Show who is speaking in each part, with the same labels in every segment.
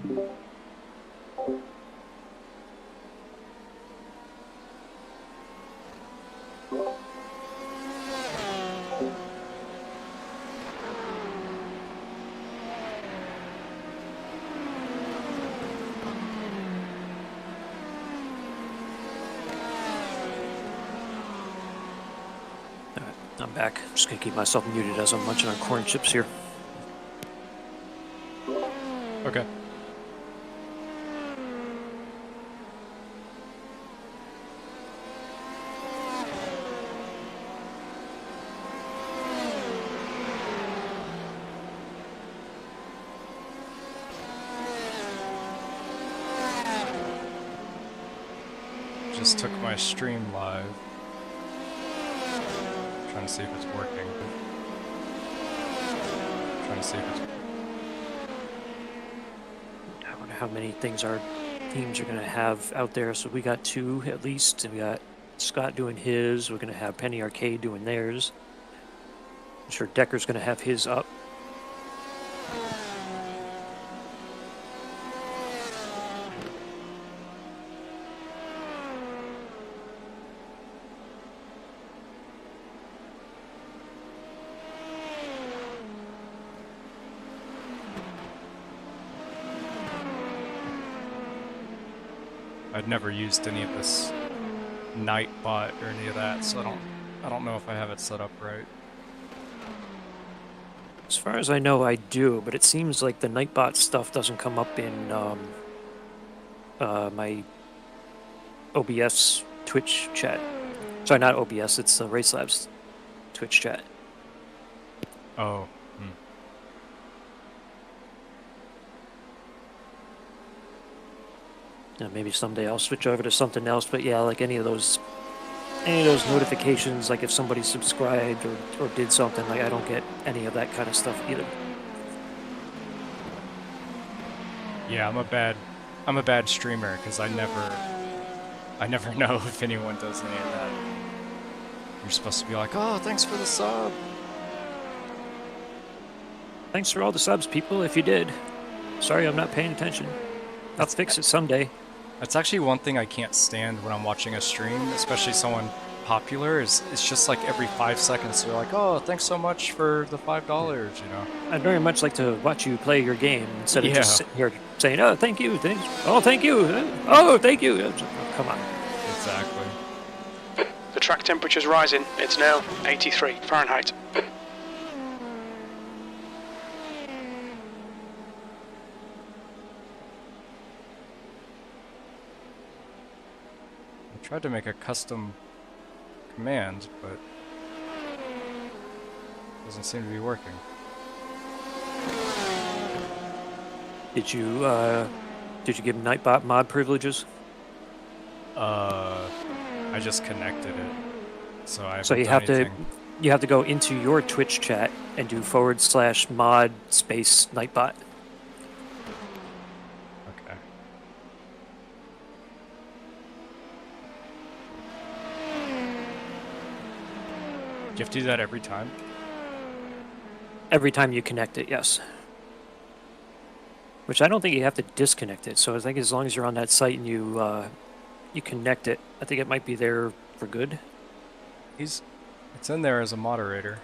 Speaker 1: I'm back. Just gonna keep myself muted as I'm munching on corn chips here.
Speaker 2: Okay. Just took my stream live. Trying to see if it's working. Trying to see if it's...
Speaker 1: I wonder how many things our teams are gonna have out there. So we got 2 at least, and we got Scott doing his. We're gonna have Penny Arcade doing theirs. I'm sure Decker's gonna have his up.
Speaker 2: I'd never used any of this Nightbot or any of that, so I don't know if I have it set up right.
Speaker 1: As far as I know, I do, but it seems like the Nightbot stuff doesn't come up in my OBS Twitch chat. Sorry, not OBS, it's Race Labs Twitch chat.
Speaker 2: Oh.
Speaker 1: Maybe someday I'll switch over to something else, but yeah, like any of those notifications, like if somebody subscribed or did something, like I don't get any of that kind of stuff either.
Speaker 2: Yeah, I'm a bad streamer because I never know if anyone does any of that. You're supposed to be like, oh, thanks for the sub.
Speaker 1: Thanks for all the subs, people, if you did. Sorry I'm not paying attention. I'll fix it someday.
Speaker 2: That's actually one thing I can't stand when I'm watching a stream, especially someone popular, is it's just like every 5 seconds they're like, oh, thanks so much for the $5, you know?
Speaker 1: I'd very much like to watch you play your game instead of just sitting here saying, oh, thank you, thanks. Oh, thank you, oh, thank you. Oh, come on.
Speaker 2: Exactly.
Speaker 3: The track temperature's rising. It's now 83 Fahrenheit.
Speaker 2: I tried to make a custom command, but it doesn't seem to be working.
Speaker 1: Did you give Nightbot mod privileges?
Speaker 2: I just connected it, so I haven't
Speaker 1: So you
Speaker 2: done
Speaker 1: have
Speaker 2: anything.
Speaker 1: you have to go into your Twitch chat and do /mod space Nightbot.
Speaker 2: Okay. Do you have to do that every time?
Speaker 1: Every time you connect it, yes. Which I don't think you have to disconnect it. So I think as long as you're on that site and you connect it, I think it might be there for good.
Speaker 2: It's in there as a moderator.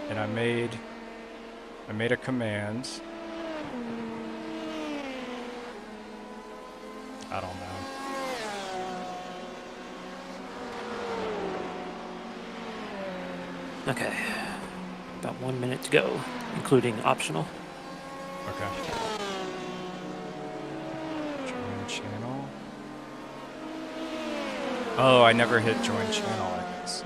Speaker 2: And I made a command. I don't know.
Speaker 1: Okay. About 1 minute to go, including optional.
Speaker 2: Okay. Join channel. Oh, I never hit join channel, I guess.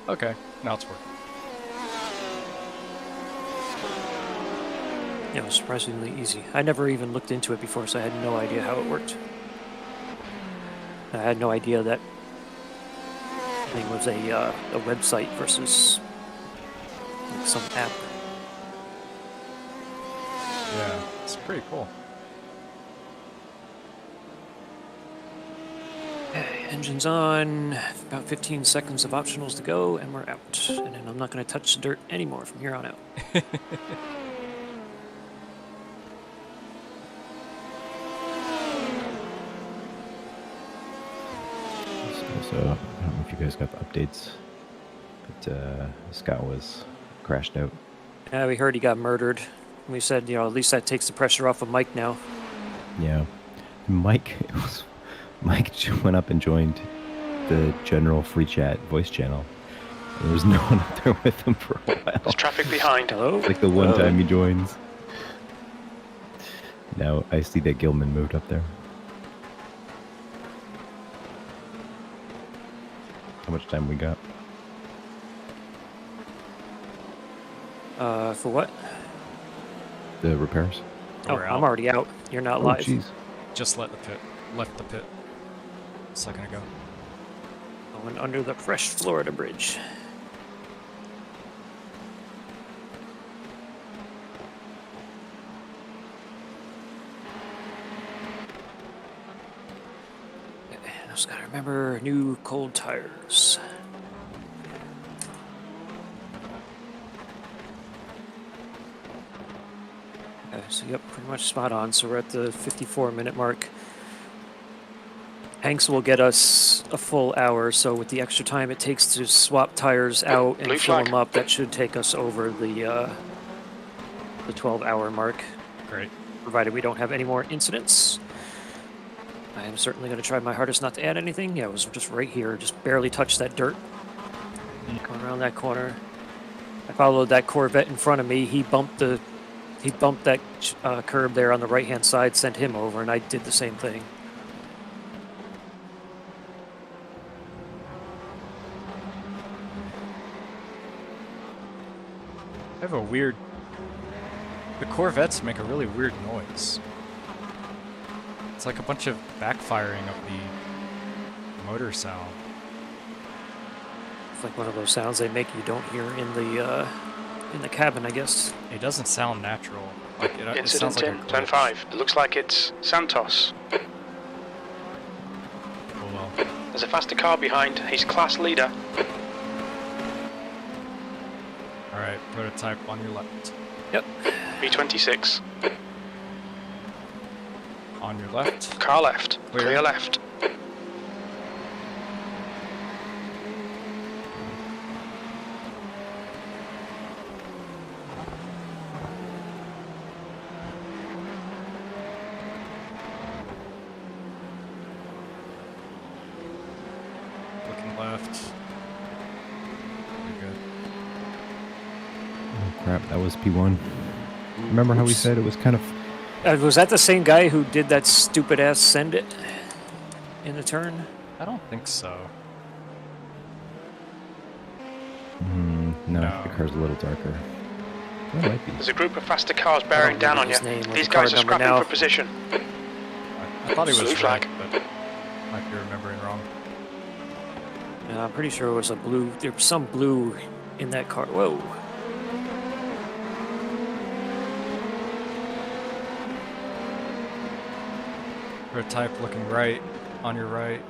Speaker 2: Okay, now it's working.
Speaker 1: Yeah, it was surprisingly easy. I never even looked into it before, so I had no idea how it worked. I had no idea that it was a website versus like some app.
Speaker 2: Yeah, it's pretty cool.
Speaker 1: Okay. Engine's on. About 15 seconds of optionals to go, and we're out. And then I'm not going to touch the dirt anymore from here on out.
Speaker 4: So, I don't know if you guys got the updates, but Scott was crashed out.
Speaker 1: Yeah, we heard he got murdered. We said, at least that takes the pressure off of Mike now.
Speaker 4: Yeah. Mike went up and joined the general free chat voice channel. And there was no one up there with him for a while.
Speaker 3: There's traffic behind.
Speaker 1: Hello?
Speaker 4: It's like the one
Speaker 1: Hello?
Speaker 4: time he joins. Now I see that Gilman moved up there. How much time we got?
Speaker 1: For what?
Speaker 4: The repairs?
Speaker 1: Oh,
Speaker 2: We're
Speaker 1: I'm
Speaker 2: out.
Speaker 1: already out. You're not
Speaker 4: Oh,
Speaker 1: live.
Speaker 4: jeez.
Speaker 2: Just left the pit a second ago.
Speaker 1: Going under the fresh Florida bridge. And I just gotta remember new cold tires. Okay, so yep, pretty much spot on. So we're at the 54-minute mark. Hanks will get us a full hour, so with the extra time it takes to swap tires out and
Speaker 3: Blue
Speaker 1: fill
Speaker 3: flag.
Speaker 1: them up, that should take us over the 12-hour mark,
Speaker 2: Great.
Speaker 1: provided we don't have any more incidents. I am certainly going to try my hardest not to add anything. Yeah, it was just right here, just barely touched that dirt. Going around that corner. I followed that Corvette in front of me. He bumped that curb there on the right-hand side, sent him over, and I did the same thing.
Speaker 2: I have a weird... The Corvettes make a really weird noise. It's like a bunch of backfiring of the motor sound.
Speaker 1: It's like one of those sounds they make you don't hear in the cabin, I guess.
Speaker 2: It doesn't sound natural. Like it
Speaker 3: Incident
Speaker 2: sounds like
Speaker 3: in
Speaker 2: a
Speaker 3: Turn
Speaker 2: glitch.
Speaker 3: 5. It looks like it's Santos.
Speaker 2: Oh well.
Speaker 3: There's a faster car behind. He's class leader.
Speaker 2: Alright, prototype on your left.
Speaker 1: Yep.
Speaker 3: B26.
Speaker 2: On your left.
Speaker 3: Car left.
Speaker 2: Clear.
Speaker 3: Clear left.
Speaker 2: Looking left. You're good.
Speaker 4: Oh, crap, that was P1. Remember how we
Speaker 1: Oops.
Speaker 4: said it was kind of...
Speaker 1: Was that the same guy who did that stupid ass send it in the turn?
Speaker 2: I don't think so.
Speaker 4: no,
Speaker 2: No.
Speaker 4: the car's a little darker. Well, it might be.
Speaker 3: There's a group of faster cars bearing down on you.
Speaker 1: his name or
Speaker 3: These
Speaker 1: the car
Speaker 3: guys are
Speaker 1: number
Speaker 3: scrapping
Speaker 1: now.
Speaker 3: for position.
Speaker 2: I thought he
Speaker 3: Blue
Speaker 2: was
Speaker 3: flag.
Speaker 2: right, but might be remembering wrong.
Speaker 1: I'm pretty sure it was a blue. There was some blue in that car. Whoa.
Speaker 2: Prototype looking right. On your right.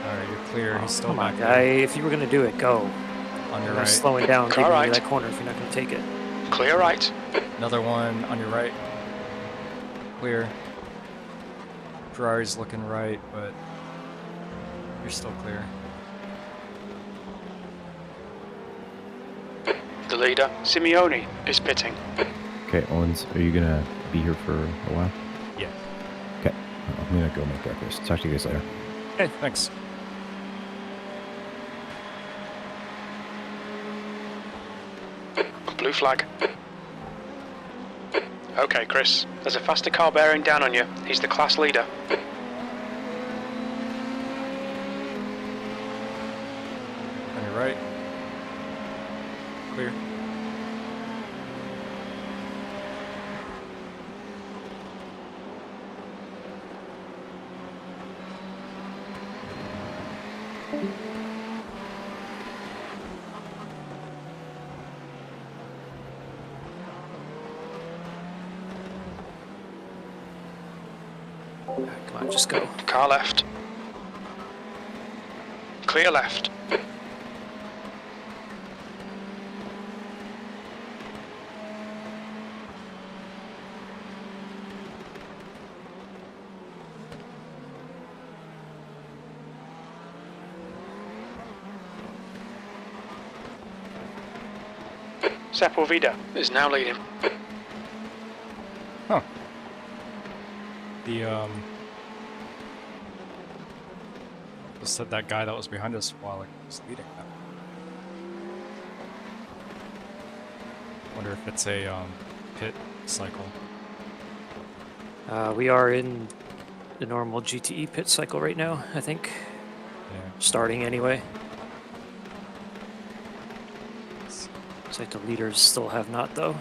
Speaker 2: Alright, you're clear. He's still
Speaker 1: Come
Speaker 2: back
Speaker 1: on,
Speaker 2: there.
Speaker 1: guy. If you were going to do it, go.
Speaker 2: On your
Speaker 1: I'm not
Speaker 2: right.
Speaker 1: slowing down,
Speaker 3: Car
Speaker 1: giving
Speaker 3: right.
Speaker 1: you that corner if you're not going to take it.
Speaker 3: Clear right.
Speaker 2: Another one on your right. Clear. Ferrari's looking right, but you're still clear.
Speaker 3: The leader, Simeone, is pitting.
Speaker 4: Okay, Owens, are you gonna be here for a while?
Speaker 2: Yeah.
Speaker 4: Okay, I'm gonna go make breakfast. Talk to you guys later.
Speaker 2: Okay, thanks.
Speaker 3: Blue flag. Okay, Chris. There's a faster car bearing down on you. He's the class leader.
Speaker 2: On your right. Clear.
Speaker 1: Come on, just go.
Speaker 3: Car left. Clear left. Sepulveda is now leading.
Speaker 2: Huh. Just said that guy that was behind us while he was leading that. Wonder if it's a pit cycle.
Speaker 1: We are in the normal GTE pit cycle right now, I think.
Speaker 2: Yeah.
Speaker 1: Starting anyway. Looks like the leaders still have not, though.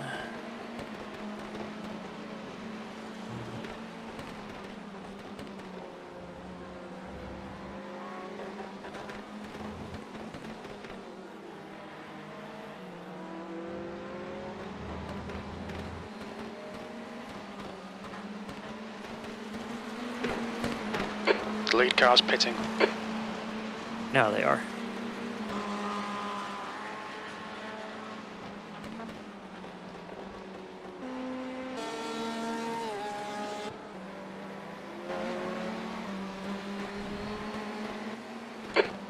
Speaker 3: The lead car's pitting.
Speaker 1: Now they are.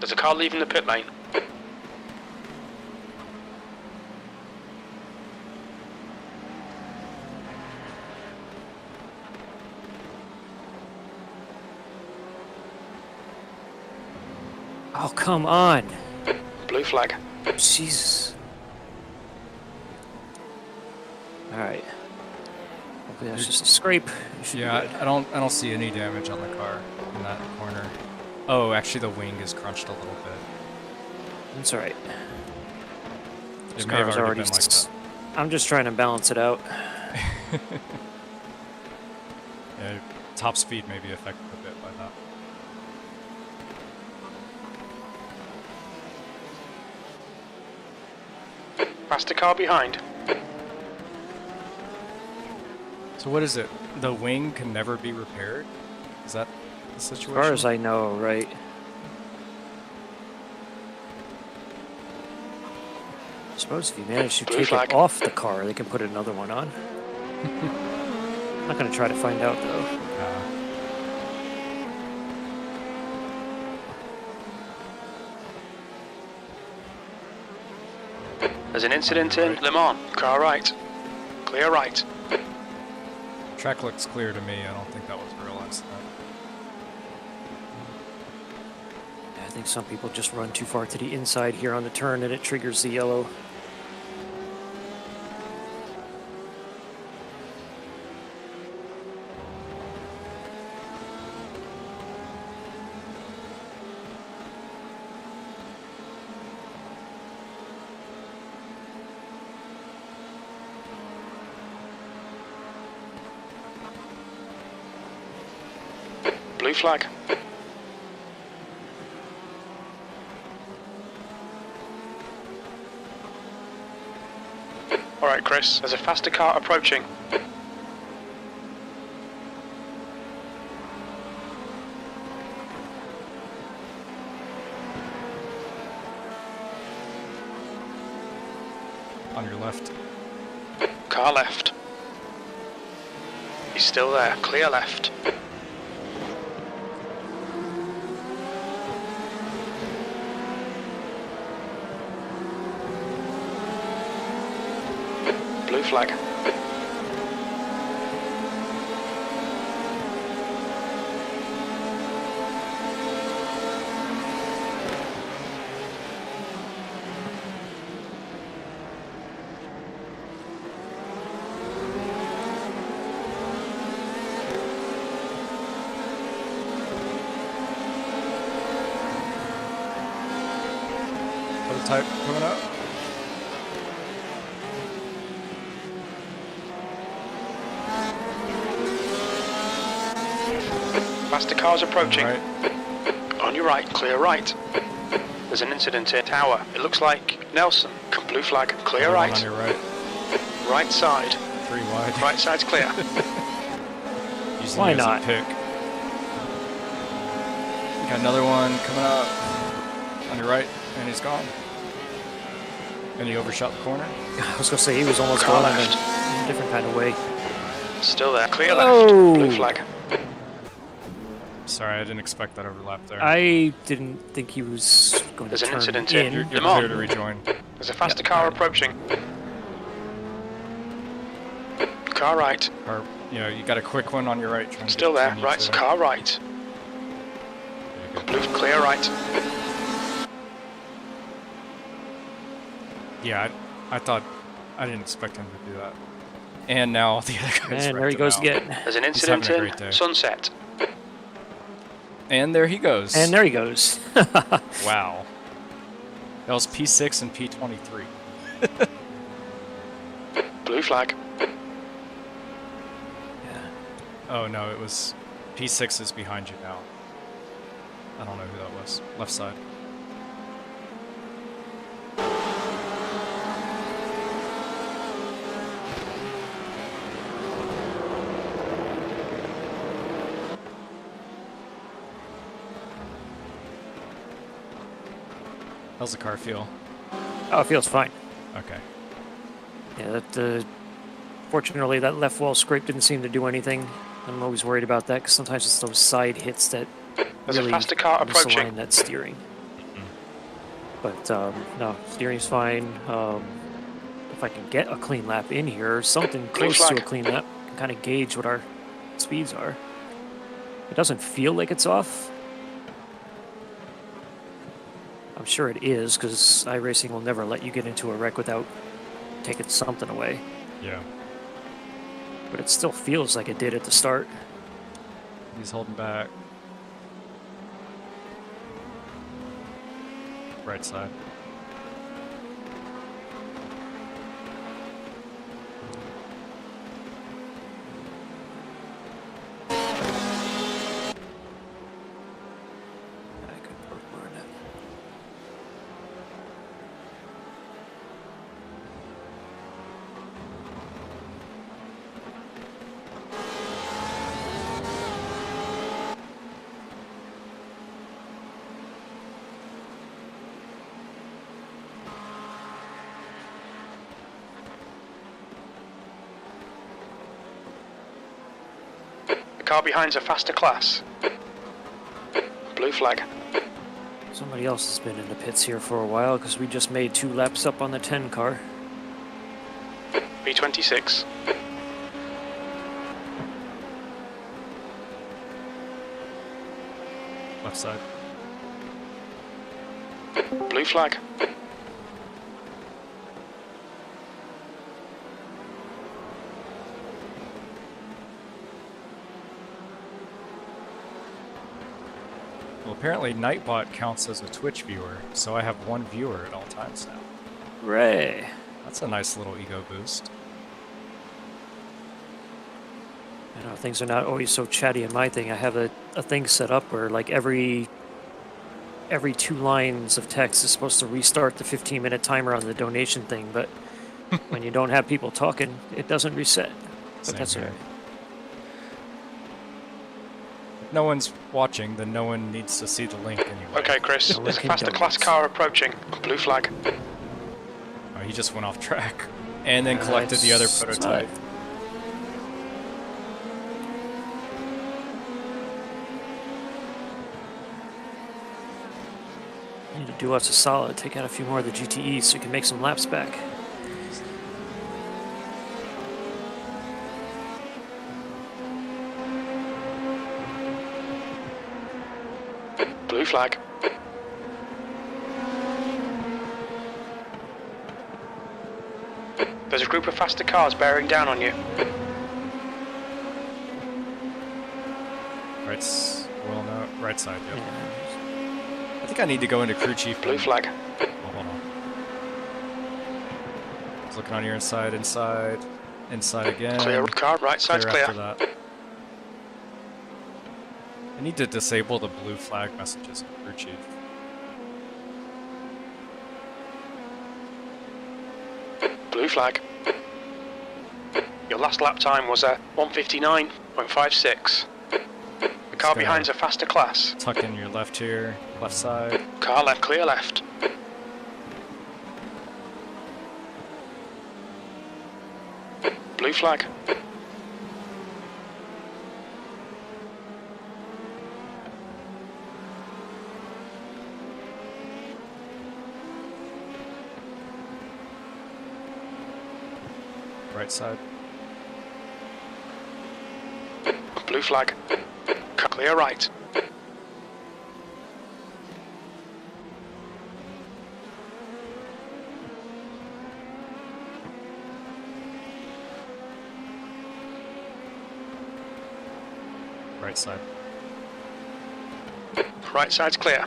Speaker 3: There's a car leaving the pit lane.
Speaker 1: Oh, come on.
Speaker 3: Blue flag.
Speaker 1: Jesus. Alright. Hopefully that's just a scrape. It should be
Speaker 2: Yeah,
Speaker 1: good.
Speaker 2: I don't see any damage on the car in that corner. Oh, actually the wing is crunched a little bit.
Speaker 1: It's alright.
Speaker 2: It may have already been like that.
Speaker 1: I'm just trying to balance it out.
Speaker 2: Yeah, top speed may be affected a bit by that.
Speaker 3: Past a car behind.
Speaker 2: So what is it? The wing can never be repaired? Is that the situation?
Speaker 1: As far as I know, right? I suppose if you manage to
Speaker 3: Blue
Speaker 1: take
Speaker 3: flag.
Speaker 1: it off the car, they can put another one on. I'm not going to try to find out, though.
Speaker 3: There's an incident in Le Mans. Car right. Clear right.
Speaker 2: Track looks clear to me. I don't think that was a real accident.
Speaker 1: I think some people just run too far to the inside here on the turn and it triggers the yellow.
Speaker 3: Blue flag. Alright, Chris, there's a faster car approaching.
Speaker 2: On your left.
Speaker 3: Car left. He's still there. Clear left. Blue flag.
Speaker 2: Prototype coming up.
Speaker 3: Faster cars approaching.
Speaker 2: Right.
Speaker 3: On your right, clear right. There's an incident in Tower. It looks like Nelson. Blue flag. Clear
Speaker 2: One
Speaker 3: right.
Speaker 2: on your right.
Speaker 3: Right side.
Speaker 2: 3 wide.
Speaker 3: Right side's clear.
Speaker 2: Using
Speaker 1: Why
Speaker 2: it as
Speaker 1: not?
Speaker 2: a pick. Got another one coming up on your right, and he's gone. And he overshot the corner.
Speaker 1: I was gonna say he was almost
Speaker 3: Car
Speaker 1: going in
Speaker 3: left.
Speaker 1: a different kind of way.
Speaker 3: Still there. Clear
Speaker 1: Oh.
Speaker 3: left. Blue flag.
Speaker 2: Sorry, I didn't expect that overlap there.
Speaker 1: I didn't think he was going
Speaker 3: There's
Speaker 1: to
Speaker 3: an
Speaker 1: turn
Speaker 3: incident
Speaker 1: in.
Speaker 3: here.
Speaker 2: You're
Speaker 3: Come on.
Speaker 2: clear to rejoin.
Speaker 3: There's a faster
Speaker 1: Yeah.
Speaker 3: car approaching. Car right.
Speaker 2: Or, you know, you got a quick one on your right. Trying to
Speaker 3: Still
Speaker 2: get
Speaker 3: there.
Speaker 2: between you
Speaker 3: Right.
Speaker 2: two.
Speaker 3: Car right.
Speaker 2: Very good.
Speaker 3: Blue clear right.
Speaker 2: Yeah, I thought I didn't expect him to do that. And now the other guy's
Speaker 1: And there
Speaker 2: wrecked
Speaker 1: he
Speaker 2: him
Speaker 1: goes
Speaker 2: out.
Speaker 1: again.
Speaker 3: There's an
Speaker 2: He's
Speaker 3: incident
Speaker 2: having a great
Speaker 3: in
Speaker 2: day.
Speaker 3: Sunset.
Speaker 2: And there he goes.
Speaker 1: And there he goes.
Speaker 2: Wow. That was P6 and P23.
Speaker 3: Blue flag.
Speaker 2: Oh no, it was P6 is behind you now. I don't know who that was. Left side. How's the car feel?
Speaker 1: Oh, it feels fine.
Speaker 2: Okay.
Speaker 1: Yeah, that. Fortunately, that left wall scrape didn't seem to do anything. I'm always worried about that because sometimes it's those side hits that
Speaker 3: There's a
Speaker 1: really
Speaker 3: faster car approaching.
Speaker 1: misalign that steering. But no, steering's fine. If I can get a clean lap in here, something
Speaker 3: Green
Speaker 1: close to a
Speaker 3: flag.
Speaker 1: clean lap, can kind of gauge what our speeds are. It doesn't feel like it's off. I'm sure it is because iRacing will never let you get into a wreck without taking something away.
Speaker 2: Yeah.
Speaker 1: But it still feels like it did at the start.
Speaker 2: He's holding back. Right side.
Speaker 1: I could put more in it.
Speaker 3: The car behind's a faster class. Blue flag.
Speaker 1: Somebody else has been in the pits here for a while because we just made 2 laps up on the 10 car.
Speaker 3: B26.
Speaker 2: Left side.
Speaker 3: Blue flag.
Speaker 2: Well, apparently Nightbot counts as a Twitch viewer, so I have 1 viewer at all times now.
Speaker 1: Hooray!
Speaker 2: That's a nice little ego boost.
Speaker 1: I know things are not always so chatty in my thing. I have a thing set up where like every 2 lines of text is supposed to restart the 15-minute timer on the donation thing, but when you don't have people talking, it doesn't reset. But
Speaker 2: Same
Speaker 1: that's
Speaker 2: here.
Speaker 1: alright.
Speaker 2: If no one's watching, then no one needs to see the link anyway.
Speaker 3: Okay, Chris.
Speaker 1: No
Speaker 3: There's a
Speaker 1: Lincoln
Speaker 3: faster class
Speaker 1: Donuts.
Speaker 3: car approaching. Blue flag.
Speaker 2: Oh, he just went off track. And then collected the other
Speaker 1: It's
Speaker 2: prototype.
Speaker 1: not- I need to do us a solid, take out a few more of the GTEs so we can make some laps back.
Speaker 3: Blue flag. There's a group of faster cars bearing down on you.
Speaker 2: Well, no, right side, yep.
Speaker 1: Yeah.
Speaker 2: I think I need to go into crew chief.
Speaker 3: Blue flag.
Speaker 2: Oh, hold on. I was looking on your inside again.
Speaker 3: Clear car. Right side's
Speaker 2: Clear
Speaker 3: clear.
Speaker 2: after that. I need to disable the blue flag messages in crew chief.
Speaker 3: Blue flag. Your last lap time was 1:59.56. The Car behind's a faster class.
Speaker 2: Tuck in your left here, left side.
Speaker 3: Car left, clear left. Blue flag.
Speaker 2: Right side.
Speaker 3: Blue flag. Clear right.
Speaker 2: Right side.
Speaker 3: Right side's clear.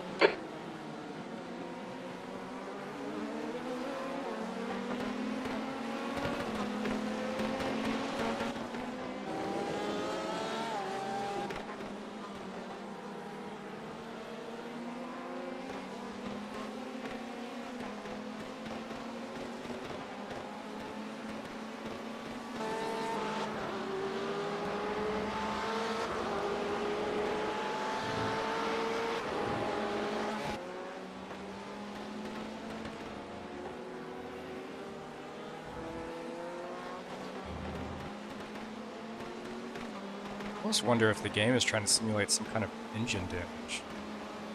Speaker 2: I almost wonder if the game is trying to simulate some kind of engine damage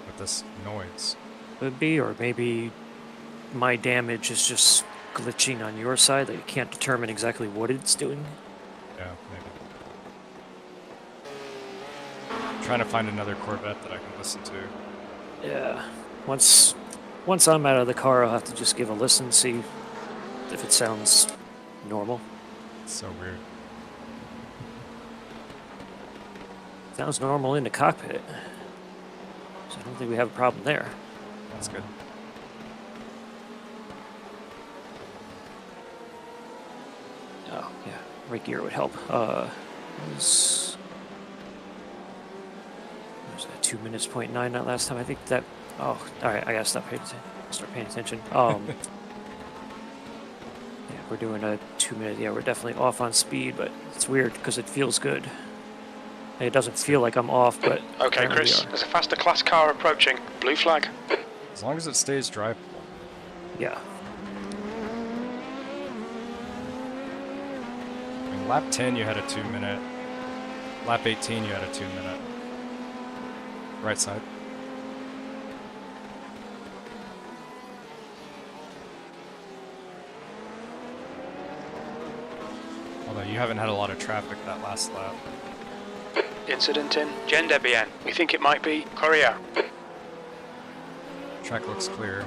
Speaker 2: with this noise.
Speaker 1: Could be, or maybe my damage is just glitching on your side that you can't determine exactly what it's doing.
Speaker 2: Yeah, maybe. I'm trying to find another Corvette that I can listen to.
Speaker 1: Yeah. Once I'm out of the car, I'll have to just give a listen, see if it sounds normal.
Speaker 2: It's so weird.
Speaker 1: Sounds normal in the cockpit. So I don't think we have a problem there.
Speaker 2: That's good.
Speaker 1: Oh, yeah. Right gear would help. Was that 2 minutes, 0.9 that last time? I think that... Oh, alright, I gotta start paying attention. Yeah, we're doing a 2 minute... Yeah, we're definitely off on speed, but it's weird because it feels good. It doesn't feel like I'm off, but...
Speaker 3: Okay, Chris, there's a faster class car approaching. Blue flag.
Speaker 2: As long as it stays drivable.
Speaker 1: Yeah.
Speaker 2: I mean, lap 10 you had a 2 minute. Lap 18 you had a 2 minute. Right side. Although you haven't had a lot of traffic that last lap.
Speaker 3: Incident in Gender Bien. We think it might be Korea.
Speaker 2: Track looks clear.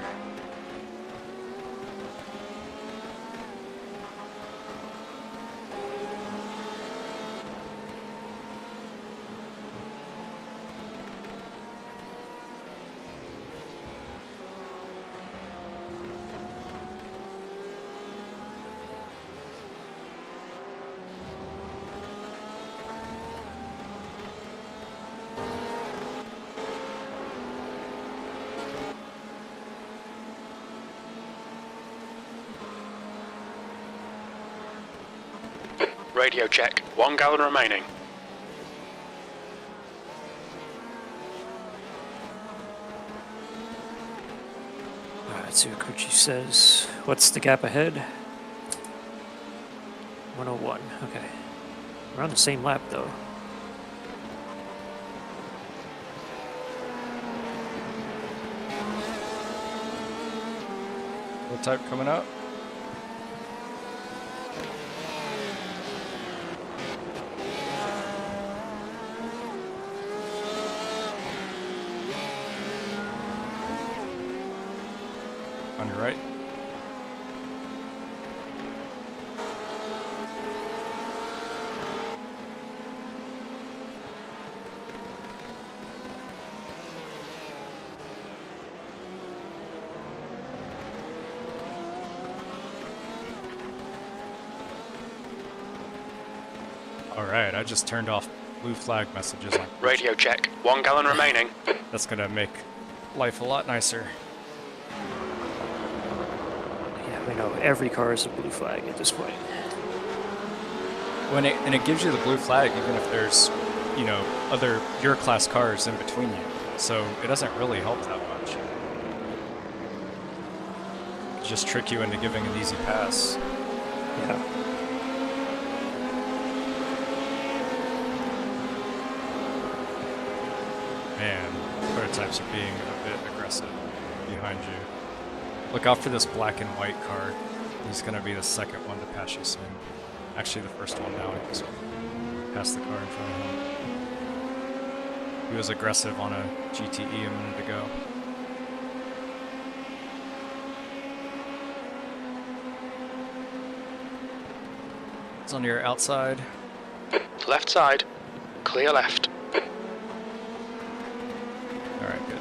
Speaker 3: Radio check. 1 gallon remaining.
Speaker 1: Alright, let's see what Kuchi says. What's the gap ahead? 101. Okay. We're on the same lap, though.
Speaker 2: What type coming up? On your right. Alright, I just turned off blue flag messages on
Speaker 3: Radio check. 1 gallon remaining.
Speaker 2: That's gonna make life a lot nicer.
Speaker 1: Yeah, we know every car is a blue flag at this point.
Speaker 2: And it gives you the blue flag even if there's you know, other your class cars in between you. So it doesn't really help that much. It just trick you into giving an easy pass.
Speaker 1: Yeah.
Speaker 2: Man, prototypes are being a bit aggressive behind you. Look out for this black and white car. He's going to be the second one to pass you soon. Actually, the first one now. He just passed the car in front of him. He was aggressive on a GTE a minute ago. It's on your outside.
Speaker 3: Left side. Clear left.
Speaker 2: Alright, good.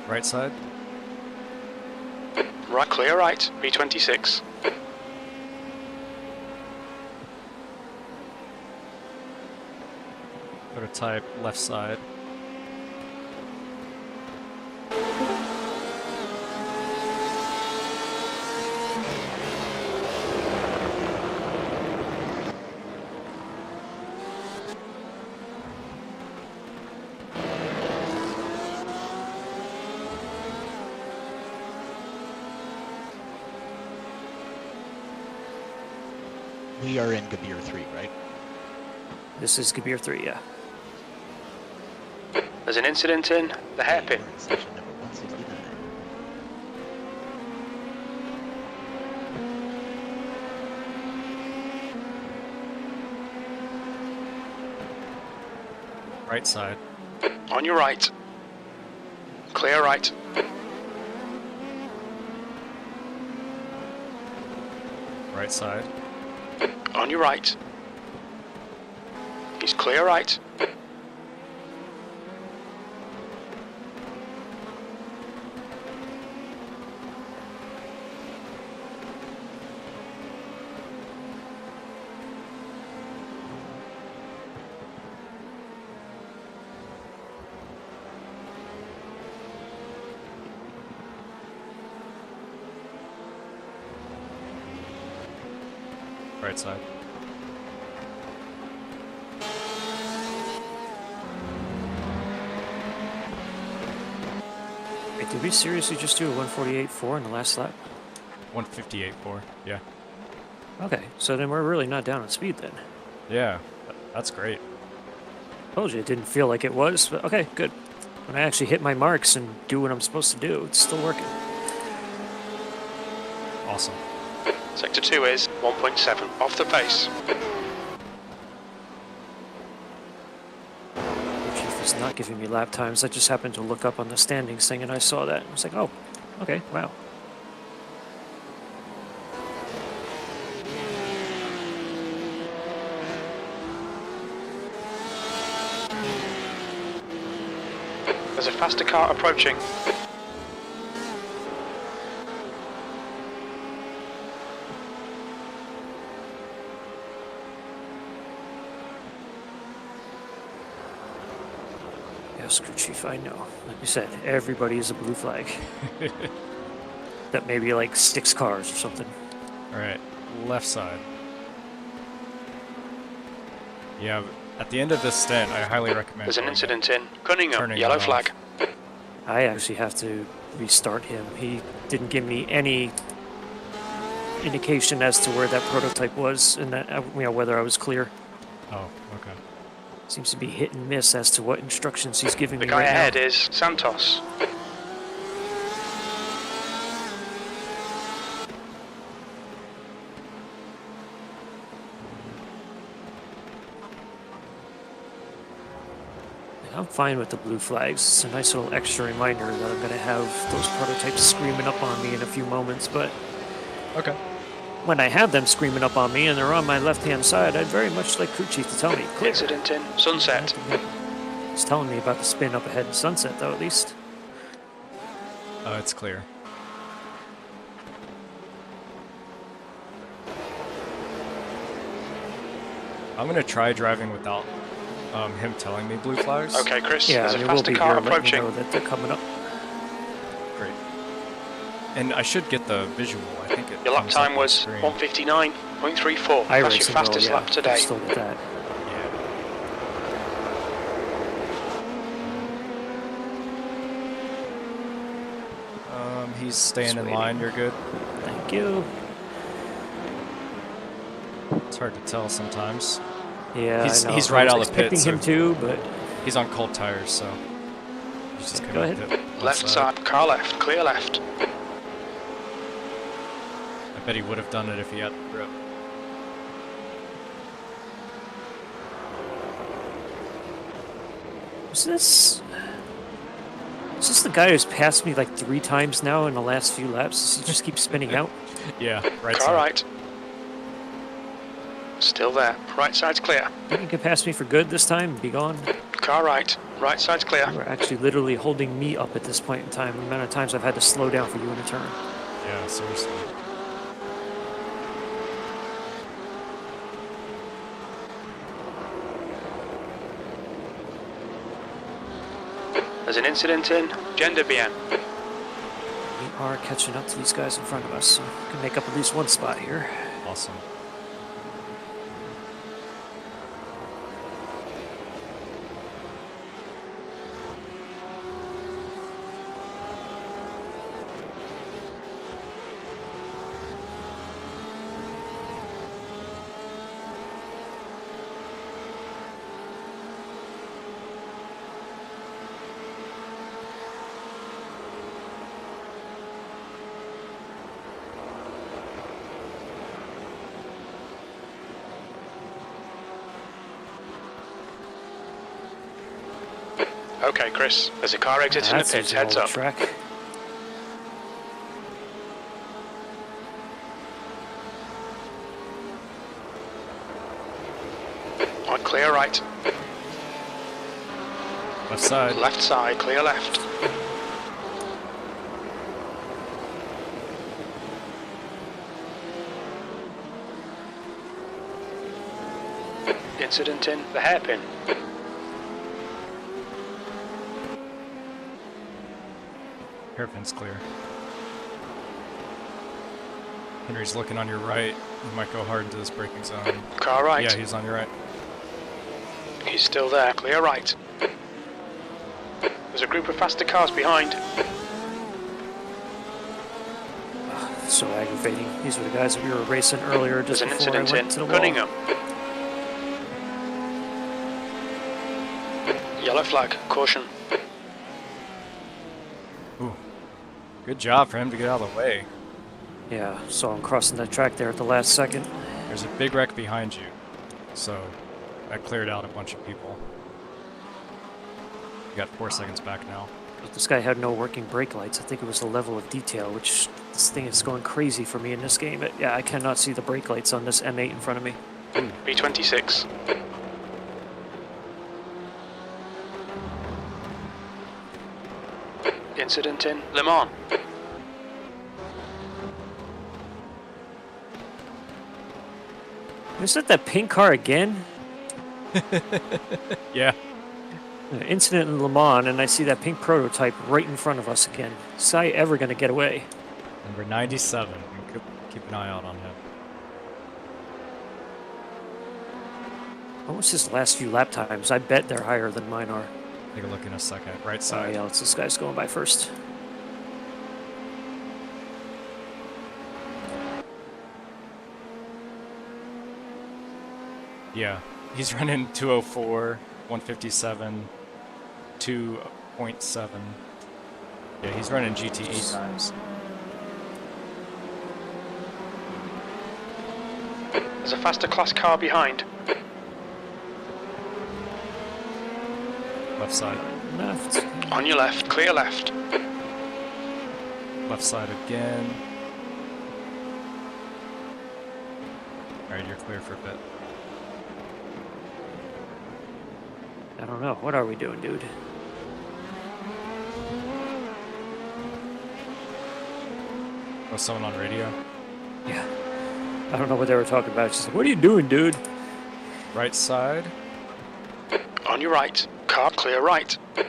Speaker 2: Right side.
Speaker 3: Right, clear right. B26.
Speaker 2: Prototype left side.
Speaker 5: We are in Gabir 3, right?
Speaker 1: This is Gabir 3, yeah.
Speaker 3: There's an incident in the hairpin.
Speaker 5: We're in section number 169.
Speaker 2: Right side.
Speaker 3: On your right. Clear right.
Speaker 2: Right side.
Speaker 3: On your right. He's clear right.
Speaker 2: Right side.
Speaker 1: Wait, did we seriously just do a 148.4 in the last lap?
Speaker 2: 158.4. Yeah.
Speaker 1: Okay, so then we're really not down on speed then.
Speaker 2: Yeah. That's great.
Speaker 1: Told you it didn't feel like it was, but okay, good. When I actually hit my marks and do what I'm supposed to do, it's still working.
Speaker 2: Awesome.
Speaker 3: Sector 2 is 1.7 off the pace.
Speaker 1: The chief is not giving me lap times. I just happened to look up on the standings thing and I saw that. I was like, oh, okay, wow.
Speaker 3: There's a faster car approaching.
Speaker 1: Yes, crew chief, I know. Like you said, everybody is a blue flag. That maybe like 6 cars or something.
Speaker 2: Alright. Left side. Yeah, at the end of this stint, I highly recommend
Speaker 3: There's an
Speaker 2: going
Speaker 3: incident in Cunningham.
Speaker 2: turning
Speaker 3: Yellow
Speaker 2: it off.
Speaker 3: flag.
Speaker 1: I actually have to restart him. He didn't give me any indication as to where that prototype was and that, whether I was clear.
Speaker 2: Oh, okay.
Speaker 1: Seems to be hit and miss as to what instructions he's giving
Speaker 3: The
Speaker 1: me
Speaker 3: guy
Speaker 1: right
Speaker 3: ahead
Speaker 1: now.
Speaker 3: is Santos.
Speaker 1: I'm fine with the blue flags. It's a nice little extra reminder that I'm going to have those prototypes screaming up on me in a few moments, but
Speaker 2: Okay.
Speaker 1: when I have them screaming up on me and they're on my left-hand side, I'd very much like crew chief to tell me, clear.
Speaker 3: Incident in Sunset.
Speaker 1: He's telling me about the spin up ahead in Sunset, though, at least.
Speaker 2: It's clear. I'm gonna try driving without him telling me blue flags.
Speaker 3: Okay, Chris.
Speaker 1: Yeah,
Speaker 3: There's a
Speaker 1: they will
Speaker 3: faster
Speaker 1: be
Speaker 3: car
Speaker 1: here letting me
Speaker 3: approaching.
Speaker 1: know that they're coming up.
Speaker 2: Great. And I should get the visual. I think it
Speaker 3: Your lap
Speaker 2: comes up
Speaker 3: time
Speaker 2: on
Speaker 3: was
Speaker 2: screen.
Speaker 3: 1:59.34. That's your
Speaker 1: iRacing
Speaker 3: fastest
Speaker 1: goal,
Speaker 3: lap today.
Speaker 1: Still get that.
Speaker 2: Yeah. He's staying
Speaker 1: Just
Speaker 2: in
Speaker 1: waiting.
Speaker 2: line. You're good.
Speaker 1: Thank you.
Speaker 2: It's hard to tell sometimes.
Speaker 1: Yeah,
Speaker 2: He's-
Speaker 1: I know.
Speaker 2: he's
Speaker 1: I
Speaker 2: right
Speaker 1: was
Speaker 2: out of the pit,
Speaker 1: expecting him
Speaker 2: so-
Speaker 1: to, but
Speaker 2: He's on cold tires, so he's just
Speaker 1: Go
Speaker 2: gonna
Speaker 1: ahead.
Speaker 2: pit one
Speaker 3: Left side, car left, clear left.
Speaker 2: I bet he would have done it if he had the grip.
Speaker 1: is this the guy who's passed me like 3 times now in the last few laps? Does he just keep spinning out?
Speaker 2: Yeah, right
Speaker 3: Car
Speaker 2: side.
Speaker 3: right. Still there. Right side's clear.
Speaker 1: Think you can pass me for good this time and be gone?
Speaker 3: Car right. Right side's clear.
Speaker 1: You're actually literally holding me up at this point in time. The amount of times I've had to slow down for you in a turn.
Speaker 2: Yeah, seriously.
Speaker 3: There's an incident in Gender bien.
Speaker 1: We are catching up to these guys in front of us, so we can make up at least one spot here.
Speaker 2: Awesome.
Speaker 3: Okay, Chris. There's a car exiting the
Speaker 1: That's
Speaker 3: pits.
Speaker 1: using all
Speaker 3: Heads
Speaker 1: the
Speaker 3: up.
Speaker 1: track.
Speaker 3: On clear right.
Speaker 2: Left side.
Speaker 3: Left side, clear left. Incident in the hairpin.
Speaker 2: Hairpin's clear. Henry's looking on your right. He might go hard into this braking zone.
Speaker 3: Car right.
Speaker 2: Yeah, he's on your right.
Speaker 3: He's still there. Clear right. There's a group of faster cars behind.
Speaker 1: So aggravating. These were the guys that we were racing earlier
Speaker 3: There's
Speaker 1: just
Speaker 3: an
Speaker 1: before I
Speaker 3: incident
Speaker 1: went to the
Speaker 3: in
Speaker 1: wall.
Speaker 3: Cunningham. Yellow flag. Caution.
Speaker 2: Ooh. Good job for him to get out of the way.
Speaker 1: Yeah, so I'm crossing that track there at the last second.
Speaker 2: There's a big wreck behind you. So that cleared out a bunch of people. You got 4 seconds back now.
Speaker 1: But this guy had no working brake lights. I think it was the level of detail, which this thing is going crazy for me in this game. Yeah, I cannot see the brake lights on this M8 in front of me.
Speaker 3: B26. Incident in Le Mans.
Speaker 1: Is that that pink car again?
Speaker 2: Yeah.
Speaker 1: An incident in Le Mans, and I see that pink prototype right in front of us again. Is I ever going to get away?
Speaker 2: Number 97. Keep an eye out on him.
Speaker 1: What was his last few lap times? I bet they're higher than mine are.
Speaker 2: Take a look in a second. Right
Speaker 1: Oh
Speaker 2: side.
Speaker 1: yeah, it's this guy's going by first.
Speaker 2: Yeah. He's running 204, 157, 2.7. Yeah, he's running GTE times.
Speaker 3: There's a faster class car behind.
Speaker 2: Left side.
Speaker 1: Left.
Speaker 3: On your left, clear left.
Speaker 2: Left side again. Alright, you're clear for a bit.
Speaker 1: I don't know. What are we doing, dude?
Speaker 2: Was someone on radio?
Speaker 1: Yeah. I don't know what they were talking about. She's like, what are you doing, dude?
Speaker 2: Right side.
Speaker 3: On your right, car clear right.
Speaker 2: Yeah,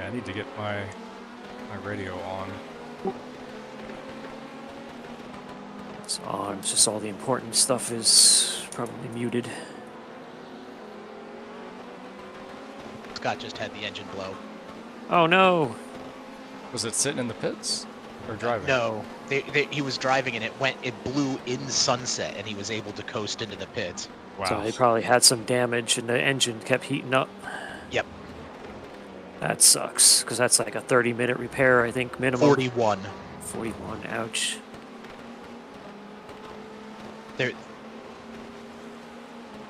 Speaker 2: I need to get my radio on.
Speaker 1: So it's just all the important stuff is probably muted.
Speaker 5: Scott just had the engine blow.
Speaker 1: Oh no!
Speaker 2: Was it sitting in the pits or driving?
Speaker 5: No, he was driving and it blew in sunset, and he was able to coast into the pits.
Speaker 2: Wow.
Speaker 1: So they probably had some damage and the engine kept heating up.
Speaker 5: Yep,
Speaker 1: That sucks, because that's like a 30-minute repair, I think, minimum.
Speaker 5: 41.
Speaker 1: 41, ouch.
Speaker 5: There,
Speaker 1: It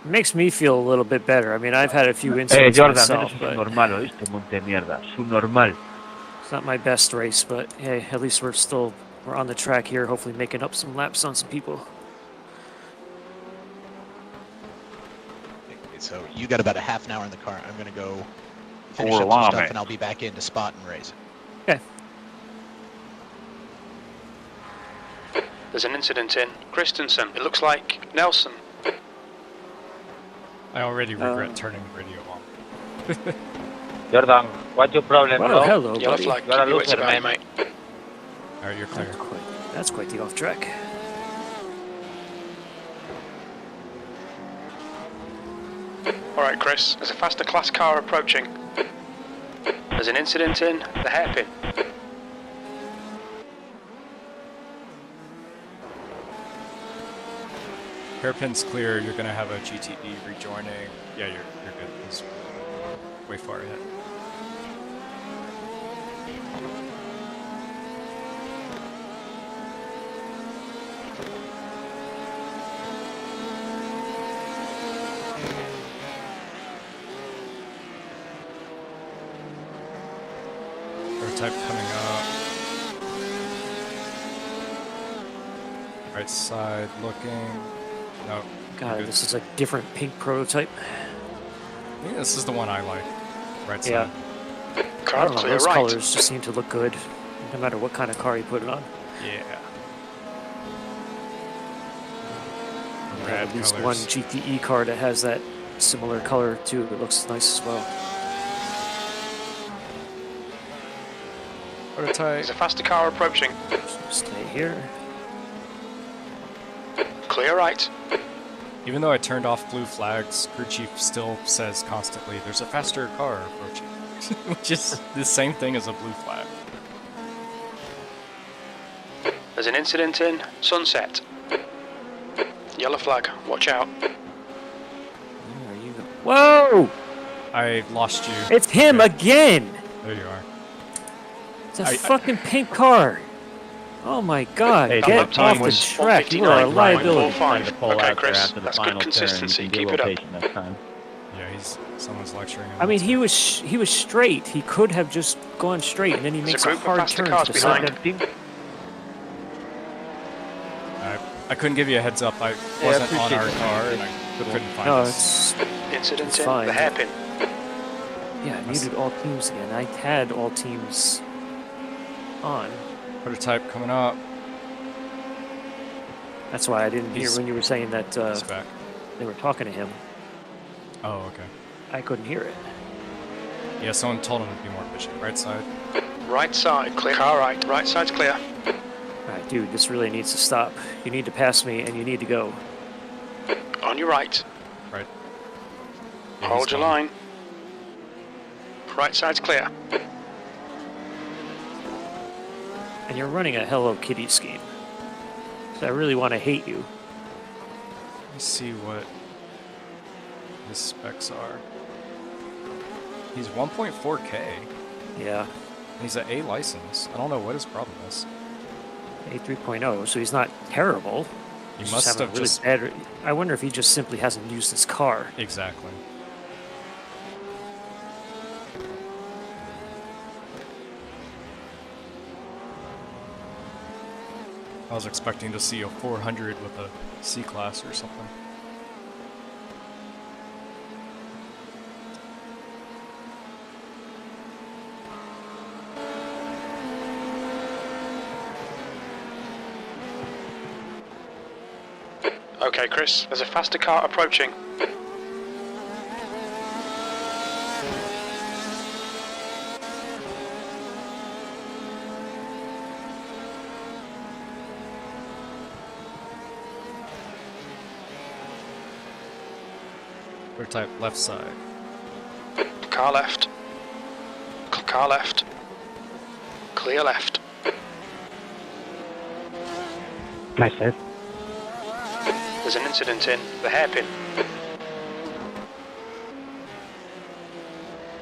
Speaker 1: makes me feel a little bit better. I mean, I've had a few incidents
Speaker 6: Jordan,
Speaker 1: myself,
Speaker 6: eres un
Speaker 1: but
Speaker 6: normal, ¿oíste? Monte mierda. Subnormal.
Speaker 1: it's not my best race, but hey, at least we're on the track here, hopefully making up some laps on some people.
Speaker 5: so you got about a half an hour in the car. I'm gonna go
Speaker 6: For
Speaker 5: finish
Speaker 6: a
Speaker 5: up
Speaker 6: while,
Speaker 5: some stuff,
Speaker 6: mate.
Speaker 5: and I'll be back in to spot and race.
Speaker 1: Okay.
Speaker 3: There's an incident in Christensen. It looks like Nelson.
Speaker 2: I already regret turning the radio on.
Speaker 6: Jordan, what's your problem,
Speaker 1: Well,
Speaker 6: bro?
Speaker 1: hello,
Speaker 3: Yellow
Speaker 1: buddy.
Speaker 3: flag.
Speaker 6: You're a
Speaker 3: Keep your wits
Speaker 6: loser,
Speaker 3: about you,
Speaker 6: man.
Speaker 3: mate.
Speaker 2: Alright, you're clear.
Speaker 1: That's quite the off track.
Speaker 3: Alright, Chris. There's a faster class car approaching. There's an incident in the hairpin.
Speaker 2: Hairpin's clear. You're gonna have a GTE rejoining. Yeah, you're good. He's way far ahead. Prototype coming up. Right side looking. No.
Speaker 1: God,
Speaker 2: good.
Speaker 1: this is a different pink prototype.
Speaker 2: I think this is the one I like. Right
Speaker 1: Yeah.
Speaker 2: side.
Speaker 1: I
Speaker 3: Car
Speaker 1: don't know,
Speaker 3: clear
Speaker 1: those
Speaker 3: right.
Speaker 1: colors just seem to look good, no matter what kind of car you put it on.
Speaker 2: Yeah.
Speaker 1: I
Speaker 2: Red
Speaker 1: have at least
Speaker 2: colors.
Speaker 1: one GTE car that has that similar color too. It looks nice as well.
Speaker 2: Prototype.
Speaker 3: There's a faster car approaching.
Speaker 1: Stay here.
Speaker 3: Clear right.
Speaker 2: Even though I turned off blue flags, crew chief still says constantly, "There's a faster car approaching," which is the same thing as a blue flag.
Speaker 3: There's an incident in Sunset. Yellow flag. Watch out.
Speaker 1: Where are you? Whoa!
Speaker 2: I lost you.
Speaker 1: It's him
Speaker 2: There-
Speaker 1: again!
Speaker 2: There you are.
Speaker 1: It's a
Speaker 2: I-
Speaker 1: fucking pink car. Oh my god,
Speaker 6: Hey,
Speaker 1: get
Speaker 6: lap time
Speaker 1: off the
Speaker 6: was
Speaker 1: track. You are a
Speaker 3: 159.45.
Speaker 1: liability.
Speaker 6: Trying to pull
Speaker 3: Okay,
Speaker 6: out there
Speaker 3: Chris,
Speaker 6: after the
Speaker 3: that's good
Speaker 6: final turn.
Speaker 3: consistency.
Speaker 6: You can
Speaker 3: Keep
Speaker 6: be a
Speaker 3: it up.
Speaker 6: little patient next time.
Speaker 2: Yeah, someone's lecturing him.
Speaker 1: I mean,
Speaker 2: That's
Speaker 1: he was straight. He could have just gone straight, and then he
Speaker 3: There's a
Speaker 1: makes a
Speaker 3: group of
Speaker 1: hard
Speaker 3: faster
Speaker 1: turn
Speaker 3: cars
Speaker 1: to the
Speaker 3: behind.
Speaker 1: side.
Speaker 2: I couldn't give you a heads up. I wasn't on
Speaker 6: appreciate
Speaker 2: our
Speaker 6: the
Speaker 2: car,
Speaker 6: car.
Speaker 2: and I couldn't find
Speaker 1: No,
Speaker 2: us.
Speaker 1: it's
Speaker 3: Incident
Speaker 1: It's
Speaker 3: in
Speaker 1: fine.
Speaker 3: the hairpin.
Speaker 1: yeah. I muted all teams again. I had all teams on.
Speaker 2: Prototype coming up.
Speaker 1: That's why I didn't hear
Speaker 2: He's-
Speaker 1: when you were saying that
Speaker 2: He's back.
Speaker 1: they were talking to him.
Speaker 2: Oh, okay.
Speaker 1: I couldn't hear it.
Speaker 2: Yeah, someone told him to be more patient. Right side.
Speaker 3: Right side. Clear. Car right. Right side's clear.
Speaker 1: All right, dude, this really needs to stop. You need to pass me, and you need to go.
Speaker 3: On your right.
Speaker 2: Right. Yeah,
Speaker 3: Hold
Speaker 2: he's
Speaker 3: your
Speaker 2: gone.
Speaker 3: line. Right side's clear.
Speaker 1: And you're running a Hello Kitty scheme. So I really want to hate you.
Speaker 2: Let me see what his specs are. He's 1.4K.
Speaker 1: Yeah,
Speaker 2: And he's an A license. I don't know what his problem is.
Speaker 1: A 3.0, so he's not terrible.
Speaker 2: He
Speaker 1: He's
Speaker 2: must
Speaker 1: having a
Speaker 2: have
Speaker 1: really
Speaker 2: just
Speaker 1: bad. I wonder if he just simply hasn't used his car.
Speaker 2: exactly. I was expecting to see a 400 with a C class or something.
Speaker 3: Okay, Chris. There's a faster car approaching.
Speaker 2: Prototype left side.
Speaker 3: Car left. Car left. Clear left.
Speaker 7: Nice hit.
Speaker 3: There's an incident in the hairpin.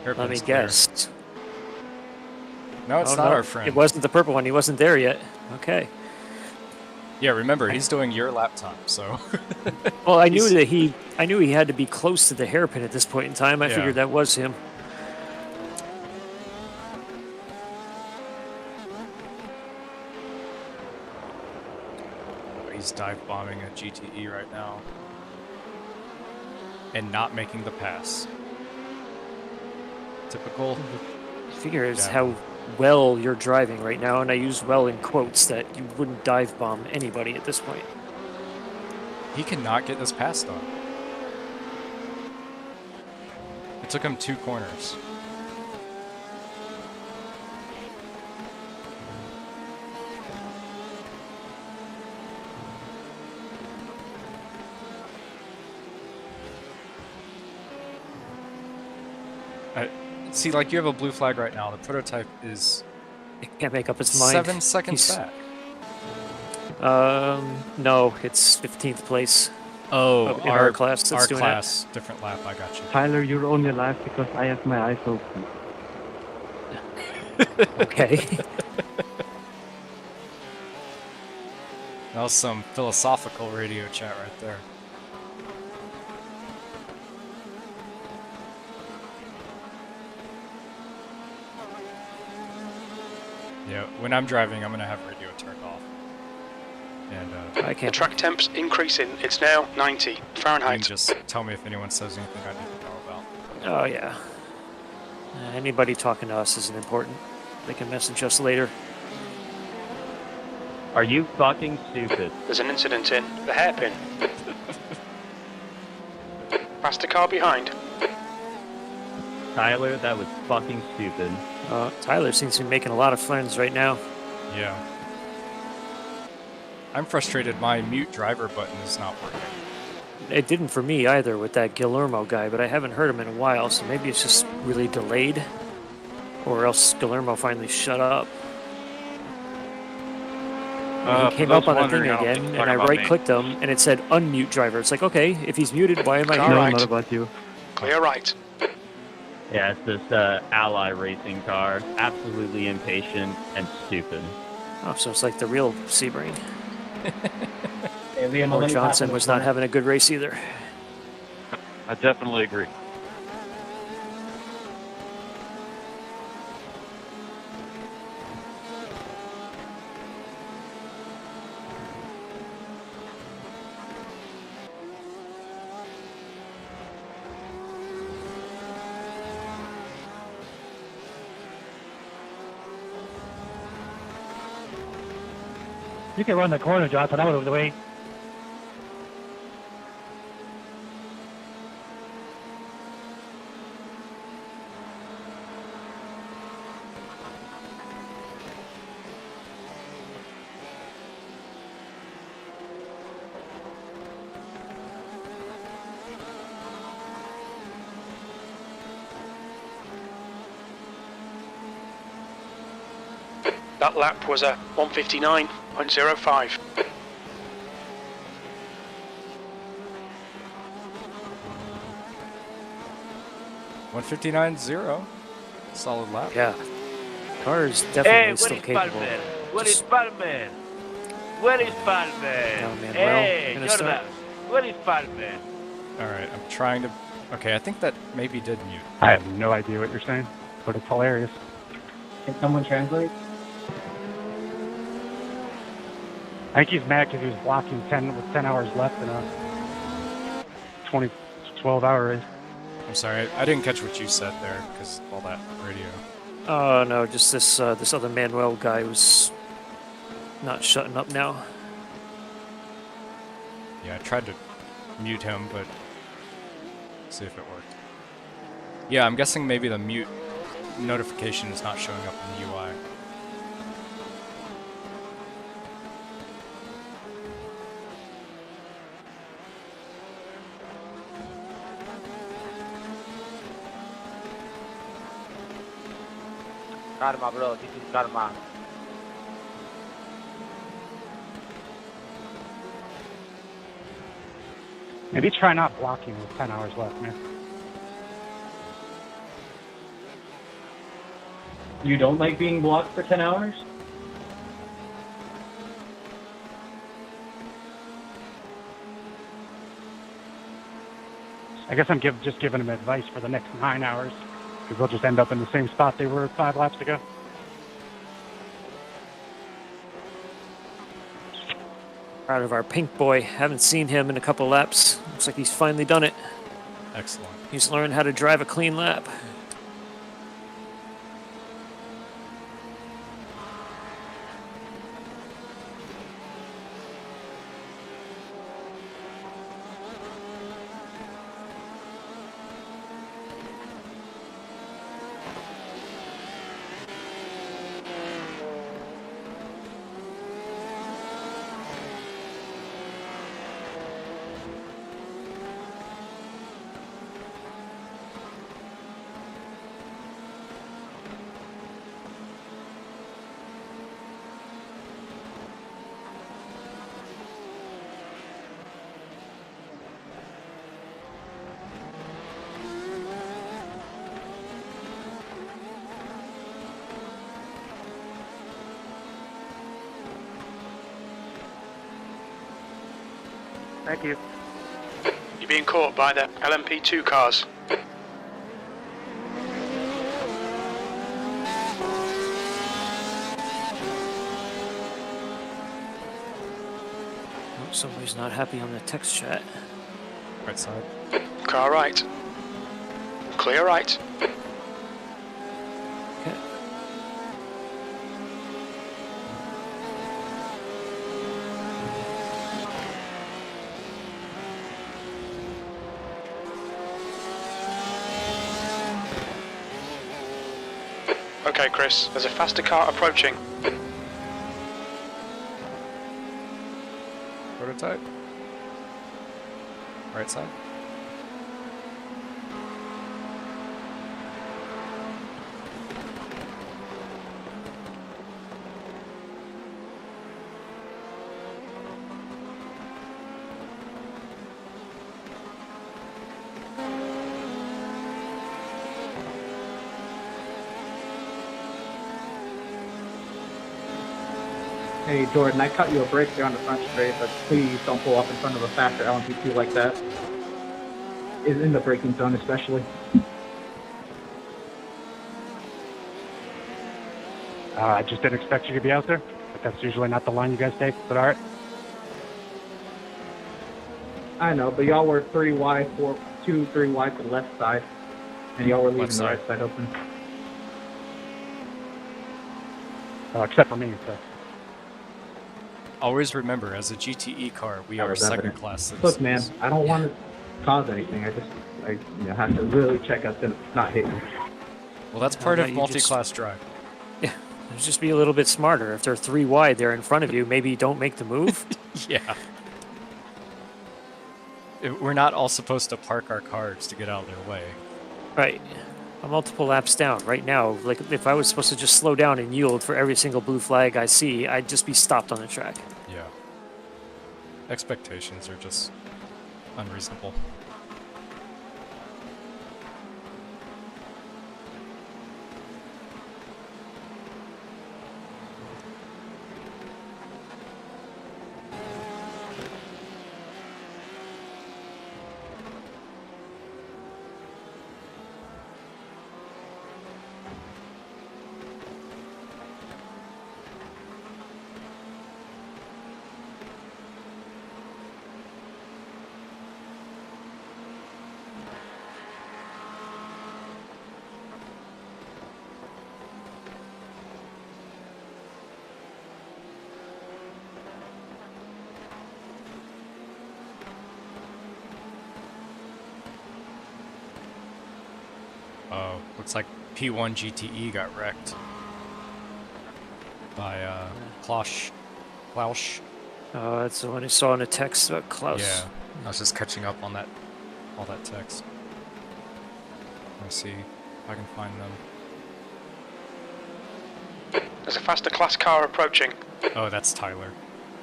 Speaker 1: Let me
Speaker 2: Hairpin's clear.
Speaker 1: guess.
Speaker 2: No, it's
Speaker 1: Oh,
Speaker 2: not
Speaker 1: no,
Speaker 2: our friend.
Speaker 1: It wasn't the purple one. He wasn't there yet. Okay.
Speaker 2: Yeah, remember, he's doing your laptop, so...
Speaker 1: Well, I knew
Speaker 2: He's-
Speaker 1: that I knew he had to be close to the hairpin at this point in time. I
Speaker 2: Yeah.
Speaker 1: figured that was him.
Speaker 2: He's dive bombing a GTE right now. And not making the pass. Typical.
Speaker 1: Figure is
Speaker 2: Yeah.
Speaker 1: how well you're driving right now, and I use well in quotes that you wouldn't dive bomb anybody at this point.
Speaker 2: He cannot get this pass done. It took him 2 corners. See, like, you have a blue flag right now. The prototype is
Speaker 1: It can't make up its mind.
Speaker 2: 7 seconds
Speaker 1: He's-
Speaker 2: back.
Speaker 1: No, it's 15th place.
Speaker 2: Oh,
Speaker 1: in our class that's
Speaker 2: our
Speaker 1: doing
Speaker 2: class, different lap. I got you.
Speaker 7: Tyler, you're only alive because I have my eyes open.
Speaker 1: Okay.
Speaker 2: That was some philosophical radio chat right there. Yeah, when I'm driving, I'm gonna have radio turned off. And
Speaker 1: I
Speaker 3: The
Speaker 1: can't.
Speaker 3: track temp's increasing. It's now 90
Speaker 2: you can
Speaker 3: Fahrenheit.
Speaker 2: just tell me if anyone says anything I need to know about.
Speaker 1: Oh, yeah. Anybody talking to us isn't important. They can message us later.
Speaker 6: Are you fucking stupid?
Speaker 3: There's an incident in the hairpin. Past the car behind.
Speaker 6: Tyler, that was fucking stupid.
Speaker 1: Tyler seems to be making a lot of friends right now.
Speaker 2: Yeah. I'm frustrated my mute driver button is not working.
Speaker 1: It didn't for me either with that Guillermo guy, but I haven't heard him in a while, so maybe it's just really delayed. Or else Guillermo finally shut up. He came up on the thing again, and I right-clicked him, and it said unmute driver. It's like, okay, if he's muted, why am I
Speaker 3: All
Speaker 1: here?
Speaker 7: No,
Speaker 3: right.
Speaker 7: not about you.
Speaker 3: Clear right.
Speaker 6: Yeah, it's this Ally racing car. Absolutely impatient and stupid.
Speaker 1: Oh, so it's like the real Sebring.
Speaker 8: Hey, Liam,
Speaker 1: Or Johnson was not having a good race either.
Speaker 6: I definitely agree.
Speaker 8: You can run the corner, Johnson. Out of the way.
Speaker 3: That lap was a 1:59.05.
Speaker 2: $159.0. Solid lap.
Speaker 1: Yeah. Car is definitely still capable.
Speaker 6: Where is Palmer? Where is Palmer?
Speaker 1: Oh, man, well, gonna start.
Speaker 6: Where is Palmer?
Speaker 2: Alright, I'm trying to... Okay, I think that maybe did mute.
Speaker 7: I have no idea what you're saying, but it's hilarious.
Speaker 8: Can someone translate?
Speaker 7: I think he's mad because he was blocking 10 with 10 hours left in a 12-hour race.
Speaker 2: I'm sorry, I didn't catch what you said there, because of all that radio.
Speaker 1: Oh, no, just this other Manuel guy was not shutting up now.
Speaker 2: Yeah, I tried to mute him, but... see if it worked. Yeah, I'm guessing maybe the mute notification is not showing up in the UI.
Speaker 9: Karma, bro. This is karma.
Speaker 7: Maybe try not blocking with 10 hours left, man.
Speaker 10: You don't like being blocked for 10 hours?
Speaker 7: I guess I'm just giving them advice for the next 9 hours, because they'll just end up in the same spot they were 5 laps ago.
Speaker 1: Proud of our pink boy. Haven't seen him in a couple laps. Looks like he's finally done it.
Speaker 2: Excellent.
Speaker 1: He's learned how to drive a clean lap.
Speaker 8: Thank you.
Speaker 3: You're being caught by the LMP2 cars.
Speaker 1: Oh, somebody's not happy on the text chat.
Speaker 2: Right side.
Speaker 3: Car right. Clear right.
Speaker 1: Okay.
Speaker 3: Okay, Chris, there's a faster car approaching.
Speaker 2: Prototype. Right side.
Speaker 10: Hey, Jordan, I cut you a break there on the front straight, but please don't pull up in front of a faster LMP2 like that. Is in the braking zone, especially.
Speaker 7: I just didn't expect you to be out there, but that's usually not the line you guys take, but alright.
Speaker 10: I know, but y'all were 3 wide, 2, 3 wide to the left side, and y'all were leaving
Speaker 2: Left
Speaker 10: the
Speaker 2: side.
Speaker 10: right side open.
Speaker 7: Except for me, so.
Speaker 2: Always remember, as a GTE car, we
Speaker 10: That
Speaker 2: are
Speaker 10: was evident.
Speaker 2: second-class citizens.
Speaker 10: Look, man, I don't want to cause anything. I have to really check out to not hit you.
Speaker 2: Well, that's part of
Speaker 1: you just-
Speaker 2: multi-class drive.
Speaker 1: Yeah, just be a little bit smarter. If they're 3 wide, they're in front of you. Maybe don't make the move.
Speaker 2: Yeah. We're not all supposed to park our cars to get out of their way.
Speaker 1: Right. I'm multiple laps down right now. Like if I was supposed to just slow down and yield for every single blue flag I see, I'd just be stopped on the track.
Speaker 2: Yeah. Expectations are just unreasonable. Oh, looks like P1 GTE got wrecked by Klaus.
Speaker 1: That's the one I saw in a text about Klaus.
Speaker 2: Yeah, I was just catching up on all that text. Let me see if I can find them.
Speaker 3: There's a faster class car approaching.
Speaker 2: Oh, that's Tyler.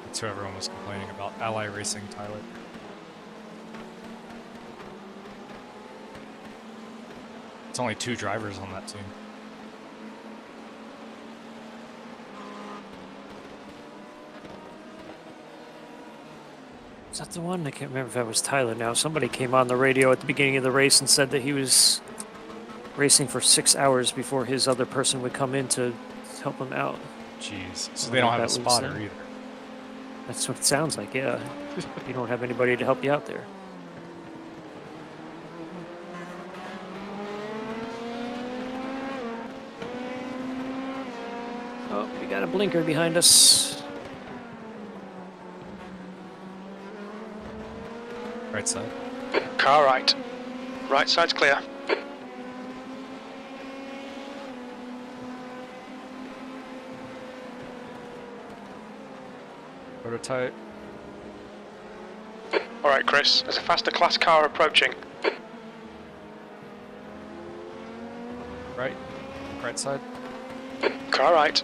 Speaker 2: That's who everyone was complaining about. Ally Racing Tyler. It's only 2 drivers on that team.
Speaker 1: Is that the one? I can't remember if that was Tyler now. Somebody came on the radio at the beginning of the race and said that he was racing for 6 hours before his other person would come in to help him out.
Speaker 2: Jeez. So
Speaker 1: I
Speaker 2: they don't
Speaker 1: wonder
Speaker 2: have a
Speaker 1: if that was
Speaker 2: spotter
Speaker 1: them.
Speaker 2: either.
Speaker 1: That's what it sounds like, yeah. You don't have anybody to help you out there. Oh, we got a blinker behind us.
Speaker 2: Right side.
Speaker 3: Car right. Right side's clear.
Speaker 2: Prototype.
Speaker 3: Alright, Chris. There's a faster class car approaching.
Speaker 2: Right. Right side.
Speaker 3: Car right.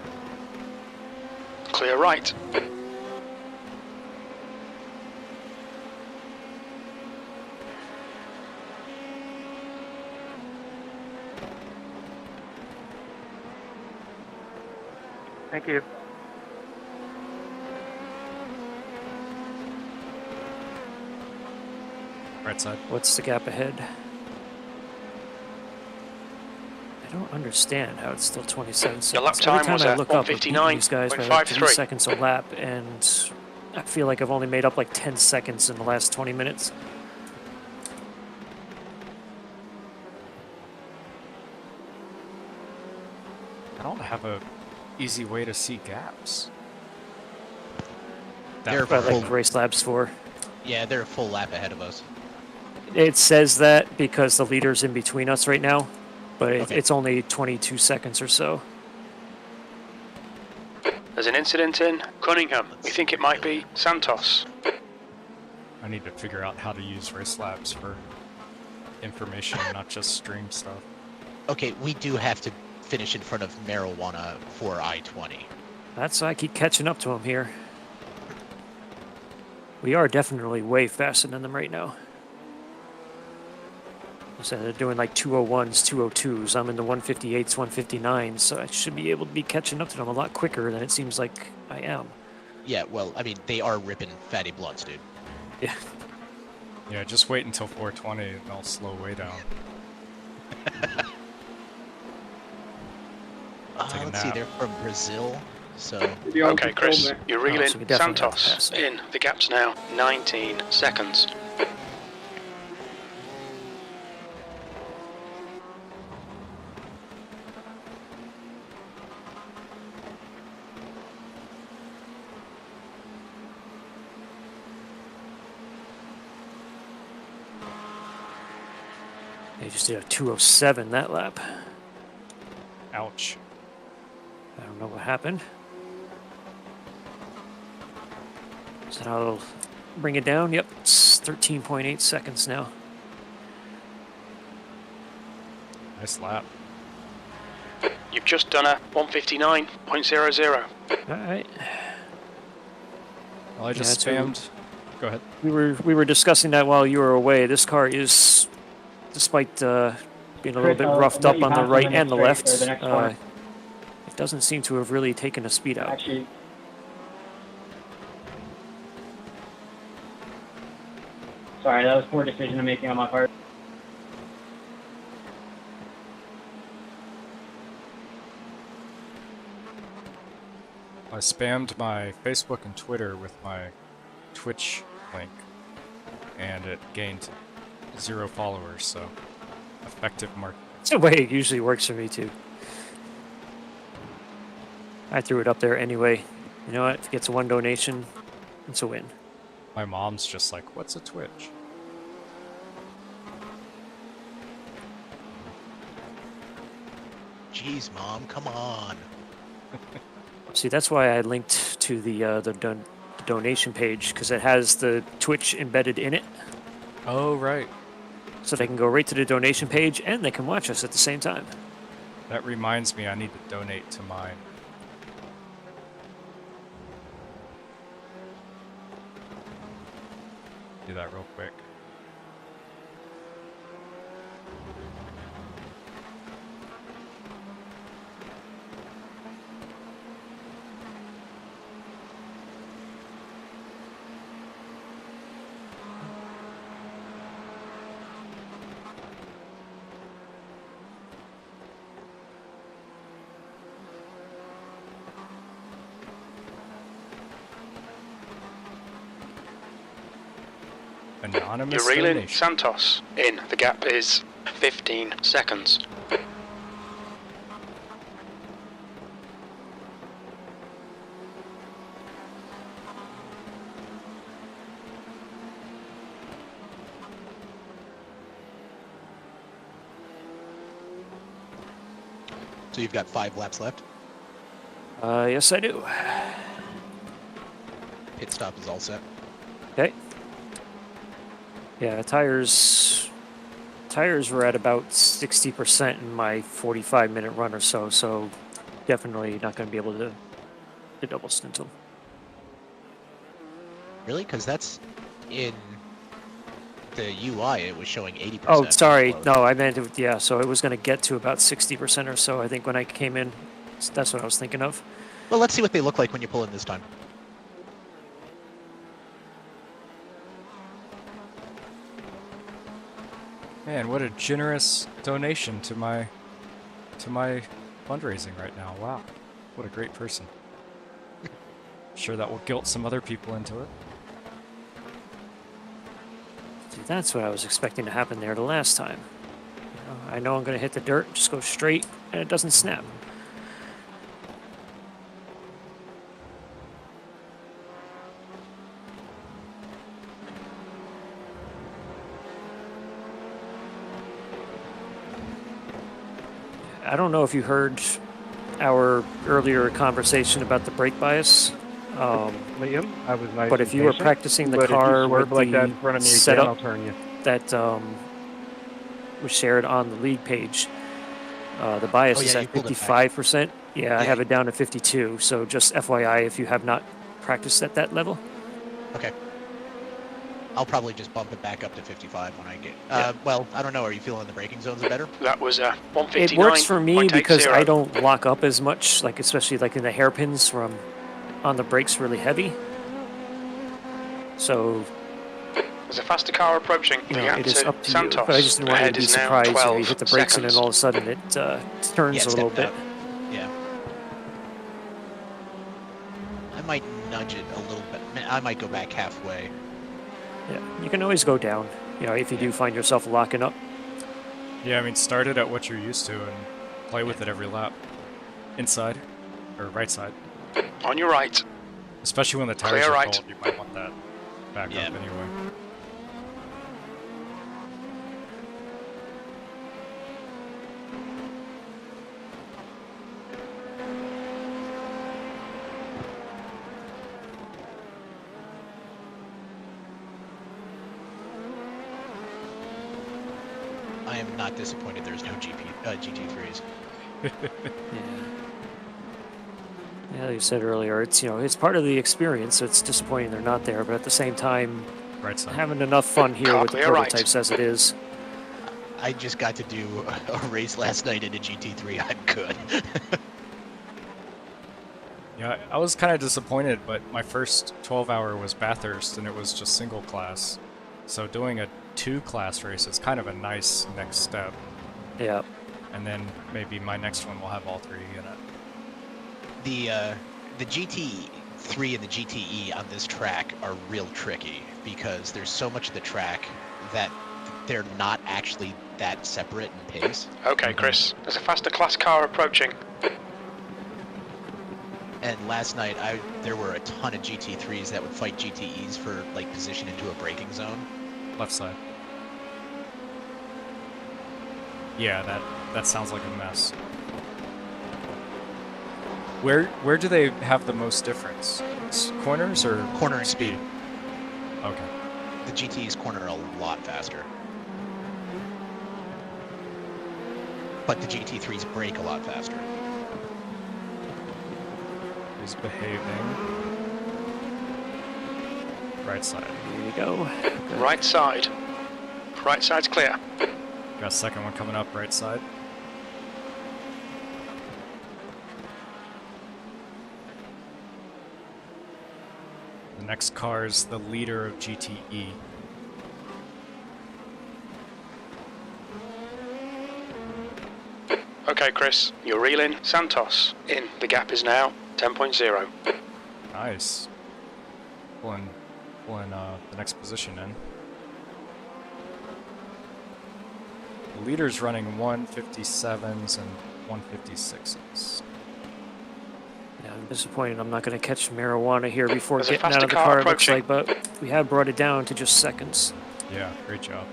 Speaker 3: Clear right.
Speaker 8: Thank you.
Speaker 2: Right side.
Speaker 1: What's the gap ahead? I don't understand how it's still 27 seconds.
Speaker 3: Your lap
Speaker 1: Every
Speaker 3: time
Speaker 1: time
Speaker 3: was
Speaker 1: I
Speaker 3: at
Speaker 1: look up, I'm beating these guys by like 3
Speaker 3: 1:59.53.
Speaker 1: seconds a lap, and I feel like I've only made up like 10 seconds in the last 20 minutes.
Speaker 2: I don't have a easy way to see gaps.
Speaker 5: They're
Speaker 1: But
Speaker 5: full,
Speaker 1: like race labs for.
Speaker 5: yeah, they're a full lap ahead of us.
Speaker 1: It says that because the leader's in between us right now, but
Speaker 5: Okay.
Speaker 1: it's only 22 seconds or so.
Speaker 3: There's an incident in Cunningham. We think it might be Santos.
Speaker 2: I need to figure out how to use race labs for information, not just stream stuff.
Speaker 5: Okay, we do have to finish in front of Marijuana for I-20.
Speaker 1: That's why I keep catching up to him here. We are definitely way faster than them right now. So they're doing like 201s, 202s. I'm in the 158s, 159s, so I should be able to be catching up to them a lot quicker than it seems like I am.
Speaker 5: Yeah, well, I mean, they are ripping fatty blunts, dude.
Speaker 1: Yeah.
Speaker 2: Yeah, just wait until 420 and I'll slow way down. Take a
Speaker 5: Let's see,
Speaker 2: nap.
Speaker 5: they're from Brazil, so...
Speaker 3: Okay, Chris. You're reeling.
Speaker 1: so we definitely have to
Speaker 3: Santos
Speaker 1: pass it.
Speaker 3: in. The gap's now 19 seconds.
Speaker 1: They just did a 207 that lap.
Speaker 2: Ouch.
Speaker 1: I don't know what happened. So I'll bring it down. Yep, it's 13.8 seconds now.
Speaker 2: Nice lap.
Speaker 3: You've just done a 1:59.00.
Speaker 1: All right.
Speaker 2: Well, I just
Speaker 1: Yeah,
Speaker 2: spammed. Go ahead.
Speaker 1: We were discussing that while you were away. This car is, despite being a little
Speaker 10: Chris,
Speaker 1: bit
Speaker 10: I'll
Speaker 1: roughed
Speaker 10: let
Speaker 1: up
Speaker 10: you
Speaker 1: on the
Speaker 10: pass
Speaker 1: right
Speaker 10: on the
Speaker 1: and the
Speaker 10: next
Speaker 1: left,
Speaker 10: race or the next corner.
Speaker 1: it doesn't seem to have really taken a speed out.
Speaker 10: Actually, sorry, that was poor decision I'm making on my part.
Speaker 2: I spammed my Facebook and Twitter with my Twitch link, and it gained 0 followers, so effective marketing.
Speaker 1: It's the way it usually works for me too. I threw it up there anyway. You know what? If it gets 1 donation, it's a win.
Speaker 2: My mom's just like, what's a Twitch?
Speaker 5: Jeez, Mom, come on.
Speaker 1: See, that's why I linked to the donation page, because it has the Twitch embedded in it,
Speaker 2: Oh, right.
Speaker 1: so they can go right to the donation page and they can watch us at the same time.
Speaker 2: That reminds me I need to donate to my Do that real quick. Anonymous
Speaker 3: You're reeling
Speaker 2: donation.
Speaker 3: Santos in. The gap is 15 seconds.
Speaker 5: So you've got 5 laps left.
Speaker 1: Yes, I do.
Speaker 5: Pit stop is all set.
Speaker 1: Okay. Yeah, tires were at about 60% in my 45-minute run or so, so definitely not going to be able to double stint them.
Speaker 5: Really? Because that's in the UI. It was showing 80%.
Speaker 1: Oh, sorry.
Speaker 5: Close.
Speaker 1: No, I meant it, yeah, so it was going to get to about 60% or so, I think, when I came in. That's what I was thinking of.
Speaker 5: Well, let's see what they look like when you pull in this time.
Speaker 2: Man, what a generous donation to my fundraising right now. Wow. What a great person. Sure that will guilt some other people into it.
Speaker 1: See, that's what I was expecting to happen there the last time. You know, I know I'm going to hit the dirt, just go straight, and it doesn't snap. I don't know if you heard our earlier conversation about the brake bias.
Speaker 7: Liam, I was nice.
Speaker 1: But if you were practicing the car with
Speaker 7: like that in
Speaker 1: the
Speaker 7: front of me again,
Speaker 1: setup
Speaker 7: I'll turn you.
Speaker 1: that was shared on the league page, the bias is
Speaker 5: you
Speaker 1: at
Speaker 5: pulled it back.
Speaker 1: 55%. Yeah, I have it down to 52. So just FYI, if you have not practiced at that level.
Speaker 5: Okay. I'll probably just bump it back up to 55 when I get...
Speaker 1: Yeah.
Speaker 5: Well, I don't know. Are you feeling the braking zones better?
Speaker 3: That was 159.
Speaker 1: It works for me because
Speaker 3: 0.80.
Speaker 1: I don't lock up as much, like especially like in the hairpins from on the brakes really heavy. So
Speaker 3: There's a faster car approaching.
Speaker 1: you
Speaker 3: The
Speaker 1: know,
Speaker 3: gap
Speaker 1: it is
Speaker 3: to
Speaker 1: up to
Speaker 3: Santos.
Speaker 1: you. But I just didn't want you
Speaker 3: Ahead
Speaker 1: to be
Speaker 3: is now
Speaker 1: surprised. You know,
Speaker 3: 12
Speaker 1: you hit the brakes and
Speaker 3: seconds.
Speaker 1: then all of a sudden it turns
Speaker 5: Yeah,
Speaker 1: a little
Speaker 5: stepped
Speaker 1: bit.
Speaker 5: out. Yeah. I might nudge it a little bit. I might go back halfway.
Speaker 1: Yeah, you can always go down. You know, if you do find yourself locking up.
Speaker 2: Yeah, I mean, start it at what you're used to and play with it every lap. Inside, or right side.
Speaker 3: On your right.
Speaker 2: Especially when the tires
Speaker 3: Clear
Speaker 2: are
Speaker 3: right.
Speaker 2: cold, you might want that back
Speaker 5: Yeah.
Speaker 2: up anyway.
Speaker 5: I am not disappointed there's no GT3s.
Speaker 1: Yeah. Yeah, like you said earlier, it's it's part of the experience. So it's disappointing they're not there, but at the same time,
Speaker 2: Right side.
Speaker 1: having enough fun here with the
Speaker 3: Clear right.
Speaker 1: prototypes as it is.
Speaker 5: I just got to do a race last night in a GT3. I'm good.
Speaker 2: Yeah, I was kind of disappointed, but my first 12-hour was Bathurst, and it was just single class. So doing a 2-class race is kind of a nice next step.
Speaker 1: Yeah.
Speaker 2: And then maybe my next one will have all 3 in it.
Speaker 5: The GT3 and the GTE on this track are real tricky because there's so much of the track that they're not actually that separate in pace.
Speaker 3: Okay, Chris. There's a faster class car approaching.
Speaker 5: And last night, there were a ton of GT3s that would fight GTEs for like position into a braking zone.
Speaker 2: Left side. Yeah, that sounds like a mess. Where do they have the most difference? Corners or
Speaker 5: Corner and speed.
Speaker 2: Okay.
Speaker 5: The GTEs corner a lot faster. But the GT3s brake a lot faster.
Speaker 2: He's behaving. Right side.
Speaker 1: Here you go. Good.
Speaker 3: Right side. Right side's clear.
Speaker 2: Got a second one coming up, right side. The next car is the leader of GTE.
Speaker 3: Okay, Chris, you're reeling. Santos in. The gap is now 10.0.
Speaker 2: Nice. Pulling the next position in. The leader's running 157s and 156s.
Speaker 1: Yeah, I'm disappointed I'm not going to catch marijuana here before
Speaker 3: There's a
Speaker 1: getting out
Speaker 3: faster
Speaker 1: of the
Speaker 3: car
Speaker 1: car, it looks
Speaker 3: approaching.
Speaker 1: like, but we have brought it down to just seconds.
Speaker 2: Yeah, great job.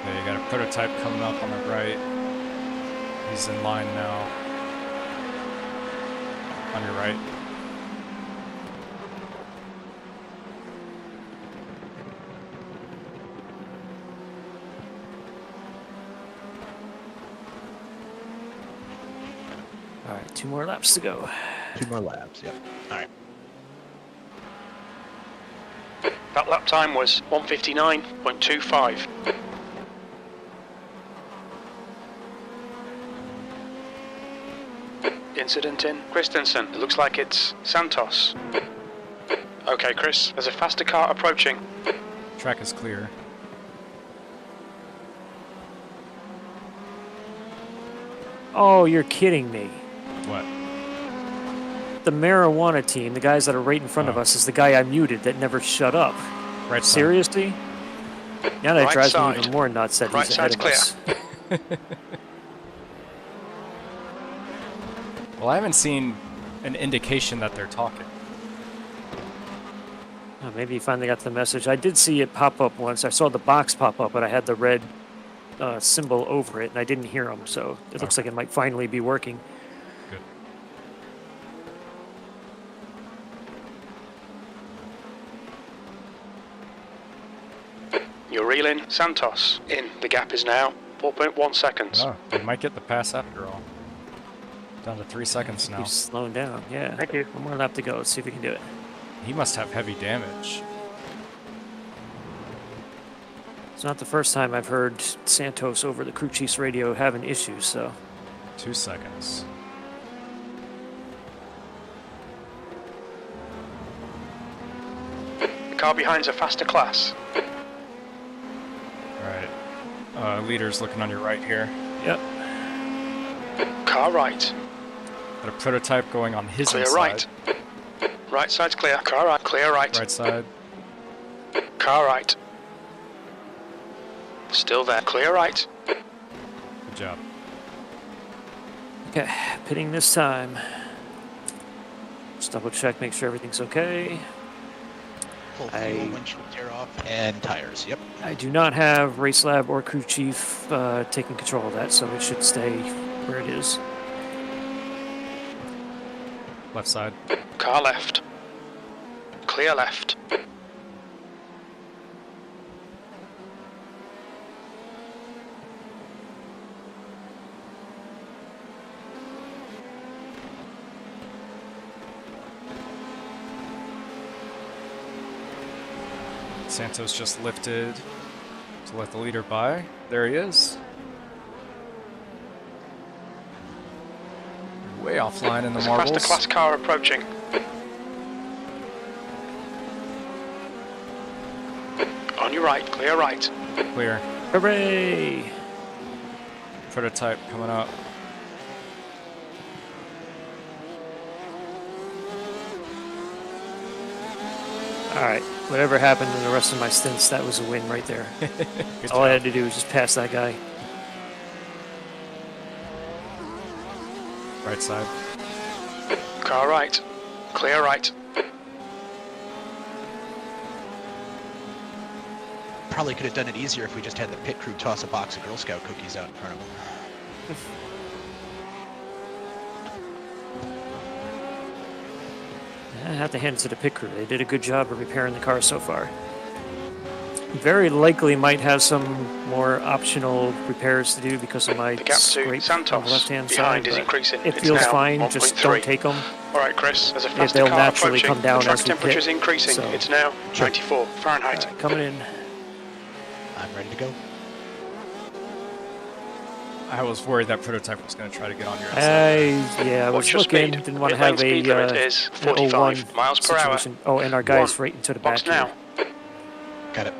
Speaker 2: Okay, you got a prototype coming up on the right. He's in line now. On your right.
Speaker 1: All right, 2 more laps to go.
Speaker 5: 2 more laps, yep. Alright.
Speaker 3: That lap time was 159.25. Incident in Christensen. It looks like it's Santos. Okay, Chris, there's a faster car approaching.
Speaker 2: Track is clear.
Speaker 1: Oh, you're kidding me.
Speaker 2: What?
Speaker 1: The marijuana team, the guys that are right in front of
Speaker 2: Oh.
Speaker 1: us, is the guy I muted that never shut up.
Speaker 2: Right side.
Speaker 1: Seriously? Now that
Speaker 3: Right
Speaker 1: drives me
Speaker 3: side.
Speaker 1: even more nuts that
Speaker 3: Right
Speaker 1: he's ahead
Speaker 3: side's
Speaker 1: of
Speaker 3: clear.
Speaker 1: us.
Speaker 2: Well, I haven't seen an indication that they're talking.
Speaker 1: Oh, maybe he finally got the message. I did see it pop up once. I saw the box pop up, but I had the red symbol over it, and I didn't hear him, so it looks
Speaker 2: Okay.
Speaker 1: like it might finally be working.
Speaker 2: Good.
Speaker 3: You're reeling. Santos in. The gap is now 4.1 seconds.
Speaker 2: Oh, you might get the pass after all. Down to 3 seconds now.
Speaker 1: Keeps slowing down, yeah.
Speaker 7: Thank you.
Speaker 1: 1 more lap to go. Let's see if we can do it.
Speaker 2: He must have heavy damage.
Speaker 1: It's not the first time I've heard Santos over the crew chief's radio having issues, so
Speaker 2: 2 seconds.
Speaker 3: The car behind's a faster class.
Speaker 2: Alright. Leader's looking on your right here.
Speaker 1: yep.
Speaker 3: Car right.
Speaker 2: Got a prototype going on his
Speaker 3: Clear
Speaker 2: inside.
Speaker 3: right. Right side's clear. Car right. Clear right.
Speaker 2: Right side.
Speaker 3: Car right. Still there. Clear right.
Speaker 2: Good job.
Speaker 1: Okay, pitting this time. Just double check, make sure everything's okay.
Speaker 5: Full fuel, windshield tear off, and tires, yep.
Speaker 1: I do not have Race Lab or Crew Chief taking control of that, so it should stay where it is.
Speaker 2: Left side.
Speaker 3: Car left. Clear left.
Speaker 2: Santos just lifted to let the leader by. There he is. Way offline in the
Speaker 3: There's a
Speaker 2: marbles.
Speaker 3: faster class car approaching. On your right. Clear right.
Speaker 2: Clear.
Speaker 1: Hooray!
Speaker 2: Prototype coming up.
Speaker 1: Alright, whatever happened in the rest of my stints, that was a win right there.
Speaker 2: Good
Speaker 1: All I
Speaker 2: job.
Speaker 1: had to do was just pass that guy.
Speaker 2: Right side.
Speaker 3: Car right. Clear right.
Speaker 5: Probably could have done it easier if we just had the pit crew toss a box of Girl Scout cookies out in front of them.
Speaker 1: I have to hand it to the pit crew. They did a good job of repairing the car so far. Very likely might have some more optional repairs to do because of my
Speaker 3: The gap to
Speaker 1: scrape on the
Speaker 3: Santos
Speaker 1: left-hand
Speaker 3: behind
Speaker 1: side.
Speaker 3: is
Speaker 1: but
Speaker 3: increasing.
Speaker 1: It
Speaker 3: It's
Speaker 1: feels
Speaker 3: now
Speaker 1: fine. Just don't
Speaker 3: 1.3.
Speaker 1: take them.
Speaker 3: All right, Chris. There's a faster
Speaker 1: They'll
Speaker 3: car
Speaker 1: naturally
Speaker 3: approaching.
Speaker 1: come down
Speaker 3: The track
Speaker 1: as we
Speaker 3: temperature is
Speaker 1: pit,
Speaker 3: increasing.
Speaker 1: so-
Speaker 3: It's now 94 Fahrenheit.
Speaker 1: Alright, coming in.
Speaker 5: I'm ready to go.
Speaker 2: I was worried that prototype was going to try to get on your inside.
Speaker 1: I was
Speaker 3: What's your
Speaker 1: looking.
Speaker 3: speed?
Speaker 1: Didn't want to
Speaker 3: Pit lane
Speaker 1: have
Speaker 3: speed
Speaker 1: a
Speaker 3: limit is
Speaker 1: an
Speaker 3: 45
Speaker 1: 01
Speaker 3: miles per hour.
Speaker 1: situation. Oh, and our guy's
Speaker 3: One.
Speaker 1: right into the back
Speaker 3: Box now.
Speaker 1: here.
Speaker 5: Got it.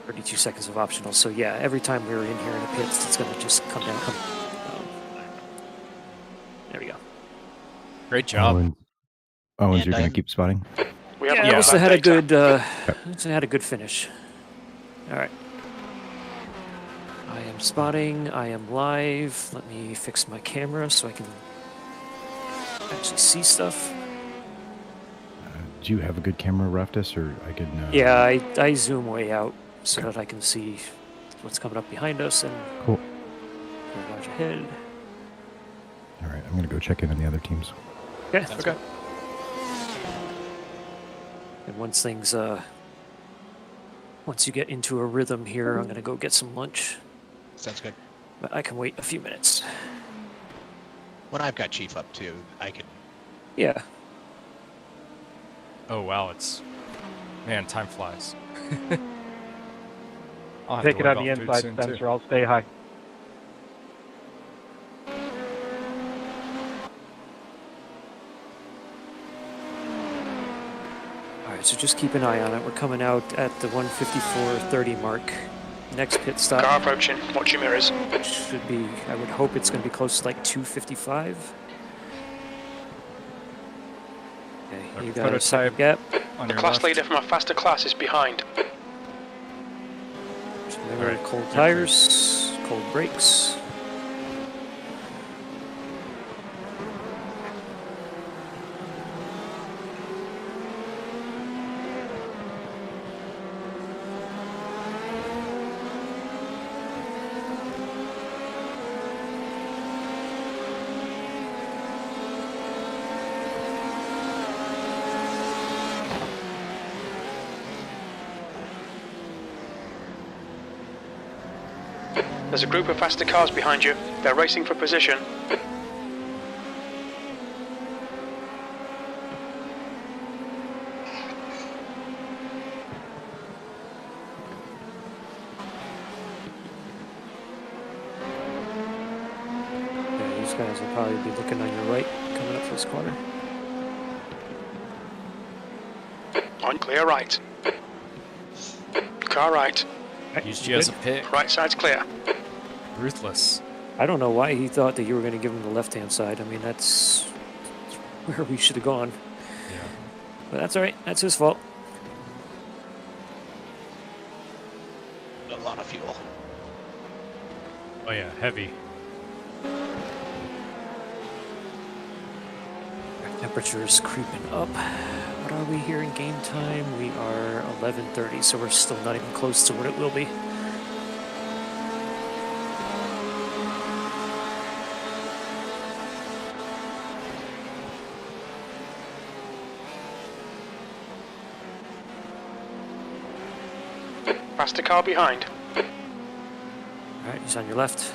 Speaker 1: 32 seconds of optional. So yeah, every time we were in here in the pits, it's going to just come down. There we go.
Speaker 2: Great job.
Speaker 4: Owens,
Speaker 5: And
Speaker 4: you're going
Speaker 5: I'm-
Speaker 4: to keep spotting?
Speaker 3: We haven't
Speaker 1: Yeah,
Speaker 3: got
Speaker 1: also
Speaker 3: that
Speaker 1: had a
Speaker 3: data.
Speaker 1: good also had a good finish. All right. I am spotting. I am live. Let me fix my camera so I can actually see stuff.
Speaker 4: Do you have a good camera, Raftus, or I can...
Speaker 1: Yeah, I zoom way out so that I can see what's coming up behind us and
Speaker 4: Cool.
Speaker 1: watch ahead.
Speaker 4: All right, I'm going to go check in on the other teams.
Speaker 1: Okay.
Speaker 5: Sounds
Speaker 3: Okay.
Speaker 1: And once things once you get into a rhythm here, I'm gonna go get some lunch.
Speaker 5: Sounds good.
Speaker 1: But I can wait a few minutes.
Speaker 5: When I've got Chief up too, I can.
Speaker 1: Yeah.
Speaker 2: Oh, wow. Man, time flies. I'll have
Speaker 7: Take
Speaker 2: to
Speaker 7: it
Speaker 2: worry
Speaker 7: on the
Speaker 2: about food
Speaker 7: inside,
Speaker 2: soon,
Speaker 7: Spencer.
Speaker 2: too.
Speaker 7: I'll stay high.
Speaker 1: Alright, so just keep an eye on it. We're coming out at the 154.30 mark. Next pit stop
Speaker 3: Car approaching. Watch your mirrors.
Speaker 1: should be, I would hope it's going to be close to like 255. Okay,
Speaker 2: Our
Speaker 1: you got a second
Speaker 2: prototype
Speaker 1: gap.
Speaker 2: On
Speaker 3: The
Speaker 2: your
Speaker 3: class
Speaker 2: left.
Speaker 3: leader from a faster class is behind.
Speaker 1: Just remember,
Speaker 2: Alright,
Speaker 1: cold
Speaker 2: you're
Speaker 1: tires, cold brakes.
Speaker 3: There's a group of faster cars behind you. They're racing for position.
Speaker 1: Yeah, these guys will probably be looking on your right, coming up for this corner.
Speaker 3: On clear right. Car right.
Speaker 2: Used you as a pick.
Speaker 3: Right side's clear.
Speaker 2: Ruthless.
Speaker 1: I don't know why he thought that you were going to give him the left-hand side. I mean, that's where we should have gone.
Speaker 2: Yeah.
Speaker 1: But that's all right. That's his fault.
Speaker 5: A lot of fuel.
Speaker 2: Oh, yeah. Heavy.
Speaker 1: Temperature is creeping up. What are we here in game time? We are 11:30, so we're still not even close to what it will be.
Speaker 3: Faster car behind.
Speaker 1: All right, he's on your left.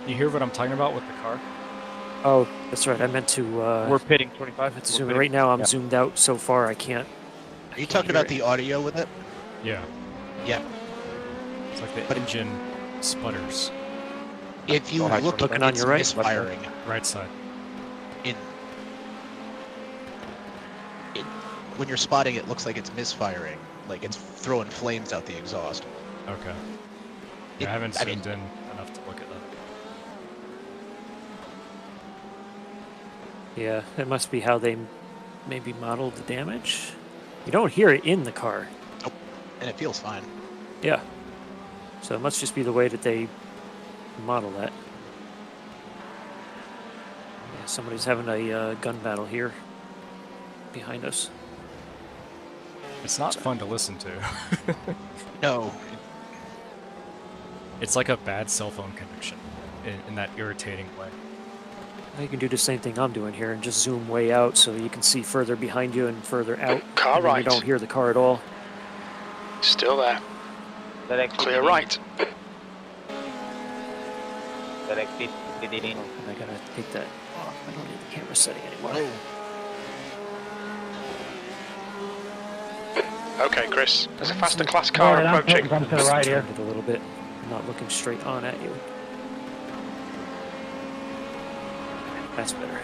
Speaker 2: You hear what I'm talking about with the car?
Speaker 1: Oh, that's right. I meant to.
Speaker 7: We're pitting 25.
Speaker 1: I meant to
Speaker 7: We're
Speaker 1: zoom in.
Speaker 7: pitting.
Speaker 1: Right now, I'm
Speaker 7: Yeah.
Speaker 1: zoomed out so far. I can't.
Speaker 5: Are you talking about the audio with it?
Speaker 2: Yeah.
Speaker 5: Yeah.
Speaker 2: It's like the
Speaker 5: But-
Speaker 2: engine sputters.
Speaker 5: If you
Speaker 7: Go ahead,
Speaker 5: look
Speaker 1: looking
Speaker 5: at
Speaker 1: on your right,
Speaker 5: misfiring
Speaker 2: Right side.
Speaker 5: in when you're spotting, it looks like it's misfiring, like it's throwing flames out the exhaust.
Speaker 2: Okay.
Speaker 5: It-
Speaker 2: I haven't
Speaker 5: I mean-
Speaker 2: zoomed in enough to look at that.
Speaker 1: Yeah, that must be how they maybe modeled the damage. You don't hear it in the car.
Speaker 5: Nope. And it feels fine.
Speaker 1: Yeah. So it must just be the way that they model that. Yeah, somebody's having a gun battle here behind us.
Speaker 2: It's not fun to listen to.
Speaker 5: No.
Speaker 2: It's like a bad cell phone connection in that irritating way.
Speaker 1: You can do the same thing I'm doing here and just zoom way out so you can see further behind you and further out.
Speaker 3: Car
Speaker 1: and then
Speaker 3: right.
Speaker 1: You don't hear the car at all.
Speaker 3: Still there. Clear right.
Speaker 1: And I gotta take that off. I don't need the camera setting anymore.
Speaker 3: Okay, Chris. There's a faster class car
Speaker 8: Morgan, I'm
Speaker 3: approaching.
Speaker 8: putting some to the right here.
Speaker 1: Turned it a little bit. I'm not looking straight on at you. That's better.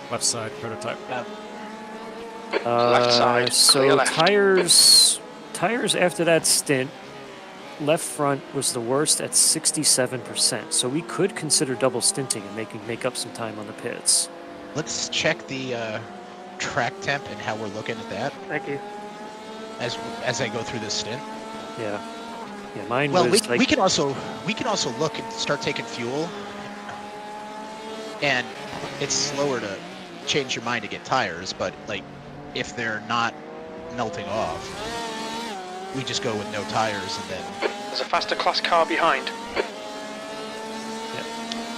Speaker 2: Left side prototype.
Speaker 3: Left side,
Speaker 1: So
Speaker 3: clear left.
Speaker 1: tires after that stint, left front was the worst at 67%. So we could consider double stinting and make up some time on the pits.
Speaker 5: Let's check the track temp and how we're looking at that
Speaker 8: Thank you.
Speaker 5: as I go through this stint.
Speaker 1: Yeah. Yeah, mine
Speaker 5: Well,
Speaker 1: was
Speaker 5: we can also look and start taking fuel, and it's slower to change your mind to get tires. But like, if they're not melting off, we just go with no tires and then.
Speaker 3: There's a faster class car behind.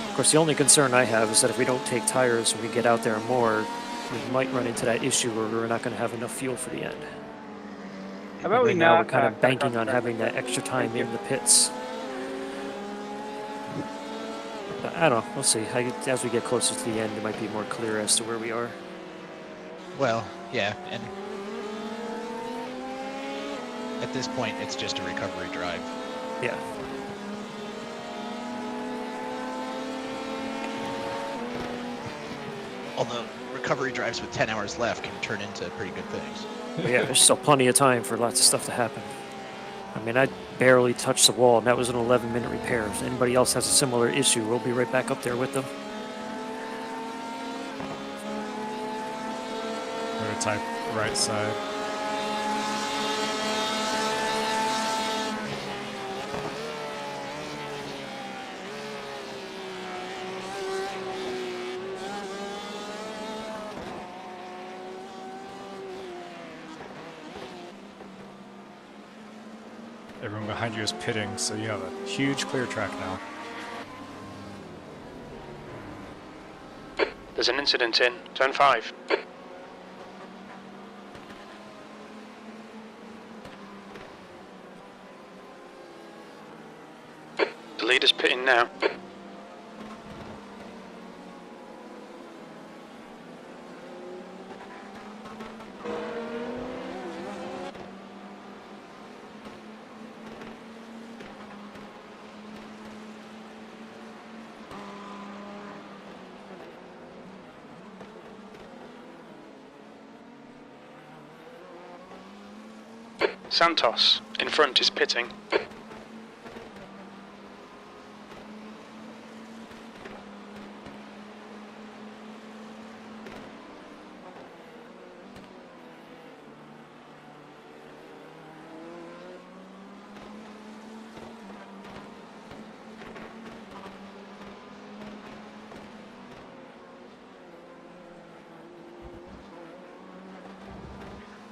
Speaker 1: Of course, the only concern I have is that if we don't take tires and we get out there more, we might run into that issue where we're not going to have enough fuel for the end.
Speaker 8: How about we
Speaker 1: Right now,
Speaker 8: not
Speaker 1: we're kind of banking
Speaker 8: across
Speaker 1: on
Speaker 8: the
Speaker 1: having that
Speaker 8: track?
Speaker 1: extra time
Speaker 8: Thank you.
Speaker 1: in the pits. But I don't know. We'll see. As we get closer to the end, it might be more clear as to where we are.
Speaker 5: Well, yeah, and at this point, it's just a recovery drive.
Speaker 1: Yeah.
Speaker 5: Although recovery drives with 10 hours left can turn into pretty good things.
Speaker 1: But yeah, there's still plenty of time for lots of stuff to happen. I mean, I barely touched the wall, and that was an 11-minute repair. If anybody else has a similar issue, we'll be right back up there with them.
Speaker 2: Prototype right side. Everyone behind you is pitting, so you have a huge clear track now.
Speaker 3: There's an incident in turn 5. The leader's pitting now. Santos in front is pitting.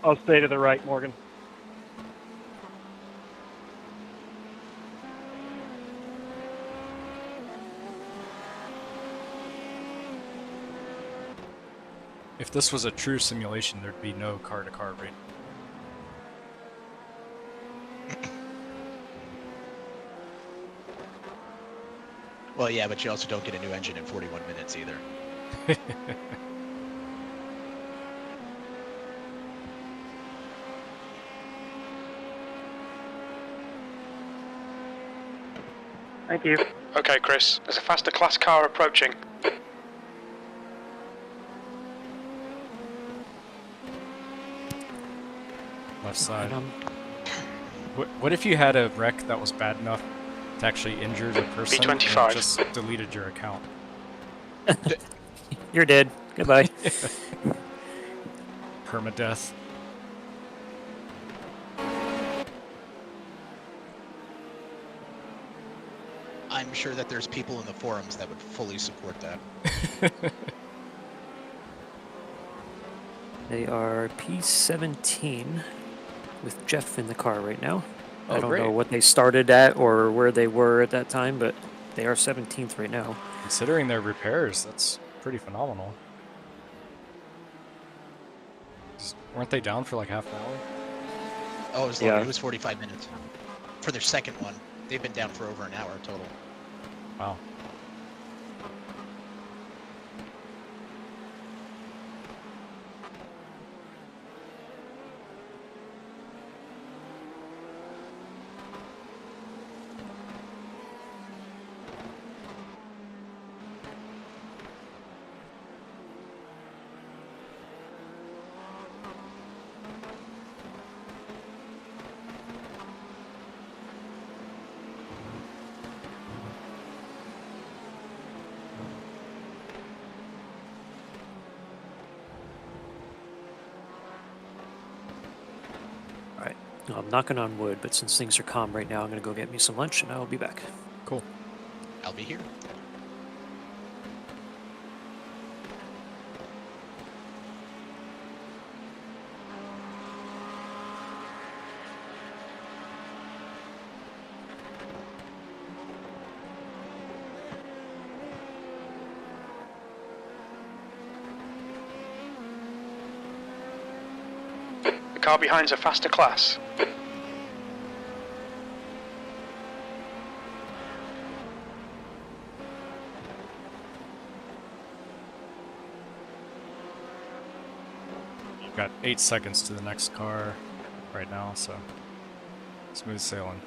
Speaker 8: I'll stay to the right, Morgan.
Speaker 2: If this was a true simulation, there'd be no car-to-car race.
Speaker 5: Well, yeah, but you also don't get a new engine in 41 minutes either.
Speaker 8: Thank you.
Speaker 3: Okay, Chris. There's a faster class car approaching.
Speaker 2: Left side.
Speaker 1: And,
Speaker 2: What if you had a wreck that was bad enough to actually injure the person,
Speaker 3: B25.
Speaker 2: it just deleted your account.
Speaker 1: You're dead. Goodbye.
Speaker 2: Permadeath.
Speaker 5: I'm sure that there's people in the forums that would fully support that.
Speaker 1: They are P17 with Jeff in the car right now.
Speaker 2: Oh,
Speaker 1: I don't
Speaker 2: great.
Speaker 1: know what they started at or where they were at that time, but they are 17th right now.
Speaker 2: Considering their repairs, that's pretty phenomenal. Weren't they down for like half an hour?
Speaker 5: Oh, it was longer.
Speaker 1: Yeah.
Speaker 5: It was 45 minutes. For their second one, they've been down for over an hour total.
Speaker 2: Wow.
Speaker 1: All right. Well, I'm knocking on wood, but since things are calm right now, I'm going to go get me some lunch and I'll be back.
Speaker 2: Cool.
Speaker 5: I'll be here.
Speaker 3: The car behind's a faster class.
Speaker 2: We've got 8 seconds to the next car right now, so smooth sailing.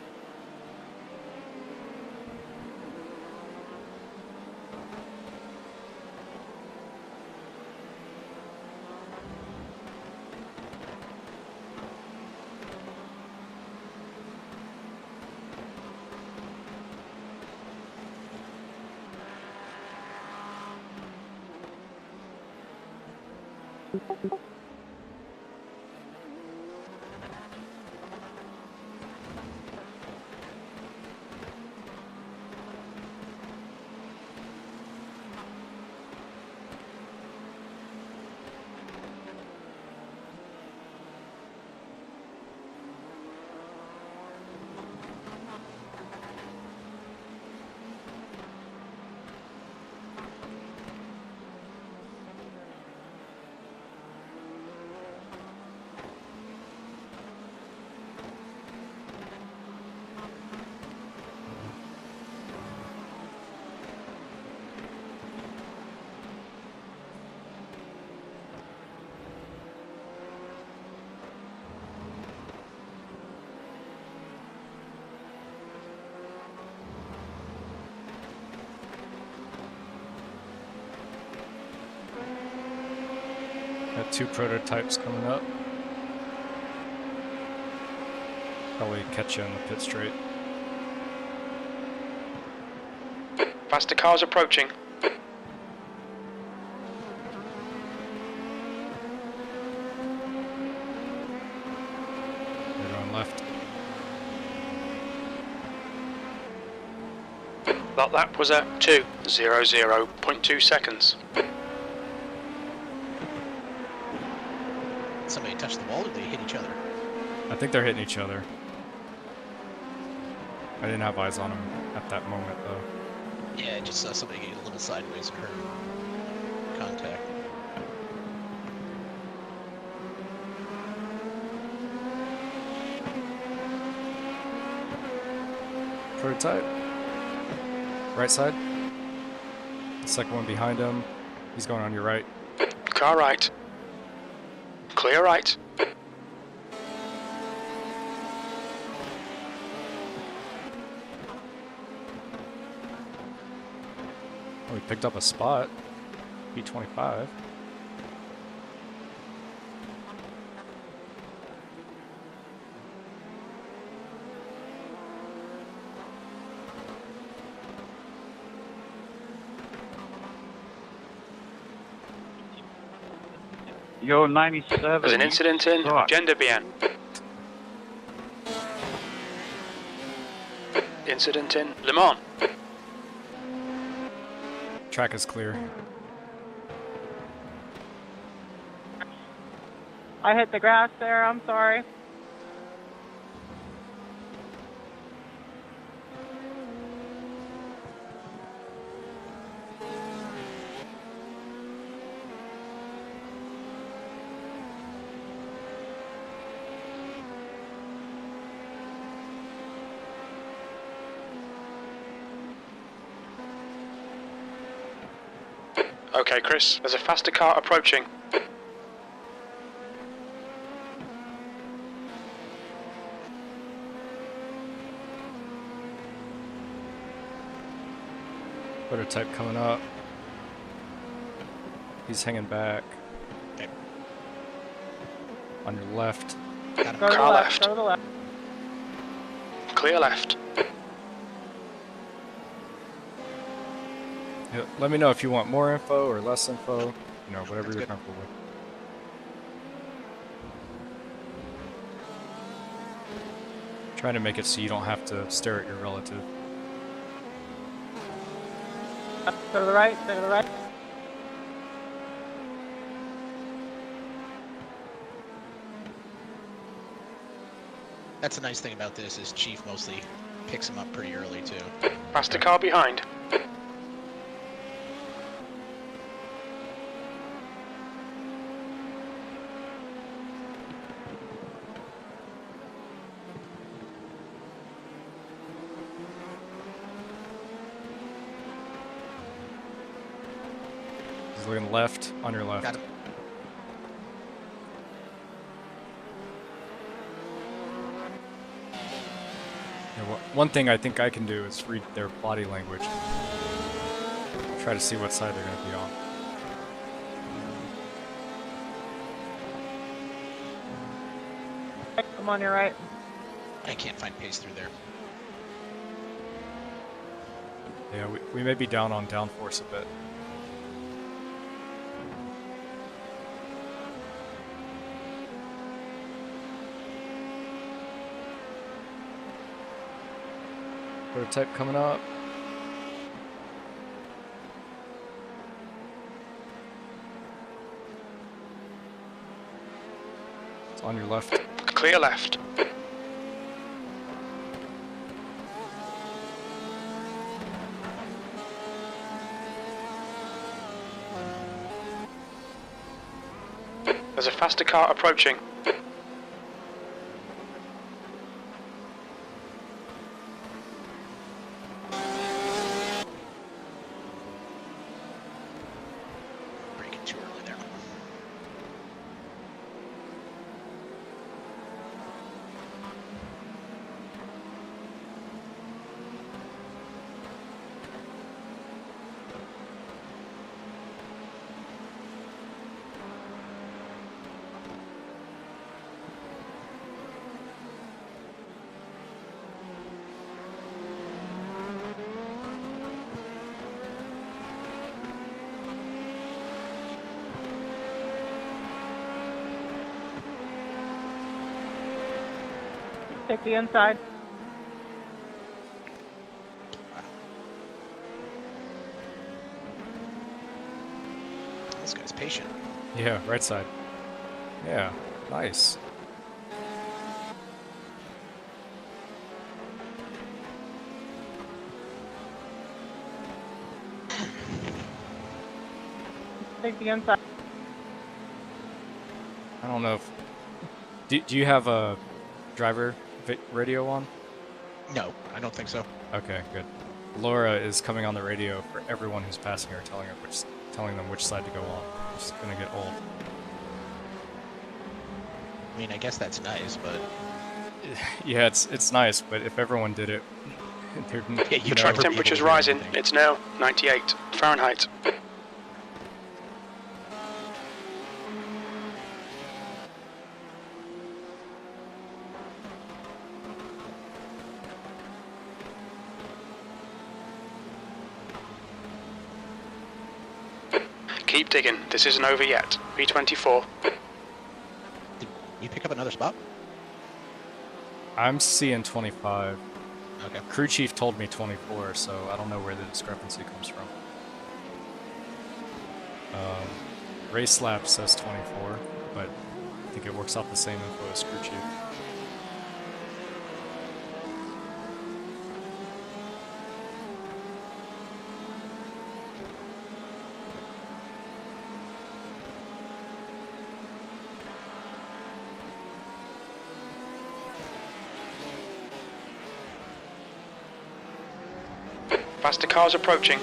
Speaker 2: Got 2 prototypes coming up. Probably catch you on the pit straight.
Speaker 3: Faster cars approaching.
Speaker 2: They're going left.
Speaker 3: That lap was at 2:00.2 seconds.
Speaker 5: Somebody touched the wall or they hit each other?
Speaker 2: I think they're hitting each other. I didn't have eyes on them at that moment, though.
Speaker 5: Yeah, I just saw somebody get a little sideways and hurt contact.
Speaker 2: Prototype. Right side. The second one behind him. He's going on your right.
Speaker 3: Car right. Clear right.
Speaker 2: Oh, he picked up a spot. B25.
Speaker 6: Yo, 97.
Speaker 3: There's an incident in
Speaker 6: suck.
Speaker 3: Gender Bien. Incident in Le Mans.
Speaker 2: Track is clear.
Speaker 9: I hit the grass there, I'm sorry.
Speaker 3: Okay, Chris, there's a faster car approaching.
Speaker 2: Prototype coming up. He's hanging back.
Speaker 5: Okay.
Speaker 2: On your left.
Speaker 9: Go to the
Speaker 3: Car
Speaker 9: left,
Speaker 3: left.
Speaker 9: go to the left.
Speaker 3: Clear left.
Speaker 2: Yeah, let me know if you want more info or less info. You know, whatever
Speaker 5: That's
Speaker 2: you're
Speaker 5: good.
Speaker 2: comfortable with. Trying to make it so you don't have to stare at your relative.
Speaker 9: Go to the right, go to the right.
Speaker 5: That's the nice thing about this is Chief mostly picks him up pretty early too.
Speaker 3: Faster car behind.
Speaker 2: He's looking left, on your left.
Speaker 5: Got him.
Speaker 2: Yeah, one thing I think I can do is read their body language. Try to see what side they're going to be on.
Speaker 9: I'm on your right.
Speaker 5: I can't find pace through there.
Speaker 2: Yeah, we may be down on downforce a bit. Prototype coming up. It's on your left.
Speaker 3: Clear left. There's a faster car approaching.
Speaker 5: Braking too early there.
Speaker 9: Take the inside.
Speaker 5: This guy's patient.
Speaker 2: Yeah, right side. Yeah, nice.
Speaker 9: Take the inside.
Speaker 2: I don't know if... Do you have a driver radio on?
Speaker 5: No, I don't think so.
Speaker 2: Okay, good. Laura is coming on the radio for everyone who's passing her, telling them which side to go on. It's gonna get old.
Speaker 5: I mean, I guess that's nice, but
Speaker 2: Yeah, it's nice, but if everyone did it, there'd
Speaker 5: yeah, you
Speaker 3: The track
Speaker 5: never be able
Speaker 3: temperature's
Speaker 5: to do
Speaker 3: rising.
Speaker 5: anything.
Speaker 3: It's now 98 Fahrenheit. Keep digging. This isn't over yet. B24.
Speaker 5: Did you pick up another spot?
Speaker 2: I'm seeing 25.
Speaker 5: Okay.
Speaker 2: Crew chief told me 24, so I don't know where the discrepancy comes from. Race lap says 24, but I think it works out the same info as crew chief.
Speaker 3: Faster cars approaching.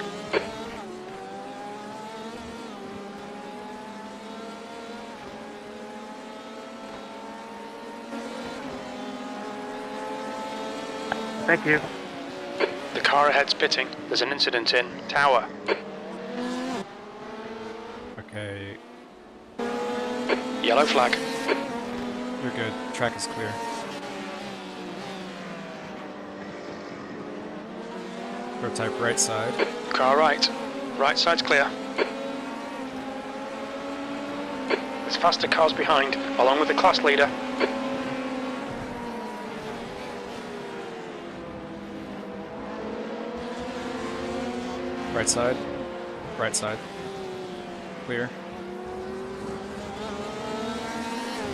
Speaker 7: Thank you.
Speaker 3: The car ahead's pitting. There's an incident in Tower.
Speaker 2: Okay,
Speaker 3: Yellow flag.
Speaker 2: you're good. Track is clear. Prototype right side.
Speaker 3: Car right. Right side's clear. There's faster cars behind, along with the class leader.
Speaker 2: Right side. Right side. Clear.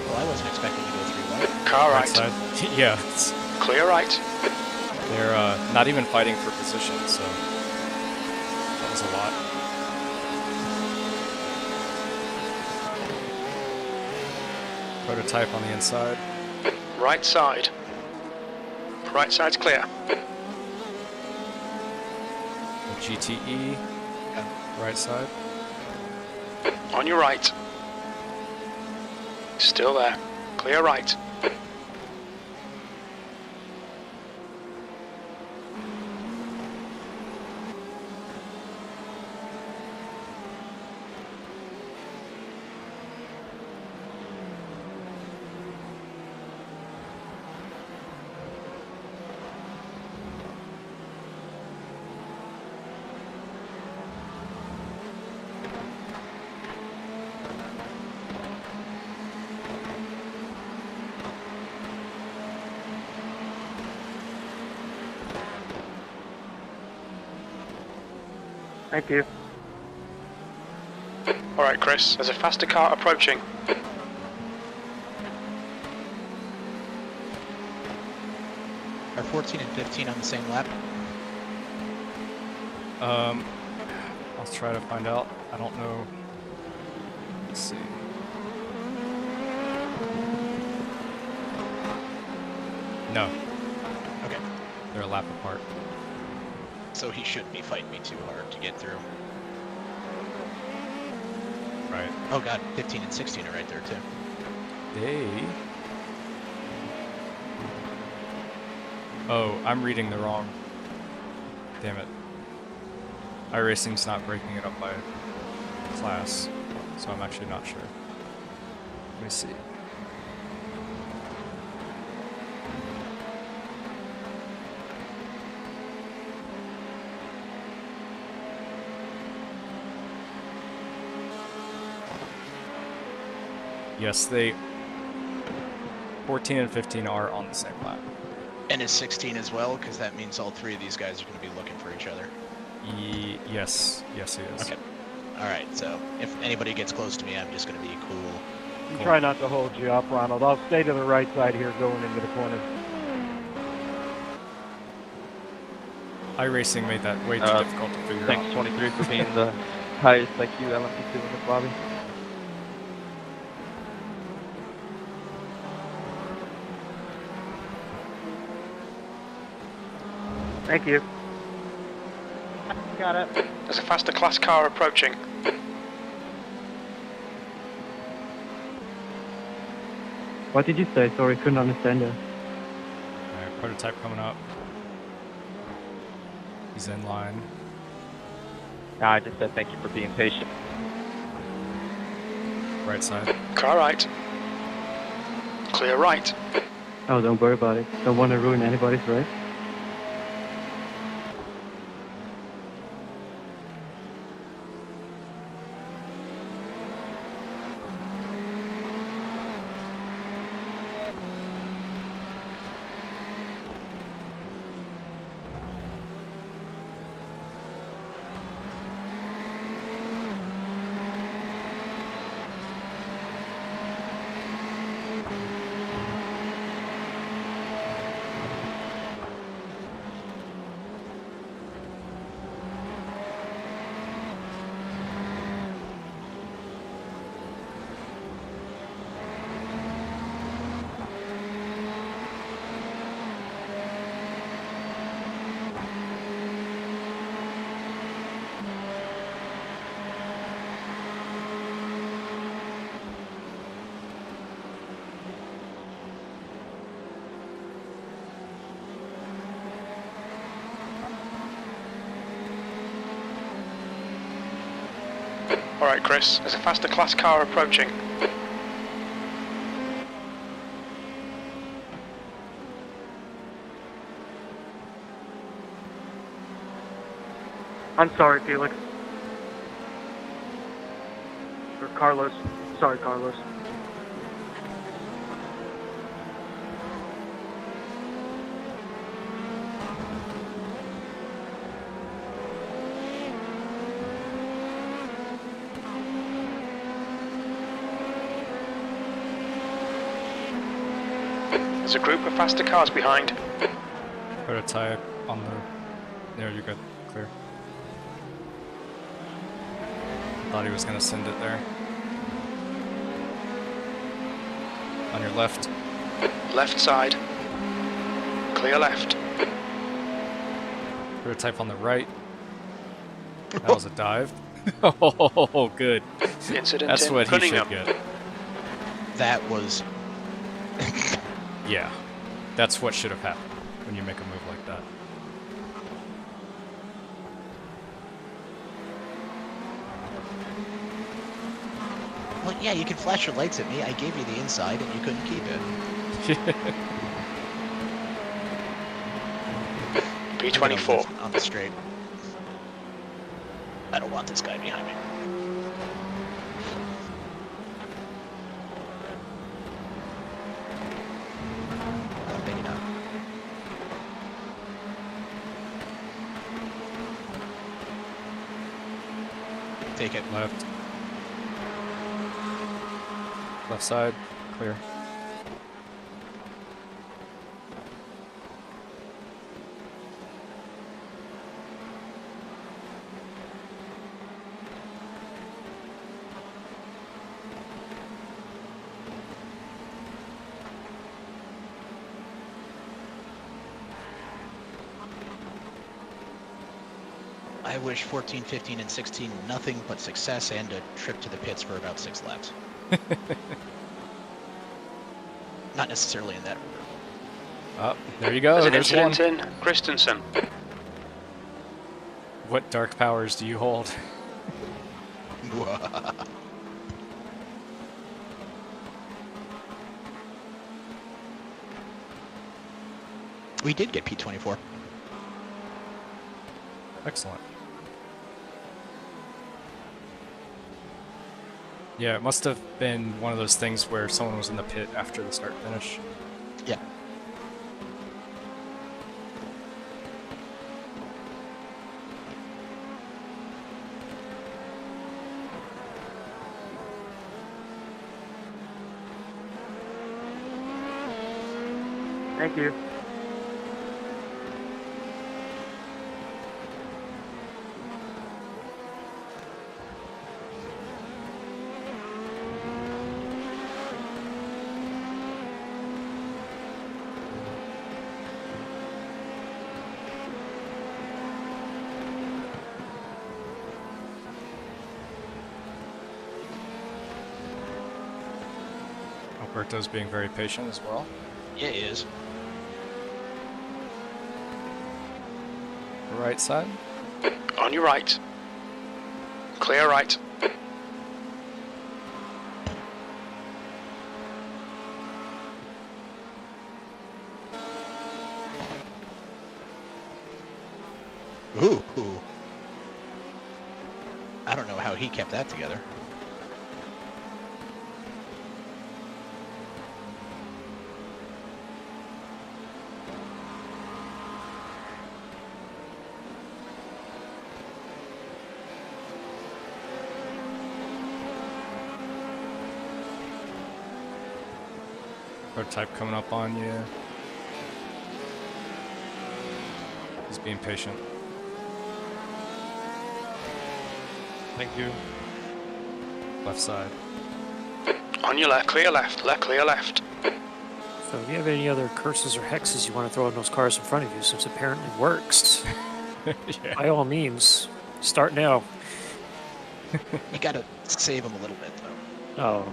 Speaker 5: Well, I wasn't expecting to go through that.
Speaker 3: Car
Speaker 2: Right
Speaker 3: right.
Speaker 2: side. Yeah,
Speaker 3: Clear right.
Speaker 2: they're not even fighting for position, so that was a lot. Prototype on the inside.
Speaker 3: Right side. Right side's clear.
Speaker 2: GTE. Right side.
Speaker 3: On your right. Still there. Clear right.
Speaker 7: Thank you.
Speaker 3: Alright, Chris. There's a faster car approaching.
Speaker 5: Are 14 and 15 on the same lap?
Speaker 2: I'll try to find out. I don't know. Let's see. No,
Speaker 5: Okay.
Speaker 2: they're a lap apart.
Speaker 5: So he shouldn't be fighting me too hard to get through.
Speaker 2: Right.
Speaker 5: Oh god, 15 and 16 are right there too.
Speaker 2: They... Oh, I'm reading the wrong... Damn it. iRacing's not breaking it up by class, so I'm actually not sure. Let me see. Yes, they... 14 and 15 are on the same lap.
Speaker 5: And is 16 as well? Because that means all three of these guys are going to be looking for each other.
Speaker 2: Yes, he is.
Speaker 5: Okay. Alright, so if anybody gets close to me, I'm just going to be cool.
Speaker 7: Try not to hold you up, Ronald. I'll stay to the right side here going into the corner.
Speaker 2: iRacing made that way too difficult to figure
Speaker 11: Thanks,
Speaker 2: out.
Speaker 11: 23, for being the highest IQ LMP2 in the lobby.
Speaker 7: Thank you.
Speaker 9: Got it.
Speaker 3: There's a faster class car approaching.
Speaker 11: What did you say? Sorry, couldn't understand you.
Speaker 2: Alright, prototype coming up. He's in line.
Speaker 11: No, I just said thank you for being patient.
Speaker 2: Right side.
Speaker 3: Car right. Clear right.
Speaker 11: Oh, don't worry about it. Don't want to ruin anybody's race.
Speaker 3: Alright, Chris, there's a faster class car approaching.
Speaker 7: I'm sorry, Felix. Or Carlos. Sorry, Carlos.
Speaker 3: There's a group of faster cars behind.
Speaker 2: Prototype on the... There, you're good. Clear. Thought he was going to send it there. On your left.
Speaker 3: Left side. Clear left.
Speaker 2: Prototype on the right. That was a dive. Oh, good.
Speaker 3: Incident
Speaker 2: That's
Speaker 3: in
Speaker 2: what he should
Speaker 3: Cunningham.
Speaker 2: get.
Speaker 5: That was
Speaker 2: Yeah. That's what should have happened when you make a move like that.
Speaker 5: well, yeah. You can flash your lights at me. I gave you the inside, and you couldn't keep it.
Speaker 3: P24.
Speaker 5: On the straight. I don't want this guy behind me. Maybe not. Take it.
Speaker 2: Left. Left side. Clear.
Speaker 5: I wish 14, 15, and 16 nothing but success and a trip to the pits for about 6 laps. Not necessarily in that order.
Speaker 2: Oh, there you go.
Speaker 3: There's an
Speaker 2: There's one.
Speaker 3: incident in Christensen.
Speaker 2: What dark powers do you hold?
Speaker 5: We did get P24.
Speaker 2: Excellent. Yeah, it must have been one of those things where someone was in the pit after the start finish.
Speaker 5: Yeah.
Speaker 7: Thank you.
Speaker 2: Alberto's being very patient as well.
Speaker 5: Yeah, it is.
Speaker 2: The right side.
Speaker 3: On your right. Clear right.
Speaker 5: Ooh. I don't know how he kept that together.
Speaker 2: Prototype coming up on you. He's being patient. Thank you. Left side.
Speaker 3: On your left. Clear left. Clear left.
Speaker 1: So if you have any other curses or hexes you want to throw in those cars in front of you, since it apparently works,
Speaker 2: Yeah.
Speaker 1: by all means, start now.
Speaker 5: You gotta save him a little bit, though.
Speaker 1: Oh,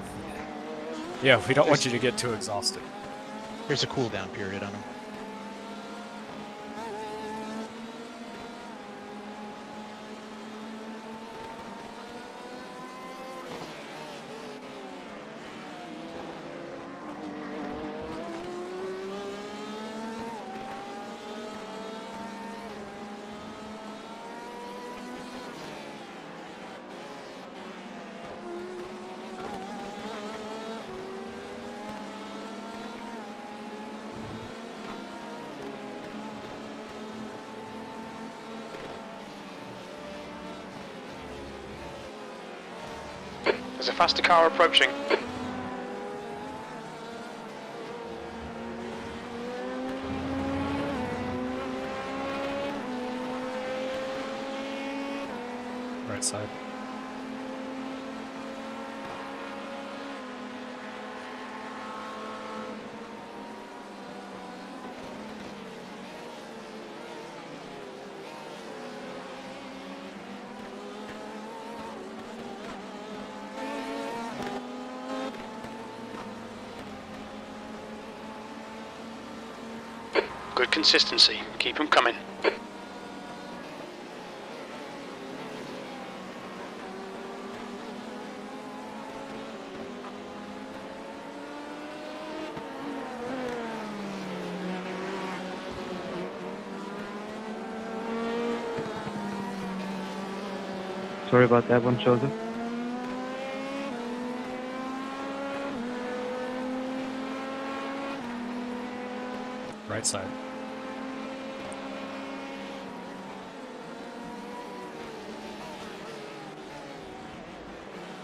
Speaker 2: Yeah, we don't want you to get too exhausted.
Speaker 5: There's a cooldown period on him.
Speaker 3: There's a faster car approaching.
Speaker 2: Right side.
Speaker 3: Good consistency. Keep them coming.
Speaker 11: Sorry about that one, Joseph.
Speaker 2: Right side.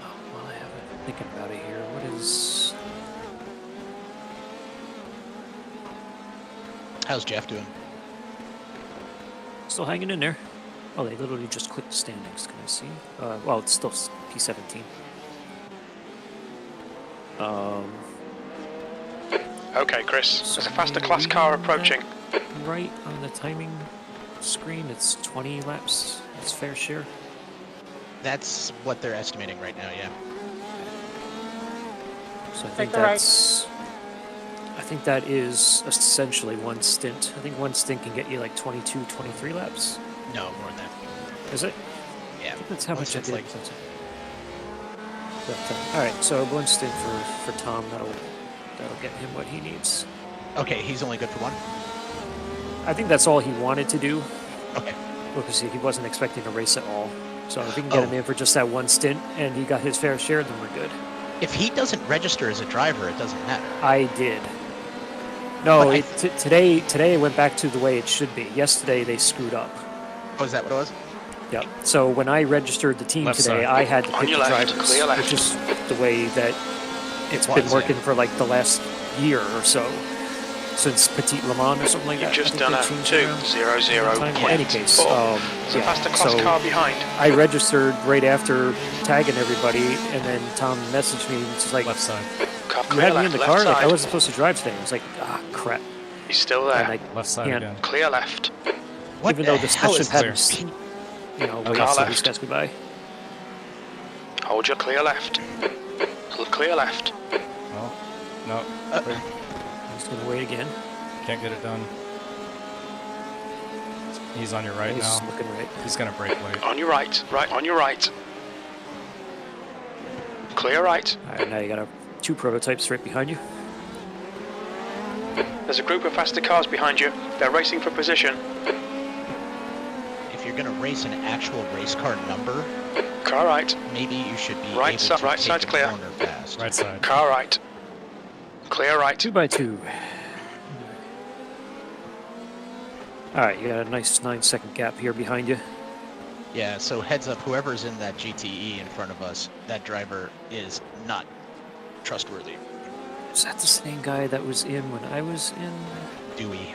Speaker 1: Oh, well, I haven't thinking about it here. What is...
Speaker 5: How's Jeff doing?
Speaker 1: Still hanging in there. Oh, they literally just clicked standings. Can I see? Well, it's still P17.
Speaker 3: Okay, Chris.
Speaker 1: So
Speaker 3: There's a faster class car approaching.
Speaker 1: Right on the timing screen, it's 20 laps. It's fair share.
Speaker 5: That's what they're estimating right now, yeah.
Speaker 1: So I think
Speaker 9: Take the right.
Speaker 1: that's... I think that is essentially one stint. I think one stint can get you like 22, 23 laps.
Speaker 5: No, more than that.
Speaker 1: Is it?
Speaker 5: Yeah.
Speaker 1: I think that's how
Speaker 5: One
Speaker 1: much I
Speaker 5: stint's
Speaker 1: did.
Speaker 5: like-
Speaker 1: But, all right, so one stint for Tom. That'll get him what he needs.
Speaker 5: Okay, he's only good for one?
Speaker 1: I think that's all he wanted to do.
Speaker 5: Okay.
Speaker 1: Because he wasn't expecting to race at all. So if we can get him in for just that one stint and he got his fair share, then we're good.
Speaker 5: If he doesn't register as a driver, it doesn't matter.
Speaker 1: I did. No,
Speaker 5: But
Speaker 1: today it went back to the way it should be. Yesterday they screwed up.
Speaker 5: Oh, is that what it was?
Speaker 1: Yep. So when I registered the team
Speaker 2: Left
Speaker 1: today,
Speaker 2: side.
Speaker 1: I had to
Speaker 3: On
Speaker 1: pick the
Speaker 3: your left,
Speaker 1: drivers,
Speaker 3: clear left.
Speaker 1: which is the way that it's
Speaker 5: It
Speaker 1: been
Speaker 5: was,
Speaker 1: working
Speaker 5: yeah.
Speaker 1: for like the last year or so, since Petit Le Mans or something like
Speaker 3: You've
Speaker 1: that.
Speaker 3: just
Speaker 1: I
Speaker 3: done
Speaker 1: think
Speaker 3: a
Speaker 1: they changed it around.
Speaker 3: 2-0-0
Speaker 1: In any case,
Speaker 3: There's a faster class
Speaker 1: so
Speaker 3: car behind.
Speaker 1: I registered right after tagging everybody, and then Tom messaged me and was like,
Speaker 2: Left side.
Speaker 3: Car
Speaker 1: "You
Speaker 3: clear
Speaker 1: had me in
Speaker 3: left,
Speaker 1: the
Speaker 3: left
Speaker 1: car. Like I
Speaker 3: side.
Speaker 1: wasn't supposed to drive today." I was like, "Ah, crap."
Speaker 3: He's still there.
Speaker 1: And I
Speaker 2: Left side
Speaker 1: can't,
Speaker 2: again.
Speaker 3: Clear left.
Speaker 5: What
Speaker 1: even
Speaker 5: the
Speaker 1: though the
Speaker 5: hell
Speaker 1: session
Speaker 5: is
Speaker 1: hadn't,
Speaker 5: this?
Speaker 1: wait
Speaker 3: Car
Speaker 1: till these
Speaker 3: left.
Speaker 1: guys go by.
Speaker 3: Hold your clear left. Clear left.
Speaker 2: Oh, no.
Speaker 1: He's gonna wait again.
Speaker 2: Can't get it done. He's on your right
Speaker 1: He's
Speaker 2: now.
Speaker 1: looking right.
Speaker 2: He's gonna brake late.
Speaker 3: On your right. Right on your right. Clear right.
Speaker 1: All right, now you got two prototypes right behind you.
Speaker 3: There's a group of faster cars behind you. They're racing for position.
Speaker 5: If you're going to race an actual race car number,
Speaker 3: Car right.
Speaker 5: maybe you should be
Speaker 3: Right
Speaker 5: able
Speaker 3: side-
Speaker 5: to
Speaker 3: right
Speaker 5: take
Speaker 3: side's
Speaker 5: the
Speaker 3: clear.
Speaker 5: corner fast.
Speaker 2: Right side.
Speaker 3: Car right. Clear right.
Speaker 1: 2x2. All right, you got a nice 9-second gap here behind you.
Speaker 5: Yeah, so heads up, whoever's in that GTE in front of us, that driver is not trustworthy.
Speaker 1: Is that the same guy that was in when I was in?
Speaker 5: Dewey.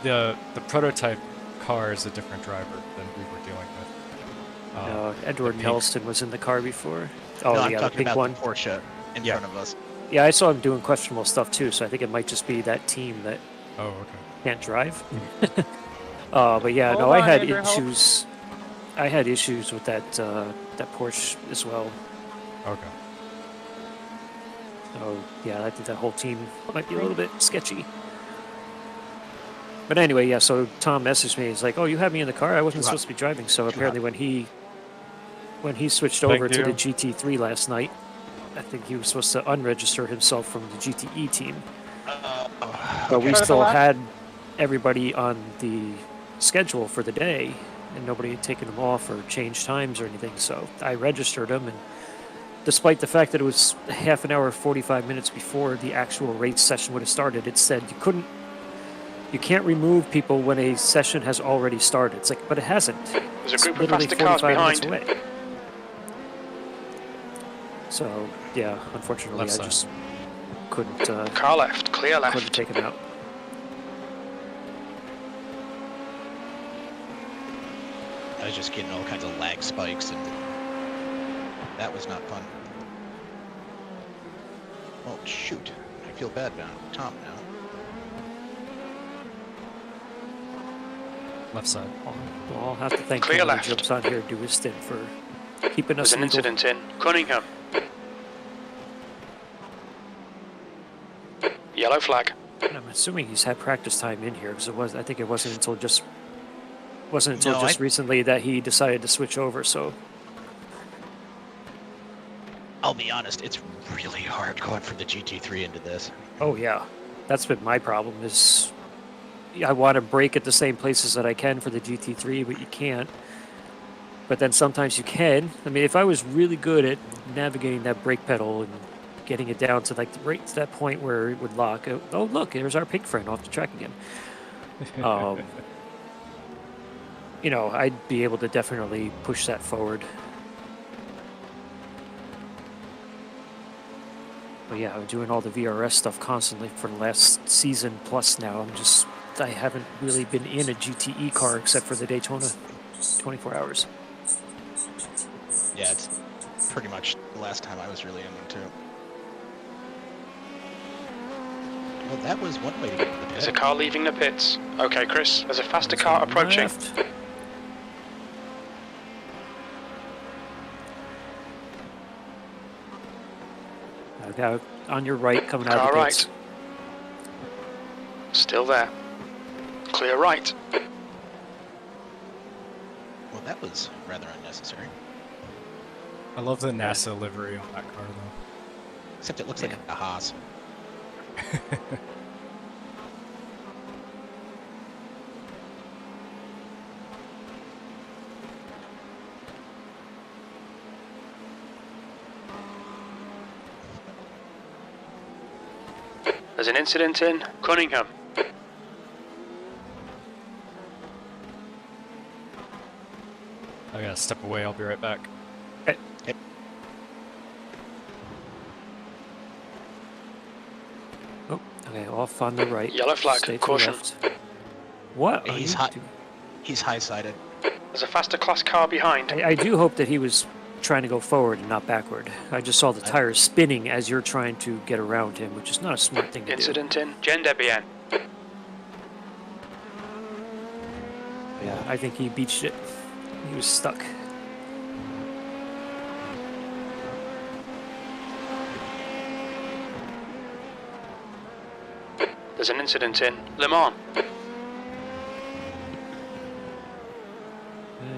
Speaker 2: The prototype car is a different driver than we were dealing with.
Speaker 1: No, Edward
Speaker 2: the pink-
Speaker 1: Nelston was in the car before. Oh,
Speaker 5: no, I'm
Speaker 1: yeah, the
Speaker 5: talking
Speaker 1: pink
Speaker 5: about
Speaker 1: one.
Speaker 5: the Porsche in
Speaker 2: Yeah.
Speaker 5: front of us.
Speaker 1: Yeah, I saw him doing questionable stuff too, so I think it might just be that team that
Speaker 2: Oh, okay.
Speaker 1: can't drive. But yeah,
Speaker 9: Hold
Speaker 1: no, I
Speaker 9: on,
Speaker 1: had
Speaker 9: Andrew, hold.
Speaker 1: issues. I had issues with that Porsche as well.
Speaker 2: Okay.
Speaker 1: So yeah, I think that whole team might be a little bit sketchy. But anyway, yeah. So Tom messaged me. He's like, "Oh, you had me in the car. I wasn't supposed to be driving." So apparently, when he switched over to the GT3 last night, I think he was supposed to unregister himself from the GTE team. But we
Speaker 9: Okay.
Speaker 1: still had everybody on the schedule for the day, and nobody had taken them off or changed times or anything. So I registered him, and despite the fact that it was half an hour, 45 minutes before the actual race session would have started, it said you can't remove people when a session has already started. It's like, but it hasn't.
Speaker 3: There's a
Speaker 1: It's
Speaker 3: group of
Speaker 1: literally
Speaker 3: faster cars
Speaker 1: 45 minutes
Speaker 3: behind.
Speaker 1: away. So yeah, unfortunately,
Speaker 2: Left
Speaker 1: I
Speaker 2: side.
Speaker 1: just couldn't
Speaker 3: Car left, clear
Speaker 1: couldn't
Speaker 3: left.
Speaker 1: take him out.
Speaker 5: I was just getting all kinds of lag spikes, and that was not fun. Oh, shoot. I feel bad now. Tom now.
Speaker 2: Left side.
Speaker 1: Well, I'll have to thank
Speaker 3: Clear
Speaker 1: him when he
Speaker 3: left.
Speaker 1: jumps on here to do his stint for keeping us
Speaker 3: There's an
Speaker 1: legal.
Speaker 3: incident in Cunningham. Yellow flag.
Speaker 1: And I'm assuming he's had practice time in here because I think it wasn't until just
Speaker 5: No,
Speaker 1: recently that he decided to switch over. So
Speaker 5: I'll be honest, it's really hard going from the GT3 into this.
Speaker 1: oh yeah, that's been my problem. Is I want to brake at the same places that I can for the GT3, but you can't. But then sometimes you can. I mean, if I was really good at navigating that brake pedal and getting it down to like right to that point where it would lock. Oh look, there's our pink friend off the track again. You know, I'd be able to definitely push that forward. But yeah, I'm doing all the VRS stuff constantly for the last season plus now. I haven't really been in a GTE car except for the Daytona 24 hours.
Speaker 5: Yeah, it's pretty much the last time I was really in one too. Well, that was one way to get to the
Speaker 3: There's a
Speaker 5: pit.
Speaker 3: car leaving the pits. Okay, Chris, there's a faster car approaching.
Speaker 1: Left. I've got on your right coming out of
Speaker 3: Car
Speaker 1: the
Speaker 3: right.
Speaker 1: pits.
Speaker 3: Still there. Clear right.
Speaker 5: Well, that was rather unnecessary.
Speaker 2: I love the NASA livery on that car, though.
Speaker 5: Except it looks like a Haas.
Speaker 3: There's an incident in Cunningham.
Speaker 2: I gotta step away, I'll be right back.
Speaker 1: Oh, okay, off on the right.
Speaker 3: Yellow flag,
Speaker 1: Stay to the
Speaker 3: caution.
Speaker 1: left. What? are
Speaker 5: He's
Speaker 1: you
Speaker 5: high.
Speaker 1: doing?
Speaker 5: He's high-sided.
Speaker 3: There's a faster class car behind.
Speaker 1: I do hope that he was trying to go forward and not backward. I just saw the tires spinning as you're trying to get around him, which is not a smart thing to
Speaker 3: Incident in Gendebian.
Speaker 1: do. Yeah, I think he beached it. He was stuck.
Speaker 3: There's an incident in Le Mans.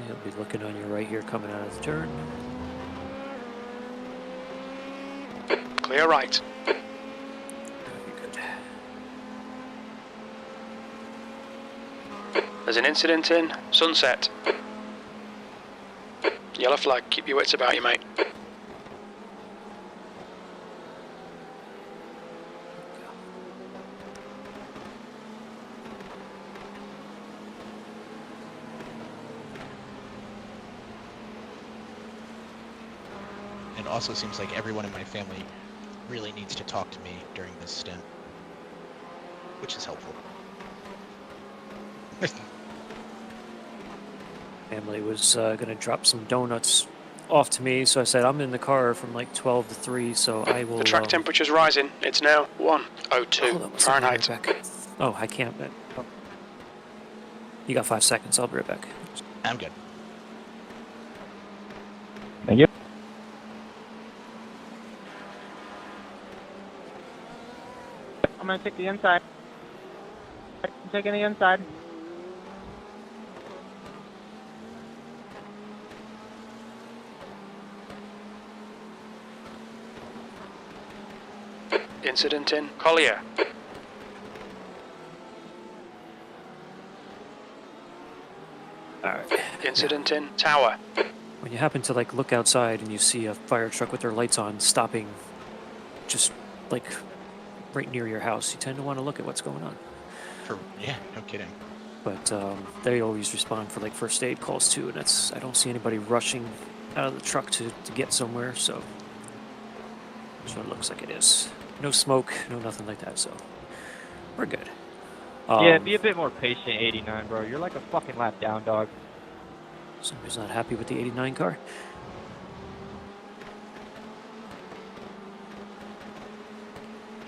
Speaker 1: He'll be looking on your right here coming out of the turn.
Speaker 3: Clear right.
Speaker 1: Very good.
Speaker 3: There's an incident in Sunset. Yellow flag, keep your wits about you, mate.
Speaker 5: It also seems like everyone in my family really needs to talk to me during this stint, which is helpful.
Speaker 1: Family was going to drop some donuts off to me, so I said I'm in the car from like 12 to 3, so I will.
Speaker 3: The track temperature's rising. It's now 102
Speaker 1: hold on, one second, I'll be
Speaker 3: Fahrenheit.
Speaker 1: right back. Oh, I can't. You got 5 seconds. I'll be right back.
Speaker 5: I'm good.
Speaker 4: Thank you.
Speaker 9: I'm gonna take the inside. I'm taking the inside.
Speaker 3: Incident in Collier.
Speaker 1: All right.
Speaker 3: Incident in Tower.
Speaker 1: When you happen to like look outside and you see a fire truck with their lights on stopping just like right near your house, you tend to want to look at what's going on.
Speaker 5: Yeah, no kidding.
Speaker 1: But they always respond for like first aid calls too, and I don't see anybody rushing out of the truck to get somewhere, so So it looks like it is. No smoke, no nothing like that, so we're good.
Speaker 11: Yeah, be a bit more patient, 89, bro. You're like a fucking lap down, dog.
Speaker 1: Somebody's not happy with the 89 car.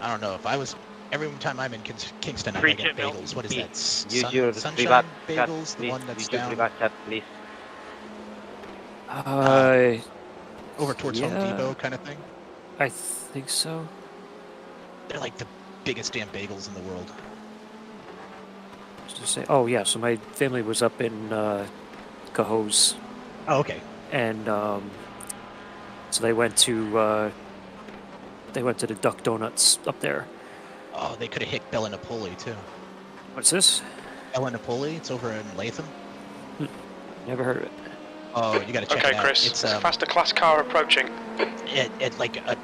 Speaker 5: I don't know if I was. Every time I'm in Kingston, I
Speaker 6: Preach
Speaker 5: get
Speaker 6: it, Milton.
Speaker 5: bagels. What is that?
Speaker 6: Use your
Speaker 5: Sunshine
Speaker 6: privat chat,
Speaker 5: bagels, the
Speaker 6: please.
Speaker 5: one that's
Speaker 6: Use your
Speaker 5: down
Speaker 6: privat chat, please.
Speaker 5: over towards Home
Speaker 1: yeah.
Speaker 5: Depot, kind of thing.
Speaker 1: I think so.
Speaker 5: They're like the biggest damn bagels in the world.
Speaker 1: Just to say, oh yeah, so my family was up in Cohoes,
Speaker 5: Oh, okay.
Speaker 1: and so they went to the Duck Donuts up there.
Speaker 5: Oh, they could have hit Bella Napoli too.
Speaker 1: What's this?
Speaker 5: Bella Napoli, it's over in Latham.
Speaker 1: Never heard of it.
Speaker 5: Oh, you gotta check
Speaker 3: Okay,
Speaker 5: it out.
Speaker 3: Chris.
Speaker 5: It's
Speaker 3: There's a faster class car approaching.
Speaker 5: it like I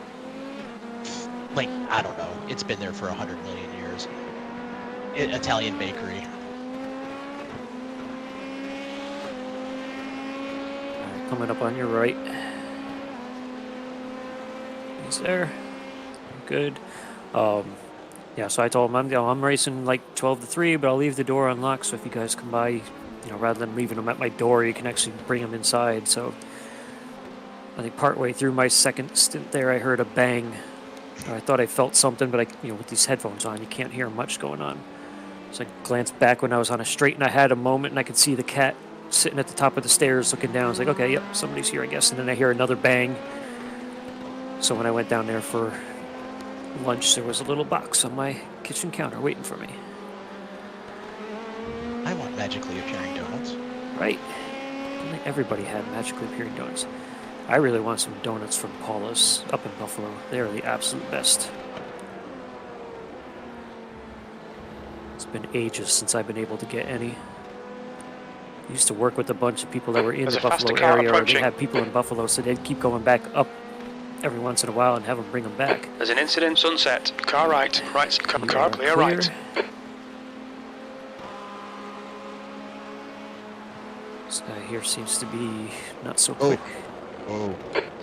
Speaker 5: don't know. It's been there for 100 million years. Italian bakery.
Speaker 1: Alright, coming up on your right. He's there. Good. Yeah, so I told him I'm racing like 12 to 3, but I'll leave the door unlocked. So if you guys come by, rather than leaving them at my door, you can actually bring them inside. So I think partway through my second stint there, I heard a bang. I thought I felt something, but with these headphones on, you can't hear much going on. So I glanced back when I was on a straight, and I had a moment, and I could see the cat sitting at the top of the stairs looking down. I was like, okay, yep, somebody's here, I guess. And then I hear another bang. So when I went down there for lunch, there was a little box on my kitchen counter waiting for me.
Speaker 5: I want magically appearing donuts.
Speaker 1: Right. I think everybody had magically appearing donuts. I really want some donuts from Paula's up in Buffalo. They are the absolute best. It's been ages since I've been able to get any. I used to work with a bunch of people that were in
Speaker 3: There's
Speaker 1: the
Speaker 3: a faster
Speaker 1: Buffalo
Speaker 3: car
Speaker 1: area, or they
Speaker 3: approaching.
Speaker 1: had people in Buffalo, so they'd keep going back up every once in a while and have them bring them back.
Speaker 3: There's an incident sunset. Car right. Right.
Speaker 1: You
Speaker 3: Car
Speaker 1: are
Speaker 3: clear right.
Speaker 1: This guy here seems to be not so quick.
Speaker 5: Oh.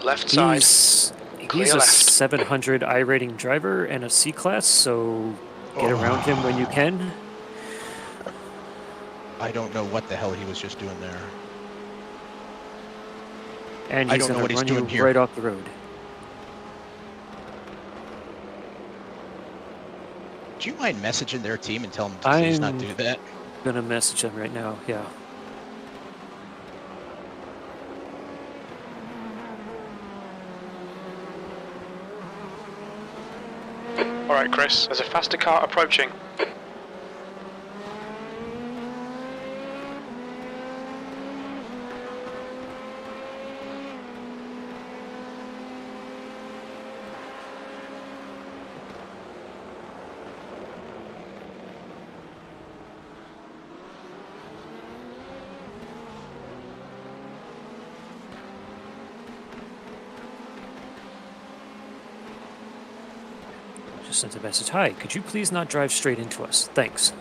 Speaker 3: Left side.
Speaker 1: He's
Speaker 3: Clear
Speaker 1: a
Speaker 3: left.
Speaker 1: 700 iRating driver and a C-Class, so get around him when you can.
Speaker 5: I don't know what the hell he was just doing there.
Speaker 1: And
Speaker 5: I
Speaker 1: he's
Speaker 5: don't know
Speaker 1: going
Speaker 5: what
Speaker 1: to
Speaker 5: he's
Speaker 1: run you
Speaker 5: doing here.
Speaker 1: right off the road.
Speaker 5: Do you mind messaging their team and tell them to please not do that?
Speaker 1: I'm going to message him right now, yeah.
Speaker 3: Alright, Chris. There's a faster car approaching.
Speaker 1: Just sent a message. Hi, could you please not drive straight into us? Thanks.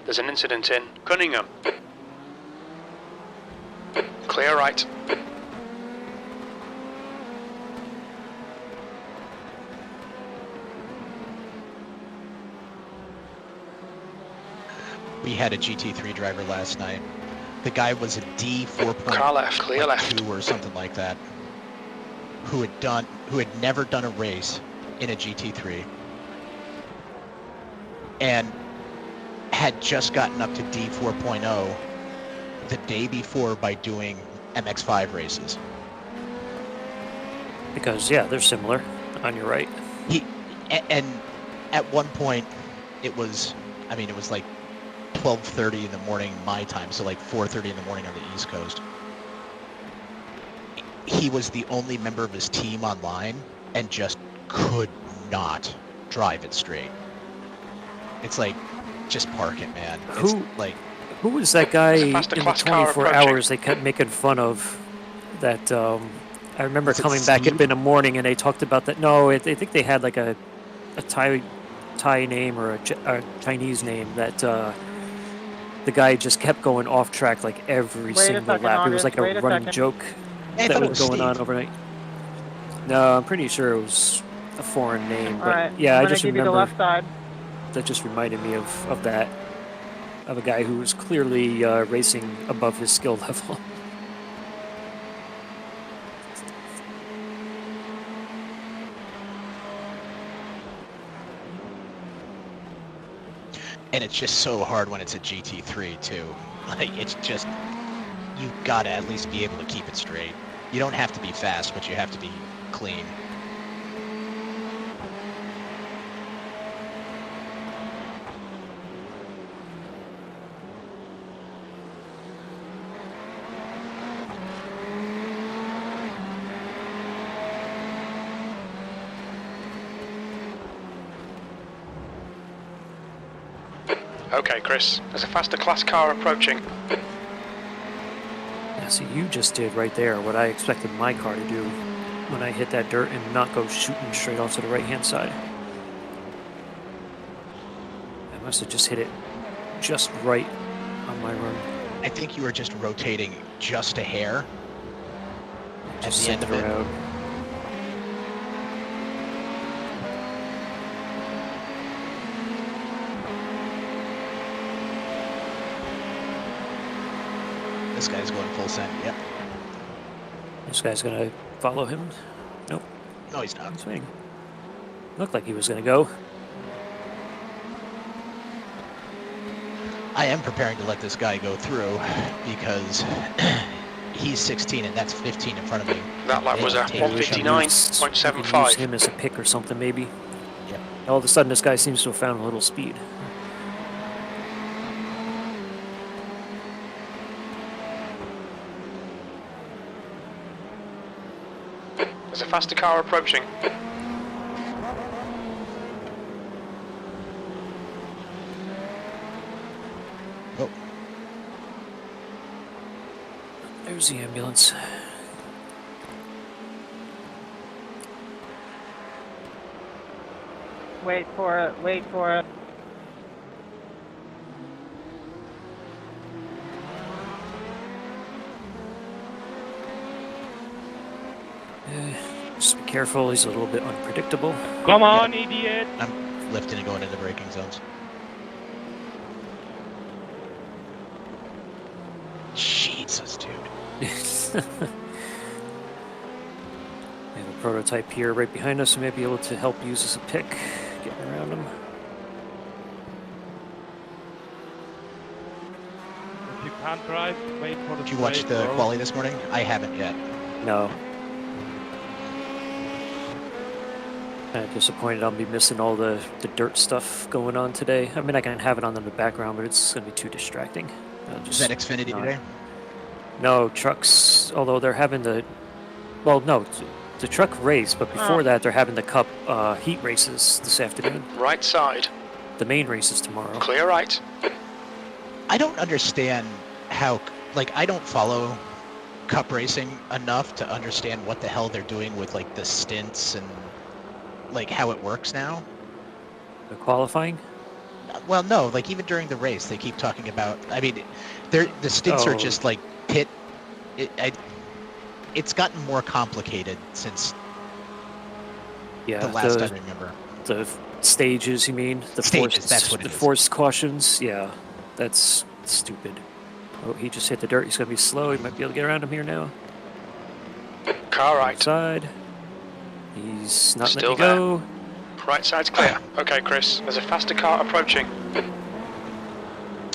Speaker 3: There's an incident in Cunningham. Clear right.
Speaker 5: We had a GT3 driver last night. The guy was a D 4.2
Speaker 3: Car left. Clear left.
Speaker 5: or something like that. Who had never done a race in a GT3 and had just gotten up to D 4.0 the day before by doing MX5 races.
Speaker 1: Because, yeah, they're similar on your right.
Speaker 5: And at one point it was like 12:30 in the morning my time, so like 4:30 in the morning on the East Coast. He was the only member of his team online and just could not drive it straight. It's like, just park it, man. It's like,
Speaker 1: who was that guy in the
Speaker 3: faster class car
Speaker 1: 24
Speaker 3: approaching.
Speaker 1: hours they kept making fun of? That I remember
Speaker 5: Was it
Speaker 1: coming back
Speaker 5: Steve?
Speaker 1: up in the morning and they talked about that. No, I think they had like a Thai name or a Chinese name that the guy just kept going off track like every
Speaker 9: Wait a
Speaker 1: single
Speaker 9: second,
Speaker 1: lap. It was
Speaker 9: August,
Speaker 1: like
Speaker 9: wait
Speaker 1: a
Speaker 9: a
Speaker 1: running
Speaker 9: second.
Speaker 1: joke
Speaker 5: I
Speaker 1: that
Speaker 5: thought it
Speaker 1: was
Speaker 5: was
Speaker 1: going on
Speaker 5: Steve.
Speaker 1: overnight. No, I'm pretty sure it was a foreign name, but
Speaker 9: Alright,
Speaker 1: yeah,
Speaker 9: I'm
Speaker 1: I
Speaker 9: gonna
Speaker 1: just
Speaker 9: give you the
Speaker 1: remember
Speaker 9: left side.
Speaker 1: that just reminded me of that, of a guy who was clearly racing above his skill level.
Speaker 5: And it's just so hard when it's a GT3 too. Like it's just, you've got to at least be able to keep it straight. You don't have to be fast, but you have to be clean.
Speaker 3: Okay, Chris, there's a faster class car approaching.
Speaker 1: Yeah, see, you just did right there what I expected my car to do when I hit that dirt and not go shooting straight off to the right-hand side. I must have just hit it just right on my run.
Speaker 5: I think you were just rotating just a hair at
Speaker 1: Just
Speaker 5: the end
Speaker 1: sent
Speaker 5: of
Speaker 1: it
Speaker 5: it.
Speaker 1: around.
Speaker 5: This guy's going full send. Yep.
Speaker 1: This guy's gonna follow him. Nope,
Speaker 5: No, he's not.
Speaker 1: he's waiting. Looked like he was gonna go.
Speaker 5: I am preparing to let this guy go through because he's 16 and that's 15 in front of me.
Speaker 3: That lap was a
Speaker 5: They take-
Speaker 1: We could use
Speaker 3: 159.75.
Speaker 1: him as a pick or something, maybe.
Speaker 5: Yep.
Speaker 1: All of a sudden, this guy seems to have found a little speed.
Speaker 3: There's a faster car approaching.
Speaker 5: Oh,
Speaker 1: There's the ambulance.
Speaker 9: Wait for it, wait for it.
Speaker 1: Just be careful, he's a little bit unpredictable.
Speaker 11: Come on, idiot!
Speaker 5: I'm lifting and going into braking zones. Jesus, dude.
Speaker 1: We have a prototype here right behind us, who may be able to help use as a pick, getting around him.
Speaker 11: If you can't drive, wait for the
Speaker 5: Did you watch
Speaker 11: brake,
Speaker 5: the
Speaker 11: bro.
Speaker 5: quali this morning? I haven't yet.
Speaker 1: No. Kind of disappointed I'll be missing all the dirt stuff going on today. I mean, I can have it on in the background, but it's going to be too distracting.
Speaker 5: Is that Xfinity
Speaker 1: not-
Speaker 5: today?
Speaker 1: No, trucks, although they're having the... Well, no, the truck race, but before that, they're having the Cup heat races this afternoon.
Speaker 3: Right side.
Speaker 1: The main race is tomorrow.
Speaker 3: Clear right.
Speaker 5: I don't understand how, like, I don't follow cup racing enough to understand what the hell they're doing with, like, the stints and, like, how it works now.
Speaker 1: The qualifying?
Speaker 5: Well, no, like, even during the race, they keep talking about, I mean, the stints are
Speaker 1: Oh.
Speaker 5: just, like, pit, it's gotten more complicated since
Speaker 1: Yeah,
Speaker 5: the last I remember.
Speaker 1: the stages, you mean? The
Speaker 5: Stages,
Speaker 1: forced,
Speaker 5: that's what it
Speaker 1: the
Speaker 5: is.
Speaker 1: forced cautions? Yeah, that's stupid. Oh, he just hit the dirt. He's going to be slow. He might be able to get around him here now.
Speaker 3: Car right.
Speaker 1: Side. He's not
Speaker 3: Still
Speaker 1: letting me go.
Speaker 3: Right side's clear. Okay, Chris, there's a faster car approaching.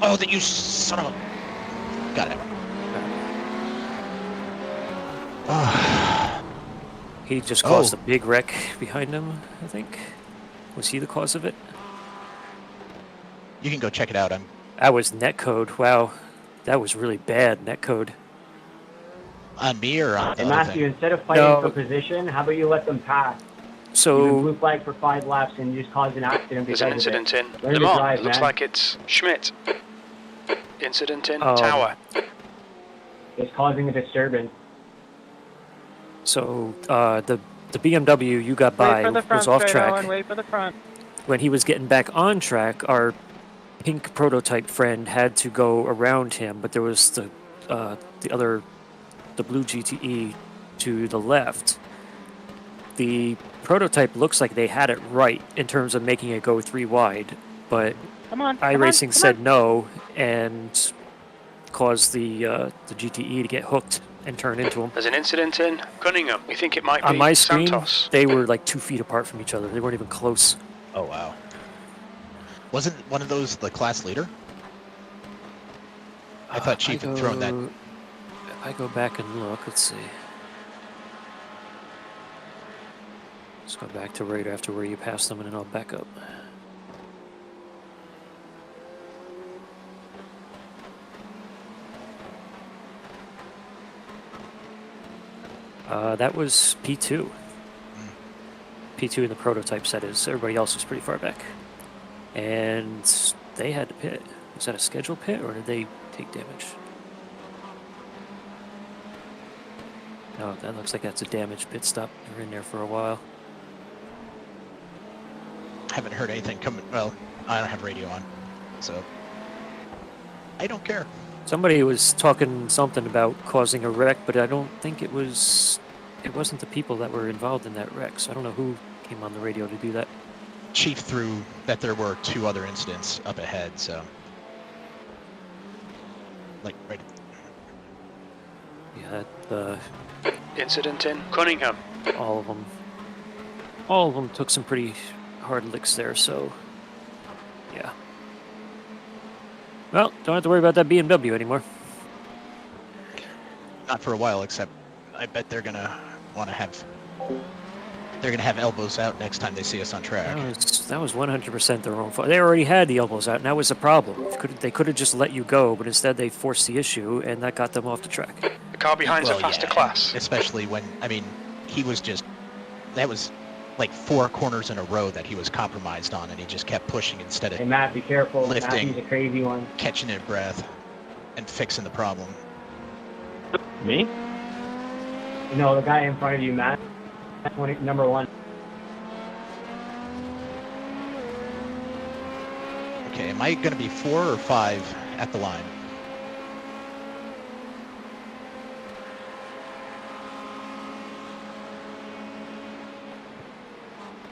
Speaker 5: Oh, that you son of a... Got it.
Speaker 1: He just caused
Speaker 5: Oh.
Speaker 1: a big wreck behind him, I think. Was he the cause of it?
Speaker 5: You can go check it out.
Speaker 1: That was netcode. Wow. That was really bad netcode.
Speaker 5: On me or on the
Speaker 8: Hey,
Speaker 5: other
Speaker 8: Matthew,
Speaker 5: thing?
Speaker 8: instead of fighting
Speaker 1: No.
Speaker 8: for position, how about you let them pass? You've been
Speaker 1: So,
Speaker 8: blue flag for 5 laps and you just caused an accident
Speaker 3: There's
Speaker 8: because
Speaker 3: an
Speaker 8: of
Speaker 3: incident
Speaker 8: it.
Speaker 3: in
Speaker 8: Learn
Speaker 3: Le
Speaker 8: to
Speaker 3: Mans.
Speaker 8: drive,
Speaker 3: It looks
Speaker 8: man.
Speaker 3: like it's Schmidt. Incident in
Speaker 1: Oh.
Speaker 3: Tower.
Speaker 8: It's causing a disturbance.
Speaker 1: so the BMW you got by
Speaker 9: Wait for the front
Speaker 1: was off
Speaker 9: straight,
Speaker 1: track.
Speaker 9: Owen, wait for the front.
Speaker 1: When he was getting back on track, our pink prototype friend had to go around him, but there was the blue GTE to the left. the prototype looks like they had it right in terms of making it go 3 wide, but
Speaker 9: Come on.
Speaker 1: iRacing said no and caused the GTE to get hooked and turn into them.
Speaker 3: There's an incident in Cunningham. We think it might be
Speaker 1: On my screen,
Speaker 3: Santos.
Speaker 1: they were like 2 feet apart from each other. They weren't even close.
Speaker 5: Oh wow. Wasn't one of those the class leader? I thought Chief had thrown that.
Speaker 1: If I go back and look, let's see. Let's go back to right after where you passed them, and then I'll back up. That was P2. P2 in the prototype set is. Everybody else was pretty far back. And they had to pit. Was that a scheduled pit, or did they take damage? No, that looks like that's a damaged pit stop. They're in there for a while.
Speaker 5: Haven't heard anything coming. Well, I don't have radio on, so I don't care.
Speaker 1: Somebody was talking something about causing a wreck, but I don't think it was. It wasn't the people that were involved in that wreck, so I don't know who came on the radio to do that.
Speaker 5: Chief threw that there were 2 other incidents up ahead, so like right.
Speaker 1: Yeah, that,
Speaker 3: Incident in Cunningham.
Speaker 1: all of them took some pretty hard licks there. So, yeah. Well, don't have to worry about that BMW anymore.
Speaker 5: Not for a while, except I bet they're gonna want to have. They're gonna have elbows out next time they see us on track.
Speaker 1: That was 100% their own fault. They already had the elbows out, and that was the problem. They could have just let you go, but instead they forced the issue, and that got them off the track.
Speaker 3: The car behind's a faster class.
Speaker 5: Especially when, I mean, he was just, that was like 4 corners in a row that he was compromised on, and he just kept pushing instead of
Speaker 10: Hey, Matt, be careful.
Speaker 5: lifting,
Speaker 10: Matthew's a crazy one.
Speaker 5: catching his breath, and fixing the problem.
Speaker 6: Me?
Speaker 10: No, the guy in front of you, Matt. That's number 1.
Speaker 5: Okay, am I going to be 4 or 5 at the line?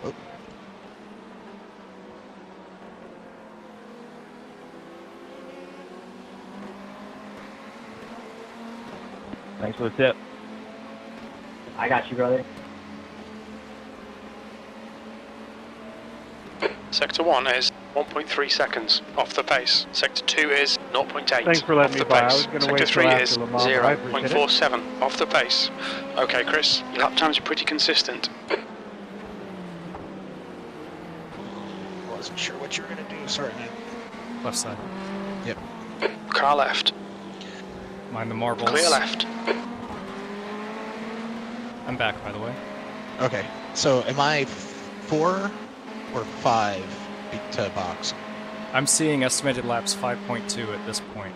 Speaker 5: Oh.
Speaker 6: Thanks for the tip.
Speaker 10: I got you, brother.
Speaker 3: Sector 1 is 1.3 seconds off the pace. Sector 2 is 0.8
Speaker 7: Thanks for letting
Speaker 3: off
Speaker 7: me
Speaker 3: the
Speaker 7: by. I
Speaker 3: pace.
Speaker 7: was gonna
Speaker 3: Sector
Speaker 7: wait
Speaker 3: 3
Speaker 7: till
Speaker 3: is
Speaker 7: after Le Mans, but I appreciate it.
Speaker 3: 0.47 off the pace. Okay, Chris, your lap times are pretty consistent.
Speaker 5: Wasn't sure what you were going to do. Sorry, man.
Speaker 2: Left side.
Speaker 5: Yep.
Speaker 3: Car left.
Speaker 2: Mind the marbles.
Speaker 3: Clear left.
Speaker 2: I'm back, by the way.
Speaker 5: Okay, so am I 4 or 5 to box?
Speaker 2: I'm seeing estimated laps 5.2 at this point.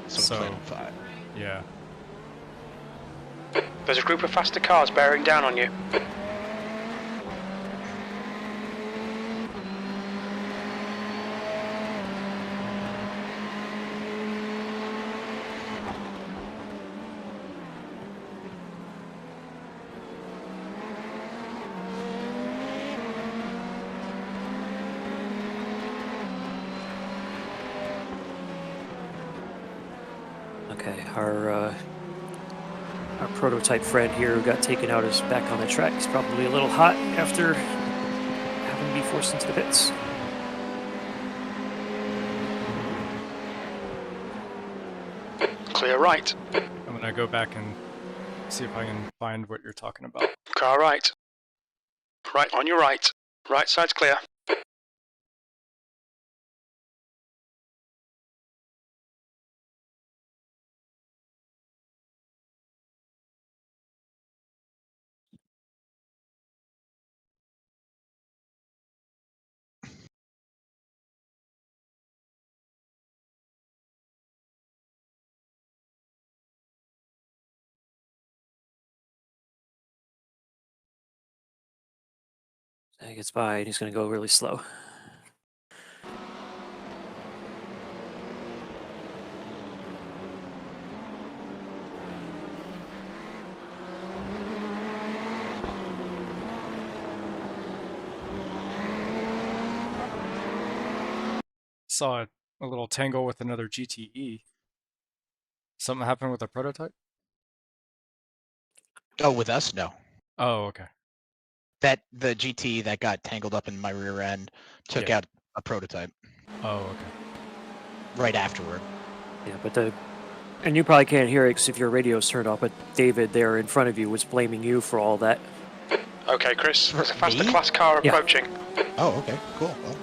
Speaker 5: So, plan 5.
Speaker 2: Yeah.
Speaker 3: There's a group of faster cars bearing down on you.
Speaker 1: Okay, our prototype friend here who got taken out is back on the track. He's probably a little hot after having to be forced into the pits.
Speaker 3: Clear right.
Speaker 2: I'm gonna go back and see if I can find what you're talking about.
Speaker 3: Car right. Right on your right. Right side's clear.
Speaker 1: He gets by and he's going to go really slow.
Speaker 2: saw a little tangle with another GTE. Something happened with the prototype?
Speaker 5: Oh, with us? No.
Speaker 2: Oh, okay.
Speaker 5: The GT that got tangled up in my rear end took
Speaker 2: Yeah.
Speaker 5: out a prototype
Speaker 2: Oh, okay.
Speaker 5: right afterward.
Speaker 1: Yeah, but and you probably can't hear it because if your radio's turned off, but David there in front of you was blaming you for all that.
Speaker 3: Okay, Chris, there's a faster
Speaker 5: Me?
Speaker 3: class car
Speaker 1: Yeah.
Speaker 3: approaching.
Speaker 5: Oh, okay, cool. Well,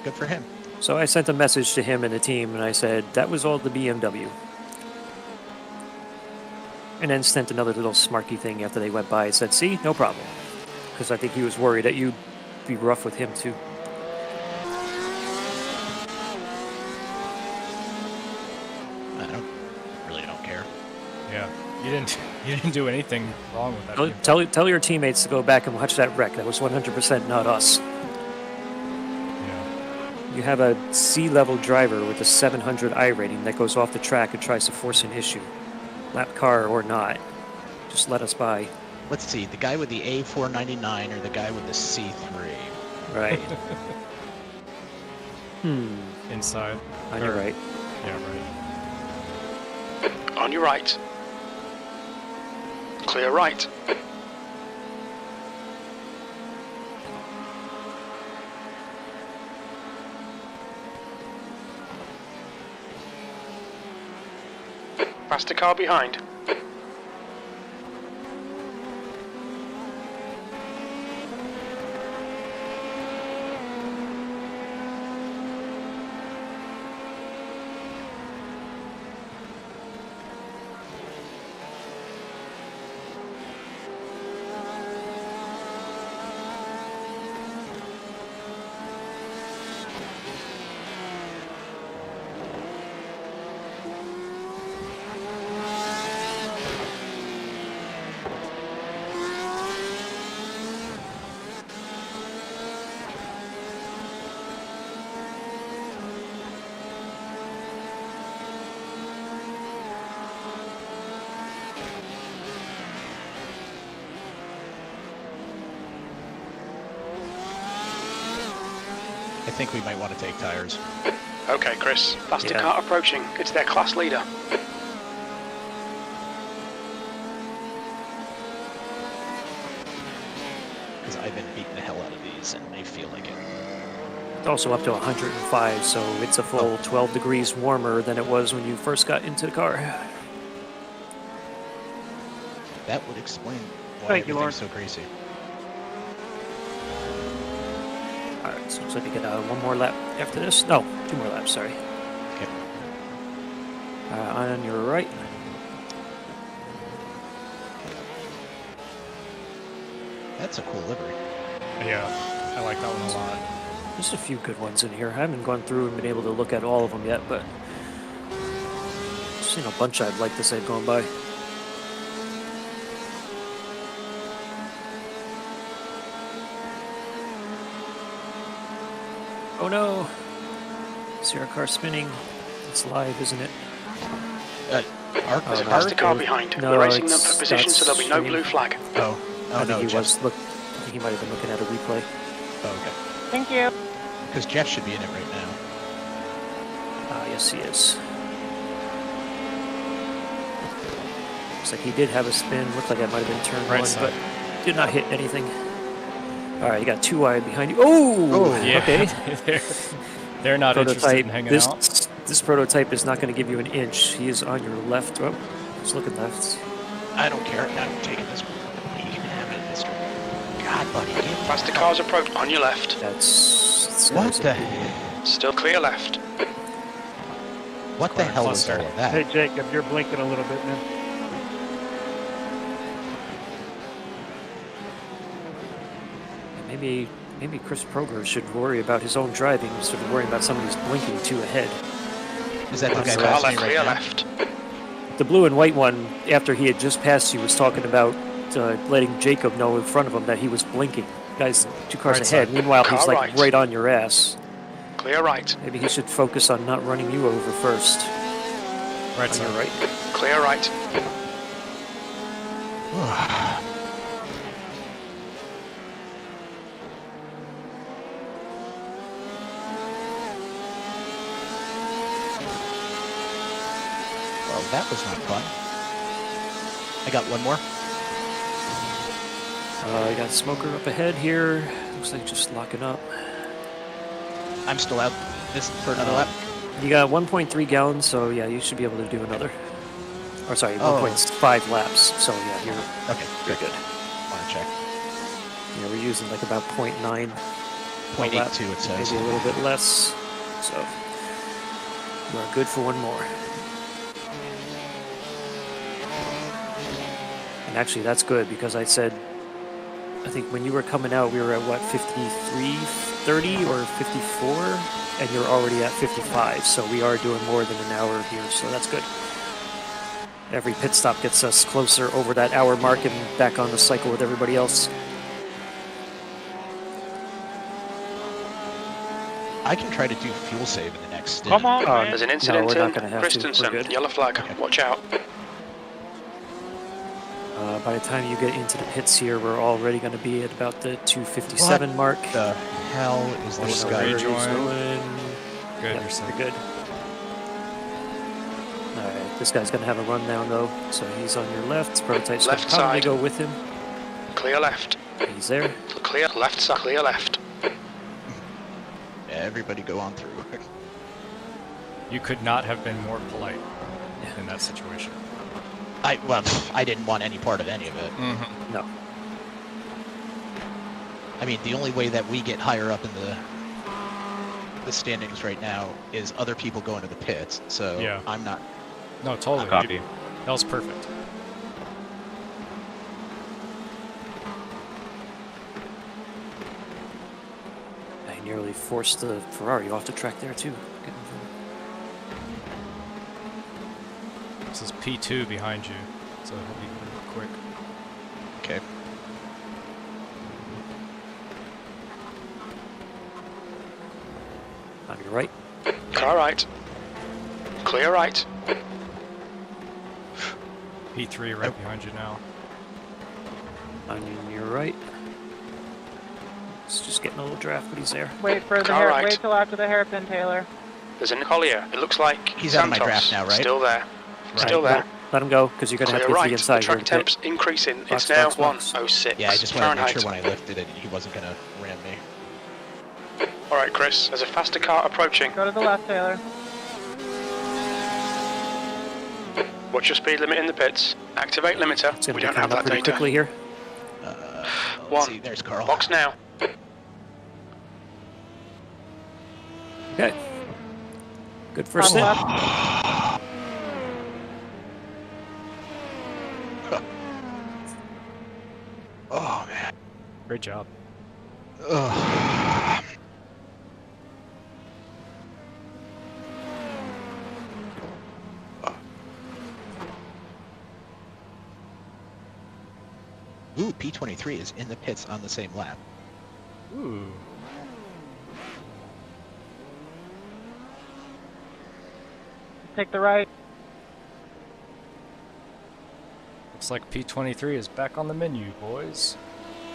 Speaker 5: good for him.
Speaker 1: So I sent a message to him and the team, and I said, that was all the BMW. And then sent another little smarky thing after they went by. I said, see, no problem. Because I think he was worried that you'd be rough with him, too.
Speaker 5: I really don't care.
Speaker 2: Yeah. You didn't do anything wrong with that.
Speaker 1: Tell your teammates to go back and watch that wreck. That was 100% not us.
Speaker 2: Yeah.
Speaker 1: You have a C-level driver with a 700 I rating that goes off the track and tries to force an issue. Lap car or not. Just let us by.
Speaker 5: Let's see, the guy with the A499 or the guy with the C3?
Speaker 1: Right.
Speaker 2: Inside.
Speaker 1: On your right.
Speaker 2: Yeah, right.
Speaker 3: On your right. Clear right. Faster car behind.
Speaker 5: I think we might want to take tires.
Speaker 3: Okay, Chris. Faster
Speaker 1: Yeah.
Speaker 3: car approaching. It's their class leader.
Speaker 5: Because I've been beating the hell out of these and they feel like it.
Speaker 1: It's also up to 105, so it's a full 12 degrees warmer than it was when you first got into the car.
Speaker 5: That would explain why
Speaker 8: Thank you,
Speaker 5: everything's
Speaker 8: Lauren.
Speaker 5: so greasy.
Speaker 1: Alright, so looks like we get one more lap after this. No, 2 more laps, sorry.
Speaker 5: Okay.
Speaker 1: On your right.
Speaker 5: That's a cool livery.
Speaker 2: Yeah, I like that one a lot.
Speaker 1: There's a few good ones in here. I haven't gone through and been able to look at all of them yet, but I've seen a bunch I'd like to say going by. Oh no! See our car spinning. It's live, isn't it?
Speaker 3: There's a
Speaker 1: no.
Speaker 3: faster car behind.
Speaker 1: No,
Speaker 3: We're racing them
Speaker 1: it's-
Speaker 3: for position, so there'll be no
Speaker 1: that's-
Speaker 3: blue flag.
Speaker 5: Oh,
Speaker 1: I
Speaker 5: no,
Speaker 1: think he
Speaker 5: Jeff's-
Speaker 1: was. I think he might have been looking at a replay.
Speaker 5: Oh, okay.
Speaker 9: Thank you.
Speaker 5: Because Jeff should be in it right now.
Speaker 1: Yes, he is. Looks like he did have a spin. Looked like that might have been turn
Speaker 2: Right
Speaker 1: one,
Speaker 2: side.
Speaker 1: but did not hit anything. All right, you got 2 wide behind you. Oh,
Speaker 2: Yeah,
Speaker 1: okay.
Speaker 2: they're not interested
Speaker 1: Prototype.
Speaker 2: in hanging
Speaker 1: This
Speaker 2: out.
Speaker 1: this prototype is not going to give you an inch. He is on your left. Oh, he's looking left.
Speaker 5: I don't care. I'm taking this one. You can have it, mister. God, buddy.
Speaker 3: Faster cars approach on your left.
Speaker 1: That's
Speaker 5: What the?
Speaker 3: Still clear left.
Speaker 5: What the
Speaker 2: Quite a
Speaker 5: hell is
Speaker 2: cluster.
Speaker 5: all of that?
Speaker 8: Hey, Jacob, you're blinking a little bit, man.
Speaker 1: Maybe Chris Proger should worry about his own driving instead of worrying about somebody's blinking 2 ahead.
Speaker 5: Is that the guy
Speaker 3: Car
Speaker 5: passing
Speaker 3: left,
Speaker 5: me right
Speaker 3: clear
Speaker 5: now?
Speaker 3: left.
Speaker 1: The blue and white one, after he had just passed you, was talking about letting Jacob know in front of him that he was blinking. Guys, 2 cars
Speaker 2: Right
Speaker 1: ahead.
Speaker 2: side.
Speaker 1: Meanwhile, he's
Speaker 3: Car
Speaker 1: like
Speaker 3: right.
Speaker 1: on your ass.
Speaker 3: Clear right.
Speaker 1: Maybe he should focus on not running you over first.
Speaker 2: Right
Speaker 1: On your
Speaker 2: side.
Speaker 1: right.
Speaker 3: Clear right.
Speaker 5: Oh, that was not fun. I got one more.
Speaker 1: I got Smoker up ahead here. Looks like just locking up.
Speaker 5: I'm still out this for another lap.
Speaker 1: You got 1.3 gallons, so yeah, you should be able to do another. Or sorry,
Speaker 5: Oh.
Speaker 1: 1.5 laps. So yeah,
Speaker 5: Okay,
Speaker 1: you're good.
Speaker 5: Want to check.
Speaker 1: Yeah, we're using like about 0.9.
Speaker 5: 0.82 it says.
Speaker 1: Maybe a little bit less. So we're good for one more. And actually, that's good because I think when you were coming out, we were at what, 53:30 or 54, and you're already at 55. So we are doing more than an hour here. So that's good. Every pit stop gets us closer over that hour mark and back on the cycle with everybody else.
Speaker 5: I can try to do fuel save in the next stint.
Speaker 11: Come on, man.
Speaker 3: There's an
Speaker 1: No,
Speaker 3: incident
Speaker 1: we're not
Speaker 3: in
Speaker 1: gonna have to. We're
Speaker 3: Christensen.
Speaker 1: good.
Speaker 3: Yellow flag.
Speaker 5: Okay.
Speaker 3: Watch out.
Speaker 1: By the time you get into the pits here, we're already going to be at about the 257 mark.
Speaker 5: The hell is this
Speaker 2: Also
Speaker 5: guy?
Speaker 2: rejoin.
Speaker 1: Going.
Speaker 2: Good,
Speaker 1: Yep,
Speaker 2: you're set.
Speaker 1: we're good. Alright, this guy's going to have a run now, though, so he's on your left. Prototype's going to
Speaker 3: Left
Speaker 1: probably
Speaker 3: side.
Speaker 1: go with him.
Speaker 3: Clear left.
Speaker 1: He's there.
Speaker 3: Clear left side. Clear left.
Speaker 5: Everybody go on through.
Speaker 2: You could not have been more polite in that situation.
Speaker 5: I didn't want any part of any of it.
Speaker 2: Mm-hmm.
Speaker 1: No.
Speaker 5: I mean, the only way that we get higher up in the standings right now is other people go into the pits. So
Speaker 2: Yeah.
Speaker 5: I'm not.
Speaker 2: No, totally.
Speaker 6: Copy.
Speaker 2: That was perfect.
Speaker 1: I nearly forced the Ferrari off the track there, too.
Speaker 2: This is P2 behind you, so he'll be quick.
Speaker 5: Okay.
Speaker 1: On your right.
Speaker 3: Car right. Clear right.
Speaker 2: P3 right behind you now.
Speaker 1: On your right. It's just getting a little draft, but he's there.
Speaker 9: Wait for the
Speaker 3: Car right.
Speaker 9: wait till after the hairpin, Taylor.
Speaker 3: There's an Collier. It looks like
Speaker 5: He's out of my
Speaker 3: Santos.
Speaker 5: draft now, right?
Speaker 3: Still there.
Speaker 1: Right,
Speaker 3: Still there.
Speaker 1: Let him go, because you're going to have to
Speaker 3: Clear
Speaker 1: get to
Speaker 3: right.
Speaker 1: the inside
Speaker 3: The track
Speaker 1: here.
Speaker 3: temp's increasing.
Speaker 1: Box,
Speaker 3: It's now
Speaker 1: box, box.
Speaker 3: 106
Speaker 5: Yeah, I just wanted to make
Speaker 3: Fahrenheit.
Speaker 5: sure when I lifted it, he wasn't gonna ram me.
Speaker 3: All right, Chris. There's a faster car approaching.
Speaker 9: Go to the left, Taylor.
Speaker 3: Watch your speed limit in the pits. Activate limiter.
Speaker 1: It's going
Speaker 3: We
Speaker 1: to be
Speaker 3: don't have
Speaker 1: coming up
Speaker 3: that
Speaker 1: pretty
Speaker 3: data.
Speaker 1: quickly here.
Speaker 5: Let's
Speaker 3: One.
Speaker 5: see, there's Carl.
Speaker 3: Box now.
Speaker 1: Okay. Good first
Speaker 9: On
Speaker 1: stint.
Speaker 9: left.
Speaker 5: Oh man.
Speaker 2: Great job.
Speaker 5: Ugh. Ooh, P23 is in the pits on the same lap.
Speaker 2: Ooh.
Speaker 9: Take the right.
Speaker 2: Looks like P23 is back on the menu, boys.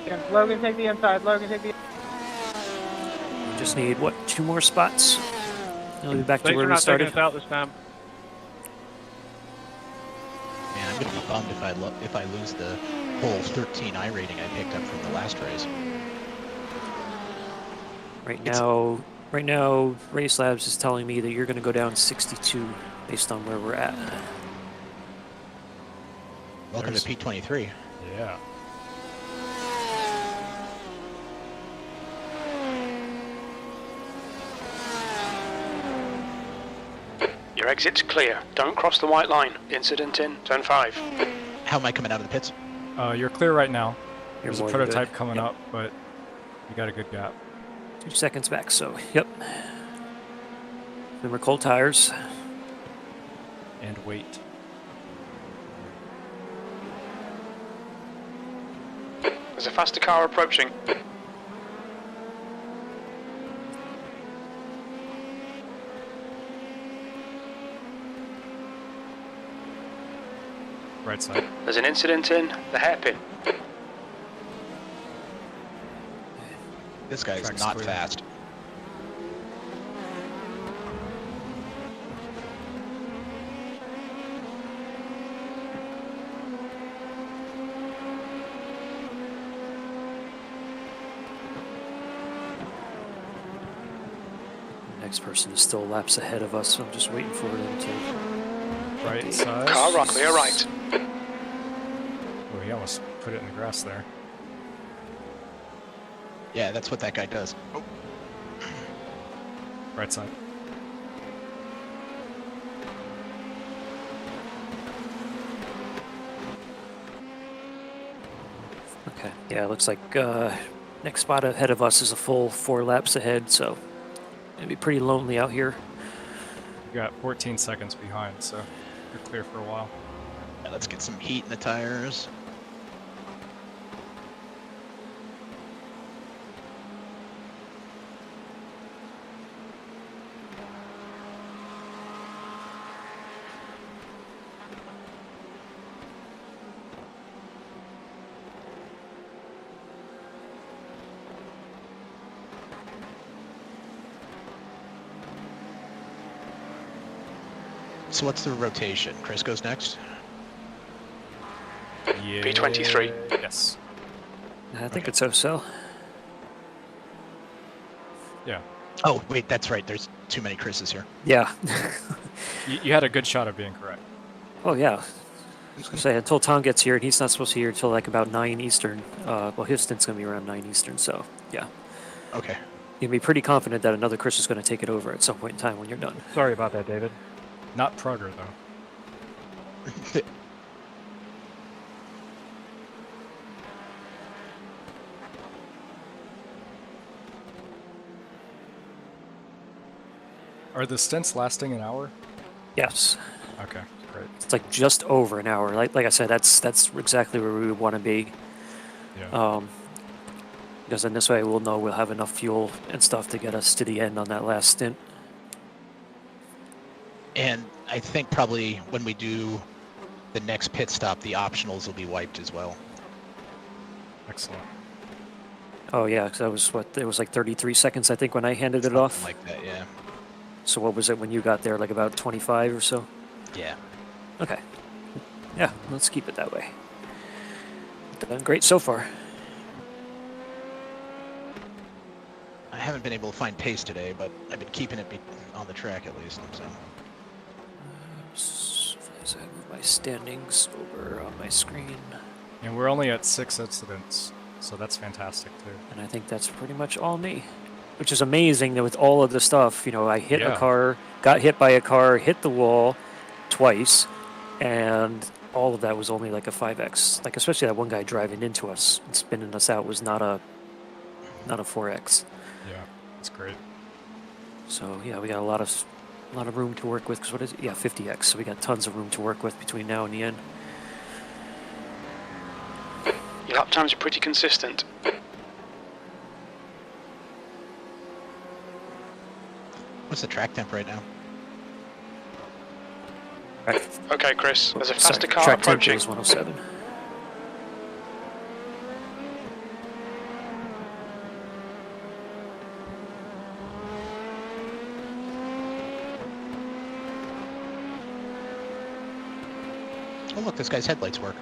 Speaker 9: And Logan, take the inside. Logan, take the.
Speaker 1: We just need, what, 2 more spots? We'll be back to
Speaker 11: Thanks
Speaker 1: where
Speaker 11: for
Speaker 1: we
Speaker 11: not taking
Speaker 1: started.
Speaker 11: us out this time.
Speaker 5: Man, I'm gonna be bummed if I lose the whole 13 iRating I picked up from the last race.
Speaker 1: Right now, Race Labs is telling me that you're going to go down 62 based on where we're at.
Speaker 5: Welcome to P23.
Speaker 2: Yeah.
Speaker 3: Your exit's clear. Don't cross the white line. Incident in turn 5.
Speaker 5: How am I coming out of the pits?
Speaker 2: You're clear right now.
Speaker 1: You're
Speaker 2: There's a
Speaker 1: more than
Speaker 2: prototype
Speaker 1: good.
Speaker 2: coming
Speaker 1: Yep.
Speaker 2: up, but you got a good gap.
Speaker 1: 2 seconds back, so, yep. Then we're cold tires.
Speaker 2: And wait.
Speaker 3: There's a faster car approaching.
Speaker 2: Right side.
Speaker 3: There's an incident in the hairpin.
Speaker 5: This guy is
Speaker 2: Track's
Speaker 5: not
Speaker 2: clear.
Speaker 5: fast.
Speaker 1: Next person is still laps ahead of us, so I'm just waiting for them to...
Speaker 2: Right side.
Speaker 3: Car right, clear right.
Speaker 2: Oh, he almost put it in the grass there.
Speaker 5: Yeah, that's what that guy does. Oh,
Speaker 2: Right side.
Speaker 1: Okay, yeah, it looks like next spot ahead of us is a full 4 laps ahead, so it'll be pretty lonely out here.
Speaker 2: You got 14 seconds behind, so you're clear for a while.
Speaker 5: yeah, let's get some heat in the tires. So what's the rotation? Chris goes next?
Speaker 2: Yeah.
Speaker 3: P23.
Speaker 2: Yes.
Speaker 1: I think it's so.
Speaker 2: Yeah.
Speaker 5: Oh, wait, that's right. There's too many Chris's here.
Speaker 1: Yeah.
Speaker 2: You had a good shot of being correct.
Speaker 1: Oh, yeah. I was going to say, until Tom gets here, and he's not supposed to be here until like about 9 Eastern. Well, his stint's going to be around 9 Eastern, so yeah.
Speaker 5: Okay.
Speaker 1: You can be pretty confident that another Chris is going to take it over at some point in time when you're done.
Speaker 7: Sorry about that, David.
Speaker 2: Not Prager, though. Are the stints lasting an hour?
Speaker 1: Yes.
Speaker 2: Okay, great.
Speaker 1: It's like just over an hour. Like I said, that's exactly where we would want to be.
Speaker 2: Yeah.
Speaker 1: Because then this way we'll know we'll have enough fuel and stuff to get us to the end on that last stint.
Speaker 5: And I think probably when we do the next pit stop, the optionals will be wiped as well.
Speaker 2: Excellent.
Speaker 1: Oh yeah, because that was what, it was like 33 seconds I think when I handed it
Speaker 5: Something
Speaker 1: off.
Speaker 5: like that, yeah.
Speaker 1: So what was it when you got there, like about 25 or so?
Speaker 5: Yeah.
Speaker 1: Okay. Yeah, let's keep it that way. Done great so far.
Speaker 5: I haven't been able to find pace today, but I've been keeping it on the track at least. So.
Speaker 1: As I move my standings over on my screen.
Speaker 2: And we're only at 6 incidents, so that's fantastic too.
Speaker 1: And I think that's pretty much all me. Which is amazing that with all of the stuff, you know, I hit a car, got hit by a car, hit the wall twice, and all of that was only like a 5X. Like especially that one guy driving into us and spinning us out was not a 4X.
Speaker 2: Yeah, that's great.
Speaker 1: So yeah, we got a lot of room to work with. Cause what is it? Yeah, 50X. So we got tons of room to work with between now and the end.
Speaker 3: Your lap times are pretty consistent.
Speaker 5: What's the track temp right now?
Speaker 3: Okay, Chris, there's a faster car
Speaker 1: track
Speaker 3: approaching.
Speaker 1: temp is 107.
Speaker 5: Oh look, this guy's headlights work.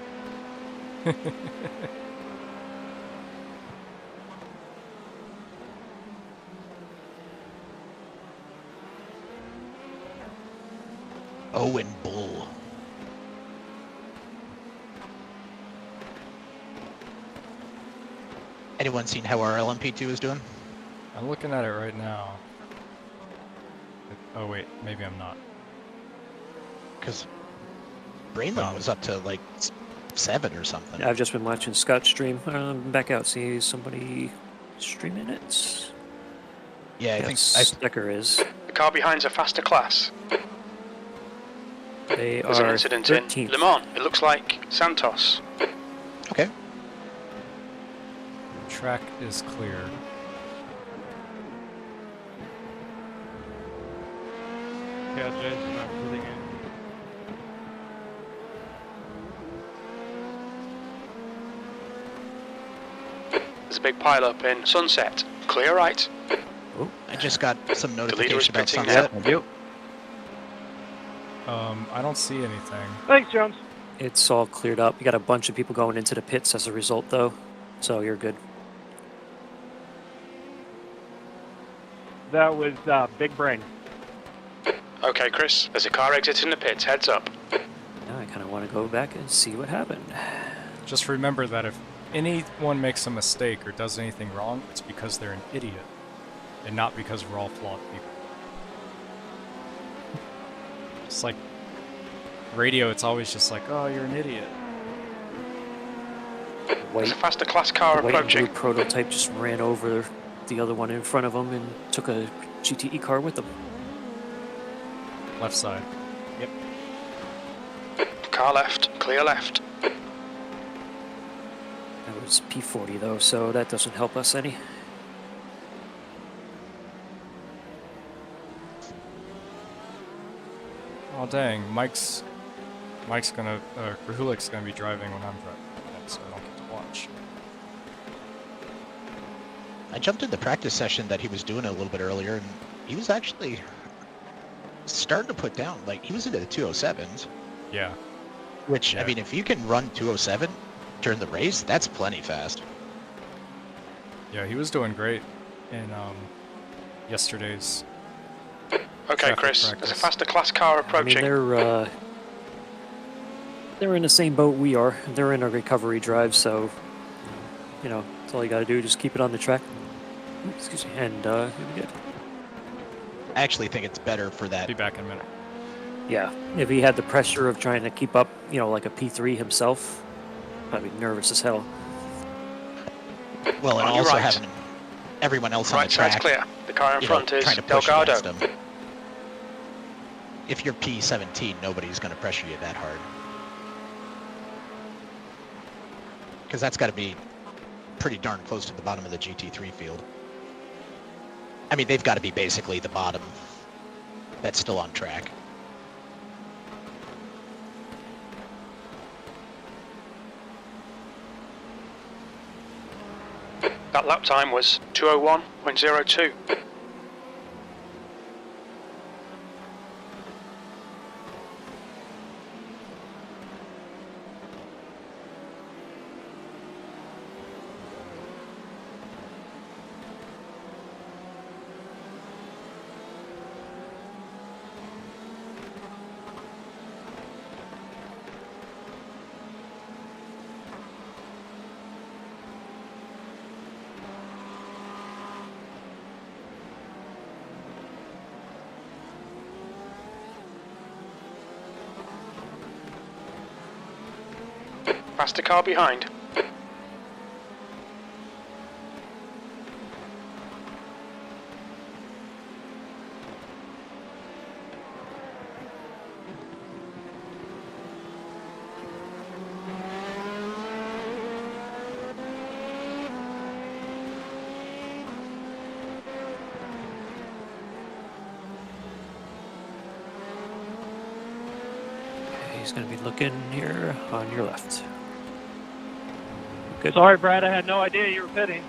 Speaker 5: Owen Bull. Anyone seen how our LMP2 is doing?
Speaker 2: I'm looking at it right now. Oh wait, maybe I'm not.
Speaker 5: Because Brainland was up to like 7 or something.
Speaker 1: I've just been watching Scott stream. Back out, see somebody streaming it.
Speaker 5: Yeah, I think
Speaker 1: Stecker is.
Speaker 3: The car behind's a faster class.
Speaker 1: They
Speaker 3: There's an
Speaker 1: are
Speaker 3: incident
Speaker 1: 13th.
Speaker 3: in Le Mans. It looks like Santos.
Speaker 5: Okay.
Speaker 2: Track is clear.
Speaker 11: Yeah, Jason, I'm putting in.
Speaker 3: There's a big pile up in Sunset. Clear right.
Speaker 5: I just got some
Speaker 3: leader is
Speaker 5: notification about
Speaker 3: pitting
Speaker 5: sunset.
Speaker 6: Thank you.
Speaker 2: I don't see anything.
Speaker 11: Thanks, Jones.
Speaker 1: It's all cleared up. You got a bunch of people going into the pits as a result, though, so you're good.
Speaker 11: That was Big Brain.
Speaker 3: Okay, Chris, there's a car exiting the pits. Heads up.
Speaker 1: Now I kind of want to go back and see what happened.
Speaker 2: Just remember that if anyone makes a mistake or does anything wrong, it's because they're an idiot, and not because we're all flawed people. It's like radio, it's always just like, oh, you're an idiot.
Speaker 3: There's a faster class car
Speaker 1: White and
Speaker 3: approaching.
Speaker 1: blue prototype just ran over the other one in front of him and took a GTE car with him.
Speaker 2: Left side. Yep.
Speaker 3: Car left, clear left.
Speaker 1: That was P40 though, so that doesn't help us any.
Speaker 2: Oh dang, Mike's gonna, Krahulik's gonna be driving when I'm driving, so I don't get to watch.
Speaker 5: I jumped in the practice session that he was doing a little bit earlier, and he was actually starting to put down, like, he was into the 207s.
Speaker 2: Yeah.
Speaker 5: Which,
Speaker 2: Yeah.
Speaker 5: I mean, if you can run 207 during the race, that's plenty fast.
Speaker 2: Yeah, he was doing great in yesterday's.
Speaker 3: Okay,
Speaker 2: traffic
Speaker 3: Chris,
Speaker 2: practice.
Speaker 3: there's a faster class car
Speaker 1: I mean,
Speaker 3: approaching.
Speaker 1: they're in the same boat we are. They're in a recovery drive, so you know, that's all you got to do. Just keep it on the track. Excuse me, and you'll be good.
Speaker 5: I actually think it's better for that.
Speaker 2: Be back in a minute.
Speaker 1: Yeah, if he had the pressure of trying to keep up, you know, like a P3 himself, probably nervous as hell.
Speaker 5: Well, and
Speaker 3: On your
Speaker 5: also
Speaker 3: right.
Speaker 5: having everyone else on
Speaker 3: Right
Speaker 5: the
Speaker 3: side's
Speaker 5: track,
Speaker 3: clear. The car in
Speaker 5: you know,
Speaker 3: front is
Speaker 5: trying to push
Speaker 3: Delgado.
Speaker 5: against them. If you're P17, nobody's going to pressure you that hard. Because that's got to be pretty darn close to the bottom of the GT3 field. I mean, they've got to be basically the bottom that's still on track.
Speaker 3: That lap time was 2:01.02. Faster car behind.
Speaker 1: Okay, he's going to be looking here on your left. Good.
Speaker 11: Sorry, Brad, I had no idea you were pitting.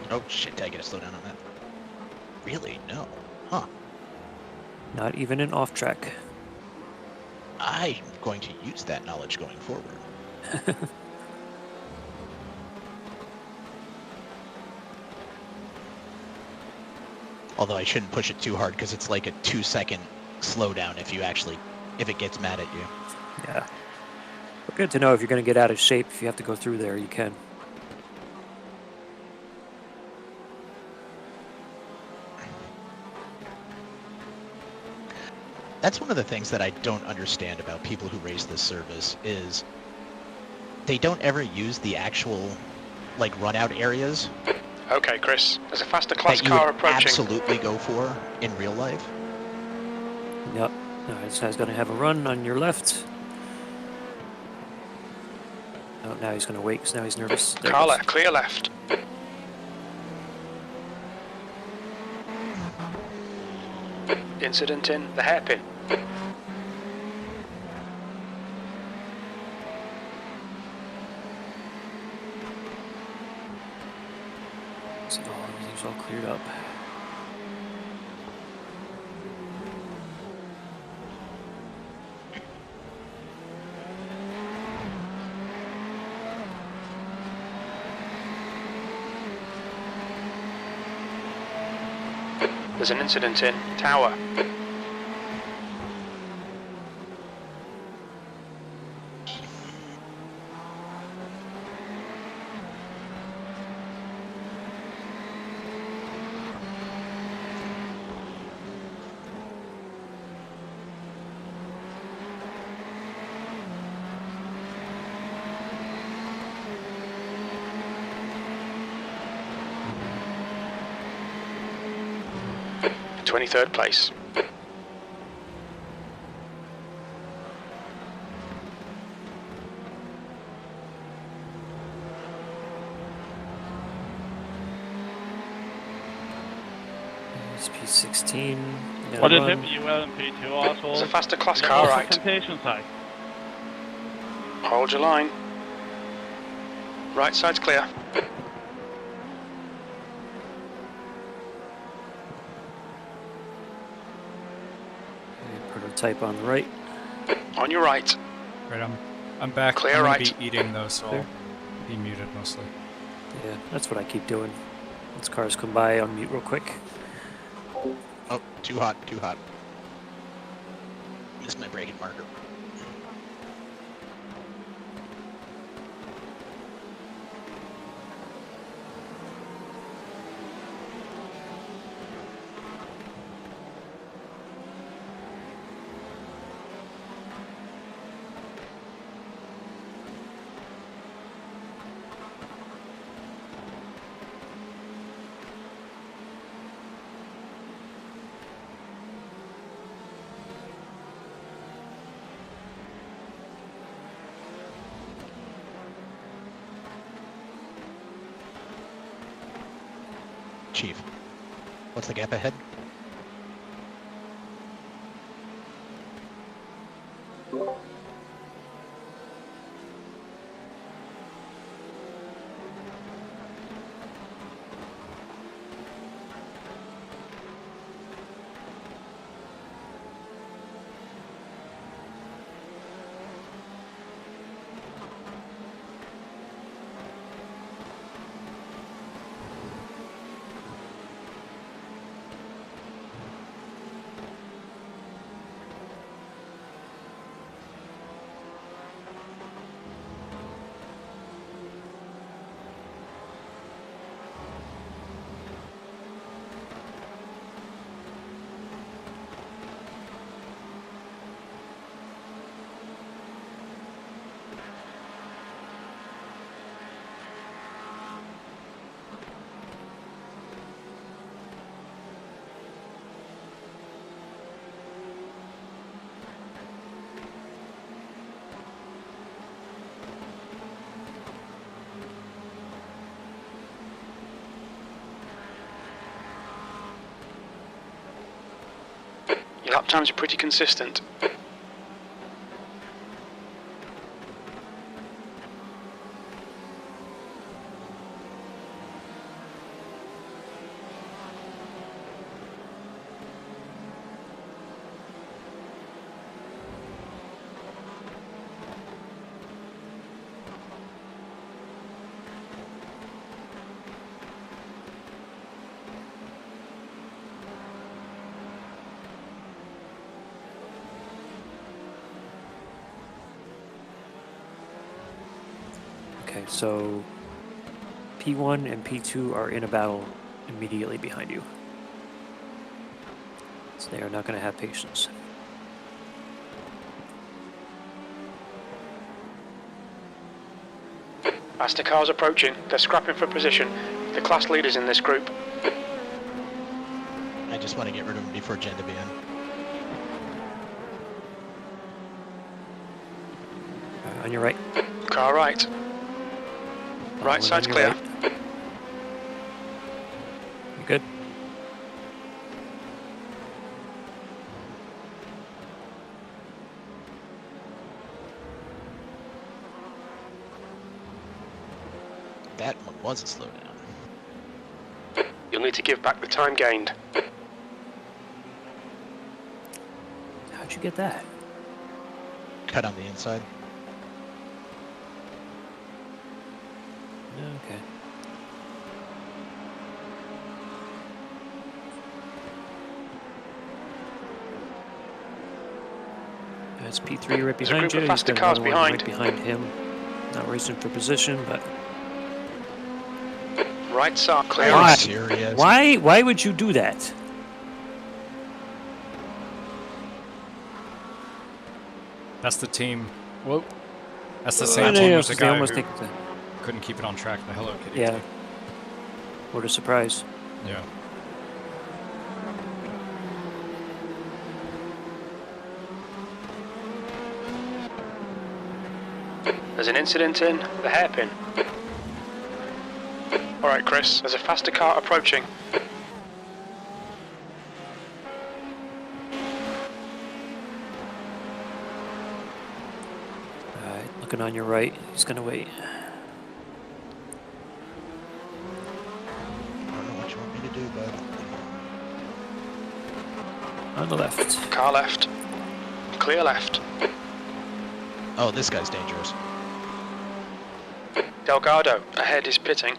Speaker 5: Oh shit, I gotta slow down on that. Really? No. Huh.
Speaker 1: Not even an off track.
Speaker 5: I'm going to use that knowledge going forward. Although I shouldn't push it too hard because it's like a 2-second slowdown if it gets mad at you.
Speaker 1: Yeah. But good to know if you're going to get out of shape, if you have to go through there, you can.
Speaker 5: That's one of the things that I don't understand about people who race this service is they don't ever use the actual like run out areas
Speaker 3: Okay, Chris, there's a faster class
Speaker 5: that you
Speaker 3: car
Speaker 5: would
Speaker 3: approaching.
Speaker 5: absolutely go for in real life.
Speaker 1: Yep. Now this guy's going to have a run on your left. Oh, now he's going to wait because now he's nervous. There it
Speaker 3: Car
Speaker 1: goes.
Speaker 3: left, clear left. Incident in the hairpin.
Speaker 1: So everything's all cleared up.
Speaker 3: There's an incident in Tower. Third place.
Speaker 1: It's P16.
Speaker 11: What is it? You well in P2, asshole?
Speaker 3: It's a faster class car, right?
Speaker 11: Temptation side.
Speaker 3: Hold your line. Right side's clear.
Speaker 1: Prototype on the right.
Speaker 3: On your right.
Speaker 2: Right, I'm back.
Speaker 3: Clear
Speaker 2: I'm gonna
Speaker 3: right.
Speaker 2: be eating though, so I'll be muted mostly.
Speaker 1: Yeah, that's what I keep doing. Once cars come by, I'll mute real quick.
Speaker 5: Oh, too hot, too hot. Missed my braking marker. Chief, what's the gap ahead?
Speaker 3: Your lap times are pretty consistent.
Speaker 1: Okay, so P1 and P2 are in a battle immediately behind you. So they are not going to have patience.
Speaker 3: Faster cars approaching. They're scrapping for position. The class leaders in this group.
Speaker 5: I just want to get rid of him before Jen to be in.
Speaker 1: On your right.
Speaker 3: Car right. Right side's clear.
Speaker 1: Right. You good?
Speaker 5: That one was a slowdown.
Speaker 3: You'll need to give back the time gained.
Speaker 1: How'd you get that?
Speaker 5: Cut on the inside.
Speaker 1: Okay. That's P3 right
Speaker 3: There's a
Speaker 1: behind
Speaker 3: group
Speaker 1: you.
Speaker 3: of
Speaker 1: He's
Speaker 3: faster
Speaker 1: got
Speaker 3: cars
Speaker 1: another one
Speaker 3: behind.
Speaker 1: right behind him. Not racing for position, but
Speaker 3: Right side, clear
Speaker 5: Are you
Speaker 3: right.
Speaker 5: serious?
Speaker 1: why would you do that?
Speaker 2: That's the team. Whoa. That's the
Speaker 1: Oh,
Speaker 2: same
Speaker 1: no,
Speaker 2: team
Speaker 1: no,
Speaker 2: with the
Speaker 1: 'cause they
Speaker 2: guy
Speaker 1: almost
Speaker 2: who
Speaker 1: take the-
Speaker 2: couldn't keep it on track. The Hello Kitty
Speaker 1: Yeah.
Speaker 2: team.
Speaker 1: What a surprise.
Speaker 2: Yeah.
Speaker 3: There's an incident in the hairpin. Alright, Chris, there's a faster car approaching.
Speaker 1: Alright, looking on your right. He's gonna wait.
Speaker 5: I don't know what you want me to do, bud.
Speaker 1: On the left.
Speaker 3: Car left. Clear left.
Speaker 5: Oh, this guy's dangerous.
Speaker 3: Delgado, ahead is pitting.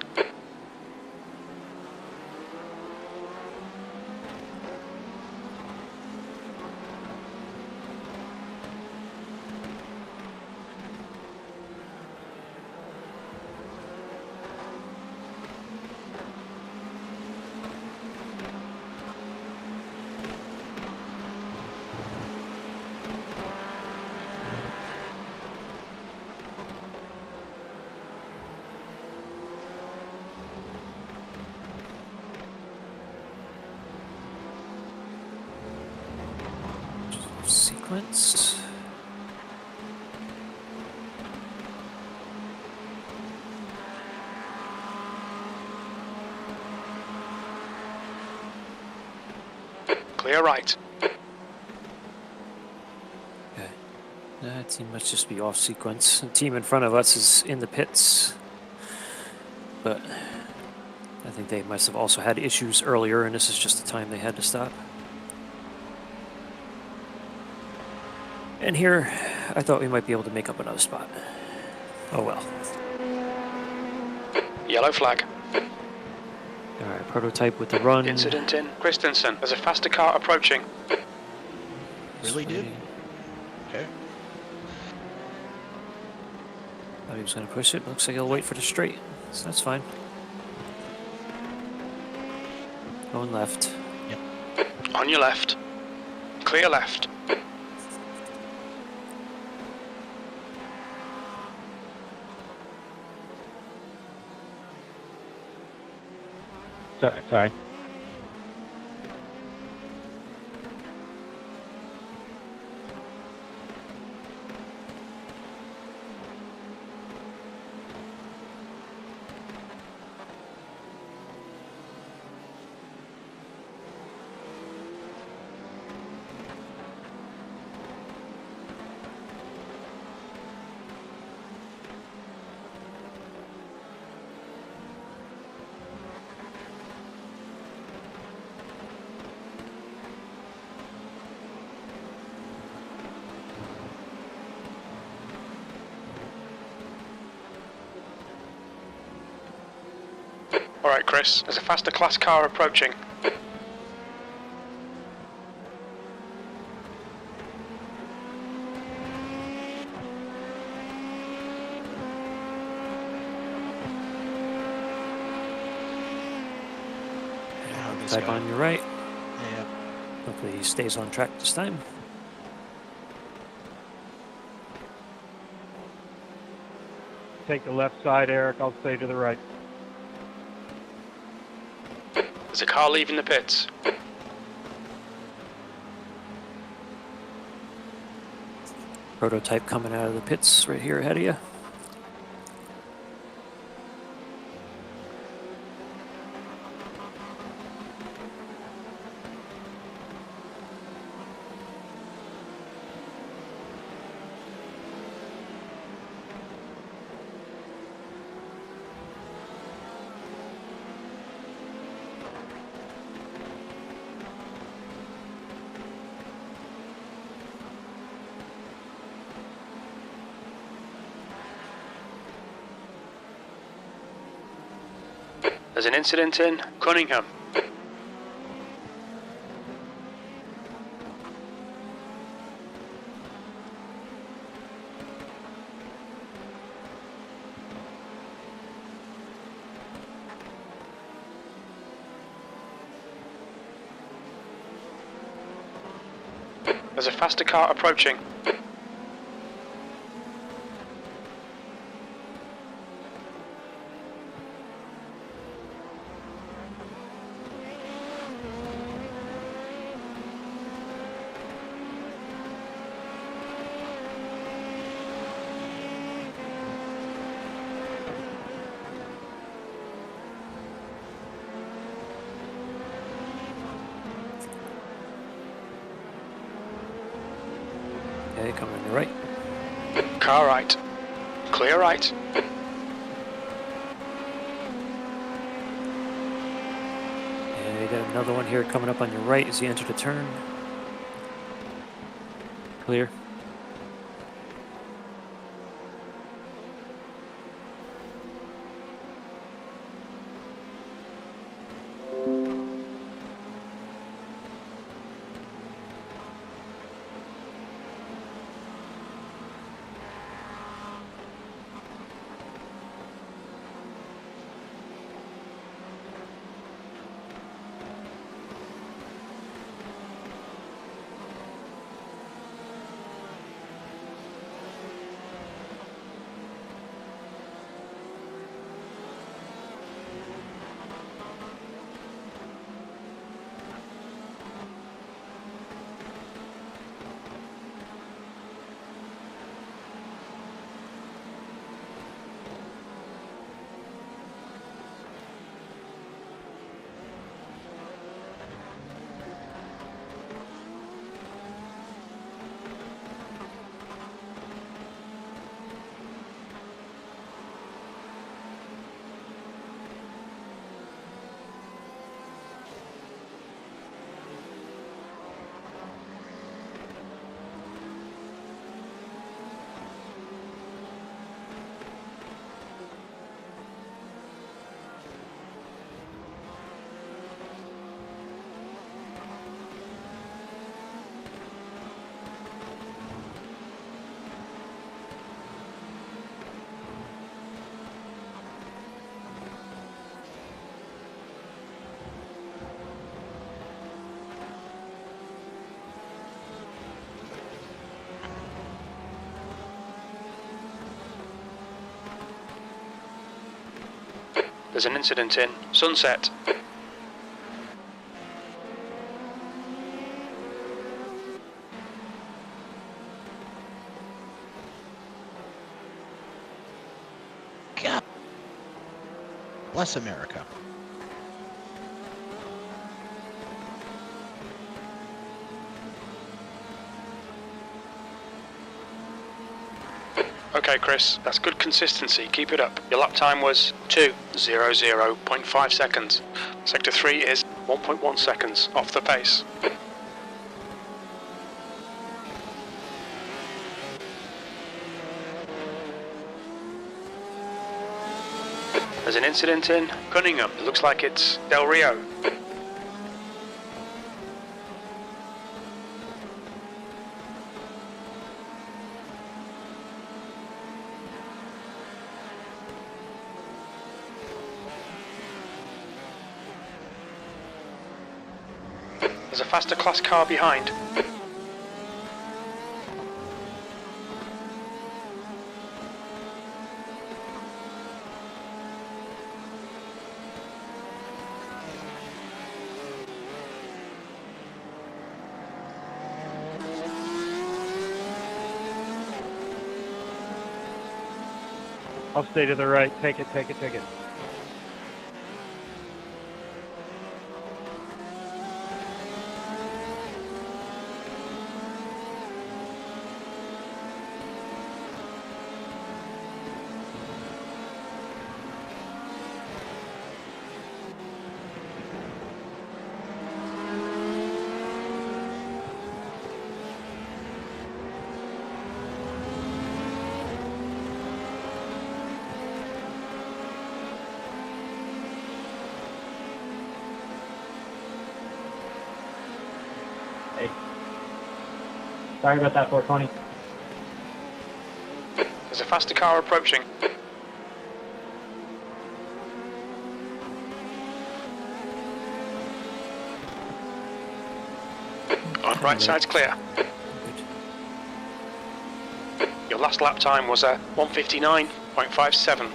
Speaker 1: Sequence.
Speaker 3: Clear right.
Speaker 1: Okay. That team must just be off sequence. The team in front of us is in the pits. But I think they must have also had issues earlier, and this is just the time they had to stop. And here, I thought we might be able to make up another spot. Oh well.
Speaker 3: Yellow flag.
Speaker 1: Alright, prototype with the run.
Speaker 3: Incident in Christensen. There's a faster car approaching.
Speaker 5: Really, dude? Okay.
Speaker 1: Thought he was going to push it. Looks like he'll wait for the straight. So that's fine. Going left.
Speaker 3: On your left. Clear left.
Speaker 7: Sorry.
Speaker 3: Alright, Chris. There's a faster class car approaching.
Speaker 5: This
Speaker 1: Type
Speaker 5: guy.
Speaker 1: on your right.
Speaker 5: Yeah.
Speaker 1: Hopefully he stays on track this time.
Speaker 7: Take the left side, Eric. I'll stay to the right.
Speaker 3: There's a car leaving the pits.
Speaker 1: Prototype coming out of the pits right here ahead of you.
Speaker 3: There's an incident in Cunningham. There's a faster car approaching.
Speaker 1: Okay, coming on your right.
Speaker 3: Car right. Clear right.
Speaker 1: And you got another one here coming up on your right as you enter the turn. Clear.
Speaker 3: There's an incident in Sunset.
Speaker 5: God bless America.
Speaker 3: Okay, Chris, that's good consistency. Keep it up. Your lap time was 2:00.5 seconds. Sector 3 is 1.1 seconds off the pace. There's an incident in Cunningham. It looks like it's Del Rio. There's a faster class car behind.
Speaker 7: I'll stay to the right. Take it, take it, take it.
Speaker 10: Sorry about that, 420.
Speaker 3: There's a faster car approaching. On right side's clear. Your last lap time was a 1:59.57.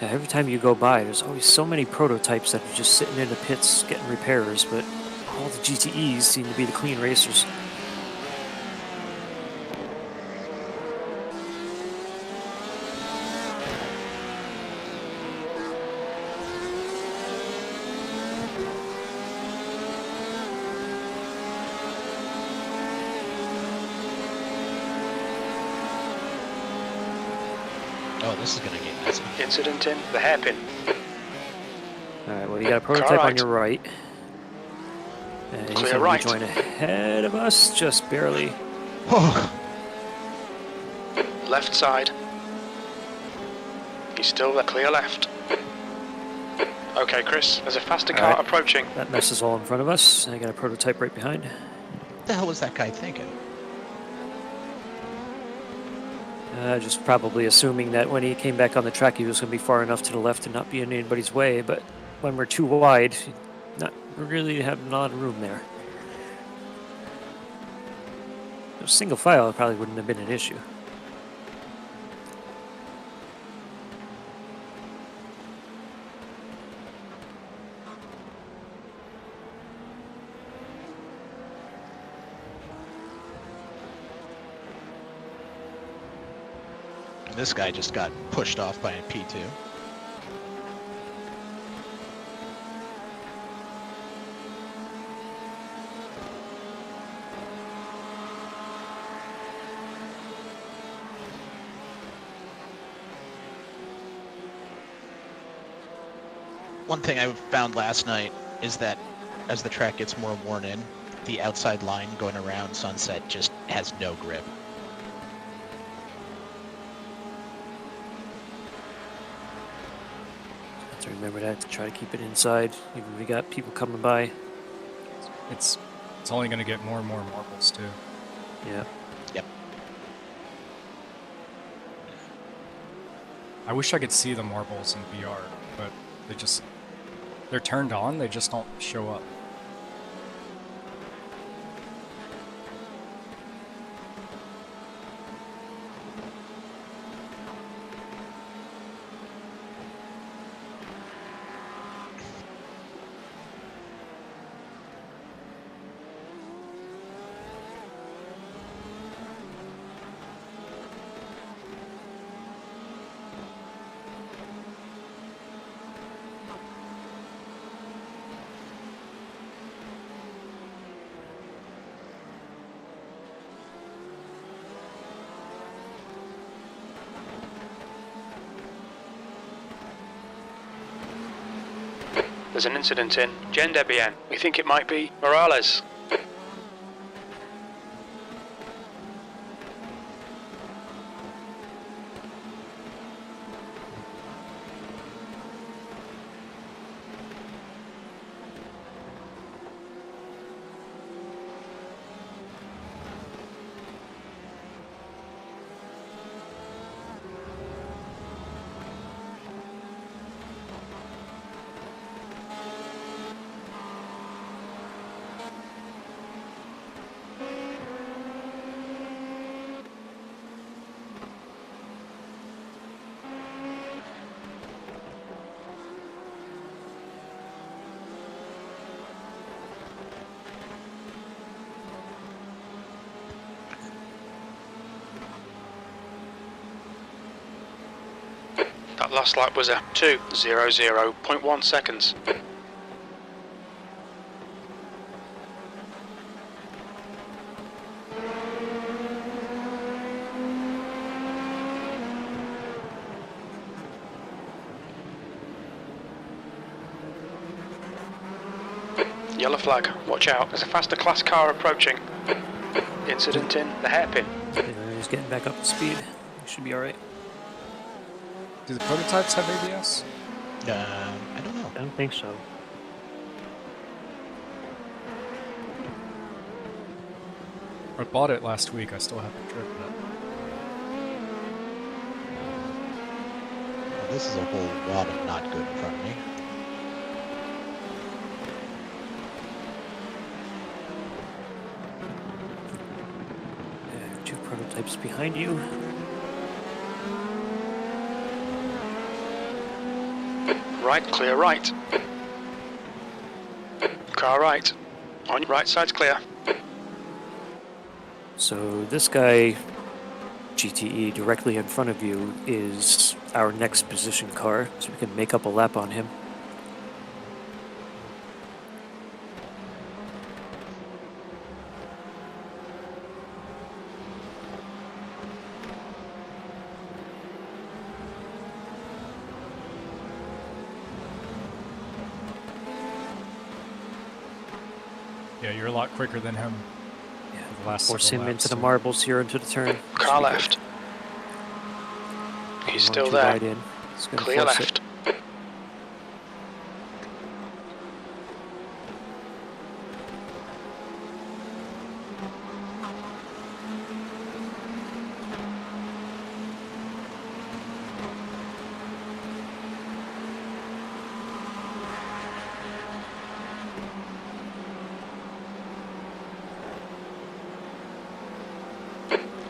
Speaker 1: Yeah, every time you go by, there's always so many prototypes that are just sitting in the pits getting repairs, but all the GTEs seem to be the clean racers.
Speaker 5: Oh, this is gonna get messy.
Speaker 3: Incident in the hairpin.
Speaker 1: Alright, well, you got a prototype on your right. And he's
Speaker 3: Clear
Speaker 1: going
Speaker 3: right.
Speaker 1: to join ahead of us, just barely.
Speaker 3: Left side. He's still there. Clear left. Okay, Chris, there's a faster car
Speaker 1: Alright.
Speaker 3: approaching.
Speaker 1: That mess is all in front of us. And I got a prototype right behind.
Speaker 5: What the hell was that guy thinking?
Speaker 1: Just probably assuming that when he came back on the track, he was going to be far enough to the left and not be in anybody's way. But when we're too wide, not really having a lot of room there. Single file probably wouldn't have been an issue.
Speaker 5: This guy just got pushed off by a P2. One thing I found last night is that as the track gets more worn in, the outside line going around Sunset just has no grip.
Speaker 1: Have to remember that to try to keep it inside, even if we got people coming by.
Speaker 2: It's only going to get more and more marbles too.
Speaker 1: Yeah.
Speaker 5: Yep.
Speaker 2: I wish I could see the marbles in VR, but they're turned on, they just don't show up.
Speaker 3: There's an incident in Jen Debian. We think it might be Morales. That last lap was a 2:00.1 seconds. Yellow flag, watch out. There's a faster class car approaching. Incident in the hairpin.
Speaker 1: He's getting back up to speed. He should be alright.
Speaker 2: Do the prototypes have ABS?
Speaker 5: I don't know.
Speaker 1: I don't think so.
Speaker 2: I bought it last week, I still haven't driven it.
Speaker 5: Well, this is a whole lot of not good in front of me.
Speaker 1: 2 prototypes behind you.
Speaker 3: Right, clear right. Car right. On your right side's clear.
Speaker 1: So this guy, GTE, directly in front of you is our next position car, so we can make up a lap on him.
Speaker 2: Yeah, you're a lot quicker than him.
Speaker 1: Yeah,
Speaker 2: The last
Speaker 1: force
Speaker 2: several
Speaker 1: him
Speaker 2: laps,
Speaker 1: into the
Speaker 2: so-
Speaker 1: marbles here into the turn.
Speaker 3: Car left. He's still there.
Speaker 1: Wide in. It's gonna
Speaker 3: Clear
Speaker 1: force
Speaker 3: left.
Speaker 1: It.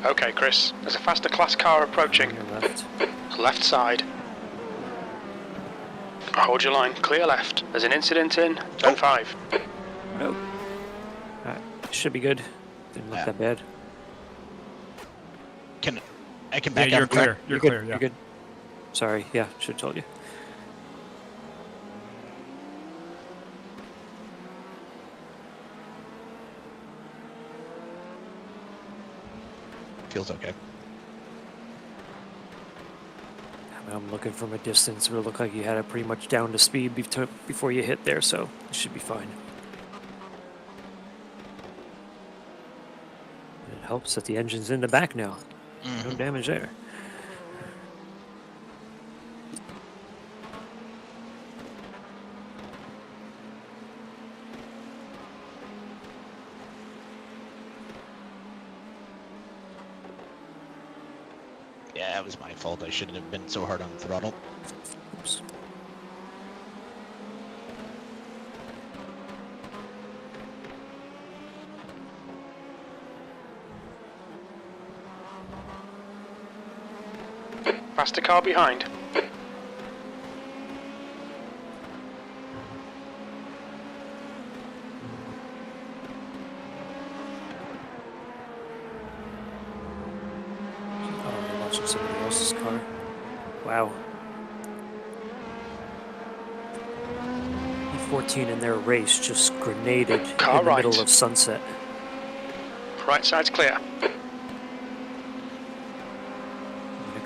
Speaker 3: Okay, Chris. There's a faster class car approaching.
Speaker 1: On your left.
Speaker 3: Left side. Hold your line. Clear left. There's an incident in turn 5.
Speaker 1: Nope. Alright, should be good. Didn't look
Speaker 5: Yeah.
Speaker 1: that bad.
Speaker 5: I can
Speaker 2: Yeah,
Speaker 5: back
Speaker 2: you're
Speaker 5: out.
Speaker 2: clear. You're
Speaker 1: good.
Speaker 2: clear, yeah.
Speaker 1: You're good. Sorry, yeah, should have told you.
Speaker 5: Feels okay.
Speaker 1: I'm looking from a distance, but it looked like you had it pretty much down to speed before you hit there, so it should be fine. It helps that the engine's in the back now. No damage there.
Speaker 5: Yeah, it was my fault. I shouldn't have been so hard on the throttle.
Speaker 1: Oops.
Speaker 3: Faster car behind.
Speaker 1: Oh, you're watching somebody else's car. Wow. E14 in their race just grenaded
Speaker 3: Car
Speaker 1: in the middle
Speaker 3: right.
Speaker 1: of sunset.
Speaker 3: Right side's clear.
Speaker 1: There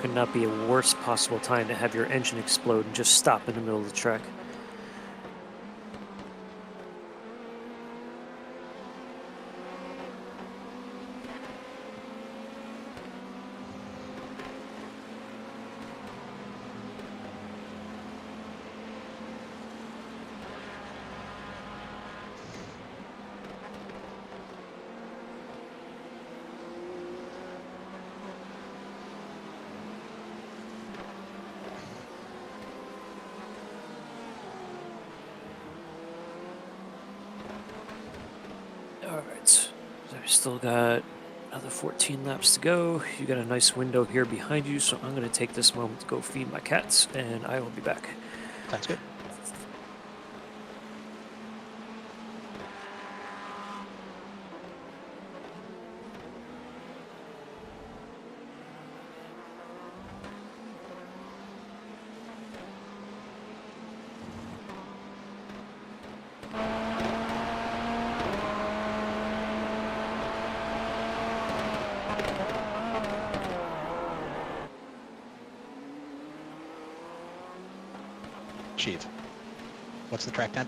Speaker 1: could not be a worse possible time to have your engine explode and just stop in the middle of the track. Alright, so I've still got another 14 laps to go. You got a nice window here behind you, so I'm going to take this moment to go feed my cats, and I will be back.
Speaker 5: Sounds good. Chief, what's the track time?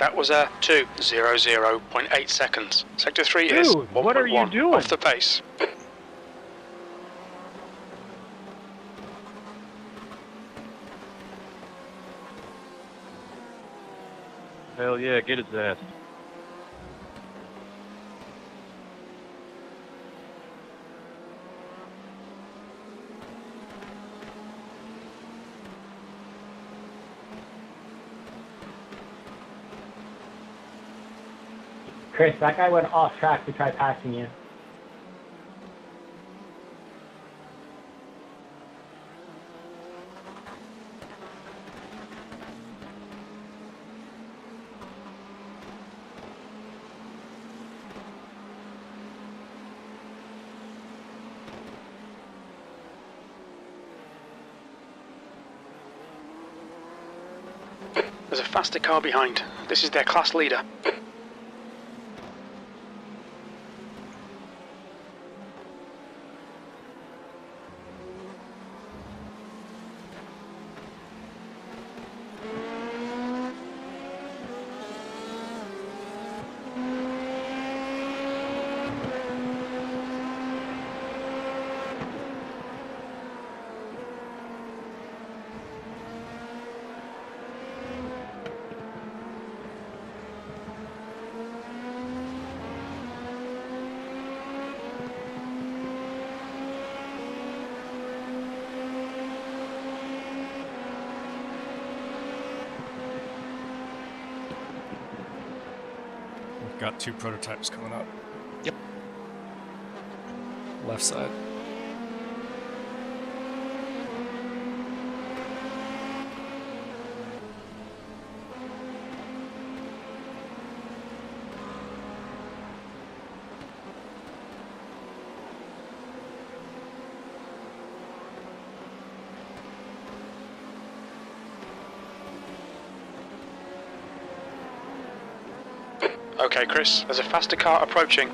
Speaker 3: That was a 2:00.8 seconds. Sector 3 is
Speaker 11: Dude, what are you
Speaker 3: 1.1
Speaker 11: doing?
Speaker 3: off the pace.
Speaker 11: Hell yeah, get his ass.
Speaker 10: Chris, that guy went off track to try passing you.
Speaker 3: There's a faster car behind. This is their class leader.
Speaker 2: We've got 2 prototypes coming up.
Speaker 5: Yep.
Speaker 2: Left side.
Speaker 3: Okay, Chris, there's a faster car approaching.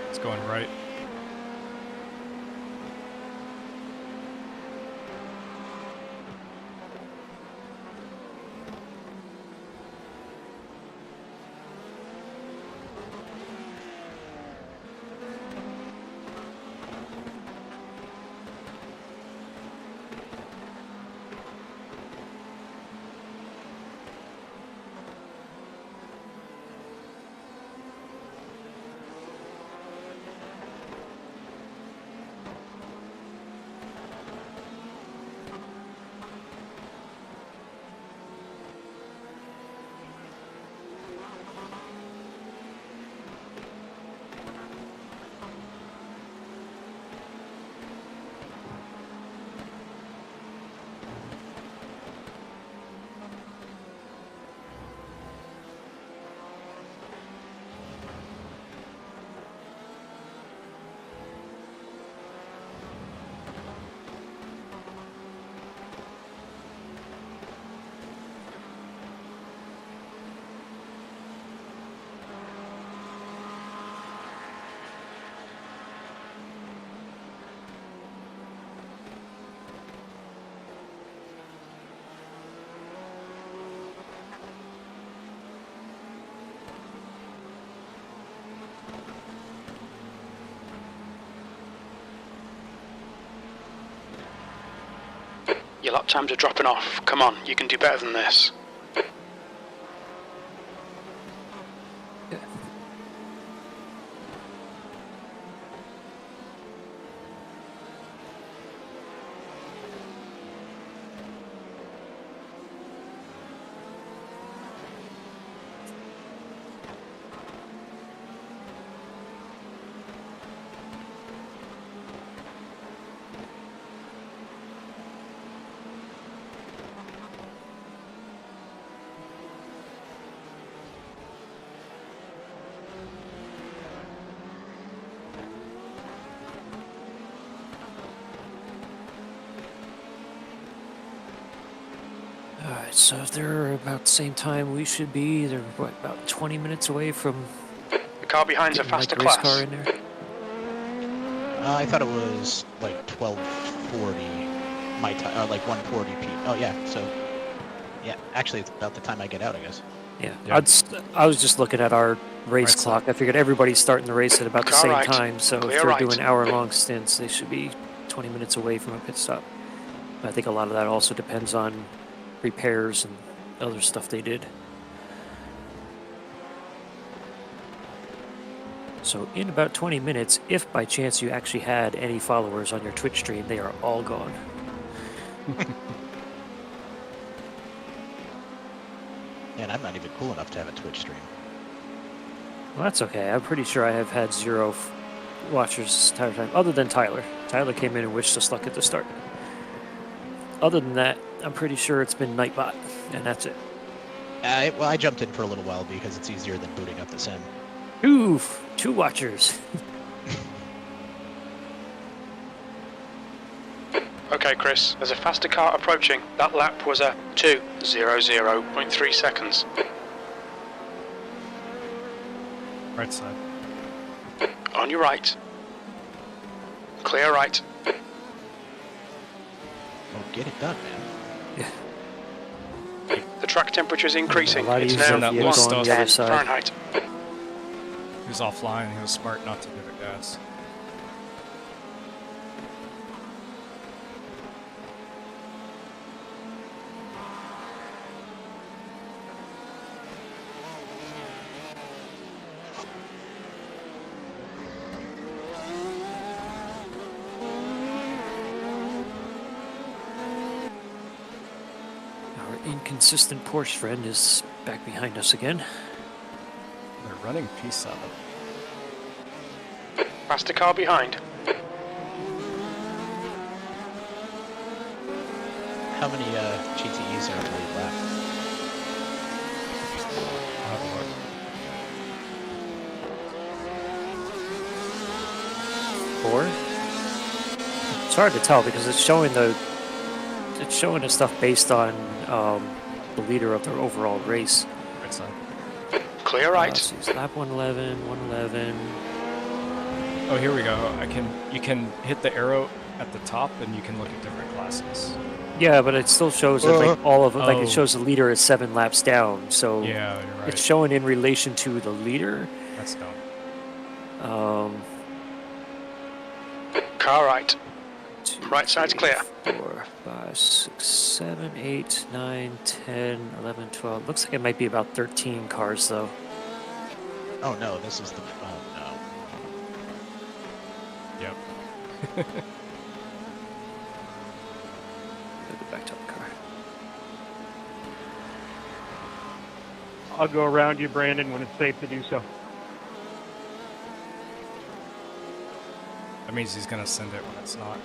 Speaker 2: It's going right.
Speaker 3: Your lap times are dropping off. Come on, you can do better than this.
Speaker 1: Alright, so if they're about the same time we should be, they're what, about 20 minutes away from
Speaker 3: The car behind's a
Speaker 1: getting Mike
Speaker 3: faster
Speaker 1: race
Speaker 3: class.
Speaker 1: car in there.
Speaker 5: I thought it was like 12:40 my time, like 1:40 p. Oh yeah, so yeah, actually it's about the time I get out, I guess.
Speaker 1: Yeah,
Speaker 2: Yeah.
Speaker 1: I was just looking at our race
Speaker 2: Right
Speaker 1: clock.
Speaker 2: side.
Speaker 1: I figured everybody's starting the race at about the
Speaker 3: Car
Speaker 1: same
Speaker 3: right.
Speaker 1: time, so if
Speaker 3: Clear
Speaker 1: they're
Speaker 3: right.
Speaker 1: doing hour-long stints, they should be 20 minutes away from a pit stop. I think a lot of that also depends on repairs and other stuff they did. So in about 20 minutes, if by chance you actually had any followers on your Twitch stream, they are all gone.
Speaker 5: And I'm not even cool enough to have a Twitch stream.
Speaker 1: Well, that's okay. I'm pretty sure I have had 0 watchers this entire time, other than Tyler. Tyler came in and wished us luck at the start. Other than that, I'm pretty sure it's been Nightbot, and that's it.
Speaker 5: Well, I jumped in for a little while because it's easier than booting up the sim.
Speaker 1: Oof, 2 watchers.
Speaker 3: Okay, Chris, there's a faster car approaching. That lap was a 2:00.3 seconds.
Speaker 2: Right side.
Speaker 3: On your right. Clear right.
Speaker 5: Oh, get it done, man.
Speaker 3: The track temperature is increasing.
Speaker 1: A lot
Speaker 3: It's
Speaker 1: easier
Speaker 3: now
Speaker 1: if you
Speaker 2: loose
Speaker 1: go on the other
Speaker 3: 110
Speaker 1: side.
Speaker 3: Fahrenheit.
Speaker 2: He was offline. He was smart not to give it gas.
Speaker 1: Our inconsistent Porsche friend is back behind us again.
Speaker 2: They're running P7.
Speaker 3: Faster car behind.
Speaker 5: How many GTEs are really left?
Speaker 2: I'll have a look.
Speaker 1: Four? It's hard to tell because it's showing the stuff based on the leader of their overall race.
Speaker 2: Right side.
Speaker 3: Clear right.
Speaker 1: So it's lap 111, 111.
Speaker 2: Oh, here we go. You can hit the arrow at the top, and you can look at different classes.
Speaker 1: Yeah, but it still shows that like all of it, like
Speaker 2: Oh.
Speaker 1: it shows the leader is 7 laps down. So
Speaker 2: Yeah, you're right.
Speaker 1: it's showing in relation to the leader.
Speaker 2: That's dumb.
Speaker 3: Car right.
Speaker 1: 2,
Speaker 3: Right side's
Speaker 1: 3,
Speaker 3: clear.
Speaker 1: 4, 5, 6, 7, 8, 9, 10, 11, 12. Looks like it might be about 13 cars though.
Speaker 5: Oh no, this is the. Oh no.
Speaker 2: Yep.
Speaker 1: Go back to the car.
Speaker 7: I'll go around you, Brandon, when it's safe to do so.
Speaker 2: That means he's gonna send it when it's not.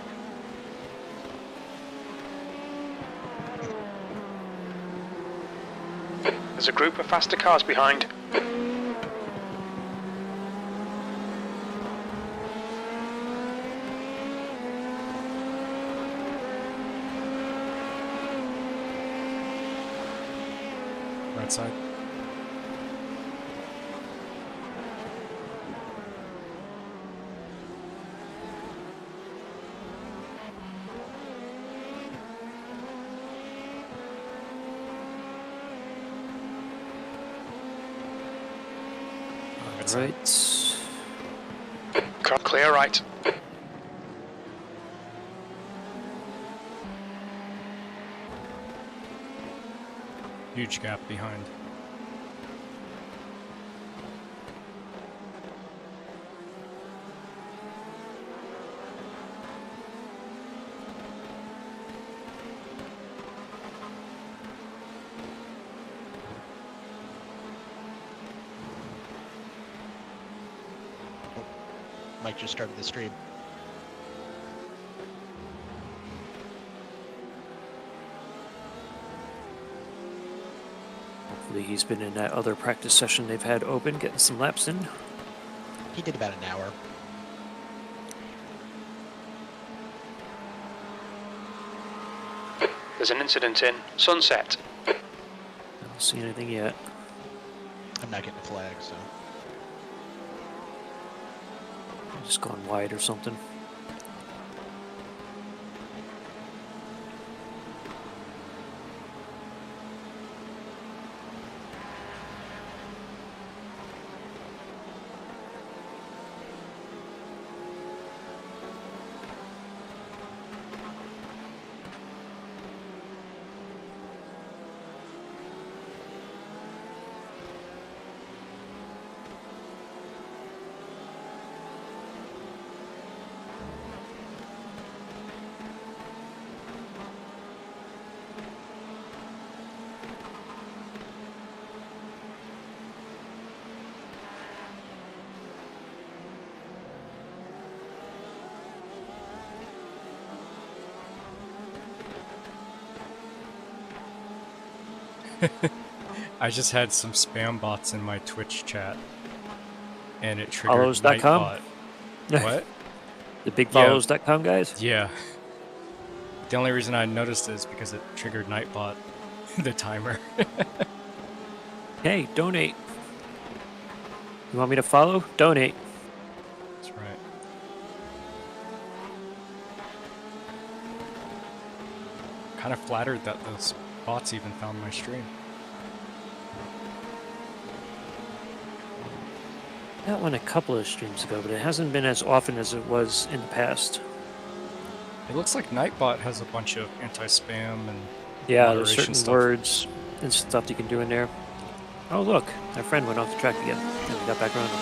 Speaker 3: There's a group of faster cars behind.
Speaker 2: Right side. Right side.
Speaker 1: Right.
Speaker 3: Car clear right.
Speaker 2: Huge gap behind.
Speaker 5: Mike just started the stream.
Speaker 1: Hopefully he's been in that other practice session they've had open, getting some laps in.
Speaker 5: He did about an hour.
Speaker 3: There's an incident in Sunset.
Speaker 1: I don't see anything yet.
Speaker 5: I'm not getting a flag, so.
Speaker 1: Just gone wide or something.
Speaker 2: I just had some spam bots in my Twitch chat, and it triggered
Speaker 1: Follows.com?
Speaker 2: Nightbot. What?
Speaker 1: The bigfollows.com guys?
Speaker 2: Yeah. The only reason I noticed it is because it triggered Nightbot, the timer.
Speaker 1: Hey, donate. You want me to follow? Donate.
Speaker 2: That's right. Kind of flattered that those bots even found my stream.
Speaker 1: That one a couple of streams ago, but it hasn't been as often as it was in the past.
Speaker 2: It looks like Nightbot has a bunch of anti-spam and
Speaker 1: Yeah, there's
Speaker 2: moderation
Speaker 1: certain
Speaker 2: stuff.
Speaker 1: words and stuff you can do in there. Oh look, our friend went off the track again, and we got back around him.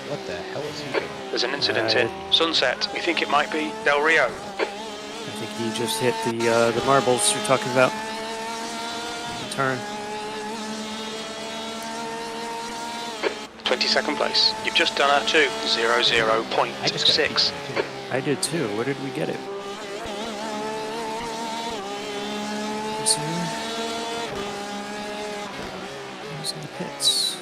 Speaker 5: What the hell is he doing?
Speaker 3: There's an incident here. Sunset. We think it might be Del Rio.
Speaker 1: I think he just hit the marbles you're talking about. Turn.
Speaker 3: 22nd place. You've just done a 2:00.6.
Speaker 1: I did too. Where did we get it? Who's here? Who's in the pits?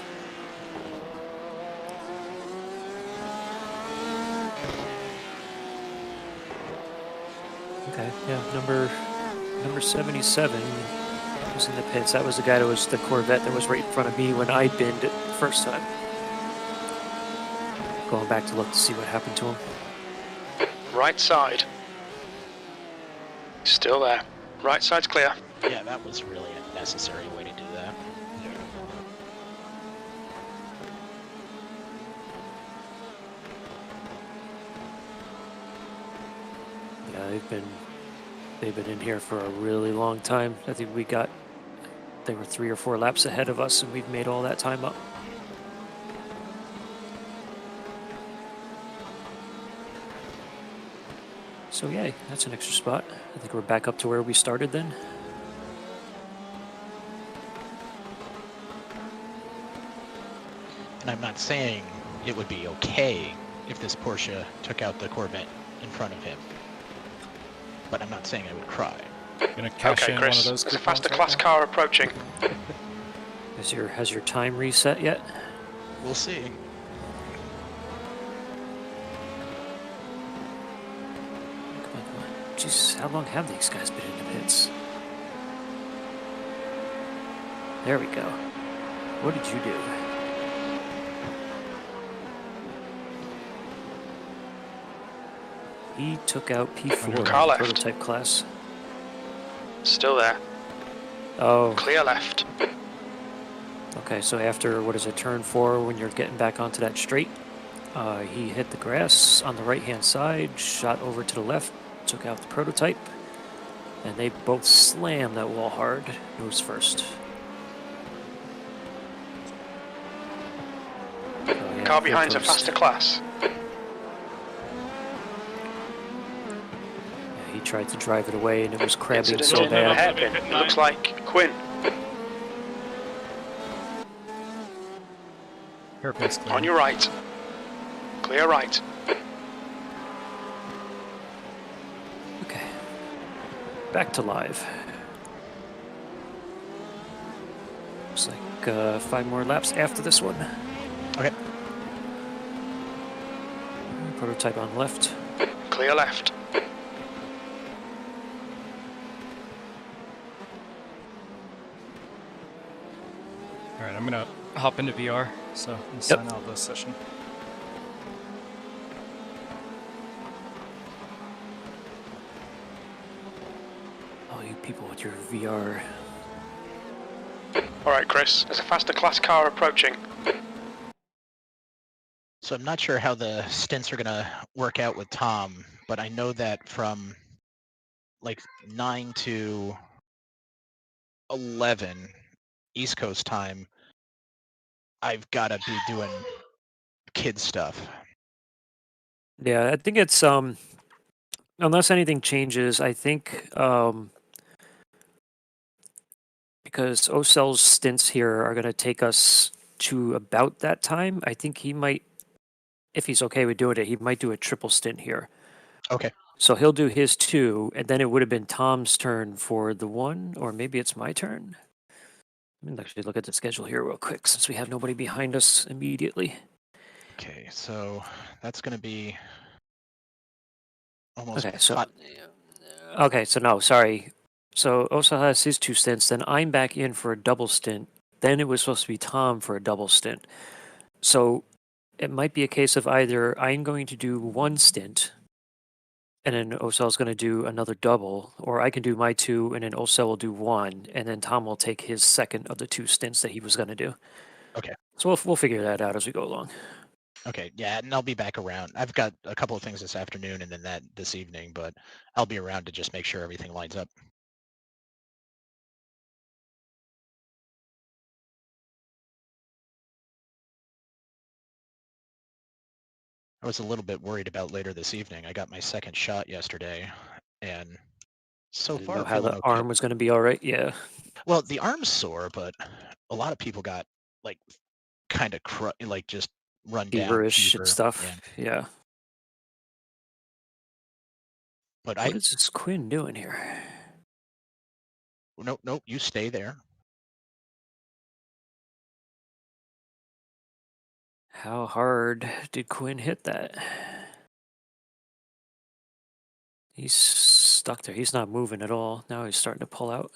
Speaker 1: Okay, yeah, number 77 was in the pits. That was the guy that was the Corvette that was right in front of me when I binned it the first time. Going back to look to see what happened to him.
Speaker 3: Right side. Still there. Right side's clear.
Speaker 5: Yeah, that was really a necessary way to do that.
Speaker 1: Yeah, they've been in here for a really long time. I think they were 3 or 4 laps ahead of us, and we've made all that time up. So yay, that's an extra spot. I think we're back up to where we started then.
Speaker 5: And I'm not saying it would be okay if this Porsche took out the Corvette in front of him. But I'm not saying I would cry.
Speaker 2: Gonna cash
Speaker 3: Okay,
Speaker 2: in
Speaker 3: Chris.
Speaker 2: one of those
Speaker 3: There's a
Speaker 2: coupons
Speaker 3: faster
Speaker 2: right
Speaker 3: class
Speaker 2: now?
Speaker 3: car approaching.
Speaker 1: Has your time reset yet?
Speaker 5: We'll see.
Speaker 1: Come on. Jeez, how long have these guys been in the pits? There we go. What did you do? He took out P4
Speaker 3: Car
Speaker 1: in the
Speaker 3: left.
Speaker 1: prototype class.
Speaker 3: Still there.
Speaker 1: Oh,
Speaker 3: Clear left.
Speaker 1: okay, so after, what is it, turn 4, when you're getting back onto that straight, he hit the grass on the right-hand side, shot over to the left, took out the prototype, and they both slammed that wall hard, nose first. Oh, yeah,
Speaker 3: Car
Speaker 1: full
Speaker 3: behind's a
Speaker 1: post.
Speaker 3: faster class.
Speaker 1: Yeah, he tried to drive it away, and it was crabbing
Speaker 3: Incident
Speaker 1: so
Speaker 3: in
Speaker 1: bad.
Speaker 3: hairpin. It looks like Quinn.
Speaker 2: Hairpin's clear.
Speaker 3: On your right. Clear right.
Speaker 1: Okay. Back to live. Looks like 5 more laps after this one.
Speaker 5: Okay.
Speaker 1: Prototype on left.
Speaker 3: Clear left.
Speaker 2: Alright, I'm gonna hop into VR, so I'm gonna sign out of this session.
Speaker 1: Oh, you people with your VR.
Speaker 3: Alright, Chris. There's a faster class car approaching.
Speaker 5: So I'm not sure how the stints are going to work out with Tom, but I know that from like 9 to 11 East Coast time, I've got to be doing kid stuff.
Speaker 1: Yeah, I think it's unless anything changes, I think because because Ocel's stints here are going to take us to about that time. I think he might, if he's okay with doing it, he might do a triple stint here.
Speaker 5: Okay.
Speaker 1: So he'll do his 2, and then it would have been Tom's turn for the 1, or maybe it's my turn. Let me actually look at the schedule here real quick, since we have nobody behind us immediately.
Speaker 5: Okay, so that's going to be almost.
Speaker 1: Okay, so no, sorry. So Osel has his 2 stints, then I'm back in for a double stint. Then it was supposed to be Tom for a double stint. So it might be a case of either I'm going to do 1 stint, and then Ocel's going to do another double, or I can do my 2, and then Osel will do 1, and then Tom will take his second of the 2 stints that he was going to do.
Speaker 5: Okay.
Speaker 1: So we'll figure that out as we go along.
Speaker 5: Okay, yeah, and I'll be back around. I've got a couple of things this afternoon and then that this evening, but I'll be around to just make sure everything lines up. I was a little bit worried about later this evening. I got my second shot yesterday, and so
Speaker 1: Didn't
Speaker 5: far
Speaker 1: know how
Speaker 5: feeling
Speaker 1: the
Speaker 5: okay.
Speaker 1: arm was going to be all right. Yeah.
Speaker 5: Well, the arm's sore, but a lot of people got like kind of like just run down
Speaker 1: Feverish
Speaker 5: fever
Speaker 1: and stuff. Yeah.
Speaker 5: But
Speaker 1: what is this Quinn doing here?
Speaker 5: Nope, you stay there.
Speaker 1: How hard did Quinn hit that? He's stuck there. He's not moving at all. Now he's starting to pull out.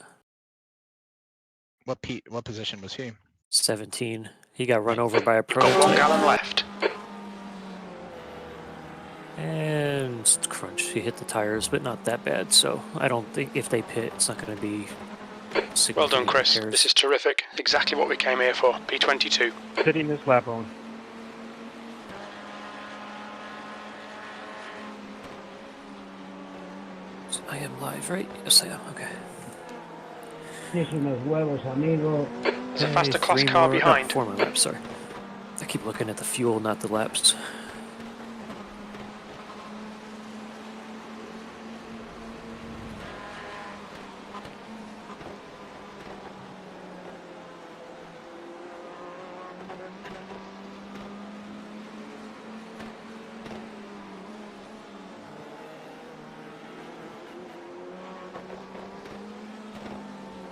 Speaker 5: What position was he?
Speaker 1: 17. He got run over by a
Speaker 3: Got
Speaker 1: prototype.
Speaker 3: 1 gallon left.
Speaker 1: And crunch. He hit the tires, but not that bad. So I don't think if they pit, it's not going to be significant.
Speaker 3: Well done, Chris.
Speaker 1: repairs.
Speaker 3: This is terrific. Exactly what we came here for. P22.
Speaker 7: Sitting this lap on.
Speaker 1: I am live, right? Yes, I am. Okay.
Speaker 8: Unos huevos, amigo.
Speaker 3: There's a faster
Speaker 1: Okay,
Speaker 3: class
Speaker 1: 3
Speaker 3: car
Speaker 1: more,
Speaker 3: behind.
Speaker 1: 4 more laps, sorry. I keep looking at the fuel, not the laps.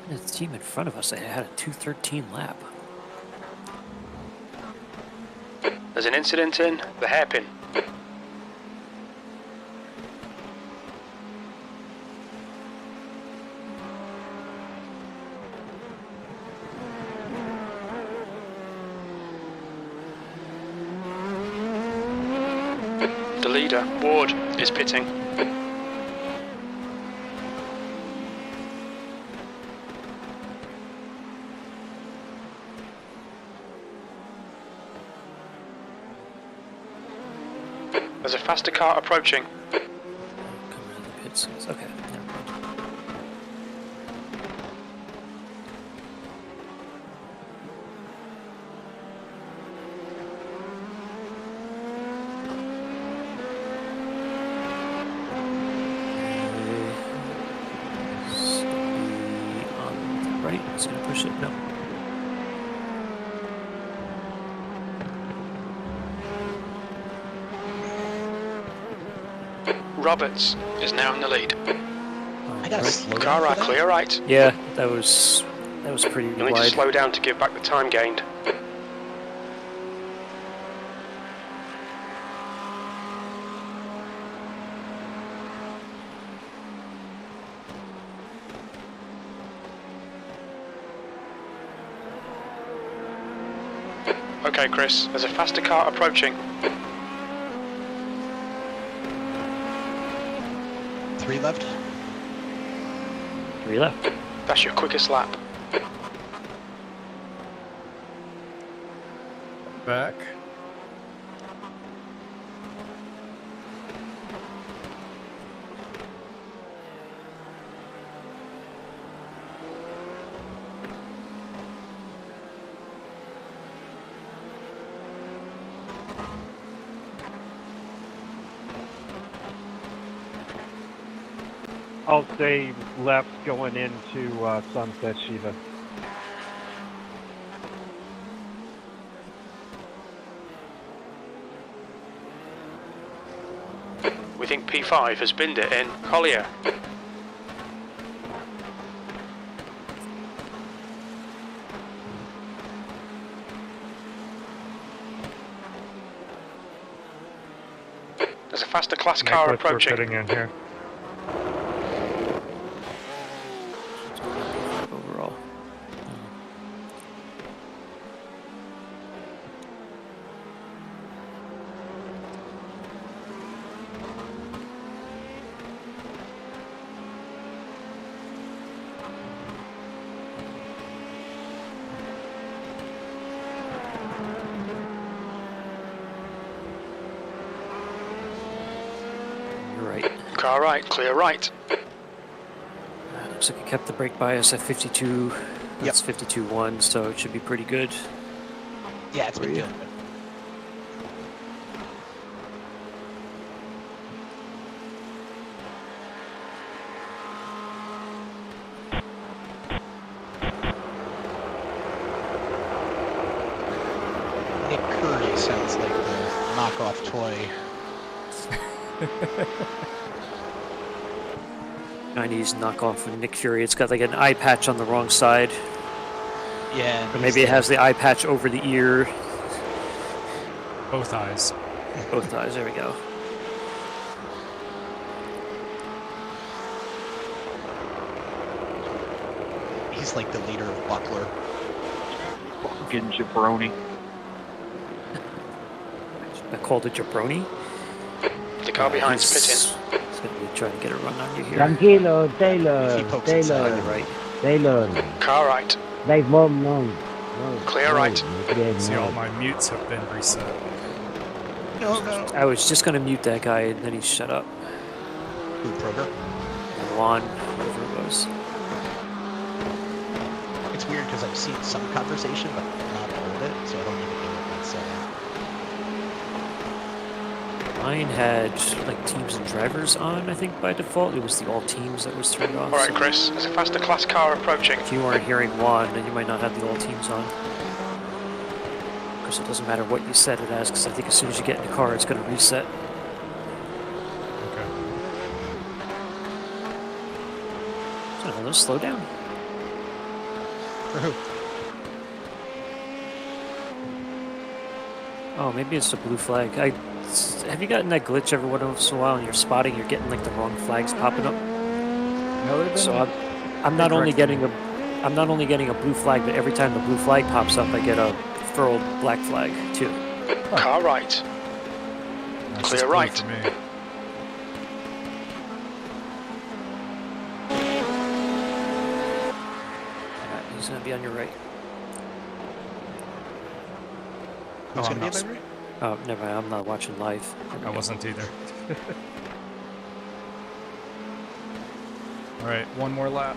Speaker 1: The team in front of us, they had a 2:13 lap.
Speaker 3: There's an incident in the hairpin. The leader, Ward, is pitting. There's a faster car approaching.
Speaker 1: Coming out of the pits. Okay, never mind. On the right, it's gonna push it. No.
Speaker 3: Roberts is now in the lead.
Speaker 5: I gotta slow down
Speaker 3: Car
Speaker 5: for
Speaker 3: right,
Speaker 5: that?
Speaker 3: clear right.
Speaker 1: Yeah, that was pretty
Speaker 3: You'll need to
Speaker 1: wide.
Speaker 3: slow down to give back the time gained. Okay, Chris, there's a faster car approaching.
Speaker 5: 3 left.
Speaker 1: 3 left.
Speaker 3: That's your quickest lap.
Speaker 2: Back.
Speaker 7: I'll stay left going into Sunset Shiva.
Speaker 3: We think P5 has binned it in Collier. There's a faster class car approaching.
Speaker 7: We're fitting in here.
Speaker 1: Overall. You're right.
Speaker 3: Car right, clear right.
Speaker 1: Looks like it kept the brake bias at 52. That's 52.1, so it should be pretty good.
Speaker 5: Yeah, it's been doing good. Nick Curry sounds like the knockoff toy.
Speaker 1: 90s knockoff of Nick Fury. It's got like an eye patch on the wrong side.
Speaker 5: Yeah.
Speaker 1: Or maybe it has the eye patch over the ear.
Speaker 2: Both eyes.
Speaker 1: Both eyes, there we go.
Speaker 5: He's like the leader of Buckler.
Speaker 11: Fucking jabroni.
Speaker 1: I called it jabroni.
Speaker 3: The car behind's
Speaker 1: He's
Speaker 3: pitting.
Speaker 1: going to be trying to get a run on you here.
Speaker 8: Tranquilo,
Speaker 5: If he
Speaker 8: Taylor.
Speaker 5: pokes inside,
Speaker 1: You're right.
Speaker 8: Taylor.
Speaker 3: Car right,
Speaker 8: Like mom, no.
Speaker 3: clear right.
Speaker 2: See, all my mutes have been reset.
Speaker 5: No, no.
Speaker 1: I was just going to mute that guy, and then he shut up.
Speaker 5: Who, Proger?
Speaker 1: Juan, whoever it was.
Speaker 5: It's weird because I've seen some conversation, but not all of it, so I don't even know what that's saying.
Speaker 1: Mine had like teams and drivers on, I think, by default. It was the all teams that was turned off.
Speaker 3: Alright,
Speaker 1: so
Speaker 3: Chris, there's a faster class car approaching.
Speaker 1: if you weren't hearing Juan, then you might not have the all teams on. Because it doesn't matter what you set it as, because I think as soon as you get in the car, it's going to reset.
Speaker 2: Okay.
Speaker 1: So let's slow down.
Speaker 5: For who?
Speaker 1: Oh, maybe it's the blue flag. Have you gotten that glitch every once in a while and you're spotting, you're getting like the wrong flags popping up?
Speaker 2: No, they've been
Speaker 1: So I'm not only
Speaker 2: correcting
Speaker 1: getting a blue flag, but every time the blue flag pops up, I get a furled black flag too.
Speaker 3: Car right,
Speaker 2: That's
Speaker 3: clear
Speaker 2: just blue
Speaker 3: right.
Speaker 2: for me.
Speaker 1: Alright, he's gonna be on your right.
Speaker 5: Who's
Speaker 2: Oh,
Speaker 5: going to
Speaker 2: I'm
Speaker 5: be
Speaker 2: not-
Speaker 5: at my right?
Speaker 1: Oh, never mind. I'm not watching live.
Speaker 2: I wasn't either. Alright, one more lap.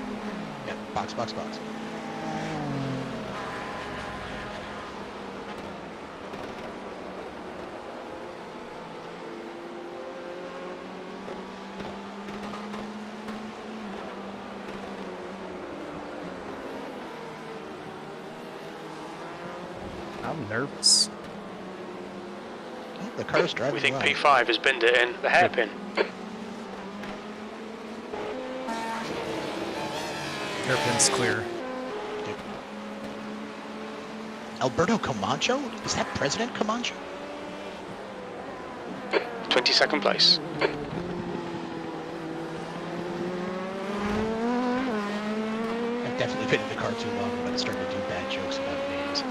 Speaker 5: Yeah, box, box, box.
Speaker 2: I'm nervous.
Speaker 5: Oh, the car's driving
Speaker 3: We think
Speaker 5: well.
Speaker 3: P5 has binned it in the hairpin.
Speaker 2: Hairpin's clear.
Speaker 5: Alberto Camacho? Is that President Camacho?
Speaker 3: 22nd place.
Speaker 5: I've definitely been in the car too long, but I'm starting to do bad jokes about names.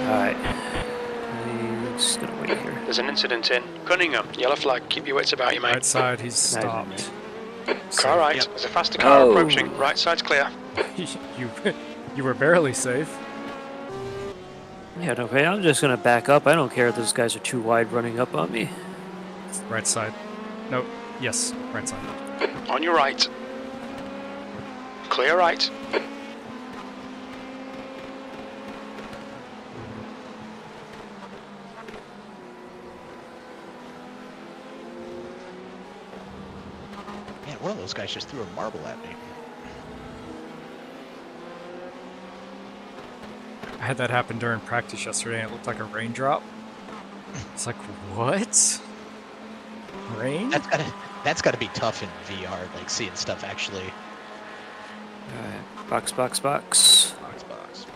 Speaker 1: Alright. He's gonna wait here.
Speaker 3: There's an incident in Cunningham. Yellow flag. Keep your wits about you, mate.
Speaker 2: Right side, he's stopped.
Speaker 3: Car right.
Speaker 5: Yep.
Speaker 3: There's a faster car
Speaker 1: Oh.
Speaker 3: approaching. Right side's clear.
Speaker 2: you were barely safe.
Speaker 1: Yeah, okay, I'm just gonna back up. I don't care if those guys are too wide running up on me.
Speaker 2: Right side. No, yes, right side.
Speaker 3: On your right. Clear right.
Speaker 5: Man, one of those guys just threw a marble at me.
Speaker 2: I had that happen during practice yesterday and it looked like a raindrop. It's like, what? Rain?
Speaker 5: That's gotta be tough in VR, like seeing stuff actually.
Speaker 1: Alright, box, box, box.
Speaker 5: Box.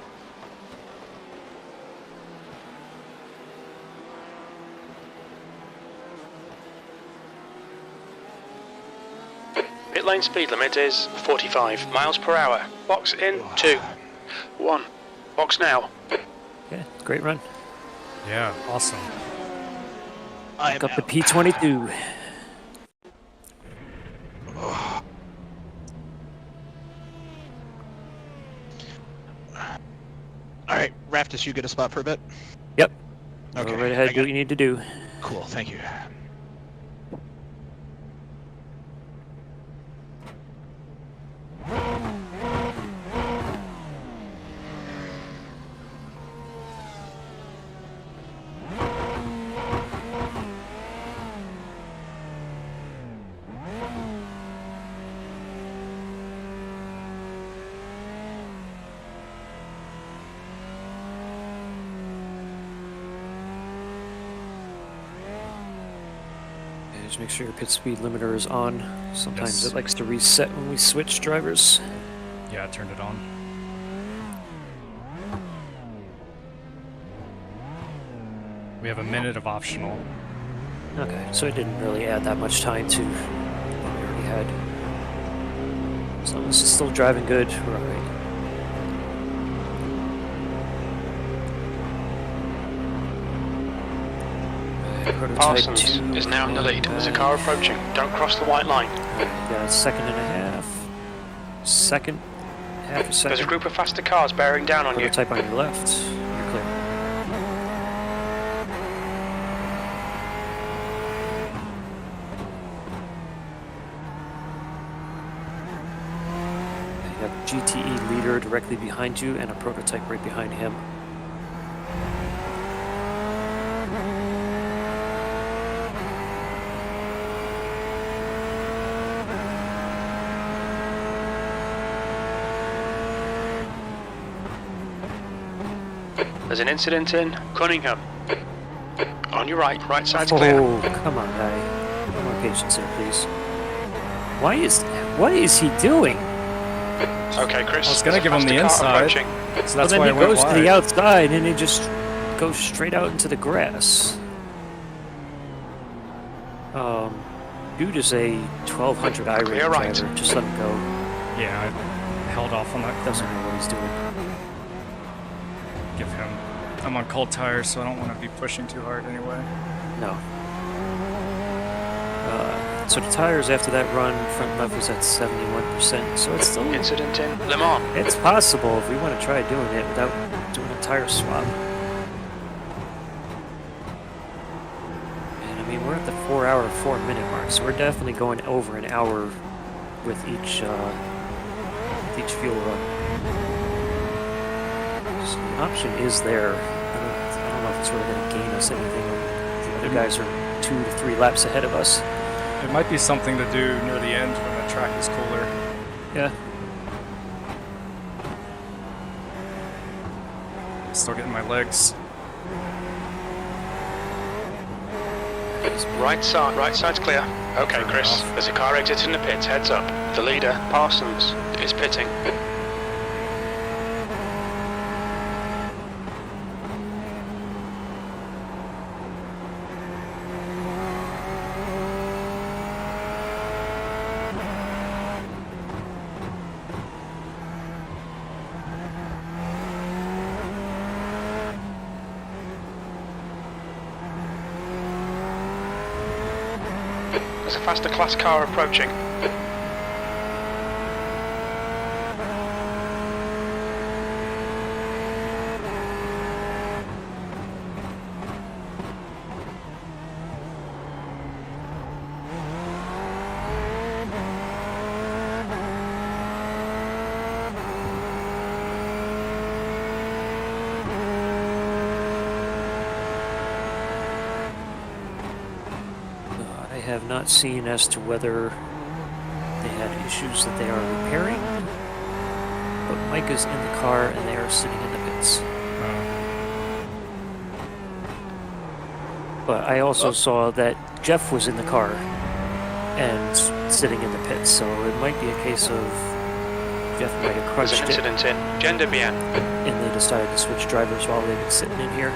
Speaker 3: Pit lane speed limit is 45 miles per hour. Box in 2, 1. Box now.
Speaker 1: Yeah, great run.
Speaker 2: Yeah, awesome.
Speaker 1: Back up to P22.
Speaker 5: All right, Raftus, you get a spot for a bit?
Speaker 1: Yep.
Speaker 5: Okay.
Speaker 1: Go right ahead, do what you need to do.
Speaker 5: Cool, thank you.
Speaker 1: Just make sure your pit speed limiter is on. Sometimes
Speaker 2: Yes.
Speaker 1: it likes to reset when we switch drivers.
Speaker 2: Yeah, I turned it on. We have a minute of optional.
Speaker 1: Okay, so it didn't really add that much time to what we already had. As long as it's still driving good, we're alright.
Speaker 3: Parsons is now in the lead. There's a car approaching. Don't cross the white line.
Speaker 1: Yeah, second and a half. Second. Half a second.
Speaker 3: There's a group of faster cars bearing down on you.
Speaker 1: Prototype on your left. You're clear. You have GTE leader directly behind you and a prototype right behind him.
Speaker 3: There's an incident in Cunningham. On your right side's clear.
Speaker 1: Oh, come on, guy. More patience here, please. What is he doing?
Speaker 3: Okay, Chris.
Speaker 2: I was gonna
Speaker 3: there's a
Speaker 2: give him the
Speaker 3: faster car
Speaker 2: inside.
Speaker 3: approaching.
Speaker 2: So that's
Speaker 1: then
Speaker 2: why
Speaker 1: he
Speaker 2: I went
Speaker 1: goes to the
Speaker 2: wide.
Speaker 1: outside and he just goes straight out into the grass. Dude is a 1200 iRacing
Speaker 3: Clear right.
Speaker 1: driver. Just let him go.
Speaker 2: Yeah, I held off on that
Speaker 1: Doesn't
Speaker 2: corner.
Speaker 1: know what he's doing.
Speaker 2: Give him. I'm on cold tires, so I don't want to be pushing too hard anyway.
Speaker 1: No. So the tires after that run, front left was at 71%. So it's still,
Speaker 3: Incident in Le Mans.
Speaker 1: it's possible if we want to try doing it without doing a tire swap. And I mean, we're at the 4 hour, 4 minute mark, so we're definitely going over an hour with each fuel run. So the option is there. I don't know if it's really going to gain us anything. The other guys are 2 to 3 laps ahead of us.
Speaker 2: It might be something to do near the end when the track is cooler.
Speaker 1: Yeah.
Speaker 2: Still getting my legs.
Speaker 3: Right side's clear. Okay, Chris. There's a car exiting the pits. Heads up. The leader, Parsons, is pitting. There's a faster class car approaching.
Speaker 1: I have not seen as to whether they had issues that they are repairing, but Mike is in the car and they are sitting in the pits. But I also saw that Jeff was in the car and sitting in the pits, so it might be a case of Jeff might have
Speaker 3: There's
Speaker 1: crunched
Speaker 3: an
Speaker 1: it,
Speaker 3: incident in Gender bien.
Speaker 1: and they decided to switch drivers while they've been sitting in here.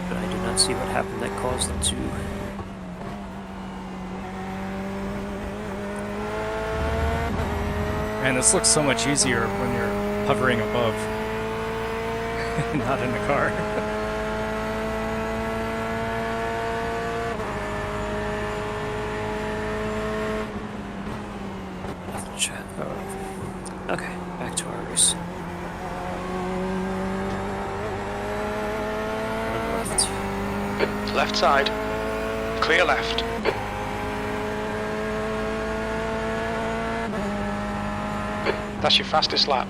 Speaker 1: But I did not see what happened that caused them to.
Speaker 2: Man, this looks so much easier when you're hovering above, not in the car.
Speaker 1: Chat. Oh. Okay, back to our race. Left.
Speaker 3: Left side. Clear left. That's your fastest lap.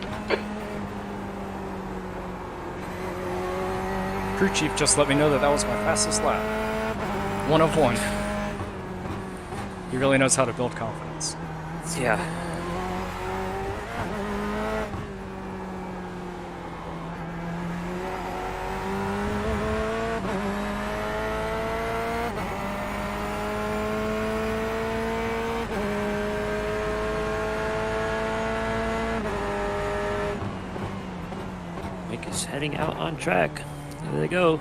Speaker 2: Crew chief just let me know that that was my fastest lap. 1 of 1. He really knows how to build confidence.
Speaker 1: Yeah. Mike is heading out on track. There they go.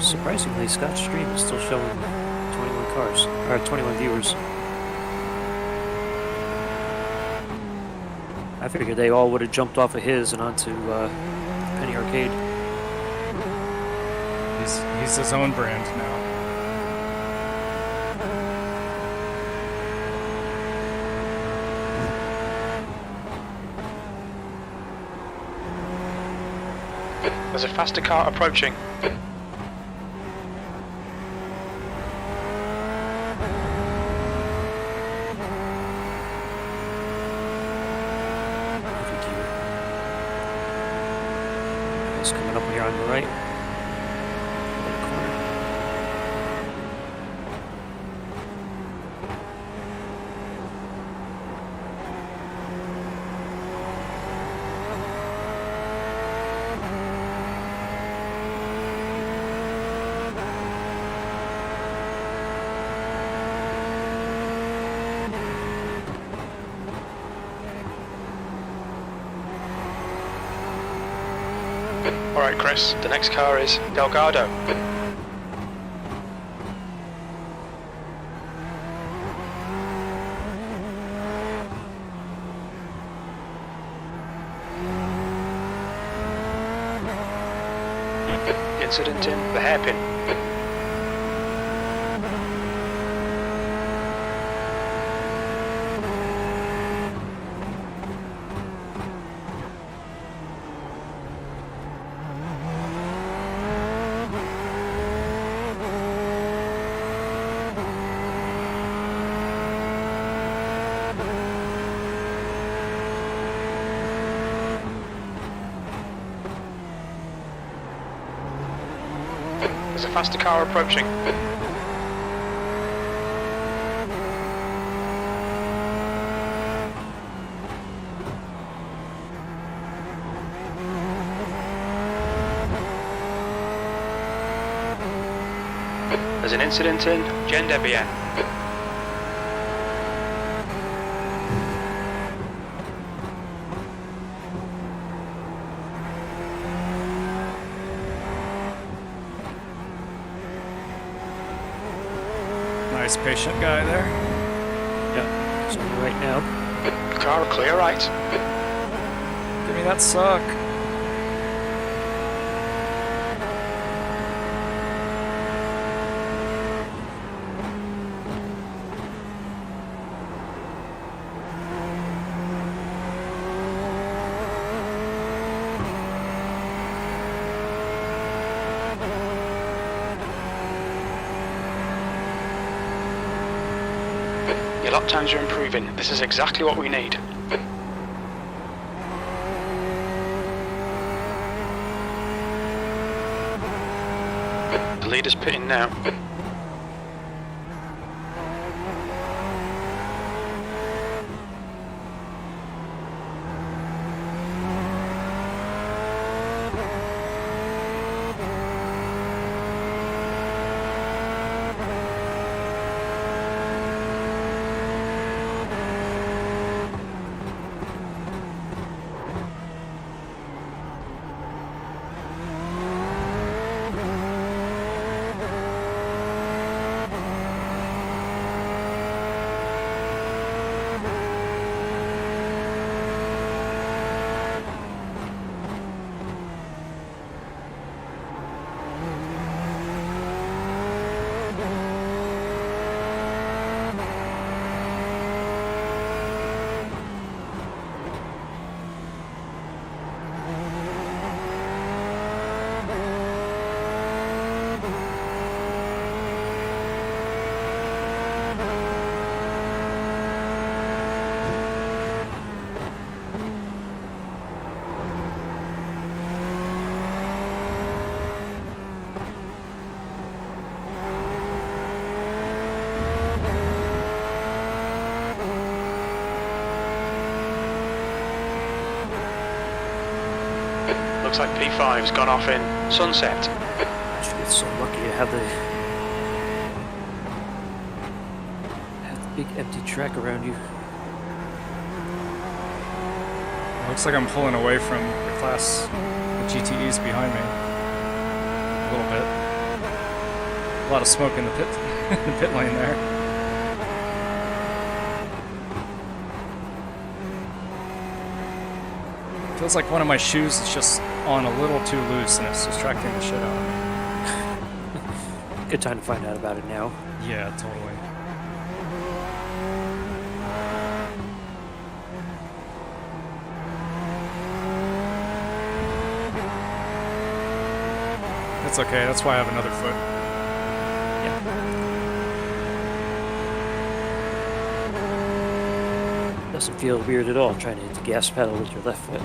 Speaker 1: Surprisingly, Scott's stream is still showing 21 cars, or 21 viewers. I figured they all would have jumped off of his and onto Penny Arcade.
Speaker 2: He's his own brand now.
Speaker 3: There's a faster car approaching.
Speaker 1: It's coming up here on the right. Right corner.
Speaker 3: Alright, Chris, the next car is Delgado. Incident in the hairpin. There's a faster car approaching. There's an incident in Gender bien.
Speaker 2: Nice patient guy there.
Speaker 1: Yeah, so right now.
Speaker 3: Car clear right.
Speaker 2: Give me that suck.
Speaker 3: Your lap times are improving. This is exactly what we need. leader's pitting now. Looks like P5's gone off in sunset.
Speaker 1: You get so lucky to have the big empty track around you.
Speaker 2: Looks like I'm pulling away from the class, the GTEs behind me. A little bit. A lot of smoke in the pit lane there. Feels like one of my shoes is just on a little too loose and it's distracting the shit out of me.
Speaker 1: Good time to find out about it now.
Speaker 2: Yeah, totally. That's okay, that's why I have another foot.
Speaker 1: Yeah. Doesn't feel weird at all trying to hit the gas pedal with your left foot.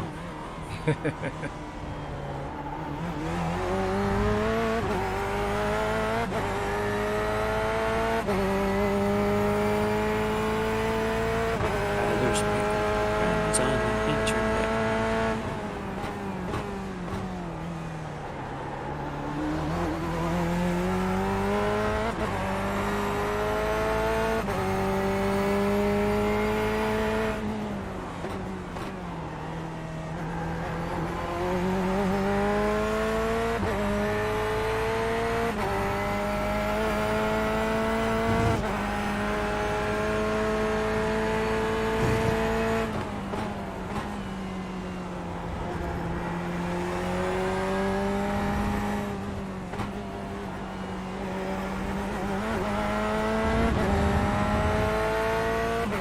Speaker 1: There's friends on the internet.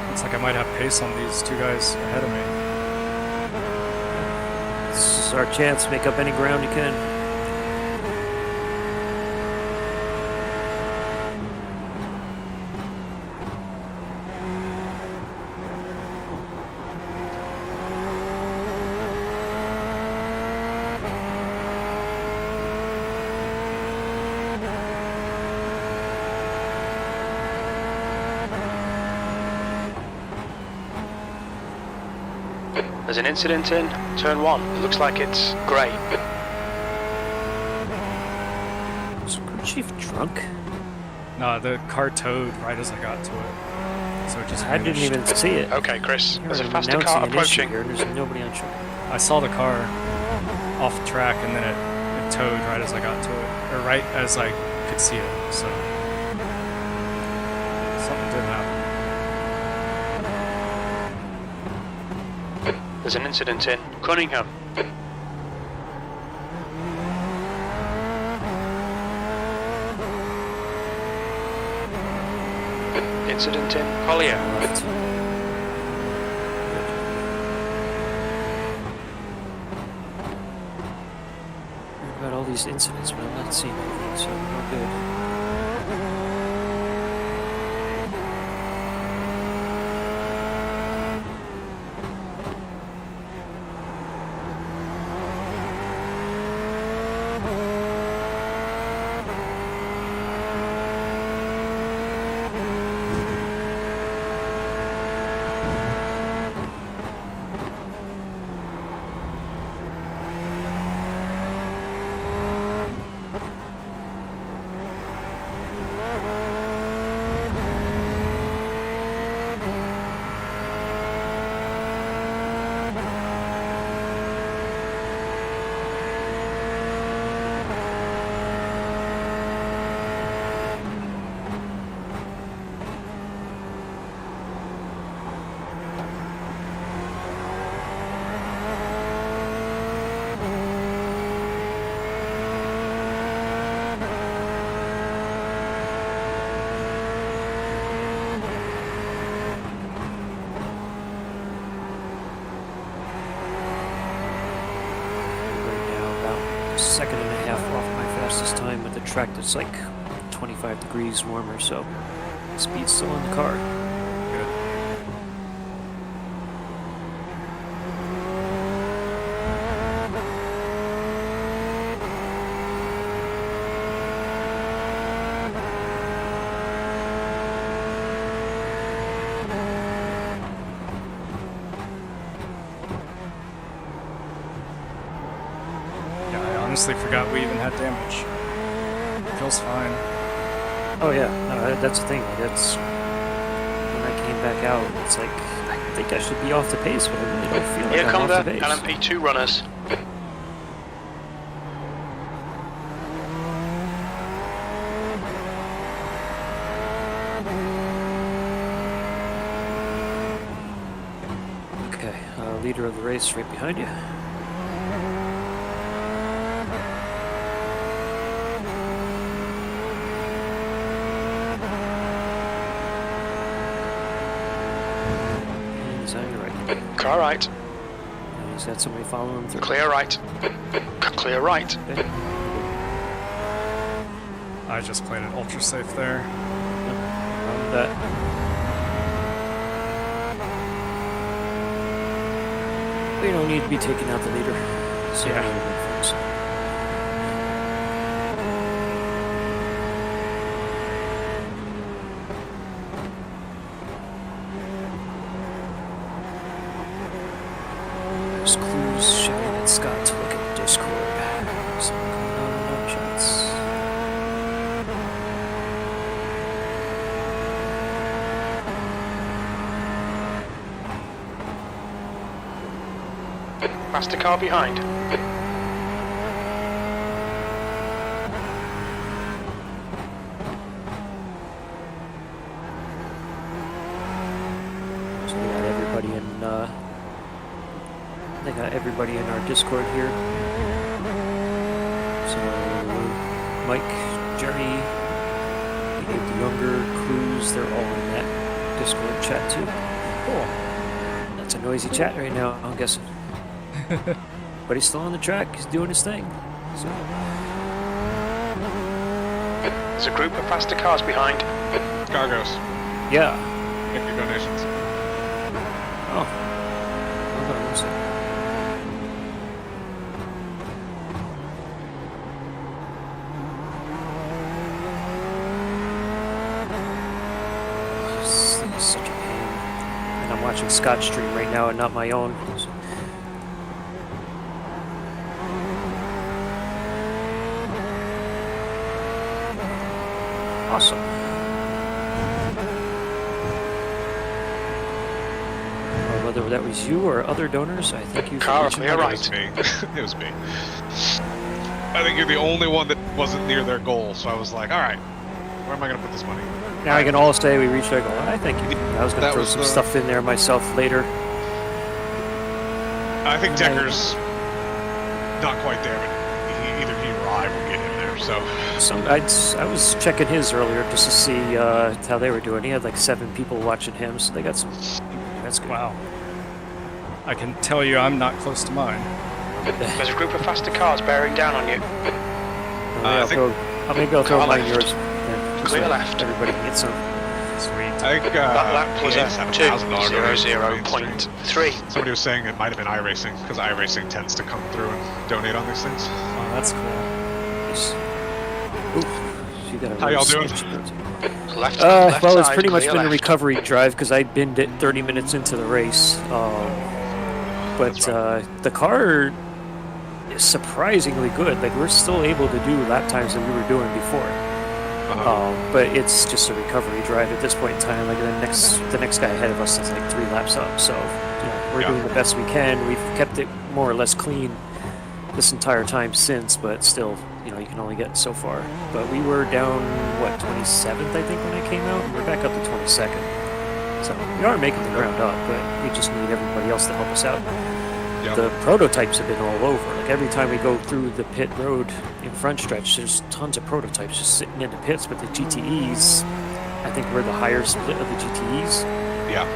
Speaker 2: Looks like I might have pace on these two guys ahead of me.
Speaker 1: This is our chance to make up any ground you can.
Speaker 3: There's an incident in turn 1. It looks like it's grey.
Speaker 1: Is crew chief drunk?
Speaker 2: No, the car towed right as I got to it. So it just
Speaker 1: I didn't
Speaker 2: vanished.
Speaker 1: even see it.
Speaker 3: Okay, Chris, there's a
Speaker 1: They're
Speaker 3: faster
Speaker 1: announcing
Speaker 3: car
Speaker 1: an issue
Speaker 3: approaching.
Speaker 1: here and there's nobody on track.
Speaker 2: I saw the car off track and then it towed right as I got to it. Or right as I could see it, so something did happen.
Speaker 3: There's an incident in Cunningham. Incident in Collier.
Speaker 1: Left. Heard about all these incidents, but I'm not seeing anything, so no good. second and a half off my fastest time with the track that's like 25 degrees warmer, so speed's still in the car.
Speaker 2: Good. Yeah, I honestly forgot we even had damage. Feels fine.
Speaker 1: Oh yeah, no, that's the thing. That's when I came back out. It's like I think I should be off the pace, but I really don't feel like
Speaker 3: Here
Speaker 1: I'm
Speaker 3: come
Speaker 1: off
Speaker 3: the
Speaker 1: the pace.
Speaker 3: LMP2 runners.
Speaker 1: Okay, leader of the race right behind you. And he's on your right.
Speaker 3: Car right.
Speaker 1: And he's got somebody following him through.
Speaker 3: Clear right. Clear right.
Speaker 1: Okay.
Speaker 2: I just played it ultra safe there.
Speaker 1: That. We don't need to be taking out the leader. So
Speaker 2: Yeah.
Speaker 1: folks. There's clues shouting at Scott to look at the Discord. Something going on in our chats.
Speaker 3: Faster car behind.
Speaker 1: So we got everybody in. They got everybody in our Discord here. So Mike, Jerry, Dave the Younger, Cruz, they're all in that Discord chat too. Cool. That's a noisy chat right now, I'm guessing. But he's still on the track. He's doing his thing. So
Speaker 3: There's a group of faster cars behind.
Speaker 12: Cargos,
Speaker 1: yeah.
Speaker 12: make your donations.
Speaker 1: Oh. Hold on one second. This thing is such a pain. And I'm watching Scott's stream right now and not my own. So- Awesome. Whether that was you or other donors, I thank you for
Speaker 3: Car,
Speaker 1: reaching
Speaker 3: clear
Speaker 1: out.
Speaker 3: right.
Speaker 12: It was me. It was me. I think you're the only one that wasn't near their goal, so I was like, all right, where am I going to put this money?
Speaker 1: Now I can all say we reached our goal. I thank you. I was going to
Speaker 12: That
Speaker 1: throw
Speaker 12: was
Speaker 1: some
Speaker 12: the-
Speaker 1: stuff in there myself later.
Speaker 12: I think Decker's not quite there, but either he or I will get him there, so.
Speaker 1: I was checking his earlier just to see how they were doing. He had like 7 people watching him, so they got some. That's good.
Speaker 2: Wow. I can tell you I'm not close to mine.
Speaker 3: There's a group of faster cars bearing down on you.
Speaker 1: Maybe I'll throw
Speaker 3: car
Speaker 1: mine
Speaker 3: left.
Speaker 1: yours. Yeah, just
Speaker 3: Clear
Speaker 1: so
Speaker 3: left.
Speaker 1: Everybody can get some.
Speaker 2: Sweet.
Speaker 12: I think
Speaker 3: That lap
Speaker 12: he
Speaker 3: was
Speaker 12: does have $1,000 donation for Main Street.
Speaker 3: 0.3.
Speaker 12: Somebody was saying it might have been iRacing, because iRacing tends to come through and donate on these things.
Speaker 2: Oh, that's cool.
Speaker 1: Nice. Ooh, she got a
Speaker 12: How y'all doing?
Speaker 3: Left,
Speaker 1: Well,
Speaker 3: left
Speaker 1: it's
Speaker 3: side,
Speaker 1: pretty much
Speaker 3: clear
Speaker 1: been a
Speaker 3: left.
Speaker 1: recovery drive because I binned it 30 minutes into the race. But the car is surprisingly good. Like, we're still able to do lap times that we were doing before. But it's just a recovery drive at this point in time. Like, the next guy ahead of us is like 3 laps up. So, we're doing the best we can. We've kept it more or less clean this entire time since, but still, you can only get so far. But we were down, 27th, I think, when I came out, and we're back up to 22nd. So we are making the ground up, but we just need everybody else to help us out.
Speaker 12: Yep.
Speaker 1: The prototypes have been all over. Like, every time we go through the pit road in front stretch, there's tons of prototypes just sitting in the pits, but the GTEs, I think we're the higher split of the GTEs.
Speaker 12: Yeah.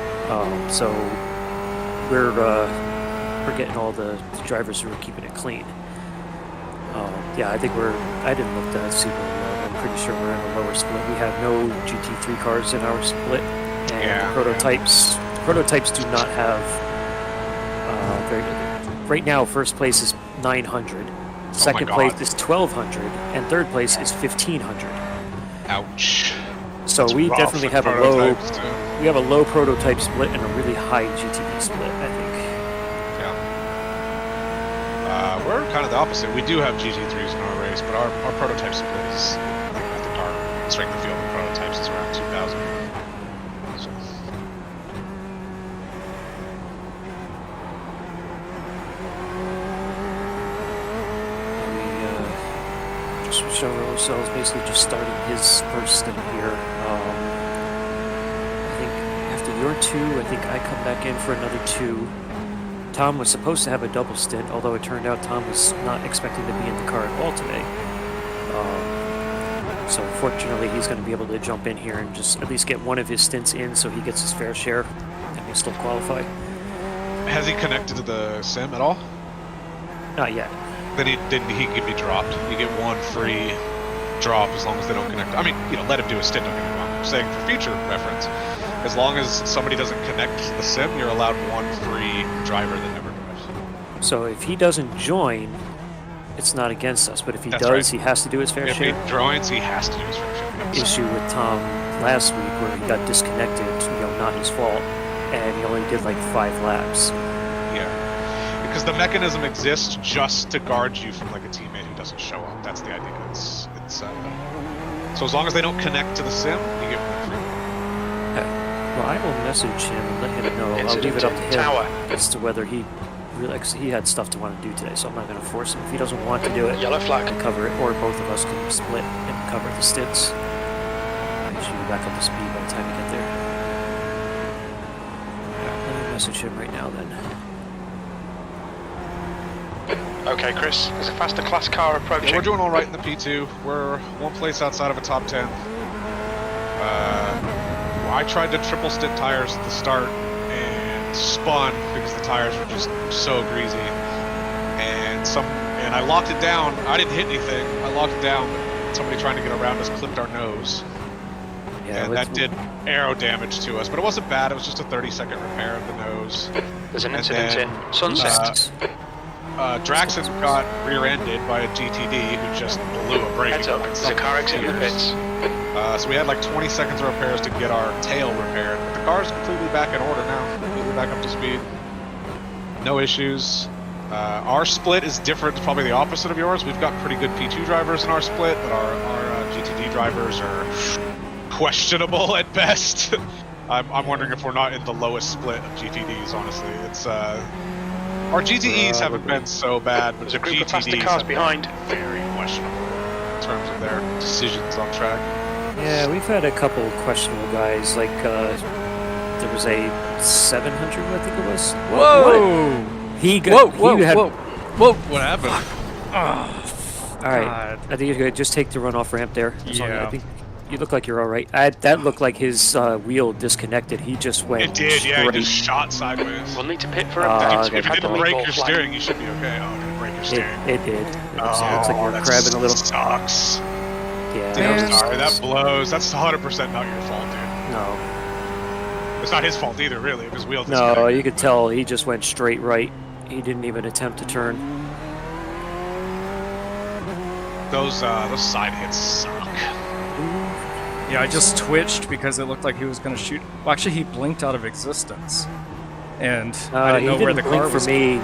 Speaker 1: So we're getting all the drivers who are keeping it clean. Yeah, I think I didn't look to see where we are. I'm pretty sure we're in a lower split. We have no GT3 cars in our split, and
Speaker 12: Yeah,
Speaker 1: the prototypes do not have very good. Right now, first place is 900, second place is 1200, and third place is 1500.
Speaker 12: Ouch.
Speaker 1: So
Speaker 12: That's
Speaker 1: we
Speaker 12: rough
Speaker 1: definitely
Speaker 12: with
Speaker 1: have a low.
Speaker 12: prototypes, too.
Speaker 1: We have a low prototype split and a really high GTB split, I think.
Speaker 12: Yeah. We're kind of the opposite. We do have GT3s in our race, but our prototype split is, I think our strength of field of prototypes is around 2,000. So.
Speaker 1: Just switched over ourselves, basically just starting his first stint here. I think after your 2, I think I come back in for another 2. Tom was supposed to have a double stint, although it turned out Tom was not expecting to be in the car at all today. So fortunately, he's going to be able to jump in here and just at least get one of his stints in, so he gets his fair share, and we still qualify.
Speaker 12: Has he connected to the sim at all?
Speaker 1: Not yet.
Speaker 12: Then he can be dropped. You get one free drop as long as they don't connect. I mean, let him do a stint. Don't get me wrong. I'm saying for future reference, as long as somebody doesn't connect to the sim, you're allowed one free driver that never drives.
Speaker 1: So if he doesn't join, it's not against us. But if he
Speaker 12: That's
Speaker 1: does,
Speaker 12: right.
Speaker 1: he has to do his fair
Speaker 12: If
Speaker 1: share.
Speaker 12: he joins, he has to do his fair share. Yep.
Speaker 1: Issue with Tom last week where he got disconnected, not his fault, and he only did like 5 laps.
Speaker 12: Yeah. Because the mechanism exists just to guard you from like a teammate who doesn't show up. That's the idea. So as long as they don't connect to the sim, you get one free.
Speaker 1: Well, I will message him and let him know. I'll leave it up to him as to whether he really, he had stuff to want to do today, so I'm not going to force him. If he doesn't want to do it,
Speaker 3: Yellow flag.
Speaker 1: I'll cover it, or both of us can split and cover the stints. I should be back up to speed by the time we get there. Let me message him right now then.
Speaker 3: Okay, Chris, there's a faster class car approaching.
Speaker 12: Yeah, we're doing all right in the P2. We're one place outside of a top 10. I tried to triple stint tires at the start and spun because the tires were just so greasy. And I locked it down. I didn't hit anything. I locked it down, but somebody trying to get around us clipped our nose.
Speaker 1: Yeah,
Speaker 12: and that did aero damage to us, but it wasn't bad. It was just a 30-second repair of the nose.
Speaker 3: There's an incident in Sunset.
Speaker 12: Draxon got rear-ended by a GTD who just blew a brake.
Speaker 3: Heads up, there's a car exit in the pits.
Speaker 12: So we had like 20 seconds of repairs to get our tail repaired. But the car's completely back in order now, completely back up to speed. No issues. Our split is different, probably the opposite of yours. We've got pretty good P2 drivers in our split, but our GTD drivers are questionable at best. I'm wondering if we're not in the lowest split of GTDs, honestly. It's our GTEs haven't been so bad, but
Speaker 3: there's a group
Speaker 12: GTDs
Speaker 3: of faster cars behind.
Speaker 12: Very questionable in terms of their decisions on track.
Speaker 1: Yeah, we've had a couple questionable guys. Like there was a 700, I think it was.
Speaker 2: Whoa!
Speaker 1: He got.
Speaker 2: Whoa!
Speaker 1: He had,
Speaker 2: Whoa!
Speaker 12: What happened?
Speaker 1: All right, I think you could just take the runoff ramp there.
Speaker 2: Yeah.
Speaker 1: I think you look like you're all right. That looked like his wheel disconnected. He just went.
Speaker 12: It did, yeah. He
Speaker 1: straight.
Speaker 12: just shot sideways.
Speaker 3: We'll need to pit for him.
Speaker 12: If you didn't break your steering, you should be okay. Oh, it didn't break your steering.
Speaker 1: It did. It looks like you're
Speaker 12: that
Speaker 1: crabbing a little.
Speaker 12: Sucks.
Speaker 1: Yeah.
Speaker 12: Dude, I'm sorry. That blows. That's 100% not your fault, dude.
Speaker 1: No.
Speaker 12: It's not his fault either, really. If his wheel disconnected.
Speaker 1: No, you could tell he just went straight right. He didn't even attempt to turn.
Speaker 12: Those side hits suck.
Speaker 2: Yeah, I just twitched because it looked like he was going to shoot. Well, actually, he blinked out of existence, and I didn't know where the car was.
Speaker 1: For me.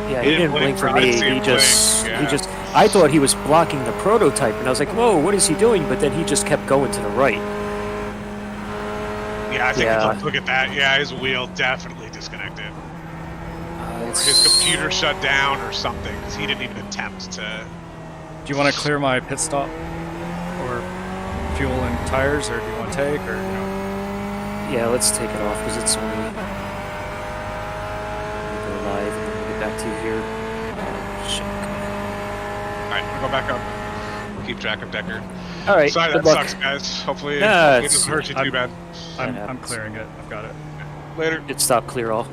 Speaker 1: Yeah, he didn't blink for me. He just. I thought he was blocking the prototype, and I was like, "Whoa, what is he doing?" But then he just kept going to the right.
Speaker 12: Yeah, I think look at that. Yeah, his wheel definitely disconnected. Or his computer shut down or something because he didn't even attempt to.
Speaker 2: Do you want to clear my pit stop, or fuel and tires, or do you want to take, or
Speaker 1: Yeah, let's take it off because it's only. Go live and then we'll get back to you here. Shit.
Speaker 12: Alright, I'm gonna go back up. Keep track of Decker.
Speaker 1: Alright,
Speaker 12: sorry
Speaker 1: good
Speaker 12: that
Speaker 1: luck.
Speaker 12: sucks, guys. Hopefully it doesn't hurt you too bad.
Speaker 2: I'm clearing it. I've got it.
Speaker 12: Later.
Speaker 1: It stopped clear all.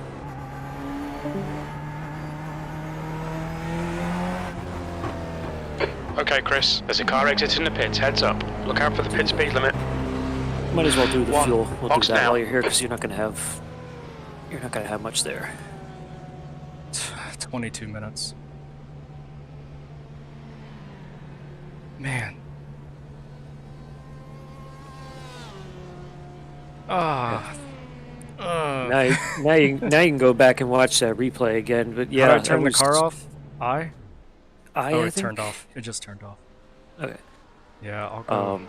Speaker 3: Okay, Chris, there's a car exiting the pits. Heads up. Look out for the pit speed limit.
Speaker 1: Might as well do the
Speaker 3: One,
Speaker 1: fuel. We'll do
Speaker 3: box
Speaker 1: that
Speaker 3: now.
Speaker 1: while you're here because you're not gonna have much there.
Speaker 2: 22 minutes. Man.
Speaker 1: Now you can go back and watch that replay again. But yeah,
Speaker 2: How do I turn
Speaker 1: that
Speaker 2: the car
Speaker 1: was-
Speaker 2: off? I
Speaker 1: I
Speaker 2: it
Speaker 1: think?
Speaker 2: turned off. It just turned off.
Speaker 1: Okay.
Speaker 2: Yeah, I'll go.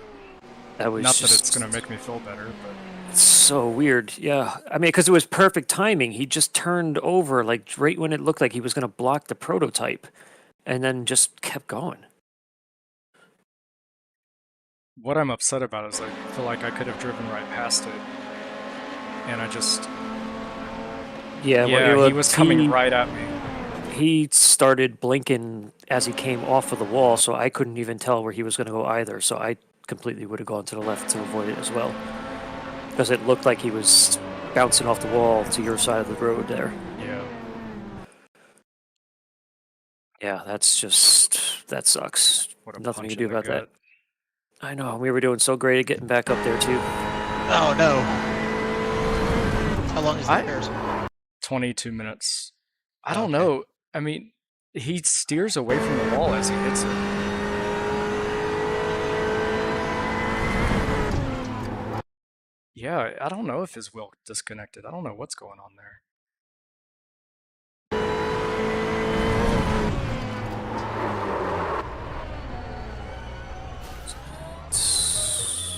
Speaker 1: That was
Speaker 2: Not that
Speaker 1: just
Speaker 2: it's gonna make me feel better, but
Speaker 1: it's so weird. Yeah, I mean, because it was perfect timing. He just turned over like right when it looked like he was gonna block the prototype, and then just kept going.
Speaker 2: what I'm upset about is I feel like I could have driven right past it, and I just
Speaker 1: Yeah,
Speaker 2: he was coming right at me.
Speaker 1: He started blinking as he came off of the wall, so I couldn't even tell where he was going to go either. So I completely would have gone to the left to avoid it as well, because it looked like he was bouncing off the wall to your side of the road there.
Speaker 2: Yeah.
Speaker 1: Yeah, that sucks.
Speaker 2: What a
Speaker 1: Nothing you
Speaker 2: punch
Speaker 1: can do
Speaker 2: in the
Speaker 1: about that.
Speaker 2: gut.
Speaker 1: I know, we were doing so great at getting back up there too.
Speaker 5: Oh no. How long is the repairs?
Speaker 2: 22 minutes. I don't know. I mean, he steers away from the wall as he hits it. Yeah, I don't know if his wheel disconnected. I don't know what's going on there.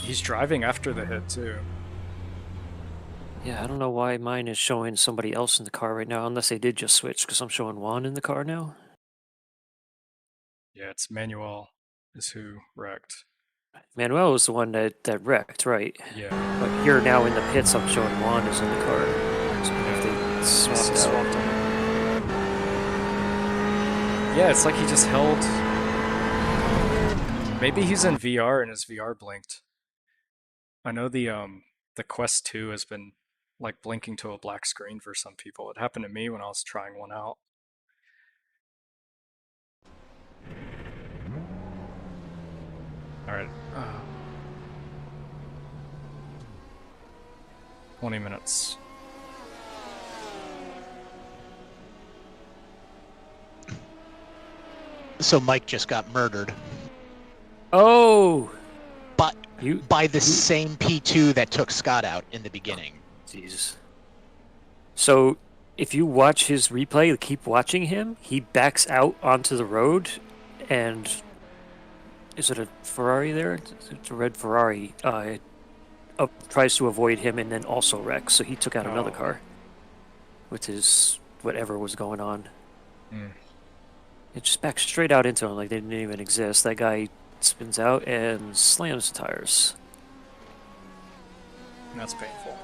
Speaker 2: He's driving after the hit too.
Speaker 1: Yeah, I don't know why mine is showing somebody else in the car right now, unless they did just switch, because I'm showing Juan in the car now.
Speaker 2: Yeah, it's Manuel is who wrecked.
Speaker 1: Manuel was the one that wrecked, right?
Speaker 2: Yeah.
Speaker 1: But here now in the pits, I'm showing Juan is in the car. So if they swapped out.
Speaker 2: Yeah, it's like he just held. Maybe he's in VR and his VR blinked. I know the Quest 2 has been like blinking to a black screen for some people. It happened to me when I was trying one out. All right. 20 minutes.
Speaker 5: So Mike just got murdered.
Speaker 1: Oh!
Speaker 5: But by the same P2 that took Scott out in the beginning.
Speaker 1: Jesus. So, if you watch his replay, keep watching him, he backs out onto the road, and is it a Ferrari there? It's a red Ferrari. Tries to avoid him and then also wrecks. So he took out another car with his whatever was going on. It just backs straight out into him like they didn't even exist. That guy spins out and slams the tires.
Speaker 2: That's painful.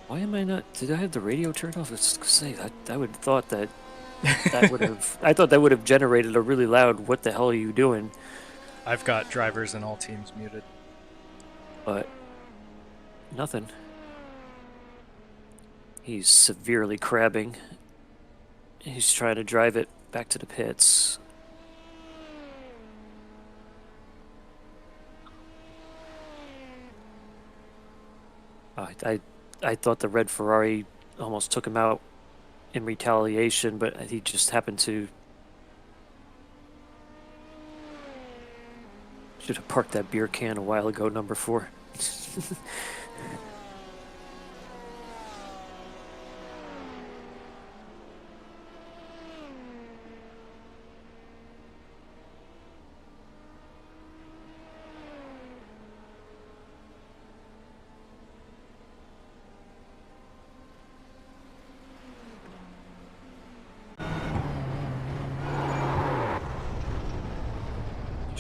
Speaker 1: Why am I not? Did I have the radio turned off? Let's say that I would have thought that that would have. I thought that would have generated a really loud. What the hell are you doing?
Speaker 2: I've got drivers in all teams muted.
Speaker 1: But nothing. He's severely crabbing. He's trying to drive it back to the pits. I thought the red Ferrari almost took him out in retaliation, but he just happened to. Should have parked that beer can a while ago, number 4.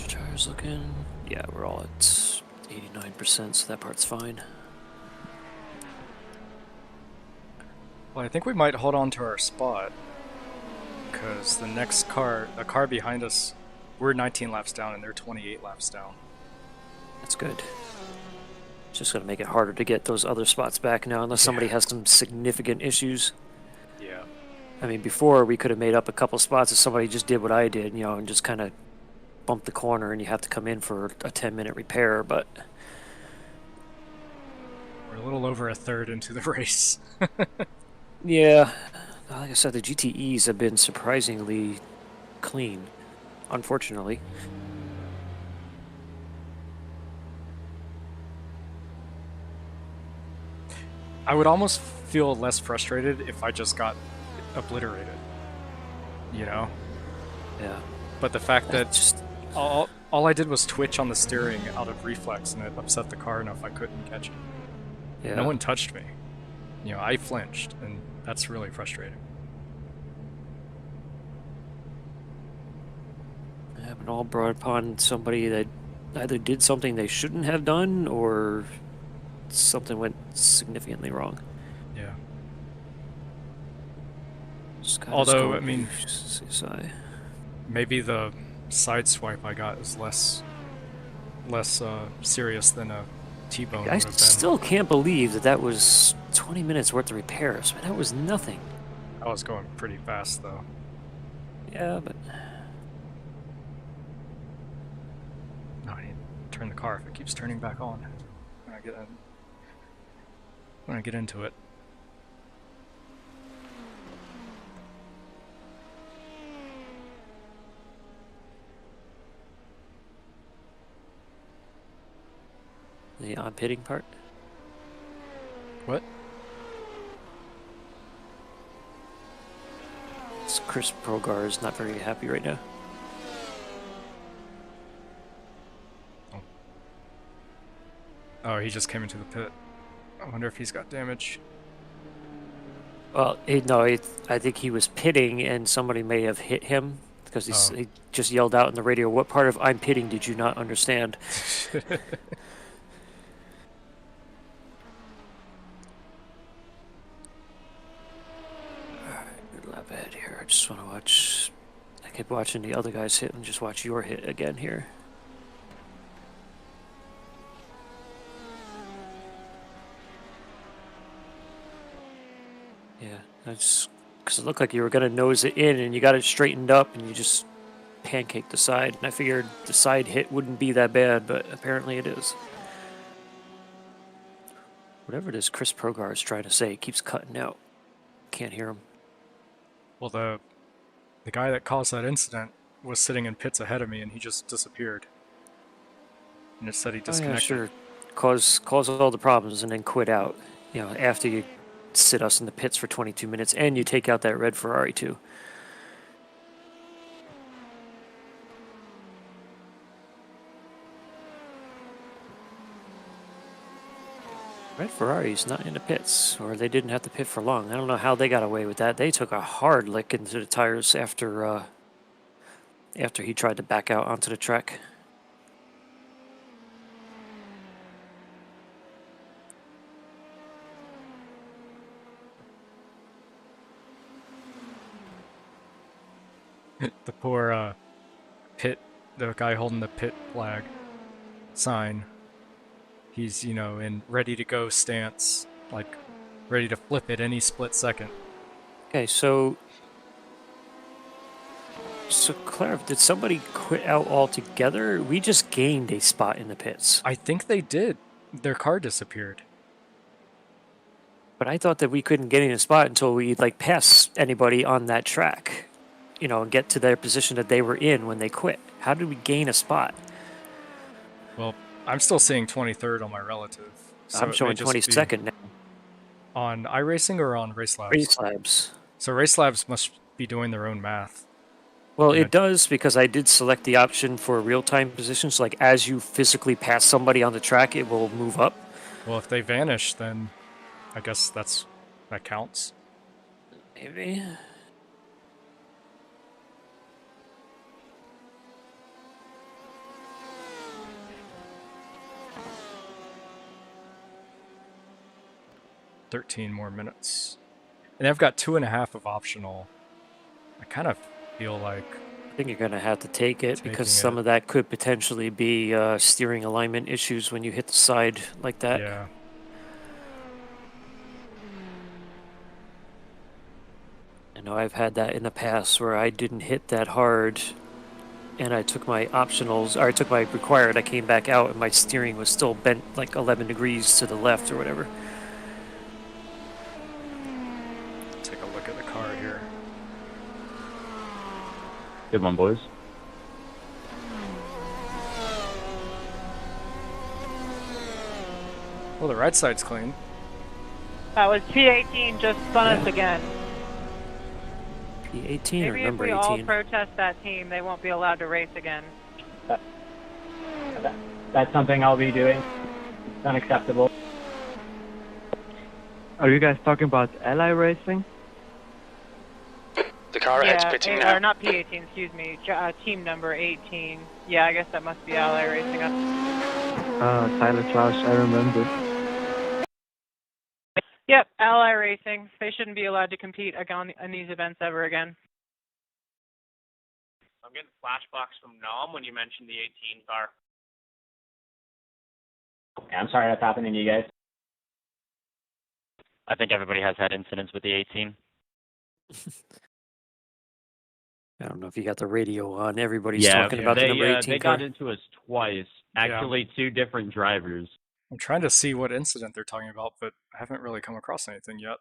Speaker 1: Tires looking. Yeah, we're all at 89%, so that part's fine.
Speaker 2: Well, I think we might hold on to our spot because the next car, the car behind us, we're 19 laps down and they're 28 laps down.
Speaker 1: That's good. It's just going to make it harder to get those other spots back now, unless somebody has some significant issues.
Speaker 2: Yeah.
Speaker 1: I mean, before we could have made up a couple spots if somebody just did what I did, and just kind of bump the corner and you have to come in for a 10-minute repair, but
Speaker 2: We're a little over a third into the race.
Speaker 1: yeah, like I said, the GTEs have been surprisingly clean, unfortunately.
Speaker 2: I would almost feel less frustrated if I just got obliterated. You know?
Speaker 1: Yeah.
Speaker 2: But the fact that
Speaker 1: just
Speaker 2: all I did was twitch on the steering out of reflex, and it upset the car enough I couldn't catch it.
Speaker 1: Yeah.
Speaker 2: No one touched me. You know, I flinched, and that's really frustrating.
Speaker 1: Yeah, but all brought upon somebody that either did something they shouldn't have done or something went significantly wrong.
Speaker 2: Yeah.
Speaker 1: Although,
Speaker 2: I mean, maybe the side swipe I got is less serious than a T-bone would
Speaker 1: I
Speaker 2: have been.
Speaker 1: still can't believe that was 20 minutes worth of repairs. Man, that was nothing.
Speaker 2: I was going pretty fast, though.
Speaker 1: Yeah, but
Speaker 2: no, I need to turn the car if it keeps turning back on when I get into it.
Speaker 1: the on-pitting part.
Speaker 2: What?
Speaker 1: Chris Progar is not very happy right now.
Speaker 2: Oh, he just came into the pit. I wonder if he's got damage.
Speaker 1: Well, I think he was pitting and somebody may have hit him because he just yelled out in the radio, "What part of I'm pitting did you not understand?" Good lap ahead here. I just want to watch. I kept watching the other guys hit and just watch your hit again here. Yeah, that's because it looked like you were gonna nose it in, and you got it straightened up, and you just pancaked the side. And I figured the side hit wouldn't be that bad, but apparently it is. Whatever it is Chris Progar is trying to say, it keeps cutting out. Can't hear him.
Speaker 2: Well, the guy that caused that incident was sitting in pits ahead of me, and he just disappeared. And it said he disconnected.
Speaker 1: Oh, yeah, sure. Cause all the problems and then quit out. You know, after you sit us in the pits for 22 minutes and you take out that red Ferrari too. Red Ferrari's not in the pits, or they didn't have to pit for long. I don't know how they got away with that. They took a hard lick into the tires after he tried to back out onto the track.
Speaker 2: The poor the guy holding the pit flag sign, he's, you know, in ready to go stance, like ready to flip it any split second.
Speaker 1: Okay, so Claire, did somebody quit out altogether? We just gained a spot in the pits.
Speaker 2: I think they did. Their car disappeared.
Speaker 1: But I thought that we couldn't get in a spot until we pass anybody on that track. You know, and get to their position that they were in when they quit. How did we gain a spot?
Speaker 2: Well, I'm still seeing 23rd on my relative. So
Speaker 1: I'm showing 22nd now.
Speaker 2: On iRacing or on Racelabs?
Speaker 1: Racelabs.
Speaker 2: So Racelabs must be doing their own math.
Speaker 1: Well, it does, because I did select the option for real-time positions. Like, as you physically pass somebody on the track, it will move up.
Speaker 2: Well, if they vanish, then I guess that counts.
Speaker 1: Maybe.
Speaker 2: $13 more minutes. And I've got 2.5 of optional. I kind of feel like
Speaker 1: I think you're going to have to take it because some of that could potentially be steering alignment issues when you hit the side like that.
Speaker 2: Yeah.
Speaker 1: I know I've had that in the past where I didn't hit that hard and I took my optionals, or I took my required, I came back out and my steering was still bent like 11 degrees to the left or whatever.
Speaker 2: Take a look at the car here.
Speaker 6: Good one, boys.
Speaker 2: Well, the right side's clean.
Speaker 9: That was P18 just spun us again.
Speaker 1: P18 or
Speaker 9: Maybe if
Speaker 1: number
Speaker 9: we
Speaker 1: 18?
Speaker 9: all protest that team, they won't be allowed to race again.
Speaker 10: That's something I'll be doing. It's unacceptable.
Speaker 11: Are you guys talking about Ally Racing?
Speaker 3: The car ahead's pitting now.
Speaker 9: Or not P18, excuse me. Team number 18. Yeah, I guess that must be Ally Racing.
Speaker 11: Tyler Klaus, I remember.
Speaker 9: Yep, Ally Racing. They shouldn't be allowed to compete in these events ever again.
Speaker 13: I'm getting flashbacks from Nom when you mentioned the 18 car.
Speaker 10: Yeah, I'm sorry that's happening to you guys.
Speaker 6: I think everybody has had incidents with the 18.
Speaker 1: I don't know if you got the radio on. Everybody's talking about the number 18
Speaker 6: they
Speaker 1: car.
Speaker 6: got into us twice. Actually, two different drivers.
Speaker 2: I'm trying to see what incident they're talking about, but I haven't really come across anything yet.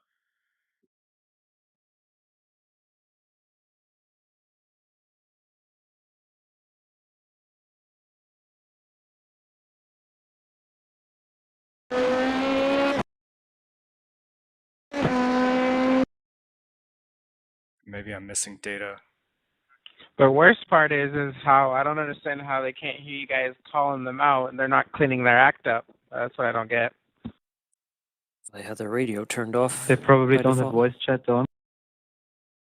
Speaker 2: Maybe I'm missing data.
Speaker 14: The worst part is how I don't understand how they can't hear you guys calling them out and they're not cleaning their act up. That's what I don't get.
Speaker 1: They had their radio turned off.
Speaker 11: They probably
Speaker 1: by
Speaker 11: don't have
Speaker 1: default.
Speaker 11: voice chat on.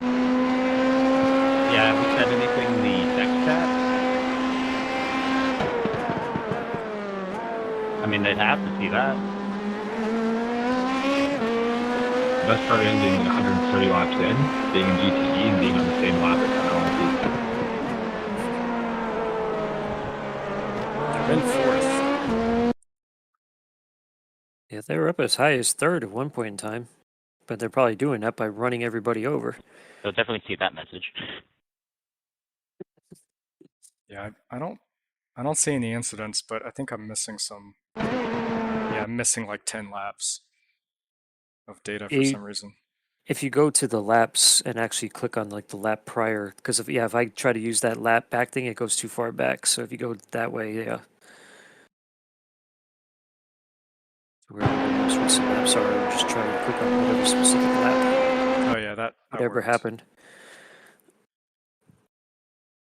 Speaker 6: Yeah, have we said anything in the text chat? I mean, they'd have to see that.
Speaker 15: Best part of ending 130 laps in, being in GTE and being on the same lap as
Speaker 2: They're in fourth.
Speaker 1: Yeah, they were up as high as third at one point in time, but they're probably doing that by running everybody over.
Speaker 6: They'll definitely see that message.
Speaker 2: Yeah, I don't see any incidents, but I think I'm missing some. Yeah, I'm missing like 10 laps of data for some reason.
Speaker 1: If you go to the laps and actually click on like the lap prior, because if I try to use that lap back thing, it goes too far back. So if you go that way, yeah. Where the most recent laps are, and just try to click on whatever specific lap.
Speaker 2: Oh yeah, that
Speaker 1: whatever
Speaker 2: worked.
Speaker 1: happened.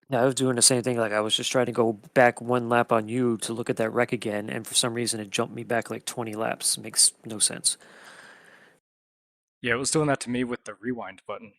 Speaker 1: Yeah, I was doing the same thing. Like I was just trying to go back one lap on you to look at that wreck again, and for some reason it jumped me back like 20 laps. Makes no sense.
Speaker 2: Yeah, it was doing that to me with the rewind button.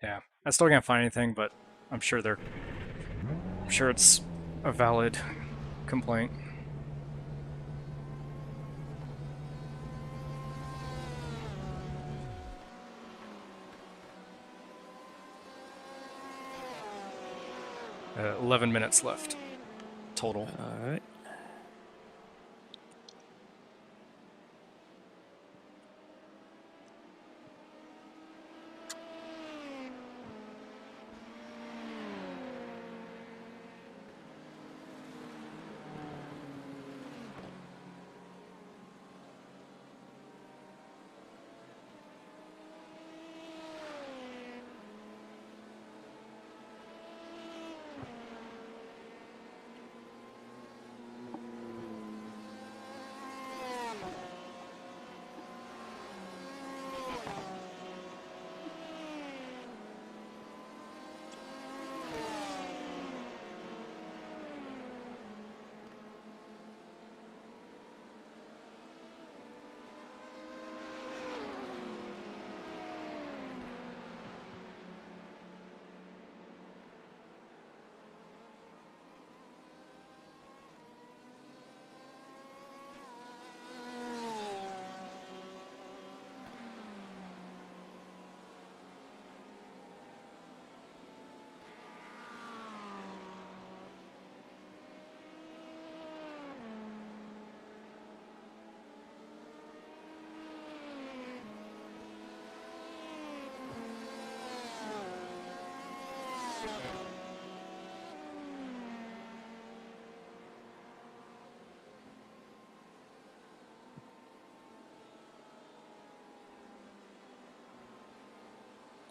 Speaker 2: Yeah, I still can't find anything, but I'm sure it's a valid complaint. 11 minutes left total.
Speaker 1: All right.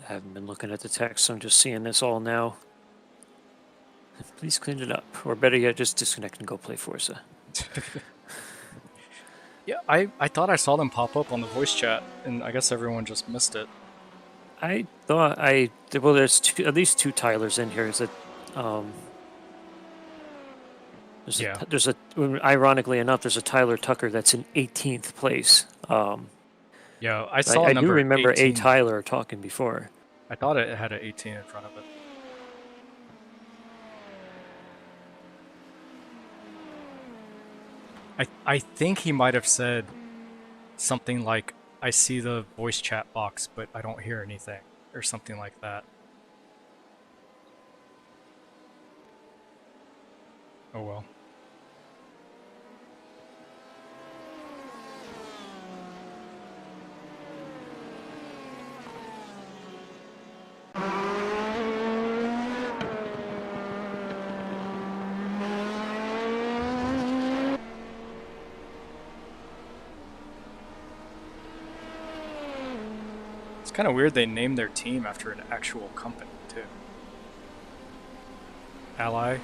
Speaker 1: I haven't been looking at the text, so I'm just seeing this all now. Please clean it up. Or better yet, just disconnect and go play Forza.
Speaker 2: Yeah, I thought I saw them pop up on the voice chat, and I guess everyone just missed it.
Speaker 1: I thought well, there's at least two Tylers in here. Is it? There's a ironically enough, there's a Tyler Tucker that's in 18th place.
Speaker 2: Yeah, I saw
Speaker 1: I do
Speaker 2: number
Speaker 1: remember
Speaker 2: 18.
Speaker 1: a Tyler talking before.
Speaker 2: I thought it had an 18 in front of it. I think he might have said something like, I see the voice chat box, but I don't hear anything, or something like that. Oh well. It's kind of weird they named their team after an actual company, too. Ally?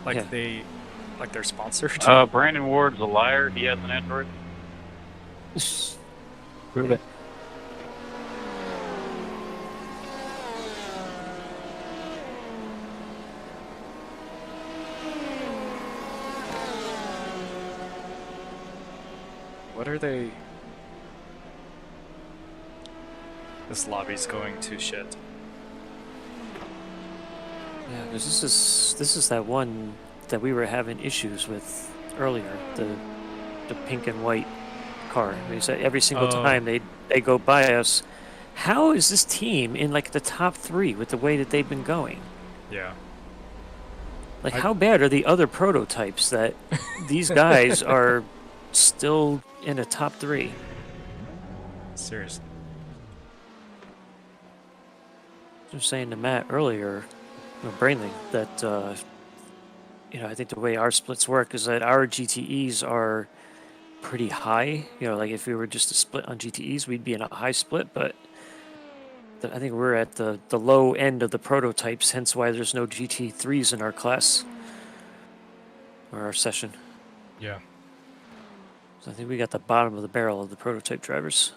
Speaker 2: Like they're sponsored?
Speaker 6: Brandon Ward's a liar. He has an Android.
Speaker 4: Prove it.
Speaker 2: What are they? This lobby's going to shit.
Speaker 1: Yeah, because this is that one that we were having issues with earlier. The pink and white car. They said every single time they go by us. How is this team in like the top 3 with the way that they've been going?
Speaker 2: Yeah.
Speaker 1: Like, how bad are the other prototypes that these guys are still in a top 3?
Speaker 2: Seriously.
Speaker 1: I was saying to Matt earlier, Brainling, that I think the way our splits work is that our GTEs are pretty high. Like if we were just to split on GTEs, we'd be in a high split, but I think we're at the low end of the prototypes, hence why there's no GT3s in our class or our session.
Speaker 2: Yeah.
Speaker 1: So I think we got the bottom of the barrel of the prototype drivers.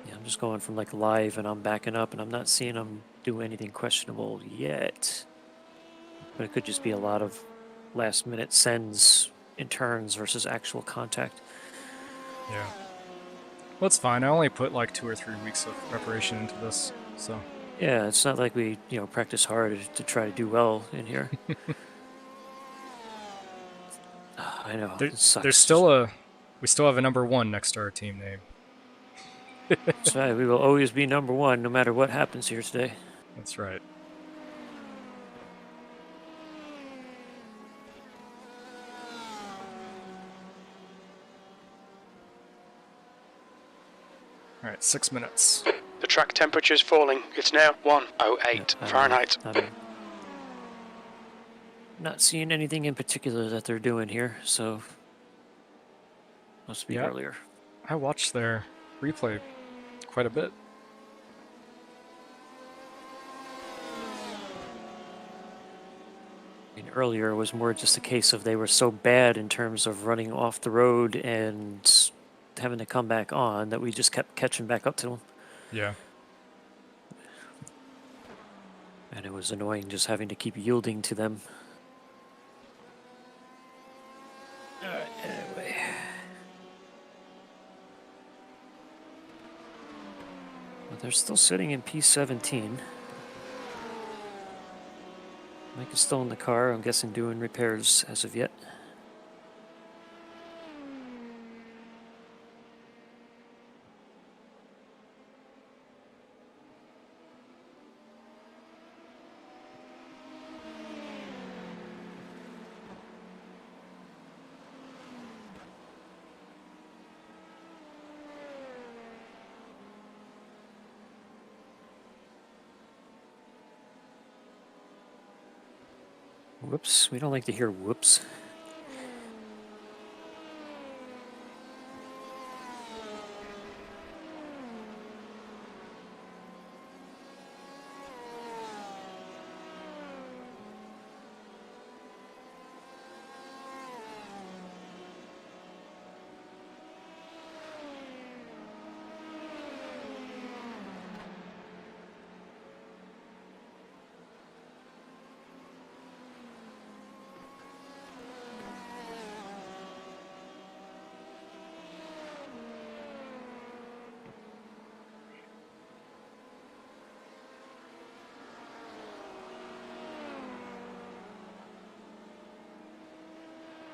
Speaker 1: Yeah, I'm just going from like live and I'm backing up and I'm not seeing them do anything questionable yet. But it could just be a lot of last minute sends in turns versus actual contact.
Speaker 2: Yeah. Well, it's fine. I only put like 2 or 3 weeks of preparation into this, so.
Speaker 1: Yeah, it's not like we, practice hard to try to do well in here. I know. It sucks.
Speaker 2: We still have a number 1 next to our team name.
Speaker 1: That's right. We will always be number 1 no matter what happens here today.
Speaker 2: That's right. All right, 6 minutes.
Speaker 3: The track temperature's falling. It's now 108 Fahrenheit.
Speaker 1: Not seeing anything in particular that they're doing here, so must be earlier.
Speaker 2: I watched their replay quite a bit.
Speaker 1: I mean, earlier was more just a case of they were so bad in terms of running off the road and having to come back on that we just kept catching back up to them.
Speaker 2: Yeah.
Speaker 1: And it was annoying just having to keep yielding to them. Alright, anyway. But they're still sitting in P17. Mike is still in the car, I'm guessing doing repairs as of yet. Whoops, we don't like to hear whoops.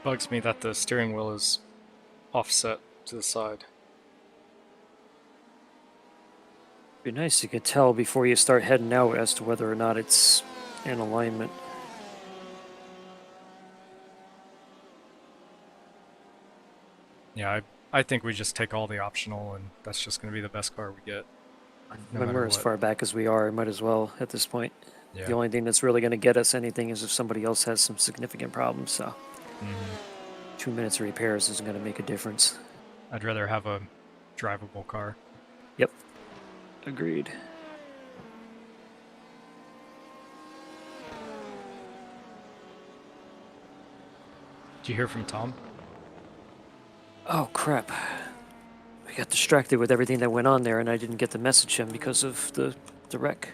Speaker 2: Bugs me that the steering wheel is offset to the side.
Speaker 1: Be nice you could tell before you start heading out as to whether or not it's in alignment.
Speaker 2: Yeah, I think we just take all the optional, and that's just going to be the best car we get. No
Speaker 1: When
Speaker 2: matter
Speaker 1: we're as
Speaker 2: what.
Speaker 1: far back as we are, might as well at this point.
Speaker 2: Yeah.
Speaker 1: The only thing that's really going to get us anything is if somebody else has some significant problems, so 2 minutes of repairs isn't going to make a difference.
Speaker 2: I'd rather have a drivable car.
Speaker 1: Yep. Agreed.
Speaker 2: Did you hear from Tom?
Speaker 1: Oh, crap. I got distracted with everything that went on there, and I didn't get to message him because of the wreck.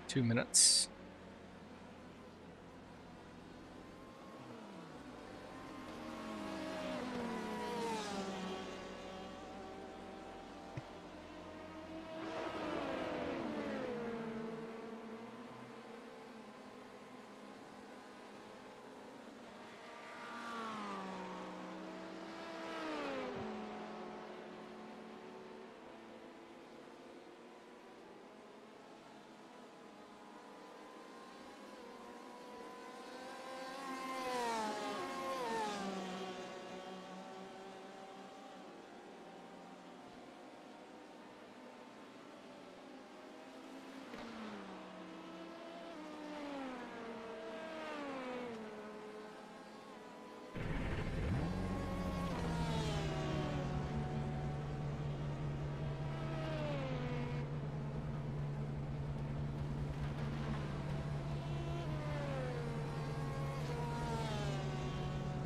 Speaker 2: Two minutes.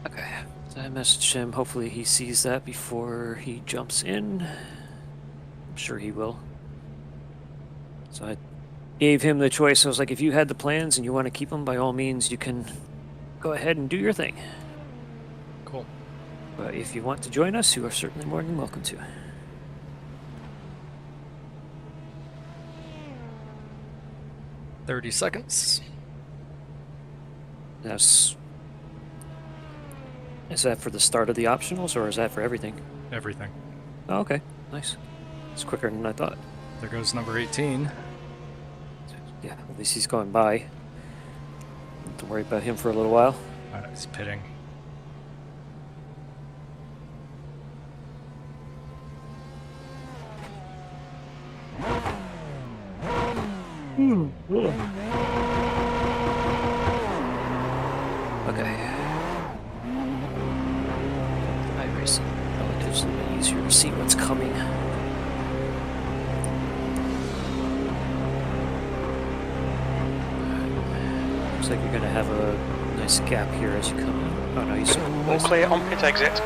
Speaker 1: Okay, so I messaged him. Hopefully he sees that before he jumps in. I'm sure he will. So I gave him the choice. I was like, if you had the plans and you want to keep them, by all means, you can go ahead and do your thing.
Speaker 2: Cool.
Speaker 1: But if you want to join us, you are certainly more than welcome to.
Speaker 2: $30 seconds.
Speaker 1: Is that for the start of the optionals, or is that for everything?
Speaker 2: Everything.
Speaker 1: Oh, okay, nice. It's quicker than I thought.
Speaker 2: There goes number 18.
Speaker 1: Yeah, at least he's going by. Don't have to worry about him for a little while.
Speaker 2: He's pitting.
Speaker 1: Okay. iRacing relatively easier to see what's coming. Looks like you're going to have a nice gap here as you come in. Oh no, you saw
Speaker 3: All clear on pit exit.
Speaker 1: 3,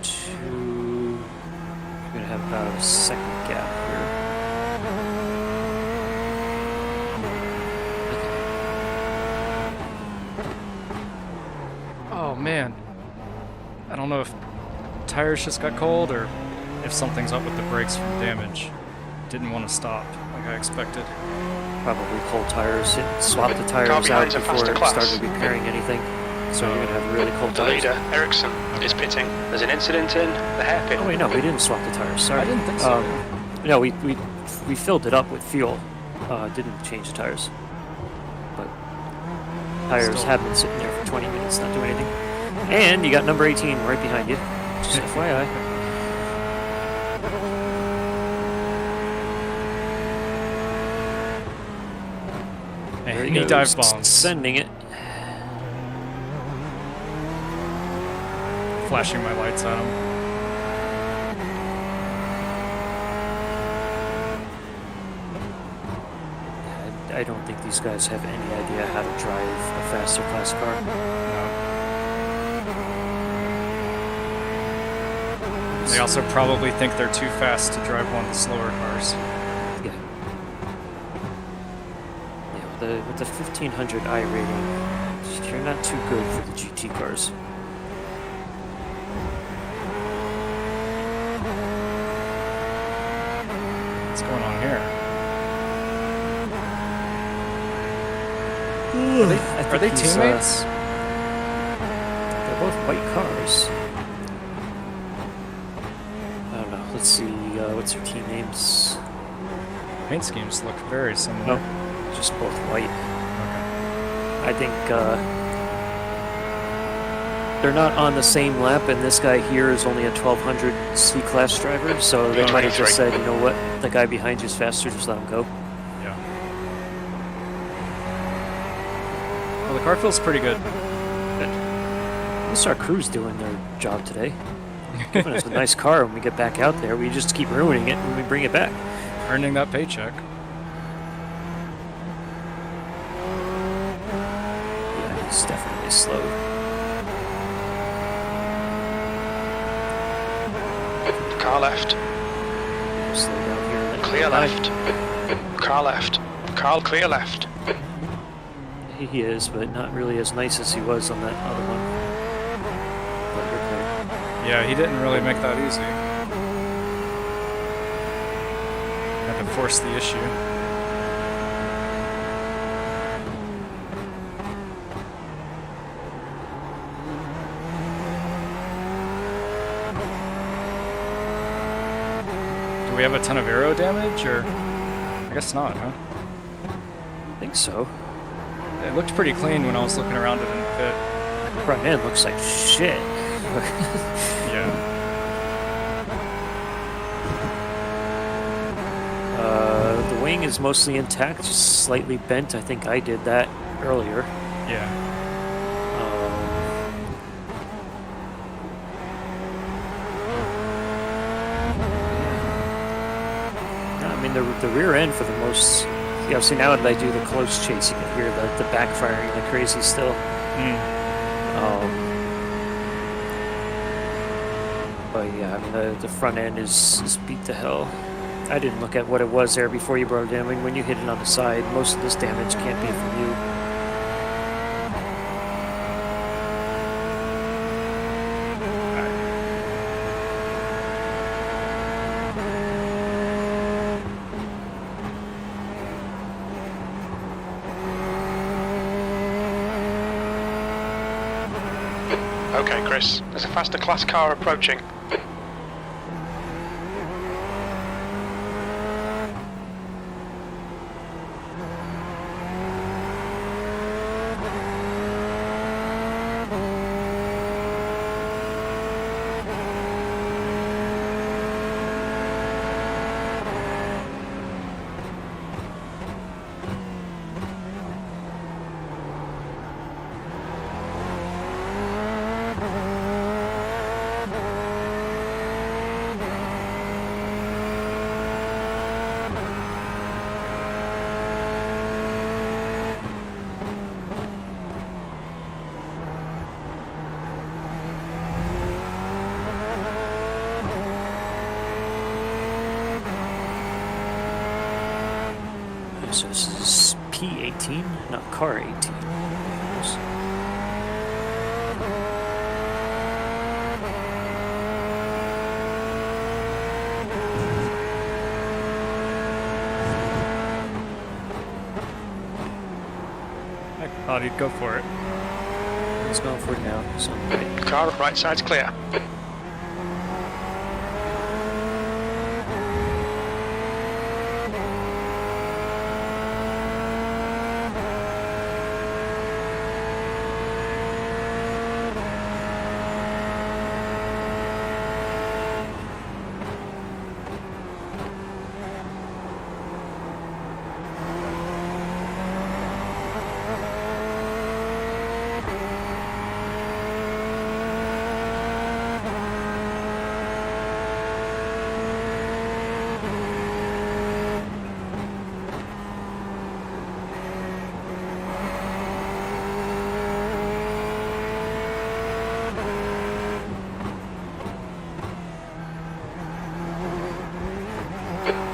Speaker 1: 2. You're going to have about a second gap here.
Speaker 2: Oh man. I don't know if tires just got cold or if something's up with the brakes from damage. Didn't want to stop like I expected.
Speaker 1: Probably cold tires. Swap the
Speaker 3: Car
Speaker 1: tires out
Speaker 3: behind's a
Speaker 1: before
Speaker 3: faster
Speaker 1: it
Speaker 3: class.
Speaker 1: started repairing anything. So you're going to have really cold
Speaker 3: The
Speaker 1: tires.
Speaker 3: leader, Ericsson, is pitting. There's an incident in the hairpin.
Speaker 1: Oh wait, no, we didn't swap the tires. Sorry.
Speaker 2: I didn't think so.
Speaker 1: No, we filled it up with fuel. Didn't change the tires. But tires
Speaker 2: Still.
Speaker 1: have been sitting there for 20 minutes, not doing anything. And you got number 18 right behind you. Just FYI. There
Speaker 2: And he
Speaker 1: goes,
Speaker 2: dive bombs.
Speaker 1: sending it.
Speaker 2: flashing my lights at him.
Speaker 1: I don't think these guys have any idea how to drive a faster class car.
Speaker 2: No. They also probably think they're too fast to drive one of the slower cars.
Speaker 1: Yeah. Yeah, with the 1500 I rating, you're not too good for the GT cars.
Speaker 2: What's going on here? Are they teammates?
Speaker 1: They're both white cars. I don't know. Let's see. What's their team names?
Speaker 2: Paint schemes look very similar.
Speaker 1: No, just both white.
Speaker 2: Okay.
Speaker 1: I think they're not on the same lap, and this guy here is only a 1200 C-class driver, so they might have just said, you know what, the guy behind you is faster, just let him go.
Speaker 2: Yeah. Well, the car feels pretty good.
Speaker 1: At least our crew's doing their job today. Giving us a nice car when we get back out there. We just keep ruining it when we bring it back.
Speaker 2: Earning that paycheck.
Speaker 1: Yeah, he's definitely slow.
Speaker 3: Car left.
Speaker 1: Slow down here.
Speaker 3: Clear left. Car left. Carl, clear left.
Speaker 1: He is, but not really as nice as he was on that other one. But you're clear.
Speaker 2: Yeah, he didn't really make that easy. Had to force the issue. Do we have a ton of aero damage, or? I guess not, huh?
Speaker 1: I think so.
Speaker 2: It looked pretty clean when I was looking around it in the pit.
Speaker 1: Front end looks like shit.
Speaker 2: Yeah.
Speaker 1: The wing is mostly intact, just slightly bent. I think I did that earlier.
Speaker 2: Yeah.
Speaker 1: I mean, the rear end for the most. Yeah, see now that I do the close chase, you can hear the backfiring like crazy still. But yeah, I mean the front end is beat to hell. I didn't look at what it was there before you brought it in. I mean, when you hit it on the side, most of this damage can't be from you.
Speaker 3: Okay, Chris. There's a faster class car approaching.
Speaker 1: So this is P18, not car 18.
Speaker 2: I thought he'd go for it.
Speaker 1: He's going for it now. So right.
Speaker 3: Car right side's clear.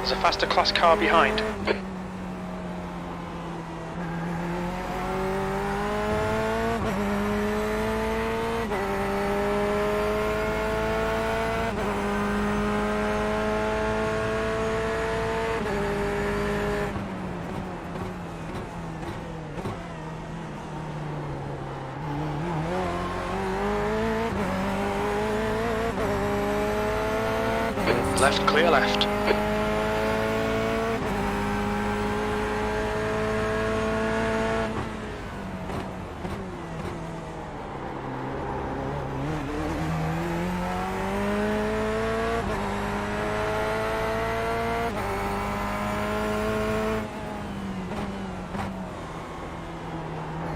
Speaker 3: There's a faster class car behind. Left, clear left.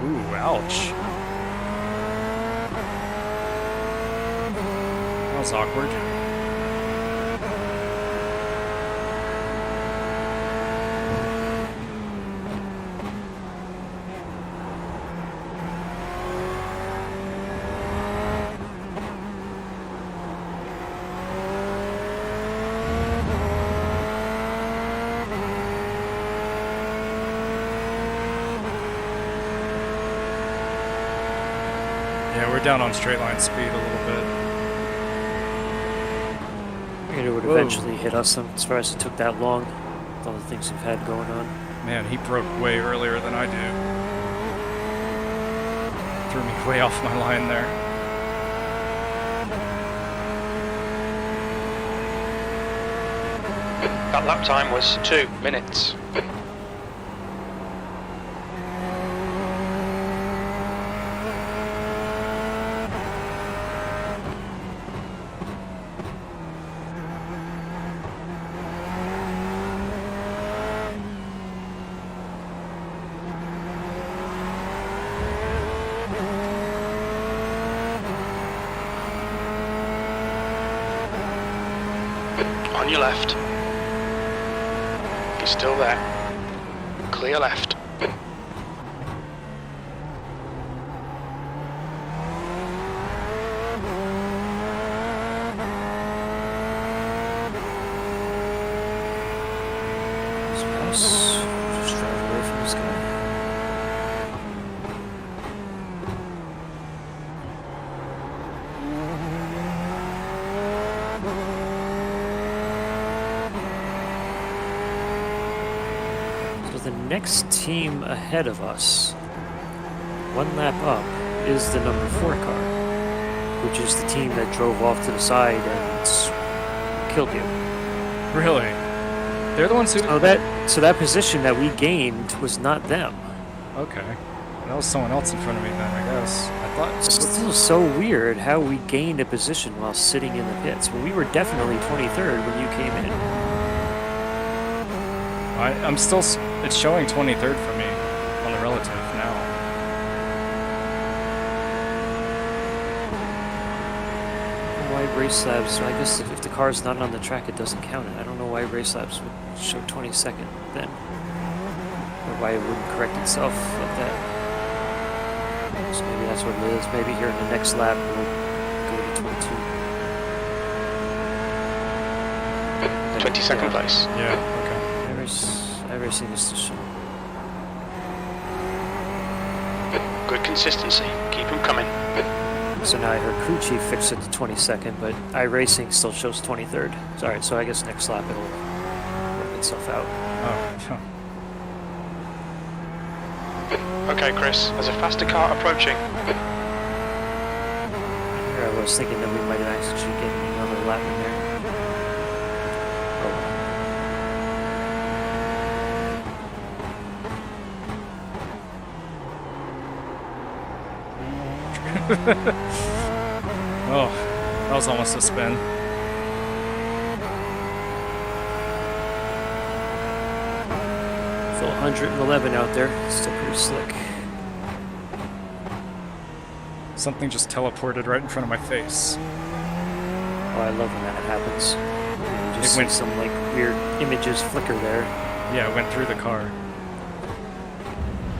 Speaker 2: Ooh, ouch. That was awkward. Yeah, we're down on straight line speed a little bit.
Speaker 1: It would eventually hit us. I'm surprised it took that long with all the things we've had going on.
Speaker 2: Man, he broke way earlier than I do. Threw me way off my line there.
Speaker 3: That lap time was 2 minutes. On your left. He's still there. Clear left.
Speaker 1: Just drive away from this guy. The next team ahead of us, one lap up, is the number 4 car, which is the team that drove off to the side and killed you.
Speaker 2: Really? They're the ones who...
Speaker 1: Oh, that position that we gained was not them.
Speaker 2: Okay. That was someone else in front of me then, I guess. I thought...
Speaker 1: It's still so weird how we gained a position while sitting in the pits. Well, we were definitely 23rd when you came in.
Speaker 2: I'm still... It's showing 23rd for me on the relative now.
Speaker 1: Why race labs? I guess if the car's not on the track, it doesn't count it. I don't know why race labs would show 22nd then, or why it wouldn't correct itself like that. So maybe that's what it is. Maybe here in the next lap we'll go to 22.
Speaker 3: 22nd place.
Speaker 2: Yeah. Okay.
Speaker 1: iRacing is to show.
Speaker 3: Good consistency. Keep them coming.
Speaker 1: So now I heard crew chief fixed it to 22nd, but iRacing still shows 23rd. Sorry, so I guess next lap it'll work itself out.
Speaker 2: Oh.
Speaker 3: Okay, Chris. There's a faster car approaching.
Speaker 1: Here I was thinking that we might have actually getting another lap in there.
Speaker 2: Oh, that was almost a spin.
Speaker 1: Still 111 out there. Still pretty slick.
Speaker 2: Something just teleported right in front of my face.
Speaker 1: Oh, I love when that happens. You just see some like weird images flicker there.
Speaker 2: Yeah, it went through the car.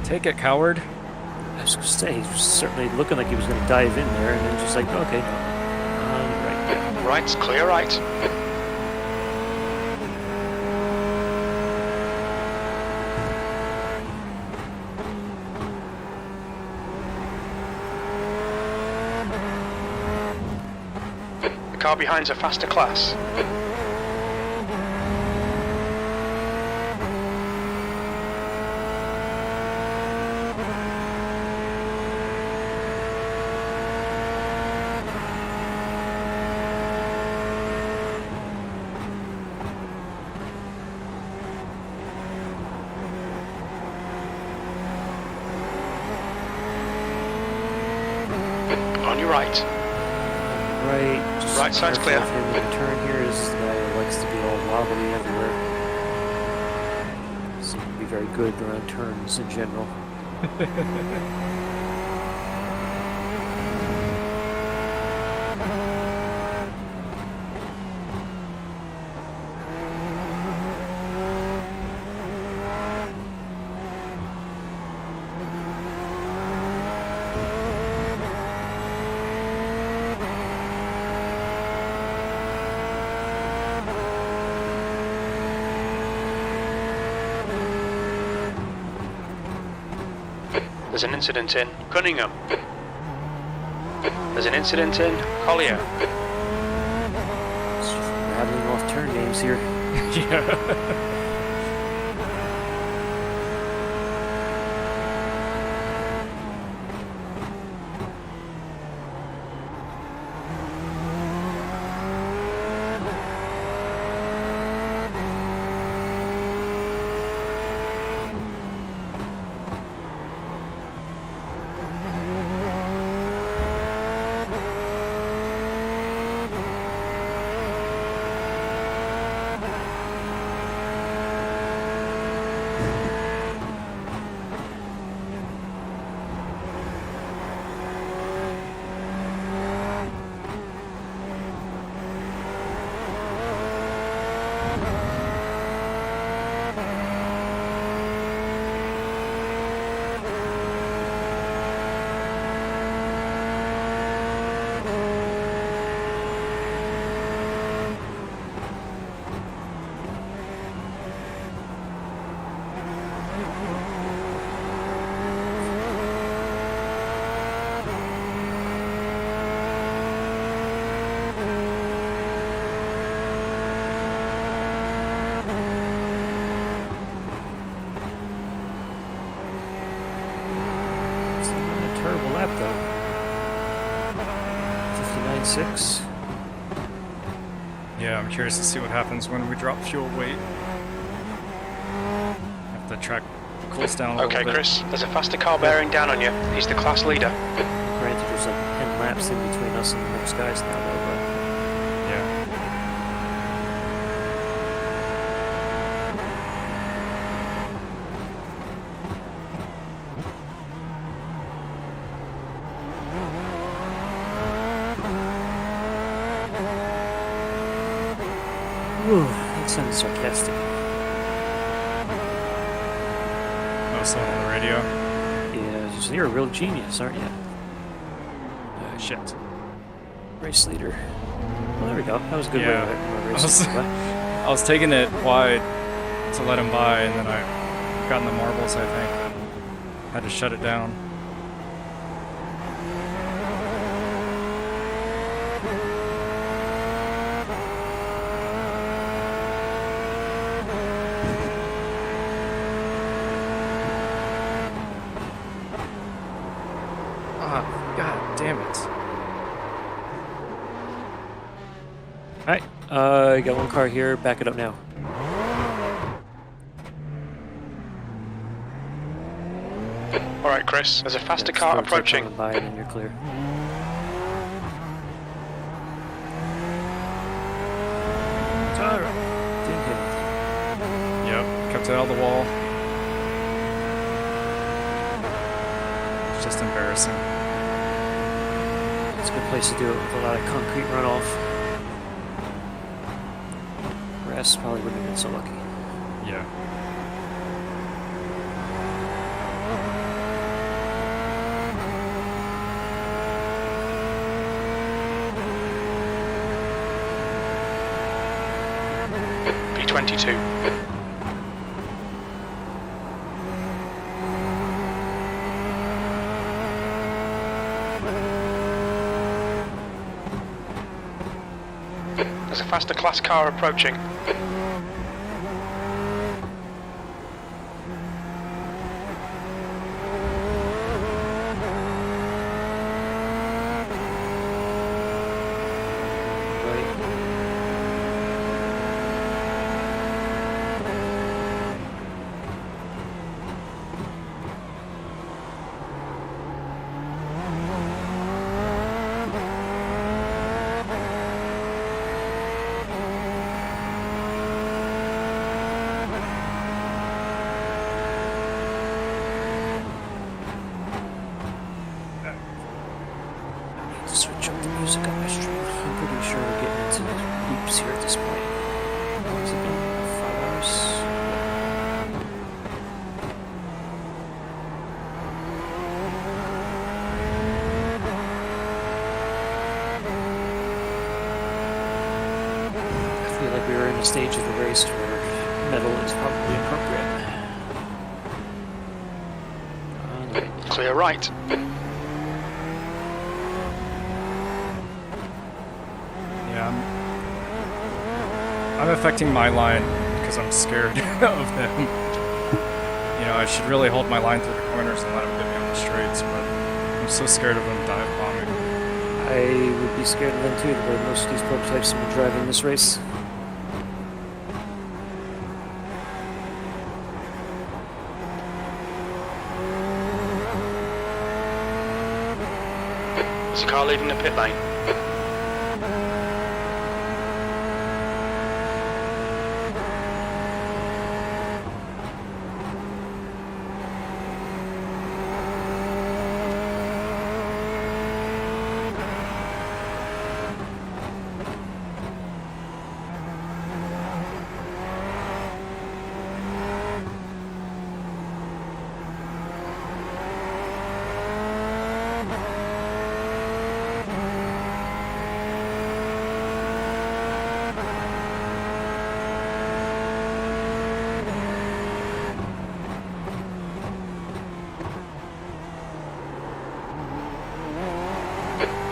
Speaker 2: Take it, coward.
Speaker 1: I was gonna say, he was certainly looking like he was gonna dive in there, and then just like, okay, no. Right.
Speaker 3: Right's clear right. car behind's a faster class. On your right.
Speaker 1: Right. Just
Speaker 3: Right side's
Speaker 1: careful
Speaker 3: clear.
Speaker 1: of him in the turn here. This is the guy who likes to be all wobbly everywhere. Seems to be very good around turns in general.
Speaker 3: There's an incident in Cunningham. There's an incident in Collier.
Speaker 1: Just rattling off turn names here.
Speaker 2: Yeah.
Speaker 1: Terrible lap though. 59.6.
Speaker 2: Yeah, I'm curious to see what happens when we drop fuel weight. If the track cools down a little
Speaker 3: Okay,
Speaker 2: bit.
Speaker 3: Chris, there's a faster car bearing down on you. He's the class leader.
Speaker 1: Granted, there's like 10 laps in between us and the next guys now, though.
Speaker 2: Yeah.
Speaker 1: Whew, that sounds sarcastic.
Speaker 2: Oh, someone on the radio.
Speaker 1: Yeah, you're a real genius, aren't you?
Speaker 2: Shit.
Speaker 1: Race leader. Well, there we go. That was a good
Speaker 2: Yeah.
Speaker 1: way of racing.
Speaker 2: I was taking it wide to let him by, and then I got in the marbles, I think. Had to shut it down. Ah, god damn it.
Speaker 1: Alright, you got one car here. Back it up now.
Speaker 3: Alright, Chris, there's a faster car approaching.
Speaker 1: By and then you're clear. Alright. Didn't hit it.
Speaker 2: Yep, kept it out of the wall. It's just embarrassing.
Speaker 1: It's a good place to do it with a lot of concrete runoff. Grass probably wouldn't have been so lucky.
Speaker 2: Yeah.
Speaker 3: B22. There's a faster class car approaching.
Speaker 1: Switch up the music on my stream. I'm pretty sure we're getting into loops here at this point. How long has it been? 5 hours? I feel like we were in a stage of the race where metal is probably appropriate.
Speaker 3: Clear right.
Speaker 2: I'm affecting my line because I'm scared of them. You know, I should really hold my line through the corners and let them get me on the straights, but I'm so scared of them dive bombing.
Speaker 1: I would be scared of them too, the way most of these prototypes have been driving this race.
Speaker 3: There's a car leaving the pit lane.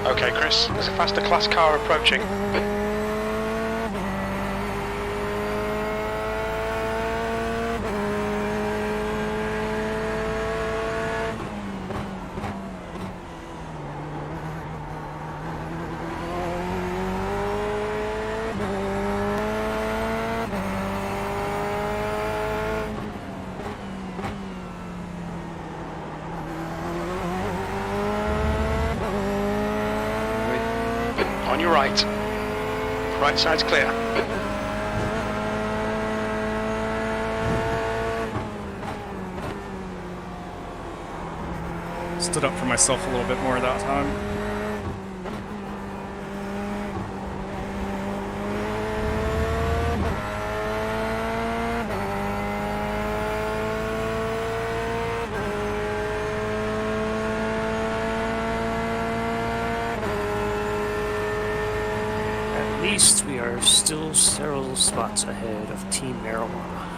Speaker 3: Okay, Chris, there's a faster class car approaching. On your right. Right side's clear.
Speaker 2: Stood up for myself a little bit more that time.
Speaker 1: At least we are still several spots ahead of Team Marijuana.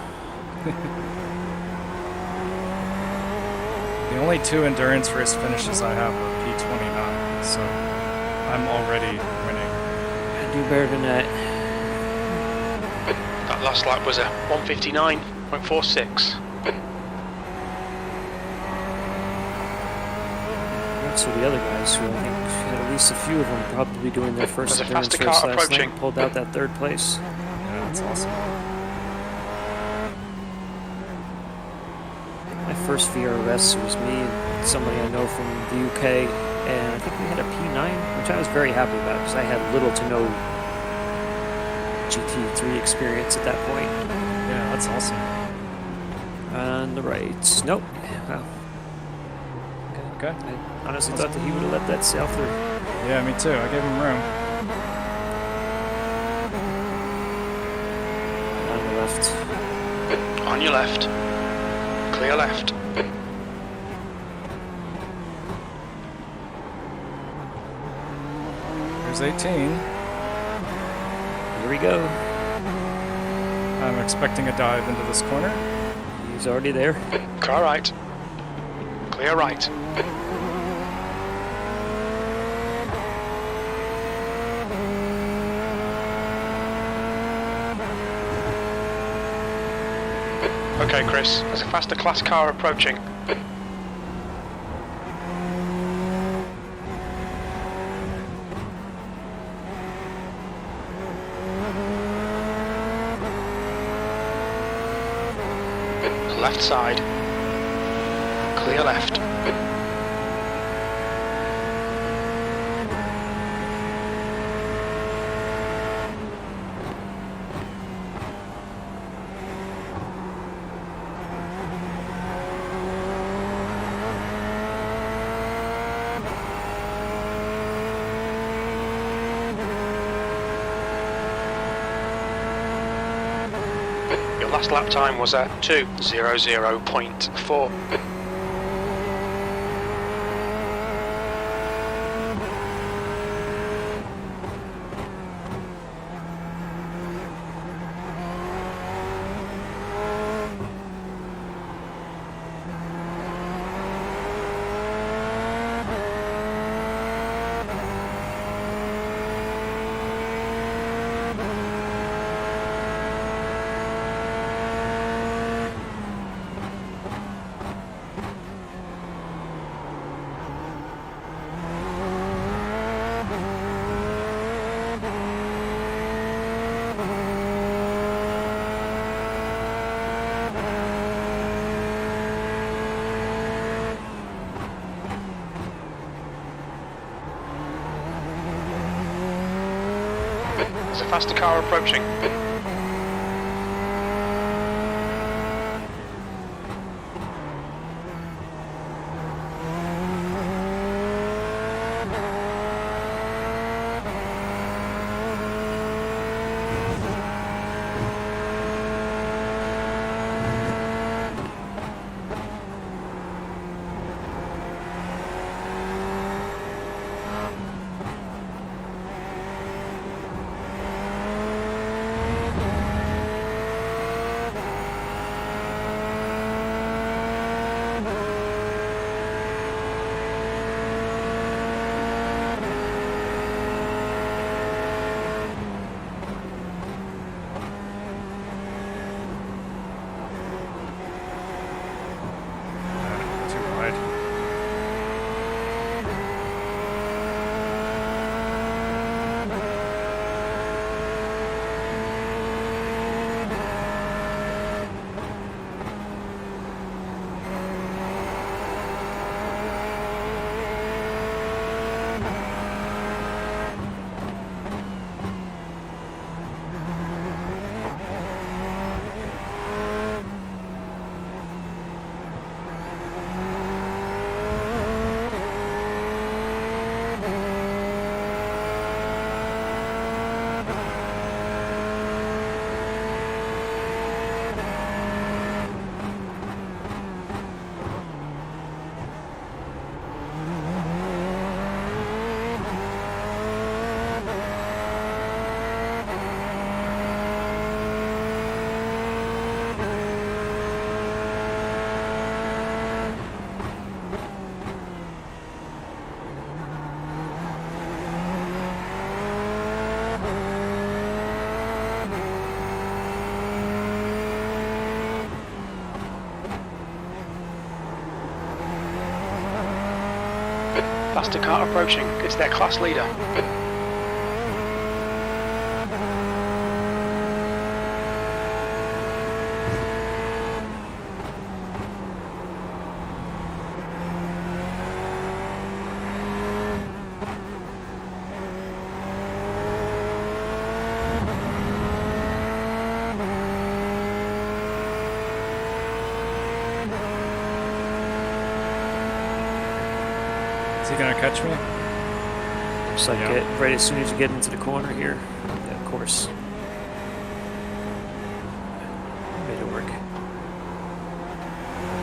Speaker 2: The only 2 endurance race finishes I have are P29, so I'm already winning.
Speaker 1: I do better than that.
Speaker 3: That last lap was a 1:59.46.
Speaker 1: So the other guys, who I think at least a few of them probably doing their first
Speaker 3: There's a
Speaker 1: endurance
Speaker 3: faster
Speaker 1: race
Speaker 3: car
Speaker 1: last
Speaker 3: approaching.
Speaker 1: night, pulled out that 3rd place.
Speaker 2: Yeah, that's awesome.
Speaker 1: My first VRS was me and somebody I know from the UK, and I think we had a P9, which I was very happy about because I had little to no GT3 experience at that point.
Speaker 2: Yeah, that's awesome.
Speaker 1: On the right. Nope. Well,
Speaker 2: okay.
Speaker 1: I honestly thought that he would have let that sail through.
Speaker 2: Yeah, me too. I gave him room.
Speaker 1: On the left.
Speaker 3: On your left. Clear left.
Speaker 2: Here's 18.
Speaker 1: Here we go.
Speaker 2: I'm expecting a dive into this corner.
Speaker 1: He's already there.
Speaker 3: Car right. Clear right. Okay, Chris, there's a faster class car approaching. Left side. Clear left. Your last lap time was at 2:00.4. There's a faster car approaching. Faster car approaching. It's their class leader.
Speaker 2: Is he gonna catch me?
Speaker 1: Just like right as soon as you get into the corner here. Yeah, of course. Made it work.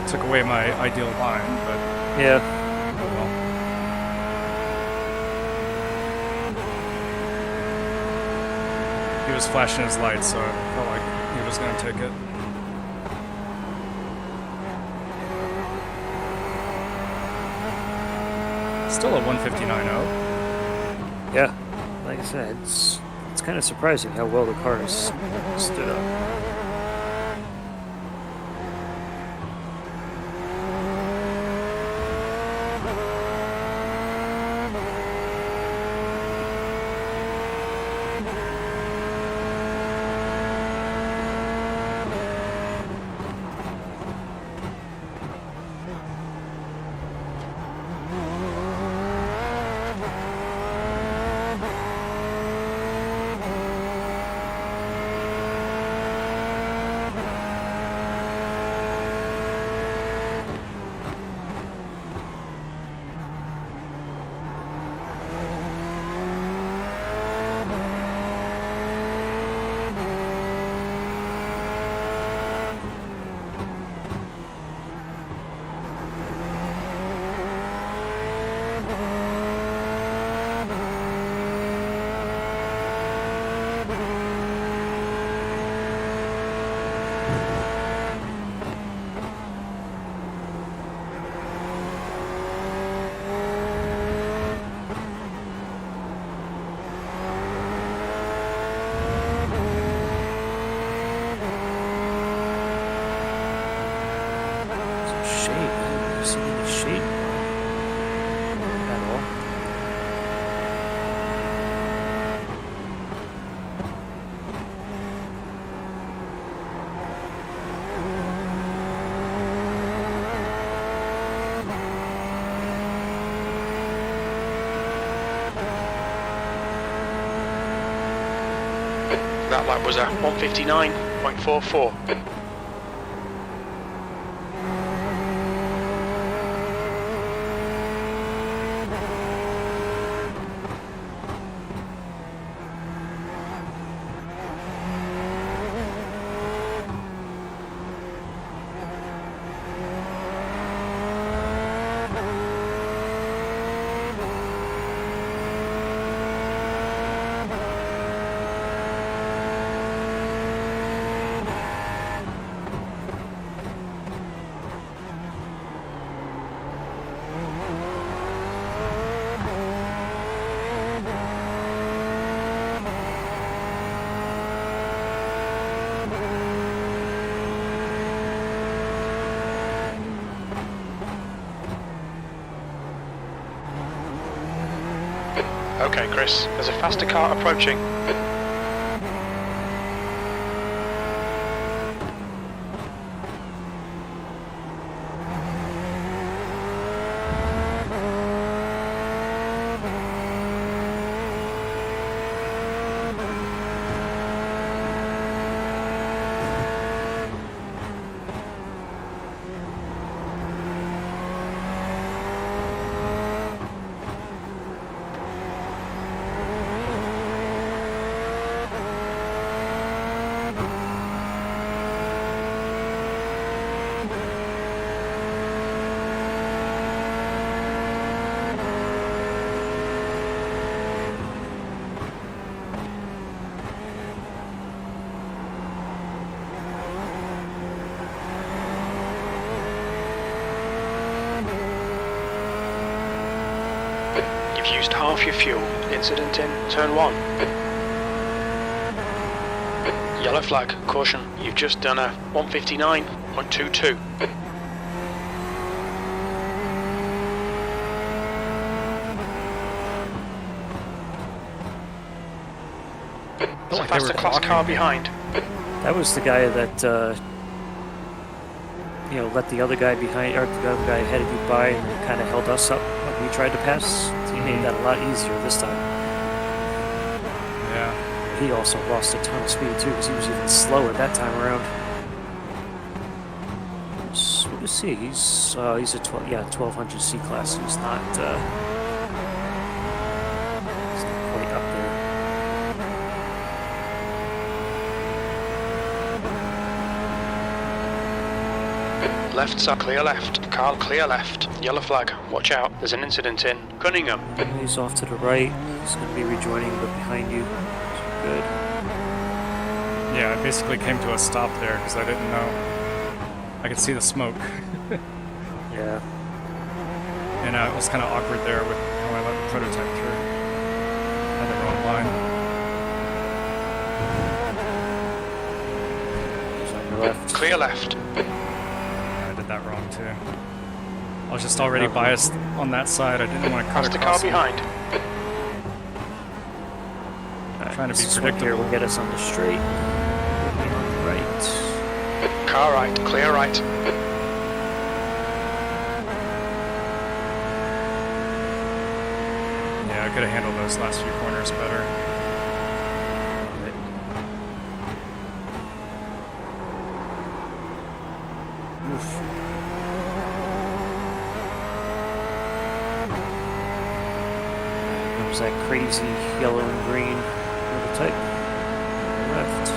Speaker 2: Took away my ideal line, but
Speaker 1: yeah.
Speaker 2: Oh well. He was flashing his lights, so I felt like he was gonna take it. Still a 159.0.
Speaker 1: Yeah, like I said, it's kind of surprising how well the car has stood up.
Speaker 3: That lap was a 1:59.44. Okay, Chris, there's a faster car approaching. You've used half your fuel. Incident in turn 1. Yellow flag, caution. You've just done a 1:59.22. There's a faster class car behind.
Speaker 1: That was the guy that, let the other guy behind, or the other guy ahead of you by, and kind of held us up when we tried to pass. He made that a lot easier this time.
Speaker 2: Yeah.
Speaker 1: He also lost a ton of speed too, because he was even slower that time around. So what is he? He's a 1200 C class. He's not quite up there.
Speaker 3: Left side, clear left. Carl, clear left. Yellow flag, watch out. There's an incident in Cunningham.
Speaker 1: He's off to the right. He's going to be rejoining, but behind you. So good.
Speaker 2: Yeah, I basically came to a stop there because I didn't know. I could see the smoke.
Speaker 1: Yeah.
Speaker 2: And it was kind of awkward there with how I let the prototype through. Had the wrong line.
Speaker 1: He's on your left.
Speaker 3: Clear left.
Speaker 2: I did that wrong too. I was just already biased on that side. I didn't want to cut
Speaker 3: Faster car
Speaker 2: across him.
Speaker 3: behind.
Speaker 2: Trying to be
Speaker 1: This one here
Speaker 2: predictable.
Speaker 1: will get us on the straight. We'll be on the right.
Speaker 3: Car right, clear right.
Speaker 2: Yeah, I could have handled those last few corners better.
Speaker 1: Comes that crazy yellow and green prototype. Left.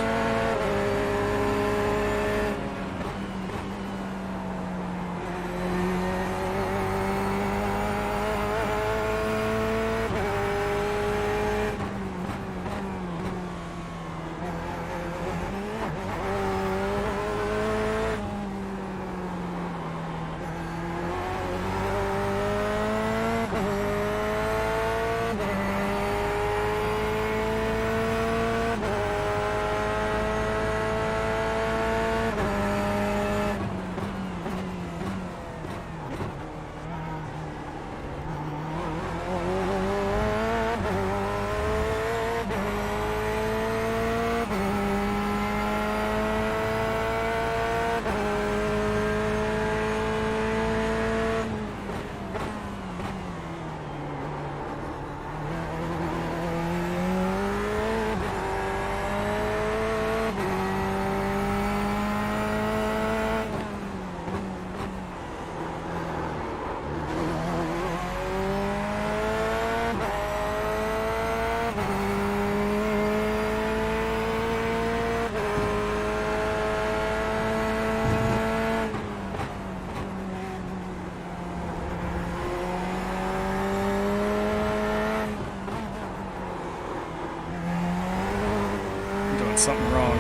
Speaker 2: doing something wrong.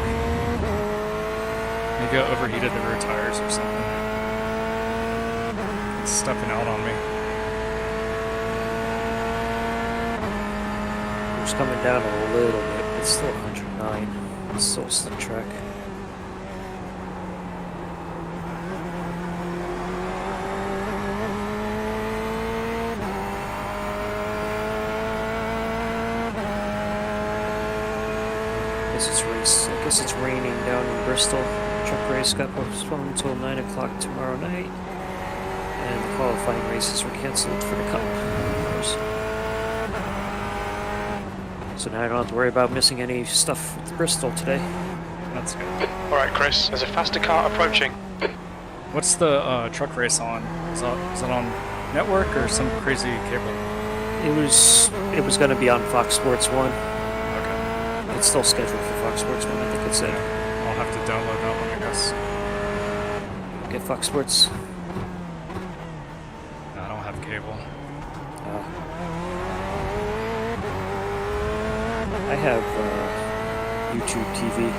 Speaker 2: Maybe I overheated the rear tires or something. It's stepping out on me.
Speaker 1: It's coming down a little bit. It's still 109. It's still a slick track. I guess it's raining down in Bristol. Truck race got postponed until 9 o'clock tomorrow night. And the qualifying races were canceled for the Cup. So now I don't have to worry about missing any stuff with Bristol today.
Speaker 2: That's good.
Speaker 3: Alright, Chris, there's a faster car approaching.
Speaker 2: What's the truck race on? Is it on network or some crazy cable?
Speaker 1: It was going to be on Fox Sports 1. It's still scheduled for Fox Sports 1, I think it said.
Speaker 2: I'll have to download that one, I guess.
Speaker 1: Get Fox Sports.
Speaker 2: No, I don't have cable.
Speaker 1: I have YouTube TV.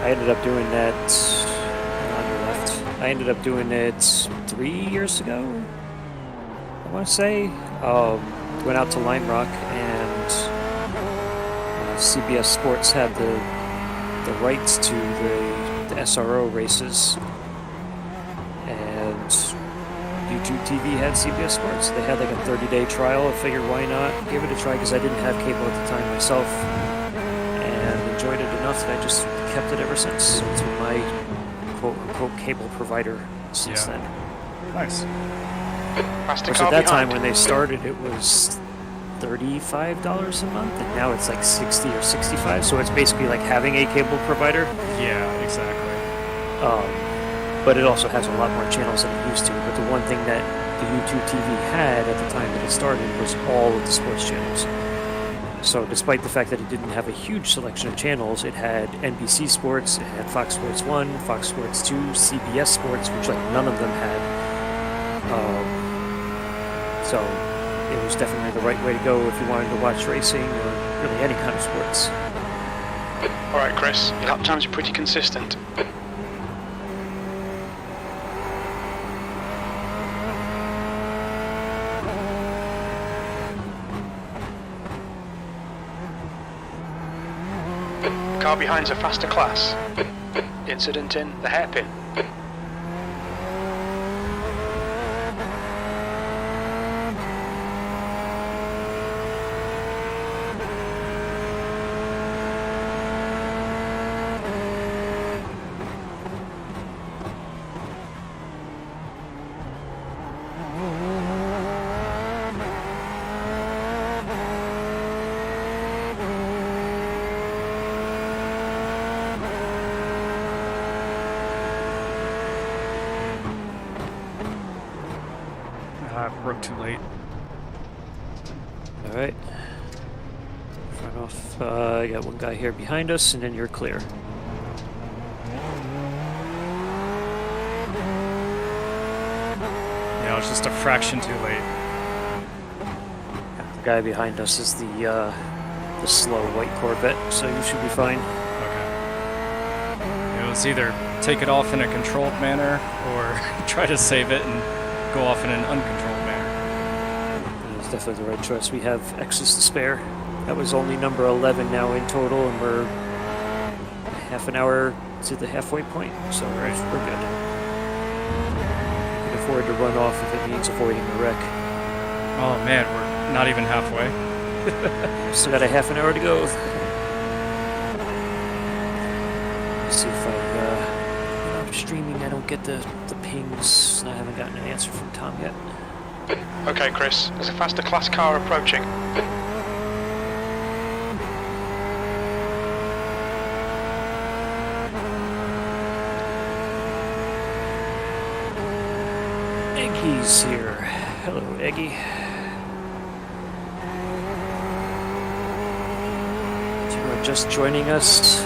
Speaker 1: I ended up doing that on your left. I ended up doing it 3 years ago, I want to say. Went out to Lime Rock and CBS Sports had the rights to the SRO races, and YouTube TV had CBS Sports. They had like a 30-day trial. I figured why not give it a try because I didn't have cable at the time myself and enjoyed it enough that I just kept it ever since. So it's been my quote-unquote cable provider since then.
Speaker 2: Nice.
Speaker 1: Of course, at that time when they started, it was $35 a month, and now it's like 60 or 65. So it's basically like having a cable provider.
Speaker 2: Yeah, exactly.
Speaker 1: But it also has a lot more channels than it used to. But the one thing that the YouTube TV had at the time that it started was all of the sports channels. So despite the fact that it didn't have a huge selection of channels, it had NBC Sports, it had Fox Sports 1, Fox Sports 2, CBS Sports, which like none of them had. So it was definitely the right way to go if you wanted to watch racing or really any kind of sports.
Speaker 3: Alright, Chris, your lap times are pretty consistent. The car behind's a faster class. Incident in the hairpin.
Speaker 2: Broke too late.
Speaker 1: Alright. Front off. I got one guy here behind us, and then you're clear.
Speaker 2: Yeah, I was just a fraction too late.
Speaker 1: The guy behind us is the slow white Corvette, so you should be fine.
Speaker 2: Okay. It was either take it off in a controlled manner or try to save it and go off in an uncontrolled manner.
Speaker 1: It's definitely the right choice. We have X's to spare. That was only number 11 now in total, and we're half an hour to the halfway point, so we're good. We can afford to run off if it means avoiding the wreck.
Speaker 2: Oh man, we're not even halfway.
Speaker 1: Still got a half an hour to go. Let's see if I'm streaming, I don't get the pings. I haven't gotten an answer from Tom yet.
Speaker 3: Okay, Chris, there's a faster class car approaching.
Speaker 1: Eggy's here. Hello, Eggy. If you are just joining us,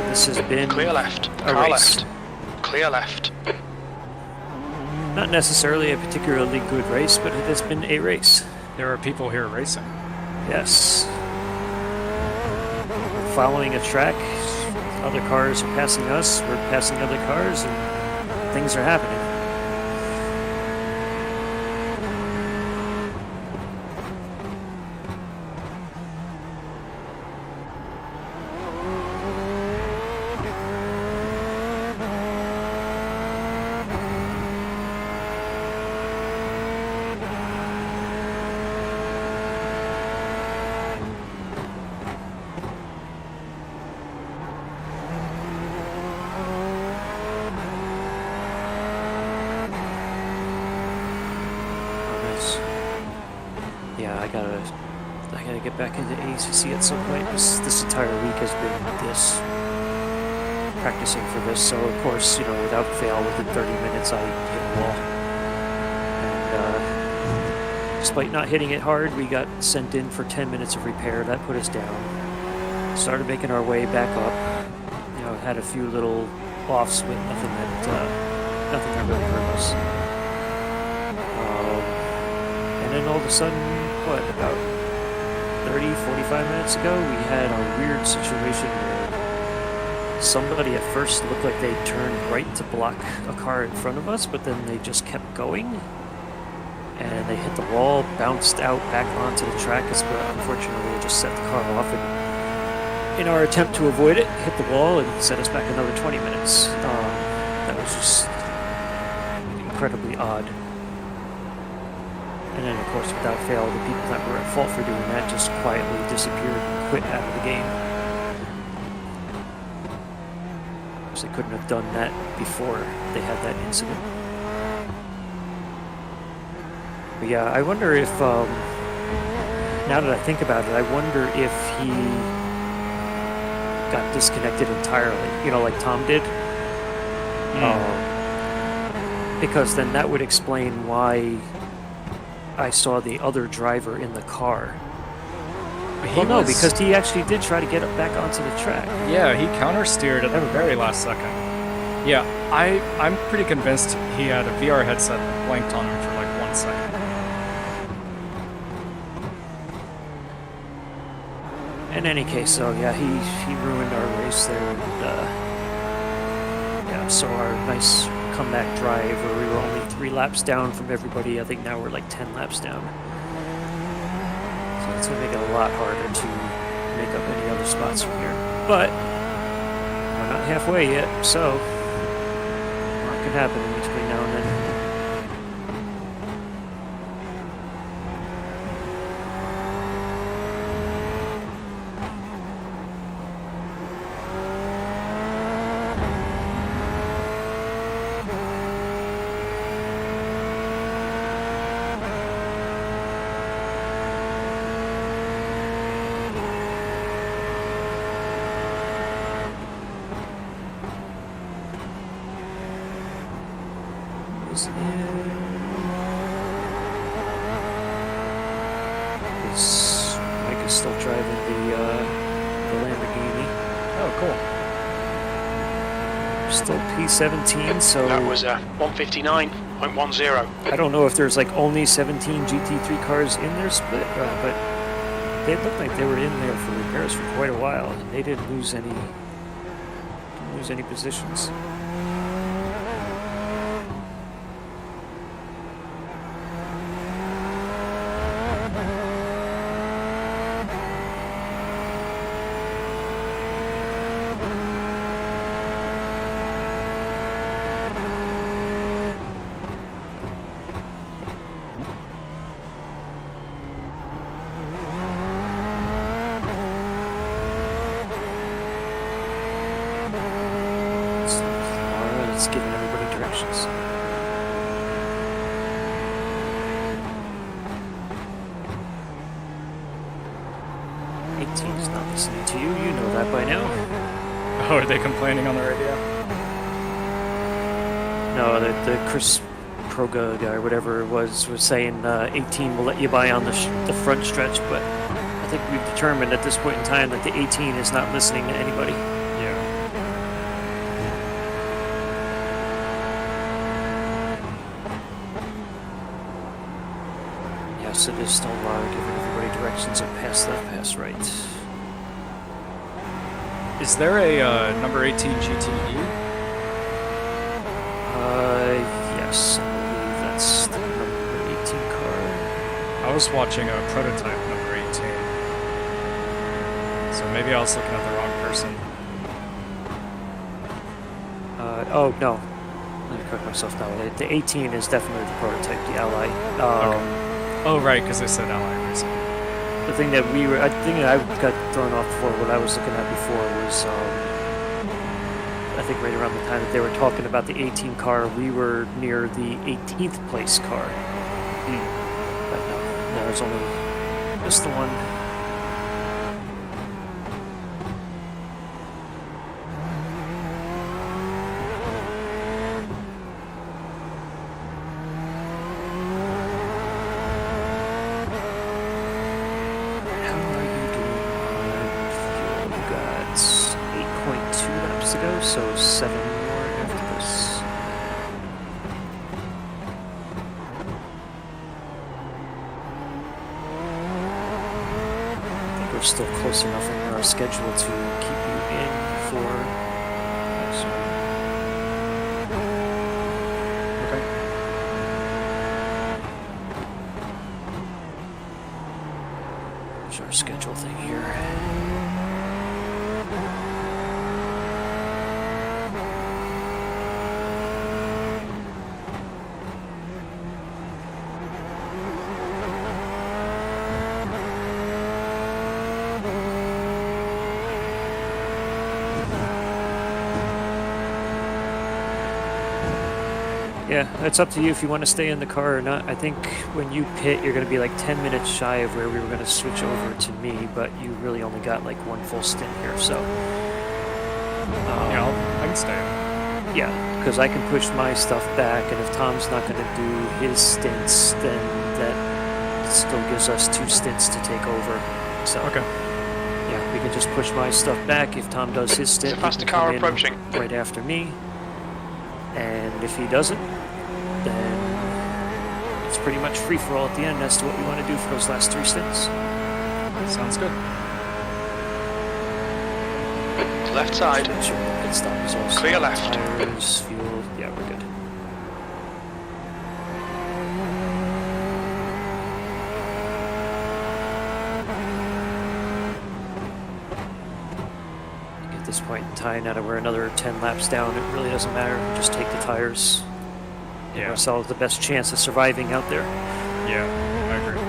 Speaker 1: this has been
Speaker 3: Clear left,
Speaker 1: a
Speaker 3: car
Speaker 1: race.
Speaker 3: left. Clear left.
Speaker 1: Not necessarily a particularly good race, but it has been a race.
Speaker 2: There are people here racing.
Speaker 1: Yes. following a track. Other cars are passing us. We're passing other cars, and things are happening. Yeah, I gotta get back into ACC at some point. This entire week has been this, practicing for this. So of course, without fail, within 30 minutes, I hit a wall. And despite not hitting it hard, we got sent in for 10 minutes of repair. That put us down. Started making our way back up. Had a few little offs, but nothing that really hurt us. And then all of a sudden, about 30, 45 minutes ago, we had a weird situation where somebody at first looked like they turned right to block a car in front of us, but then they just kept going. And they hit the wall, bounced out back onto the track, but unfortunately it just set the car off. And in our attempt to avoid it, hit the wall and set us back another 20 minutes. That was just incredibly odd. And then, of course, without fail, the people that were at fault for doing that just quietly disappeared and quit out of the game. Because they couldn't have done that before they had that incident. But yeah, I wonder if, now that I think about it, I wonder if he got disconnected entirely, like Tom did. Because then that would explain why I saw the other driver in the car. Because he actually did try to get up back onto the track.
Speaker 2: Yeah, he counter-steered at the very last second. Yeah, I'm pretty convinced he had a VR headset that blanked on him for like 1 second.
Speaker 1: In any case, so yeah, he ruined our race there, and so our nice comeback drive where we were only 3 laps down from everybody, I think now we're like 10 laps down. So it's going to make it a lot harder to make up any other spots from here. But we're not halfway yet, so a lot could happen between now and then. Mike is still driving the Lamborghini.
Speaker 2: Oh, cool.
Speaker 1: Still P17, so
Speaker 3: that was 159.10.
Speaker 1: I don't know if there's like only 17 GT3 cars in their split, but they looked like they were in there for repairs for quite a while, and they didn't lose any positions. It's giving everybody directions. Is not listening to you. You know that by now.
Speaker 2: Oh, are they complaining on the radio?
Speaker 1: No, the Chris Proga guy, whatever it was saying 18 will let you by on the front stretch, but I think we've determined at this point in time that the 18 is not listening to anybody. Yes, it is still giving everybody directions of pass left, pass right.
Speaker 2: Is there a number 18 GTE?
Speaker 1: Yes, I believe that's the number 18 car.
Speaker 2: I was watching a prototype number 18. So maybe I was looking at the wrong person.
Speaker 1: Oh, no. Let me correct myself now. The 18 is definitely the prototype, the Ally.
Speaker 2: Okay. Oh, right, because they said Ally Racing.
Speaker 1: The thing that I got thrown off for, what I was looking at before was, I think right around the time that they were talking about the 18 car, we were near the 18th place car. But no, there's only just the one. So 7 more after this. I think we're still close enough in our schedule to keep you in for next one.
Speaker 2: Okay.
Speaker 1: There's our schedule thing here. Yeah, it's up to you if you want to stay in the car or not. I think when you pit, you're going to be like 10 minutes shy of where we were going to switch over to me, but you really only got like one full stint here, so...
Speaker 2: yeah, I can stay in.
Speaker 1: Yeah, because I can push my stuff back, and if Tom's not going to do his stints, then that still gives us 2 stints to take over. So,
Speaker 2: okay.
Speaker 1: Yeah, we can just push my stuff back. If Tom does his stint,
Speaker 3: There's a faster
Speaker 1: he can
Speaker 3: car
Speaker 1: come in
Speaker 3: approaching.
Speaker 1: right after me. And if he doesn't, then it's pretty much free-for-all at the end as to what we want to do for those last 3 stints.
Speaker 2: Sounds good.
Speaker 3: Left side.
Speaker 1: Sure, the pit stop is also
Speaker 3: Clear left.
Speaker 1: Tires, fuel. Yeah, we're good. At this point in time, now that we're another 10 laps down, it really doesn't matter. We just take the tires. Give
Speaker 2: Yeah.
Speaker 1: ourselves the best chance of surviving out there.
Speaker 2: Yeah, I agree.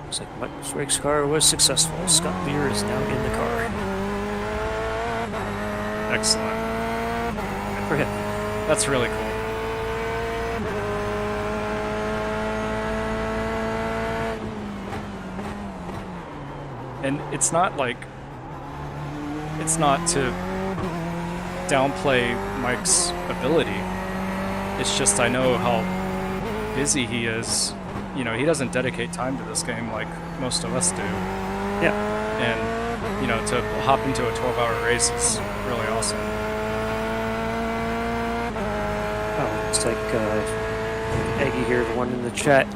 Speaker 1: Looks like Mike's race car was successful. Scott Lear is now in the car.
Speaker 2: Excellent.
Speaker 1: For him.
Speaker 2: That's really cool. And it's not to downplay Mike's ability. It's just I know how busy he is. You know, he doesn't dedicate time to this game like most of us do.
Speaker 1: Yeah.
Speaker 2: And, you know, to hop into a 12-hour race is really awesome.
Speaker 1: Oh, it's like Aggie here, the one in the chat.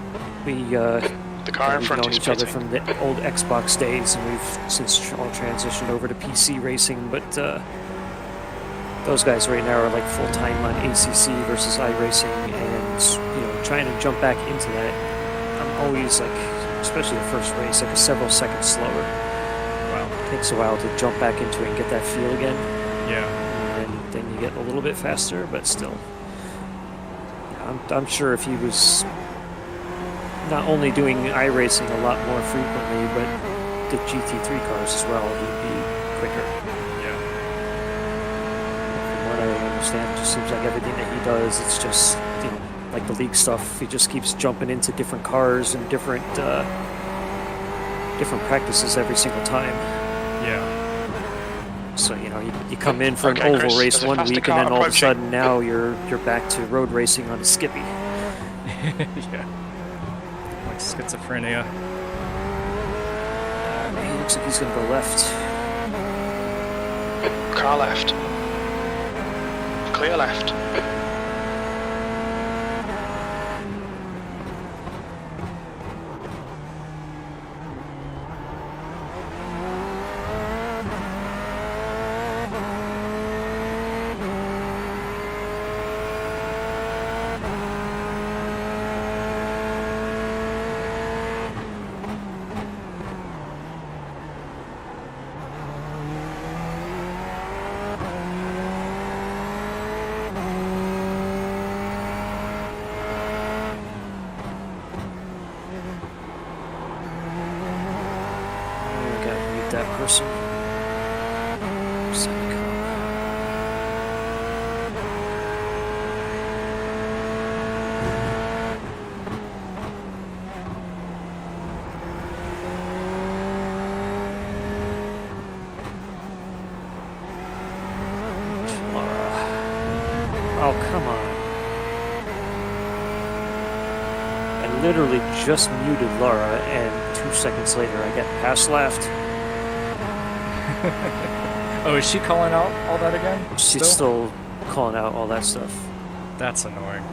Speaker 3: The car in front
Speaker 1: known
Speaker 3: is
Speaker 1: each other
Speaker 3: pitting.
Speaker 1: from the old Xbox days, and we've since all transitioned over to PC racing. But those guys right now are like full-time on ACC versus iRacing, and you know, trying to jump back into that, I'm always like, especially the first race, like several seconds slower.
Speaker 2: Wow.
Speaker 1: It takes a while to jump back into it and get that feel again.
Speaker 2: Yeah.
Speaker 1: And then you get a little bit faster, but still. I'm sure if he was not only doing iRacing a lot more frequently, but the GT3 cars as well, he'd be quicker.
Speaker 2: Yeah.
Speaker 1: From what I understand, it just seems like everything that he does, it's just, you know, like the league stuff, he just keeps jumping into different cars and different practices every single time.
Speaker 2: Yeah.
Speaker 1: So, you know, you come in for
Speaker 3: Okay,
Speaker 1: an oval
Speaker 3: Chris,
Speaker 1: race
Speaker 3: there's a
Speaker 1: 1
Speaker 3: faster
Speaker 1: week,
Speaker 3: car
Speaker 1: and then all of a
Speaker 3: approaching.
Speaker 1: sudden now you're back to road racing on a Skippy.
Speaker 2: Yeah. Like schizophrenia.
Speaker 1: He looks like he's going to go left.
Speaker 3: Car left. clear left.
Speaker 1: That person. Oh, come on. I literally just muted Laura, and 2 seconds later I got pass left.
Speaker 2: Oh, is she calling out all that again?
Speaker 1: She's still calling out all that stuff.
Speaker 2: That's annoying.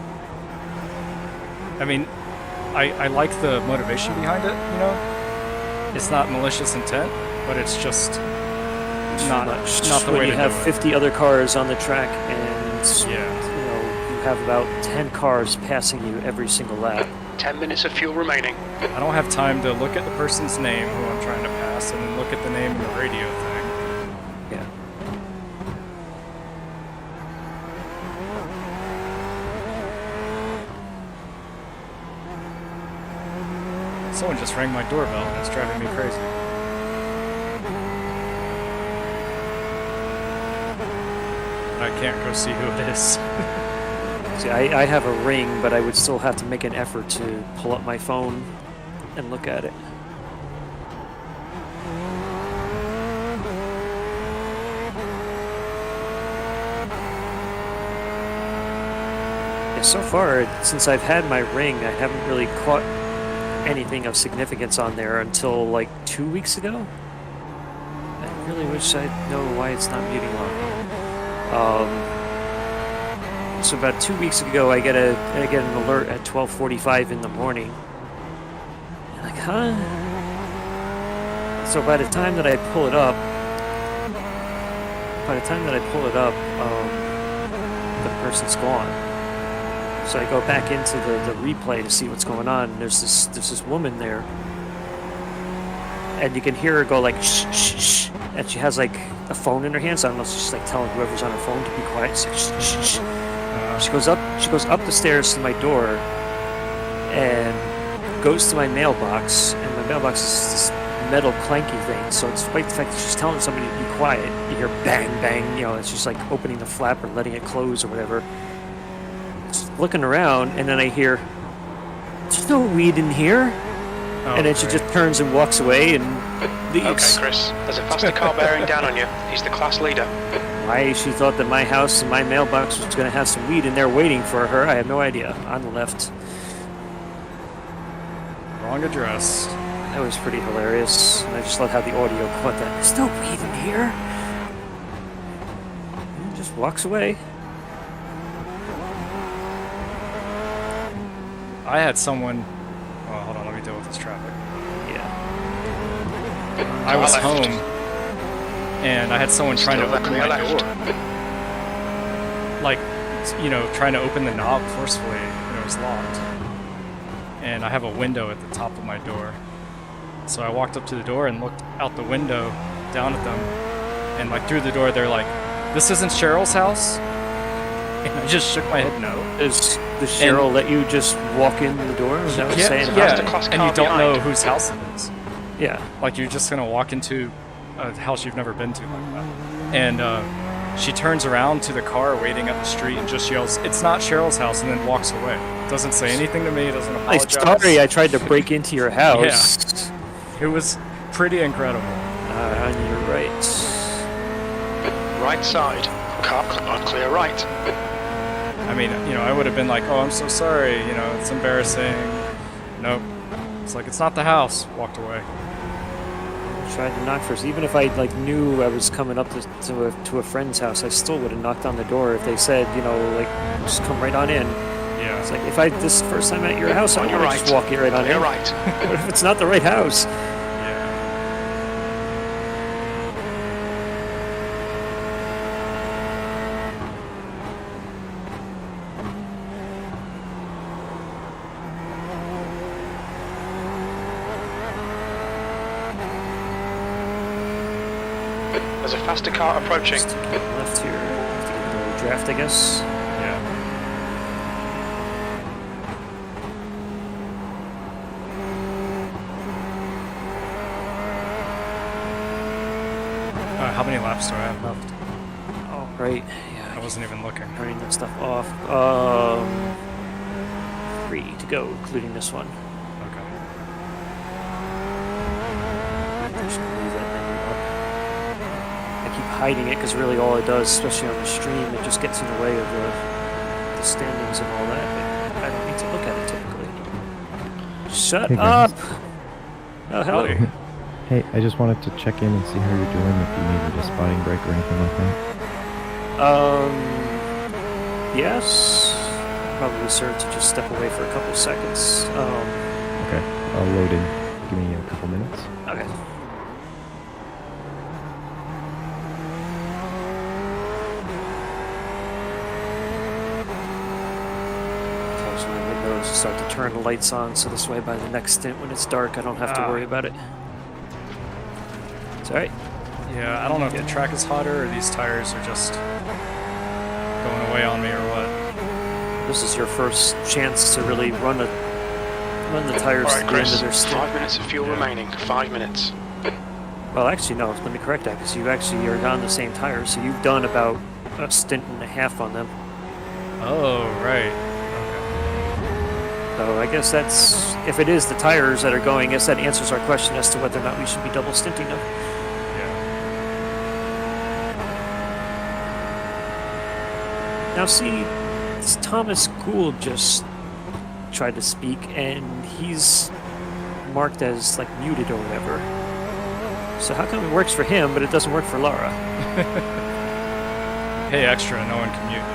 Speaker 2: I mean, I like the motivation behind it, you know? It's not malicious intent, but it's just not the way to do it.
Speaker 1: When you have 50 other cars on the track and you know, you have about 10 cars passing you every single lap.
Speaker 3: 10 minutes of fuel remaining.
Speaker 2: I don't have time to look at the person's name who I'm trying to pass and then look at the name in the radio thing.
Speaker 1: Yeah.
Speaker 2: Someone just rang my doorbell and it's driving me crazy. I can't go see who it is.
Speaker 1: See, I have a Ring, but I would still have to make an effort to pull up my phone and look at it. Yeah, so far, since I've had my Ring, I haven't really caught anything of significance on there until like 2 weeks ago. I really wish I'd know why it's not muting on. So about 2 weeks ago, I get an alert at 12:45 in the morning. I'm like, huh? So by the time that I pull it up, the person's gone. So I go back into the replay to see what's going on. And there's this woman there, and you can hear her go like shh shh shh, and she has like a phone in her hand. So I don't know if she's like telling whoever's on her phone to be quiet. She's like, shh shh shh. She goes up the stairs to my door and goes to my mailbox, and my mailbox is this metal clanky thing, so despite the fact that she's telling somebody to be quiet, you hear bang bang, you know, it's just like opening the flap or letting it close or whatever. Just looking around, and then I hear, "There's no weed in here," and then she just turns and walks away and leaves.
Speaker 3: Okay, Chris, there's a faster car bearing down on you. He's the class leader.
Speaker 1: Why she thought that my house and my mailbox was going to have some weed in there waiting for her, I have no idea. On the left.
Speaker 2: Wrong address.
Speaker 1: That was pretty hilarious. And I just love how the audio caught that. There's no weed in here. And just walks away.
Speaker 2: I had someone... Oh, hold on, let me deal with this traffic.
Speaker 1: Yeah.
Speaker 2: I was home. And I had someone trying to open my door. Like, you know, trying to open the knob forcefully, and it was locked. And I have a window at the top of my door. So I walked up to the door and looked out the window down at them. And like through the door, they're like, "This isn't Cheryl's house?" And I just shook my head no.
Speaker 1: Does Cheryl let you just walk in the door? Is that what you're saying?
Speaker 2: Yeah, and you don't know whose house it is.
Speaker 1: Yeah.
Speaker 2: Like you're just going to walk into a house you've never been to like that. And she turns around to the car waiting at the street and just yells, "It's not Cheryl's house," and then walks away. Doesn't say anything to me, doesn't apologize.
Speaker 1: I'm sorry I tried to break into your house.
Speaker 2: Yeah. It was pretty incredible.
Speaker 1: On your right.
Speaker 3: Right side. Car on clear right.
Speaker 2: I mean, you know, I would have been like, "Oh, I'm so sorry, you know, it's embarrassing." Nope. It's like, "It's not the house." Walked away.
Speaker 1: Tried to knock first. Even if I like knew I was coming up to a friend's house, I still would have knocked on the door if they said, you know, like, just come right on in.
Speaker 2: Yeah.
Speaker 1: It's like, if I this first time at your house, I
Speaker 3: You're
Speaker 1: want to
Speaker 3: right.
Speaker 1: just walk you right on in.
Speaker 3: You're right.
Speaker 1: What if it's not the right house?
Speaker 3: There's a faster car approaching.
Speaker 1: Just to get left here. Have to get a little draft, I guess.
Speaker 2: Yeah. How many laps do I have left?
Speaker 1: Oh, right. Yeah.
Speaker 2: I wasn't even looking.
Speaker 1: Turning that stuff off. 3 to go, including this one.
Speaker 2: Okay.
Speaker 1: I should leave that menu up. I keep hiding it because really all it does, especially on the stream, it just gets in the way of the standings and all that. But I don't need to look at it typically. Shut
Speaker 4: Hey,
Speaker 1: up!
Speaker 4: guys.
Speaker 1: Oh, hello.
Speaker 2: Howdy.
Speaker 4: Hey, I just wanted to check in and see how you're doing, if you needed a spotting break or anything like that.
Speaker 1: Yes. Probably serve to just step away for a couple seconds.
Speaker 4: Okay, I'll load in. Give me a couple minutes.
Speaker 1: Okay. Close my windows, start to turn the lights on, so this way by the next stint when it's dark, I don't have to worry about it. It's alright.
Speaker 2: Yeah, I don't know if the track is hotter or these tires are just going away on me or what.
Speaker 1: This is your first chance to really run the tires
Speaker 3: All
Speaker 1: to
Speaker 3: right,
Speaker 1: the end
Speaker 3: Chris.
Speaker 1: of their stint.
Speaker 3: 5 minutes of fuel remaining. 5 minutes.
Speaker 1: Well, actually, no. Let me correct that, because you actually are on the same tires, so you've done about a stint and a half on them.
Speaker 2: Oh, right.
Speaker 1: So I guess that's, if it is the tires that are going, I guess that answers our question as to whether or not we should be double stinting them. Now see, this Thomas Gould just tried to speak, and he's marked as like muted or whatever. So how come it works for him, but it doesn't work for Laura?
Speaker 2: Hey, extra, no one can mute you.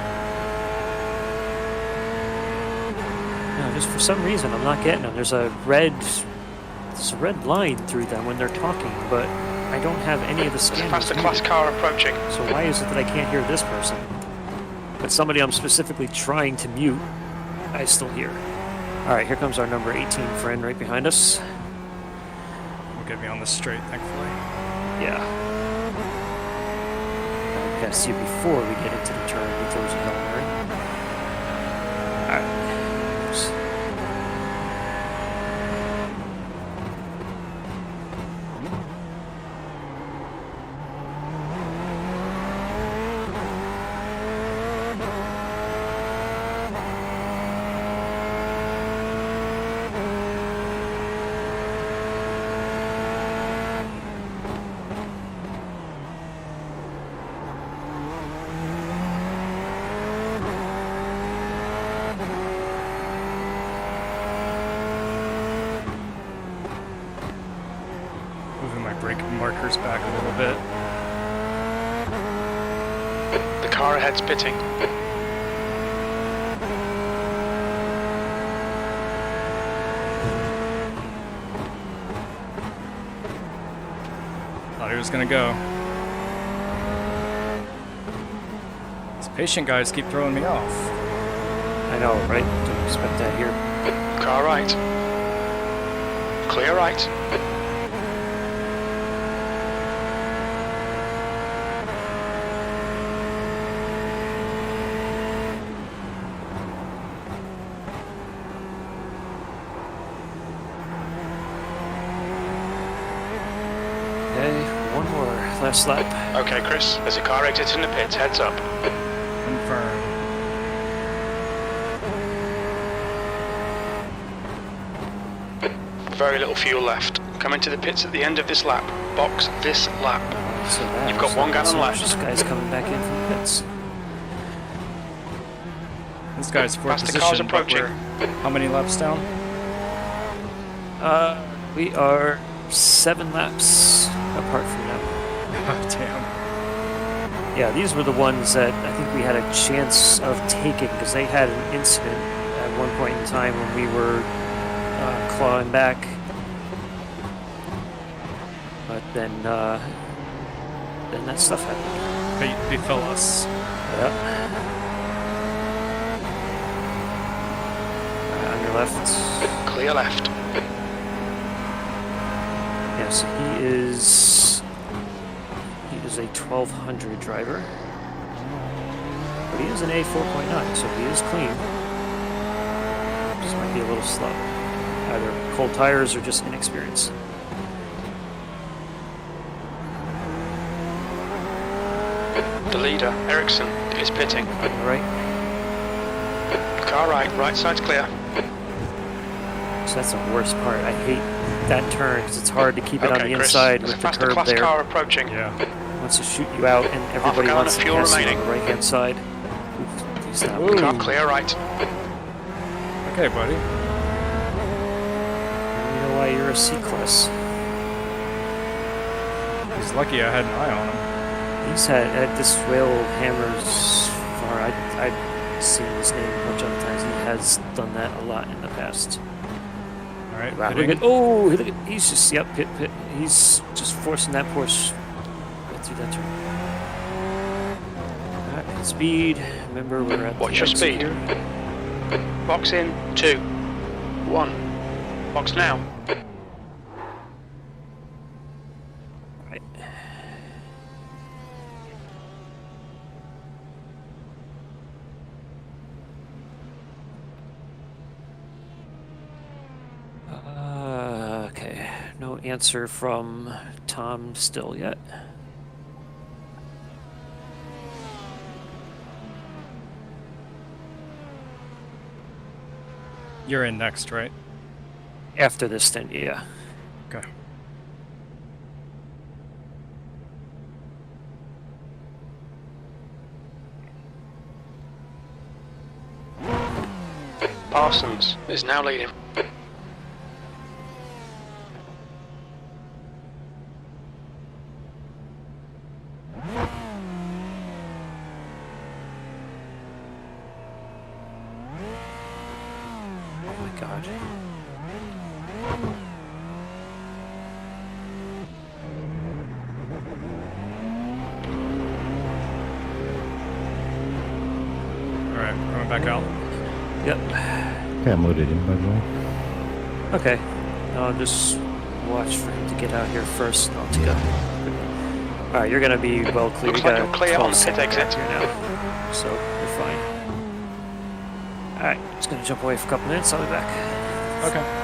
Speaker 1: No, just for some reason I'm not getting them. There's a red line through them when they're talking, but I don't have any of the scanners.
Speaker 3: Faster class car approaching.
Speaker 1: So why is it that I can't hear this person? But somebody I'm specifically trying to mute, I still hear. Alright, here comes our number 18 friend right behind us.
Speaker 2: Will get me on the straight, thankfully.
Speaker 1: Yeah. I'll pass you before we get into the turn. He throws a Hail Mary. Alright.
Speaker 2: Moving my brake markers back a little bit.
Speaker 3: The car ahead's pitting.
Speaker 2: Thought he was gonna go. These patient guys keep throwing me off.
Speaker 1: I know, right? Don't expect that here.
Speaker 3: Car right. Clear right.
Speaker 1: Okay, one more. Last lap.
Speaker 3: Okay, Chris. There's a car exiting the pits. Heads up.
Speaker 2: Confirm.
Speaker 3: Very little fuel left. Come into the pits at the end of this lap. Box this lap.
Speaker 1: So that
Speaker 3: You've got 1 gallon left.
Speaker 1: This guy's coming back in from the pits.
Speaker 2: This guy's fourth
Speaker 3: Faster
Speaker 2: position.
Speaker 3: cars
Speaker 2: but
Speaker 3: approaching.
Speaker 2: we're how many laps down?
Speaker 1: We are 7 laps. apart from them.
Speaker 2: Oh, damn.
Speaker 1: Yeah, these were the ones that I think we had a chance of taking because they had an incident at one point in time when we were clawing back. But then that stuff happened.
Speaker 2: They fell us.
Speaker 1: Yeah. On your left.
Speaker 3: Clear left.
Speaker 1: Yes, he is a 1200 driver. But he is an A4.9, so he is clean. Just might be a little slow. Either cold tires or just inexperience.
Speaker 3: The leader, Ericsson, is pitting.
Speaker 1: All right.
Speaker 3: Car right side's clear.
Speaker 1: So that's the worst part. I hate that turn because it's hard to keep it on the
Speaker 3: Chris,
Speaker 1: inside
Speaker 3: there's
Speaker 1: with
Speaker 3: a
Speaker 1: the
Speaker 3: faster
Speaker 1: curb
Speaker 3: class
Speaker 1: there.
Speaker 3: car approaching.
Speaker 2: Yeah.
Speaker 1: Wants to shoot you out, and everybody
Speaker 3: gallon
Speaker 1: wants
Speaker 3: of
Speaker 1: to
Speaker 3: fuel
Speaker 1: pass you on
Speaker 3: remaining.
Speaker 1: the right-hand side. Please stop.
Speaker 3: Car clear right.
Speaker 2: Okay, buddy.
Speaker 1: You know why you're a C-class.
Speaker 2: He's lucky I had an eye on him.
Speaker 1: He's had this Whale Hammers far. I've seen his name a bunch of other times. He has done that a lot in the past.
Speaker 2: All right,
Speaker 1: Wow,
Speaker 2: hitting.
Speaker 1: look at, oh, look at, he's just, yep, pit. He's just forcing that Porsche right through that turn. All right, speed. Remember, we're at
Speaker 3: Watch
Speaker 1: the
Speaker 3: your
Speaker 1: exit
Speaker 3: speed.
Speaker 1: here.
Speaker 3: Box in, 2, 1. Box now.
Speaker 1: Right. Okay, no answer from Tom still yet.
Speaker 2: You're in next, right?
Speaker 1: After this, then, yeah.
Speaker 2: Okay.
Speaker 3: Parsons is now leading.
Speaker 1: Oh my god.
Speaker 2: Alright, coming back out.
Speaker 1: Yep.
Speaker 4: Okay, I'm loaded in, by the way.
Speaker 1: Okay. I'll just watch for him to get out here first, and I'll take a... Alright, you're gonna be well clear.
Speaker 3: Looks
Speaker 1: You
Speaker 3: like
Speaker 1: got
Speaker 3: you're clear on the
Speaker 1: 12
Speaker 3: pit exit.
Speaker 1: here now, so you're fine. Alright, just gonna jump away for a couple minutes. I'll be back.
Speaker 2: Okay.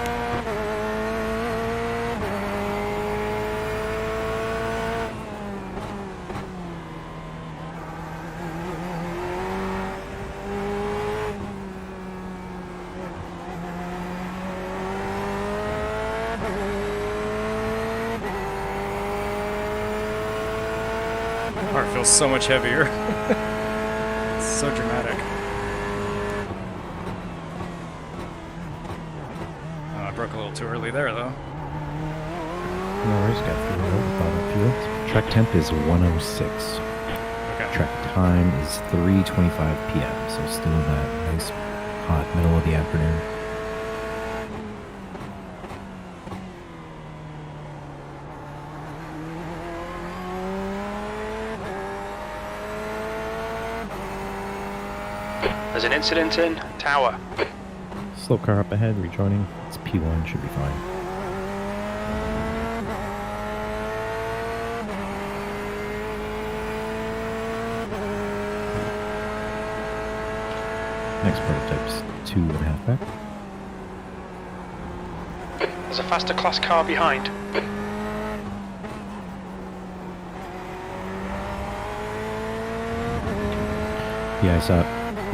Speaker 2: Car feels so much heavier. It's so dramatic. I broke a little too early there, though.
Speaker 4: No worries, got through the bottom field. Track temp is 106.
Speaker 2: Okay.
Speaker 4: Track time is 3:25 p.m. So still that nice hot middle of the afternoon.
Speaker 3: There's an incident in Tower.
Speaker 4: Slow car up ahead, rejoining. It's P1, should be fine. Next prototype's 2.5 back.
Speaker 3: There's a faster class car behind.
Speaker 4: Yeah, I saw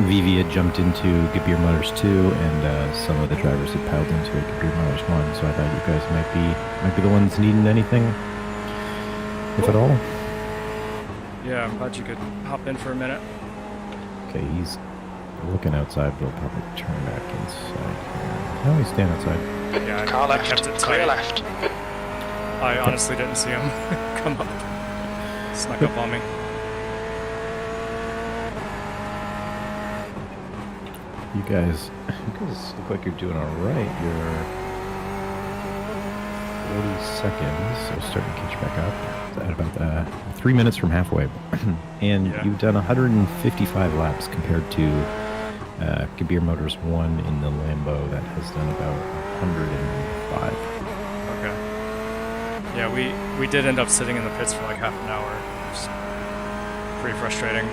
Speaker 4: Vivi had jumped into Gabir Motors 2, and some of the drivers had piled into Gabir Motors 1, so I thought you guys might be the ones needing anything, if at all.
Speaker 2: Yeah, I'm glad you could hop in for a minute.
Speaker 4: Okay, he's looking outside, but he'll probably turn back inside here. No, he's staying outside.
Speaker 2: Yeah,
Speaker 3: Car
Speaker 2: I
Speaker 3: left,
Speaker 2: kept it
Speaker 3: clear
Speaker 2: tight.
Speaker 3: left.
Speaker 2: I honestly didn't see him come up. Snuck up on me.
Speaker 4: You guys look like you're doing all right. You're 40 seconds, so starting to catch back up at about 3 minutes from halfway. And you've done 155 laps compared to Gabir Motors 1 in the Lambo that has done about 105.
Speaker 2: Okay. Yeah, we did end up sitting in the pits for like half an hour. It was pretty frustrating.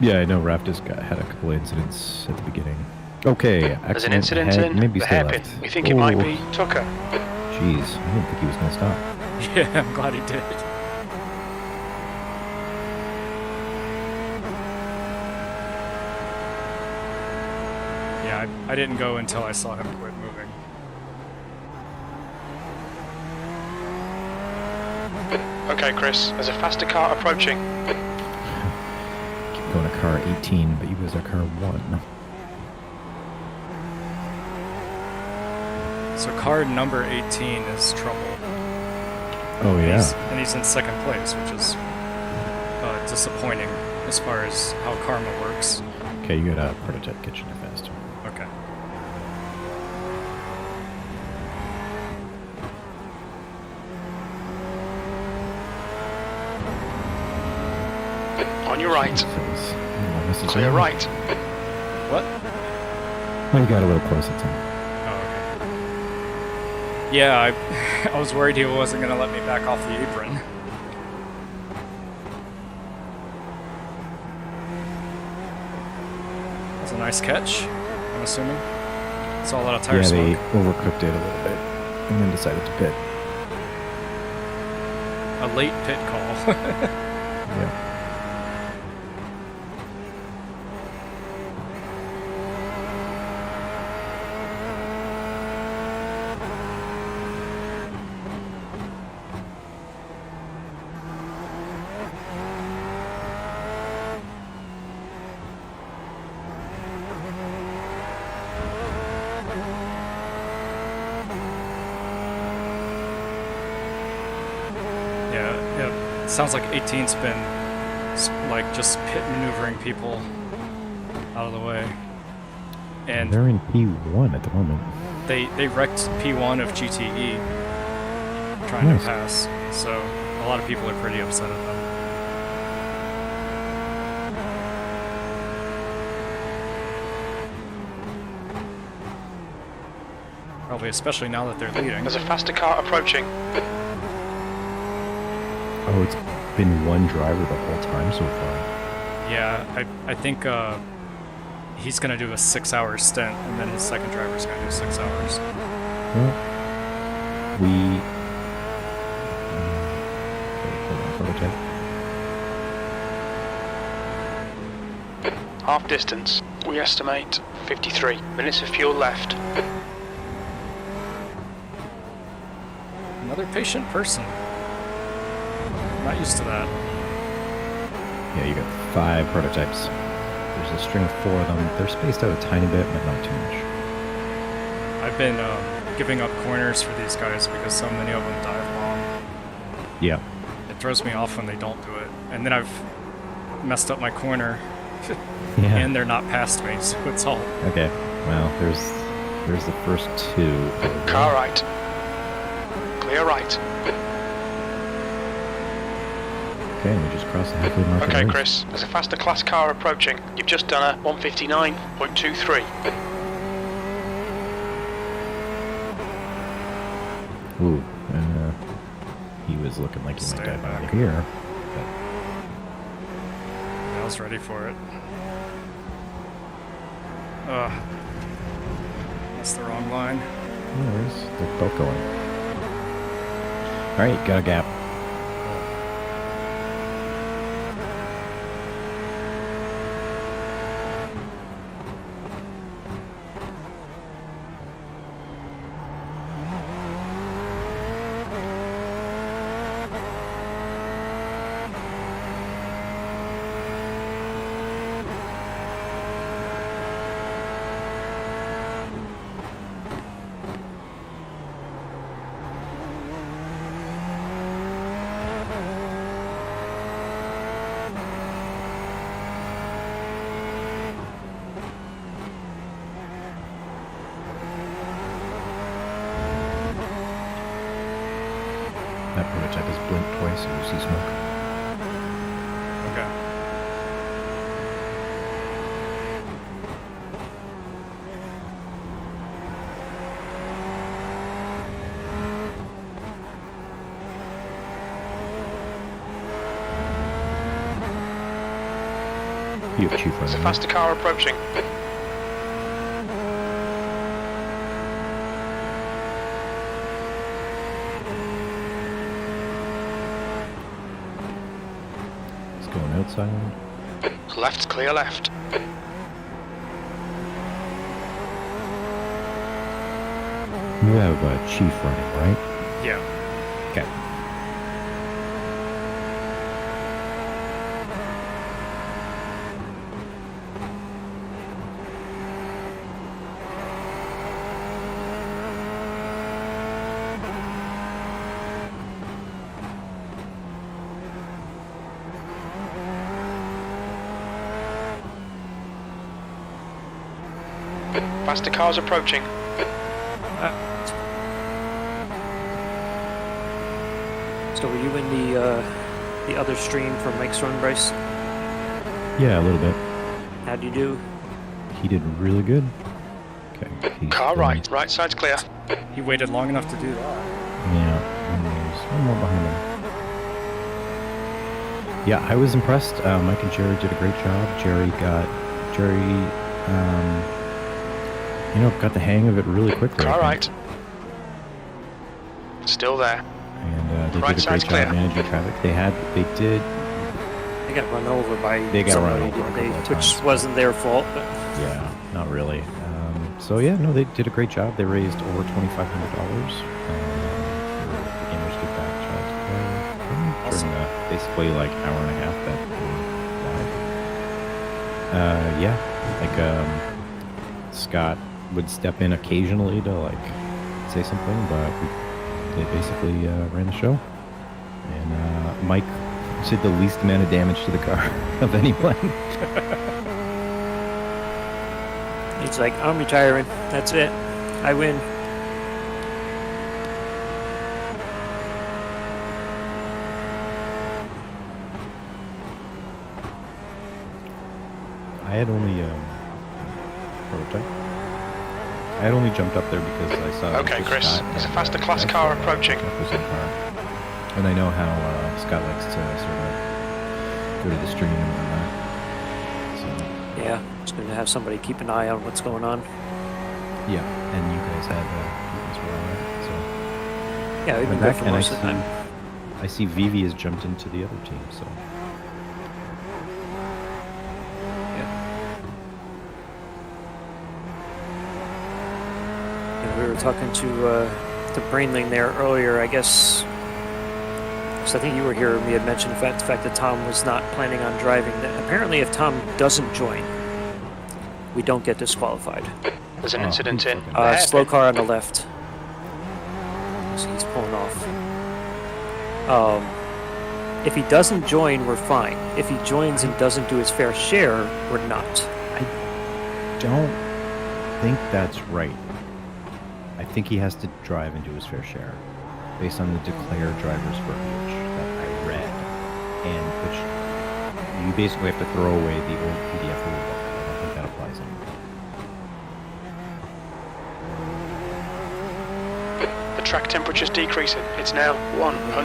Speaker 4: Yeah, I know Raptors had a couple of incidents at the beginning. Okay,
Speaker 3: There's an
Speaker 4: accident
Speaker 3: incident
Speaker 4: ahead,
Speaker 3: in
Speaker 4: maybe
Speaker 3: the
Speaker 4: stay
Speaker 3: hairpin.
Speaker 4: left.
Speaker 3: We think it might be Tucker.
Speaker 4: Jeez, I didn't think he was going to stop.
Speaker 2: Yeah, I'm glad he did. Yeah, I didn't go until I saw him quit moving.
Speaker 3: Okay, Chris, there's a faster car approaching.
Speaker 4: Keep going to car 18, but you guys are car 1.
Speaker 2: So car number 18 is Trouble.
Speaker 4: Oh, yeah.
Speaker 2: And he's in second place, which is disappointing as far as how karma works.
Speaker 4: Okay, you got a prototype kitchen fast.
Speaker 2: Okay.
Speaker 3: On your right.
Speaker 4: To
Speaker 3: Clear right.
Speaker 2: What?
Speaker 4: Oh, you got a little closer to him.
Speaker 2: Yeah, I was worried he wasn't going to let me back off the apron. That's a nice catch, I'm assuming. Saw a lot of tire
Speaker 4: Yeah,
Speaker 2: smoke.
Speaker 4: they overcooked it a little bit and then decided to pit.
Speaker 2: A late pit call.
Speaker 4: Yeah.
Speaker 2: Yeah, it sounds like 18's been like just pit maneuvering people out of the way. And
Speaker 4: they're in P1 at the moment.
Speaker 2: they wrecked P1 of GTE trying
Speaker 4: Nice.
Speaker 2: to pass, so a lot of people are pretty upset at them. Probably especially now that they're leading.
Speaker 3: There's a faster car approaching.
Speaker 4: Oh, it's been one driver the whole time so far.
Speaker 2: Yeah, I think he's going to do a 6-hour stint, and then his second driver's going to do 6 hours.
Speaker 4: Well, we... hold on, prototype.
Speaker 3: Half distance. We estimate 53 minutes of fuel left.
Speaker 2: Another patient person. Not used to that.
Speaker 4: Yeah, you got 5 prototypes. There's a string of 4 of them. They're spaced out a tiny bit, but not too much.
Speaker 2: I've been giving up corners for these guys because so many of them dive bomb.
Speaker 4: Yeah.
Speaker 2: It throws me off when they don't do it. And then I've messed up my corner.
Speaker 4: Yeah.
Speaker 2: And they're not past me, so it's all...
Speaker 4: Okay, well, there's the first 2.
Speaker 3: Car right. Clear right.
Speaker 4: Okay, we just crossed the halfway mark.
Speaker 3: Okay, Chris, there's a faster class car approaching. You've just done a 159.23.
Speaker 4: Ooh, he was looking like he might dive out of here.
Speaker 2: I was ready for it. Ugh. That's the wrong line.
Speaker 4: No worries, they're both going. Alright, got a gap. That prototype is blinked twice, so you see smoke.
Speaker 2: Okay.
Speaker 4: You have Chief
Speaker 3: There's a
Speaker 4: running.
Speaker 3: faster car approaching.
Speaker 4: It's going outside.
Speaker 3: Left's clear left.
Speaker 4: You have Chief running, right?
Speaker 2: Yeah.
Speaker 4: Okay.
Speaker 3: Faster cars approaching.
Speaker 1: So were you in the other stream from Mike's run, Bryce?
Speaker 4: Yeah, a little bit.
Speaker 1: How'd you do?
Speaker 4: He did really good. Okay. He's
Speaker 3: Car
Speaker 4: going-
Speaker 3: right. Right side's clear.
Speaker 2: He waited long enough to do that.
Speaker 4: Yeah, and there's one more behind him. Yeah, I was impressed. Mike and Jerry did a great job. Jerry, got the hang of it really quickly.
Speaker 3: Car
Speaker 4: I
Speaker 3: right.
Speaker 4: think.
Speaker 3: Still there.
Speaker 4: And they
Speaker 3: Right
Speaker 4: did a great
Speaker 3: side's
Speaker 4: job
Speaker 3: clear.
Speaker 4: managing traffic. They did.
Speaker 1: They got run over by
Speaker 4: They got run
Speaker 1: somebody,
Speaker 4: over a
Speaker 1: didn't
Speaker 4: couple of
Speaker 1: they? Which
Speaker 4: times.
Speaker 1: wasn't their fault, but
Speaker 4: Yeah, not really. So yeah, no, they did a great job. They raised over $2,500 for the Gamers Get Back Child to Play during basically like hour and a half that we were live. Yeah, like Scott would step in occasionally to like say something, but they basically ran the show. And Mike did the least amount of damage to the car of anyone.
Speaker 1: he's like, I'm retiring. That's it. I win.
Speaker 4: I had only prototype. I had only jumped up there because I saw.
Speaker 3: Okay,
Speaker 4: Mr.
Speaker 3: Chris.
Speaker 4: Scott
Speaker 3: There's a
Speaker 4: and,
Speaker 3: faster class
Speaker 4: Jeff,
Speaker 3: car approaching.
Speaker 4: Jeff was in the car. And I know how Scott likes to sort of go to the stream and whatnot. So
Speaker 1: Yeah, it's good to have somebody keep an eye on what's going on.
Speaker 4: yeah, and you guys had you guys were all right. So
Speaker 1: Yeah, we've been
Speaker 4: went
Speaker 1: good
Speaker 4: back
Speaker 1: for
Speaker 4: and
Speaker 1: most of the time.
Speaker 4: I see Vivi has jumped into the other team. So
Speaker 1: Yeah, we were talking to Brainling there earlier, I guess. So I think you were here and we had mentioned the fact that Tom was not planning on driving. That apparently if Tom doesn't join, we don't get disqualified.
Speaker 3: There's an incident in.
Speaker 1: Slow car on the left. So he's pulling off. If he doesn't join, we're fine. If he joins and doesn't do his fair share, we're not.
Speaker 4: I don't think that's right. I think he has to drive and do his fair share, based on the declared driver's verbiage that I read, and which you basically have to throw away the old PDF rulebook. I don't think that applies anymore.
Speaker 3: The track temperature's decreasing. It's now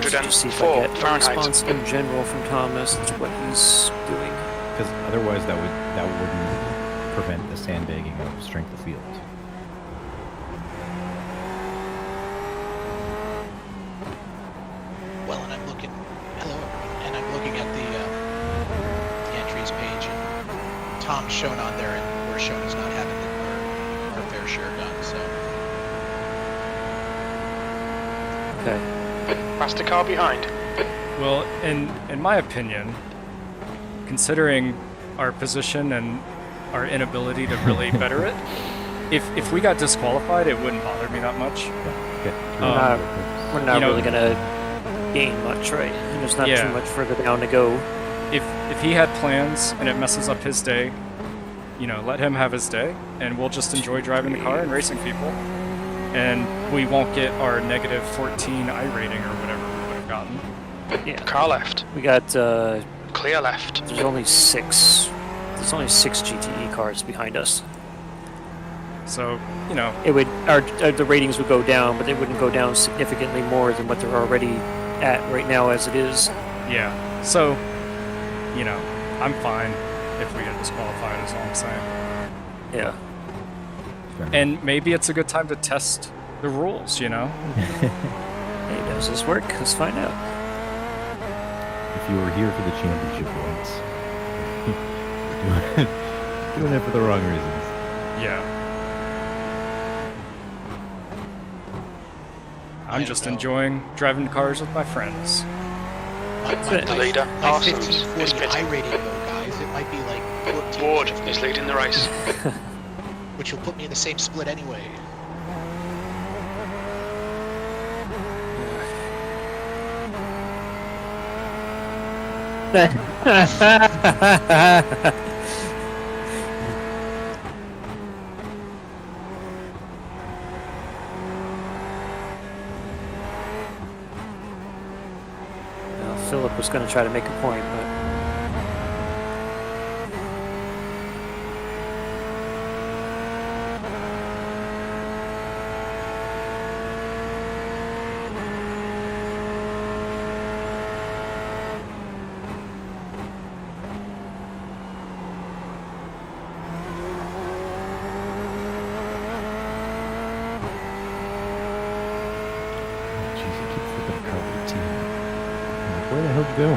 Speaker 1: Just see if I
Speaker 3: 104
Speaker 1: get a
Speaker 3: Fahrenheit.
Speaker 1: response in general from Thomas to what he's doing.
Speaker 4: Because otherwise, that wouldn't prevent the sandbagging of strength of field.
Speaker 5: Well, and I'm looking. Hello, everyone. And I'm looking at the entries page, and Tom's shown on there, and we're shown as not having our fair share done. So
Speaker 1: Okay.
Speaker 3: Faster car behind.
Speaker 2: Well, in my opinion, considering our position and our inability to really better it, if we got disqualified, it wouldn't bother me that much.
Speaker 1: We're not really gonna gain much, right? And there's not too much further down to go.
Speaker 2: If he had plans and it messes up his day, let him have his day, and we'll just enjoy driving the car and racing people, and we won't get our negative 14 I rating or whatever we would have mountain.
Speaker 1: Yeah.
Speaker 3: Car left.
Speaker 1: We got
Speaker 3: Clear left.
Speaker 1: there's only 6 GTE cars behind us.
Speaker 2: So, you know,
Speaker 1: It would the ratings would go down, but they wouldn't go down significantly more than what they're already at right now as it is.
Speaker 2: yeah. So, you know, I'm fine if we get disqualified, is all I'm saying.
Speaker 1: Yeah.
Speaker 2: And maybe it's a good time to test the rules, you know?
Speaker 1: Hey, does this work? Let's find out.
Speaker 4: If you were here for the championship once, doing it for the wrong reasons.
Speaker 2: Yeah. I'm just enjoying driving cars with my friends.
Speaker 3: The leader,
Speaker 5: My
Speaker 3: Parsons, is
Speaker 5: 1540
Speaker 3: pitting.
Speaker 5: iRating though, guys, it might be like 14.
Speaker 3: Ward is leading the race.
Speaker 5: Which will put me in the same split anyway.
Speaker 1: Philip was going to try to make a point, but
Speaker 4: Jeez, I keep flipping car 18. Where the hell did you go?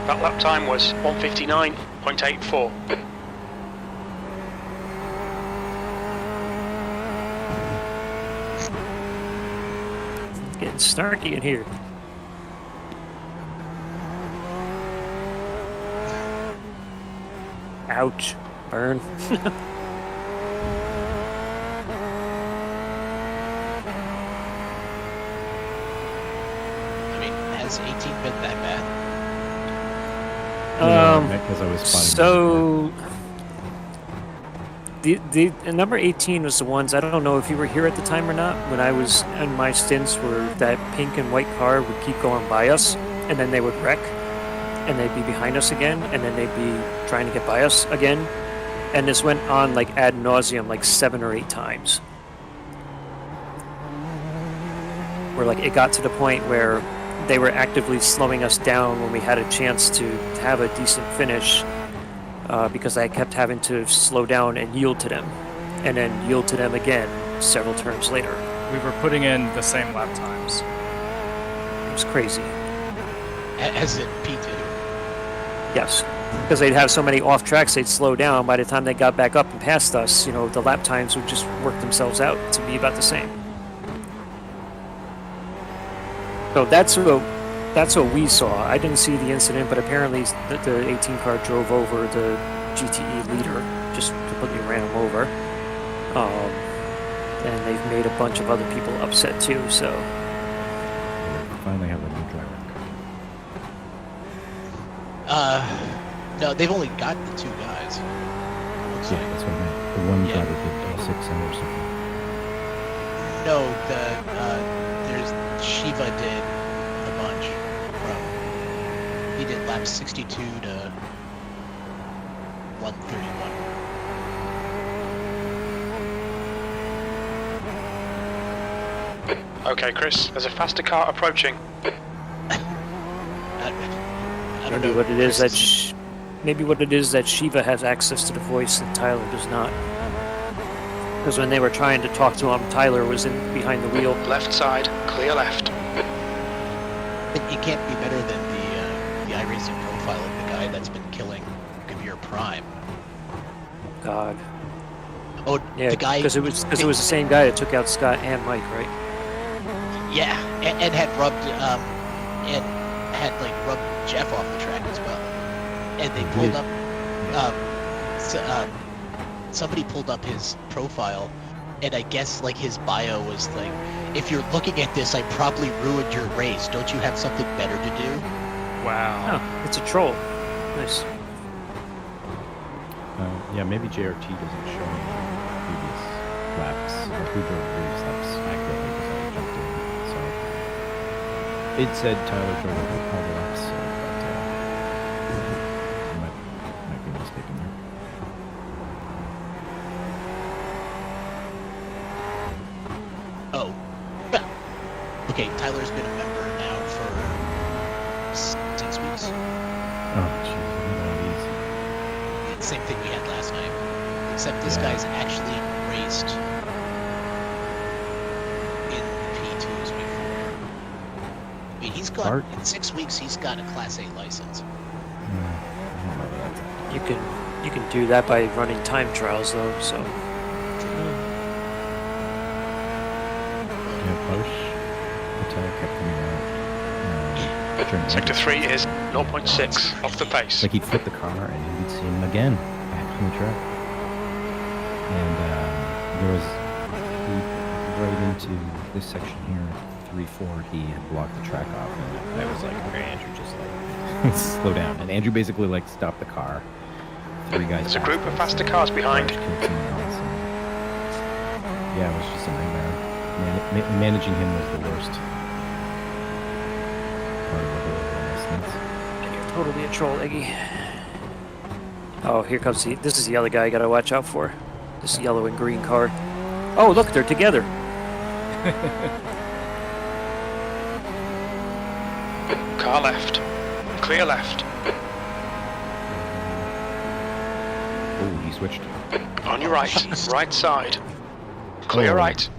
Speaker 3: That lap time was 1:59.84.
Speaker 1: it's getting snarky in here. Ouch. Burn.
Speaker 5: I mean, has 18 been that bad?
Speaker 4: Because I was spotting
Speaker 1: So the number 18 was the ones, I don't know if you were here at the time or not, when I was in my stints where that pink and white car would keep going by us and then they would wreck and they'd be behind us again and then they'd be trying to get by us again, and this went on like ad nauseum like 7 or 8 times, where like it got to the point where they were actively slowing us down when we had a chance to have a decent finish, because I kept having to slow down and yield to them, and then yield to them again several turns later.
Speaker 2: We were putting in the same lap times.
Speaker 1: It was crazy.
Speaker 5: As in P2?
Speaker 1: Yes, because they'd have so many off tracks, they'd slow down. By the time they got back up and past us, you know, the lap times would just work themselves out to be about the same. So that's what we saw. I didn't see the incident, but apparently the 18 car drove over the GTE leader, just completely ran him over. And they've made a bunch of other people upset too, so.
Speaker 4: We finally have a new driver.
Speaker 5: No, they've only got the 2 guys. Looks
Speaker 4: Yeah,
Speaker 5: like.
Speaker 4: that's what I meant. The one
Speaker 5: Yeah.
Speaker 4: driver did 6 hours something.
Speaker 5: No, there's Shiva did a bunch. He did laps 62 to 131.
Speaker 3: Okay, Chris, there's a faster car approaching.
Speaker 5: I don't
Speaker 1: Maybe
Speaker 5: know.
Speaker 1: what it is that
Speaker 5: Chris
Speaker 1: maybe what it is that Shiva has access to the voice and Tyler does not. Because when they were trying to talk to him, Tyler was in behind the wheel.
Speaker 3: Left side, clear left.
Speaker 5: It can't be better than the iRacing profile of the guy that's been killing Gabir Prime.
Speaker 1: God.
Speaker 5: Oh,
Speaker 1: Yeah,
Speaker 5: the guy
Speaker 1: because it was the same guy that took out Scott and Mike, right?
Speaker 5: Yeah, and had rubbed rubbed Jeff off the track as well. And they pulled up somebody pulled up his profile, and I guess like his bio was like, if you're looking at this, I probably ruined your race. Don't you have something better to do?
Speaker 2: Wow.
Speaker 1: Oh, it's a troll. Nice.
Speaker 4: Yeah, maybe JRT doesn't show me previous laps, or who drove previous laps accurately because I jumped in. So It said Tyler drove all the laps, so, but might be mistaken there.
Speaker 5: Oh. Okay, Tyler's been a member now for 6 weeks.
Speaker 4: Oh, jeez, one of these.
Speaker 5: Same thing we had last night. Except this guy's actually raced in the P2s before. I mean, he's got, in 6 weeks, he's got a Class A license.
Speaker 1: You can do that by running time trials though, so.
Speaker 4: Yeah, push. The tail kept coming out.
Speaker 3: Sector 3 is 0.6 off the pace.
Speaker 4: Like he'd flip the car and you'd see him again back on the track. And there was right into this section here, 3-4, he had blocked the track off, and I was like, okay, Andrew, just like slow down. And Andrew basically like stopped the car. 3 guys.
Speaker 3: There's a group of faster cars behind.
Speaker 4: Yeah, it was just a nightmare. Managing him was the worst part of the whole instance.
Speaker 1: You're totally a troll, Iggy. Oh, here comes this is the other guy I gotta watch out for. This yellow and green car. Oh, look, they're together.
Speaker 3: Car left. Clear left.
Speaker 4: Oh, he switched.
Speaker 3: On your right. Right side. Clear right.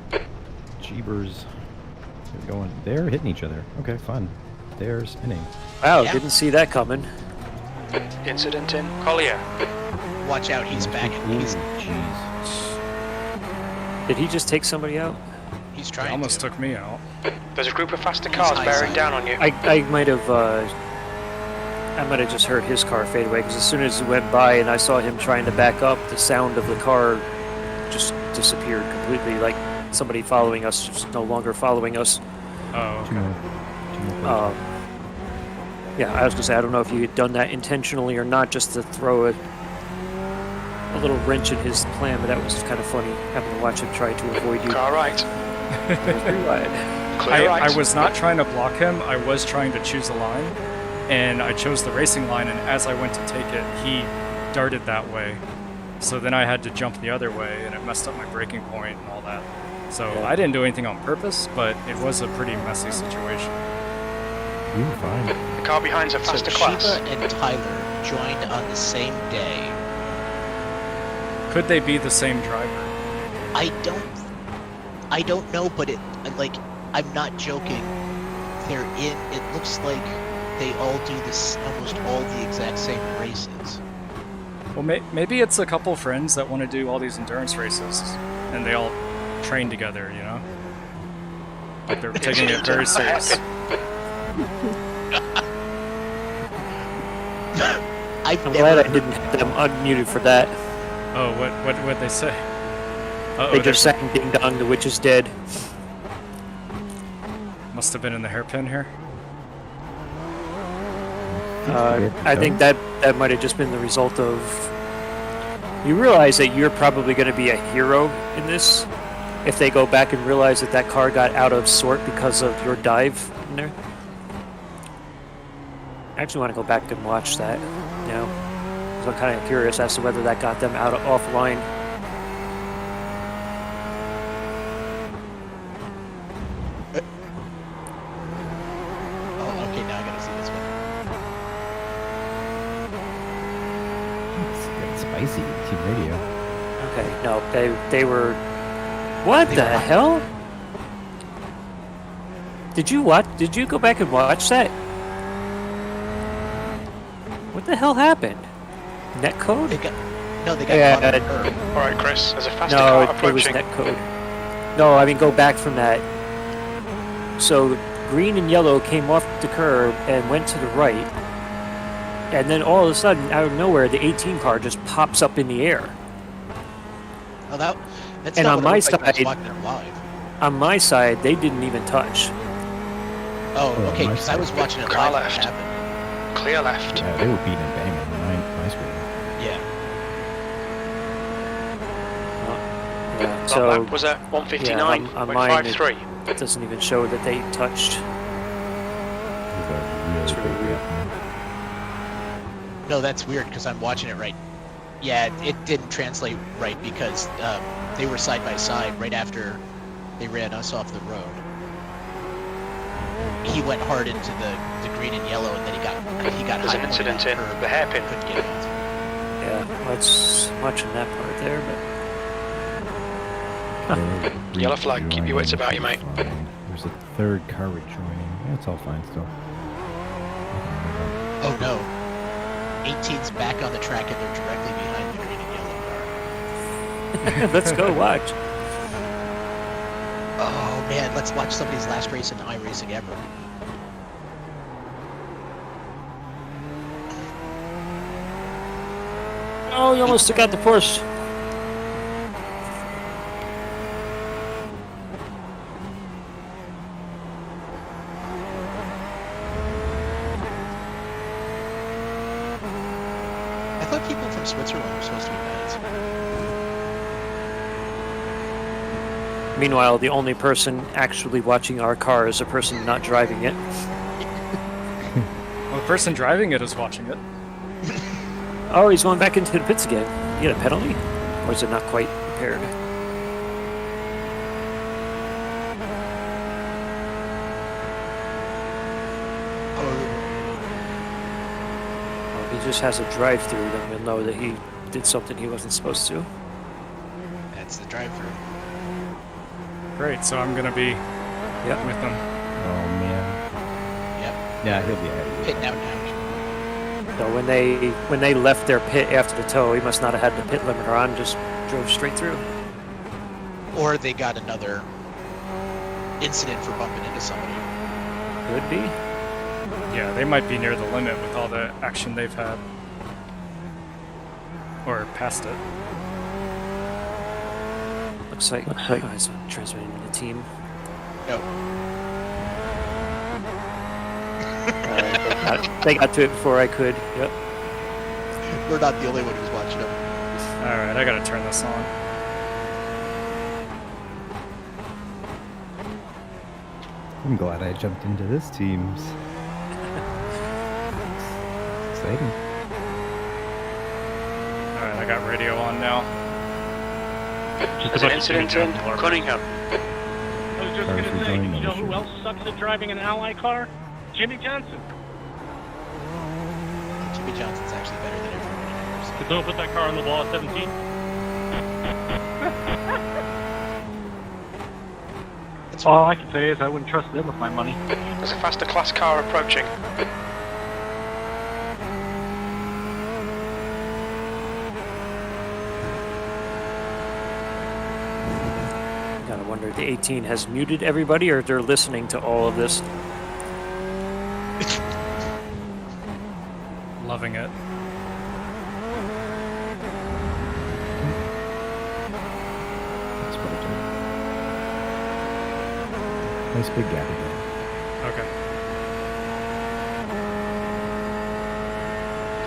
Speaker 4: Jeebers. They're going. They're hitting each other. Okay, fun. They're spinning.
Speaker 1: Wow, didn't see that coming.
Speaker 3: Incident in Collier.
Speaker 5: Watch out, he's back.
Speaker 4: Jeez.
Speaker 1: Did he just take somebody out?
Speaker 5: He's trying.
Speaker 2: He almost took me out.
Speaker 3: There's a group of faster cars bearing down on you.
Speaker 1: I might have just heard his car fade away because as soon as he went by and I saw him trying to back up, the sound of the car just disappeared completely. Like somebody following us, just no longer following us.
Speaker 2: Oh, okay.
Speaker 1: Yeah, I was gonna say I don't know if you had done that intentionally or not, just to throw a little wrench in his plan, but that was kind of funny having to watch him try to avoid you.
Speaker 3: Car right.
Speaker 2: I was not trying to block him. I was trying to choose a line, and I chose the racing line. And as I went to take it, he darted that way. So then I had to jump the other way, and it messed up my braking point and all that. So I didn't do anything on purpose, but it was a pretty messy situation.
Speaker 4: You were fine.
Speaker 3: The car behind's a faster class.
Speaker 5: Shiva and Tyler joined on the same day.
Speaker 2: Could they be the same driver?
Speaker 5: I don't know, but I'm not joking. It looks like they all do this, almost all the exact same races.
Speaker 2: Well, maybe it's a couple friends that want to do all these endurance races, and they all train together, you know? Like they're taking it very serious.
Speaker 1: I'm glad I didn't have them unmuted for that.
Speaker 2: Oh, what'd they say?
Speaker 1: They just sang "Ding Dong, the witch is dead."
Speaker 2: Must have been in the hairpin here.
Speaker 1: I think that might have just been the result of. You realize that you're probably going to be a hero in this if they go back and realize that car got out of sort because of your dive in there. I actually want to go back and watch that, you know, because I'm kind of curious as to whether that got them out offline.
Speaker 5: Oh, okay, now I gotta see this one.
Speaker 4: It's spicy. Team radio.
Speaker 1: Okay, no, they were. What the hell? Did you go back and watch that? What the hell happened? Netcode?
Speaker 5: They got caught on the curb.
Speaker 3: Alright, Chris, there's a faster car
Speaker 1: No, it was
Speaker 3: approaching.
Speaker 1: netcode. No, I mean go back from that. So green and yellow came off the curb and went to the right, and then all of a sudden, out of nowhere, the 18 car just pops up in the air.
Speaker 5: Oh, that's
Speaker 1: And
Speaker 5: not
Speaker 1: on
Speaker 5: what it
Speaker 1: my
Speaker 5: looked like when I was
Speaker 1: side,
Speaker 5: watching it live.
Speaker 1: on my side, they didn't even touch.
Speaker 5: Oh, okay, because I was watching it
Speaker 3: Car
Speaker 5: live when it
Speaker 3: left.
Speaker 5: happened.
Speaker 3: Clear left.
Speaker 4: Yeah, they were beating and banging on my screen.
Speaker 5: Yeah.
Speaker 1: Yeah,
Speaker 3: That
Speaker 1: so
Speaker 3: lap was at 159.53.
Speaker 1: It doesn't even show that they touched.
Speaker 4: This is a really
Speaker 1: It's really
Speaker 4: big
Speaker 1: weird.
Speaker 4: gap.
Speaker 5: No, that's weird because I'm watching it right. Yeah, it didn't translate right because they were side by side right after they ran us off the road. He went hard into the green and yellow, and then he got
Speaker 3: There's an
Speaker 5: high
Speaker 3: incident
Speaker 5: point
Speaker 3: in
Speaker 5: on the curb.
Speaker 3: the hairpin.
Speaker 5: Couldn't get out.
Speaker 1: Yeah, let's watching that part there, but
Speaker 3: Yellow flag, keep your wits about you, mate.
Speaker 4: Fine. There's a third car rejoining. It's all fine still.
Speaker 5: Oh no. 18's back on the track, and they're directly behind the green and yellow car.
Speaker 1: let's go watch.
Speaker 5: Oh man, let's watch somebody's last race in iRacing ever.
Speaker 1: Oh, you almost took out the Porsche.
Speaker 5: I thought people from Switzerland were supposed to be nice.
Speaker 1: Meanwhile, the only person actually watching our car is a person not driving it.
Speaker 2: Well, the person driving it is watching it.
Speaker 1: Oh, he's going back into the pits again. You get a penalty? Or is it not quite repaired? Well, if he just has a drive-through, then we'll know that he did something he wasn't supposed to.
Speaker 5: That's the drive-through.
Speaker 2: Great, so I'm gonna be with them.
Speaker 4: Oh man.
Speaker 5: Yep.
Speaker 4: Yeah, he'll be out of here.
Speaker 5: Pitting out now.
Speaker 1: So when they left their pit after the tow, he must not have had the pit limiter on, just drove straight through.
Speaker 5: Or they got another incident for bumping into somebody.
Speaker 1: Could be.
Speaker 2: Yeah, they might be near the limit with all the action they've had. Or past it.
Speaker 1: Looks like he's transmitting to the team.
Speaker 5: No.
Speaker 1: They got to it before I could. Yep.
Speaker 5: We're not the only one who's watching them.
Speaker 2: Alright, I gotta turn this on.
Speaker 4: I'm glad I jumped into this team's. Exciting.
Speaker 2: Alright, I got radio on now.
Speaker 3: There's an incident in Cunningham.
Speaker 13: I was just gonna say, you know who else sucks at driving an Ally car? Jimmy Johnson.
Speaker 5: Jimmy Johnson's actually better than everyone else.
Speaker 13: But don't put that car on the wall at 17.
Speaker 8: All I can say is I wouldn't trust them with my money.
Speaker 3: There's a faster class car approaching.
Speaker 1: Gotta wonder if the 18 has muted everybody or if they're listening to all of this.
Speaker 2: Loving it.
Speaker 4: That's what I do. Nice big gap again.
Speaker 2: Okay.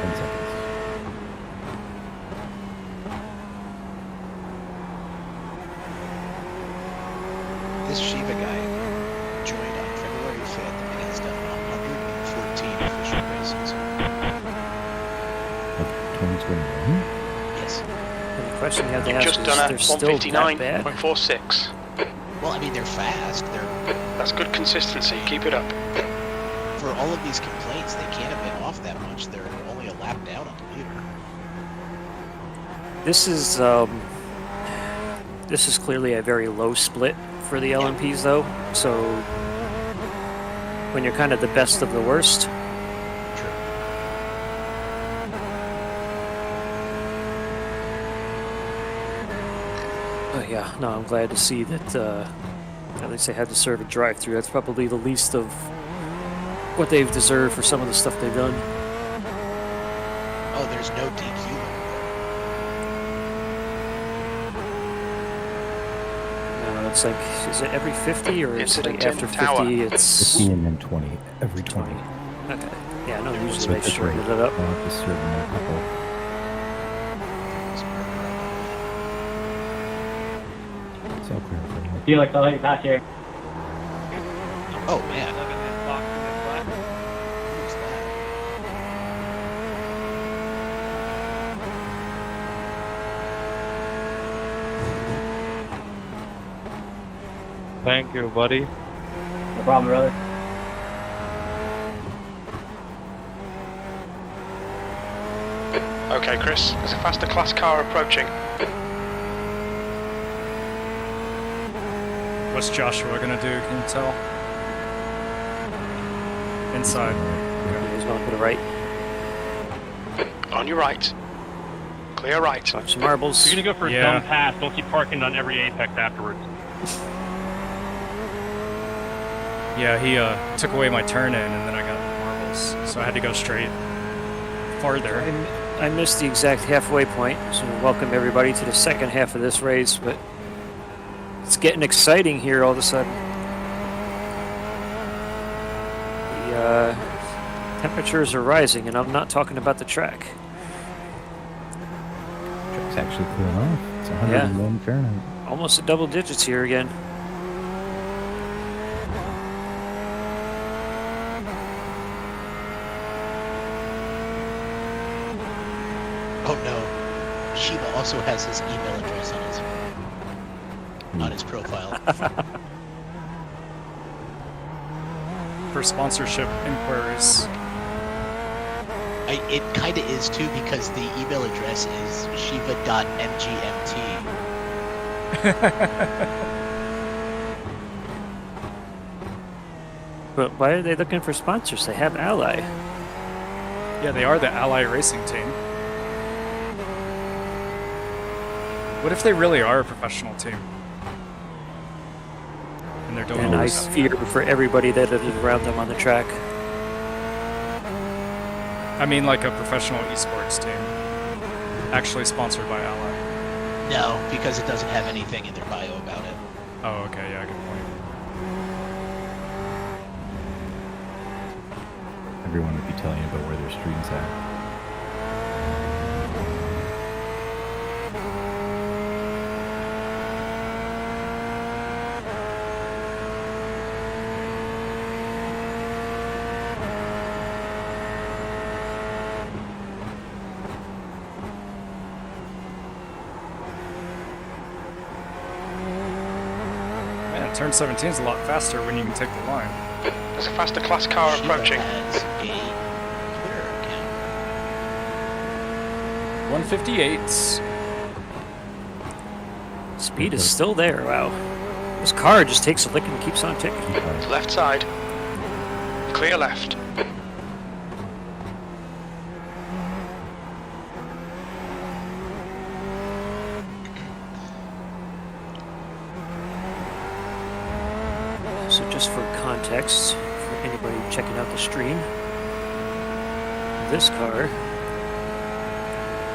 Speaker 4: 10 seconds.
Speaker 5: This Shiva guy joined on February 5th and has done 114 official races.
Speaker 4: Of 2021?
Speaker 5: Yes.
Speaker 1: And the question you have to ask
Speaker 3: Just
Speaker 1: is,
Speaker 3: done
Speaker 1: they're
Speaker 3: at
Speaker 1: still that bad?
Speaker 3: 159.46.
Speaker 5: Well, I mean, they're fast.
Speaker 3: That's good consistency. Keep it up.
Speaker 5: For all of these complaints, they can't have been off that much. They're only a lap down on the leader.
Speaker 1: This is clearly a very low split for the LMPs, though. So when you're kind of the best of the worst, yeah, no, I'm glad to see that at least they had to serve a drive-through. That's probably the least of what they've deserved for some of the stuff they've done.
Speaker 5: Oh, there's no DQ.
Speaker 1: It's like, is it every 50 or is it like
Speaker 3: Incident
Speaker 1: after
Speaker 3: in tower.
Speaker 1: 50 it's
Speaker 4: 15 and then 20. Every 20.
Speaker 1: Okay. Yeah, no, usually
Speaker 4: So
Speaker 1: they
Speaker 4: it's
Speaker 1: shorten
Speaker 4: great.
Speaker 1: it up.
Speaker 4: I'll have to serve them a couple. It's all clear for me.
Speaker 10: Feel like the light back here.
Speaker 5: Oh man.
Speaker 11: Thank you, buddy.
Speaker 10: No problem, brother.
Speaker 3: Okay, Chris, there's a faster class car approaching.
Speaker 2: What's Joshua gonna do? Can you tell? Inside.
Speaker 1: He's going to the right.
Speaker 3: On your right. Clear right.
Speaker 1: Watch some marbles.
Speaker 13: You're gonna go for a dumb pass. Don't keep parking on every apex afterwards.
Speaker 2: Yeah, he took away my turn in, and then I got the marbles, so I had to go straight farther.
Speaker 1: I missed the exact halfway point, so welcome everybody to the second half of this race, but it's getting exciting here all of a sudden. The temperatures are rising, and I'm not talking about the track.
Speaker 4: Track's actually cooling off. It's 101 Fahrenheit.
Speaker 1: Almost at double digits here again.
Speaker 5: Oh no, Shiva also has his email address on his profile.
Speaker 2: For sponsorship inquiries.
Speaker 5: It kind of is too, because the email address is shiva.mgmt.
Speaker 1: But why are they looking for sponsors? They have Ally.
Speaker 2: Yeah, they are the Ally Racing team. What if they really are a professional team? And they're doing
Speaker 1: And
Speaker 2: all
Speaker 1: I
Speaker 2: this stuff?
Speaker 1: fear for everybody that is around them on the track.
Speaker 2: I mean, like a professional esports team. Actually sponsored by Ally.
Speaker 5: No, because it doesn't have anything in their bio about it.
Speaker 2: Oh, okay, yeah, good point.
Speaker 4: Everyone would be telling you about where their stream's at.
Speaker 2: Man, turn 17 is a lot faster when you can take the line.
Speaker 3: There's a faster class car approaching.
Speaker 2: 158.
Speaker 1: Speed is still there, wow. This car just takes a lick and keeps on ticking.
Speaker 3: Left side. Clear left.
Speaker 1: So just for context, for anybody checking out the stream, this car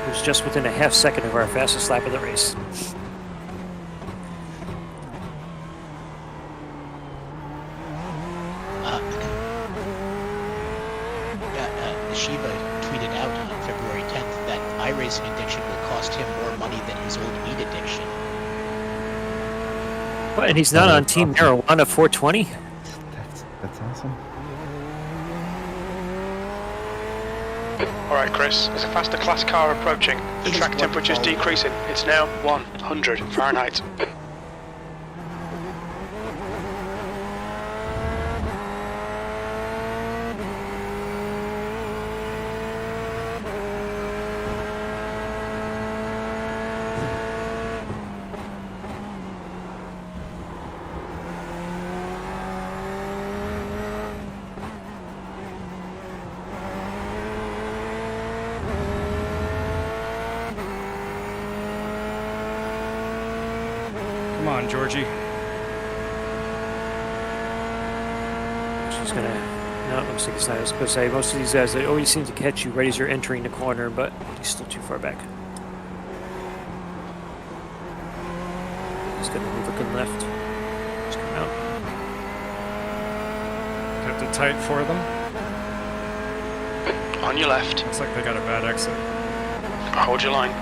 Speaker 1: was just within a half second of our fastest lap of the race.
Speaker 5: Shiva tweeted out on February 10th that iRacing addiction will cost him more money than his old weed addiction.
Speaker 1: What, and he's not on Team Marijuana 420?
Speaker 4: That's awesome.
Speaker 3: Alright, Chris, there's a faster class car approaching. The track temperature's decreasing. It's now 100 Fahrenheit.
Speaker 2: Come on, Georgie.
Speaker 1: She's gonna. No, it looks like it's not. I was gonna say, most of these guys, they always seem to catch you right as you're entering the corner, but he's still too far back. He's gonna move looking left. Just come out.
Speaker 2: Kept it tight for them.
Speaker 3: On your left.
Speaker 2: Looks like they got a bad exit.
Speaker 3: Hold your line.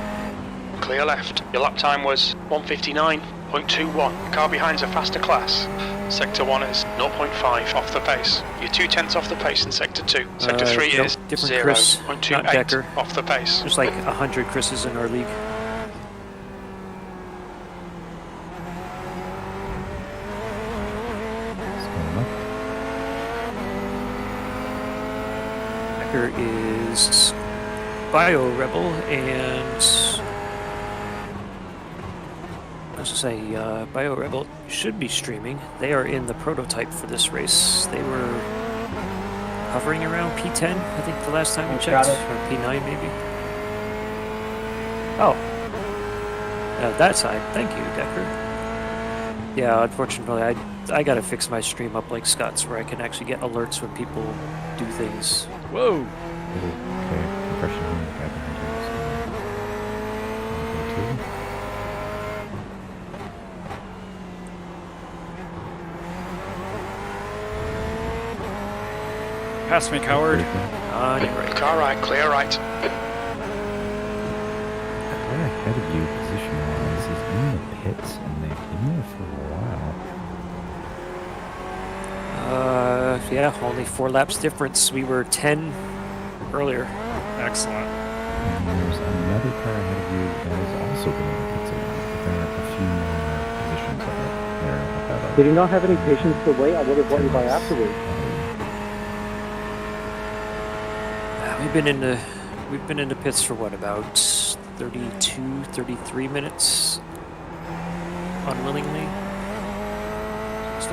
Speaker 3: Clear left. Your lap time was 1:59.21. Car behind's a faster class. Sector 1 is 0.5 off the pace. You're 2/10 off the pace in Sector 2. Sector 3
Speaker 1: no,
Speaker 3: is
Speaker 1: different Chris, not
Speaker 3: 0.28
Speaker 1: Decker.
Speaker 3: off the pace.
Speaker 1: There's like 100 Chris's in our league. Decker is Bio Rebel and I was gonna say Bio Rebel should be streaming. They are in the prototype for this race. They were hovering around P10, I think the last time we checked, or P9 maybe. Oh, that side. Thank you, Decker. Yeah, unfortunately, I gotta fix my stream up like Scott's, where I can actually get alerts when people do things. Whoa!
Speaker 4: Okay, compression on the guy behind you.
Speaker 2: Pass me, coward.
Speaker 1: You're right.
Speaker 3: Car right, clear right.
Speaker 4: The car ahead of you, position-wise, is in the pits, and they've been there for a while.
Speaker 1: Yeah, only 4 laps difference. We were 10 earlier.
Speaker 2: Excellent.
Speaker 4: And there's another car ahead of you that has also been in the pits a while, but there are a few more positions of it. They're about
Speaker 16: Did you not have any patience to wait? I would have brought you by afterwards.
Speaker 1: We've been in the pits for what, about 32, 33 minutes, unwillingly. So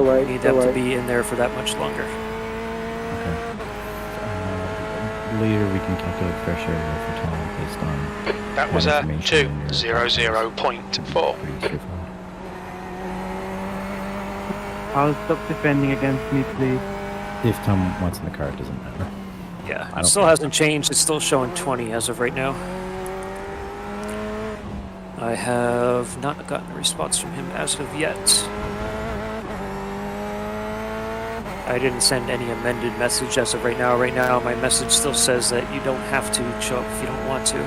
Speaker 1: we need them to be in there for that much longer.
Speaker 4: Okay. Later we can calculate fresh area for Tom based on
Speaker 3: That was a 2:00.4.
Speaker 14: I'll stop defending against me, please.
Speaker 4: If Tom wants in the car, it doesn't matter.
Speaker 1: Yeah, it still hasn't changed. It's still showing 20 as of right now. I have not gotten a response from him as of yet. I didn't send any amended message as of right now. Right now, my message still says that you don't have to show up if you don't want to.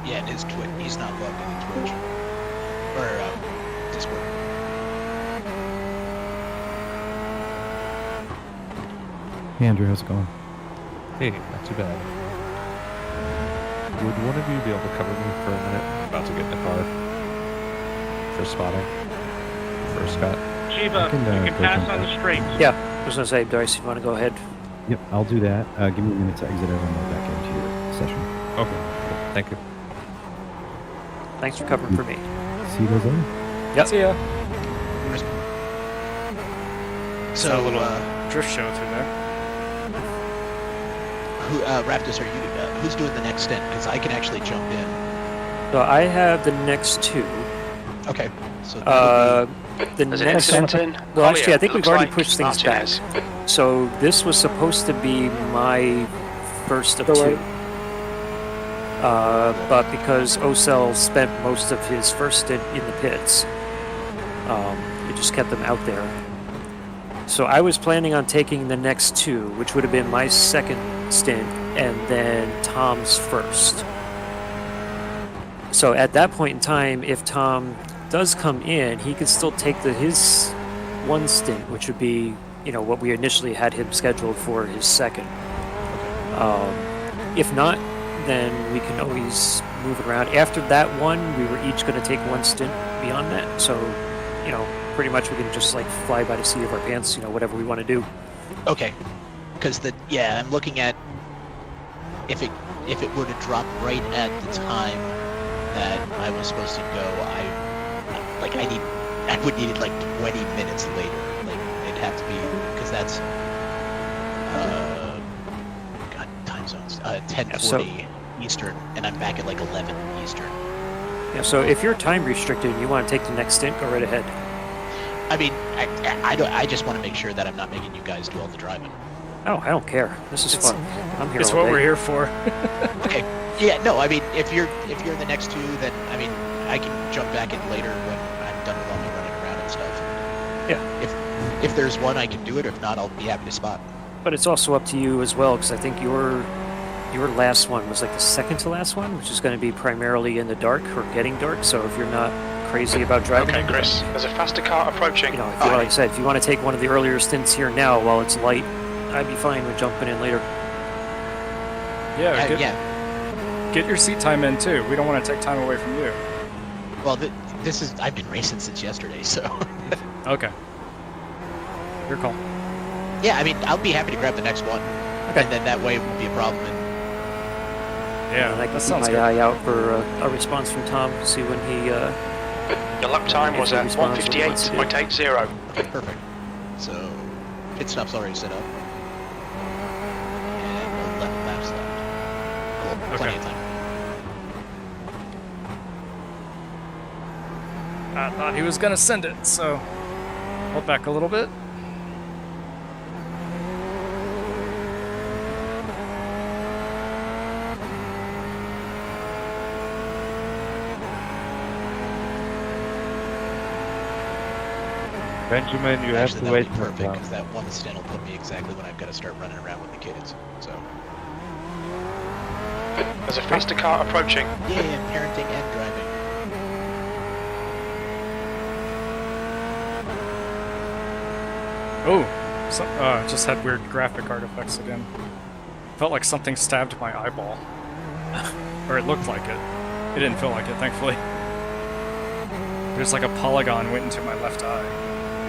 Speaker 5: Yeah, and his Twitch, he's not logged into Twitch. Or, Discord.
Speaker 4: Hey Andrew, how's it going?
Speaker 17: Hey, not too bad. Would one of you be able to cover me for a minute? I'm about to get in the car. For spotting. For Scott.
Speaker 13: Chiba, you can pass on the straight.
Speaker 1: Yeah, I was going to say, Darcy, you want to go ahead?
Speaker 4: Yep, I'll do that. Give me a minute to exit out and go back into your session.
Speaker 17: Okay, thank you.
Speaker 1: Thanks for covering for me.
Speaker 4: See you guys later.
Speaker 1: Yep.
Speaker 2: See ya.
Speaker 5: So,
Speaker 2: a little drift show through there.
Speaker 5: Who, Raptus, are you, who's doing the next stint? Because I can actually jump in.
Speaker 1: So I have the next 2.
Speaker 5: Okay. So
Speaker 1: the next one. Well, actually, I think we've already pushed things back. So this was supposed to be my first of 2. But because Ocel spent most of his first stint in the pits, it just kept them out there. So I was planning on taking the next 2, which would have been my second stint, and then Tom's first. So at that point in time, if Tom does come in, he could still take his 1 stint, which would be, what we initially had him scheduled for his second. If not, then we can always move it around. After that one, we were each going to take 1 stint beyond that. So, pretty much we can just fly by the seat of our pants, whatever we want to do.
Speaker 5: Okay. Because I'm looking at if it were to drop right at the time that I was supposed to go, I would need it 20 minutes later. It'd have to be, because that's time zones. 10:40 Eastern, and I'm back at 11 Eastern.
Speaker 1: Yeah. So if you're time restricted and you want to take the next stint, go right ahead.
Speaker 5: I mean, I just want to make sure that I'm not making you guys do all the driving.
Speaker 1: Oh, I don't care. This is fun. I'm here.
Speaker 2: It's
Speaker 1: all
Speaker 2: what
Speaker 1: day.
Speaker 2: we're here for.
Speaker 5: Okay. Yeah. No. I mean, if you're the next 2, then I can jump back in later when I'm done with all my running around and stuff.
Speaker 1: Yeah.
Speaker 5: If there's one, I can do it. If not, I'll be happy to spot.
Speaker 1: But it's also up to you as well, because I think your last one was the second to last one, which is going to be primarily in the dark or getting dark. So if you're not crazy about driving.
Speaker 3: Okay, Chris, there's a faster car approaching.
Speaker 1: You know, if you, like I said, if you want to take one of the earlier stints here now while it's light, I'd be fine with jumping in later.
Speaker 2: Yeah, get your seat time in too. We don't want to take time away from you.
Speaker 5: Well, this is, I've been racing since yesterday, so.
Speaker 2: Okay. Your call.
Speaker 5: Yeah, I mean, I'll be happy to grab the next one.
Speaker 1: Okay.
Speaker 5: And then that way it won't be a problem. And
Speaker 2: yeah,
Speaker 1: and I can
Speaker 2: that
Speaker 1: keep
Speaker 2: sounds
Speaker 1: my
Speaker 2: good.
Speaker 1: eye out for a response from Tom, see when he.
Speaker 3: Your lap time was at 1:58.80.
Speaker 5: Okay, perfect. So, pit stop's already set up. And 11 laps left. Cool, plenty of time.
Speaker 2: I thought he was gonna send it, so hold back a little bit.
Speaker 11: Benjamin, you
Speaker 5: Actually,
Speaker 11: have to wait
Speaker 5: that'd be
Speaker 11: for
Speaker 5: perfect, because that one stint will put me exactly when I've got to start running around with the kids. So.
Speaker 3: There's a faster car approaching.
Speaker 5: Yeah, parenting and driving.
Speaker 2: Oh, just had weird graphic artifacts again. Felt like something stabbed my eyeball. Or it looked like it. It didn't feel like it, thankfully. There's like a polygon went into my left eye.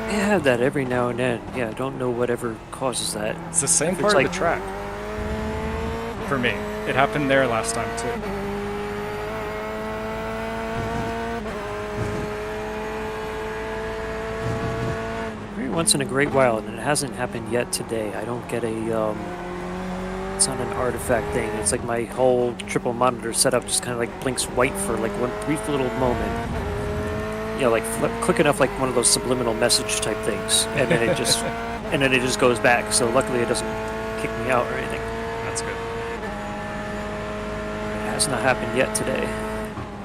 Speaker 1: I have that every now and then. Yeah, I don't know whatever causes that.
Speaker 2: It's the same part of the track. For me. It happened there last time, too.
Speaker 1: Every once in a great while, and it hasn't happened yet today, I don't get a, it's not an artifact thing. It's like my whole triple monitor setup just kind of like blinks white for like one brief little moment. You know, like quick enough, like one of those subliminal message type things, and then it just, and then it just goes back. So luckily, it doesn't kick me out or anything.
Speaker 2: That's good.
Speaker 1: It has not happened yet today.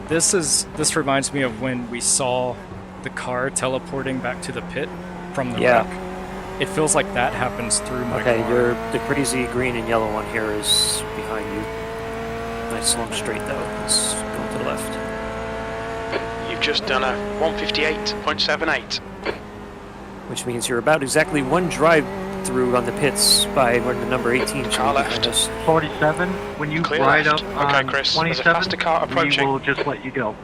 Speaker 2: This reminds me of when we saw the car teleporting back to the pit from the wreck. It feels like that happens through my car.
Speaker 1: The crazy green and yellow one here is behind you. Nice long straight though. It's going to the left.
Speaker 3: You've just done a 1:58.78.
Speaker 1: Which means you're about exactly one drive through on the pits by where the number 18
Speaker 3: car left.
Speaker 7: 47. When you
Speaker 3: Clear
Speaker 7: ride
Speaker 3: left.
Speaker 7: up
Speaker 3: Okay,
Speaker 7: on
Speaker 3: Chris, there's a
Speaker 7: 27,
Speaker 3: faster car approaching.
Speaker 7: we will just let you go.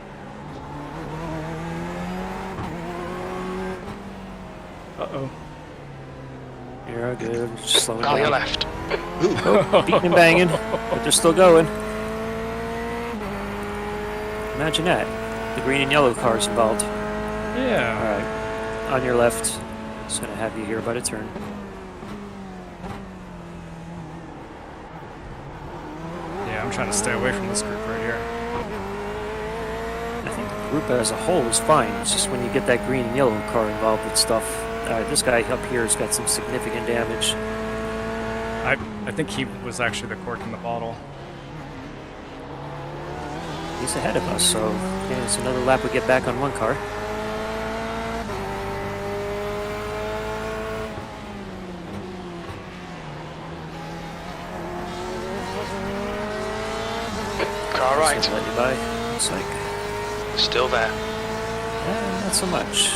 Speaker 2: Uh-oh.
Speaker 1: You're good. Just slowing
Speaker 3: Car
Speaker 1: down.
Speaker 3: left.
Speaker 1: Oh, beating and banging, but they're still going. Imagine that. The green and yellow cars involved.
Speaker 2: Yeah.
Speaker 1: Alright. On your left. Just gonna have you here about a turn.
Speaker 2: Yeah, I'm trying to stay away from this group right here.
Speaker 1: I think the group as a whole is fine. It's just when you get that green and yellow car involved with stuff. This guy up here has got some significant damage.
Speaker 2: I think he was actually the cork in the bottle.
Speaker 1: He's ahead of us, so yeah, it's another lap we get back on one car.
Speaker 3: Car right.
Speaker 1: Let you by. Looks like.
Speaker 3: Still there.
Speaker 1: Not so much.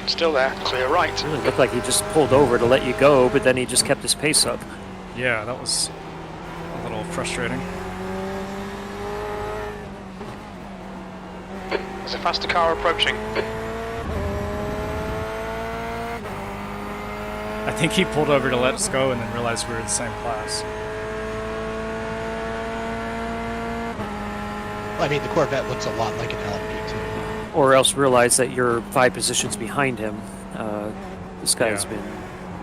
Speaker 3: Still there. Clear right.
Speaker 1: It really looked like he just pulled over to let you go, but then he just kept his pace up.
Speaker 2: Yeah, that was a little frustrating.
Speaker 3: There's a faster car approaching.
Speaker 2: I think he pulled over to let us go and then realized we were in the same class.
Speaker 5: Well, I mean, the Corvette looks a lot like an LMP too.
Speaker 1: Or else realize that you're 5 positions behind him. This guy's been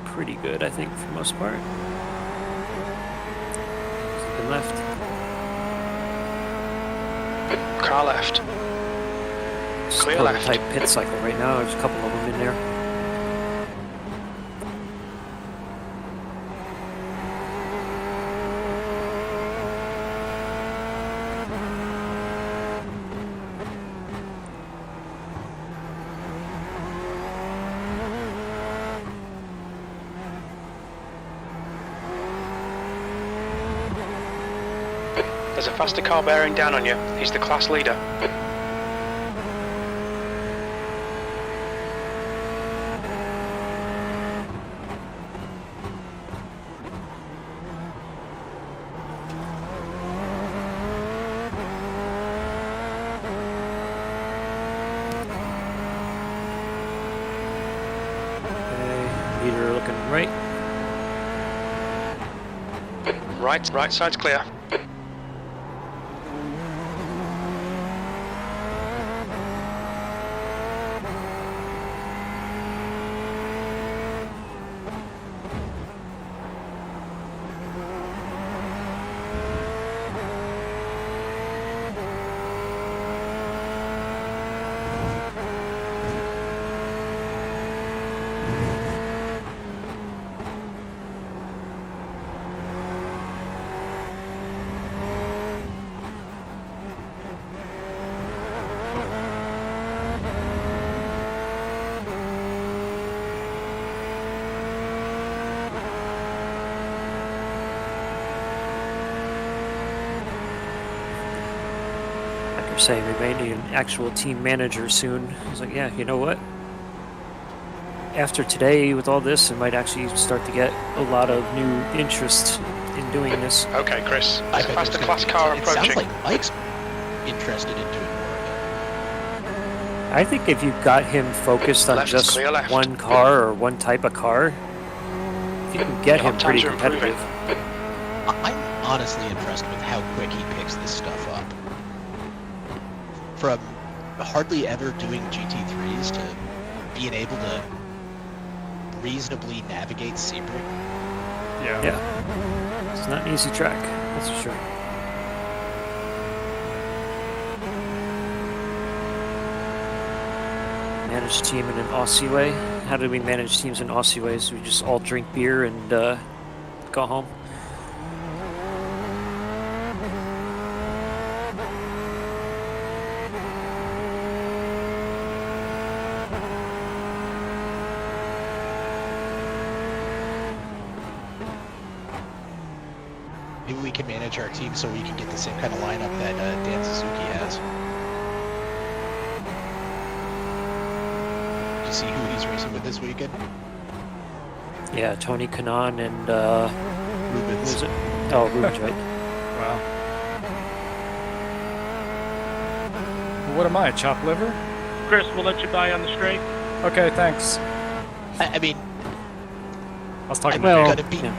Speaker 1: pretty good, I think, for the most part. Something left.
Speaker 3: Car left. Clear left.
Speaker 1: Type pit cycle right now. There's a couple of them in there.
Speaker 3: There's a faster car bearing down on you. He's the class leader.
Speaker 1: looking right.
Speaker 3: Right side's clear.
Speaker 1: Saying we may need an actual team manager soon. I was like, yeah, you know what? After today, with all this, it might actually start to get a lot of new interest in doing this.
Speaker 3: Okay, Chris.
Speaker 5: I
Speaker 3: There's a
Speaker 5: bet
Speaker 3: faster
Speaker 5: there's
Speaker 3: class
Speaker 5: gonna be-
Speaker 3: car
Speaker 5: it
Speaker 3: approaching.
Speaker 5: sounds like Mike's interested in doing more of it.
Speaker 1: I think if you got him focused on
Speaker 3: Left is
Speaker 1: just
Speaker 3: clear, left.
Speaker 1: one car or one type of car, you can get him
Speaker 3: Lap
Speaker 1: pretty
Speaker 3: times are improving.
Speaker 1: competitive.
Speaker 5: I'm honestly impressed with how quick he picks this stuff up. From hardly ever doing GT3s to being able to reasonably navigate Sebring.
Speaker 1: Yeah. It's not an easy track, that's for sure. Manage team in an Aussie way. How do we manage teams in Aussie ways? We just all drink beer and go home.
Speaker 5: Maybe we can manage our team so we can get the same kind of lineup that Dan Suzuki has. Did you see who he's racing with this weekend?
Speaker 1: Yeah, Tony Kanaan and
Speaker 5: Rubens.
Speaker 1: who is it? Oh, Rubens, right?
Speaker 2: Wow. What am I, chopped liver?
Speaker 13: Chris, we'll let you by on the straight.
Speaker 2: Okay, thanks.
Speaker 5: I mean,
Speaker 2: I was talking
Speaker 1: Well,
Speaker 2: to
Speaker 5: gonna be.
Speaker 1: yeah.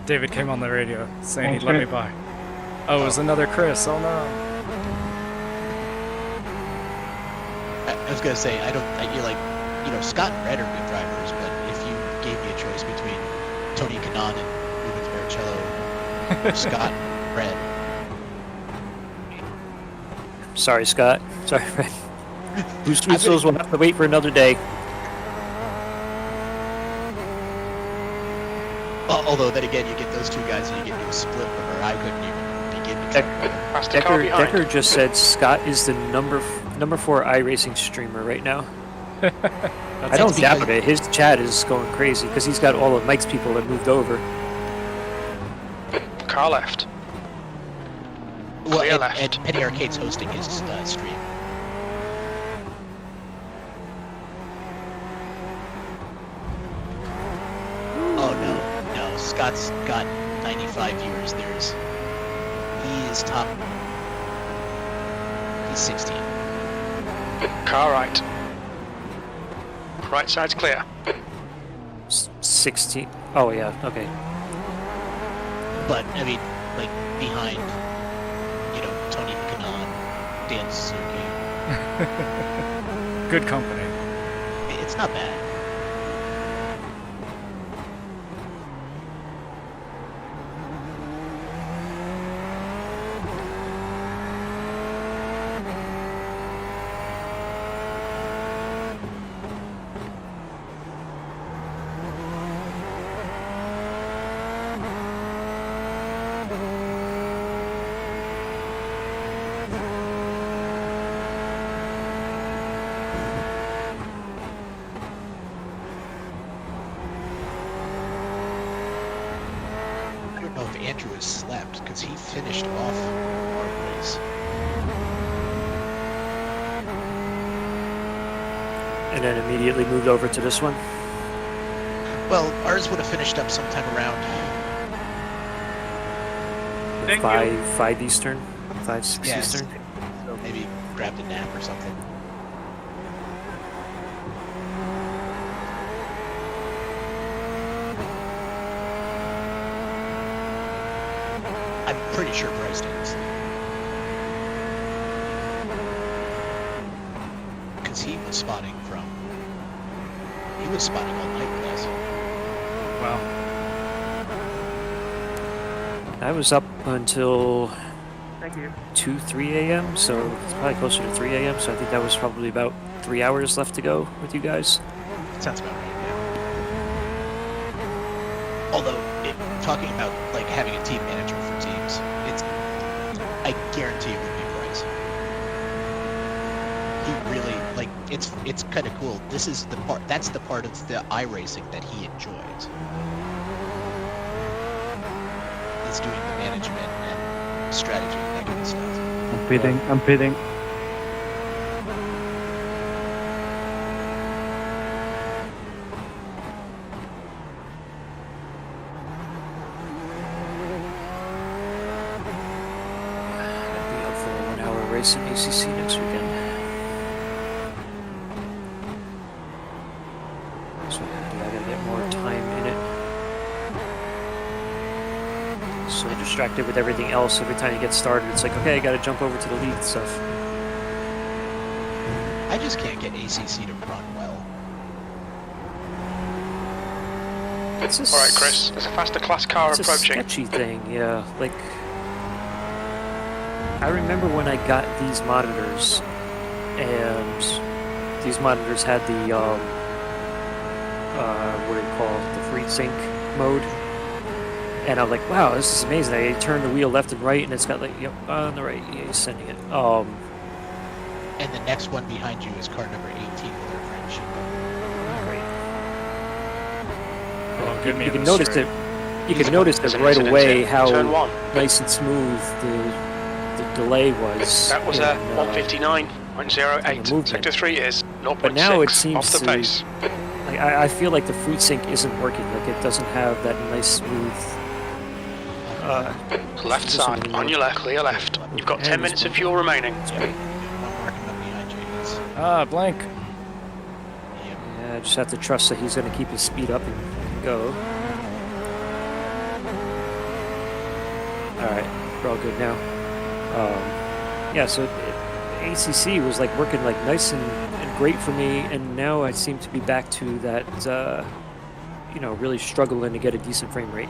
Speaker 2: David came on the radio saying he'd let me by. Oh, it was another Chris. Oh no.
Speaker 5: I was gonna say you're like, Scott and Red are good drivers, but if you gave me a choice between Tony Kanaan and Rubens Barrichello, or Scott and Red.
Speaker 1: Sorry, Scott. Sorry, Red. Boost Whistles will have to wait for another day.
Speaker 5: Although then again, you get those two guys and you get into a split where I couldn't even begin to tell.
Speaker 1: Decker just said Scott is the number 4 iRacing streamer right now. I don't doubt it. His chat is going crazy because he's got all of Mike's people that moved over.
Speaker 3: Car left.
Speaker 5: Well,
Speaker 3: Clear
Speaker 5: and
Speaker 3: left.
Speaker 5: Penny Arcade's hosting his stream. Oh no, Scott's got 95 viewers. He is top. He's 16.
Speaker 3: Car right. Right side's clear.
Speaker 1: 16. Oh yeah. Okay.
Speaker 5: But I mean, like behind, Tony Kanaan, Dan Suzuki.
Speaker 2: Good company.
Speaker 5: It's not bad. Andrew has slept because he finished off our race.
Speaker 1: And then immediately moved over to this one.
Speaker 5: Well, ours would have finished up sometime around
Speaker 1: 5 Eastern, 6 Eastern.
Speaker 5: So maybe grabbed a nap or something. pretty sure Bryce did. Because he was spotting all night with us.
Speaker 2: Wow.
Speaker 1: I was up until
Speaker 9: Thank you.
Speaker 1: 2, 3 a.m., so it's probably closer to 3 a.m., so I think that was probably about 3 hours left to go with you guys.
Speaker 5: Sounds about right, yeah. Although, talking about like having a team manager for teams, I guarantee it would be Bryce. He really, like, it's kind of cool. That's the part of the iRacing that he enjoys. Is doing the management and strategy and that kind of stuff.
Speaker 7: I'm pitting.
Speaker 1: I'll be up for a 1-hour race in ACC next weekend. So I gotta get more time in it. So distracted with everything else. Every time you get started, it's like, okay, I gotta jump over to the lead stuff.
Speaker 5: I just can't get ACC to run well.
Speaker 1: It's a,
Speaker 3: Alright, Chris, there's a faster class car
Speaker 1: it's
Speaker 3: approaching.
Speaker 1: a sketchy thing, yeah. Like, I remember when I got these monitors, and these monitors had the, what do you call it, the FreeSync mode. And I'm like, wow, this is amazing. I turn the wheel left and right, and it's got like, yep, on the right, yeah, he's sending it.
Speaker 5: And the next one behind you is car number 18 with their French.
Speaker 1: Great.
Speaker 2: Oh, get me
Speaker 1: You
Speaker 2: in
Speaker 1: can
Speaker 2: the
Speaker 1: notice
Speaker 2: straight.
Speaker 1: it. You can notice
Speaker 3: There's
Speaker 1: it
Speaker 3: an
Speaker 1: right
Speaker 3: incident
Speaker 1: away
Speaker 3: in
Speaker 1: how
Speaker 3: turn 1.
Speaker 1: nice and smooth the delay was.
Speaker 3: That was a 159.08. Sector 3 is 0.6
Speaker 1: But now it seems
Speaker 3: off the
Speaker 1: to,
Speaker 3: pace.
Speaker 1: like, I feel like the FreeSync isn't working. Like, it doesn't have that nice smooth.
Speaker 3: Left side, on your left, clear left. You've got 10 minutes of fuel remaining.
Speaker 2: Ah, blank.
Speaker 1: Yeah, I just have to trust that he's going to keep his speed up and go. Alright, we're all good now. Yeah, so ACC was like working like nice and great for me, and now I seem to be back to that, really struggling to get a decent frame rate.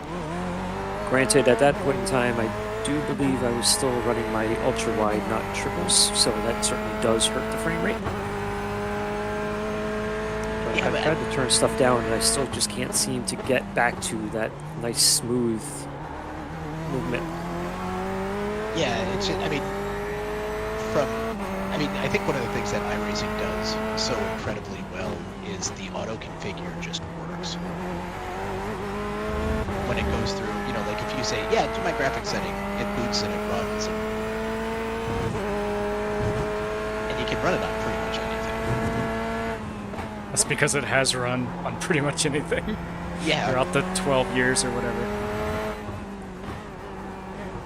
Speaker 1: Granted, at that point in time, I do believe I was still running my ultra-wide, not triples, so that certainly does hurt the frame rate. But
Speaker 5: Yeah,
Speaker 1: I've tried to turn stuff down, and I still just can't seem to get back to that nice, smooth movement.
Speaker 5: Yeah, it's just, I think one of the things that iRacing does so incredibly well is the auto configure just works. When it goes through, like if you say, yeah, do my graphic setting, it boots and it runs. And you can run it on pretty much anything.
Speaker 2: That's because it has run on pretty much anything.
Speaker 5: Yeah.
Speaker 2: Throughout the 12 years or whatever.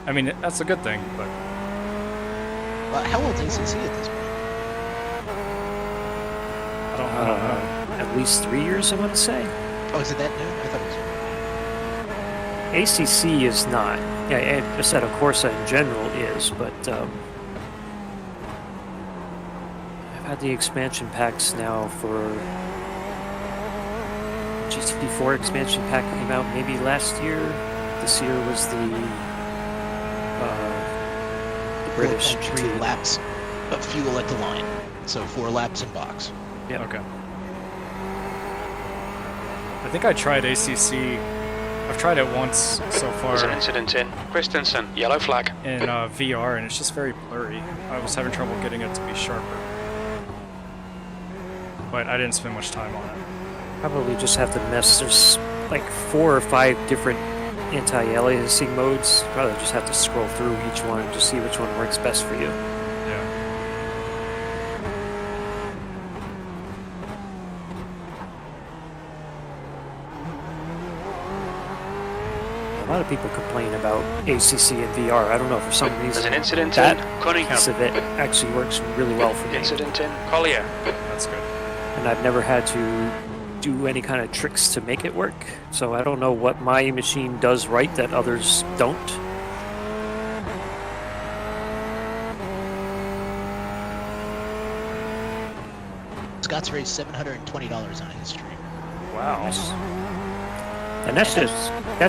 Speaker 2: I mean, that's a good thing, but...
Speaker 5: How old is ACC at this point?
Speaker 2: I don't know.
Speaker 1: At least 3 years, I want to say.
Speaker 5: Oh, is it that new? I thought it was...
Speaker 1: ACC is not. Yeah, and Assetto Corsa in general is, but I've had the expansion packs now for GTP4 expansion pack came out maybe last year. This year was the British
Speaker 5: 4.3 laps of fuel at the line, so 4 laps in box.
Speaker 1: Yeah.
Speaker 2: Okay. I think I tried ACC. I've tried it once so far.
Speaker 3: There's an incident in Christensen, yellow flag.
Speaker 2: In VR, and it's just very blurry. I was having trouble getting it to be sharper. But I didn't spend much time on it.
Speaker 1: Probably just have to mess. There's like 4 or 5 different anti-aliasing modes. Probably just have to scroll through each one and just see which one works best for you.
Speaker 2: Yeah.
Speaker 1: A lot of people complain about ACC and VR. I don't know, for some reason.
Speaker 3: There's an incident
Speaker 1: that
Speaker 3: in Cunningham.
Speaker 1: piece of it actually works really well for me.
Speaker 3: Incident in Collier.
Speaker 2: That's good.
Speaker 1: And I've never had to do any kind of tricks to make it work. So I don't know what my machine does right that others don't.
Speaker 5: Scott's raised $720 on his stream.
Speaker 2: Wow.
Speaker 1: And that's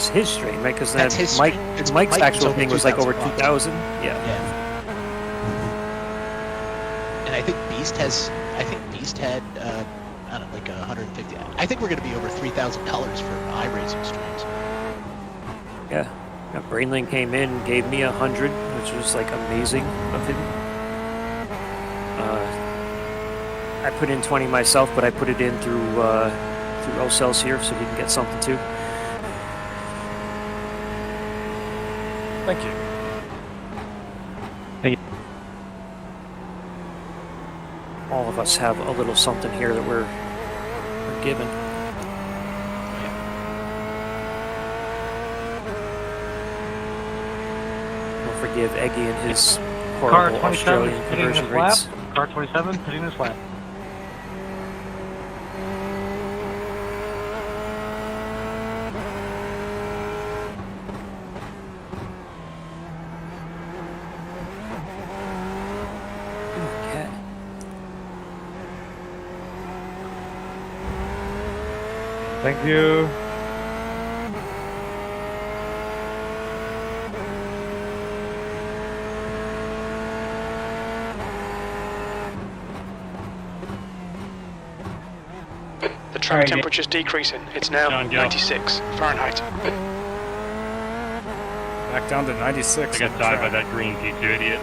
Speaker 1: his stream, right? Because
Speaker 5: That's his
Speaker 1: Mike's
Speaker 5: stream. Mike's
Speaker 1: actual
Speaker 5: over
Speaker 1: thing was like over
Speaker 5: 2,000 bucks.
Speaker 1: 2,000. Yeah.
Speaker 5: And I think Beast had I don't know, like 150. I think we're going to be over $3,000 for iRacing streams.
Speaker 1: Yeah. Brainling came in, gave me 100, which was like amazing of him. I put in 20 myself, but I put it in through O-Cells here, so he can get something too.
Speaker 2: Thank you.
Speaker 1: All of us have a little something here that we're given. Don't forgive Eggy and his
Speaker 8: Car
Speaker 1: horrible
Speaker 8: 27
Speaker 1: Australian
Speaker 8: hitting
Speaker 1: conversion
Speaker 8: this lap.
Speaker 1: rates.
Speaker 8: Car 27 hitting this lap.
Speaker 1: Okay.
Speaker 17: Thank you.
Speaker 3: The track temperature's decreasing. It's now 96 Fahrenheit.
Speaker 2: Back down to 96.
Speaker 11: I got tied by that green P2 idiot.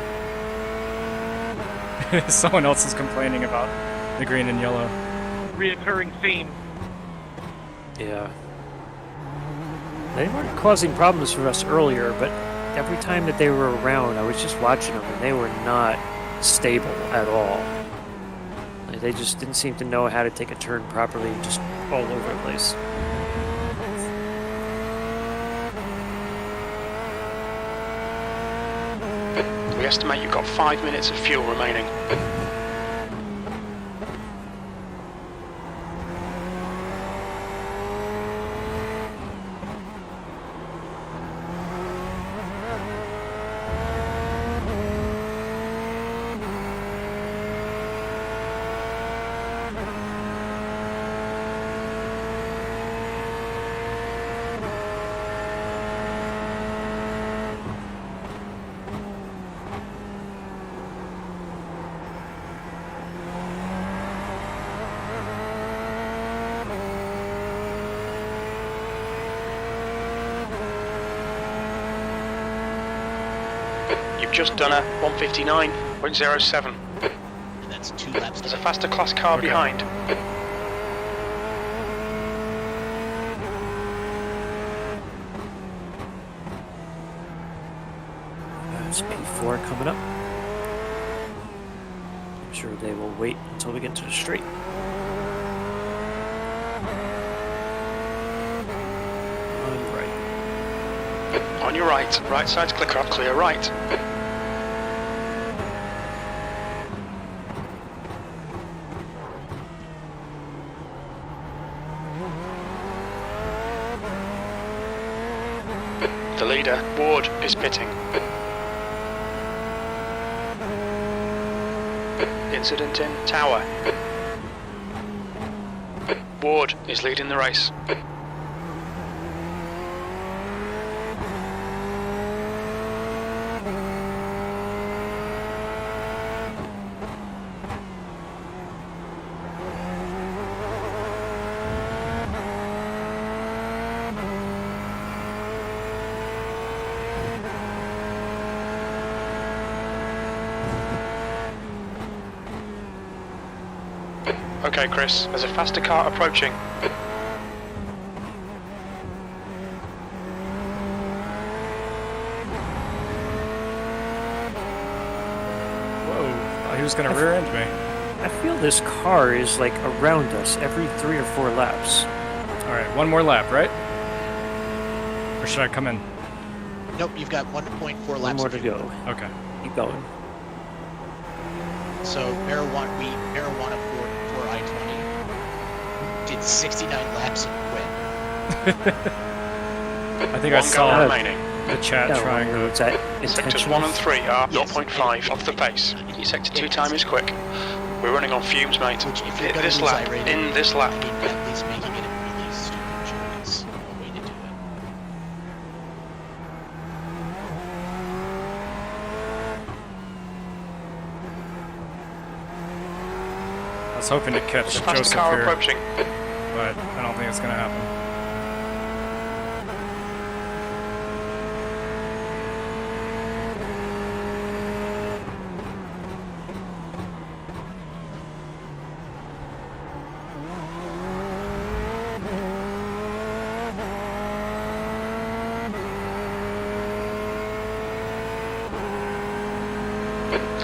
Speaker 2: Someone else is complaining about the green and yellow.
Speaker 13: Reoccurring theme.
Speaker 1: Yeah. They weren't causing problems for us earlier, but every time that they were around, I was just watching them, and they were not stable at all. Like, they just didn't seem to know how to take a turn properly, just all over the place.
Speaker 3: We estimate you've got 5 minutes of fuel remaining. You've just done a 159.07.
Speaker 5: And that's 2 laps.
Speaker 3: There's a faster class car behind.
Speaker 1: That's P4 coming up. I'm sure they will wait until we get to the straight.
Speaker 3: On your right. Right side's clicker up, clear right. The leader, Ward, is pitting. Incident in Tower. Ward is leading the race. Okay, Chris, there's a faster car approaching.
Speaker 2: Whoa, thought he was going to rear end me.
Speaker 1: I feel this car is like around us every 3 or 4 laps.
Speaker 2: Alright, one more lap, right? Or should I come in?
Speaker 5: Nope, you've got 1.4 laps.
Speaker 1: One more to go.
Speaker 2: Okay.
Speaker 1: Keep going.
Speaker 5: So marijuana for I-20 did 69 laps and quit.
Speaker 2: I think I saw
Speaker 3: remaining.
Speaker 2: the chat trying to...
Speaker 3: Sectors 1 and 3 are 0.5 off the pace. Your sector 2 time is quick. We're running on fumes, mate.
Speaker 5: Which, if you're
Speaker 3: In
Speaker 5: gonna
Speaker 3: this
Speaker 5: lose
Speaker 3: lap,
Speaker 5: iRating,
Speaker 3: in this lap.
Speaker 5: I mean, at least making it a really stupid choice. A way to do it.
Speaker 2: I was hoping to catch
Speaker 3: Fast
Speaker 2: Joseph
Speaker 3: car
Speaker 2: here,
Speaker 3: approaching.
Speaker 2: but I don't think it's going to happen.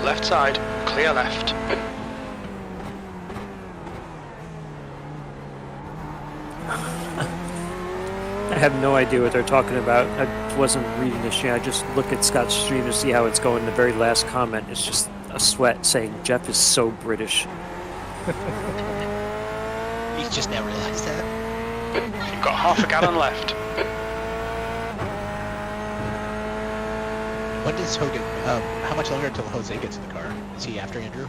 Speaker 3: Left side, clear left.
Speaker 1: I have no idea what they're talking about. I wasn't reading this yet. I just look at Scott's stream to see how it's going. The very last comment is just a sweat saying, Jeff is so British.
Speaker 5: He's just now realized that.
Speaker 3: You've got half a gallon left.
Speaker 5: When does Hogan, how much longer until Jose gets in the car? Is he after Andrew?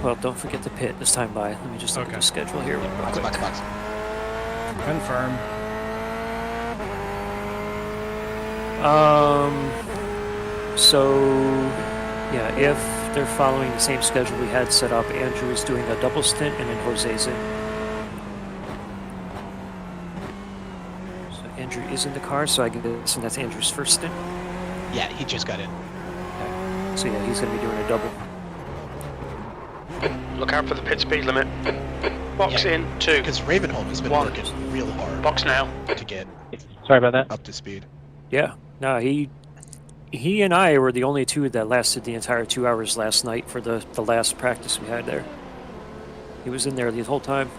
Speaker 1: Well, don't forget the pit this time by. Let me just look at the schedule here. Real quick.
Speaker 5: Box.
Speaker 2: Confirm.
Speaker 1: So, yeah, if they're following the same schedule we had set up, Andrew is doing a double stint and then Jose's in. So Andrew is in the car, so I guess that's Andrew's first stint.
Speaker 5: Yeah, he just got in.
Speaker 1: Okay. So yeah, he's going to be doing a double.
Speaker 3: Look out for the pit speed limit. Box in, 2.
Speaker 5: Because Ravenholm has been working real hard.
Speaker 3: Box now.
Speaker 5: To get
Speaker 7: Sorry about that.
Speaker 5: up to speed.
Speaker 1: Yeah, no, he and I were the only two that lasted the entire 2 hours last night for the last practice we had there. He was in there the whole time.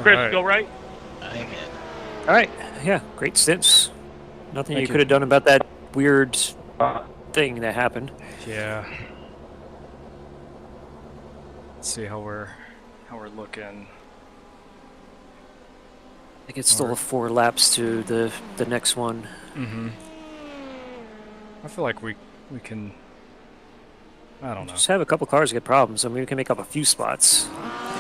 Speaker 13: Chris, go right.
Speaker 5: I'm in.
Speaker 1: All right, yeah, great stints. Nothing
Speaker 2: Thank
Speaker 1: you
Speaker 2: you.
Speaker 1: could have done about that weird thing that happened.
Speaker 2: Yeah. Let's see how we're looking.
Speaker 1: I think it's still 4 laps to the next one.
Speaker 2: Mm-hmm. I feel like we can. I don't know.
Speaker 1: Just have a couple cars get problems. I mean, we can make up a few spots.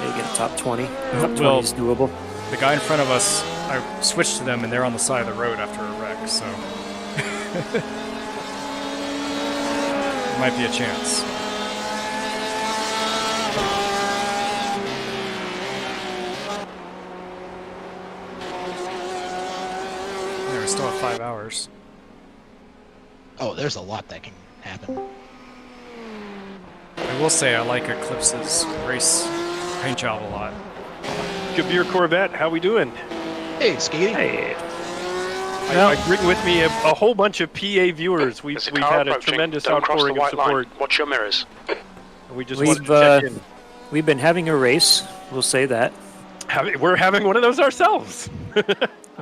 Speaker 1: Maybe get a top 20. Top 20 is doable.
Speaker 2: The guy in front of us, I switched to them, and they're on the side of the road after a wreck, so might be a chance. We still have 5 hours.
Speaker 5: Oh, there's a lot that can happen.
Speaker 2: I will say I like Eclipse's race paint job a lot.
Speaker 18: Gabir Corvette, how we doing?
Speaker 5: Hey, Skating.
Speaker 1: Hey.
Speaker 18: I bring with me a whole bunch of PA viewers. We've had a tremendous
Speaker 3: Don't cross the
Speaker 18: outpouring of
Speaker 3: white
Speaker 18: support.
Speaker 3: line. Watch your mirrors.
Speaker 18: And we just wanted to check in.
Speaker 1: We've been having a race. We'll say that.
Speaker 18: We're having one of those ourselves.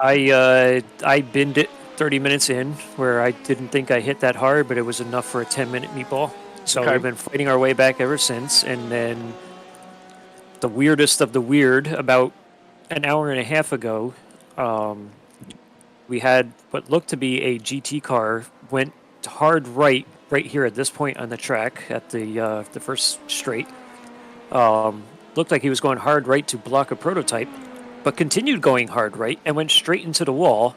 Speaker 1: I binned it 30 minutes in, where I didn't think I hit that hard, but it was enough for a 10-minute meatball. So
Speaker 18: Okay.
Speaker 1: we've been fighting our way back ever since. And then the weirdest of the weird, about an hour and a half ago, we had what looked to be a GT car went hard right here at this point on the track at the first straight. Looked like he was going hard right to block a prototype, but continued going hard right and went straight into the wall,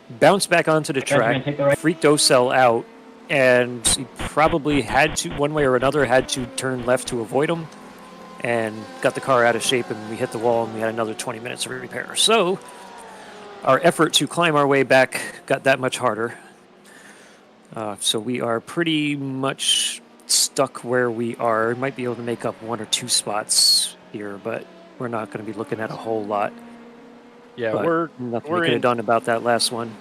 Speaker 1: bounced back onto the track, freaked Ocel out, and he probably had to, one way or another, had to turn left to avoid him, and got the car out of shape, and we hit the wall, and we had another 20 minutes of repair. So our effort to climb our way back got that much harder. So we are pretty much stuck where we are. Might be able to make up 1 or 2 spots here, but we're not going to be looking at a whole lot.
Speaker 18: Yeah,
Speaker 1: But
Speaker 18: we're
Speaker 1: nothing we could have done about that last one.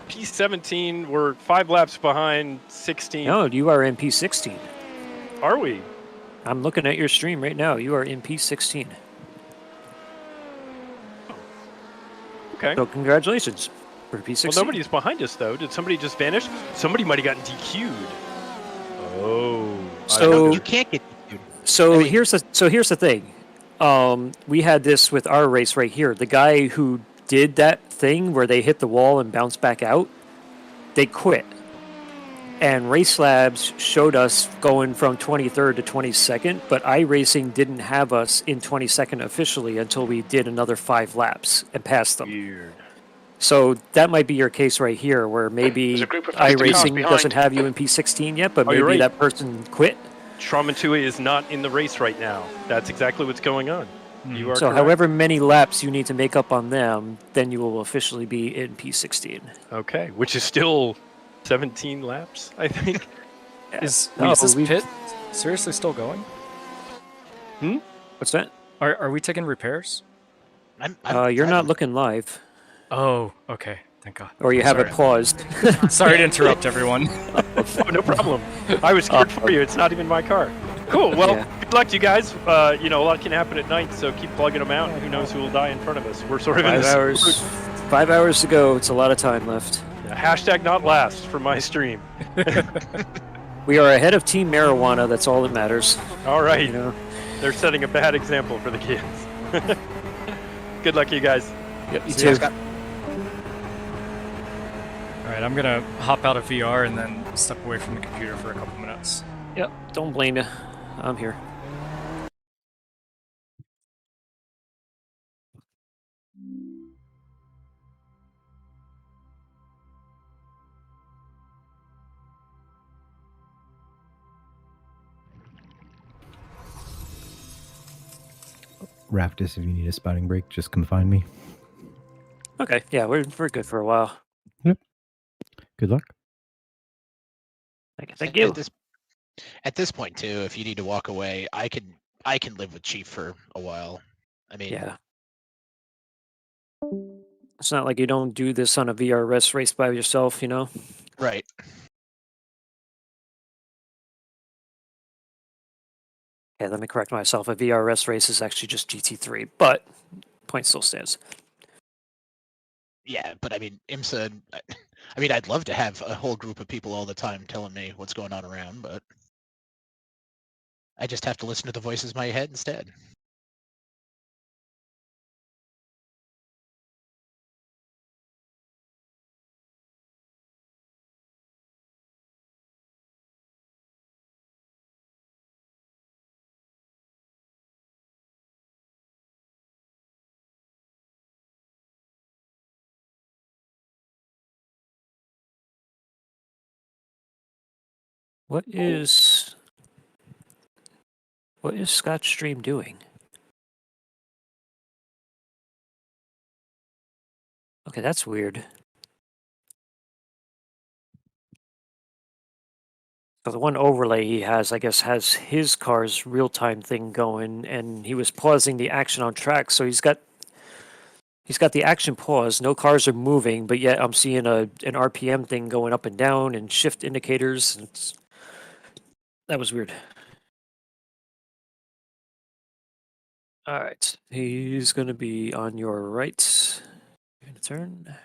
Speaker 18: P17. We're 5 laps behind 16.
Speaker 1: No, you are in P16.
Speaker 18: Are we?
Speaker 1: I'm looking at your stream right now. You are in P16.
Speaker 18: Okay.
Speaker 1: So congratulations for P16.
Speaker 18: Well, nobody's behind us though. Did somebody just vanish? Somebody might have gotten DQ'd. Oh.
Speaker 1: So
Speaker 5: You can't get.
Speaker 1: So here's the thing. We had this with our race right here. The guy who did that thing where they hit the wall and bounced back out, they quit. And Race Labs showed us going from 23rd to 22nd, but iRacing didn't have us in 22nd officially until we did another 5 laps and passed them.
Speaker 18: Weird.
Speaker 1: So that might be your case right here, where maybe
Speaker 3: There's a group of faster cars
Speaker 1: iRacing
Speaker 3: behind.
Speaker 1: doesn't have you in P16 yet, but
Speaker 18: Oh, you're
Speaker 1: maybe
Speaker 18: right.
Speaker 1: that person quit.
Speaker 18: Traumatue is not in the race right now. That's exactly what's going on. You are
Speaker 1: So
Speaker 18: correct.
Speaker 1: however many laps you need to make up on them, then you will officially be in P16.
Speaker 18: Okay, which is still 17 laps, I think.
Speaker 17: Is
Speaker 1: No,
Speaker 17: this
Speaker 1: we-
Speaker 17: pit seriously still going?
Speaker 1: What's that?
Speaker 17: Are we taking repairs?
Speaker 1: You're not looking live,
Speaker 17: Oh, okay. Thank God.
Speaker 1: or you have it paused.
Speaker 17: Sorry to interrupt everyone.
Speaker 18: Oh, no problem. I was scared for you. It's not even my car. Cool. Well,
Speaker 1: Yeah.
Speaker 18: good luck to you guys. You know, a lot can happen at night, so keep plugging them out. Who knows who will die in front of us? We're sort of in
Speaker 1: 5
Speaker 18: this.
Speaker 1: hours. 5 hours to go. It's a lot of time left.
Speaker 18: Hashtag not last for my stream.
Speaker 1: We are ahead of Team Marijuana. That's all that matters.
Speaker 18: All right.
Speaker 1: You know.
Speaker 18: They're setting a bad example for the kids. Good luck, you guys.
Speaker 1: Yep, you
Speaker 17: See you
Speaker 1: too.
Speaker 17: guys. All right, I'm gonna hop out of VR and then step away from the computer for a couple minutes.
Speaker 1: Yep. Don't blame you. I'm here.
Speaker 4: Raptus, if you need a spotting break, just come find me.
Speaker 1: Okay. Yeah, we're good for a while.
Speaker 4: Good luck.
Speaker 1: Thank you.
Speaker 5: At this point too, if you need to walk away, I can live with Chief for a while. I mean,
Speaker 1: Yeah. It's not like you don't do this on a VRS race by yourself, you know?
Speaker 5: right.
Speaker 1: Okay, let me correct myself. A VRS race is actually just GT3, but point still stands.
Speaker 5: Yeah, but I mean, IMSA. I mean, I'd love to have a whole group of people all the time telling me what's going on around, but I just have to listen to the voices in my head instead.
Speaker 1: What is Scott's stream doing? Okay, that's weird. So the one overlay he has, I guess, has his car's real-time thing going, and he was pausing the action on track, so he's got the action pause. No cars are moving, but yet I'm seeing an RPM thing going up and down and shift indicators. That was weird. All right, he's going to be on your right. You're going to turn.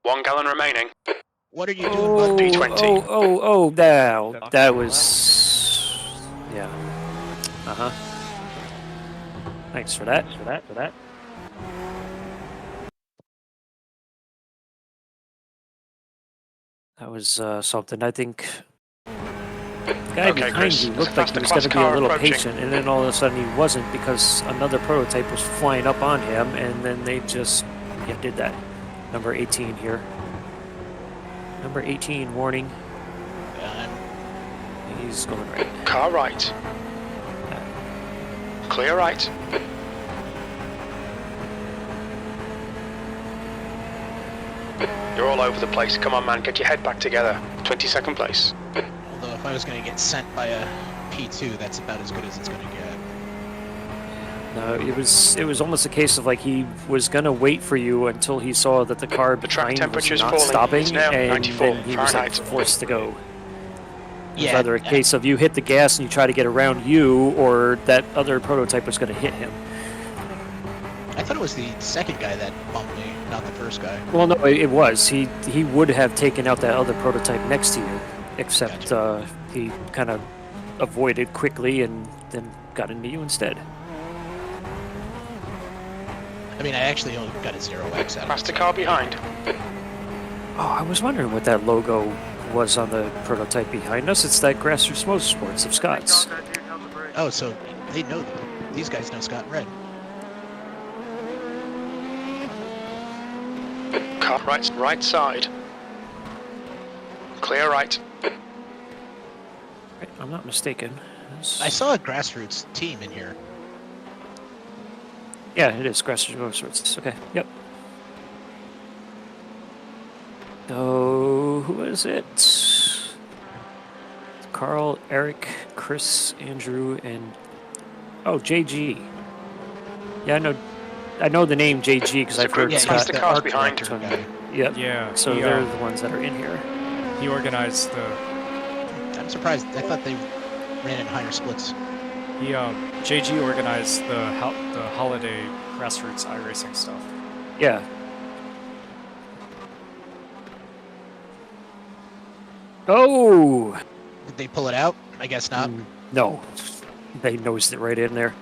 Speaker 3: One gallon remaining.
Speaker 5: What are you doing, bud?
Speaker 3: P20.
Speaker 1: That was, yeah. Uh-huh. Thanks for that. That was something. I think the guy
Speaker 3: Okay,
Speaker 1: behind
Speaker 3: Chris,
Speaker 1: you
Speaker 3: there's
Speaker 1: looked
Speaker 3: a
Speaker 1: like he was
Speaker 3: faster
Speaker 1: going to be a
Speaker 3: class
Speaker 1: little
Speaker 3: car approaching.
Speaker 1: patient, and then all of a sudden he wasn't because another prototype was flying up on him, and then they just did that. Number 18 here. Number 18, warning. He's going right.
Speaker 3: Car right. Clear right. You're all over the place. Come on, man. Get your head back together. 22nd place.
Speaker 5: Although if I was going to get sent by a P2, that's about as good as it's going to get.
Speaker 1: No, it was almost a case of like he was gonna wait for you until he saw that the car behind was
Speaker 3: temperature's
Speaker 1: not
Speaker 3: falling.
Speaker 1: stopping,
Speaker 3: It's now
Speaker 1: and
Speaker 3: 94
Speaker 1: then he was like
Speaker 3: Fahrenheit.
Speaker 1: forced to go. It was
Speaker 5: Yeah,
Speaker 1: either a case of you hit the gas and you try to get around you, or that other prototype was gonna hit him.
Speaker 5: thought it was the second guy that bumped me, not the first guy.
Speaker 1: Well, no, it was. He would have taken out that other prototype next to you, except he kind of avoided quickly and then got into you instead.
Speaker 5: I mean, I actually only got a 0x out of it.
Speaker 3: Faster car behind.
Speaker 1: Oh, I was wondering what that logo was on the prototype behind us. It's that Grassroots Motorsports of Scott's.
Speaker 5: Oh, so they know, these guys know Scott and Red.
Speaker 3: Car right side. Clear right.
Speaker 1: Right, I'm not mistaken.
Speaker 5: I saw a Grassroots team in here.
Speaker 1: Yeah, it is Grassroots Motorsports. Okay, yep. So, who is it? Carl, Eric, Chris, Andrew, and JG. Yeah, I know the name JG because I've heard Scott.
Speaker 3: The cars behind.
Speaker 1: Yep.
Speaker 2: Yeah.
Speaker 1: So they're the ones that are in here.
Speaker 2: He organized the.
Speaker 5: I'm surprised. I thought they ran in higher splits.
Speaker 2: JG organized the holiday Grassroots iRacing stuff.
Speaker 1: Yeah. Oh!
Speaker 5: Did they pull it out? I guess not.
Speaker 1: No. They nosed it right in there.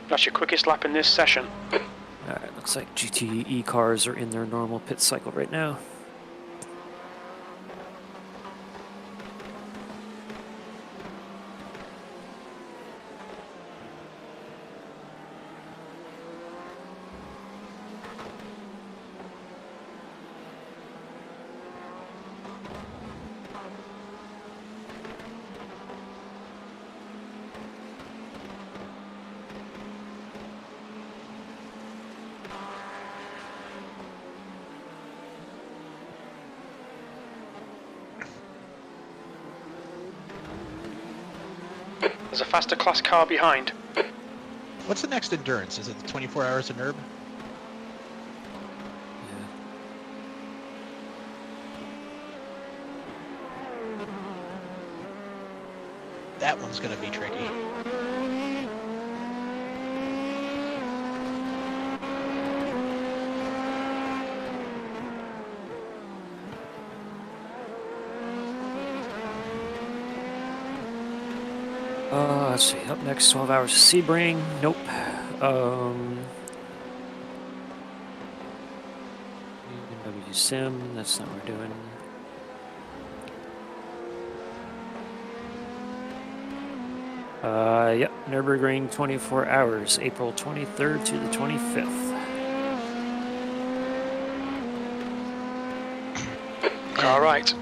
Speaker 3: That's your quickest lap in this session.
Speaker 1: Alright, looks like GTE cars are in their normal pit cycle right now.
Speaker 3: There's a faster class car behind.
Speaker 5: What's the next endurance? Is it the 24 hours of NERB? That one's going to be tricky.
Speaker 1: Let's see. Up next, 12 Hours of Sebring. Nope. BMW Sim. That's not what we're doing. Yep. Nürburgring 24 Hours, April 23rd to the 25th.
Speaker 3: Car right.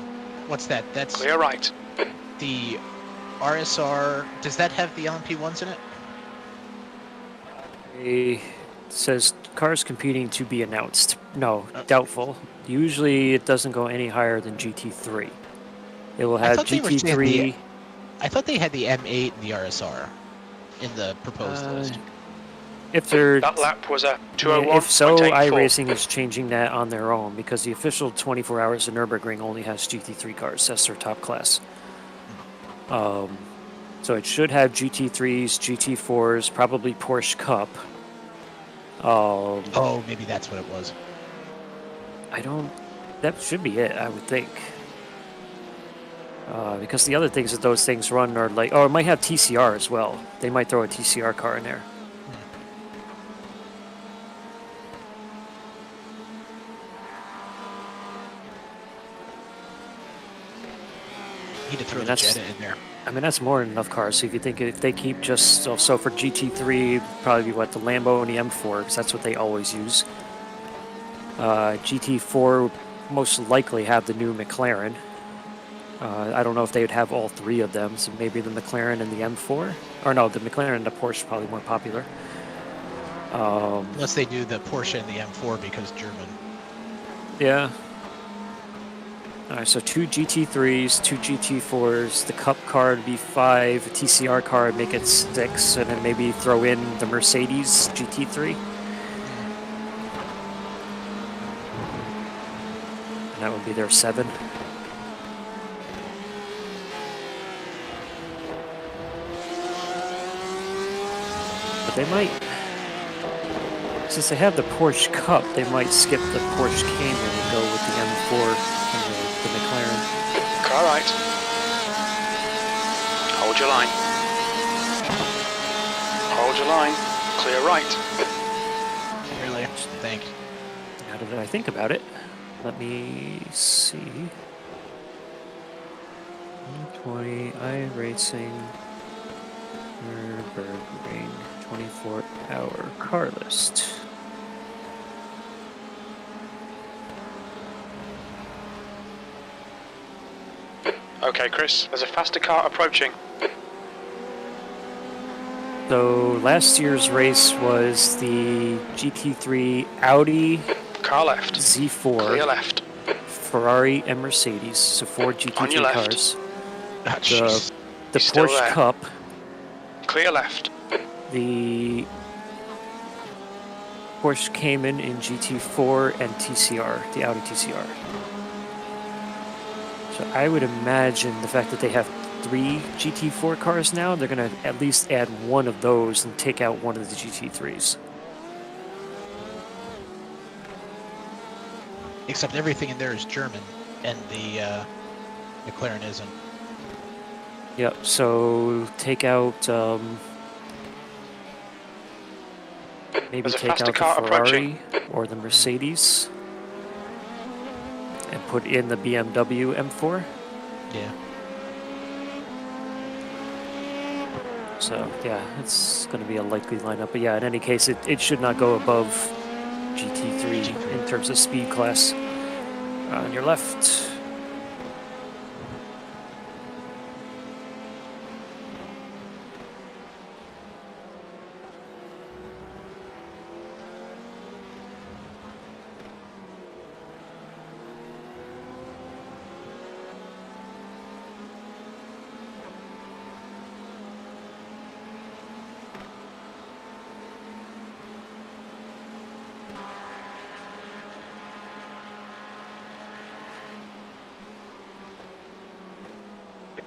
Speaker 5: What's that? That's
Speaker 3: clear right.
Speaker 5: The RSR, does that have the LMP1s in it?
Speaker 1: It says cars competing to be announced. No, doubtful. Usually it doesn't go any higher than GT3. It will have GT3.
Speaker 5: I thought they had the M8 and the RSR in the proposed list.
Speaker 1: If they're
Speaker 3: that lap was a 201.
Speaker 1: If so, iRacing is changing that on their own because the official 24 Hours of Nürburgring only has GT3 cars. That's their top class. So it should have GT3s, GT4s, probably Porsche Cup.
Speaker 5: Oh, maybe that's what it was.
Speaker 1: That should be it, I would think. Because the other things that those things run are like, it might have TCR as well. They might throw a TCR car in there.
Speaker 5: Need to throw the Jetta in there.
Speaker 1: I mean, that's more than enough cars. So if you think if they keep just so for GT3, probably the Lambo and the M4, because that's what they always use. GT4 most likely have the new McLaren. I don't know if they would have all three of them, so maybe the McLaren and the M4, or no, the McLaren and the Porsche are probably more popular.
Speaker 5: Unless they do the Porsche and the M4 because German.
Speaker 1: Yeah. Alright, so 2 GT3s, 2 GT4s, the Cup car would be 5, a TCR car would make it 6, and then maybe throw in the Mercedes GT3. And that would be their 7. But they might, since they have the Porsche Cup, they might skip the Porsche Cayman and go with the M4 and the McLaren.
Speaker 3: Car right. Hold your line. Hold your line. Clear right.
Speaker 5: Clearly, thank you.
Speaker 1: Now that I think about it, let me see. 120 iRacing Nürburgring 24-hour car list.
Speaker 3: Okay, Chris, there's a faster car approaching.
Speaker 1: So last year's race was the GT3 Audi
Speaker 3: Car left.
Speaker 1: Z4,
Speaker 3: Clear left.
Speaker 1: Ferrari and Mercedes, so 4
Speaker 3: On your
Speaker 1: GT3
Speaker 3: left.
Speaker 1: cars.
Speaker 3: Ah,
Speaker 1: The
Speaker 3: jeez. Still
Speaker 1: Porsche
Speaker 3: there.
Speaker 1: Cup,
Speaker 3: Clear left.
Speaker 1: the Porsche Cayman in GT4 and TCR, the Audi TCR. So I would imagine the fact that they have 3 GT4 cars now, they're going to at least add one of those and take out one of the GT3s.
Speaker 5: Except everything in there is German, and the McLaren isn't.
Speaker 1: Yep, so take out, maybe
Speaker 3: There's a
Speaker 1: take
Speaker 3: faster
Speaker 1: out the
Speaker 3: car
Speaker 1: Ferrari
Speaker 3: approaching.
Speaker 1: or the Mercedes and put in the BMW M4.
Speaker 5: Yeah.
Speaker 1: So, yeah, it's going to be a likely lineup. But yeah, in any case, it should not go above GT3 in terms of speed class. On your left.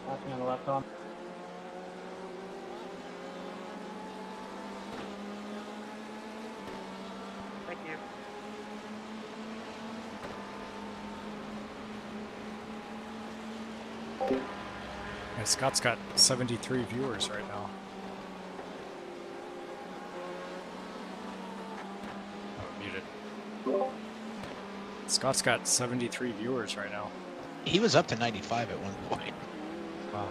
Speaker 10: Passing on the left arm.
Speaker 9: Thank you.
Speaker 2: Yeah, Scott's got 73 viewers right now. Oh, muted. Scott's got 73 viewers right now.
Speaker 5: He was up to 95 at one point.
Speaker 2: Wow.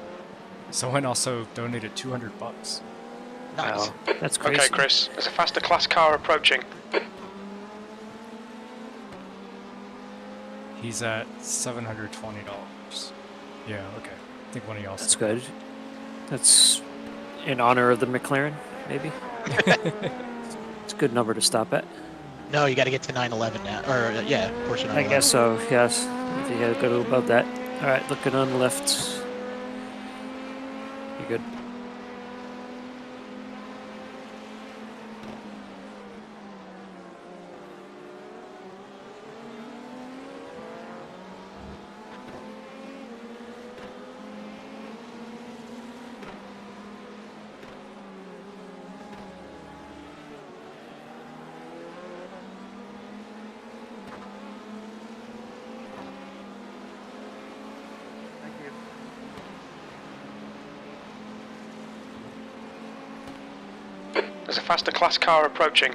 Speaker 2: Someone also donated $200.
Speaker 5: Nice.
Speaker 1: Wow, that's crazy.
Speaker 3: Okay, Chris, there's a faster class car approaching.
Speaker 2: He's at $720. Yeah, okay. I think one of y'all.
Speaker 1: That's good. That's in honor of the McLaren, maybe? It's a good number to stop at.
Speaker 5: No, you got to get to 911 now. Or, yeah, Porsche 911.
Speaker 1: I guess so, yes. If you had to go above that. Alright, looking on the left. You're good.
Speaker 3: There's a faster class car approaching.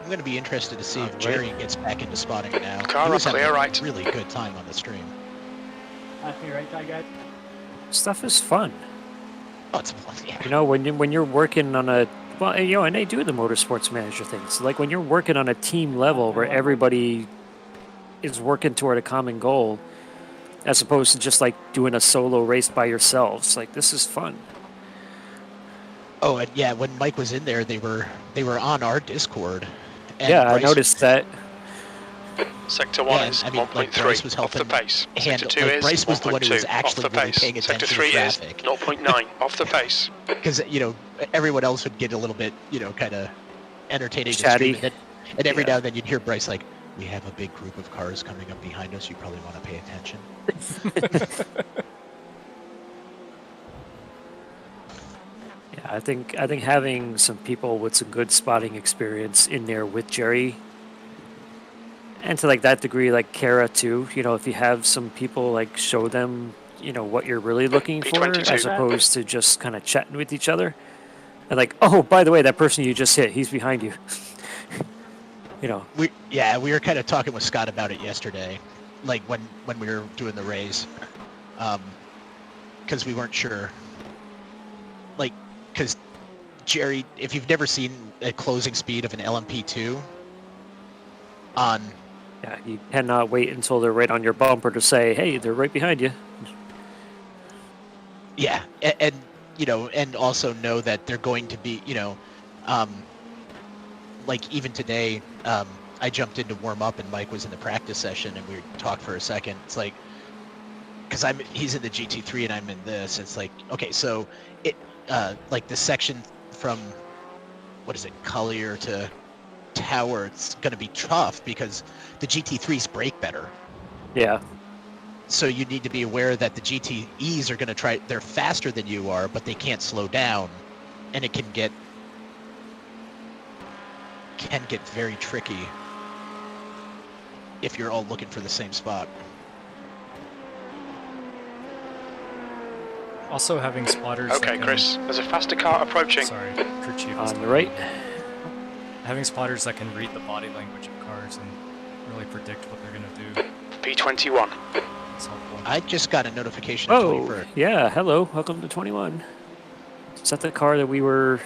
Speaker 5: I'm going to be interested to see if Jerry gets back into spotting now.
Speaker 3: Car
Speaker 5: He was
Speaker 3: up,
Speaker 5: having
Speaker 3: clear
Speaker 5: a
Speaker 3: right.
Speaker 5: really good time on the stream.
Speaker 10: Pass me right side, guys.
Speaker 1: Stuff is fun.
Speaker 5: Oh, it's fun, yeah.
Speaker 1: You know, when you're working on a, well, you know, and they do the motorsports manager things. Like when you're working on a team level where everybody is working toward a common goal, as opposed to just like doing a solo race by yourselves. Like this is fun.
Speaker 5: Oh, and yeah, when Mike was in there, they were on our Discord. And
Speaker 1: Yeah,
Speaker 5: Bryce,
Speaker 1: I noticed that.
Speaker 3: Sector 1
Speaker 5: Yeah,
Speaker 3: is
Speaker 5: I mean, like,
Speaker 3: 1.3
Speaker 5: Bryce was
Speaker 3: off the
Speaker 5: helping
Speaker 3: pace.
Speaker 5: handle-
Speaker 3: Sector 2
Speaker 5: like,
Speaker 3: is
Speaker 5: Bryce was the one who was
Speaker 3: 1.2
Speaker 5: actually
Speaker 3: off the
Speaker 5: really
Speaker 3: pace.
Speaker 5: paying
Speaker 3: Sector
Speaker 5: attention
Speaker 3: 3
Speaker 5: to
Speaker 3: is
Speaker 5: traffic.
Speaker 3: 0.9 off the pace.
Speaker 5: Because, you know, everyone else would get a little bit, you know, kind of entertaining to
Speaker 1: Chatty.
Speaker 5: stream. And every
Speaker 1: Yeah.
Speaker 5: now and then you'd hear Bryce like, we have a big group of cars coming up behind us. You probably want to pay attention.
Speaker 1: I think having some people with some good spotting experience in there with Jerry, and to like that degree, like Kara too. You know, if you have some people like show them, you know, what you're really looking for,
Speaker 3: P22.
Speaker 1: as opposed to just kind of chatting with each other, and like, oh, by the way, that person you just hit, he's behind you. You know.
Speaker 5: We were kind of talking with Scott about it yesterday, like when we were doing the race, because we weren't sure. Like, because Jerry, if you've never seen a closing speed of an LMP2 on...
Speaker 1: Yeah, you cannot wait until they're right on your bumper to say, hey, they're right behind you.
Speaker 5: Yeah, and you know, and also know that they're going to be, you know, like even today, I jumped in to warm up and Mike was in the practice session and we talked for a second. It's like, because he's in the GT3 and I'm in this. It's like, okay, so it like the section from, what is it, Collier to Tower, it's going to be tough because the GT3s brake better.
Speaker 1: Yeah.
Speaker 5: So you need to be aware that the GTEs are going to try, they're faster than you are, but they can't slow down, and it can get very tricky if you're all looking for the same spot.
Speaker 2: Also having spotters.
Speaker 3: Okay, Chris, there's a faster car approaching.
Speaker 2: Sorry, crew chief.
Speaker 1: On the right.
Speaker 2: Having spotters that can read the body language of cars and really predict what they're going to do.
Speaker 3: P21.
Speaker 2: It's helpful.
Speaker 5: I just got a notification.
Speaker 1: Oh, yeah. Hello. Welcome to 21. Is that the car that we were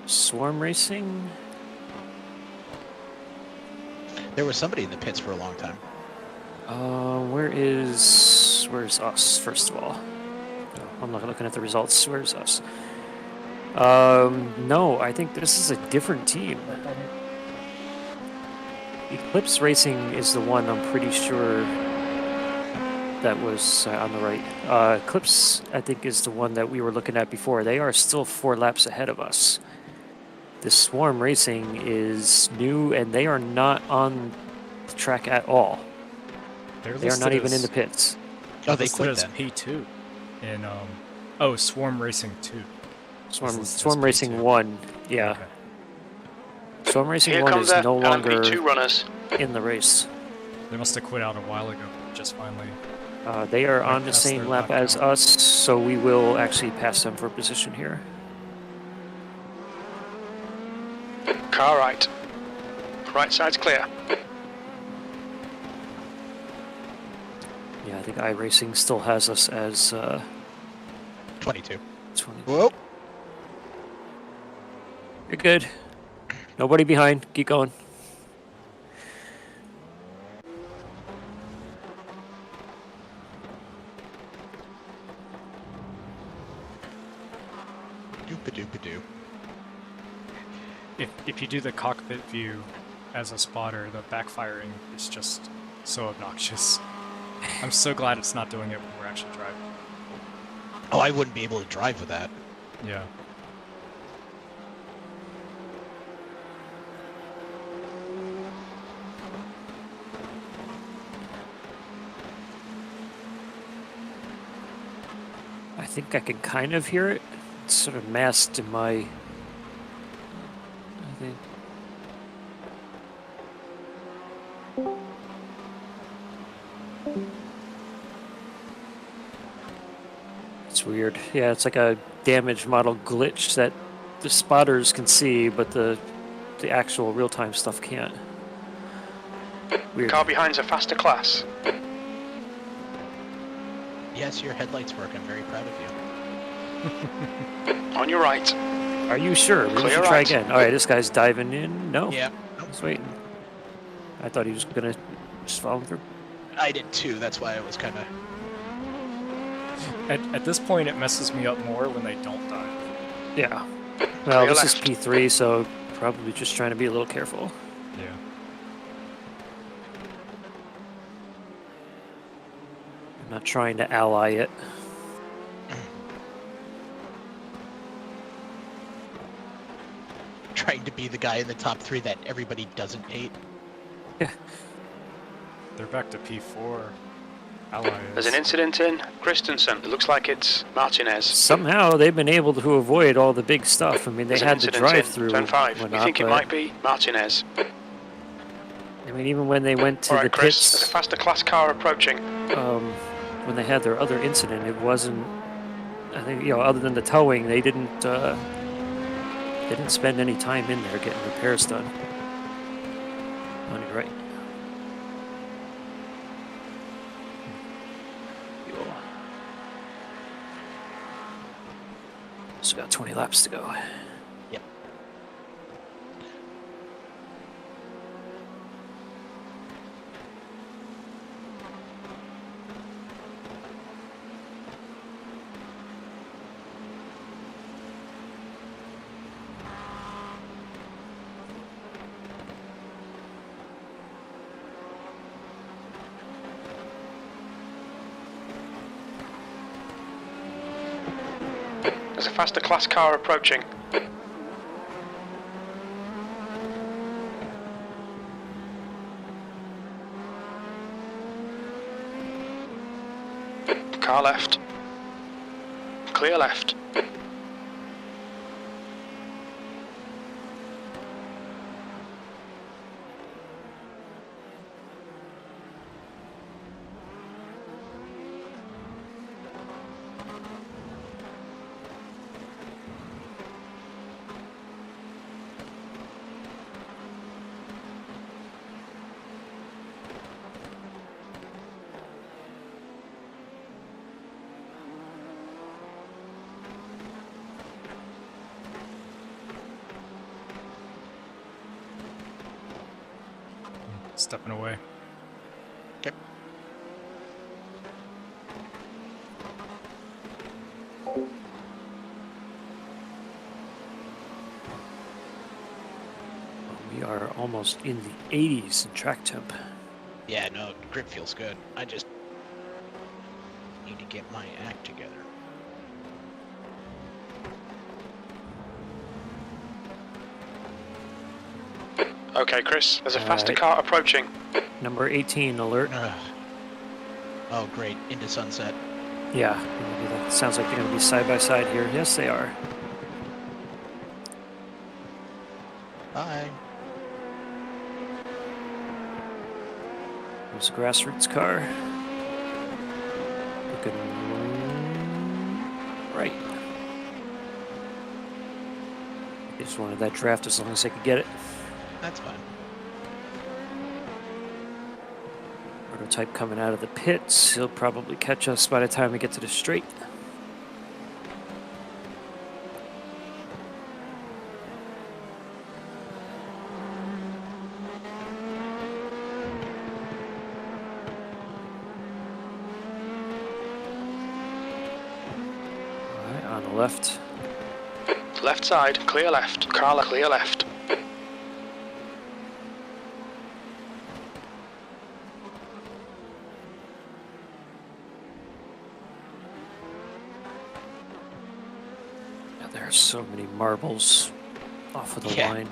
Speaker 1: swarm racing?
Speaker 5: There was somebody in the pits for a long time.
Speaker 1: Where's us, first of all? No, I'm not looking at the results. Where's us? No, I think this is a different team. Eclipse Racing is the one I'm pretty sure that was on the right. Eclipse, I think, is the one that we were looking at before. They are still 4 laps ahead of us. The Swarm Racing is new, and they are not on the track at all. They are not even in the pits.
Speaker 5: Oh, they quit
Speaker 2: as
Speaker 5: then.
Speaker 2: P2 in Swarm Racing 2.
Speaker 1: Swarm Racing 1, yeah.
Speaker 2: Okay.
Speaker 1: Swarm Racing
Speaker 3: Here
Speaker 1: 1
Speaker 3: comes
Speaker 1: is
Speaker 3: the
Speaker 1: no longer
Speaker 3: LMP2 runners.
Speaker 1: in the race.
Speaker 2: They must have quit out a while ago, just finally.
Speaker 1: They are
Speaker 2: Right
Speaker 1: on the
Speaker 2: past
Speaker 1: same
Speaker 2: their
Speaker 1: lap
Speaker 2: lap
Speaker 1: as
Speaker 2: count.
Speaker 1: us, so we will actually pass them for position here.
Speaker 3: Car right. Right side's clear.
Speaker 1: Yeah, I think iRacing still has us as
Speaker 5: 22.
Speaker 1: 20.
Speaker 5: Whoa.
Speaker 1: You're good. Nobody behind. Keep going.
Speaker 5: Doop-a-doop-a-doo.
Speaker 2: If you do the cockpit view as a spotter, the backfiring is just so obnoxious. I'm so glad it's not doing it when we're actually driving.
Speaker 5: Oh, I wouldn't be able to drive with that.
Speaker 2: Yeah.
Speaker 1: I think I can kind of hear it. It's sort of masked in my... I think. It's weird. Yeah, it's like a damaged model glitch that the spotters can see, but the actual real-time stuff can't. Weird.
Speaker 3: Car behind's a faster class.
Speaker 5: Yes, your headlights work. I'm very proud of you.
Speaker 3: On your right.
Speaker 1: Are you sure? We
Speaker 3: Clear
Speaker 1: should try
Speaker 3: right.
Speaker 1: again. All right, this guy's diving in. No.
Speaker 5: Yeah.
Speaker 1: He's waiting. I thought he was gonna just follow him through.
Speaker 5: I did too. That's why I was kind of...
Speaker 2: At this point, it messes me up more when they don't dive.
Speaker 1: Yeah. Well,
Speaker 3: Clear
Speaker 1: this is
Speaker 3: left.
Speaker 1: P3, so probably just trying to be a little careful.
Speaker 2: Yeah.
Speaker 1: I'm not trying to ally it.
Speaker 5: trying to be the guy in the top 3 that everybody doesn't hate.
Speaker 1: Yeah.
Speaker 2: They're back to P4. Ally
Speaker 3: There's
Speaker 2: is.
Speaker 3: an incident in Christensen. It looks like it's Martinez.
Speaker 1: Somehow they've been able to avoid all the big stuff. I mean, they
Speaker 3: There's an
Speaker 1: had the
Speaker 3: incident in
Speaker 1: drive-through.
Speaker 3: Turn 5.
Speaker 1: went
Speaker 3: We
Speaker 1: up,
Speaker 3: think it
Speaker 1: but,
Speaker 3: might be Martinez.
Speaker 1: I mean, even when they went to
Speaker 3: All
Speaker 1: the
Speaker 3: right, Chris. There's a
Speaker 1: pits,
Speaker 3: faster class car approaching.
Speaker 1: when they had their other incident, it wasn't. I think other than the towing, they didn't spend any time in there getting repairs done. On your right. So got 20 laps to go.
Speaker 5: Yep.
Speaker 3: There's a faster class car approaching. Car left. Clear left.
Speaker 2: Stepping away.
Speaker 5: Okay.
Speaker 1: We are almost in the 80s in track temp.
Speaker 5: Yeah, no, grip feels good. I just need to get my act together.
Speaker 3: Okay, Chris. There's a faster car approaching.
Speaker 1: Number 18 alert.
Speaker 5: Oh, great. Into sunset.
Speaker 1: Yeah, that sounds like they're going to be side by side here. Yes, they are.
Speaker 5: Bye.
Speaker 1: There's a grassroots car. Looking right. I just wanted that draft as long as I could get it.
Speaker 5: That's fine.
Speaker 1: Prototype coming out of the pits. He'll probably catch us by the time we get to the straight. All right, on the left.
Speaker 3: Left side. Clear left. Car clear left.
Speaker 1: There are so many marbles off of the line.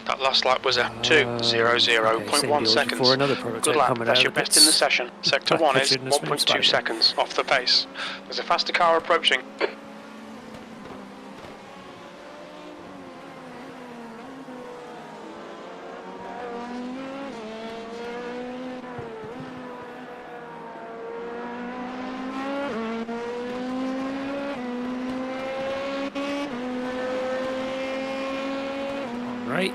Speaker 3: That last lap was at
Speaker 1: okay, same
Speaker 3: 2:00.1
Speaker 1: deal as
Speaker 3: seconds.
Speaker 1: before, another prototype
Speaker 3: Good lap.
Speaker 1: coming
Speaker 3: That's
Speaker 1: out
Speaker 3: your
Speaker 1: of the
Speaker 3: best in the
Speaker 1: pits.
Speaker 3: session. Sector
Speaker 1: I
Speaker 3: 1 is
Speaker 1: shouldn't have been
Speaker 3: 1.2
Speaker 1: spotted.
Speaker 3: seconds off the pace. There's a faster car approaching.
Speaker 1: All right.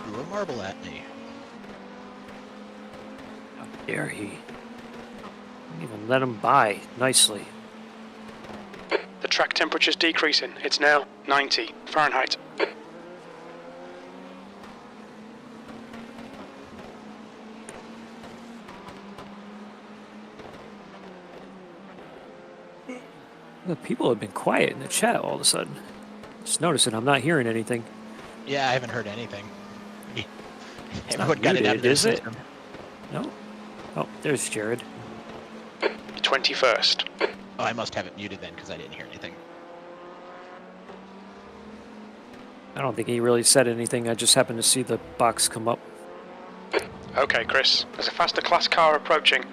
Speaker 5: Threw a marble at me.
Speaker 1: How dare he? Didn't even let him by nicely.
Speaker 3: The track temperature's decreasing. It's now 90 Fahrenheit.
Speaker 1: The people have been quiet in the chat all of a sudden. Just noticing I'm not hearing anything.
Speaker 5: Yeah, I haven't heard anything.
Speaker 1: It's
Speaker 5: Everyone
Speaker 1: not
Speaker 5: got it out of
Speaker 1: muted,
Speaker 5: their
Speaker 1: is it?
Speaker 5: system.
Speaker 1: No. Oh, there's Jared.
Speaker 3: 21st.
Speaker 5: Oh, I must have it muted then because I didn't hear anything.
Speaker 1: I don't think he really said anything. I just happened to see the box come up.
Speaker 3: Okay, Chris. There's a faster class car approaching.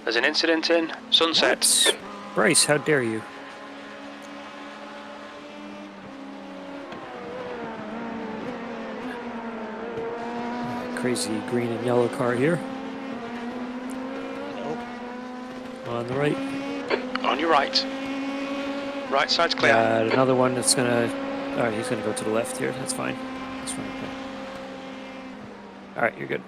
Speaker 3: There's an incident in Sunset.
Speaker 1: What? Bryce, how dare you? Crazy green and yellow car here.
Speaker 5: Nope.
Speaker 1: On the right.
Speaker 3: On your right. Right side's clear.
Speaker 1: Got another one that's gonna... Alright, he's gonna go to the left here. That's fine. That's fine. Okay. Alright, you're good.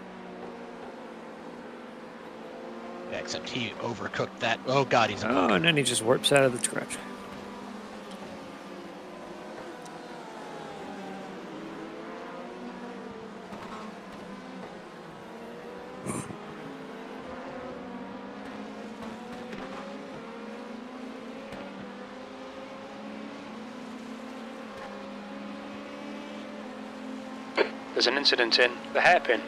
Speaker 5: Yeah, except he overcooked that. Oh god, he's a
Speaker 1: Oh, and then he just warps out of the garage.
Speaker 3: There's an incident in the hairpin.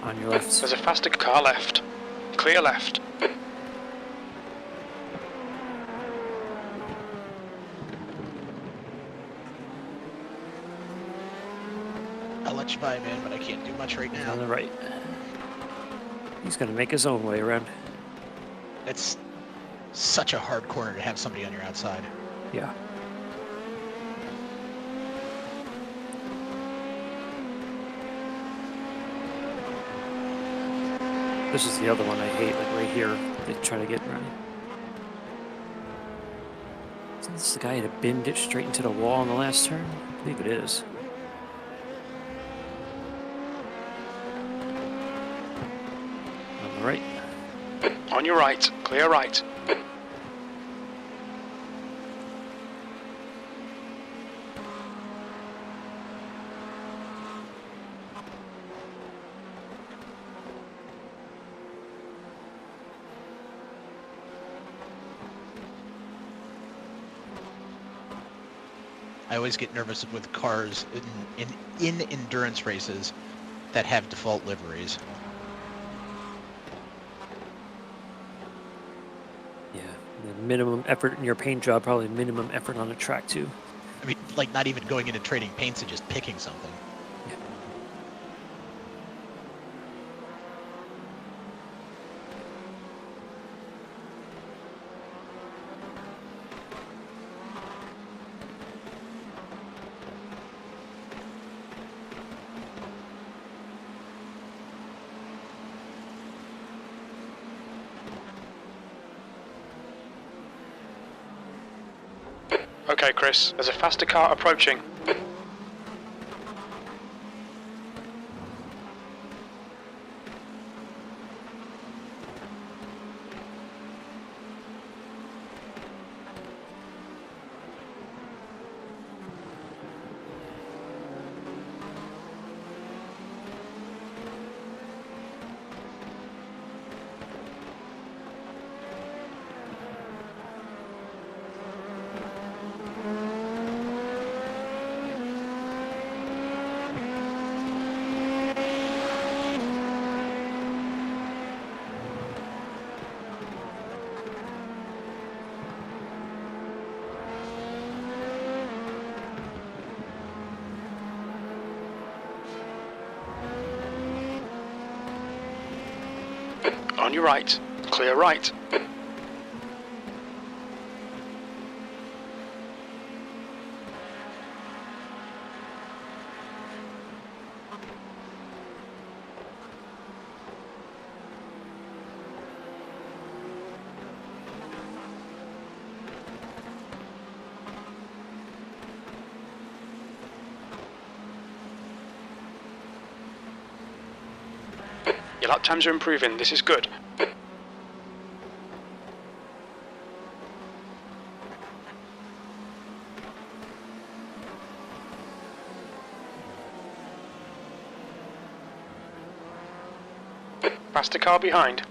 Speaker 1: On your left.
Speaker 3: There's a faster car left. Clear left.
Speaker 5: I'll let you by, man, but I can't do much right now.
Speaker 1: On the right. He's gonna make his own way around.
Speaker 5: It's such a hard corner to have somebody on your outside.
Speaker 1: Yeah. This is the other one I hate, like right here. They try to get around. Isn't this the guy that binned it straight into the wall on the last turn? I believe it is. On the right.
Speaker 3: On your right. Clear right.
Speaker 5: I always get nervous with cars in endurance races that have default liveries.
Speaker 1: Yeah, the minimum effort in your paint job, probably minimum effort on the track too.
Speaker 5: I mean, like not even going into trading paints and just picking something.
Speaker 3: Okay, Chris. There's a faster car approaching. your right. Clear right. Your lap times are improving. This is good. Faster car behind.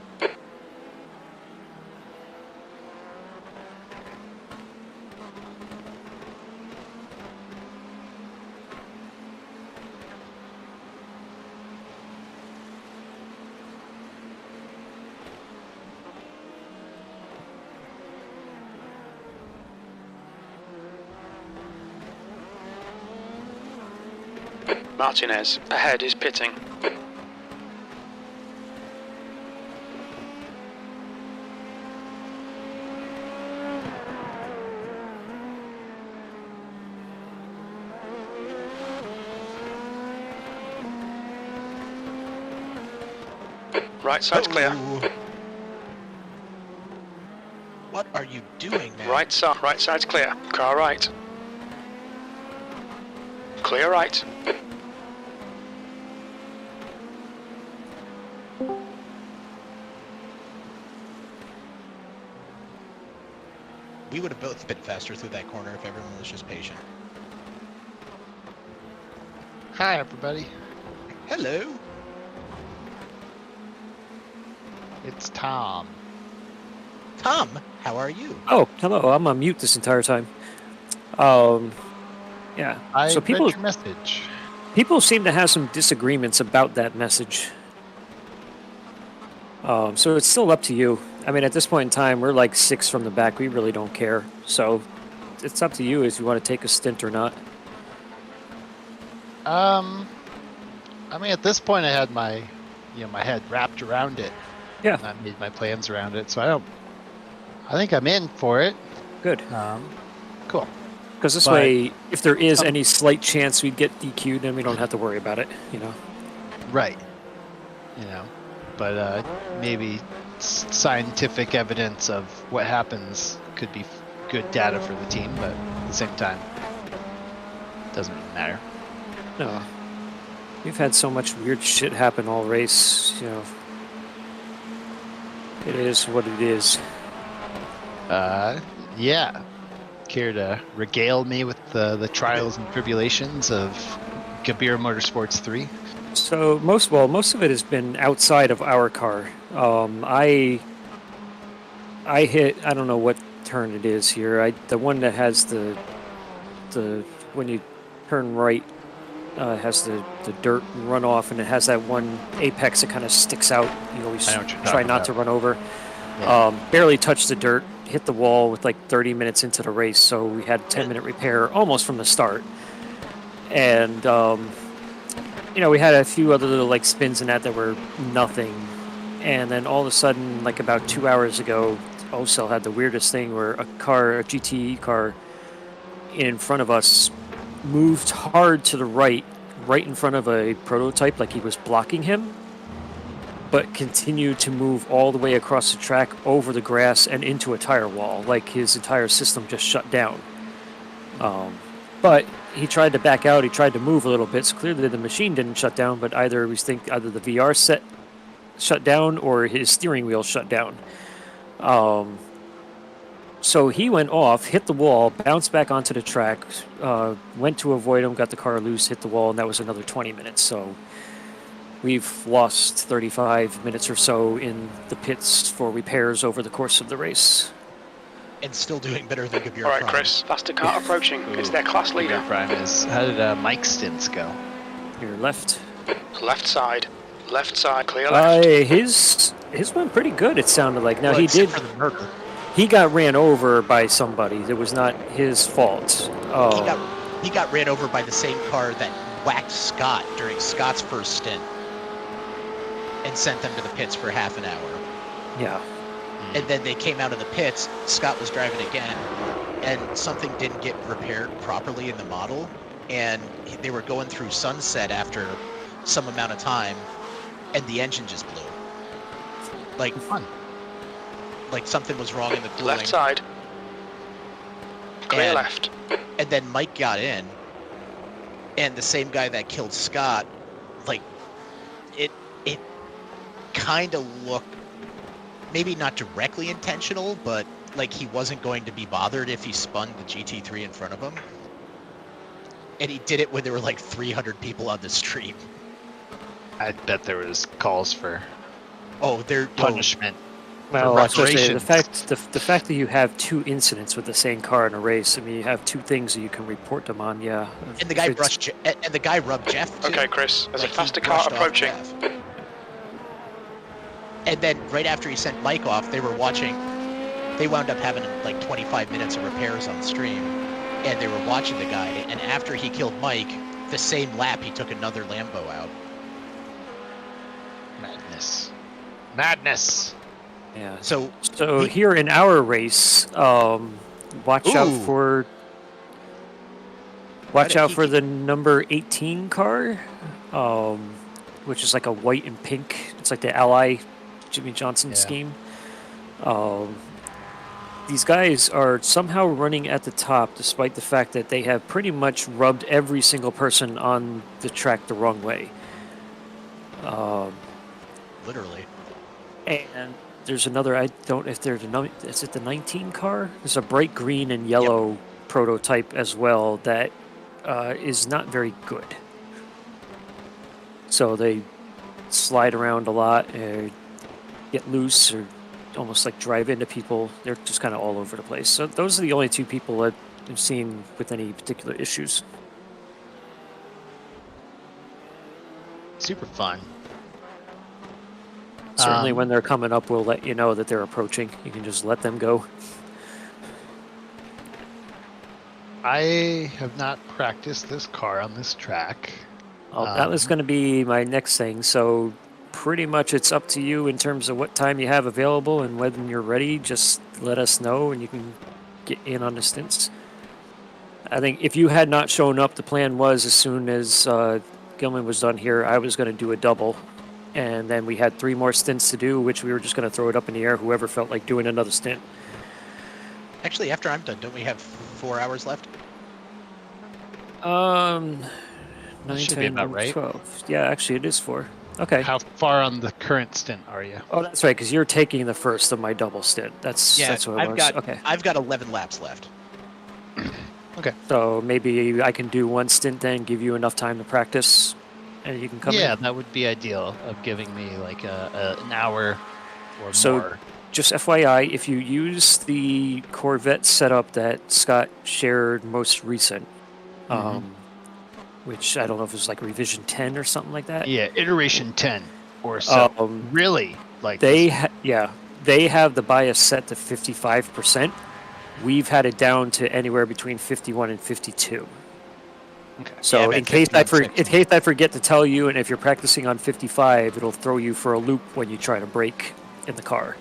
Speaker 3: Martinez, ahead is pitting. Right side's clear.
Speaker 5: What are you doing, man?
Speaker 3: Right side's clear. Car right. Clear right.
Speaker 5: We would have both been faster through that corner if everyone was just patient.
Speaker 19: Hi, everybody.
Speaker 5: Hello.
Speaker 19: It's Tom.
Speaker 5: Tom, how are you?
Speaker 1: Oh, hello. I'm on mute this entire time. Yeah.
Speaker 19: I
Speaker 1: so
Speaker 19: read your message.
Speaker 1: people seem to have some disagreements about that message. So it's still up to you. I mean, at this point in time, we're like 6 from the back. We really don't care. So it's up to you if you want to take a stint or not.
Speaker 19: I mean, at this point, I had my head wrapped around it.
Speaker 1: Yeah.
Speaker 19: And I made my plans around it, so I think I'm in for it.
Speaker 1: Good.
Speaker 19: Cool.
Speaker 1: Because this way, if there is any slight chance we'd get DQ'd, then we don't have to worry about it,
Speaker 19: Right. But maybe scientific evidence of what happens could be good data for the team, but at the same time, it doesn't really matter.
Speaker 1: No. We've had so much weird shit happen all race, It is what it is.
Speaker 19: Yeah. Care to regale me with the trials and tribulations of Gabir Motorsports 3?
Speaker 1: So most of it has been outside of our car. I hit, I don't know what turn it is here. The one that has the when you turn right has the dirt and run off, and it has that one apex that kind of sticks out. You always try not to run over. Yeah. Barely touched the dirt, hit the wall with like 30 minutes into the race, so we had a 10-minute repair almost from the start. And we had a few other little like spins in that were nothing. And then all of a sudden, like about 2 hours ago, Ocel had the weirdest thing where a GTE car in front of us moved hard to the right in front of a prototype, like he was blocking him, but continued to move all the way across the track, over the grass, and into a tire wall, like his entire system just shut down. But he tried to back out, he tried to move a little bit, so clearly the machine didn't shut down, but either the VR set shut down or his steering wheel shut down. So he went off, hit the wall, bounced back onto the track, went to avoid him, got the car loose, hit the wall, and that was another 20 minutes. So we've lost 35 minutes or so in the pits for repairs over the course of the race.
Speaker 5: And still doing better than Gabir.
Speaker 3: All right, Chris, faster car approaching. It's their class leader.
Speaker 19: Prime is. How did Mike's stints go?
Speaker 1: Your left.
Speaker 3: Left side, clear left.
Speaker 1: His went pretty good, it sounded like. Now,
Speaker 5: he did. For the murder.
Speaker 1: He got ran over by somebody. It was not his fault.
Speaker 5: He got ran over by the same car that whacked Scott during Scott's first stint and sent them to the pits for half an hour.
Speaker 1: Yeah.
Speaker 5: And then they came out of the pits. Scott was driving again, and something didn't get repaired properly in the model, and they were going through sunset after some amount of time, and the engine just blew. Like something was wrong in the cooling.
Speaker 3: Left side. Clear
Speaker 5: and,
Speaker 3: left.
Speaker 5: And then Mike got in, and the same guy that killed Scott, like, it kind of looked, maybe not directly intentional, but like he wasn't going to be bothered if he spun the GT3 in front of him. And he did it when there were like 300 people on the street.
Speaker 19: I bet there was calls for
Speaker 5: their
Speaker 19: punishment.
Speaker 1: Well, especially the
Speaker 19: reparations.
Speaker 1: fact that you have two incidents with the same car in a race. I mean, you have two things that you can report them on. Yeah.
Speaker 5: And the guy and the guy rubbed Jeff too.
Speaker 3: Okay, Chris. There's
Speaker 5: Like,
Speaker 3: a
Speaker 5: he
Speaker 3: faster car
Speaker 5: brushed off
Speaker 3: approaching.
Speaker 5: Jeff. And then right after he sent Mike off, they were watching. They wound up having like 25 minutes of repairs on stream, and they were watching the guy. And after he killed Mike, the same lap he took another Lambo out.
Speaker 19: Madness.
Speaker 1: Yeah.
Speaker 5: So
Speaker 1: here in our race, watch out for the number 18 car, which is like a white and pink. It's like the Ally Jimmy Johnson scheme. These guys are somehow running at the top, despite the fact that they have pretty much rubbed every single person on the track the wrong way.
Speaker 5: Literally.
Speaker 1: And there's another, is it the 19 car? There's a bright green and yellow prototype as well that is not very good. So they slide around a lot, get loose, or almost like drive into people. They're just kind of all over the place. So those are the only two people I've seen with any particular issues.
Speaker 19: Super fun.
Speaker 1: Certainly when they're coming up, we'll let you know that they're approaching. You can just let them go.
Speaker 19: I have not practiced this car on this track.
Speaker 1: That was going to be my next thing. So pretty much it's up to you in terms of what time you have available and when you're ready. Just let us know and you can get in on the stints. I think if you had not shown up, the plan was as soon as Gilman was done here, I was going to do a double. And then we had 3 more stints to do, which we were just going to throw it up in the air, whoever felt like doing another stint.
Speaker 5: Actually, after I'm done, don't we have 4 hours left?
Speaker 1: 9,
Speaker 19: should
Speaker 1: 10,
Speaker 19: be about right.
Speaker 1: 12. Yeah, actually it is 4. Okay.
Speaker 19: How far on the current stint are you?
Speaker 1: Oh, that's right, because you're taking the first of my double stint. That's what it was. Okay.
Speaker 5: I've got 11 laps left.
Speaker 19: Okay.
Speaker 1: So maybe I can do 1 stint then, give you enough time to practice, and you can come in.
Speaker 19: Yeah, that would be ideal, of giving me like an hour or
Speaker 1: So
Speaker 19: more.
Speaker 1: just FYI, if you use the Corvette setup that Scott shared most recent, which I don't know if it was like revision 10 or something like that.
Speaker 19: Yeah, iteration 10 or so. Really? Like
Speaker 1: they have the bias set to 55%. We've had it down to anywhere between 51 and 52.
Speaker 19: Okay.
Speaker 1: So
Speaker 5: Yeah,
Speaker 1: in case I forget to tell you, and if you're practicing on 55, it'll throw you for a loop when you try to brake in the car.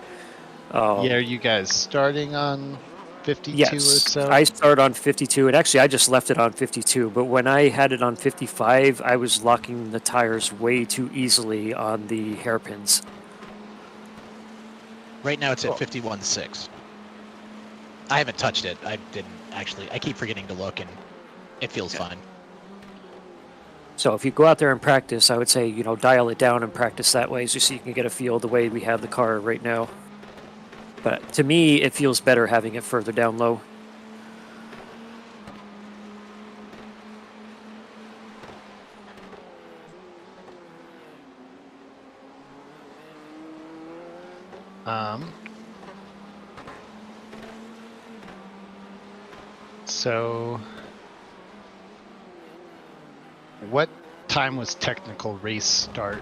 Speaker 19: Yeah, are you guys starting on 52
Speaker 1: yes,
Speaker 19: or so?
Speaker 1: I start on 52, and actually I just left it on 52, but when I had it on 55, I was locking the tires way too easily on the hairpins.
Speaker 5: Right now it's at 51.6. I haven't touched it. I didn't actually. I keep forgetting to look, and it feels fine.
Speaker 1: So if you go out there and practice, I would say, dial it down and practice that way just so you can get a feel of the way we have the car right now. But to me, it feels better having it further down low.
Speaker 19: So, what time was technical race start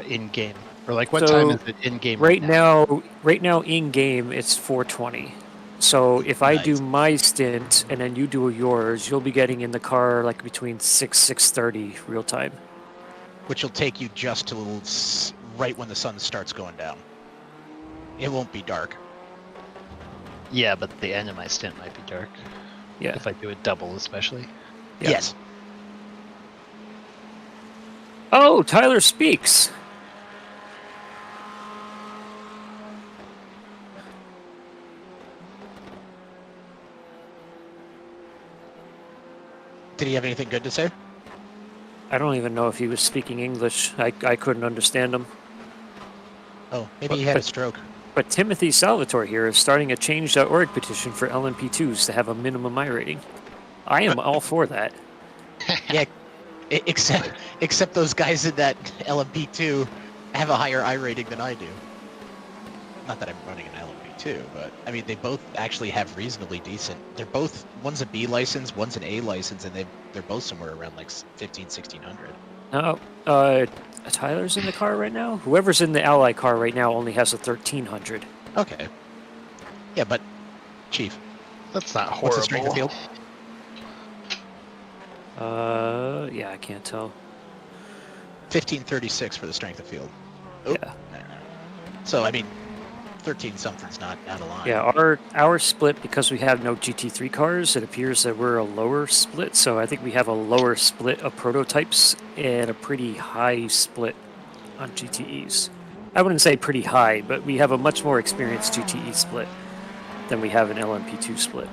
Speaker 19: in game, or like what time is it in game
Speaker 1: right now? Right now in game, it's 4:20. So if I do my stint and then you do yours, you'll be getting in the car like between 6:30 real time.
Speaker 5: Which will take you just to right when the sun starts going down. It won't be dark.
Speaker 19: Yeah, but the end of my stint might be dark.
Speaker 1: Yeah.
Speaker 19: If I do it double, especially.
Speaker 1: Yeah.
Speaker 5: Yes.
Speaker 1: Oh, Tyler speaks.
Speaker 5: Did he have anything good to say?
Speaker 1: I don't even know if he was speaking English. I couldn't understand him.
Speaker 5: Oh, maybe he had a stroke.
Speaker 1: But Timothy Salvatore here is starting a change.org petition for LMP2s to have a minimum iRating. I am all for that.
Speaker 5: Yeah, except those guys in that LMP2 have a higher iRating than I do. Not that I'm running an LMP2, but I mean they both actually have reasonably decent. They're both, one's a B license, one's an A license, and they're both somewhere around like 1600.
Speaker 1: No, Tyler's in the car right now. Whoever's in the Ally car right now only has a 1300.
Speaker 5: Okay. Yeah, but Chief,
Speaker 19: that's not horrible.
Speaker 5: What's the strength of field?
Speaker 1: Yeah, I can't tell.
Speaker 5: 1536 for the strength of field.
Speaker 1: Yeah.
Speaker 5: So I mean, 13 something's not out of line.
Speaker 1: Yeah, our split, because we have no GT3 cars, it appears that we're a lower split. So I think we have a lower split of prototypes and a pretty high split on GTEs. I wouldn't say pretty high, but we have a much more experienced GTE split than we have an LMP2 split.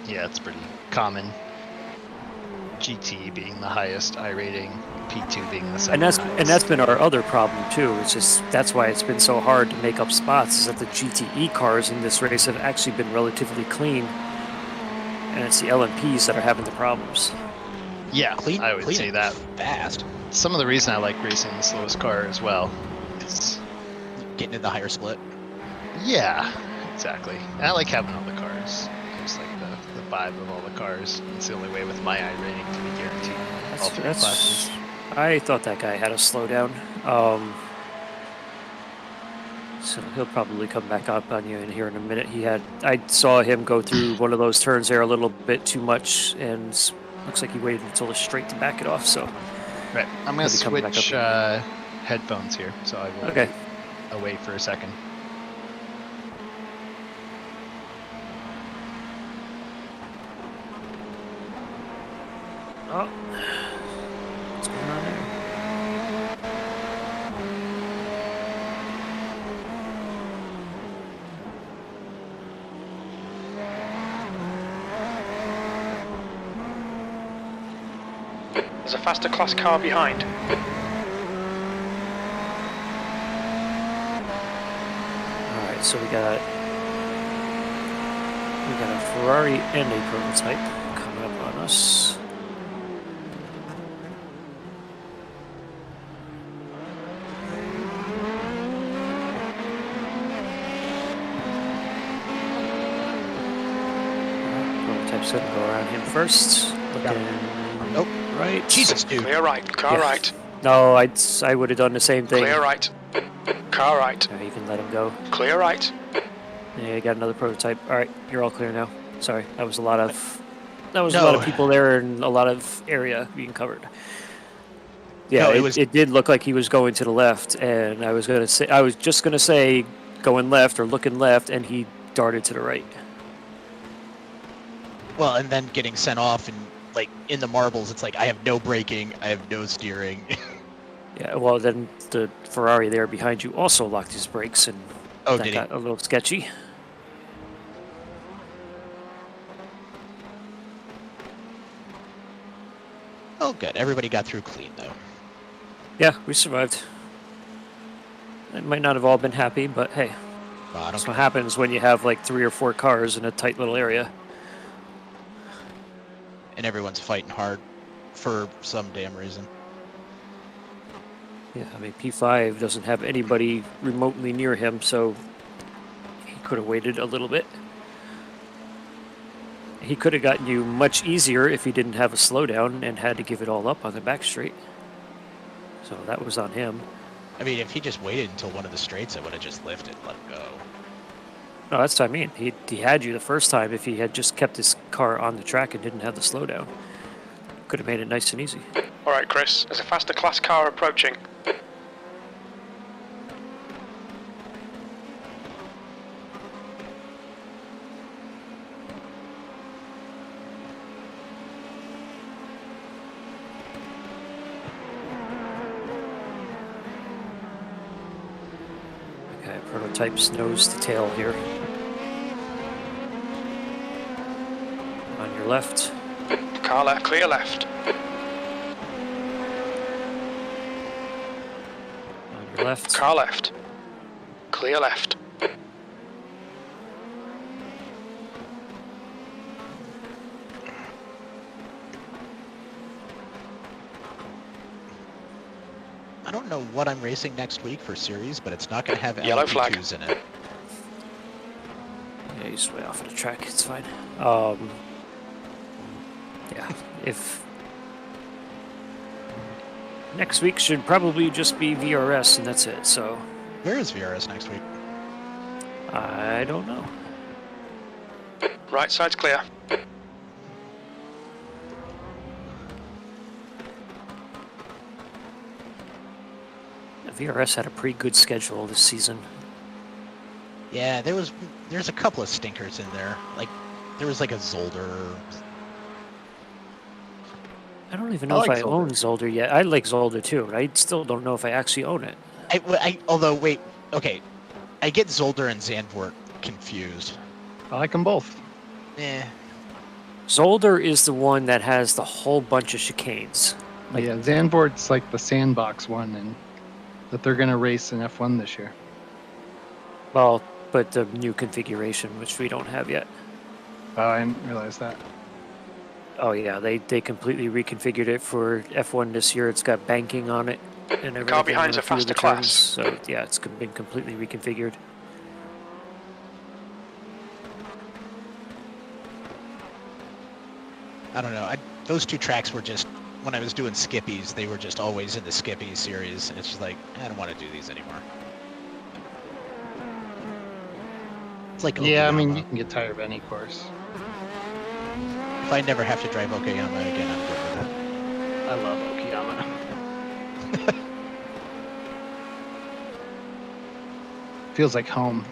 Speaker 19: Yeah, it's pretty common. GT being the highest iRating, P2 being the second highest.
Speaker 1: And that's been our other problem too. It's just that's why it's been so hard to make up spots, is that the GTE cars in this race have actually been relatively clean, and it's the LMPs that are having the problems.
Speaker 19: Yeah,
Speaker 5: clean,
Speaker 19: I would say that.
Speaker 5: Fast.
Speaker 19: Some of the reason I like racing the slowest car as well is
Speaker 5: getting in the higher split.
Speaker 19: Yeah, exactly. And I like having all the cars. Just like the vibe of all the cars. It's the only way with my iRating to be guaranteed all three classes.
Speaker 1: I thought that guy had a slowdown. So he'll probably come back up on you in here in a minute. I saw him go through one of those turns there a little bit too much, and looks like he waited until the straight to back it off. So
Speaker 19: right, I'm gonna switch headphones here, so I will
Speaker 1: okay.
Speaker 19: Away for a second.
Speaker 1: Oh, what's going on there?
Speaker 3: There's a faster class car behind.
Speaker 1: Alright, so we got a Ferrari and a prototype coming up on us. Prototype's gonna go around him first.
Speaker 5: Nope.
Speaker 1: Right.
Speaker 5: Jesus, dude.
Speaker 3: Clear right. Car right.
Speaker 1: No, I would have done the same thing.
Speaker 3: Clear right. Car right.
Speaker 1: Yeah, you can let him go.
Speaker 3: Clear right.
Speaker 1: Yeah, you got another prototype. All right, you're all clear now. Sorry, that was a lot of a lot of people there and a lot of area being covered. Yeah,
Speaker 5: No,
Speaker 1: it did look like he was going to the left, and I was just gonna say going left or looking left, and he darted to the right.
Speaker 5: Well, and then getting sent off and like in the marbles, it's like I have no braking, I have no steering.
Speaker 1: Yeah, well then the Ferrari there behind you also locked his brakes, and that got a little sketchy.
Speaker 5: Oh, good. Everybody got through clean, though.
Speaker 1: Yeah, we survived. It might not have all been happy, but hey, that's what happens when you have like 3 or 4 cars in a tight little area.
Speaker 5: And everyone's fighting hard for some damn reason.
Speaker 1: Yeah, I mean, P5 doesn't have anybody remotely near him, so he could have waited a little bit. He could have gotten you much easier if he didn't have a slowdown and had to give it all up on the back straight. So that was on him.
Speaker 5: I mean, if he just waited until one of the straights, I would have just lifted and let him go.
Speaker 1: No, that's what I mean. He had you the first time if he had just kept his car on the track and didn't have the slowdown. Could have made it nice and easy.
Speaker 3: All right, Chris. There's a faster class car approaching.
Speaker 1: Okay, prototype's nose to tail here. On your left.
Speaker 3: Car left, clear left.
Speaker 1: On your left.
Speaker 3: Car left. Clear left.
Speaker 5: I don't know what I'm racing next week for series, but it's not going to have
Speaker 3: Yellow flag.
Speaker 5: LMP2s in it.
Speaker 1: Yeah, he's way off of the track. It's fine. Yeah, if next week should probably just be VRS and that's it. So
Speaker 5: where is VRS next week?
Speaker 1: I don't know.
Speaker 3: Right side's clear.
Speaker 1: VRS had a pretty good schedule this season.
Speaker 5: Yeah, there's a couple of stinkers in there. Like there was like a Zolder.
Speaker 1: I don't even know if I own Zolder yet. I like Zolder too, but I still don't know if I actually own it.
Speaker 5: Although, wait, okay. I get Zolder and Zandvoort confused.
Speaker 20: I like them both.
Speaker 5: Eh.
Speaker 1: Zolder is the one that has the whole bunch of chicanes.
Speaker 20: Like, yeah, Zandvoort's like the sandbox one, and that they're going to race in F1 this year.
Speaker 1: Well, but the new configuration, which we don't have yet.
Speaker 20: Oh, I didn't realize that.
Speaker 1: Oh yeah, they completely reconfigured it for F1 this year. It's got banking on it and everything.
Speaker 3: Car behind's a faster class.
Speaker 1: So yeah, it's been completely reconfigured.
Speaker 5: I don't know. Those two tracks were just, when I was doing skippies, they were just always in the skippy series, and it's just like, I don't want to do these anymore. It's like
Speaker 20: yeah,
Speaker 5: Okayama.
Speaker 20: I mean, you can get tired of any course.
Speaker 5: If I never have to drive Okayama again, I'm good with it.
Speaker 20: I love Okayama. Feels like home.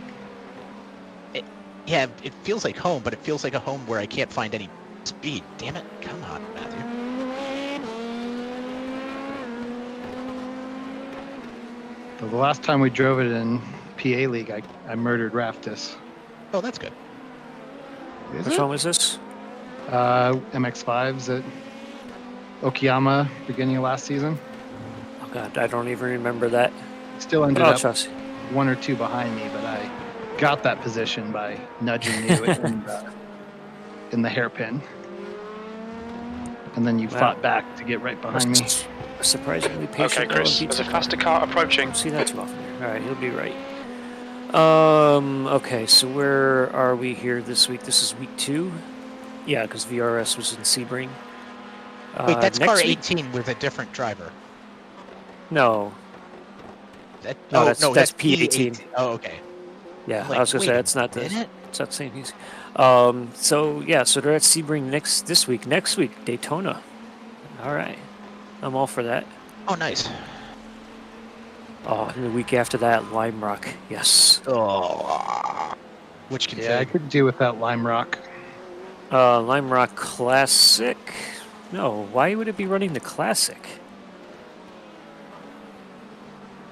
Speaker 5: Yeah, it feels like home, but it feels like a home where I can't find any speed. Damn it. Come on, Matthew.
Speaker 20: So the last time we drove it in PA League, I murdered Raftus.
Speaker 5: Oh, that's good.
Speaker 1: Which one was this?
Speaker 20: MX-5s at Okayama beginning of last season.
Speaker 1: Oh god, I don't even remember that.
Speaker 20: Still ended up 1 or 2 behind me, but I got that position by nudging you in the hairpin. And then you fought back to get right behind me.
Speaker 1: Surprisingly patient.
Speaker 3: Okay, Chris, there's a faster car approaching.
Speaker 1: Don't see that too often here. Alright, he'll be right. Okay, so where are we here this week? This is week 2? Yeah, because VRS was in Sebring.
Speaker 5: Wait, that's car
Speaker 1: week?
Speaker 5: 18 with a different driver.
Speaker 1: No. That's P18.
Speaker 5: Oh, okay.
Speaker 1: Yeah,
Speaker 5: Like,
Speaker 1: I was gonna say that's not the same piece. So yeah, so they're at Sebring this week. Next week, Daytona. All right, I'm all for that.
Speaker 5: Oh, nice.
Speaker 1: Oh, and the week after that, Lime Rock. Yes.
Speaker 5: Oh. Which config?
Speaker 20: Yeah, I could do with that Lime Rock.
Speaker 1: Lime Rock Classic. No, why would it be running the Classic?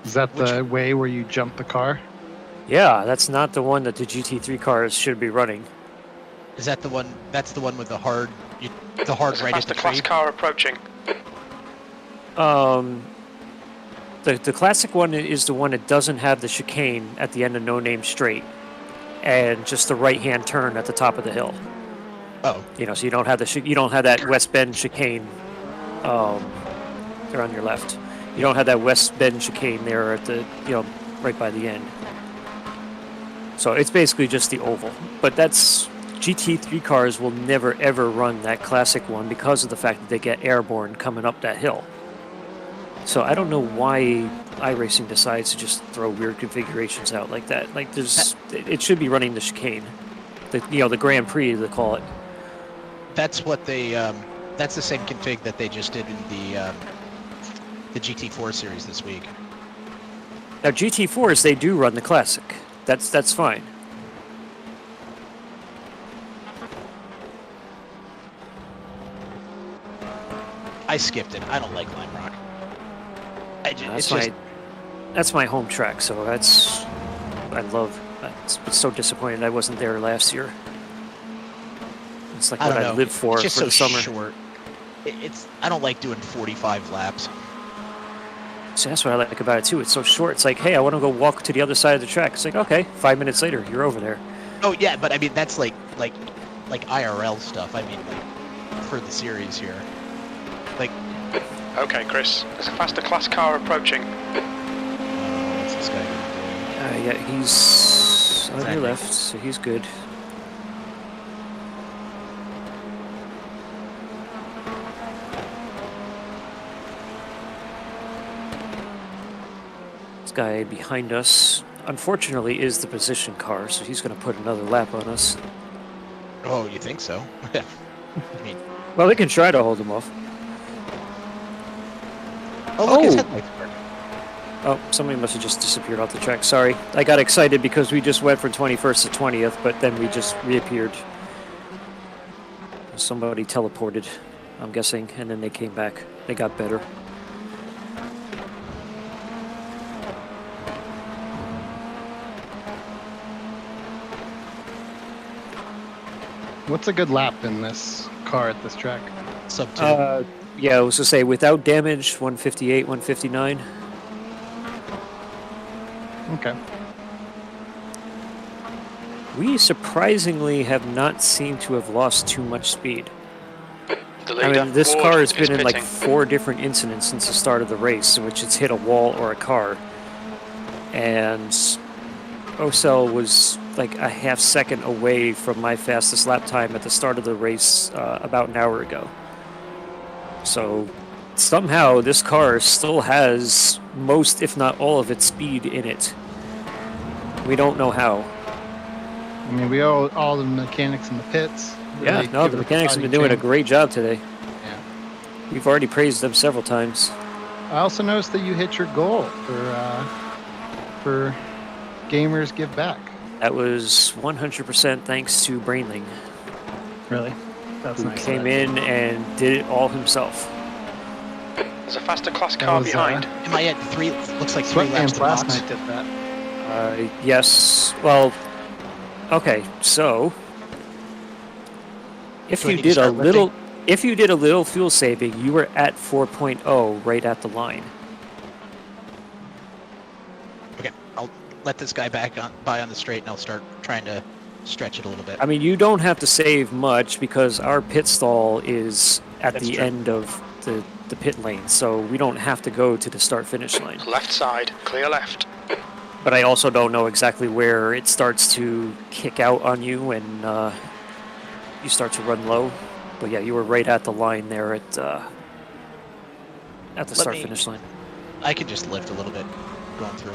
Speaker 20: Is that the way where you jump the car?
Speaker 1: Yeah, that's not the one that the GT3 cars should be running.
Speaker 5: Is that the one? That's the one with the hard, the hard right at the
Speaker 3: class car approaching.
Speaker 1: The classic one is the one that doesn't have the chicane at the end of No Name Straight, and just the right-hand turn at the top of the hill.
Speaker 5: Oh,
Speaker 1: you know, so you don't have that West Bend chicane. They're on your left. You don't have that West Bend chicane there at the right by the end. So it's basically just the oval. But that's GT3 cars will never ever run that classic one because of the fact that they get airborne coming up that hill. So I don't know why iRacing decides to just throw weird configurations out like that. Like it should be running the chicane, the Grand Prix they call it.
Speaker 5: That's what they. That's the same config that they just did in the GT4 series this week.
Speaker 1: Now GT4s they do run the classic. That's fine.
Speaker 5: I skipped it. I don't like Lime Rock.
Speaker 1: That's my home track, so that's I love. It's so disappointed I wasn't there last year. It's like
Speaker 5: I
Speaker 1: what
Speaker 5: don't
Speaker 1: I
Speaker 5: know.
Speaker 1: live for
Speaker 5: It's just
Speaker 1: the
Speaker 5: so
Speaker 1: summer.
Speaker 5: short. I don't like doing 45 laps.
Speaker 1: See, that's what I like about it too. It's so short. It's like, hey, I want to go walk to the other side of the track. It's like, okay, 5 minutes later, you're over there.
Speaker 5: Oh yeah, but I mean that's like IRL stuff. I mean like for the series here. Like,
Speaker 3: Okay, Chris. There's a faster class car approaching.
Speaker 5: what's this guy gonna do?
Speaker 1: Yeah, he's on your
Speaker 5: Exactly.
Speaker 1: left, so he's good. This guy behind us, unfortunately, is the position car, so he's going to put another lap on us.
Speaker 5: Oh, you think so? I mean,
Speaker 1: Well, they can try to hold him off.
Speaker 5: oh look, his
Speaker 1: Oh!
Speaker 5: headlights work.
Speaker 1: Oh, somebody must have just disappeared off the track. Sorry. I got excited because we just went from 21st to 20th, but then we just reappeared. Somebody teleported, I'm guessing, and then they came back. They got better.
Speaker 20: What's a good lap in this car at this track?
Speaker 5: Sub 2.
Speaker 1: Yeah, I was to say, without damage, 158, 159.
Speaker 20: Okay.
Speaker 1: We surprisingly have not seemed to have lost too much speed.
Speaker 3: The
Speaker 1: I
Speaker 3: leader,
Speaker 1: mean, this
Speaker 3: Ward,
Speaker 1: car has
Speaker 3: is
Speaker 1: been in like
Speaker 3: pitting.
Speaker 1: 4 different incidents since the start of the race, in which it's hit a wall or a car. And Ocel was like a half second away from my fastest lap time at the start of the race about an hour ago. So somehow this car still has most, if not all, of its speed in it. We don't know how.
Speaker 20: I mean, we owe all the mechanics in the pits.
Speaker 1: Yeah,
Speaker 20: really
Speaker 1: no,
Speaker 20: give
Speaker 1: the
Speaker 20: it a
Speaker 1: mechanics have been
Speaker 20: body
Speaker 1: doing a
Speaker 20: change.
Speaker 1: great job today.
Speaker 20: Yeah.
Speaker 1: We've already praised them several times.
Speaker 20: I also noticed that you hit your goal for Gamers Give Back.
Speaker 1: That was 100% thanks to Brainling,
Speaker 20: Really? That's
Speaker 1: who
Speaker 20: nice.
Speaker 1: came in and did it all himself.
Speaker 3: There's a faster class
Speaker 20: That
Speaker 3: car
Speaker 20: was,
Speaker 3: behind.
Speaker 5: Am I at 3? Looks like 3 laps
Speaker 20: Sweatpants
Speaker 5: to
Speaker 20: last
Speaker 5: box.
Speaker 20: night did that.
Speaker 1: Yes, well, okay, so if
Speaker 5: Do I
Speaker 1: you
Speaker 5: need to
Speaker 1: did a
Speaker 5: start
Speaker 1: little,
Speaker 5: lifting?
Speaker 1: if you did a little fuel saving, you were at 4.0 right at the line.
Speaker 5: Okay, I'll let this guy by on the straight, and I'll start trying to stretch it a little bit.
Speaker 1: I mean, you don't have to save much because our pit stall is at
Speaker 5: That's
Speaker 1: the
Speaker 5: true.
Speaker 1: end of the pit lane, so we don't have to go to the start-finish line.
Speaker 3: Left side, clear left.
Speaker 1: But I also don't know exactly where it starts to kick out on you when you start to run low. But yeah, you were right at the line there at the start-finish line.
Speaker 5: I can just lift a little bit going through.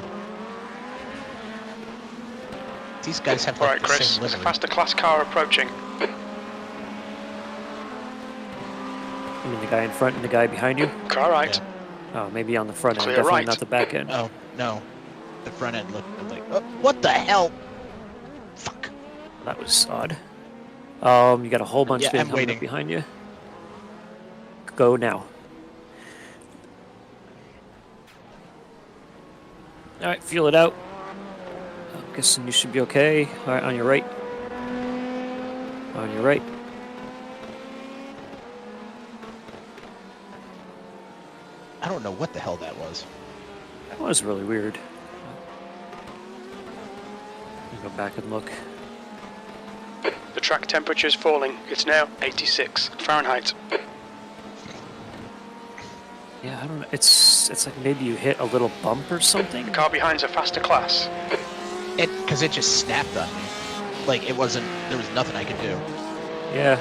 Speaker 5: These guys have like
Speaker 3: Alright,
Speaker 5: the
Speaker 3: Chris.
Speaker 5: same
Speaker 3: There's a
Speaker 5: livery.
Speaker 3: faster class car approaching.
Speaker 1: You mean the guy in front and the guy behind you?
Speaker 3: Car right.
Speaker 1: Oh, maybe on the front end,
Speaker 3: Clear
Speaker 1: definitely
Speaker 3: right.
Speaker 1: not the back end.
Speaker 5: Oh, no. The front end looked like, oh, what the hell? Fuck.
Speaker 1: That was odd. You got a whole bunch
Speaker 5: Yeah,
Speaker 1: of it
Speaker 5: I'm
Speaker 1: coming
Speaker 5: waiting.
Speaker 1: up behind you. Go now. All right, feel it out. I'm guessing you should be okay. All right, on your right. On your right.
Speaker 5: I don't know what the hell that was.
Speaker 1: That was really weird. Let me go back and look.
Speaker 3: The track temperature is falling. It's now 86 Fahrenheit.
Speaker 1: Yeah, I don't know. It's like maybe you hit a little bump or something.
Speaker 3: The car behind's a faster class.
Speaker 5: Because it just snapped on me. Like, it wasn't, there was nothing I could do.
Speaker 1: Yeah.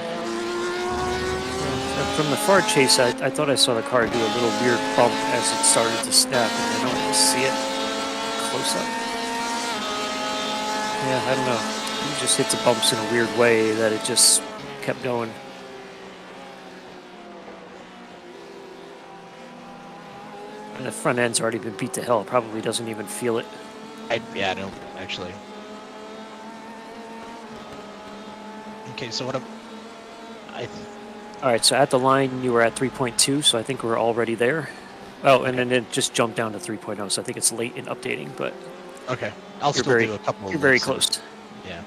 Speaker 1: From the far chase, I thought I saw the car do a little weird bump as it started to snap, and I don't want to see it close up. Yeah, I don't know. It just hit the bumps in a weird way that it just kept going. And the front end's already been beat to hell. It probably doesn't even feel it.
Speaker 5: Yeah, I don't, actually. Okay, so what
Speaker 1: All right, so at the line, you were at 3.2, so I think we're already there. Oh, and then it just jumped down to 3.0, so I think it's late in updating, but
Speaker 5: Okay. I'll
Speaker 1: You're
Speaker 5: still
Speaker 1: very,
Speaker 5: do a couple of
Speaker 1: you're very
Speaker 5: loops and-
Speaker 1: close.
Speaker 5: Yeah.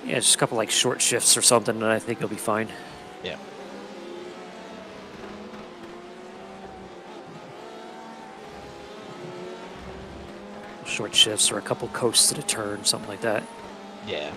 Speaker 1: Yeah, just a couple like short shifts or something, and I think you'll be fine.
Speaker 5: Yeah.
Speaker 1: Short shifts or a couple coasts to the turn, something like that.
Speaker 5: Yeah.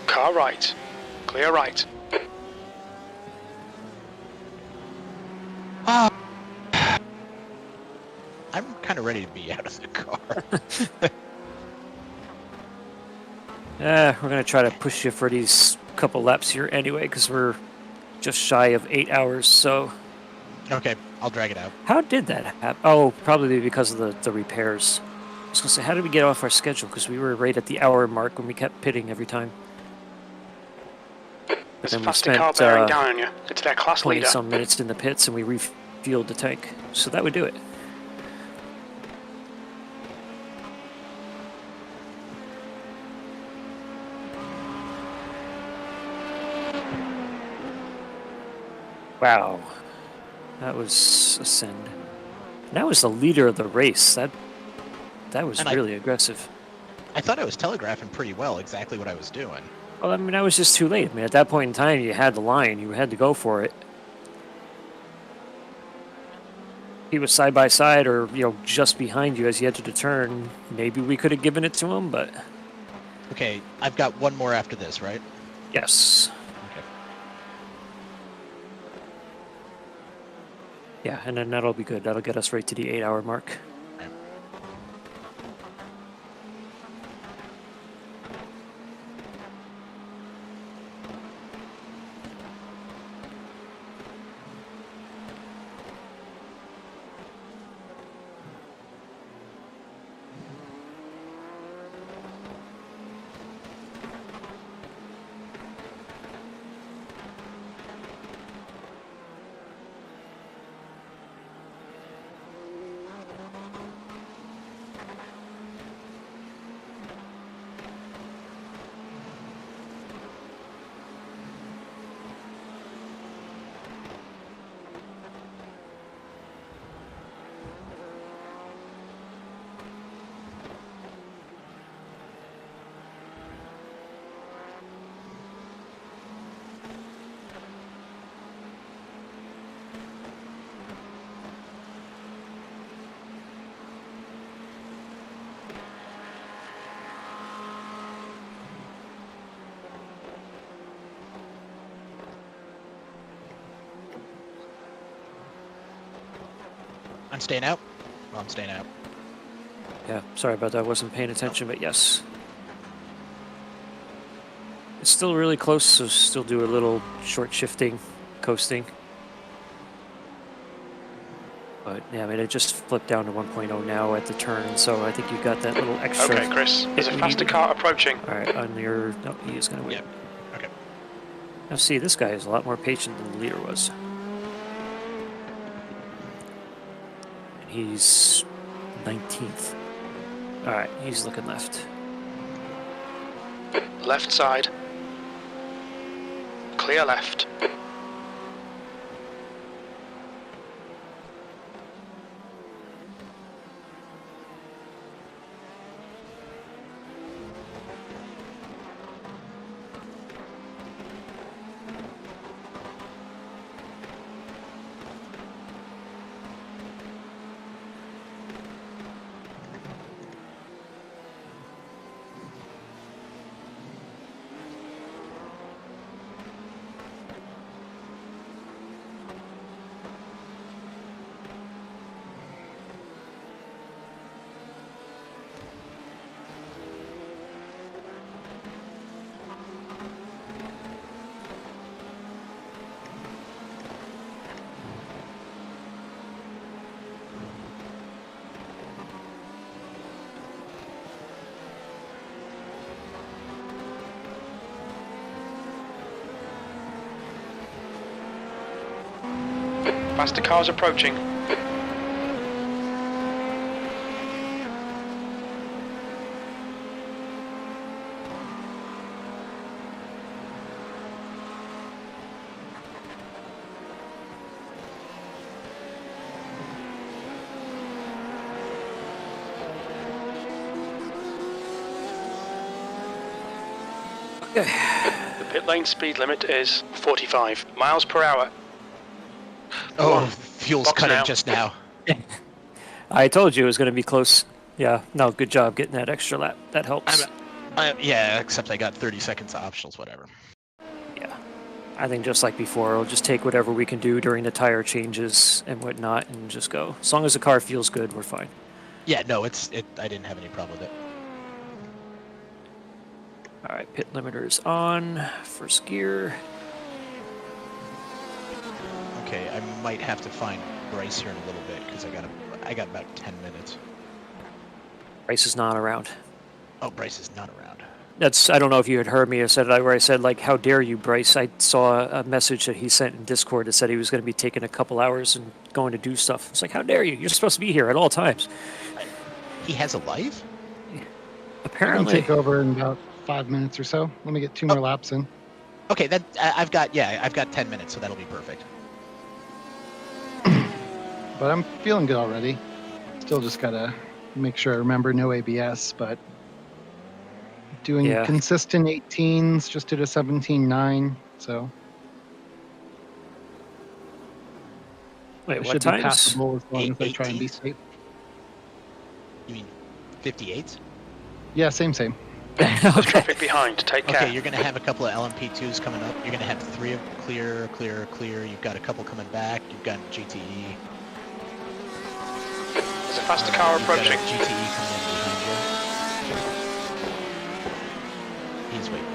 Speaker 3: Car right. Clear right.
Speaker 5: I'm kind of ready to be out of the car.
Speaker 1: We're going to try to push you for these couple laps here anyway, because we're just shy of 8 hours, so...
Speaker 5: Okay, I'll drag it out.
Speaker 1: How did that happen? Oh, probably because of the repairs. I was going to say, how did we get off our schedule? Because we were right at the hour mark when we kept pitting every time.
Speaker 3: There's
Speaker 1: then
Speaker 3: a
Speaker 1: we
Speaker 3: faster
Speaker 1: spent
Speaker 3: car bearing down on you. It's their class
Speaker 1: 20
Speaker 3: leader.
Speaker 1: some minutes in the pits and we refueled the tank. So that would do it. Wow. That was a send. And that was the leader of the race. That was really aggressive.
Speaker 5: I thought I was telegraphing pretty well exactly what I was doing.
Speaker 1: Well, I mean, I was just too late. I mean, at that point in time, you had the line. You had to go for it. He was side by side or, just behind you as you entered the turn. Maybe we could have given it to him, but...
Speaker 5: Okay, I've got one more after this, right?
Speaker 1: Yes.
Speaker 5: Okay.
Speaker 1: Yeah, and then that'll be good. That'll get us right to the 8-hour mark.
Speaker 5: I'm staying out? Well, I'm staying out.
Speaker 1: Yeah, sorry about that. I wasn't paying attention, but yes. It's still really close, so still do a little short shifting, coasting. But yeah, I mean, it just flipped down to 1.0 now at the turn, so I think you got that little extra.
Speaker 3: Okay, Chris, there's a faster car approaching.
Speaker 1: All right, on your... No, he is going to win.
Speaker 5: Yeah. Okay.
Speaker 1: Now see, this guy is a lot more patient than the leader was. And he's 19th. All right, he's looking left.
Speaker 3: Left side. Clear left. Faster cars approaching.
Speaker 1: Okay.
Speaker 3: The pit lane speed limit is 45 miles per hour.
Speaker 5: Oh, fuel's
Speaker 3: Box
Speaker 5: cutting
Speaker 3: now.
Speaker 5: just now.
Speaker 1: I told you it was going to be close. Yeah, no, good job getting that extra lap. That helps.
Speaker 5: Yeah, except I got 30 seconds of optionals, whatever.
Speaker 1: Yeah. I think just like before, we'll just take whatever we can do during the tire changes and whatnot and just go. As long as the car feels good, we're fine.
Speaker 5: Yeah, no, I didn't have any problem with it.
Speaker 1: All right, pit limiter's on. First gear.
Speaker 5: Okay, I might have to find Bryce here in a little bit because I got about 10 minutes.
Speaker 1: Bryce is not around.
Speaker 5: Oh, Bryce is not around.
Speaker 1: I don't know if you had heard me. I said where I said, like, how dare you, Bryce? I saw a message that he sent in Discord that said he was going to be taking a couple hours and going to do stuff. It's like, how dare you? You're supposed to be here at all times.
Speaker 5: He has a life?
Speaker 1: Apparently.
Speaker 20: I can take over in about 5 minutes or so. Let me get 2 more laps in.
Speaker 5: Okay, I've got 10 minutes, so that'll be perfect.
Speaker 20: But I'm feeling good already. Still just gotta make sure I remember no ABS, but doing consistent 18s, just did a 17.9, so.
Speaker 1: Wait,
Speaker 20: it
Speaker 1: what
Speaker 20: should
Speaker 1: times?
Speaker 20: be passable as long as I try and be safe.
Speaker 5: You mean 58s?
Speaker 20: Yeah, same.
Speaker 3: There's traffic behind, take care.
Speaker 5: Okay, you're going to have a couple of LMP2s coming up. You're going to have 3 of them clear. You've got a couple coming back. You've got GTE.
Speaker 3: There's a faster car approaching.
Speaker 5: You've got a GTE coming in behind you. He's waiting.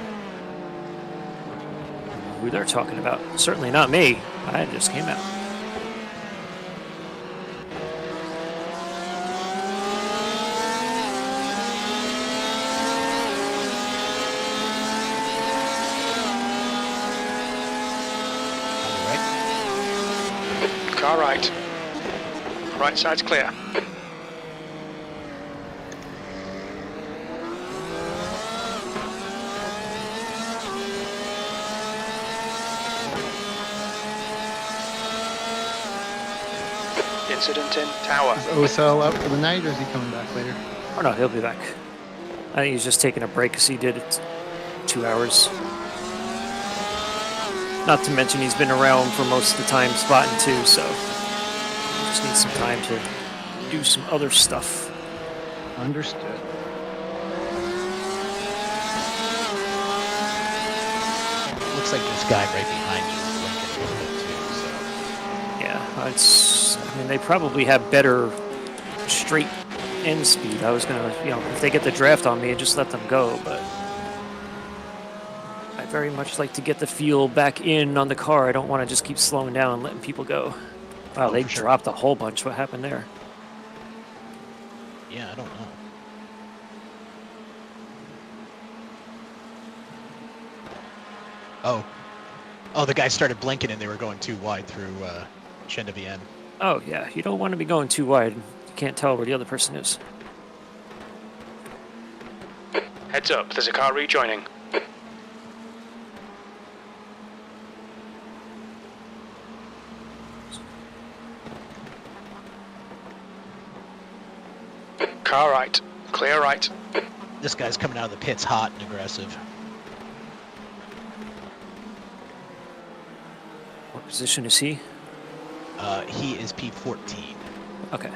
Speaker 1: Who they're talking about? Certainly not me. I just came out.
Speaker 3: Car right. Right side's clear. Incident in tower.
Speaker 20: Is OSL out for the night, or is he coming back later?
Speaker 1: Oh no, he'll be back. I think he's just taking a break because he did it 2 hours. Not to mention he's been around for most of the time spotting too, so just need some time to do some other stuff.
Speaker 20: Understood.
Speaker 5: Looks like this guy right behind you is blinking a little bit too, so.
Speaker 1: Yeah, I mean, they probably have better straight end speed. I was gonna, if they get the draft on me, and just let them go, but I very much like to get the feel back in on the car. I don't want to just keep slowing down and letting people go. Wow, they dropped a whole bunch. What happened there?
Speaker 5: Yeah, I don't know. Oh, the guy started blinking and they were going too wide through Chendevienne.
Speaker 1: Oh, yeah, you don't want to be going too wide. You can't tell where the other person is.
Speaker 3: Heads up, there's a car rejoining. Car right. Clear right.
Speaker 5: This guy's coming out of the pits hot and aggressive.
Speaker 1: What position is he?
Speaker 5: He is P14.
Speaker 1: Okay.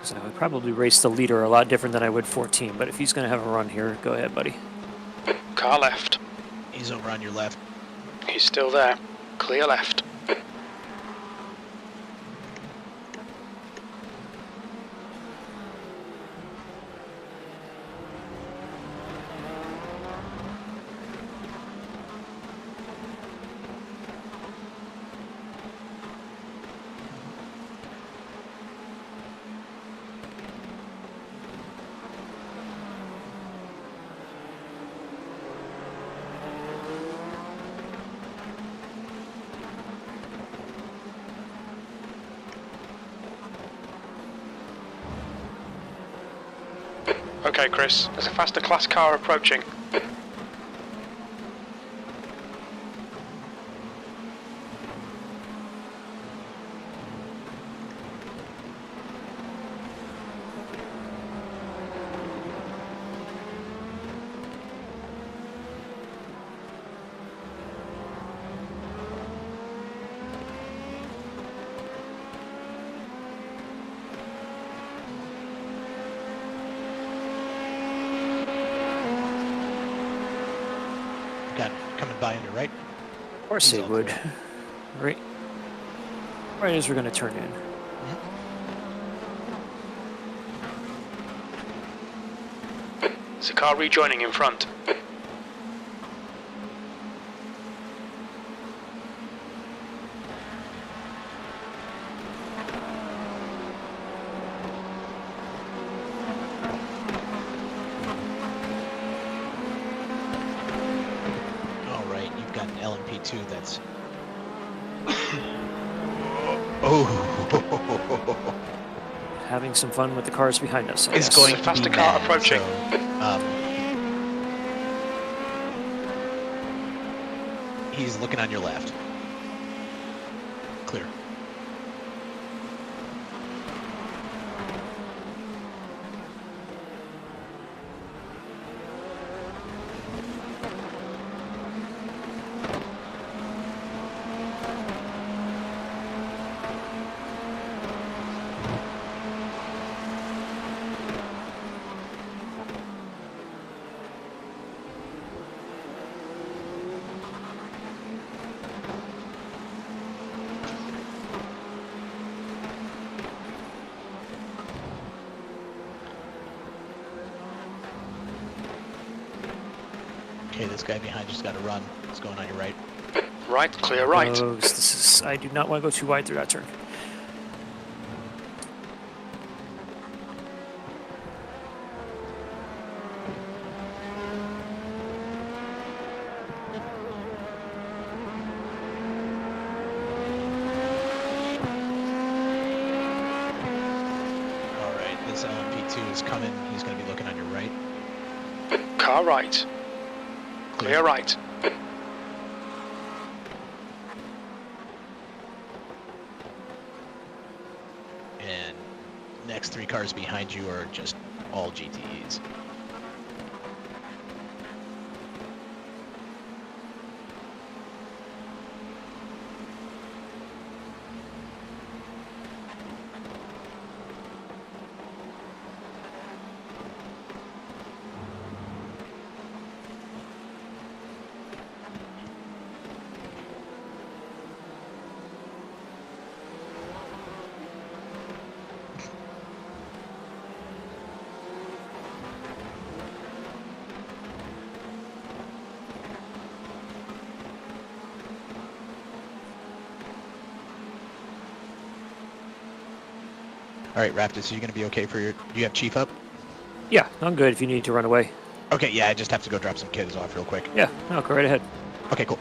Speaker 1: So I would probably race the leader a lot different than I would 14, but if he's going to have a run here, go ahead, buddy.
Speaker 3: Car left.
Speaker 5: He's over on your left.
Speaker 3: He's still there. Clear left. Okay, Chris, there's a faster class car approaching.
Speaker 5: Got coming by on your right.
Speaker 1: Of course they would. Right as we're going to turn in.
Speaker 3: There's a car rejoining in front.
Speaker 5: Alright, you've got an LMP2 that's... oh!
Speaker 1: Having some fun with the cars behind us.
Speaker 5: It's going to
Speaker 3: faster
Speaker 5: be
Speaker 3: car
Speaker 5: mad,
Speaker 3: approaching.
Speaker 5: So, he's looking on your left. Clear. Okay, this guy behind you's got to run. It's going on your right.
Speaker 3: Right, clear right.
Speaker 1: This is, I do not want to go too wide through that turn.
Speaker 5: Alright, this LMP2 is coming. He's going to be looking on your right.
Speaker 3: Car right. Clear right.
Speaker 5: And next three cars behind you are just all GTEs. All right, Raptor, so you're going to be okay for your... Do you have Chief up?
Speaker 1: Yeah, I'm good if you need to run away.
Speaker 5: Okay, yeah, I just have to go drop some kids off real quick.
Speaker 1: Yeah, no, go right ahead.
Speaker 5: Okay, cool.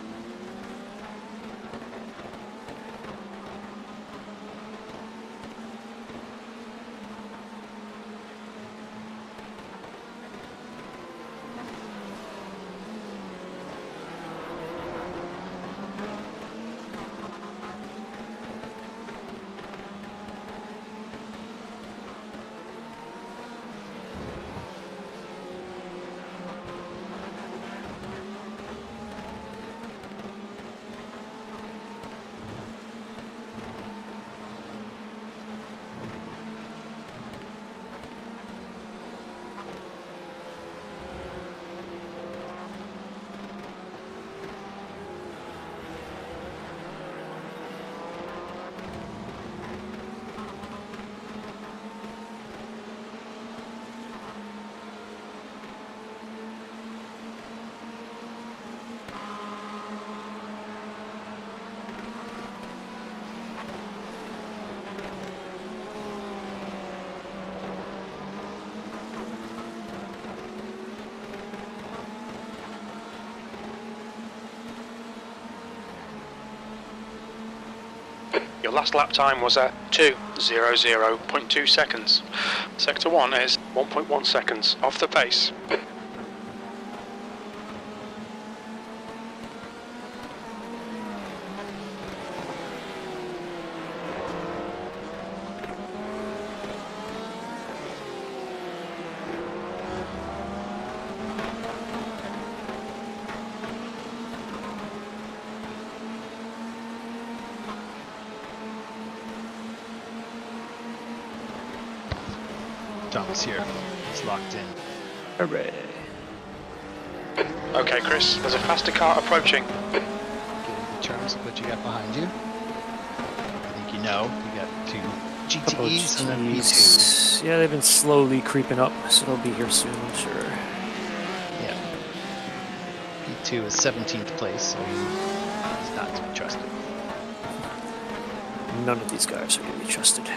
Speaker 3: Your last lap time was at 2:00.2 seconds. Sector 1 is 1.1 seconds off the pace.
Speaker 19: Thomas here. It's locked in.
Speaker 1: Hooray.
Speaker 3: Okay, Chris, there's a faster car approaching.
Speaker 19: Getting the terms of what you got behind you. I think you know. You got two GTEs and then V2.
Speaker 1: Yeah, they've been slowly creeping up, so they'll be here soon, I'm sure.
Speaker 19: Yeah. V2 is 17th place, so he's not to be trusted.
Speaker 1: None of these guys are going to be trusted.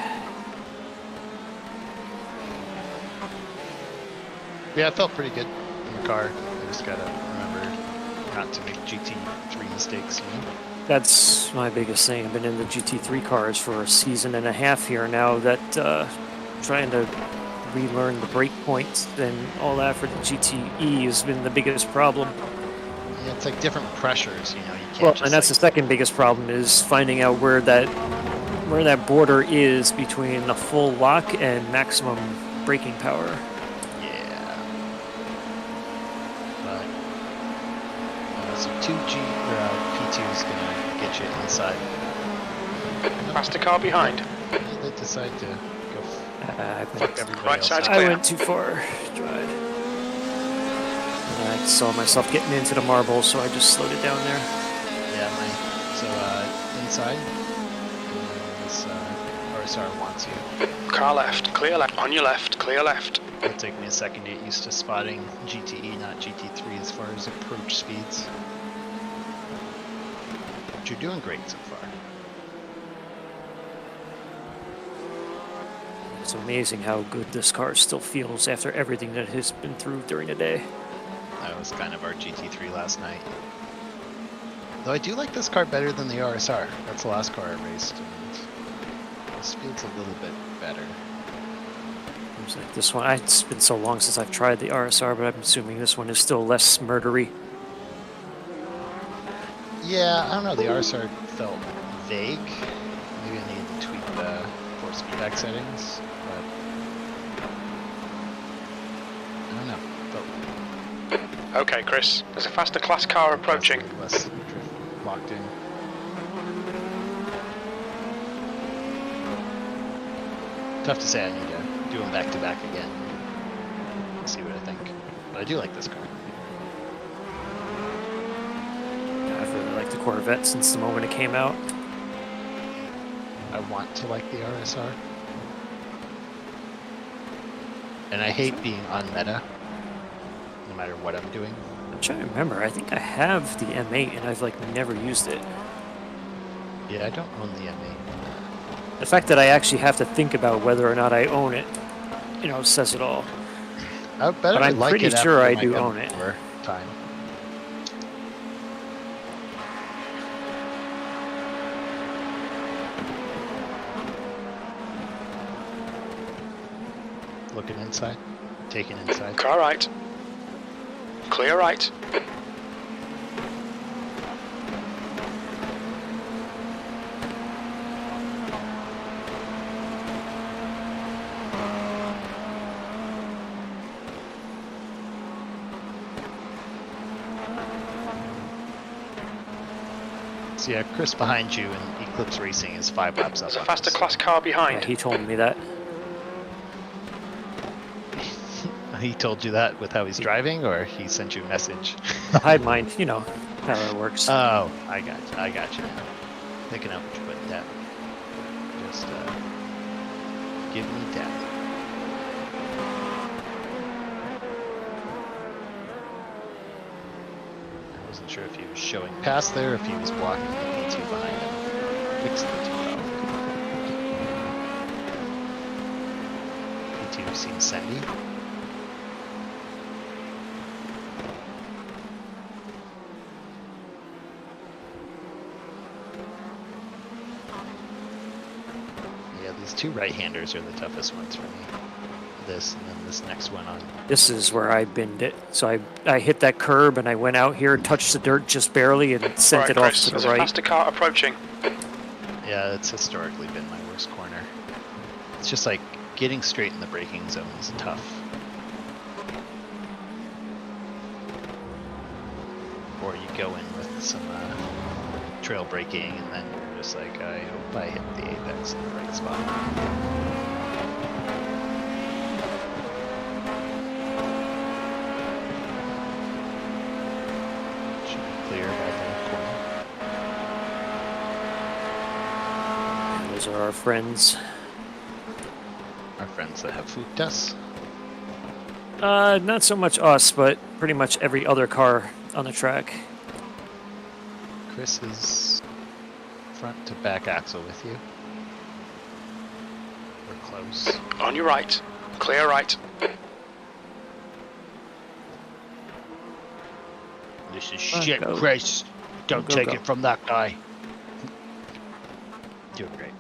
Speaker 19: Yeah, I felt pretty good in the car. I just gotta remember not to make GT3 mistakes, you know?
Speaker 1: That's my biggest thing. I've been in the GT3 cars for a season and a half here now, that trying to relearn the brake points and all that for the GTE has been the biggest problem.
Speaker 19: Yeah, it's like different pressures, you know? You can't
Speaker 1: Well,
Speaker 19: just
Speaker 1: and that's
Speaker 19: like,
Speaker 1: the second biggest problem, is finding out where that border is between the full lock and maximum braking power.
Speaker 19: So 2P2 is gonna get you inside.
Speaker 3: Faster car behind.
Speaker 19: They decide to go fuck everybody
Speaker 3: Right
Speaker 19: else.
Speaker 3: side's
Speaker 1: I
Speaker 3: clear.
Speaker 1: went too far. Tried. I saw myself getting into the marble, so I just slowed it down there.
Speaker 19: Yeah, so inside. And this RSR wants you.
Speaker 3: Car left, clear left. On your left, clear left.
Speaker 19: It'll take me a second to get used to spotting GTE, not GT3 as far as approach speeds. But you're doing great so far.
Speaker 1: It's amazing how good this car still feels after everything that has been through during the day.
Speaker 19: That was kind of our GT3 last night. Though I do like this car better than the RSR. That's the last car I raced. And this feels a little bit better.
Speaker 1: Seems like this one, it's been so long since I've tried the RSR, but I'm assuming this one is still less murdery.
Speaker 19: Yeah, I don't know. The RSR felt vague. Maybe I need to tweak the force feedback settings, but I don't know. Felt
Speaker 3: Okay, Chris, there's a faster class car approaching.
Speaker 19: less drift locked in. Tough to say. I need to do them back to back again. See what I think. But I do like this car.
Speaker 1: I've really liked the Corvette since the moment it came out.
Speaker 19: I want to like the RSR. And I hate being on meta, no matter what I'm doing.
Speaker 1: I'm trying to remember, I think I have the M8 and I've like never used it.
Speaker 19: Yeah, I don't own the M8.
Speaker 1: The fact that I actually have to think about whether or not I own it, you know, says it all. But I'm
Speaker 19: like
Speaker 1: pretty
Speaker 19: it
Speaker 1: sure I
Speaker 19: after
Speaker 1: do
Speaker 19: my
Speaker 1: own it.
Speaker 19: Time. Looking inside, taking inside.
Speaker 3: Car right. Clear right.
Speaker 19: So yeah, Chris behind you and Eclipse Racing is 5 laps up.
Speaker 3: There's a faster class car behind.
Speaker 1: Yeah, he told me that.
Speaker 19: He told you that with how he's driving, or he sent you a message?
Speaker 1: The hide mind, you know how it works.
Speaker 19: Oh, I got you. Picking up what you're putting down. Just give me that. I wasn't sure if he was showing past there, if he was blocking the P2 behind him. Fix the 2 out. P2 seems sandy. Yeah, these 2 right-handers are the toughest ones for me. this and then this next one on.
Speaker 1: This is where I binned it. So I hit that curb and I went out here, touched the dirt just barely, and sent
Speaker 3: Right,
Speaker 1: it off
Speaker 3: Chris,
Speaker 1: to the
Speaker 3: there's a
Speaker 1: right.
Speaker 3: faster car approaching.
Speaker 19: Yeah, it's historically been my worst corner. It's just like getting straight in the braking zone is tough. Or you go in with some trail braking and then you're just like, I hope I hit the apex in the right spot. Should be clear by the corner.
Speaker 1: Those are our friends.
Speaker 19: Our friends that have fooped us.
Speaker 1: Not so much us, but pretty much every other car on the track.
Speaker 19: Chris is front to back axle with you. We're close.
Speaker 3: On your right. Clear right.
Speaker 19: This is shit, Chris. Don't
Speaker 1: Go,
Speaker 19: take
Speaker 1: go.
Speaker 19: it from that guy. Doing great.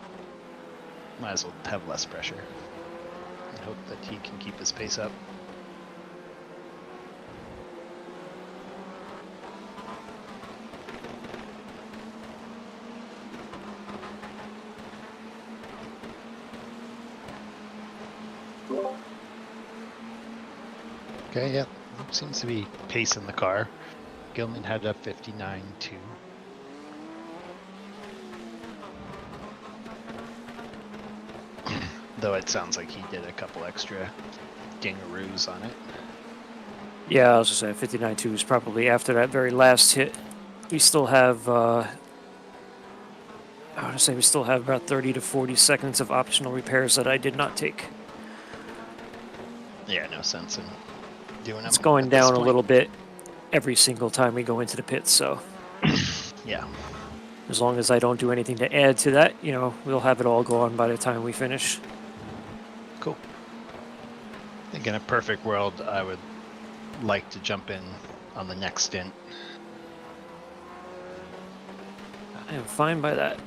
Speaker 19: Might as well have less pressure. And hope that he can keep his pace up. Okay, yeah, seems to be pacing the car. Gilman had a 59.2. Though it sounds like he did a couple extra dingaroos on it.
Speaker 1: Yeah, I was just saying 59.2 is probably after that very last hit. We still have, I want to say we still have about 30 to 40 seconds of optional repairs that I did not take.
Speaker 19: Yeah, no sense in doing them.
Speaker 1: It's going
Speaker 19: at this
Speaker 1: down a
Speaker 19: point.
Speaker 1: little bit every single time we go into the pits, so
Speaker 19: Yeah.
Speaker 1: as long as I don't do anything to add to that, you know, we'll have it all go on by the time we finish.
Speaker 19: Cool. I think in a perfect world, I would like to jump in on the next stint.
Speaker 1: I am fine by that.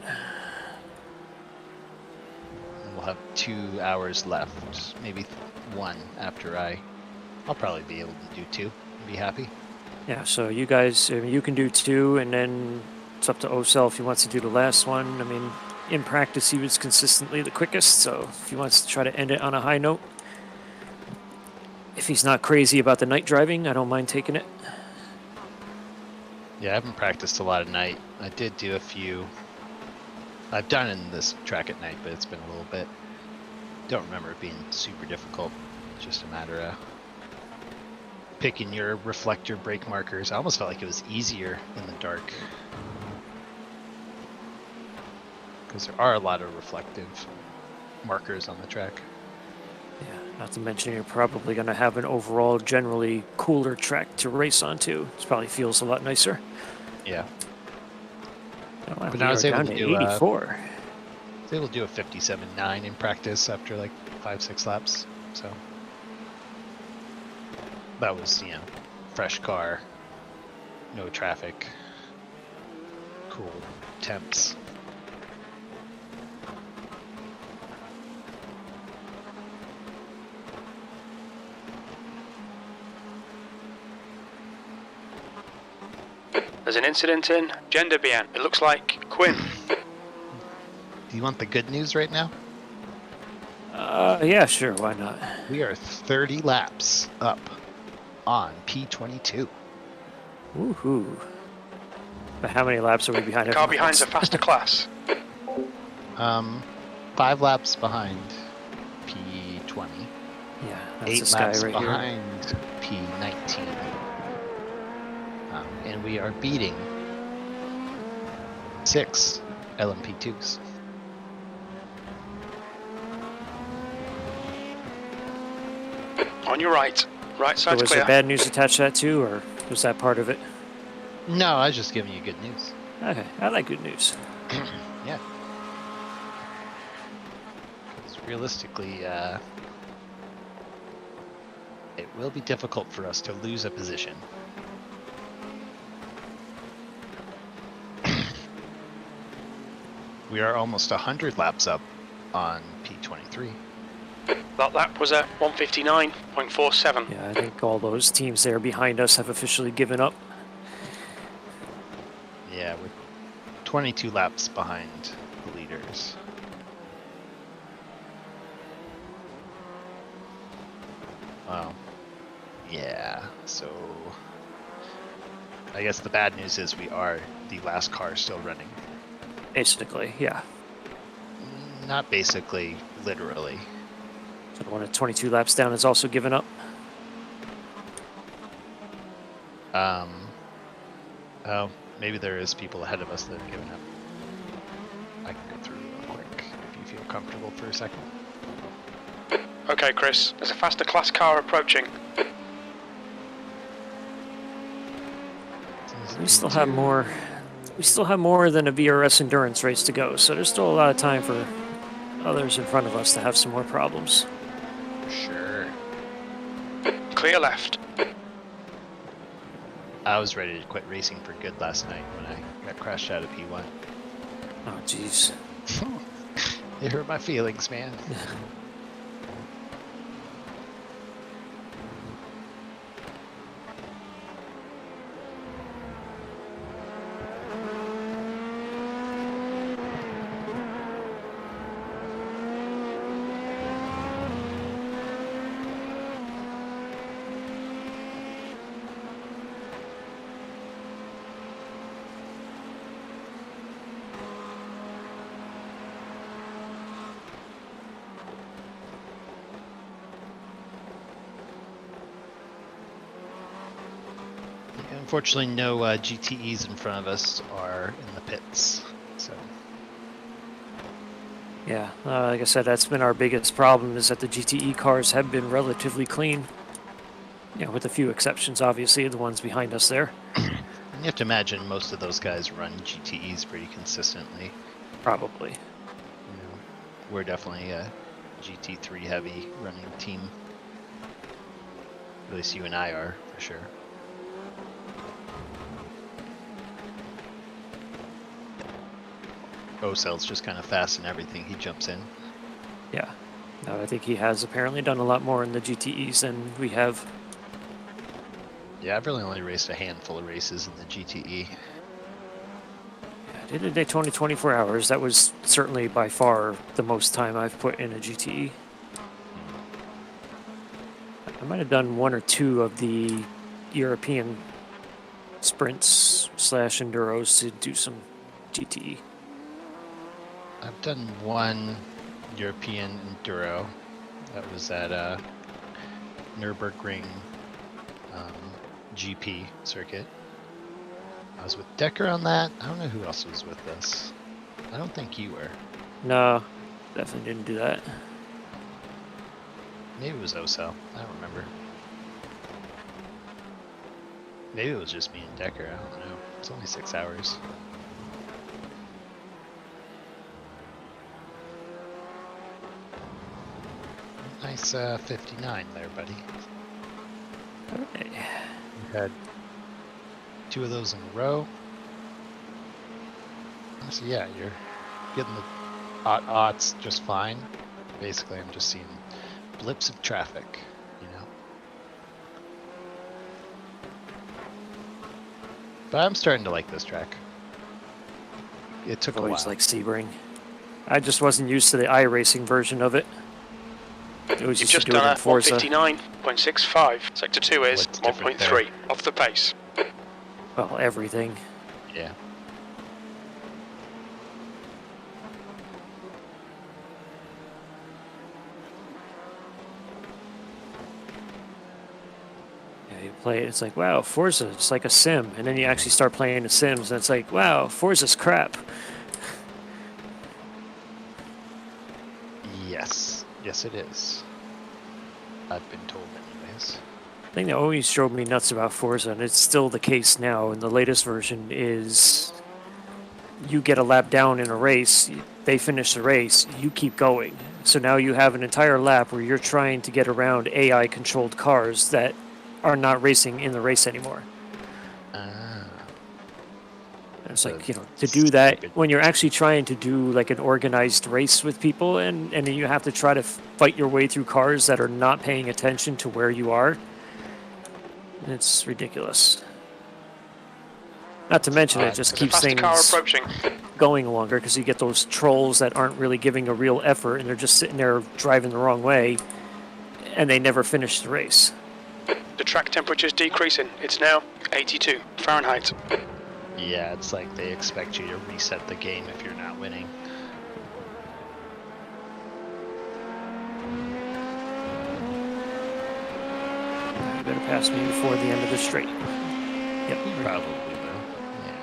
Speaker 19: And we'll have 2 hours left, maybe 1 after I'll probably be able to do 2 and be happy.
Speaker 1: Yeah, so you guys, I mean, you can do 2, and then it's up to Osel if he wants to do the last one. I mean, in practice, he was consistently the quickest, so if he wants to try to end it on a high note, if he's not crazy about the night driving, I don't mind taking it.
Speaker 19: Yeah, I haven't practiced a lot at night. I did do a few. I've done in this track at night, but it's been a little bit. Don't remember it being super difficult. It's just a matter of picking your reflector brake markers. I almost felt like it was easier in the dark. Because there are a lot of reflective markers on the track.
Speaker 1: Yeah, not to mention you're probably going to have an overall generally cooler track to race on too. It probably feels a lot nicer.
Speaker 19: Yeah.
Speaker 1: Oh, wow,
Speaker 19: But
Speaker 1: we
Speaker 19: I was
Speaker 1: are
Speaker 19: able
Speaker 1: down
Speaker 19: to
Speaker 1: to
Speaker 19: do
Speaker 1: 84.
Speaker 19: I was able to do a 57.9 in practice after like 5-6 laps. So that was, you know, fresh car, no traffic, cool temps.
Speaker 3: There's an incident in Gender Bien. It looks like Quinn.
Speaker 19: Do you want the good news right now?
Speaker 1: Yeah, sure, why not?
Speaker 19: We are 30 laps up on P22.
Speaker 1: Woohoo. But how many laps are we behind?
Speaker 3: Car
Speaker 1: everyone
Speaker 3: behind's a
Speaker 1: else?
Speaker 3: faster class.
Speaker 19: 5 laps behind P20.
Speaker 1: Yeah, that's
Speaker 19: 8
Speaker 1: this guy
Speaker 19: laps
Speaker 1: right here.
Speaker 19: behind P19. And we are beating 6 LMP2s.
Speaker 3: On your right. Right
Speaker 1: So
Speaker 3: side's
Speaker 1: was
Speaker 3: clear.
Speaker 1: there bad news attached to that too, or was that part of it?
Speaker 19: No, I was just giving you good news.
Speaker 1: Okay, I like good news.
Speaker 19: Yeah. Because realistically, it will be difficult for us to lose a position. We are almost 100 laps up on P23.
Speaker 3: That lap was at 1:59.47.
Speaker 1: Yeah, I think all those teams there behind us have officially given up.
Speaker 19: Yeah, we're 22 laps behind the leaders. Wow. Yeah, so I guess the bad news is we are the last car still running.
Speaker 1: Basically, yeah.
Speaker 19: Not basically, literally.
Speaker 1: So the one at 22 laps down has also given up.
Speaker 19: Oh, maybe there is people ahead of us that have given up. I can go through real quick if you feel comfortable for a second.
Speaker 3: Okay, Chris, there's a faster class car approaching.
Speaker 1: We still have more. We still have more than a VRS endurance race to go, so there's still a lot of time for others in front of us to have some more problems.
Speaker 19: Sure.
Speaker 3: Clear left.
Speaker 19: I was ready to quit racing for good last night when I got crashed out of P1.
Speaker 1: Oh, jeez.
Speaker 19: It hurt my feelings, man. Unfortunately, no GTEs in front of us are in the pits, so.
Speaker 1: Yeah, like I said, that's been our biggest problem, is that the GTE cars have been relatively clean. Yeah, with a few exceptions, obviously, the ones behind us there.
Speaker 19: You have to imagine most of those guys run GTEs pretty consistently.
Speaker 1: Probably.
Speaker 19: You know, we're definitely a GT3 heavy running team. At least you and I are, for sure. Ocell's just kind of fast in everything he jumps in.
Speaker 1: Yeah. No, I think he has apparently done a lot more in the GTEs than we have.
Speaker 19: Yeah, I've really only raced a handful of races in the GTE.
Speaker 1: I did a Daytona 24 hours. That was certainly by far the most time I've put in a GTE. I might have done one or two of the European sprints / enduros to do some GTE.
Speaker 19: I've done one European Enduro. That was at Nürburgring GP circuit. I was with Decker on that. I don't know who else was with us. I don't think you were.
Speaker 1: No, definitely didn't do that.
Speaker 19: Maybe it was Ocell. I don't remember. Maybe it was just me and Decker. I don't know. It's only 6 hours. Nice 59 there, buddy.
Speaker 1: Okay.
Speaker 19: You had 2 of those in a row. So yeah, you're getting the aughts just fine. Basically, I'm just seeing blips of traffic, you know. But I'm starting to like this track. It took a while.
Speaker 1: Always like Sebring. I just wasn't used to the iRacing version of it. It was
Speaker 3: You've
Speaker 1: just
Speaker 3: just
Speaker 1: to do it
Speaker 3: done
Speaker 1: in
Speaker 3: a
Speaker 1: Forza.
Speaker 3: 1:59.65. Sector 2 is 1.3 off the pace.
Speaker 1: Well, everything.
Speaker 19: Yeah.
Speaker 1: Yeah, you play it, it's like, wow, Forza, it's like a sim. And then you actually start playing the Sims, and it's like, wow, Forza's crap.
Speaker 19: Yes. Yes, it is. I've been told anyways.
Speaker 1: The thing that always drove me nuts about Forza, and it's still the case now in the latest version, is you get a lap down in a race, they finish the race, you keep going. So now you have an entire lap where you're trying to get around AI-controlled cars that are not racing in the race anymore. It's like, to do that when you're actually trying to do like an organized race with people and you have to try to fight your way through cars that are not paying attention to where you are. It's ridiculous. Not to mention it just keeps things going longer because you get those trolls that aren't really giving a real effort and they're just sitting there driving the wrong way and they never finish the race.
Speaker 3: The track temperature is decreasing. It's now 82 Fahrenheit.
Speaker 19: Yeah, it's like they expect you to reset the game if you're not winning.
Speaker 1: You better pass me before the end of the straight. Yep.
Speaker 19: Probably will. Yeah.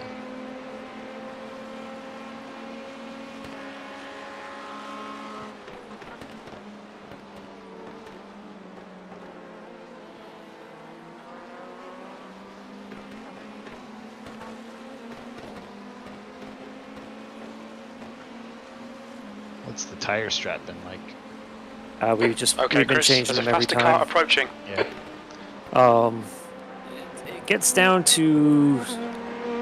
Speaker 19: What's the tire strap been like?
Speaker 1: We've been
Speaker 3: Chris,
Speaker 1: changing
Speaker 3: there's
Speaker 1: them
Speaker 3: a
Speaker 1: every
Speaker 3: faster
Speaker 1: time.
Speaker 3: car approaching.
Speaker 19: Yeah.
Speaker 1: It gets down to,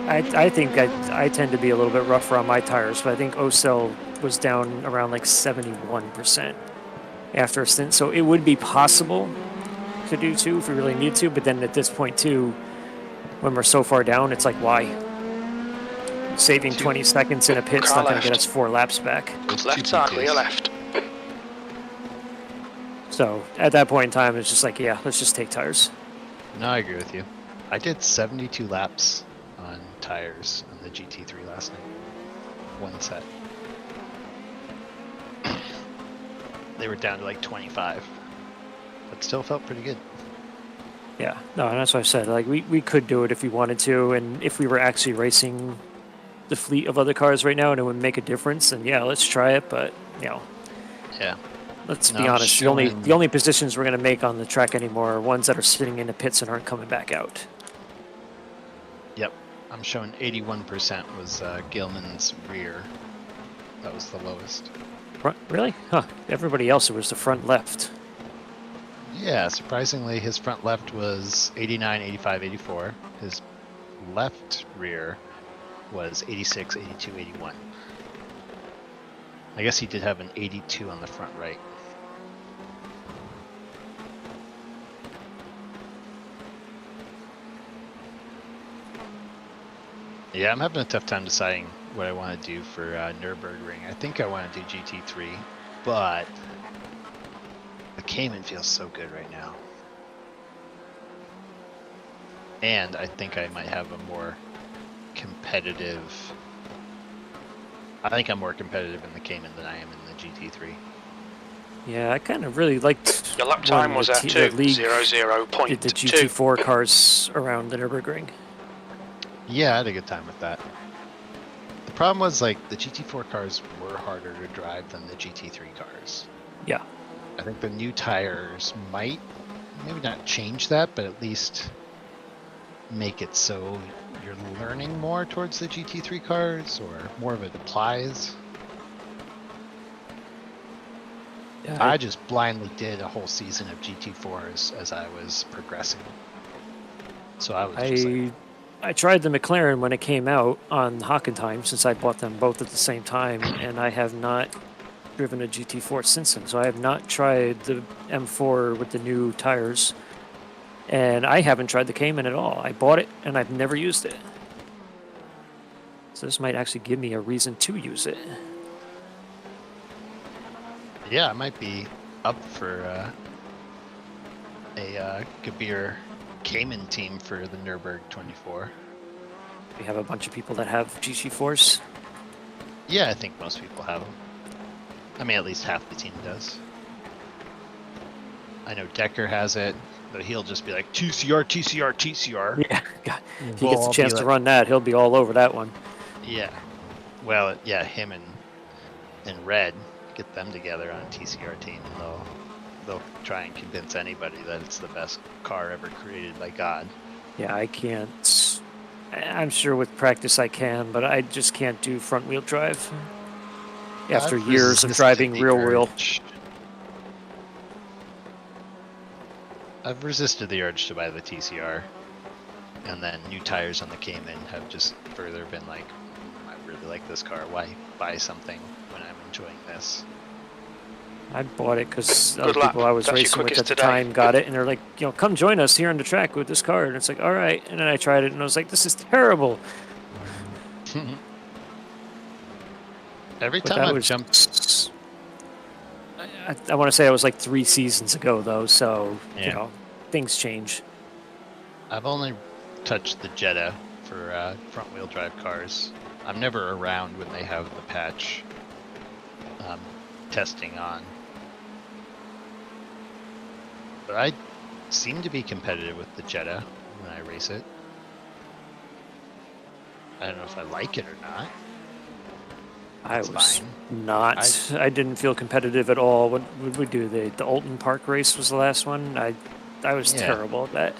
Speaker 1: I think I tend to be a little bit rougher on my tires, but I think Ocel was down around like 71% after a stint. So it would be possible to do two if we really need to, but then at this point too, when we're so far down, it's like, why? Saving 20 seconds in a pit's not going to get us 4 laps back.
Speaker 3: Left side, clear left.
Speaker 1: So at that point in time, it's just like, yeah, let's just take tires.
Speaker 19: No, I agree with you. I did 72 laps on tires on the GT3 last night. One set. They were down to like 25, but still felt pretty good.
Speaker 1: Yeah, no, and that's what I said. Like we could do it if we wanted to, and if we were actually racing the fleet of other cars right now and it would make a difference, then yeah, let's try it. But
Speaker 19: yeah,
Speaker 1: let's be honest. The only positions we're going to make on the track anymore are ones that are sitting in the pits and aren't coming back out.
Speaker 19: Yep, I'm showing 81% was Gilman's rear. That was the lowest.
Speaker 1: Really? Huh? Everybody else, it was the front left.
Speaker 19: Yeah, surprisingly, his front left was 89, 85, 84. His left rear was 86, 82, 81. I guess he did have an 82 on the front right. Yeah, I'm having a tough time deciding what I want to do for Nürburgring. I think I want to do GT3, but the Cayman feels so good right now. And I think I might have a more competitive... I think I'm more competitive in the Cayman than I am in the GT3.
Speaker 1: Yeah, I kind of really liked
Speaker 3: Your lap time was at 2:00.2.
Speaker 1: did the GT4 cars around the Nürburgring.
Speaker 19: Yeah, I had a good time with that. The problem was, like, the GT4 cars were harder to drive than the GT3 cars.
Speaker 1: Yeah.
Speaker 19: I think the new tires might, maybe not change that, but at least make it so you're learning more towards the GT3 cars, or more of it applies. Yeah, I just blindly did a whole season of GT4s as I was progressing. So I was just like,
Speaker 1: I tried the McLaren when it came out on Hockentime, since I bought them both at the same time, and I have not driven a GT4 since then. So I have not tried the M4 with the new tires, and I haven't tried the Cayman at all. I bought it, and I've never used it. So this might actually give me a reason to use it.
Speaker 19: yeah, I might be up for a Gabir Cayman team for the Nürburg 24.
Speaker 1: We have a bunch of people that have GT4s.
Speaker 19: Yeah, I think most people have them. I mean, at least half the team does. I know Decker has it, but he'll just be like, TCR, TCR, TCR.
Speaker 1: Yeah, God. If he gets a chance to run that, he'll be all over that one.
Speaker 19: Yeah. Well, yeah, him and Red, get them together on a TCR team, and they'll try and convince anybody that it's the best car ever created by God.
Speaker 1: Yeah, I can't. I'm sure with practice I can, but I just can't do front wheel drive. After years of driving rear wheel.
Speaker 19: I've resisted the urge to buy the TCR. And then new tires on the Cayman have just further been like, I really like this car. Why buy something when I'm enjoying this?
Speaker 1: I bought it because
Speaker 3: Good
Speaker 1: other
Speaker 3: lap.
Speaker 1: people I was
Speaker 3: That's your
Speaker 1: racing with
Speaker 3: quickest
Speaker 1: at the
Speaker 3: today.
Speaker 1: time got it, and they're like, come join us here on the track with this car. And it's like, all right. And then I tried it, and I was like, this is terrible.
Speaker 19: Every
Speaker 1: But
Speaker 19: time
Speaker 1: that
Speaker 19: I've
Speaker 1: was
Speaker 19: jumped,
Speaker 1: I want to say it was like 3 seasons ago, though. So
Speaker 19: Yeah.
Speaker 1: things change.
Speaker 19: I've only touched the Jetta for front-wheel drive cars. I'm never around when they have the patch testing on. But I seem to be competitive with the Jetta when I race it. I don't know if I like it or not.
Speaker 1: I
Speaker 19: It's
Speaker 1: was
Speaker 19: fine.
Speaker 1: not. I didn't feel competitive at all. What would we do? The Alton Park race was the last one. I was
Speaker 19: Yeah.
Speaker 1: terrible at that.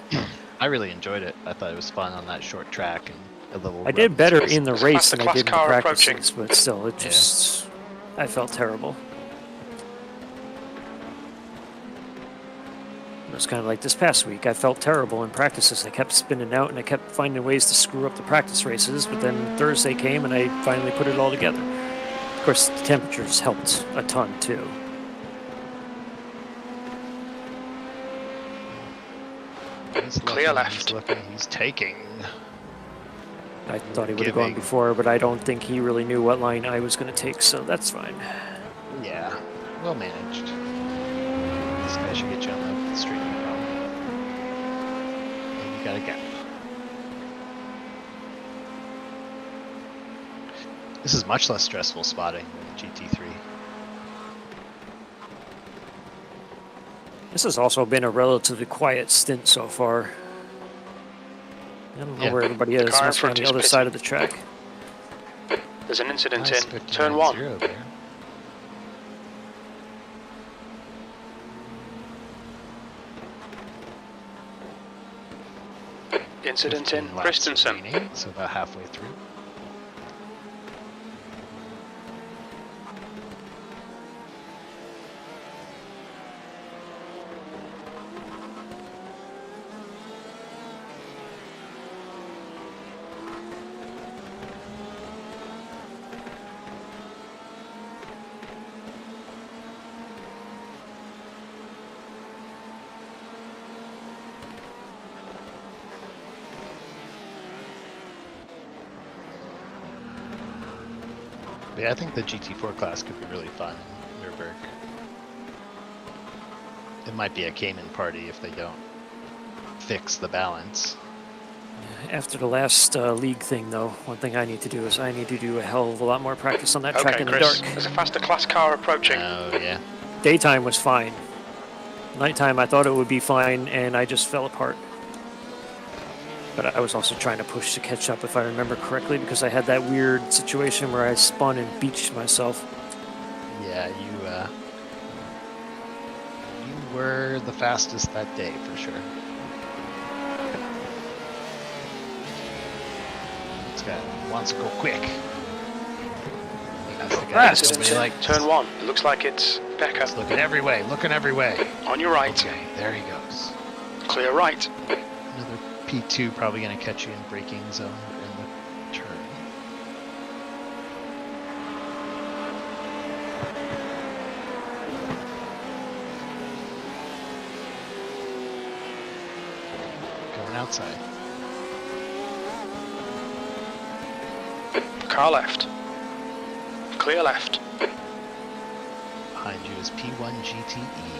Speaker 19: I really enjoyed it. I thought it was fun on that short track and a little.
Speaker 1: I did better
Speaker 19: rubber
Speaker 1: in the
Speaker 19: surface.
Speaker 1: race than I
Speaker 3: class
Speaker 1: did in the
Speaker 3: car
Speaker 1: practices, but still, it just I felt terrible. It was kind of like this past week. I felt terrible in practices. I kept spinning out, and I kept finding ways to screw up the practice races. But then Thursday came, and I finally put it all together. Of course, the temperatures helped a ton too.
Speaker 19: He's
Speaker 3: Clear
Speaker 19: looking,
Speaker 3: left.
Speaker 19: He's looking. He's taking.
Speaker 1: I thought he would have gone
Speaker 19: Giving.
Speaker 1: before, but I don't think he really knew what line I was going to take, so that's fine.
Speaker 19: Yeah, well managed. This guy should get you on the straight and narrow. And you got a gap. This is much less stressful spotting than the GT3.
Speaker 1: This has also been a relatively quiet stint so far. I don't know
Speaker 19: Yeah.
Speaker 1: where everybody
Speaker 3: The
Speaker 1: is.
Speaker 3: car in
Speaker 1: Must be on
Speaker 3: front
Speaker 1: the
Speaker 3: is
Speaker 1: other
Speaker 3: pitting.
Speaker 1: side of the track.
Speaker 3: There's an incident
Speaker 19: Nice
Speaker 3: in turn 1.
Speaker 19: 59.0 there.
Speaker 3: Incident in
Speaker 19: 15 laps
Speaker 3: Christensen.
Speaker 19: remaining, so about halfway through. But yeah, I think the GT4 class could be really fun in Nürburgring. It might be a Cayman party if they don't fix the balance.
Speaker 1: After the last league thing, though, one thing I need to do is I need to do a hell of a lot more practice on that track
Speaker 3: Okay,
Speaker 1: in the
Speaker 3: Chris,
Speaker 1: dark.
Speaker 3: there's a faster class car approaching.
Speaker 19: Oh, yeah.
Speaker 1: Daytime was fine. Nighttime, I thought it would be fine, and I just fell apart. But I was also trying to push to catch up, if I remember correctly, because I had that weird situation where I spun and beached myself.
Speaker 19: Yeah, you were the fastest that day for sure. This guy wants to go quick. That's the guy that nobody likes.
Speaker 3: Turn 1. It looks like it's Becker.
Speaker 19: He's looking every way, looking every way.
Speaker 3: On your right.
Speaker 19: Okay, there he goes.
Speaker 3: Clear right.
Speaker 19: Another P2 probably going to catch you in braking zone in the turn. Going outside.
Speaker 3: Car left. Clear left.
Speaker 19: Behind you is P1 GTE.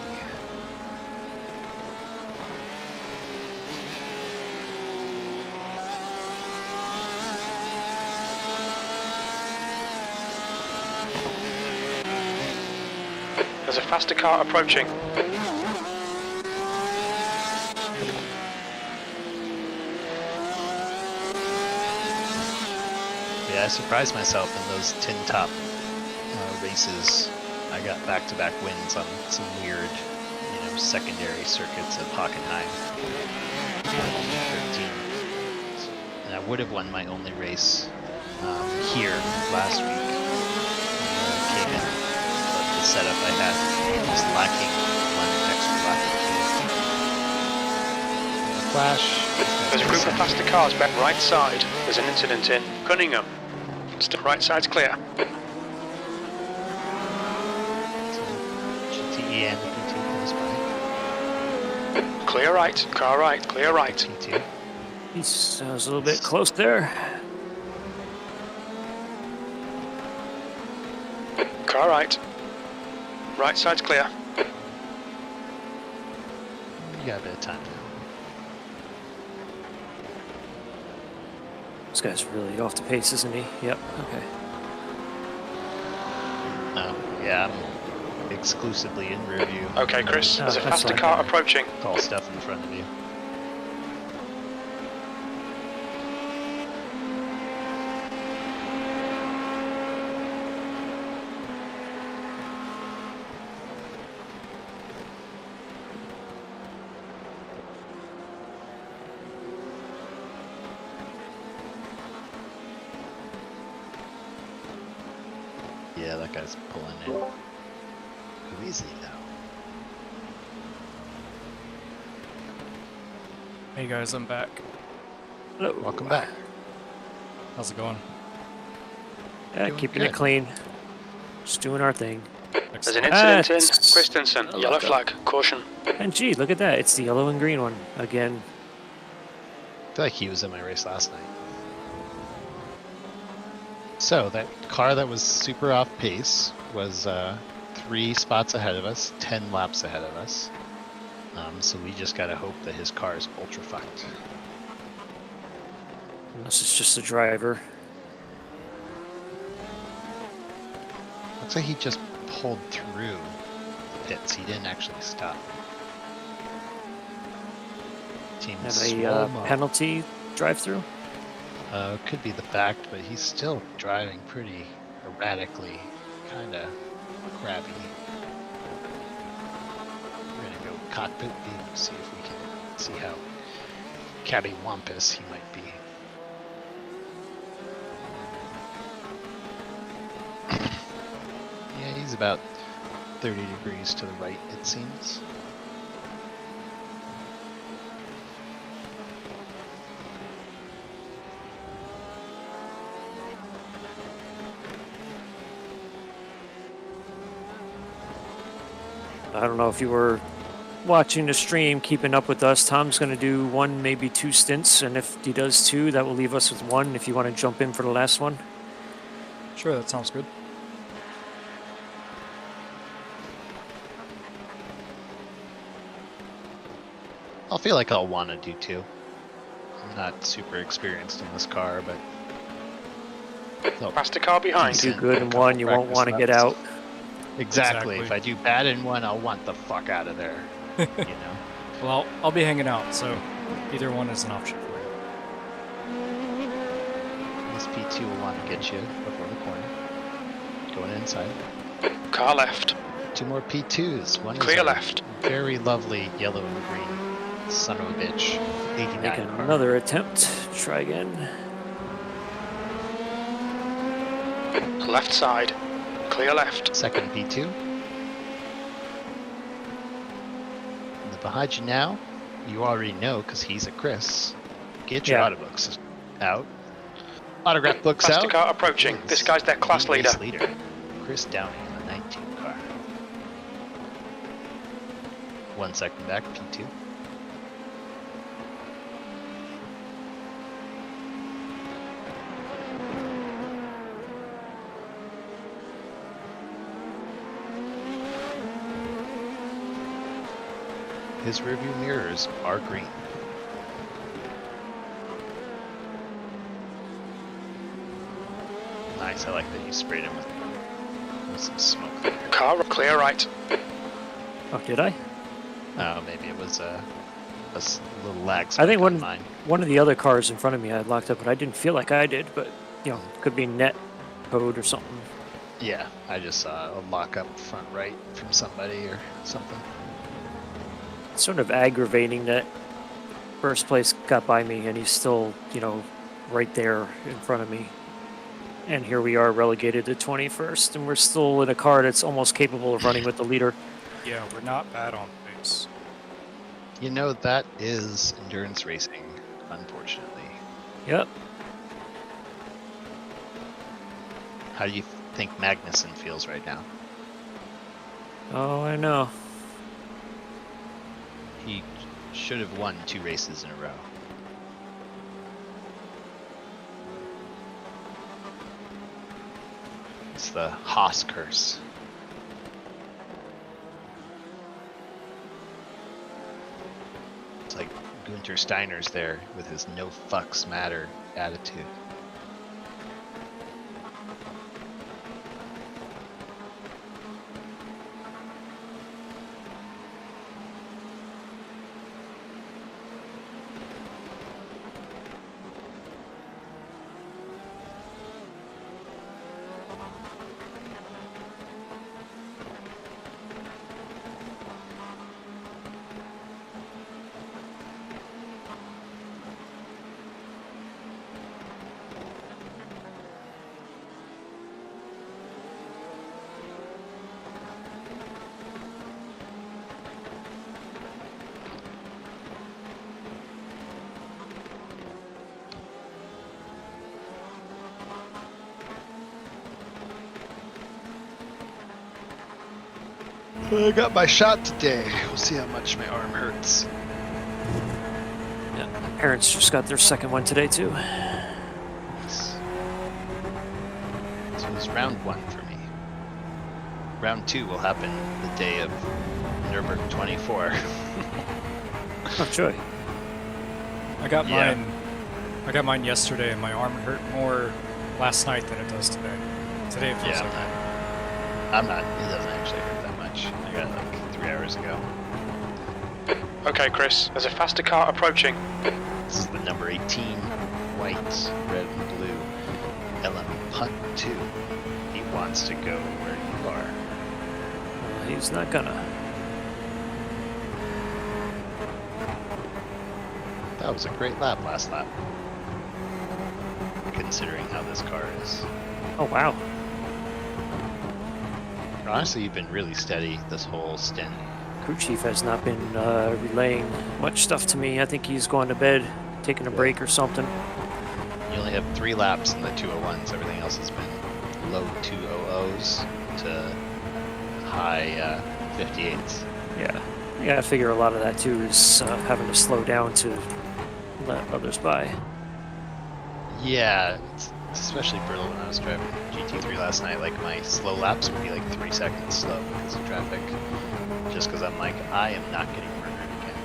Speaker 3: There's a faster car approaching.
Speaker 19: Yeah, I surprised myself in those tin top races. I got back-to-back wins on some weird, secondary circuits of Hockenheim. 13. And I would have won my only race here last week. Cayman, but the setup I had was lacking one extra lap or two. Flash.
Speaker 3: There's a group of faster cars back right side. There's an incident in Cunningham. Still right side's clear.
Speaker 19: GTE and the P2 close by.
Speaker 3: Clear right, car right, clear right.
Speaker 19: P2.
Speaker 1: He's a little bit close there.
Speaker 3: Car right. Right side's clear.
Speaker 19: You got a bit of time now.
Speaker 1: This guy's really off the pace, isn't he? Yep, okay.
Speaker 19: Oh, yeah, I'm exclusively in rear view.
Speaker 3: Okay, Chris, there's a faster car approaching.
Speaker 19: Tall stuff in front of you. Yeah, that guy's pulling in. Who is he now?
Speaker 2: Hey guys, I'm back.
Speaker 1: Hello.
Speaker 19: Welcome back.
Speaker 2: How's it going?
Speaker 1: Yeah,
Speaker 19: Doing
Speaker 1: keeping
Speaker 19: good.
Speaker 1: it clean. Just doing our thing.
Speaker 3: There's an incident in Christensen. Yellow flag. Caution.
Speaker 1: And gee, look at that. It's the yellow and green one again.
Speaker 19: I feel like he was in my race last night. So, that car that was super off pace was 3 spots ahead of us, 10 laps ahead of us. So we just gotta hope that his car is ultra fucked.
Speaker 1: Unless it's just a driver.
Speaker 19: Looks like he just pulled through the pits. He didn't actually stop. Team
Speaker 1: Have
Speaker 19: swole
Speaker 1: a
Speaker 19: him up.
Speaker 1: penalty drive-through?
Speaker 19: Could be the fact, but he's still driving pretty erratically, kinda crabby. We're gonna go cockpit view and see if we can see how cattywampus he might be. Yeah, he's about 30 degrees to the right, it seems.
Speaker 1: I don't know if you were watching the stream, keeping up with us. Tom's going to do 1, maybe 2 stints, and if he does 2, that will leave us with 1 if you want to jump in for the last one.
Speaker 2: Sure, that sounds good.
Speaker 19: I'll feel like I'll want to do 2. I'm not super experienced in this car, but...
Speaker 3: Faster car behind.
Speaker 1: You do good in 1, you won't want to get out.
Speaker 19: Exactly. If I do bad in 1, I'll want the fuck out of there. You know?
Speaker 2: Well, I'll be hanging out, so either one is an option for you.
Speaker 19: This P2 will want to get you before the corner. Going inside.
Speaker 3: Car left.
Speaker 19: 2 more P2s. One
Speaker 3: Clear
Speaker 19: is a
Speaker 3: left.
Speaker 19: very lovely yellow and green son of a bitch. 89
Speaker 1: Make
Speaker 19: car.
Speaker 1: another attempt. Try again.
Speaker 3: Left side. Clear left.
Speaker 19: Second P2. And the behind you now, you already know because he's a Chris. Get your auto books out. Autograph books
Speaker 3: Faster
Speaker 19: out.
Speaker 3: car approaching. This guy's their class leader.
Speaker 19: Chris Downing in the 19 car. 1 second back, P2. His rearview mirrors are green. Nice, I like that you sprayed him with some smoke there.
Speaker 3: Car clear right.
Speaker 1: Oh, did I?
Speaker 19: Oh, maybe it was a little lag.
Speaker 1: I think
Speaker 19: on mine.
Speaker 1: one of the other cars in front of me I had locked up, but I didn't feel like I did, but, you know, could be net code or something.
Speaker 19: Yeah, I just saw a lock up front right from somebody or something.
Speaker 1: It's sort of aggravating that first place got by me and he's still, you know, right there in front of me. And here we are relegated to 21st, and we're still in a car that's almost capable of running with the leader.
Speaker 2: Yeah, we're not bad on pace.
Speaker 19: You know, that is endurance racing, unfortunately.
Speaker 1: Yep.
Speaker 19: How do you think Magnussen feels right now?
Speaker 1: Oh, I know.
Speaker 19: He should have won 2 races in a row. It's the Haas curse. It's like Gunter Steiner's there with his no fucks matter attitude. I got my shot today. We'll see how much my arm hurts.
Speaker 1: Yeah. Parents just got their second one today too.
Speaker 19: Nice. So it was round 1 for me. Round 2 will happen the day of Nürburgring 24.
Speaker 1: Oh, joy.
Speaker 2: I got mine yesterday, and my arm hurt more last night than it does today. Today it feels like that.
Speaker 19: I'm not. It doesn't actually hurt that much. I got it like 3 hours ago.
Speaker 3: Okay, Chris. There's a faster car approaching.
Speaker 19: This is the number 18, white, red, and blue. LM Punt 2. He wants to go where you are.
Speaker 1: Well, he's not gonna.
Speaker 19: That was a great lap last lap. Considering how this car is.
Speaker 1: Oh, wow.
Speaker 19: Honestly, you've been really steady this whole stint.
Speaker 1: Crew chief has not been relaying much stuff to me. I think he's going to bed, taking a break or something.
Speaker 19: You only have 3 laps in the 201s. Everything else has been low 200s to high 58s.
Speaker 1: Yeah. I gotta figure a lot of that too is having to slow down to let others by.
Speaker 19: Yeah, it's especially brutal when I was driving GT3 last night. Like, my slow laps would be like 3 seconds slow because of traffic. Just because I'm like, I am not getting murdered again.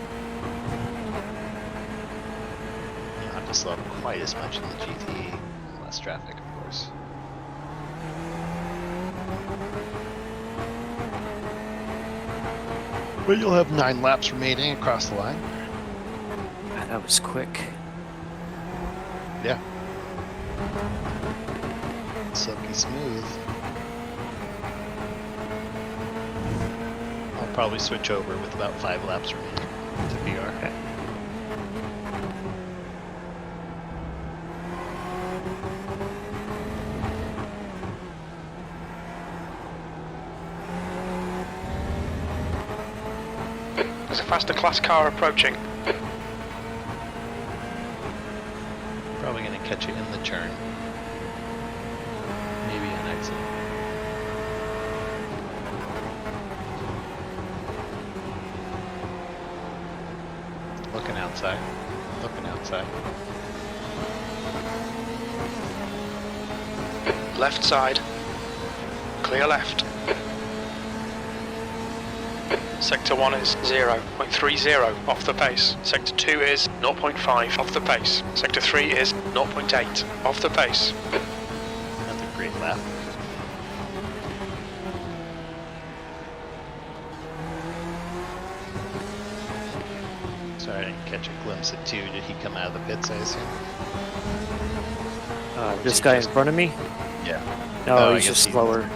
Speaker 19: You don't have to slow up quite as much in the GT. Less traffic, of course. But you'll have 9 laps remaining across the line.
Speaker 1: Man, that was quick.
Speaker 19: Yeah. Silky smooth. I'll probably switch over with about 5 laps remaining to BR.
Speaker 1: Okay.
Speaker 3: There's a faster class car approaching.
Speaker 19: Probably going to catch it in the turn. Maybe an exit. Looking outside. Looking outside.
Speaker 3: Left side. Clear left. Sector 1 is 0.30 off the pace. Sector 2 is 0.5 off the pace. Sector 3 is 0.8 off the pace.
Speaker 19: That's a great lap. Sorry, I didn't catch a glimpse of 2. Did he come out of the pits, I assume?
Speaker 1: This guy in front of me?
Speaker 19: Yeah.
Speaker 1: No, he's just slower.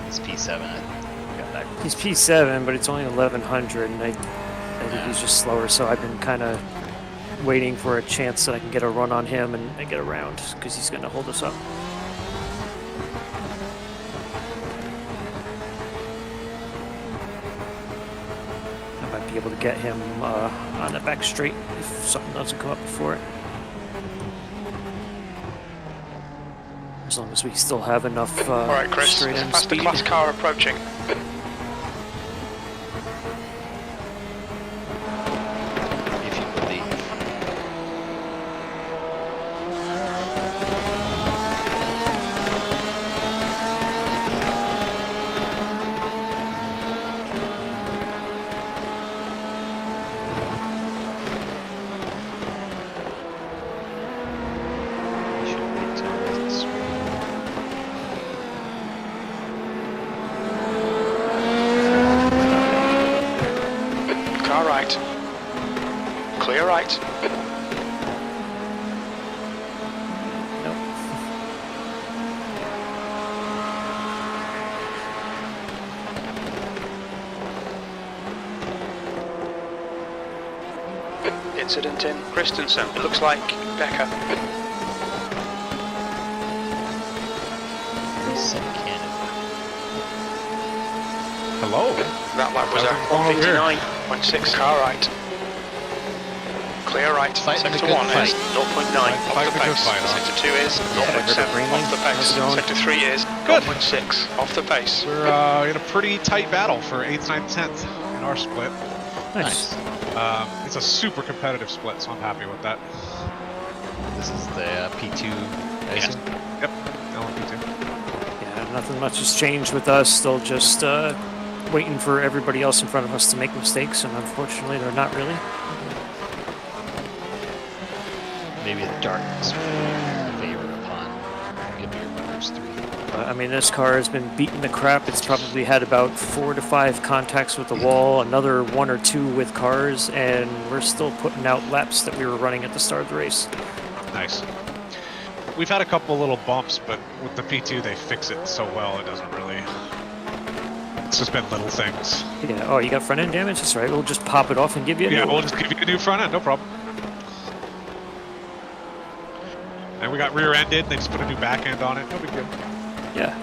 Speaker 19: He's P7. I got back.
Speaker 1: He's P7, but it's only 1100, and I think he's just slower, so I've been kind of waiting for a chance that I can get a run on him and get around, because he's going to hold us up. My be able to get him on the back straight if something doesn't come up before it. As long as we still have enough
Speaker 3: All right, Chris.
Speaker 1: straight
Speaker 3: There's a
Speaker 1: end
Speaker 3: faster
Speaker 1: speed.
Speaker 3: class car approaching.
Speaker 19: If you believe. You should wait till it's
Speaker 3: Car right. Clear right. Incident in Christensen. It looks like Becker.
Speaker 12: Hello.
Speaker 3: That lap was at 159.6. Car right. Clear right.
Speaker 19: Fighting
Speaker 3: Sector
Speaker 19: a good
Speaker 3: 1 is
Speaker 19: fight.
Speaker 3: 0.9 off
Speaker 12: Fighting
Speaker 3: the
Speaker 12: a good
Speaker 3: pace.
Speaker 12: fight, huh?
Speaker 3: Sector 2 is 0.7 off the pace. Sector 3 is 0.6 off the pace.
Speaker 12: We're in a pretty tight battle for 8th, 9th, 10th in our split.
Speaker 1: Nice.
Speaker 12: It's a super competitive split, so I'm happy with that.
Speaker 19: This is the P2 racing.
Speaker 12: Yep. P2.
Speaker 1: Yeah, nothing much has changed with us. Still just waiting for everybody else in front of us to make mistakes, and unfortunately, they're not really.
Speaker 19: Maybe the darkness will favor upon Gabir Motors 3.
Speaker 1: I mean, this car has been beating the crap. It's probably had about 4 to 5 contacts with the wall, another 1 or 2 with cars, and we're still putting out laps that we were running at the start of the race.
Speaker 12: Nice. We've had a couple little bumps, but with the P2 they fix it so well it doesn't really... It's just been little things.
Speaker 1: Yeah. Oh, you got front end damage? That's right. We'll just pop it off and give you a new
Speaker 12: Yeah, we'll
Speaker 1: one.
Speaker 12: just give you a new front end, no problem. And we got rear ended, they just put a new back end on it, no big deal.
Speaker 1: Yeah.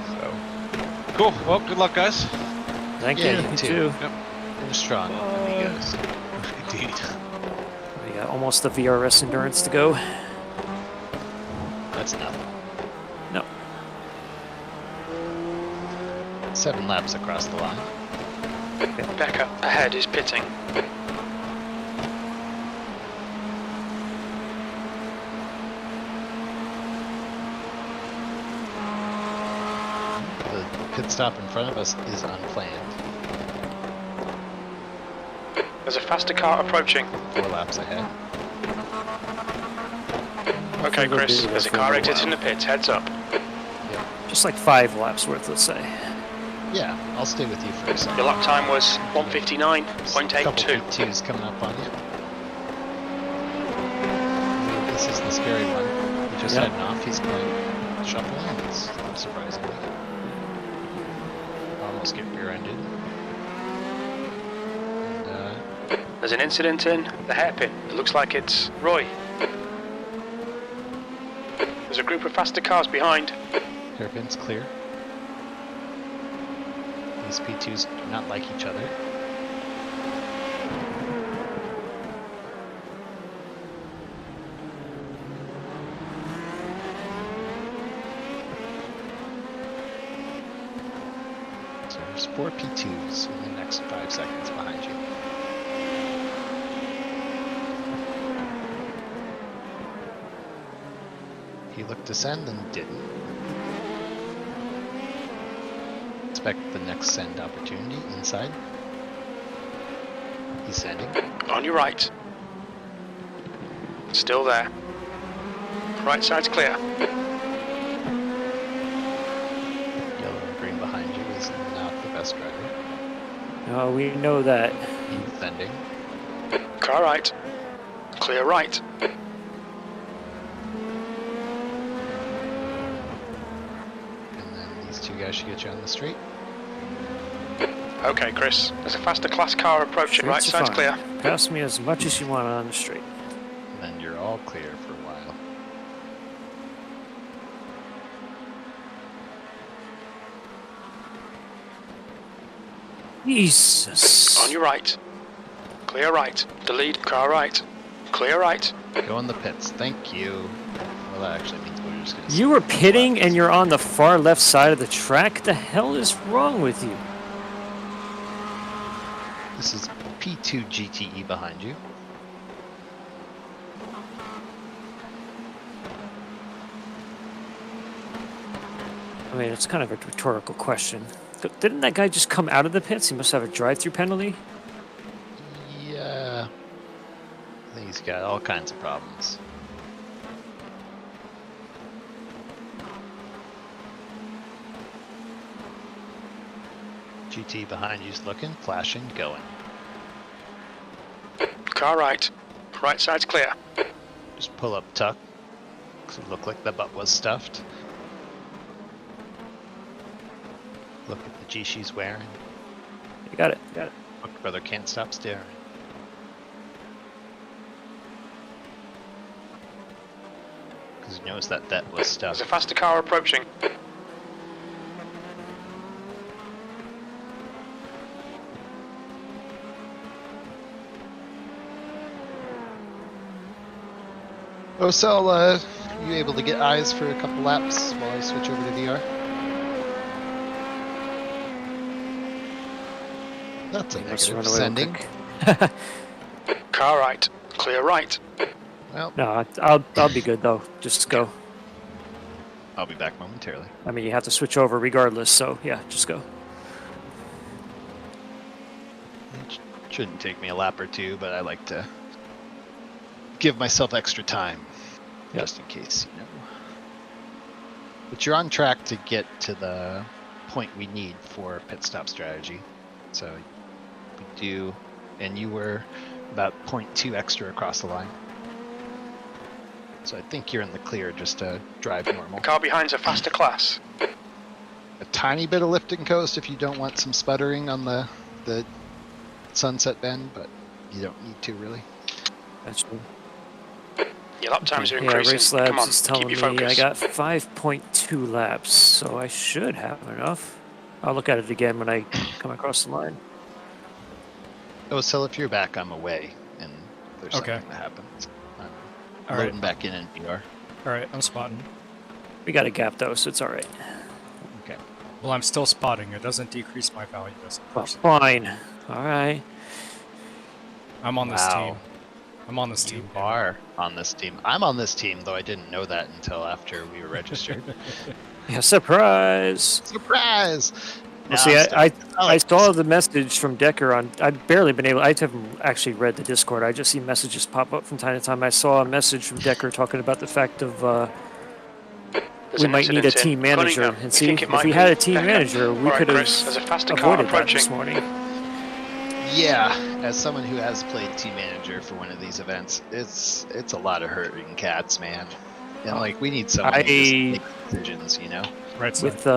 Speaker 12: So, cool. Well, good luck, guys.
Speaker 1: Thank you. You too.
Speaker 12: Yep.
Speaker 19: Finish strong, amigos.
Speaker 12: Indeed.
Speaker 1: We got almost the VRS endurance to go.
Speaker 19: That's nothing.
Speaker 1: No.
Speaker 19: 7 laps across the line.
Speaker 3: Becker ahead is pitting.
Speaker 19: The pit stop in front of us is unplanned.
Speaker 3: There's a faster car approaching.
Speaker 19: 4 laps ahead.
Speaker 3: Okay, Chris, there's a car exiting the pits. Heads up.
Speaker 1: Just like 5 laps worth, let's say.
Speaker 19: Yeah, I'll stay with you for a second.
Speaker 3: Your lap time was
Speaker 19: Couple
Speaker 3: 159.82.
Speaker 19: P2s coming up on you. This is the scary one. He just
Speaker 1: Yep.
Speaker 19: heading off. He's going shuffle lanes, surprisingly. Almost get rear-ended. And,
Speaker 3: There's an incident in the hairpin. It looks like it's Roy. There's a group of faster cars behind.
Speaker 19: hairpin's clear. These P2s do not like each other. So there's 4 P2s in the next 5 seconds behind you. He looked to send and didn't. Expect the next send opportunity inside. He's sending.
Speaker 3: On your right. Still there. Right side's clear.
Speaker 19: Yellow and green behind you is not the best driver.
Speaker 1: Oh, we know that.
Speaker 19: He's sending.
Speaker 3: Car right. Clear right.
Speaker 19: And then these 2 guys should get you on the straight.
Speaker 3: Okay, Chris. There's a faster class car approaching. Right
Speaker 1: Streets are
Speaker 3: side's
Speaker 1: fine.
Speaker 3: clear.
Speaker 1: Pass me as much as you want on the straight.
Speaker 19: And then you're all clear for a while.
Speaker 1: Jesus.
Speaker 3: On your right. Clear right. The lead car right. Clear right.
Speaker 19: Go in the pits. Thank you. Well, that actually means we're just going to...
Speaker 1: You were pitting and you're on the far left side of the track? What the hell is wrong with you?
Speaker 19: This is P2 GTE behind you.
Speaker 1: I mean, it's kind of a rhetorical question. Didn't that guy just come out of the pits? He must have a drive-through penalty?
Speaker 19: Yeah. I think he's got all kinds of problems. GT behind you's looking, flashing, going.
Speaker 3: Car right. Right side's clear.
Speaker 19: Just pull up tuck. Cause it looked like the butt was stuffed. Look at the G she's wearing.
Speaker 1: You got it, got it.
Speaker 19: Look, brother can't stop staring. Because he knows that was stuffed.
Speaker 3: There's a faster car approaching.
Speaker 19: Oh, so, you able to get eyes for a couple laps while I switch over to VR? That's a negative sending.
Speaker 3: Car right. Clear right.
Speaker 19: Well,
Speaker 1: no, I'll be good though. Just go.
Speaker 19: I'll be back momentarily.
Speaker 1: I mean, you have to switch over regardless, so yeah, just go.
Speaker 19: It shouldn't take me a lap or two, but I like to give myself extra time, just in case, you know. But you're on track to get to the point we need for pit stop strategy. So we do, and you were about 0.2 extra across the line. So I think you're in the clear just to drive normal.
Speaker 3: Car behind's a faster class.
Speaker 19: A tiny bit of lift and coast if you don't want some sputtering on the sunset bend, but you don't need to really.
Speaker 1: That's true.
Speaker 3: Your lap times are
Speaker 1: Yeah,
Speaker 3: increasing.
Speaker 1: Race Labs
Speaker 3: Come on,
Speaker 1: is telling
Speaker 3: keep your
Speaker 1: me
Speaker 3: focus.
Speaker 1: I got 5.2 laps, so I should have enough. I'll look at it again when I come across the line.
Speaker 19: Oh, so if you're back, I'm away, and there's something that happens. I'm loading back in VR.
Speaker 2: Alright, I'm spotting.
Speaker 1: We got a gap though, so it's alright.
Speaker 19: Okay.
Speaker 2: Well, I'm still spotting. It doesn't decrease my value as a
Speaker 1: Well,
Speaker 2: person.
Speaker 1: fine. Alright.
Speaker 2: I'm on this team. I'm on this team.
Speaker 19: You are on this team. I'm on this team, though I didn't know that until after we were registered.
Speaker 1: Yeah, surprise!
Speaker 19: Surprise!
Speaker 1: Well, see, I saw the message from Decker on. I've barely been able. I haven't actually read the Discord. I just see messages pop up from time to time. I saw a message from Decker talking about the fact of we might need a team manager. And see, if we had a team manager, we could have avoided that this morning.
Speaker 19: Yeah, as someone who has played team manager for one of these events, it's a lot of hurting cats, man. And like we need someone to just make decisions, you know.
Speaker 2: Right.
Speaker 1: With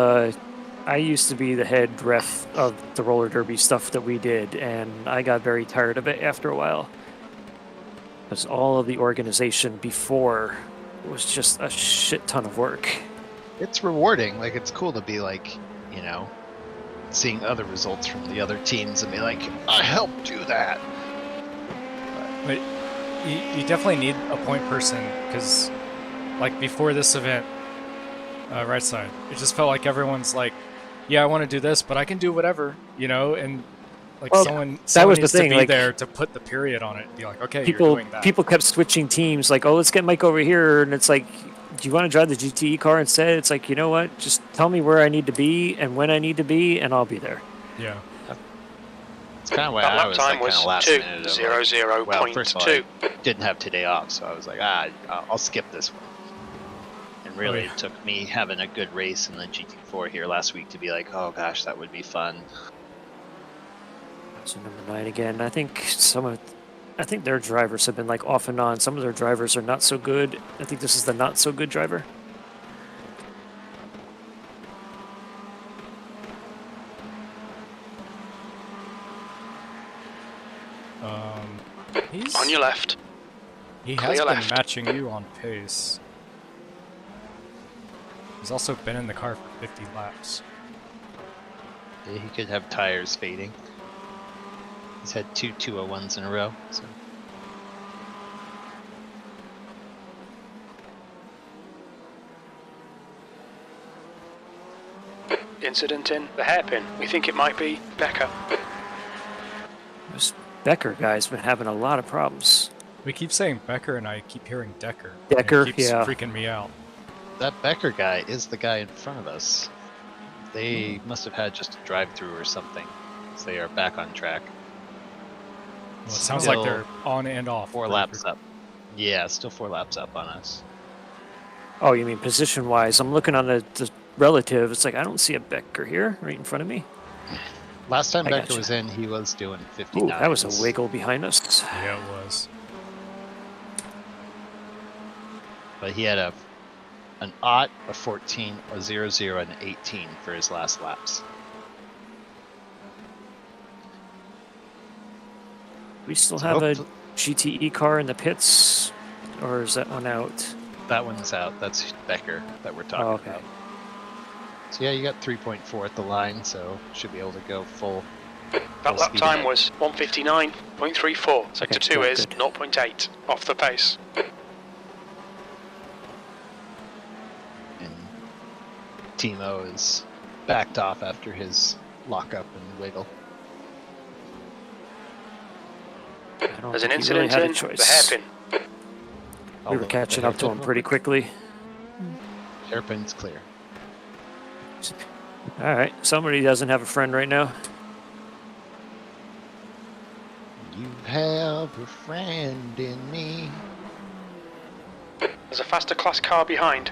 Speaker 1: I used to be the head ref of the roller derby stuff that we did, and I got very tired of it after a while. Because all of the organization before was just a shit ton of work.
Speaker 19: It's rewarding. Like it's cool to be like, you know, seeing other results from the other teams and be like, I helped do that.
Speaker 2: But you definitely need a point person because, like before this event, right side, it just felt like everyone's like, yeah, I want to do this, but I can do whatever, you know, and like someone needs to be there to put the period on it and be like, okay, you're doing that.
Speaker 1: People kept switching teams, like, oh, let's get Mike over here, and it's like, do you want to drive the GTE car instead? It's like, you know what? Just tell me where I need to be and when I need to be, and I'll be there.
Speaker 2: Yeah.
Speaker 19: It's kind of why I was like kind of last minute. Well, first of all, I didn't have today off, so I was like, I'll skip this one. And really, it took me having a good race in the GT4 here last week to be like, oh gosh, that would be fun.
Speaker 1: So number 9 again. I think their drivers have been like off and on. Some of their drivers are not so good. I think this is the not so good driver.
Speaker 2: He's
Speaker 3: on your left.
Speaker 2: He has been matching you on pace. He's also been in the car for 50 laps.
Speaker 19: Yeah, he could have tires fading. He's had 2 201s in a row, so.
Speaker 3: Incident in the hairpin. We think it might be Becker.
Speaker 1: This Becker guy's been having a lot of problems.
Speaker 2: We keep saying Becker, and I keep hearing Decker.
Speaker 1: Decker,
Speaker 2: and it keeps
Speaker 1: yeah.
Speaker 2: freaking me out.
Speaker 19: That Becker guy is the guy in front of us. They must have had just a drive-through or something, because they are back on track.
Speaker 2: Well, it sounds like they're on and off.
Speaker 19: 4 laps up. Yeah, still 4 laps up on us.
Speaker 1: Oh, you mean position-wise? I'm looking on the relative. It's like I don't see a Becker here, right in front of me.
Speaker 19: Last time
Speaker 1: I
Speaker 19: Becker
Speaker 1: gotcha.
Speaker 19: was in, he was doing 59.
Speaker 1: Ooh, that was a wiggle behind us.
Speaker 2: Yeah, it was.
Speaker 19: But he had an 0, a 14, a 00, and an 18 for his last laps.
Speaker 1: We still
Speaker 19: So
Speaker 1: have a GTE car in the pits, or is that one out?
Speaker 19: That one's out. That's Becker that we're talking about. So yeah, you got 3.4 at the line, so should be able to go full.
Speaker 3: That lap time was 1:59.34. Sector 2 is 0.8 off the pace.
Speaker 19: And Timo is backed off after his lockup and wiggle.
Speaker 3: There's an incident in the hairpin.
Speaker 1: We were catching up to him pretty quickly.
Speaker 19: Hairpin's clear.
Speaker 1: All right, somebody doesn't have a friend right now.
Speaker 19: You have a friend in me.
Speaker 3: There's a faster class car behind.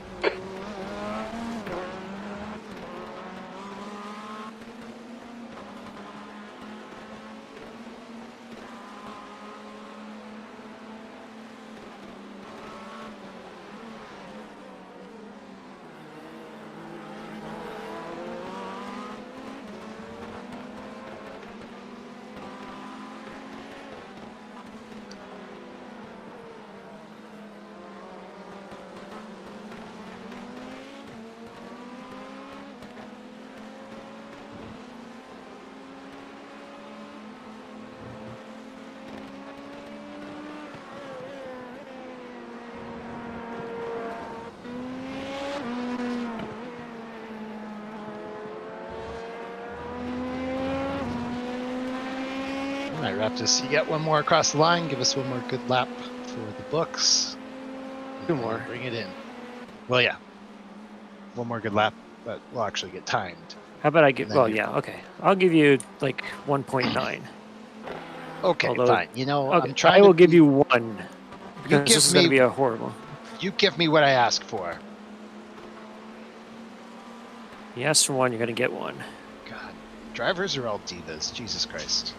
Speaker 19: All right, Raptors, you got one more across the line. Give us one more good lap for the books.
Speaker 1: 2 more.
Speaker 19: Bring it in. Well, yeah. One more good lap, but we'll actually get timed.
Speaker 1: How about I get?
Speaker 19: And then
Speaker 1: Well,
Speaker 19: you-
Speaker 1: yeah, okay. I'll give you like 1.9.
Speaker 19: Okay,
Speaker 1: Although-
Speaker 19: fine. You know,
Speaker 1: Okay,
Speaker 19: I'm trying
Speaker 1: I will
Speaker 19: to
Speaker 1: give you 1.
Speaker 19: You
Speaker 1: Because
Speaker 19: give
Speaker 1: this is going to
Speaker 19: me-
Speaker 1: be a horrible.
Speaker 19: You give me what I ask for.
Speaker 1: You asked for 1, you're going to get 1.
Speaker 19: God, drivers are all divas. Jesus Christ.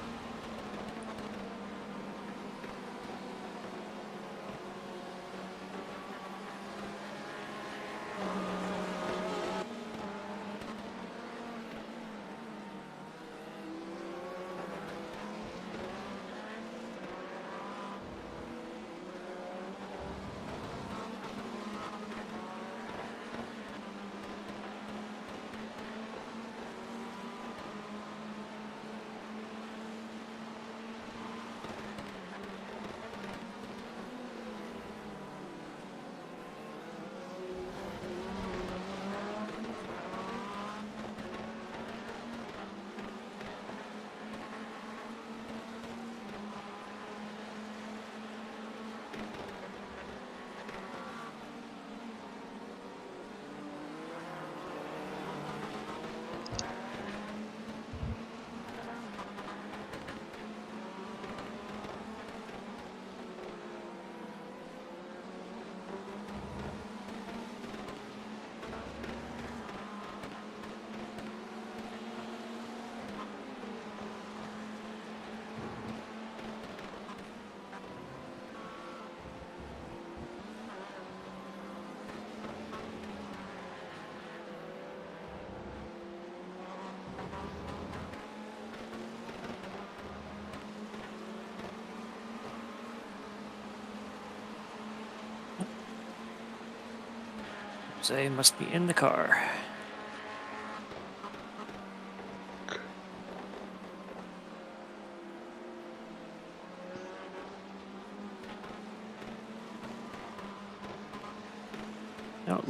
Speaker 1: Jose must be in the car.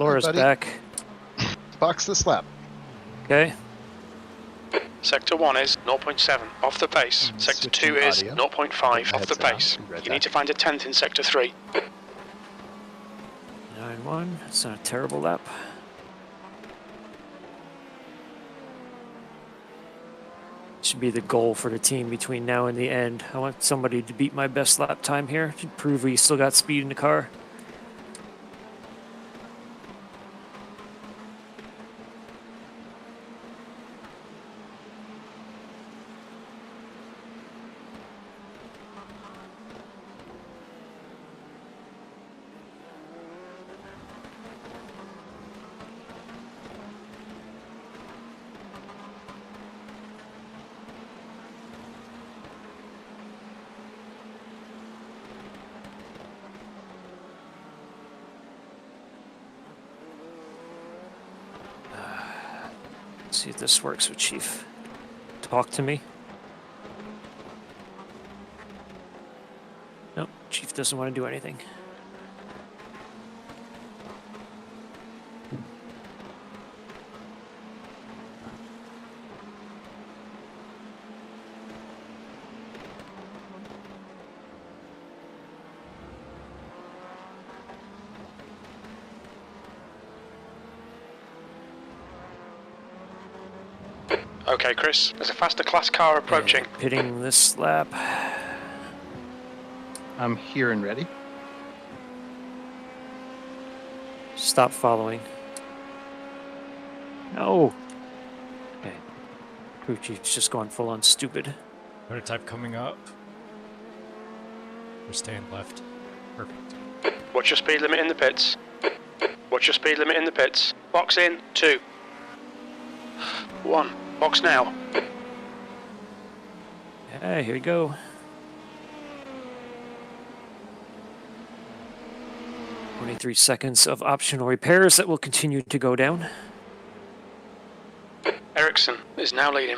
Speaker 1: Laura's
Speaker 5: buddy.
Speaker 1: back.
Speaker 5: Box this lap.
Speaker 1: Okay.
Speaker 3: Sector 1 is 0.7 off the pace. Sector 2 is
Speaker 5: audio.
Speaker 3: 0.5 off the
Speaker 5: Headset on.
Speaker 3: pace.
Speaker 5: Be right
Speaker 3: You need
Speaker 5: back.
Speaker 3: to find a 10th in Sector 3.
Speaker 1: 9-1. That's not a terrible lap. Should be the goal for the team between now and the end. I want somebody to beat my best lap time here to prove we still got speed in the car. See if this works with Chief. Talk to me. Nope, Chief doesn't want to do anything.
Speaker 3: Okay, Chris, there's a faster class car approaching.
Speaker 1: Pitting this lap.
Speaker 20: I'm here and ready.
Speaker 1: Stop following. No. Okay. Crew Chief's just going full on stupid.
Speaker 2: Prototype coming up. We're staying left. Perfect.
Speaker 3: What's your speed limit in the pits? What's your speed limit in the pits? Box in, 2. 1. Box now.
Speaker 1: Yeah, here we go. 23 seconds of optional repairs that will continue to go down.
Speaker 3: Ericsson is now leading.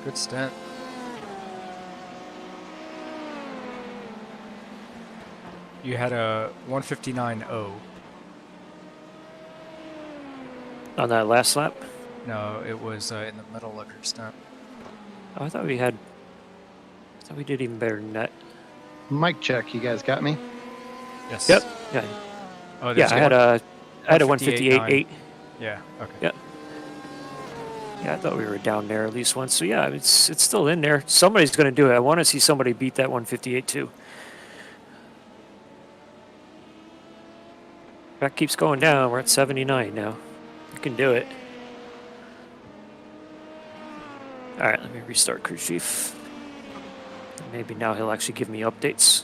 Speaker 2: Good stint. You had a 159.0.
Speaker 1: On that last lap?
Speaker 2: No, it was in the middle of your stint.
Speaker 1: Oh, I thought we had... I thought we did even better than that.
Speaker 20: Mic check, you guys got me?
Speaker 2: Yes.
Speaker 1: Yep. Yeah.
Speaker 2: Oh,
Speaker 1: Yeah, I had a 158.8.
Speaker 2: Yeah. Okay.
Speaker 1: Yep. Yeah, I thought we were down there at least once. So yeah, it's still in there. Somebody's going to do it. I want to see somebody beat that 158 too. That keeps going down. We're at 79 now. You can do it. All right, let me restart Crew Chief. Maybe now he'll actually give me updates.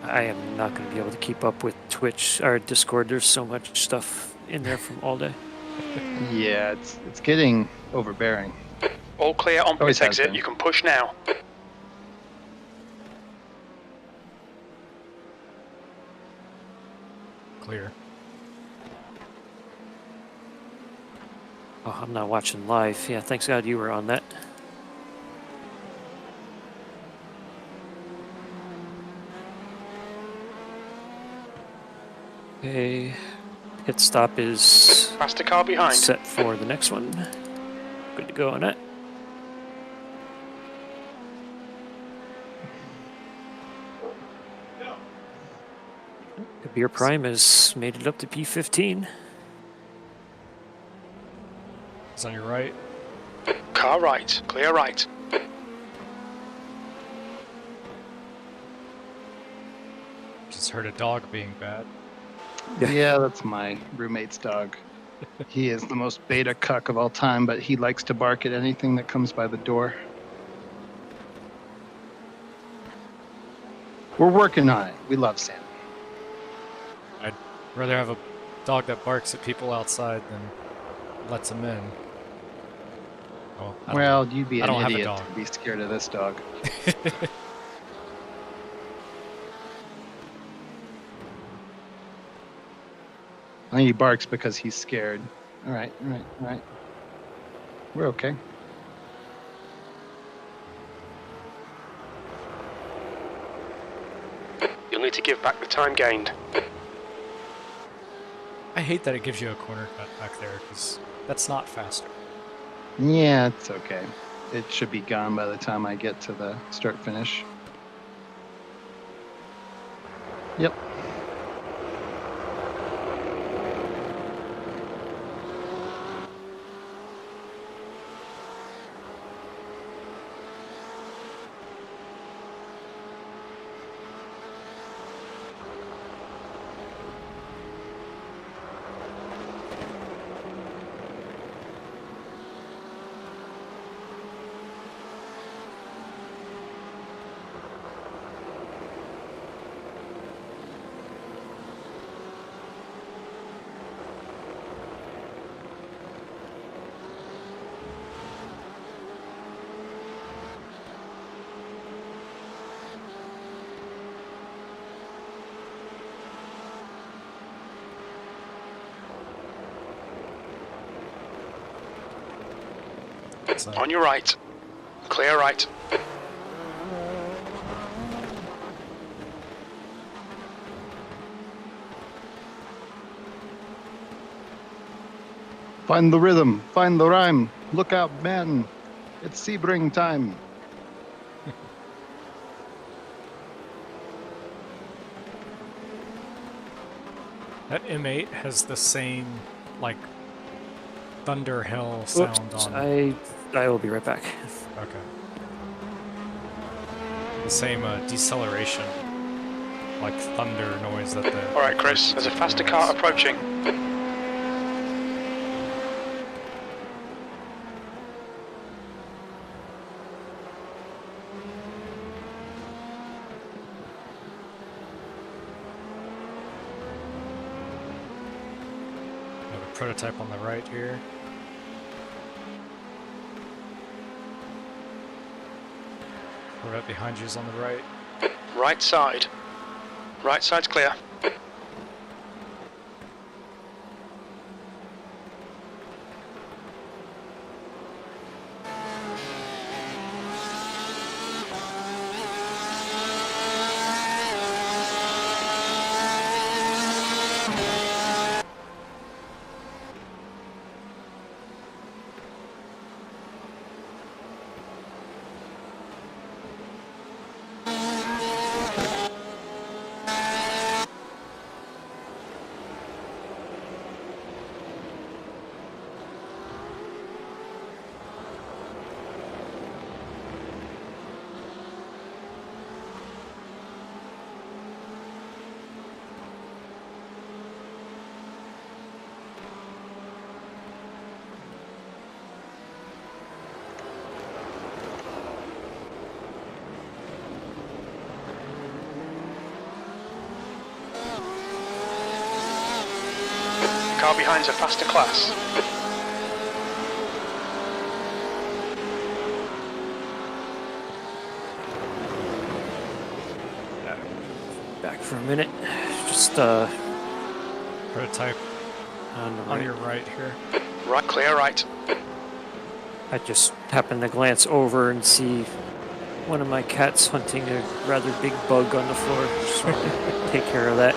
Speaker 1: I am not going to be able to keep up with Twitch or Discord. There's so much stuff in there from all day.
Speaker 20: Yeah, it's getting overbearing.
Speaker 3: All clear on
Speaker 20: Always
Speaker 3: pit
Speaker 20: has
Speaker 3: exit.
Speaker 20: been.
Speaker 3: You can push now.
Speaker 2: Clear.
Speaker 1: Oh, I'm not watching live. Yeah, thanks God you were on that. Okay, pit stop is
Speaker 3: Faster car behind.
Speaker 1: set for the next one. Good to go on that. Gabir Prime has made it up to P15.
Speaker 2: It's on your right.
Speaker 3: Car right. Clear right.
Speaker 2: Just heard a dog being bad.
Speaker 20: Yeah, that's my roommate's dog. He is the most beta cuck of all time, but he likes to bark at anything that comes by the door. We're working on it. We love Sam.
Speaker 2: I'd rather have a dog that barks at people outside than lets them in.
Speaker 20: Well, you'd be
Speaker 2: I
Speaker 20: an
Speaker 2: don't have a
Speaker 20: idiot
Speaker 2: dog.
Speaker 20: to be scared of this dog. I think he barks because he's scared. All right. We're okay.
Speaker 3: only to give back the time gained.
Speaker 2: I hate that it gives you a corner cut back there, because that's not faster.
Speaker 20: Yeah, it's okay. It should be gone by the time I get to the start finish. Yep.
Speaker 3: On your right. Clear right.
Speaker 20: Find the rhythm. Find the rhyme. Look out, man. It's Sebring time.
Speaker 2: That M8 has the same, like, thunder hell sound
Speaker 1: Oops,
Speaker 2: on
Speaker 1: I will be right back.
Speaker 2: Okay. The same deceleration, like thunder noise that the...
Speaker 3: Alright, Chris, there's a faster car approaching.
Speaker 2: We have a prototype on the right here. Right behind you is on the right.
Speaker 3: Right side. Right side's clear. Car behind's a faster class.
Speaker 1: Back for a minute. Just
Speaker 2: Prototype on your right here.
Speaker 3: Right, clear right.
Speaker 1: I just happened to glance over and see one of my cats hunting a rather big bug on the floor. Just wanted to take care of that.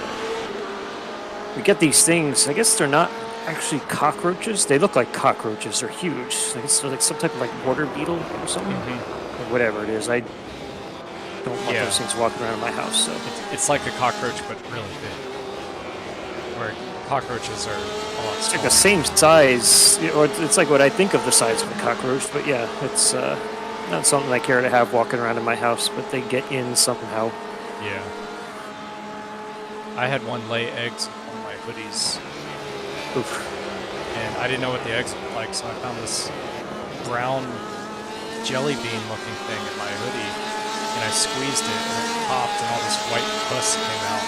Speaker 1: We get these things, I guess they're not actually cockroaches. They look like cockroaches. They're huge. I guess they're like some type of like water beetle or something. Or whatever it is. I don't want those things walking around in my house. So
Speaker 2: It's like a cockroach, but really big. Where cockroaches are a lot
Speaker 1: it's
Speaker 2: smaller.
Speaker 1: like the same size, or it's like what I think of the size of a cockroach. But yeah, it's not something I care to have walking around in my house. But they get in somehow.
Speaker 2: Yeah. I had one lay eggs in one of my hoodies.
Speaker 1: Oof.
Speaker 2: And I didn't know what the eggs looked like, so I found this brown jelly bean looking thing in my hoodie. And I squeezed it and it popped and all this white pus came out.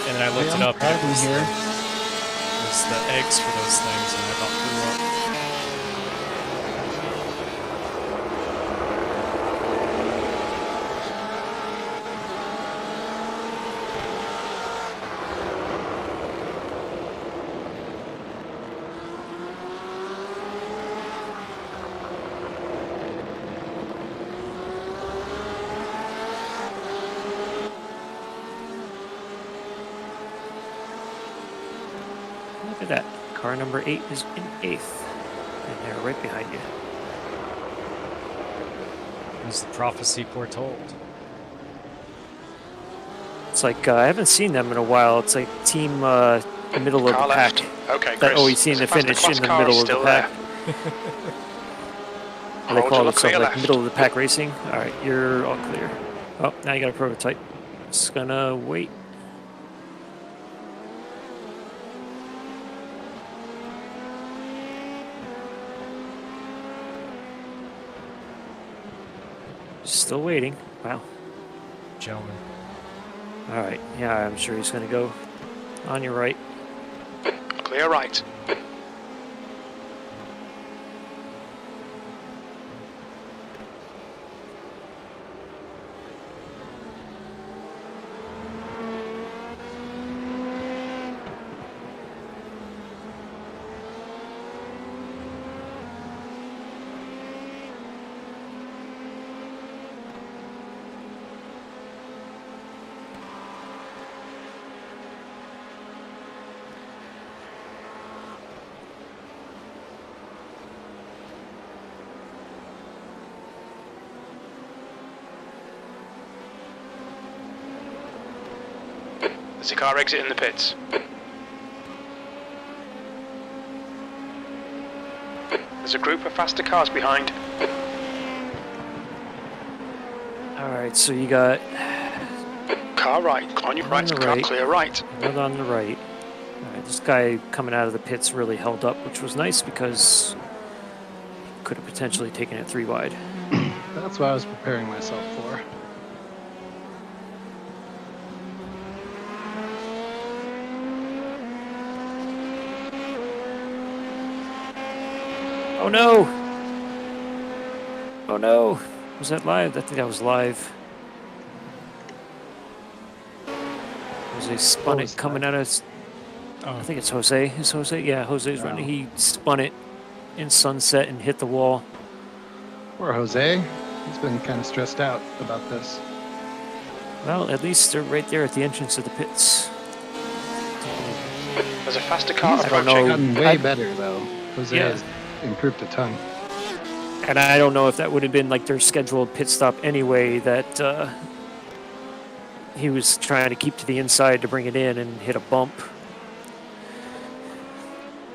Speaker 2: And then I looked it up and it was the eggs for those things and I about threw up.
Speaker 1: Look at that. Car number 8 is in 8th. And they're right behind you.
Speaker 2: As the prophecy foretold.
Speaker 1: It's like, I haven't seen them in a while. It's like team middle of
Speaker 3: Car
Speaker 1: the pack.
Speaker 3: left. Okay,
Speaker 1: That
Speaker 3: Chris.
Speaker 1: always seem to
Speaker 3: The faster
Speaker 1: finish
Speaker 3: class
Speaker 1: in the
Speaker 3: car is
Speaker 1: middle of the
Speaker 3: still
Speaker 1: pack.
Speaker 3: there.
Speaker 1: What they
Speaker 3: Hold
Speaker 1: call
Speaker 3: your
Speaker 1: themselves,
Speaker 3: clear
Speaker 1: like
Speaker 3: left.
Speaker 1: middle of the pack racing. All right, you're all clear. Oh, now you got a prototype. It's gonna wait. Still waiting. Wow.
Speaker 2: Gentlemen.
Speaker 1: All right. Yeah, I'm sure he's gonna go on your right.
Speaker 3: Clear right. There's a car exiting the pits. There's a group of faster cars behind.
Speaker 1: All right. So you got
Speaker 3: Car right. On your
Speaker 1: on
Speaker 3: right,
Speaker 1: the
Speaker 3: car
Speaker 1: right.
Speaker 3: clear right.
Speaker 1: Another on the right. All right. This guy coming out of the pits really held up, which was nice because could have potentially taken it 3 wide.
Speaker 20: That's what I was preparing myself for.
Speaker 1: Oh no! Oh no! Was that live? I think that was live. Jose spun it coming out of. I think it's Jose. Is Jose? Yeah, Jose's running. He spun it in sunset and hit the wall.
Speaker 20: Poor Jose. He's been kind of stressed out about this.
Speaker 1: Well, at least they're right there at the entrance of the pits.
Speaker 3: There's a faster car
Speaker 20: He's
Speaker 3: approaching.
Speaker 20: gotten way better though. Jose
Speaker 1: Yeah.
Speaker 20: has improved a ton.
Speaker 1: And I don't know if that would have been like their scheduled pit stop anyway, that he was trying to keep to the inside to bring it in and hit a bump.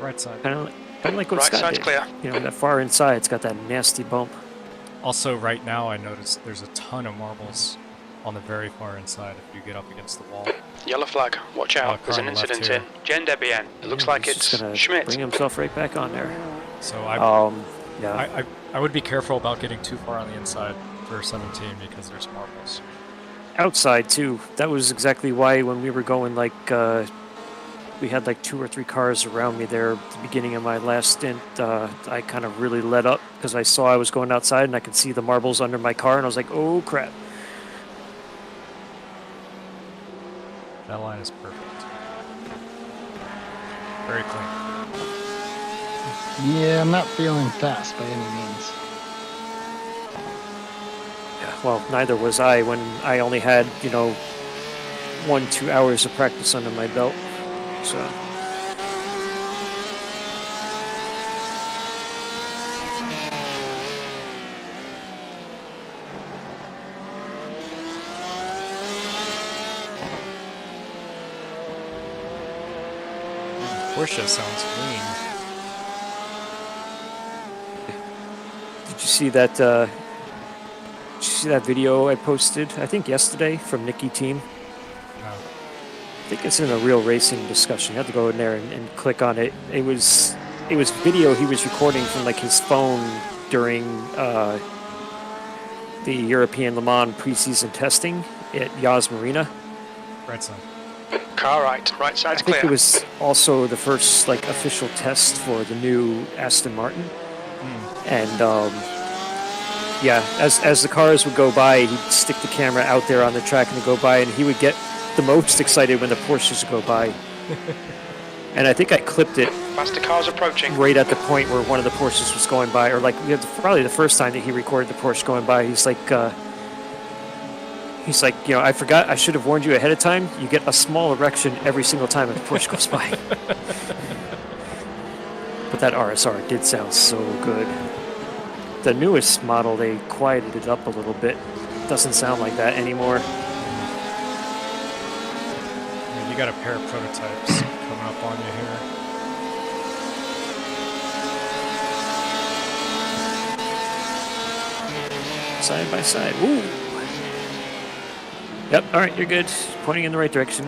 Speaker 2: Right side.
Speaker 1: Kind of like what
Speaker 3: Right
Speaker 1: Scott
Speaker 3: side's
Speaker 1: did.
Speaker 3: clear.
Speaker 1: You know, that far inside, it's got that nasty bump.
Speaker 2: Also, right now, I noticed there's a ton of marbles on the very far inside if you get up against the wall.
Speaker 3: Yellow flag. Watch out. There's an
Speaker 2: car on the left
Speaker 3: incident
Speaker 2: here.
Speaker 3: in. Jen Debian. It looks like
Speaker 1: He's
Speaker 3: it's
Speaker 1: just gonna
Speaker 3: Schmidt.
Speaker 1: bring himself right back on there.
Speaker 2: So
Speaker 1: Yeah.
Speaker 2: I would be careful about getting too far on the inside for 17 because there's marbles.
Speaker 1: Outside too. That was exactly why when we were going, like, we had like 2 or 3 cars around me there at the beginning of my last stint. I kind of really let up because I saw I was going outside and I could see the marbles under my car and I was like, oh crap.
Speaker 2: That line is perfect. Very clean.
Speaker 20: Yeah, I'm not feeling fast by any means.
Speaker 1: Yeah, well, neither was I when I only had, 1-2 hours of practice under my belt. So.
Speaker 2: Porsche sounds clean.
Speaker 1: Did you see that? Did you see that video I posted? I think yesterday from Nicky Team.
Speaker 2: No.
Speaker 1: I think it's in a real racing discussion. You have to go in there and click on it. It was video he was recording from like his phone during the European Le Mans preseason testing at Yas Marina.
Speaker 2: Right side.
Speaker 3: Car right. Right side's
Speaker 1: I think
Speaker 3: clear.
Speaker 1: it was also the first like official test for the new Aston Martin. And yeah, as the cars would go by, he'd stick the camera out there on the track and go by, and he would get the most excited when the Porsches would go by. And I think I clipped it
Speaker 3: Faster cars approaching.
Speaker 1: right at the point where one of the Porsches was going by, or like probably the first time that he recorded the Porsche going by. He's like, I forgot. I should have warned you ahead of time. You get a small erection every single time that the Porsche goes by. that RSR did sound so good. The newest model, they quieted it up a little bit. Doesn't sound like that anymore.
Speaker 2: Yeah, you got a pair of prototypes coming up on you here.
Speaker 1: Side by side. Woo! Yep, alright, you're good. Pointing in the right direction.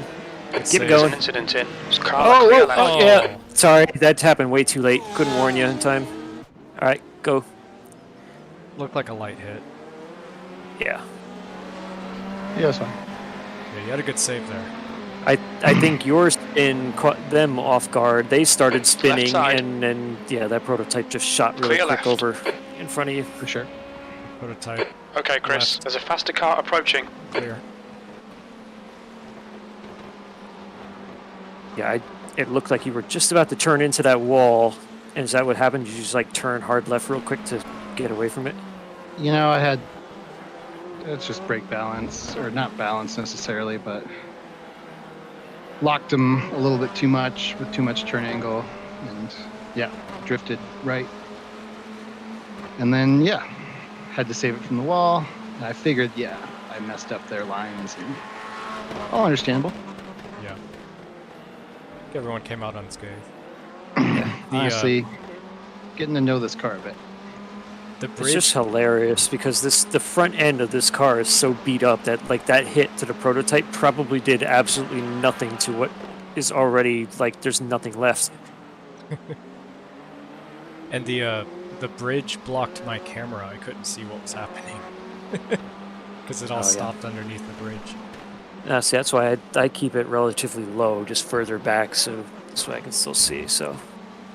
Speaker 1: Keep it
Speaker 3: There's
Speaker 1: going.
Speaker 3: an incident in. It's car
Speaker 1: Oh,
Speaker 3: clear
Speaker 1: whoa,
Speaker 3: left.
Speaker 1: oh, yeah. Sorry, that happened way too late. Couldn't warn you in time. Alright, go.
Speaker 2: Looked like a light hit.
Speaker 1: Yeah.
Speaker 20: Yeah, it's fine.
Speaker 2: Yeah, you had a good save there.
Speaker 1: I think your spin caught them off guard. They started spinning,
Speaker 3: side.
Speaker 1: and then, yeah, that prototype just shot really
Speaker 3: Clear
Speaker 1: quick
Speaker 3: left.
Speaker 1: over in front of you.
Speaker 20: For sure.
Speaker 2: Prototype.
Speaker 3: Okay, Chris.
Speaker 2: Left.
Speaker 3: There's a faster car approaching.
Speaker 2: Clear.
Speaker 1: Yeah, it looked like you were just about to turn into that wall. And is that what happened? Did you just, like, turn hard left real quick to get away from it?
Speaker 20: You know, it's just brake balance, or not balance necessarily, but locked him a little bit too much with too much turn angle, and yeah, drifted right. And then, yeah, had to save it from the wall. And I figured, yeah, I messed up their lines, and all understandable.
Speaker 2: Yeah. I think everyone came out unscathed.
Speaker 20: Honestly, getting to know this car a bit.
Speaker 2: The
Speaker 1: It's
Speaker 2: bridge.
Speaker 1: just hilarious because the front end of this car is so beat up that like that hit to the prototype probably did absolutely nothing to what is already like there's nothing left.
Speaker 2: And the bridge blocked my camera. I couldn't see what was happening because it all stopped underneath the bridge.
Speaker 1: See, that's why I keep it relatively low, just further back, so this way I can still see. So,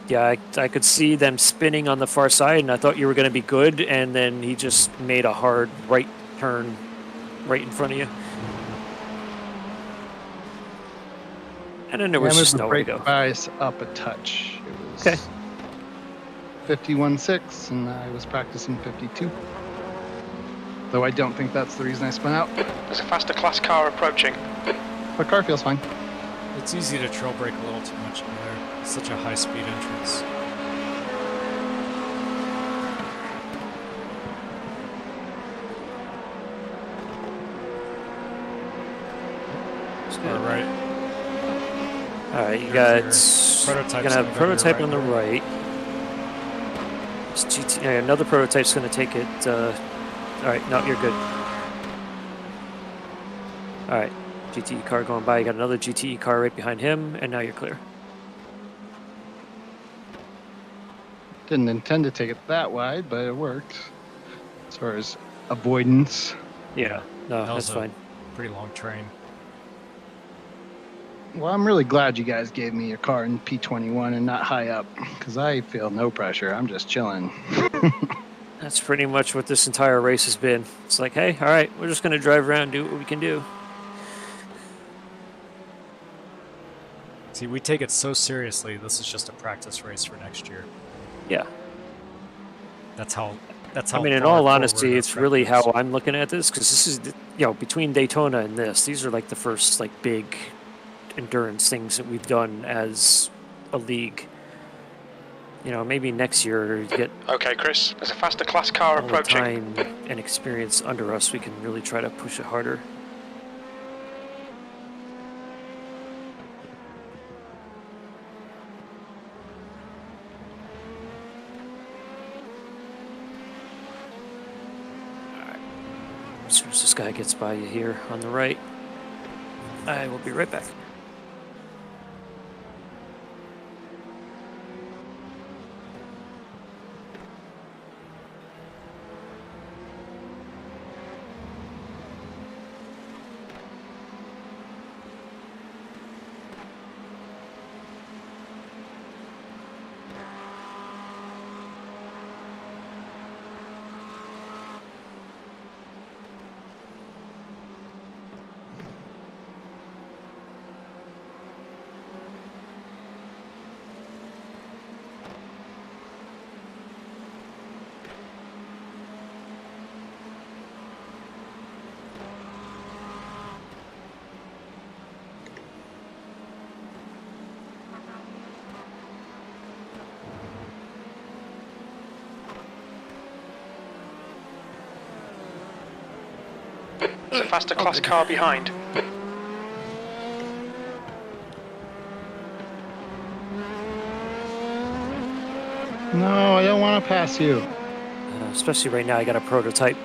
Speaker 1: yeah, I could see them spinning on the far side, and I thought you were going to be good, and then he just made a hard right turn right in front of you. And then there was just
Speaker 20: the
Speaker 1: nowhere to
Speaker 20: brake
Speaker 1: go.
Speaker 20: bias up a touch. It was 51.6, and I was practicing 52. Though I don't think that's the reason I spun out.
Speaker 3: There's a faster class car approaching.
Speaker 20: The car feels fine.
Speaker 2: It's easy to trail brake a little too much in there. It's such a high speed entrance. All right.
Speaker 1: All right, you got
Speaker 2: Prototype's
Speaker 1: you're gonna have a prototype on the right. It's another prototype's gonna take it. All right, no, you're good. All right, GTE car going by. You got another GTE car right behind him, and now you're clear.
Speaker 20: Didn't intend to take it that wide, but it worked. As far as avoidance.
Speaker 1: Yeah, no,
Speaker 2: That was
Speaker 1: that's fine.
Speaker 2: Pretty long train.
Speaker 20: Well, I'm really glad you guys gave me a car in P21 and not high up, because I feel no pressure. I'm just chilling.
Speaker 1: That's pretty much what this entire race has been. It's like, hey, all right, we're just gonna drive around and do what we can do.
Speaker 2: See, we take it so seriously. This is just a practice race for next year.
Speaker 1: Yeah.
Speaker 2: That's how.
Speaker 1: I mean, in all honesty, it's really how I'm looking at this, because this is, between Daytona and this, these are like the first like big endurance things that we've done as a league. Maybe next year get
Speaker 3: Okay, Chris. There's a faster class car
Speaker 1: all the
Speaker 3: approaching.
Speaker 1: time and experience under us, we can really try to push it harder. As soon as this guy gets by you here on the right, I will be right back.
Speaker 3: There's a faster class car behind.
Speaker 20: No, I don't want to pass you.
Speaker 1: Especially right now, I got a prototype.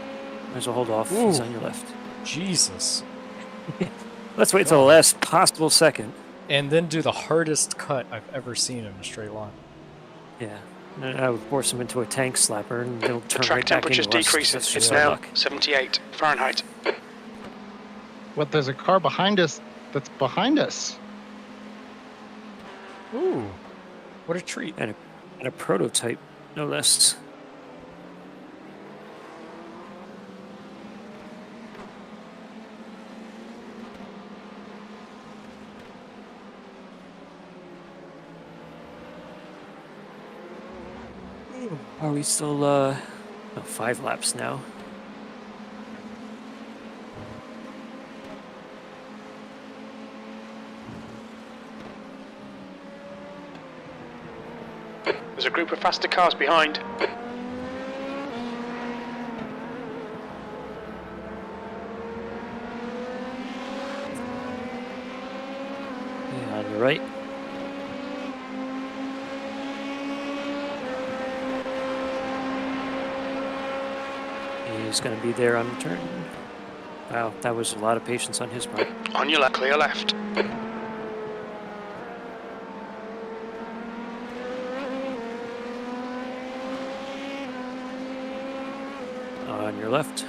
Speaker 1: Might as well hold off. He's
Speaker 2: Ooh.
Speaker 1: on your left.
Speaker 2: Jesus.
Speaker 1: Let's wait till the last possible second.
Speaker 2: And then do the hardest cut I've ever seen in a straight line.
Speaker 1: Yeah. And I would force him into a tank slapper and they'll
Speaker 3: The
Speaker 1: turn
Speaker 3: track
Speaker 1: right back
Speaker 3: temperature's
Speaker 1: into us.
Speaker 3: decreases. It's now 78 Fahrenheit.
Speaker 20: What? There's a car behind us that's behind us.
Speaker 2: Ooh. What a treat.
Speaker 1: And a prototype, no less. Are we still, 5 laps now?
Speaker 3: There's a group of faster cars behind.
Speaker 1: Yeah, on your right. He's going to be there on the turn. Wow, that was a lot of patience on his part.
Speaker 3: On your left, clear left.
Speaker 1: On your left.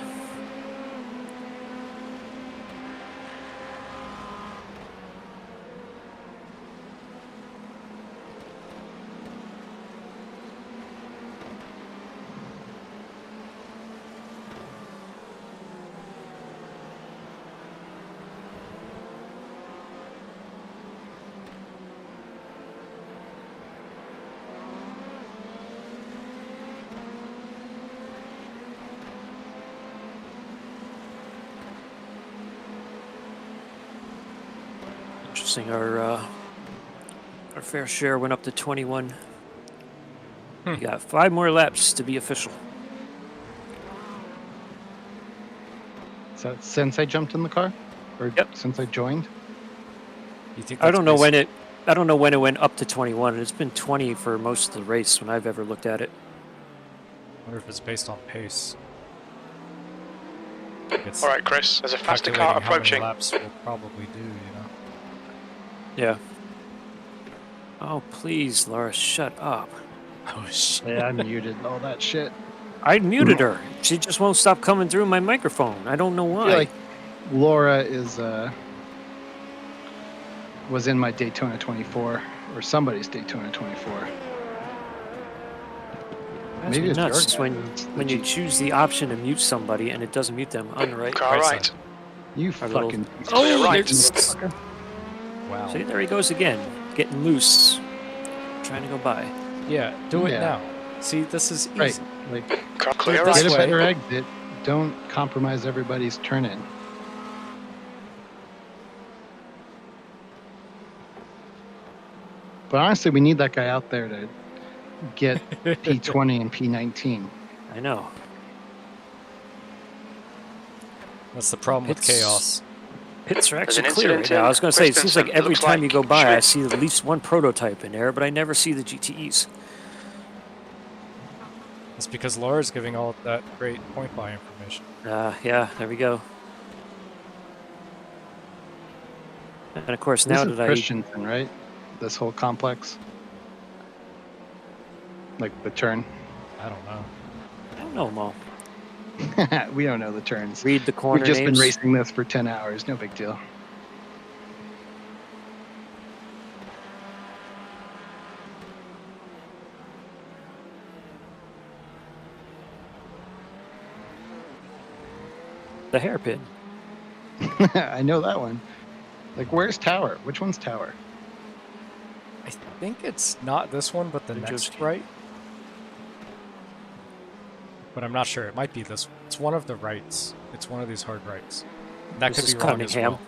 Speaker 1: Interesting. Our fair share went up to 21. We got 5 more laps to be official.
Speaker 20: Is that since I jumped in the car, or since I joined?
Speaker 2: You think
Speaker 1: I don't know when it. I don't know when it went up to 21. It's been 20 for most of the race when I've ever looked at it.
Speaker 2: I wonder if it's based on pace.
Speaker 3: All right, Chris. There's a faster car
Speaker 2: Calculating how many
Speaker 3: approaching.
Speaker 2: laps we'll probably do, you know.
Speaker 1: Yeah. Oh, please, Laura, shut up.
Speaker 2: Oh, shit.
Speaker 20: Yeah, I muted all that shit.
Speaker 1: I muted her. She just won't stop coming through my microphone. I don't know why.
Speaker 20: I feel like Laura is was in my Daytona 24 or somebody's Daytona 24. Maybe it's
Speaker 1: nuts
Speaker 20: your guy.
Speaker 1: when you choose the option to mute somebody and it doesn't mute them on the right.
Speaker 3: Car right.
Speaker 20: You
Speaker 1: Our little-
Speaker 20: fucking
Speaker 1: Oh,
Speaker 3: right.
Speaker 1: there's-
Speaker 2: Wow.
Speaker 1: See, there he goes again, getting loose, trying to go by.
Speaker 2: Yeah, do it
Speaker 20: Yeah.
Speaker 2: now. See, this is easy.
Speaker 20: Right. Like,
Speaker 3: Car clear
Speaker 2: this
Speaker 20: get
Speaker 3: right.
Speaker 20: a
Speaker 2: way.
Speaker 20: better exit. Don't compromise everybody's turn in. But honestly, we need that guy out there to get P20 and P19.
Speaker 1: I know.
Speaker 2: That's the problem with
Speaker 1: It's-
Speaker 2: chaos.
Speaker 1: Pits are
Speaker 3: There's
Speaker 1: actually
Speaker 3: an
Speaker 1: clear right
Speaker 3: incident
Speaker 1: now. I was
Speaker 3: in
Speaker 1: going to say, it seems like
Speaker 3: Christensen.
Speaker 1: every
Speaker 3: Looks
Speaker 1: time you
Speaker 3: like
Speaker 1: go by, I
Speaker 3: shit.
Speaker 1: see at least one prototype in there, but I never see the GTEs.
Speaker 2: It's because Laura's giving all that great point buy information.
Speaker 1: Yeah, there we go. And of course, now
Speaker 20: This is
Speaker 1: that
Speaker 20: Christensen, right? This whole complex. Like the turn.
Speaker 2: I don't know.
Speaker 1: I don't know, Mo.
Speaker 20: We don't know the turns.
Speaker 1: Read the corner
Speaker 20: We've just
Speaker 1: names.
Speaker 20: been racing this for 10 hours. No big deal.
Speaker 1: The hairpin.
Speaker 20: I know that one. Like, where's Tower? Which one's Tower?
Speaker 2: I think it's not this one, but the next
Speaker 1: Just-
Speaker 2: right. But I'm not sure. It might be this one. It's one of the rights. It's one of these hard rights. That
Speaker 1: This
Speaker 2: could
Speaker 1: is
Speaker 2: be wrong as
Speaker 1: Cunningham.
Speaker 2: well.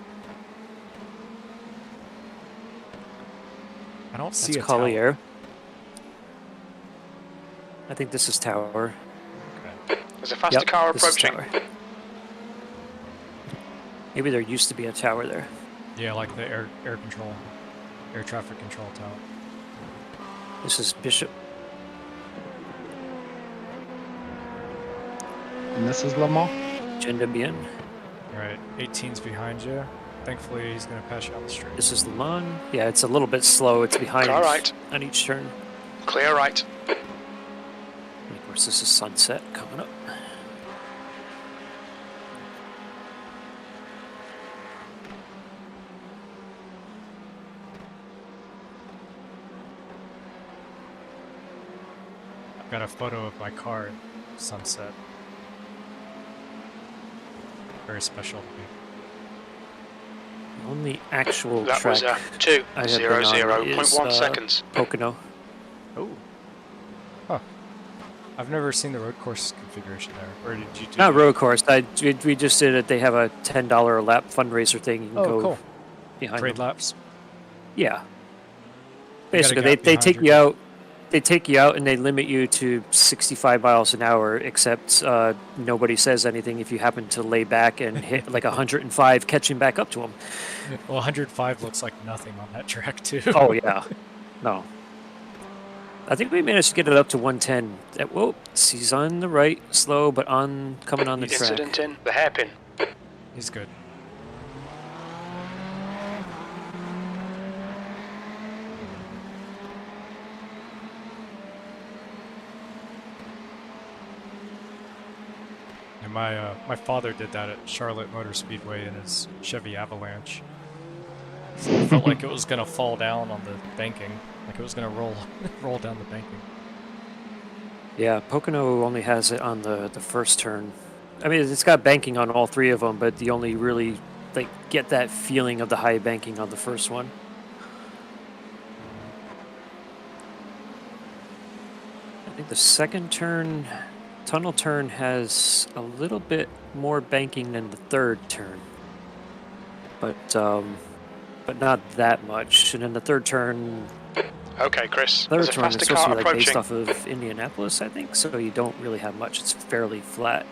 Speaker 2: I don't see
Speaker 1: That's
Speaker 2: a tower.
Speaker 1: Collier. I think this is Tower.
Speaker 3: There's a faster
Speaker 1: Yep,
Speaker 3: car
Speaker 1: this is
Speaker 3: approaching.
Speaker 1: Tower. Maybe there used to be a tower there.
Speaker 2: Yeah, like the air control, air traffic control tower.
Speaker 1: This is Bishop.
Speaker 20: And this is Le Mans?
Speaker 1: Agenda bien.
Speaker 2: All right, 18's behind you. Thankfully, he's going to pass you on the street.
Speaker 1: This is Le Mans. Yeah, it's a little bit slow. It's behind
Speaker 3: All right.
Speaker 1: on each turn.
Speaker 3: Clear right.
Speaker 1: And of course, this is Sunset coming up.
Speaker 2: I've got a photo of my car at sunset. Very special to me.
Speaker 1: The only actual
Speaker 3: That
Speaker 1: track
Speaker 3: was
Speaker 1: I have been on
Speaker 3: 2:00.1
Speaker 1: is,
Speaker 3: seconds.
Speaker 1: Pocono.
Speaker 2: Oh. Huh. I've never seen the road course configuration there. Or did you do
Speaker 1: Not road course. We just did it. They have a $10 a lap fundraiser thing. You can go
Speaker 2: cool.
Speaker 1: behind
Speaker 2: Trade
Speaker 1: them.
Speaker 2: laps?
Speaker 1: Yeah.
Speaker 2: You got a
Speaker 1: Basically,
Speaker 2: gap
Speaker 1: they
Speaker 2: behind
Speaker 1: take
Speaker 2: your
Speaker 1: you out. They take you out and they limit you to 65 miles an hour, except nobody says anything if you happen to lay back and hit like 105, catching back up to them.
Speaker 2: Well, 105 looks like nothing on that track, too.
Speaker 1: Oh, yeah. No. I think we managed to get it up to 110. Whoa, he's on the right, slow, but coming on the track.
Speaker 3: Incident in the hairpin.
Speaker 2: He's good. And my father did that at Charlotte Motor Speedway in his Chevy Avalanche. So it felt like it was gonna fall down on the banking, like it was gonna roll down the banking.
Speaker 1: Yeah, Pocono only has it on the first turn. I mean, it's got banking on all three of them, but you only really get that feeling of the high banking on the first one. I think the second turn, tunnel turn, has a little bit more banking than the third turn, but not that much. And then the third turn.
Speaker 3: Okay, Chris.
Speaker 1: Third
Speaker 3: There's a
Speaker 1: turn is
Speaker 3: faster
Speaker 1: supposed to
Speaker 3: car
Speaker 1: be based
Speaker 3: approaching.
Speaker 1: off of Indianapolis, I think, so you don't really have much. It's fairly flat.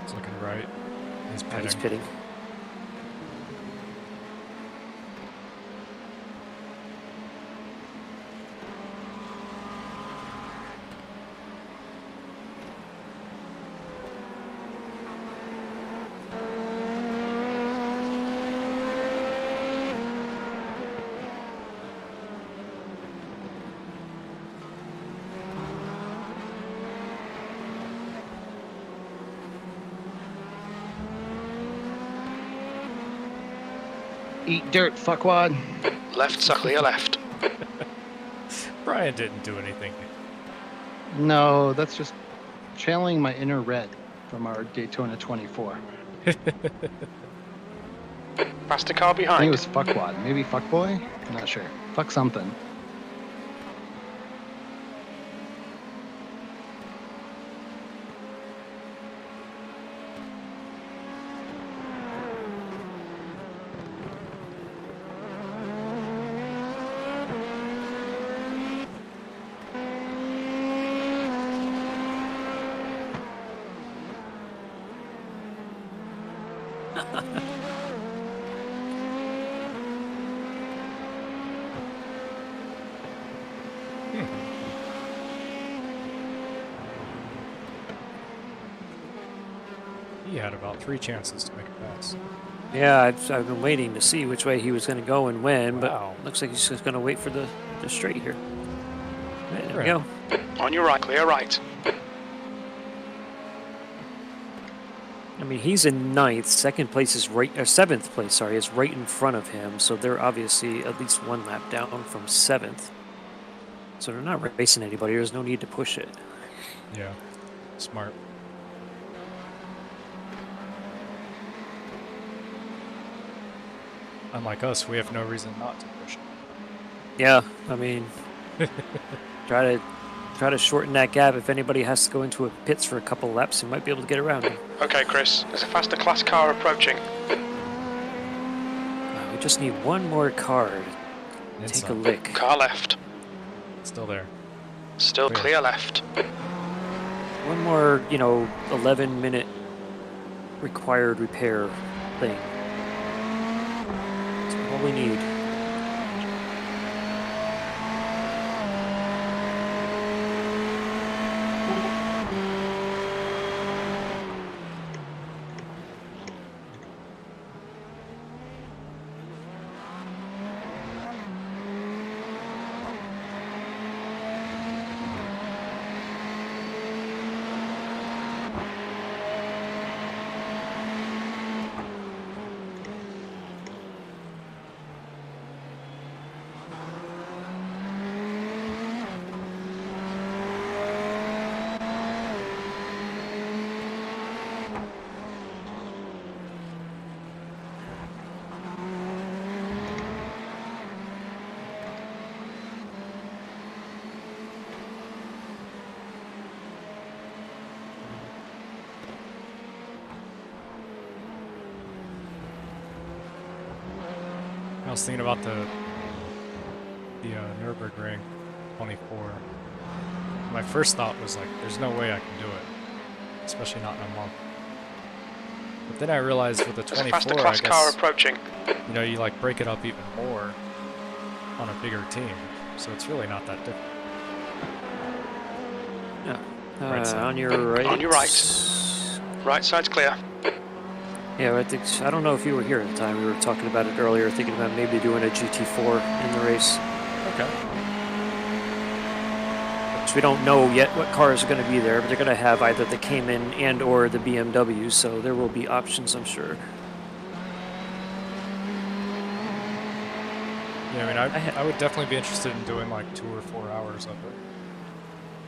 Speaker 2: He's looking right. He's pitting.
Speaker 1: He's pitting.
Speaker 20: Eat dirt, fuckwad.
Speaker 3: Left, so clear left.
Speaker 2: Brian didn't do anything.
Speaker 20: No, that's just channeling my inner red from our Daytona 24.
Speaker 3: Faster car
Speaker 20: I think it
Speaker 3: behind.
Speaker 20: was fuckwad. Maybe fuckboy? I'm not sure. Fuck something.
Speaker 2: He had about 3 chances to make a pass.
Speaker 1: Yeah, I've been waiting to see which way he was going to go and when,
Speaker 2: Wow.
Speaker 1: but looks like he's just going to wait for the straight here. Right, there we
Speaker 2: Right.
Speaker 1: go.
Speaker 3: On your right, clear right.
Speaker 1: I mean, he's in ninth. Second place is right, or seventh place, sorry, is right in front of him. So they're obviously at least one lap down from seventh. So they're not racing anybody. There's no need to push it.
Speaker 2: Yeah, smart. Unlike us, we have no reason not to push it.
Speaker 1: Yeah, I mean, try to shorten that gap. If anybody has to go into a pits for a couple laps, you might be able to get around him.
Speaker 3: Okay, Chris. There's a faster class car approaching.
Speaker 1: just need one more car to take a lick.
Speaker 3: Car left.
Speaker 2: Still there.
Speaker 3: Still clear left.
Speaker 1: One more, 11-minute required repair thing. That's all we need.
Speaker 2: I was thinking about the Nürburgring 24. My first thought was like, there's no way I can do it, especially not in a month. But then I realized with the 24,
Speaker 3: Faster class
Speaker 2: I guess,
Speaker 3: car approaching.
Speaker 2: you like break it up even more on a bigger team, so it's really not that different.
Speaker 1: Yeah.
Speaker 2: Right side.
Speaker 1: On your right.
Speaker 3: On your right. Right side's clear.
Speaker 1: Yeah, I don't know if you were here at the time. We were talking about it earlier, thinking about maybe doing a GT4 in the race.
Speaker 2: Okay.
Speaker 1: Which we don't know yet what cars are going to be there, but they're going to have either the Cayman and or the BMW, so there will be options, I'm sure.
Speaker 2: Yeah, I mean, I would definitely be interested in doing like 2 or 4 hours of it.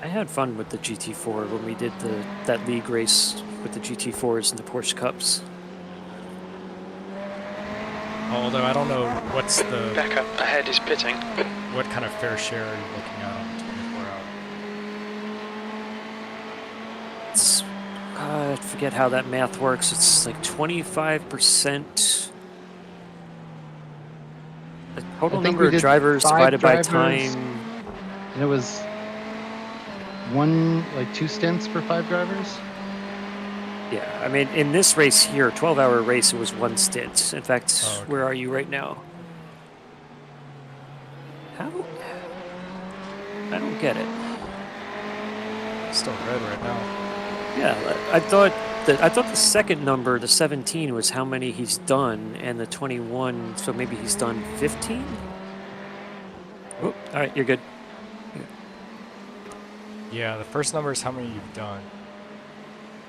Speaker 1: I had fun with the GT4 when we did that league race with the GT4s and the Porsche Cups.
Speaker 2: Although I don't know what's the...
Speaker 3: Back up ahead is pitting.
Speaker 2: What kind of fair share are you looking at on the 24 hour?
Speaker 1: It's, I forget how that math works. It's like 25%. The total number of drivers divided by time.
Speaker 20: And it was 2 stints for 5 drivers?
Speaker 1: Yeah, I mean, in this race here, 12-hour race, it was 1 stint. In fact, Where are you right now? How? I don't get it.
Speaker 2: It's still red right now.
Speaker 1: Yeah, I thought the second number, the 17, was how many he's done, and the 21, so maybe he's done 15? Oh, all right, you're good.
Speaker 2: Yeah, the first number is how many you've done.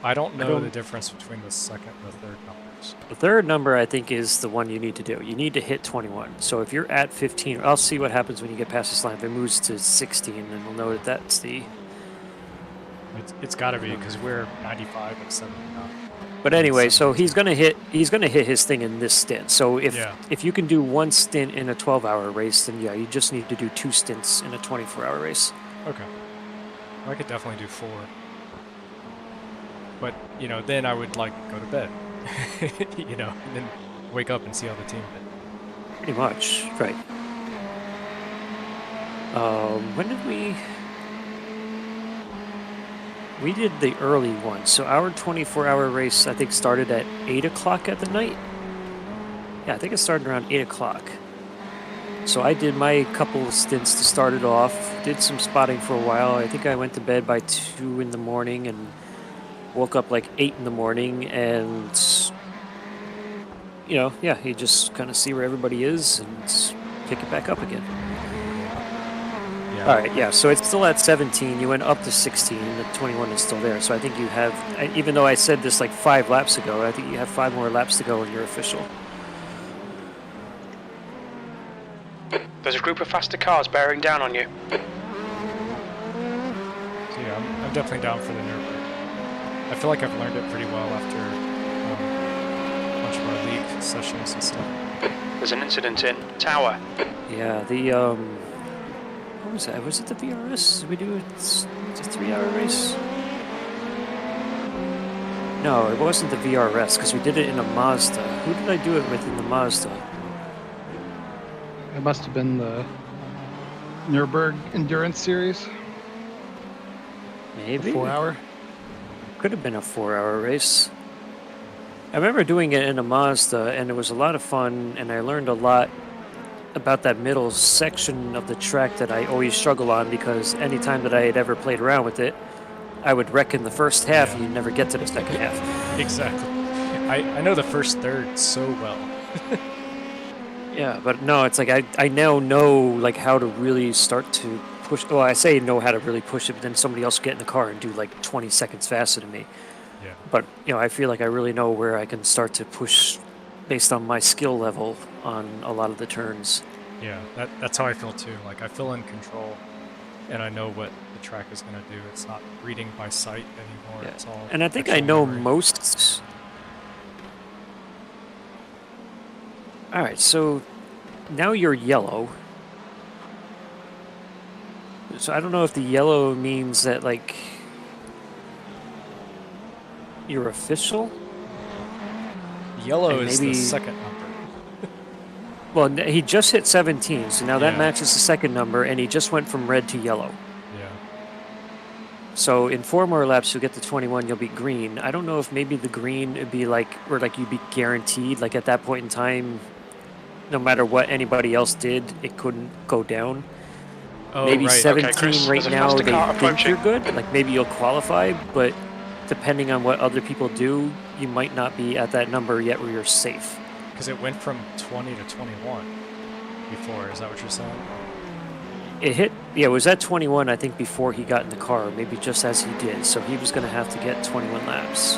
Speaker 2: I don't know the difference between the second and the third numbers.
Speaker 1: The third number, I think, is the one you need to do. You need to hit 21. So if you're at 15, I'll see what happens when you get past this line. If it moves to 16, then we'll know that that's the...
Speaker 2: It's got to be, because we're 95 and 79.
Speaker 1: But anyway, so he's gonna hit his thing in this stint. So if you can do 1 stint in a 12-hour race, then yeah, you just need to do 2 stints in a 24-hour race.
Speaker 2: Okay. I could definitely do 4. But, then I would, go to bed. And then wake up and see how the team did.
Speaker 1: Pretty much, right. When did we... We did the early one. So our 24-hour race, I think, started at 8 o'clock at the night. Yeah, I think it started around 8 o'clock. So I did my couple of stints to start it off, did some spotting for a while. I think I went to bed by 2 in the morning and woke up like 8 in the morning, and you just kind of see where everybody is and pick it back up again. Yeah. All right, yeah, so it's still at 17. You went up to 16, and the 21 is still there. So I think you have, even though I said this like 5 laps ago, I think you have 5 more laps to go and you're official.
Speaker 3: There's a group of faster cars bearing down on you.
Speaker 2: So yeah, I'm definitely down for the Nürburgring. I feel like I've learned it pretty well after a bunch of our league sessions and stuff.
Speaker 3: There's an incident in Tower.
Speaker 1: Yeah, the what was that? Was it the VRS? Did we do it's a 3-hour race? No, it wasn't the VRS because we did it in a Mazda. Who did I do it with in the Mazda?
Speaker 20: It must have been the Nürburgring Endurance Series.
Speaker 1: Maybe.
Speaker 20: 4 hour.
Speaker 1: Could have been a 4-hour race. I remember doing it in a Mazda, and it was a lot of fun, and I learned a lot about that middle section of the track that I always struggle on, because anytime that I had ever played around with it, I would wreck in the first half, and you never get to the second half.
Speaker 2: Exactly. I know the first third so well.
Speaker 1: Yeah, but no, it's like I now know like how to really start to push. Well, I say know how to really push it, but then somebody else get in the car and do like 20 seconds faster than me.
Speaker 2: Yeah.
Speaker 1: But I feel like I really know where I can start to push based on my skill level on a lot of the turns.
Speaker 2: Yeah, that's how I feel too. Like I feel in control, and I know what the track is going to do. It's not reading by sight anymore.
Speaker 1: Yeah.
Speaker 2: It's all.
Speaker 1: And I think I know most. All right, so now you're yellow. So I don't know if the yellow means that like you're official.
Speaker 2: Yellow
Speaker 1: and
Speaker 2: is
Speaker 1: maybe...
Speaker 2: the second number.
Speaker 1: Well, he just hit 17, so now that
Speaker 2: Yeah.
Speaker 1: matches the second number, and he just went from red to yellow.
Speaker 2: Yeah.
Speaker 1: So in 4 more laps, you'll get to 21, you'll be green. I don't know if maybe the green would be like, or like you'd be guaranteed, like at that point in time, no matter what anybody else did, it couldn't go down.
Speaker 2: Oh,
Speaker 1: maybe
Speaker 2: right.
Speaker 1: 17
Speaker 3: Okay, Chris,
Speaker 1: right
Speaker 3: there's a
Speaker 1: now,
Speaker 3: faster
Speaker 1: they
Speaker 3: car
Speaker 1: think
Speaker 3: approaching.
Speaker 1: you're good. Like maybe you'll qualify, but depending on what other people do, you might not be at that number yet where you're safe.
Speaker 2: Because it went from 20 to 21 before. Is that what you're saying?
Speaker 1: It hit, yeah, it was at 21, I think, before he got in the car, maybe just as he did. So he was going to have to get 21 laps.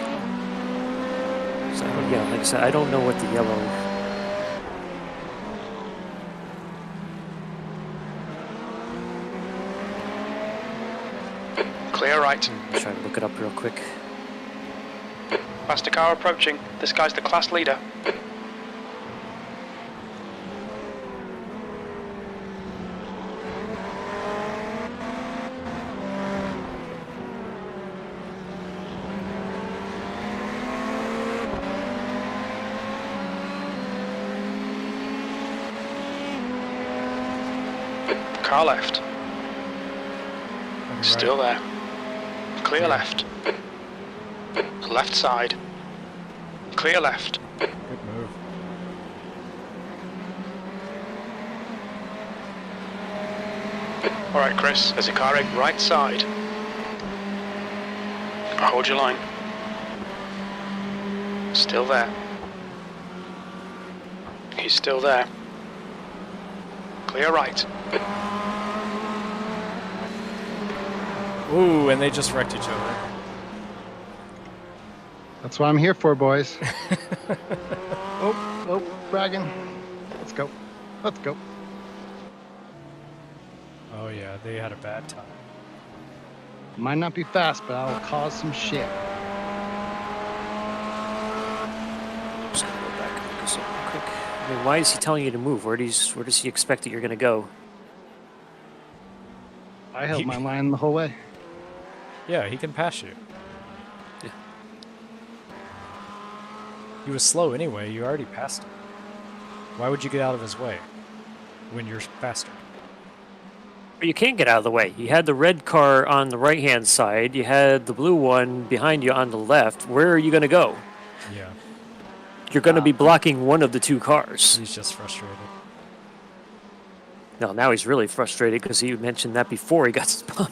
Speaker 1: So, yeah, like I said, I don't know what the yellow...
Speaker 3: Clear right.
Speaker 1: I'm trying to look it up real quick.
Speaker 3: Faster car approaching. This guy's the class leader. Car left. Still there. Clear left. Left side. Clear left.
Speaker 2: Good move.
Speaker 3: Alright, Chris, there's a car egg right side. Hold your line. Still there. He's still there. Clear right.
Speaker 2: Ooh, and they just wrecked each other.
Speaker 20: That's what I'm here for, boys. Oh, bragging. Let's go. Let's go.
Speaker 2: Oh yeah, they had a bad time.
Speaker 20: Might not be fast, but I'll cause some shit.
Speaker 1: Just gonna go back and look this up real quick. I mean, why is he telling you to move? Where does he expect that you're going to go?
Speaker 20: I held my line the whole way.
Speaker 2: Yeah, he can pass you.
Speaker 1: Yeah.
Speaker 2: He was slow anyway. You already passed him. Why would you get out of his way when you're faster?
Speaker 1: But you can't get out of the way. You had the red car on the right-hand side. You had the blue one behind you on the left. Where are you going to go?
Speaker 2: Yeah.
Speaker 1: You're going to be blocking one of the two cars.
Speaker 2: He's just frustrated.
Speaker 1: No, now he's really frustrated because he mentioned that before he got spun.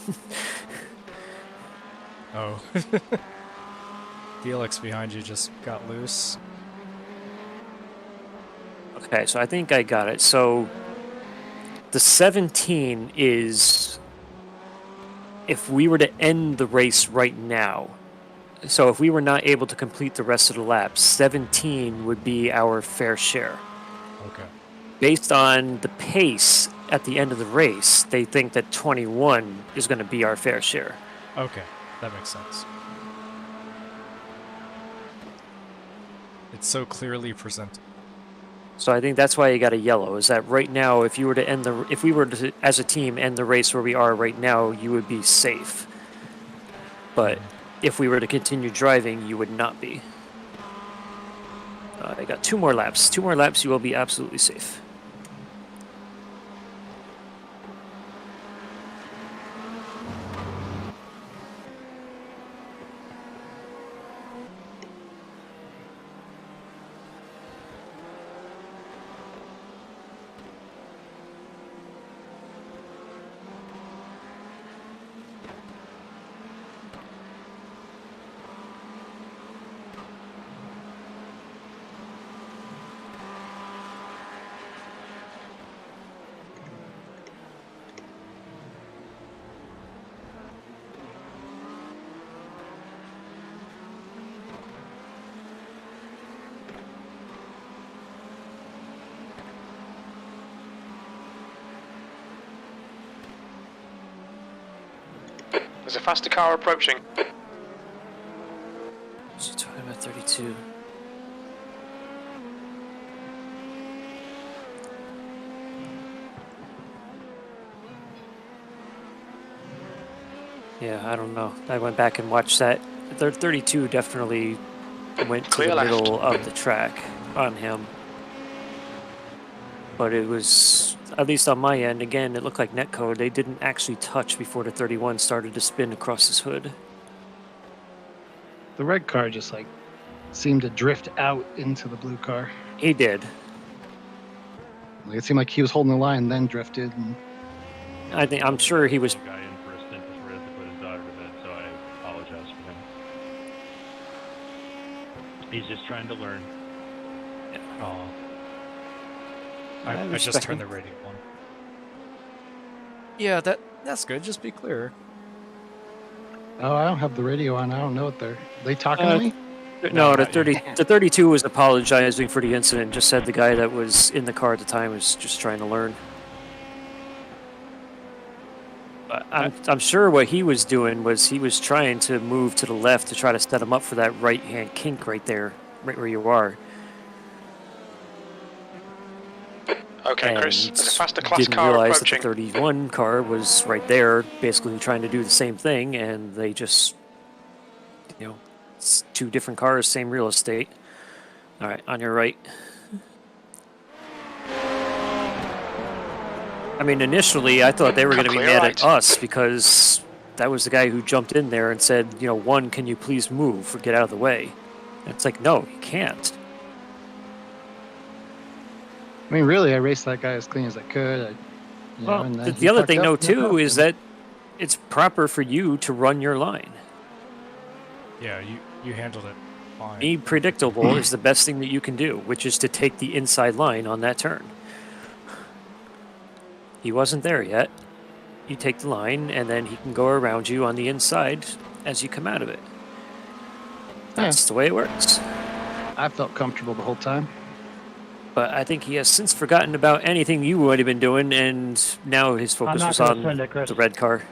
Speaker 2: Oh. Felix behind you just got loose.
Speaker 1: Okay, so I think I got it. So the 17 is if we were to end the race right now. So if we were not able to complete the rest of the laps, 17 would be our fair share.
Speaker 2: Okay.
Speaker 1: Based on the pace at the end of the race, they think that 21 is going to be our fair share.
Speaker 2: Okay, that makes sense. It's so clearly presented.
Speaker 1: So I think that's why you got a yellow. Is that right now, if we were to, as a team, end the race where we are right now, you would be safe. But if we were to continue driving, you would not be. I got 2 more laps. 2 more laps, you will be absolutely safe.
Speaker 3: There's a faster car approaching.
Speaker 1: She's talking about 32. Yeah, I don't know. I went back and watched that. The 32 definitely went to
Speaker 3: Clear
Speaker 1: the
Speaker 3: left.
Speaker 1: middle of the track on him. But it was, at least on my end, again, it looked like netcode. They didn't actually touch before the 31 started to spin across his hood.
Speaker 20: The red car just like seemed to drift out into the blue car.
Speaker 1: He did.
Speaker 20: Like, it seemed like he was holding the line, then drifted. And
Speaker 1: I'm sure he was.
Speaker 21: Guy in for a stint just forgot to put his daughter to bed, so I apologize for him. He's just trying to learn.
Speaker 2: Oh.
Speaker 1: I
Speaker 2: I just
Speaker 1: respect
Speaker 2: turned
Speaker 1: him.
Speaker 2: the radio on. Yeah, that's good. Just be clear.
Speaker 20: oh, I don't have the radio on. I don't know what they talking to me.
Speaker 1: No, the 32 was apologizing for the incident. Just said the guy that was in the car at the time was just trying to learn. But I'm sure what he was doing was he was trying to move to the left to try to set him up for that right-hand kink right there, right where you are.
Speaker 3: Okay, Chris. There's a faster class
Speaker 1: Didn't
Speaker 3: car
Speaker 1: realize
Speaker 3: approaching.
Speaker 1: that the 31 car was right there, basically trying to do the same thing, and they just, it's two different cars, same real estate. All right, on your right. I mean, initially, I thought they were going to be
Speaker 3: Clear
Speaker 1: mad
Speaker 3: right.
Speaker 1: at us because that was the guy who jumped in there and said, one, can you please move or get out of the way? And it's like, no, you can't.
Speaker 20: I mean, really, I raced that guy as clean as I could. And then
Speaker 1: The
Speaker 20: he
Speaker 1: other
Speaker 20: fucked
Speaker 1: thing,
Speaker 20: up,
Speaker 1: though,
Speaker 20: no
Speaker 1: too,
Speaker 20: problem.
Speaker 1: is that it's proper for you to run your line.
Speaker 2: Yeah, you handled it fine.
Speaker 1: Be predictable is the best thing that you can do, which is to take the inside line on that turn. He wasn't there yet. You take the line, and then he can go around you on the inside as you come out of it. That's the way it works.
Speaker 20: I felt comfortable the whole time.
Speaker 1: But I think he has since forgotten about anything you would have been doing, and now his focus
Speaker 8: not
Speaker 1: was
Speaker 8: gonna
Speaker 1: on
Speaker 8: send it, Chris.
Speaker 1: the red car.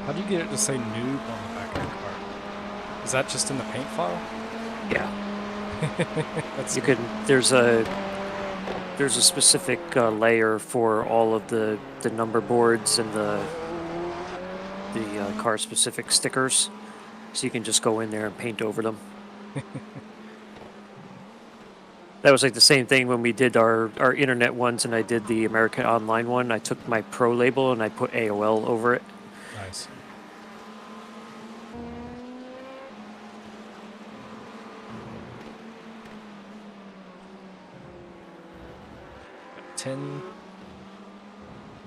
Speaker 2: How do you get it to say noob on the back of the car? Is that just in the paint file?
Speaker 1: Yeah.
Speaker 2: That's
Speaker 1: You could. There's a specific layer for all of the number boards and the car specific stickers, so you can just go in there and paint over them. That was like the same thing when we did our internet ones, and I did the American Online one. I took my Pro label and I put AOL over it.
Speaker 2: Nice.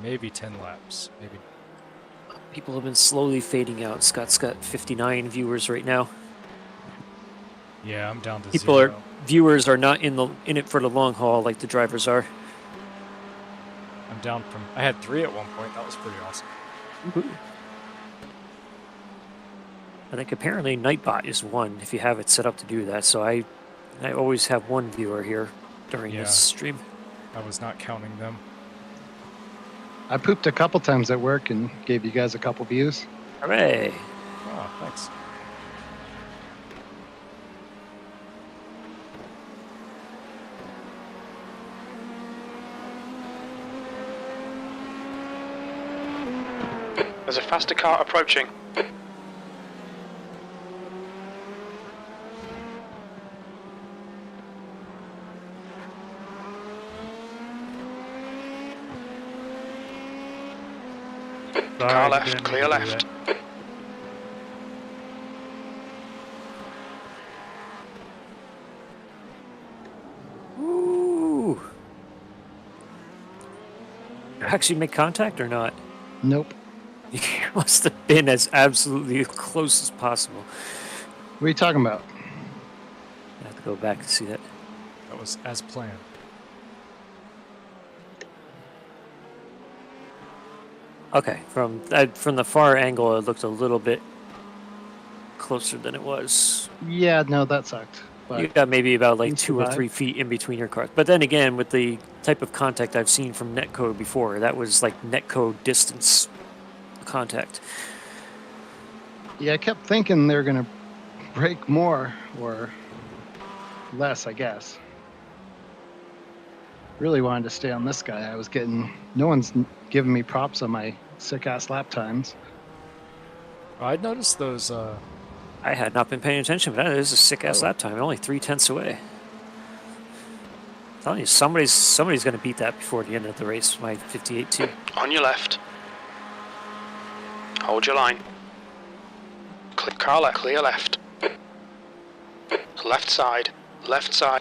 Speaker 2: Maybe 10 laps. Maybe.
Speaker 1: People have been slowly fading out. Scott's got 59 viewers right now.
Speaker 2: Yeah, I'm down to
Speaker 1: Viewers are not in it for the long haul like the drivers are.
Speaker 2: I'm down from. I had 3 at one point. That was pretty awesome.
Speaker 1: I think apparently Nightbot is 1 if you have it set up to do that. So I always have 1 viewer here during this stream.
Speaker 2: I was not counting them.
Speaker 20: I pooped a couple times at work and gave you guys a couple views.
Speaker 1: Hooray!
Speaker 2: Oh, thanks.
Speaker 3: There's a faster car approaching. Car left, clear left.
Speaker 1: Ooh. Actually make contact or not?
Speaker 20: Nope.
Speaker 1: You must have been as absolutely close as possible.
Speaker 20: What are you talking about?
Speaker 1: I have to go back to see that.
Speaker 2: That was as planned.
Speaker 1: Okay, from the far angle, it looked a little bit closer than it was.
Speaker 20: Yeah, no, that sucked. But
Speaker 1: You got maybe about like
Speaker 20: you
Speaker 1: 2 or
Speaker 20: survived.
Speaker 1: 3 feet in between your cars. But then again, with the type of contact I've seen from netcode before, that was like netcode distance contact.
Speaker 20: Yeah, I kept thinking they're gonna break more or less, I guess. Really wanted to stay on this guy. I was getting no one's giving me props on my sick ass lap times.
Speaker 2: I noticed those.
Speaker 1: I had not been paying attention, but that is a sick ass
Speaker 2: Oh.
Speaker 1: lap time. Only 3/10 away. I'm telling you, somebody's going to beat that before the end of the race. My 58.2.
Speaker 3: On your left. Hold your line. Car left, clear left. Left side,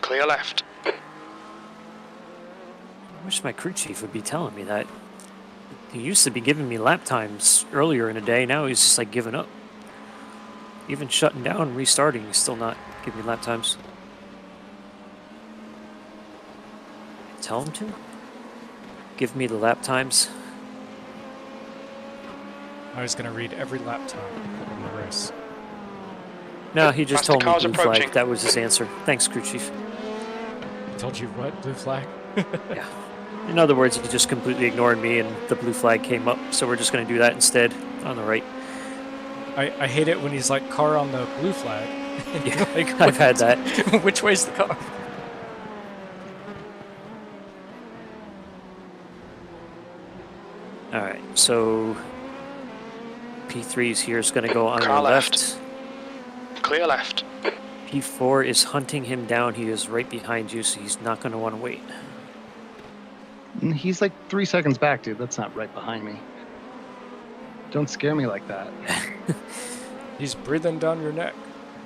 Speaker 3: clear left.
Speaker 1: I wish my crew chief would be telling me that. He used to be giving me lap times earlier in the day. Now he's just like giving up. Even shutting down and restarting, he's still not giving me lap times. Tell him to. Give me the lap times.
Speaker 2: I was going to read every lap time in the race.
Speaker 1: No, he just
Speaker 3: Faster
Speaker 1: told me
Speaker 3: cars
Speaker 1: blue
Speaker 3: approaching.
Speaker 1: flag. That was his answer. Thanks, crew chief.
Speaker 2: I told you what? Blue flag?
Speaker 1: Yeah. In other words, he just completely ignored me and the blue flag came up. So we're just going to do that instead on the right.
Speaker 2: I hate it when he's like, car on the blue flag.
Speaker 1: Yeah,
Speaker 2: like,
Speaker 1: I've had that.
Speaker 2: Which way's the car?
Speaker 1: All right, so P3's here is going to go on
Speaker 3: Car
Speaker 1: your
Speaker 3: left.
Speaker 1: left.
Speaker 3: Clear left.
Speaker 1: P4 is hunting him down. He is right behind you, so he's not going to want to wait.
Speaker 20: And he's like 3 seconds back, dude. That's not right behind me. Don't scare me like that.
Speaker 2: He's breathing down your neck.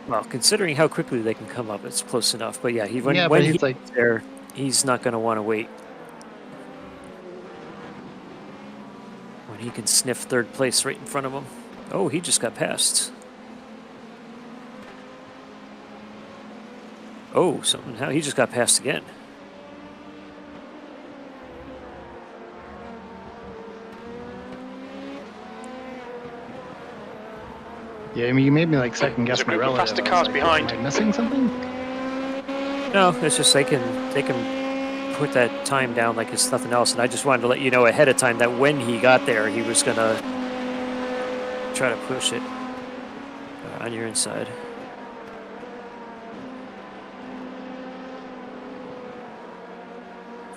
Speaker 1: Well, considering how quickly they can come up, it's close enough. But yeah, when
Speaker 20: but he's
Speaker 1: he's
Speaker 20: like
Speaker 1: there, he's not going to want to wait. When he can sniff third place right in front of him. Oh, he just got passed. Oh, how he just got passed again.
Speaker 20: Yeah, I mean, you made me like second guess
Speaker 3: There's a
Speaker 20: my
Speaker 3: group of
Speaker 20: relative.
Speaker 3: faster
Speaker 20: I was
Speaker 3: cars
Speaker 20: like,
Speaker 3: behind.
Speaker 20: Am I missing something?
Speaker 1: No, it's just they can put that time down like it's nothing else. And I just wanted to let you know ahead of time that when he got there, he was gonna try to push it on your inside.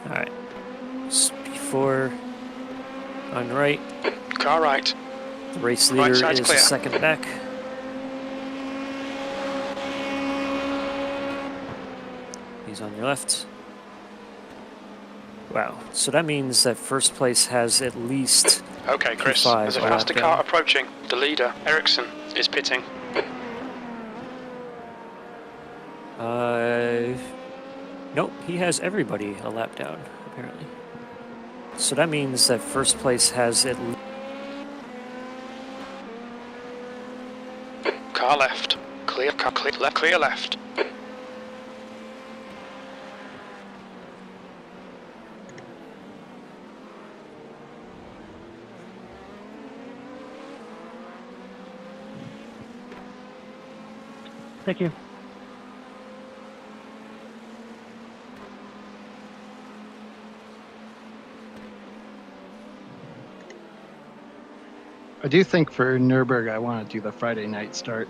Speaker 1: All right, before on right.
Speaker 3: Car right.
Speaker 1: The race
Speaker 3: Right
Speaker 1: leader
Speaker 3: side's
Speaker 1: is
Speaker 3: clear.
Speaker 1: a second back. He's on your left. Wow. So that means that first place has at least
Speaker 3: Okay, Chris.
Speaker 1: P5
Speaker 3: There's a
Speaker 1: a lap
Speaker 3: faster
Speaker 1: down.
Speaker 3: car approaching. The leader, Ericsson, is pitting.
Speaker 1: Nope, he has everybody a lap down, apparently. So that means that first place has at least...
Speaker 3: Car left. Clear left. Clear left.
Speaker 8: Thank you.
Speaker 20: I do think for Nürburgring, I want to do the Friday night start.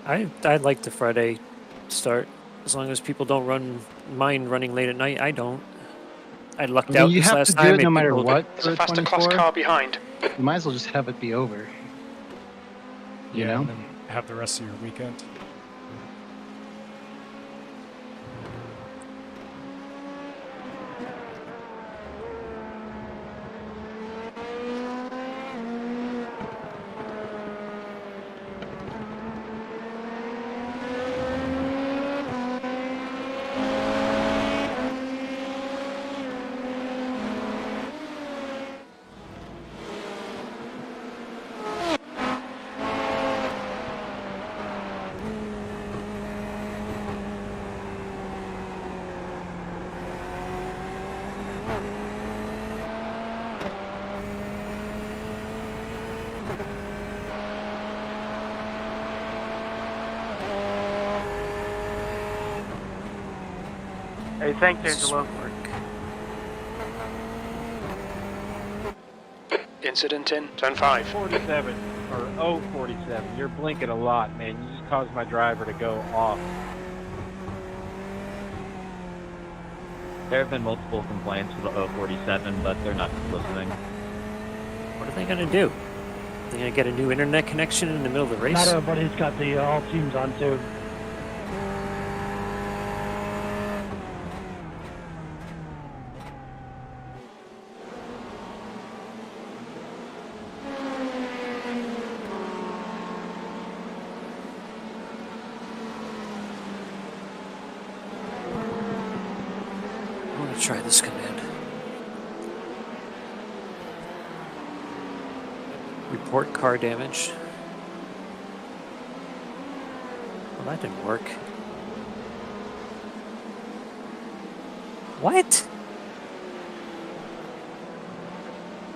Speaker 1: I like the Friday start as long as people don't mind running late at night. I don't. I lucked out
Speaker 20: You
Speaker 1: this
Speaker 20: have
Speaker 1: last
Speaker 20: to do
Speaker 1: time.
Speaker 20: it no matter
Speaker 1: people-
Speaker 20: what
Speaker 3: There's
Speaker 20: for
Speaker 3: a faster
Speaker 20: 24.
Speaker 3: class car behind.
Speaker 20: You might as well just have it be over. You know?
Speaker 2: and then have the rest of your weekend.
Speaker 9: Hey, thanks, Angelo.
Speaker 3: Incident in turn 5.
Speaker 11: 47 or 047. You're blinking a lot, man. You just caused my driver to go off.
Speaker 6: There have been multiple complaints with the 047, but they're not listening.
Speaker 1: What are they going to do? They're going to get a new internet connection in the middle of the race?
Speaker 8: Not everybody's got the all teams on too.
Speaker 1: I'm going to try this command. Report car damage. Well, that didn't work. What?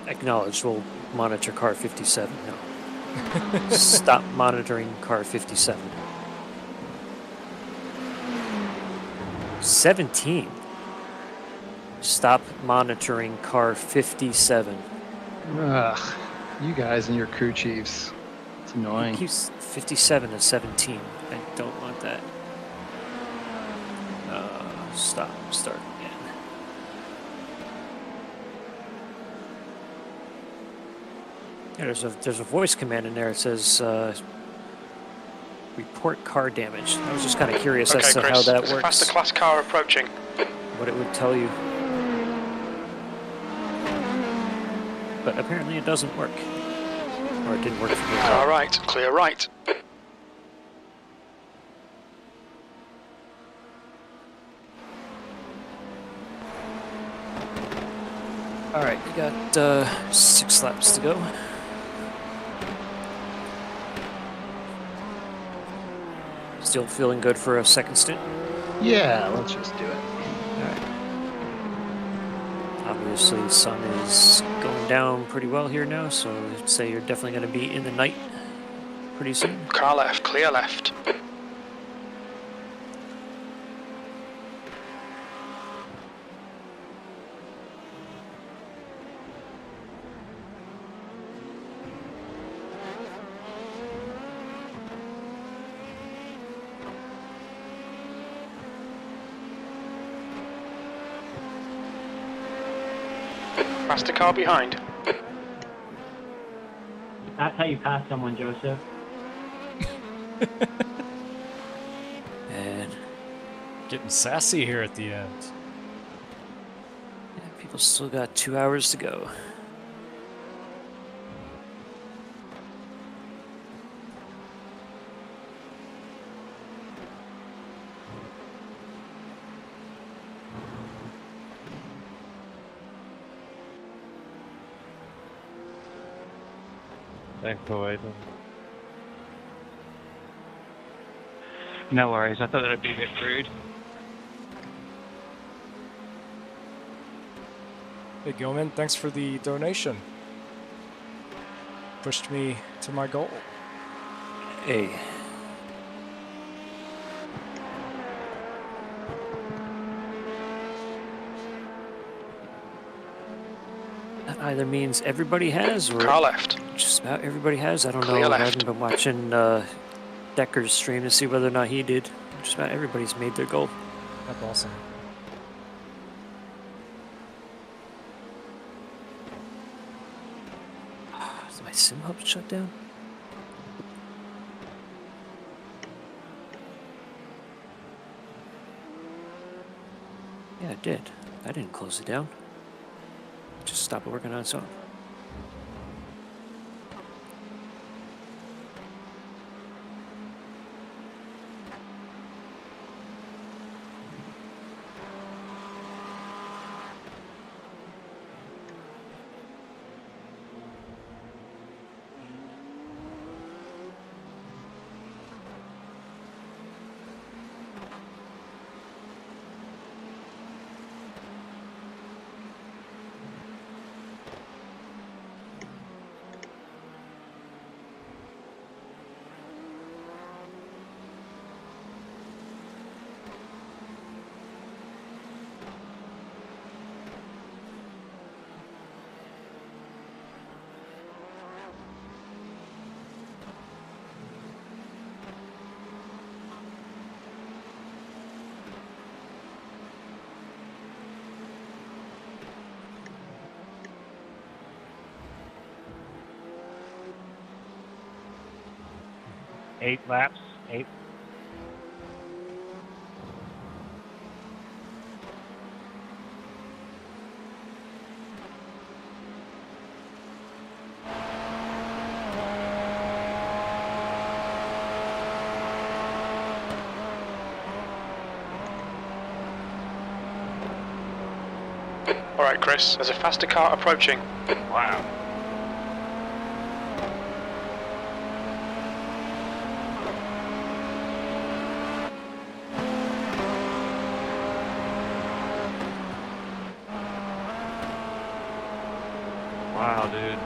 Speaker 1: Acknowledged. We'll monitor car 57. No. Stop monitoring car 57. 17. Stop monitoring car 57.
Speaker 20: Ugh, you guys and your crew chiefs. It's annoying.
Speaker 1: Keeps 57 to 17. I don't want that. Stop. Start again. Yeah, there's a voice command in there. It says report car damage. I was just kind of curious
Speaker 3: Okay,
Speaker 1: as to
Speaker 3: Chris,
Speaker 1: how that
Speaker 3: there's a
Speaker 1: works.
Speaker 3: faster class car approaching.
Speaker 1: What it would tell you. But apparently it doesn't work. Or it didn't work for me.
Speaker 3: All right, clear right.
Speaker 1: Alright, we got 6 laps to go. Still feeling good for a second stint?
Speaker 20: Yeah, let's just do it.
Speaker 1: Alright. Obviously, sun is going down pretty well here now, so I'd say you're definitely going to be in the night pretty soon.
Speaker 3: Car left, clear left. Faster car behind.
Speaker 6: That's how you pass someone, Joseph.
Speaker 1: And
Speaker 2: Getting sassy here at the end.
Speaker 1: yeah, people still got 2 hours to go.
Speaker 11: Thanks for waiting.
Speaker 7: No worries. I thought that'd be a bit rude.
Speaker 2: Hey Gilman, thanks for the donation. Pushed me to my goal.
Speaker 1: Hey. That either means everybody has, or
Speaker 3: Car left.
Speaker 1: just about everybody has. I don't
Speaker 3: Clear
Speaker 1: know. I
Speaker 3: left.
Speaker 1: haven't been watching Decker's stream to see whether or not he did. Just about everybody's made their goal.
Speaker 2: That's awesome.
Speaker 1: Is my sim hub shut down? Yeah, it did. I didn't close it down. Just stopped working on its own.
Speaker 11: Eight laps. 8.
Speaker 3: All right, Chris. There's a faster car approaching.
Speaker 11: Wow. Wow, dude.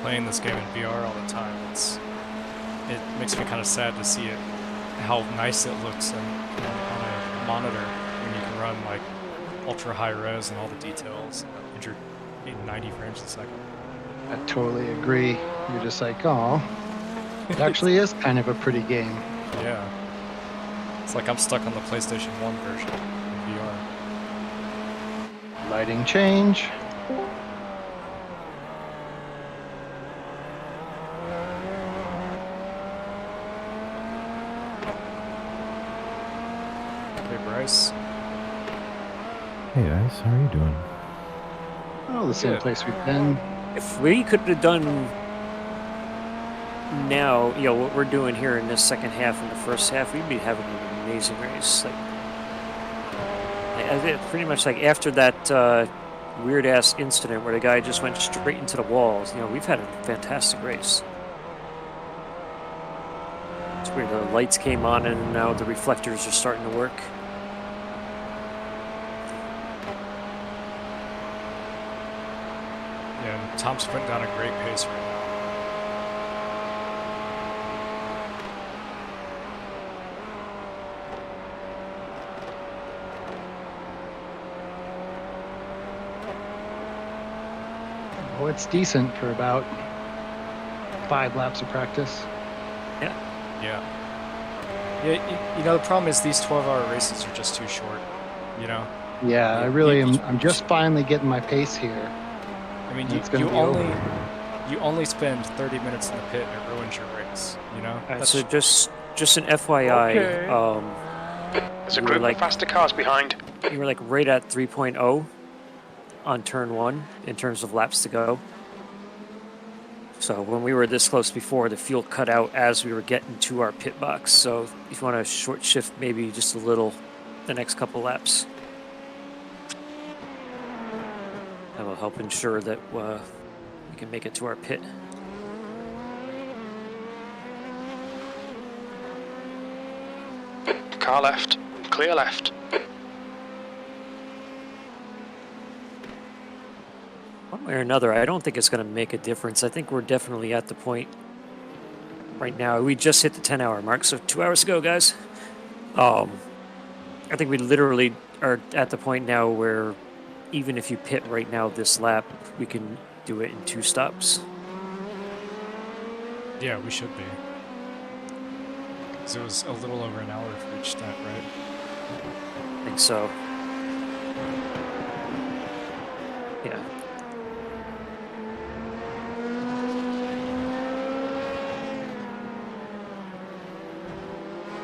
Speaker 2: Playing this game in VR all the time, it makes me kind of sad to see it, how nice it looks on a monitor when you can run like ultra high res and all the details and you're in 90 frames a second.
Speaker 20: I totally agree. You're just like, oh, it actually is kind of a pretty game.
Speaker 2: Yeah. It's like I'm stuck on the PlayStation 1 version of VR.
Speaker 20: Lighting change.
Speaker 2: Hey, Bryce.
Speaker 4: Hey guys, how are you doing?
Speaker 20: Oh, the same place we've been.
Speaker 1: If we could have done now, you know, what we're doing here in this second half and the first half, we'd be having an amazing race. Like, pretty much like after that weird ass incident where the guy just went straight into the walls, you know, we've had a fantastic race. It's weird, the lights came on and now the reflectors are starting to work.
Speaker 2: Yeah, and Tom's putting down a great pace right now.
Speaker 20: Oh, it's decent for about 5 laps of practice.
Speaker 1: Yeah.
Speaker 2: Yeah. Yeah, you know, the problem is these 12-hour races are just too short, you know?
Speaker 20: Yeah, I really am. I'm just finally getting my pace here.
Speaker 2: I mean,
Speaker 20: It's gonna be over.
Speaker 2: you only spend 30 minutes in the pit and it ruins your race, you know?
Speaker 1: So just an FYI,
Speaker 3: Okay. There's a
Speaker 1: we were
Speaker 3: group
Speaker 1: like,
Speaker 3: of faster cars behind.
Speaker 1: you were like right at 3.0 on turn 1 in terms of laps to go. So when we were this close before, the fuel cut out as we were getting to our pit box. So if you want to short shift maybe just a little the next couple laps, that will help ensure that we can make it to our pit.
Speaker 3: Car left. Clear left.
Speaker 1: way or another, I don't think it's going to make a difference. I think we're definitely at the point right now. We just hit the 10-hour mark, so 2 hours ago, guys. I think we literally are at the point now where even if you pit right now this lap, we can do it in 2 stops.
Speaker 2: Yeah, we should be. Because it was a little over an hour for each stint, right?
Speaker 1: I think so. Yeah.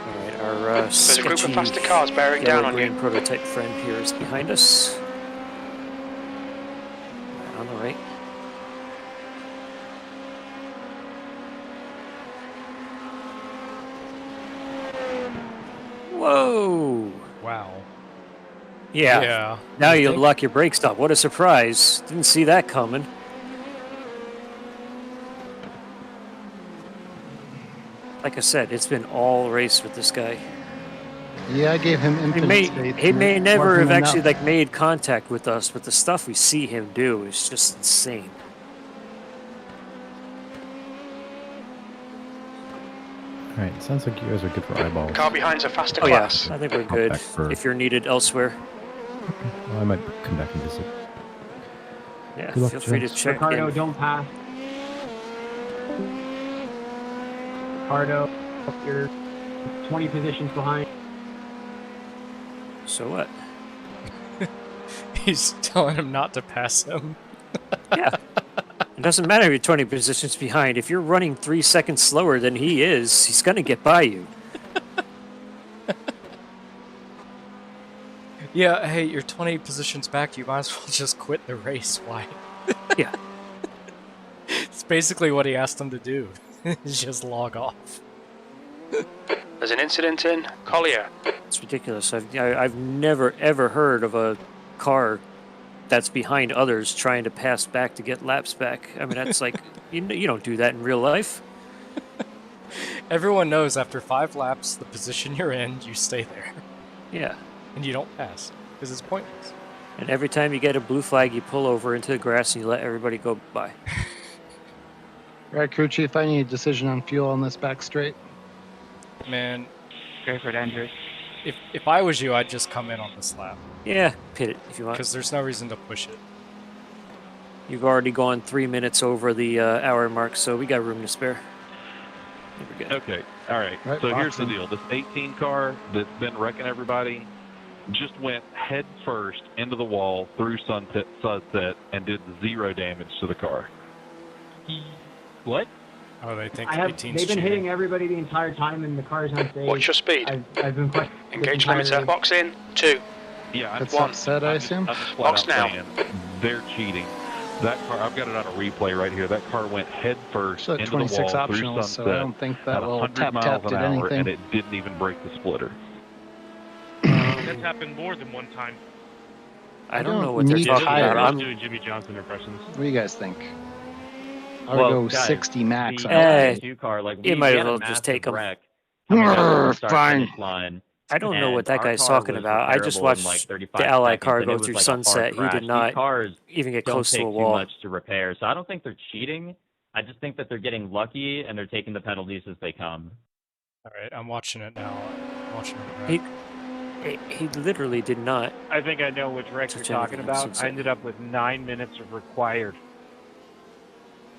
Speaker 1: Alright, our
Speaker 3: There's a group of
Speaker 1: sketchy
Speaker 3: faster cars bearing down on
Speaker 1: green
Speaker 3: you.
Speaker 1: prototype friend here is behind us. On the right. Whoa!
Speaker 2: Wow.
Speaker 1: Yeah.
Speaker 2: Yeah.
Speaker 1: Now
Speaker 2: You
Speaker 1: you'll
Speaker 2: think?
Speaker 1: lock your brake stop. What a surprise. Didn't see that coming. Like I said, it's been all race with this guy.
Speaker 20: Yeah, I gave him infinite faith.
Speaker 1: He may
Speaker 20: and it
Speaker 1: never
Speaker 20: wasn't
Speaker 1: have actually
Speaker 20: enough.
Speaker 1: like made contact with us, but the stuff we see him do is just insane.
Speaker 4: Alright, sounds like you guys are good for eyeballs.
Speaker 3: Car behind's a faster
Speaker 1: Oh yeah,
Speaker 3: class.
Speaker 1: I think we're
Speaker 4: Hop
Speaker 1: good.
Speaker 4: back for-
Speaker 1: If you're needed elsewhere,
Speaker 4: Well, I might come back and visit.
Speaker 1: yeah,
Speaker 4: Good luck,
Speaker 1: feel free to
Speaker 4: gents.
Speaker 1: check
Speaker 10: Ricardo,
Speaker 1: in.
Speaker 10: don't pass. Ricardo, you're 20 positions behind.
Speaker 1: So what?
Speaker 2: He's telling him not to pass him.
Speaker 1: Yeah. It doesn't matter if you're 20 positions behind. If you're running 3 seconds slower than he is, he's going to get by you.
Speaker 2: Yeah, hey, you're 20 positions back. You might as well just quit the race. Why?
Speaker 1: Yeah.
Speaker 2: It's basically what he asked him to do. Is just log off.
Speaker 3: There's an incident in Collier.
Speaker 1: It's ridiculous. I've never ever heard of a car that's behind others trying to pass back to get laps back. I mean, that's like you don't do that in real life.
Speaker 2: Everyone knows after 5 laps, the position you're in, you stay there.
Speaker 1: Yeah.
Speaker 2: And you don't pass, because it's pointless.
Speaker 1: And every time you get a blue flag, you pull over into the grass and you let everybody go by.
Speaker 20: Right, crew chief, I need a decision on fuel on this back straight.
Speaker 2: Man,
Speaker 10: Go for it, Andrew.
Speaker 2: if I was you, I'd just come in on this lap.
Speaker 1: Yeah, pit it if you want.
Speaker 2: Because there's no reason to push it.
Speaker 1: You've already gone 3 minutes over the hour mark, so we got room to spare. We're good.
Speaker 15: Okay, all right.
Speaker 20: Right,
Speaker 15: So here's the
Speaker 20: boxing.
Speaker 15: deal. This 18 car that's been wrecking everybody just went head first into the wall through sunset, and did 0 damage to the car.
Speaker 10: What?
Speaker 2: Oh, they think
Speaker 10: They've
Speaker 2: 18's
Speaker 10: been
Speaker 2: cheating.
Speaker 10: hitting everybody the entire time, and the car's unsafe.
Speaker 3: What's your speed?
Speaker 10: I've been questioning.
Speaker 3: Engage limiter. Box in. 2.
Speaker 15: Yeah,
Speaker 20: That's
Speaker 3: one.
Speaker 20: upset, I assume?
Speaker 15: I'm just
Speaker 3: Box
Speaker 15: flat out
Speaker 3: now.
Speaker 15: saying they're cheating. That car, I've got it on a replay right here. That car went head first
Speaker 20: So
Speaker 15: into the
Speaker 20: 26
Speaker 15: wall through
Speaker 20: optional,
Speaker 15: sunset
Speaker 20: so I don't think that
Speaker 15: at
Speaker 20: will
Speaker 15: 100
Speaker 20: tap
Speaker 15: miles
Speaker 20: did
Speaker 15: an hour,
Speaker 20: anything.
Speaker 15: and it didn't even break the splitter.
Speaker 13: That's happened more than one time.
Speaker 1: I
Speaker 20: don't
Speaker 1: don't know what they're
Speaker 20: need
Speaker 1: talking
Speaker 20: tires.
Speaker 1: about.
Speaker 13: I'm
Speaker 1: I'm
Speaker 13: doing Jimmy Johnson impressions.
Speaker 20: What do you guys think? I would
Speaker 6: Well,
Speaker 20: go
Speaker 6: guys,
Speaker 20: 60 max.
Speaker 6: the
Speaker 20: on that.
Speaker 6: LMP2 car, like
Speaker 1: you
Speaker 6: we
Speaker 1: might as
Speaker 6: had a
Speaker 1: well just take
Speaker 6: massive
Speaker 1: 'em.
Speaker 6: wreck coming up to the start
Speaker 20: Fine.
Speaker 6: finish line.
Speaker 1: I don't know
Speaker 6: And
Speaker 1: what that
Speaker 6: our
Speaker 1: guy's
Speaker 6: car
Speaker 1: talking
Speaker 6: was
Speaker 1: about. I just
Speaker 6: repairable in,
Speaker 1: watched
Speaker 6: like, 35
Speaker 1: the Ally
Speaker 6: seconds,
Speaker 1: car
Speaker 6: and
Speaker 1: go
Speaker 6: it was
Speaker 1: through
Speaker 6: like a hard
Speaker 1: sunset. He
Speaker 6: crash.
Speaker 1: did
Speaker 6: These
Speaker 1: not
Speaker 6: cars
Speaker 1: even get
Speaker 6: don't
Speaker 1: close to
Speaker 6: take
Speaker 1: the
Speaker 6: too
Speaker 1: wall.
Speaker 6: much to repair, so I don't think they're cheating. I just think that they're getting lucky and they're taking the penalties as they come.
Speaker 2: All right, I'm watching it now. I'm watching it.
Speaker 1: He literally did not.
Speaker 11: I think I know which wreck you're
Speaker 1: Touch
Speaker 11: talking
Speaker 1: anything,
Speaker 11: about.
Speaker 1: so
Speaker 11: I ended up with 9 minutes of required.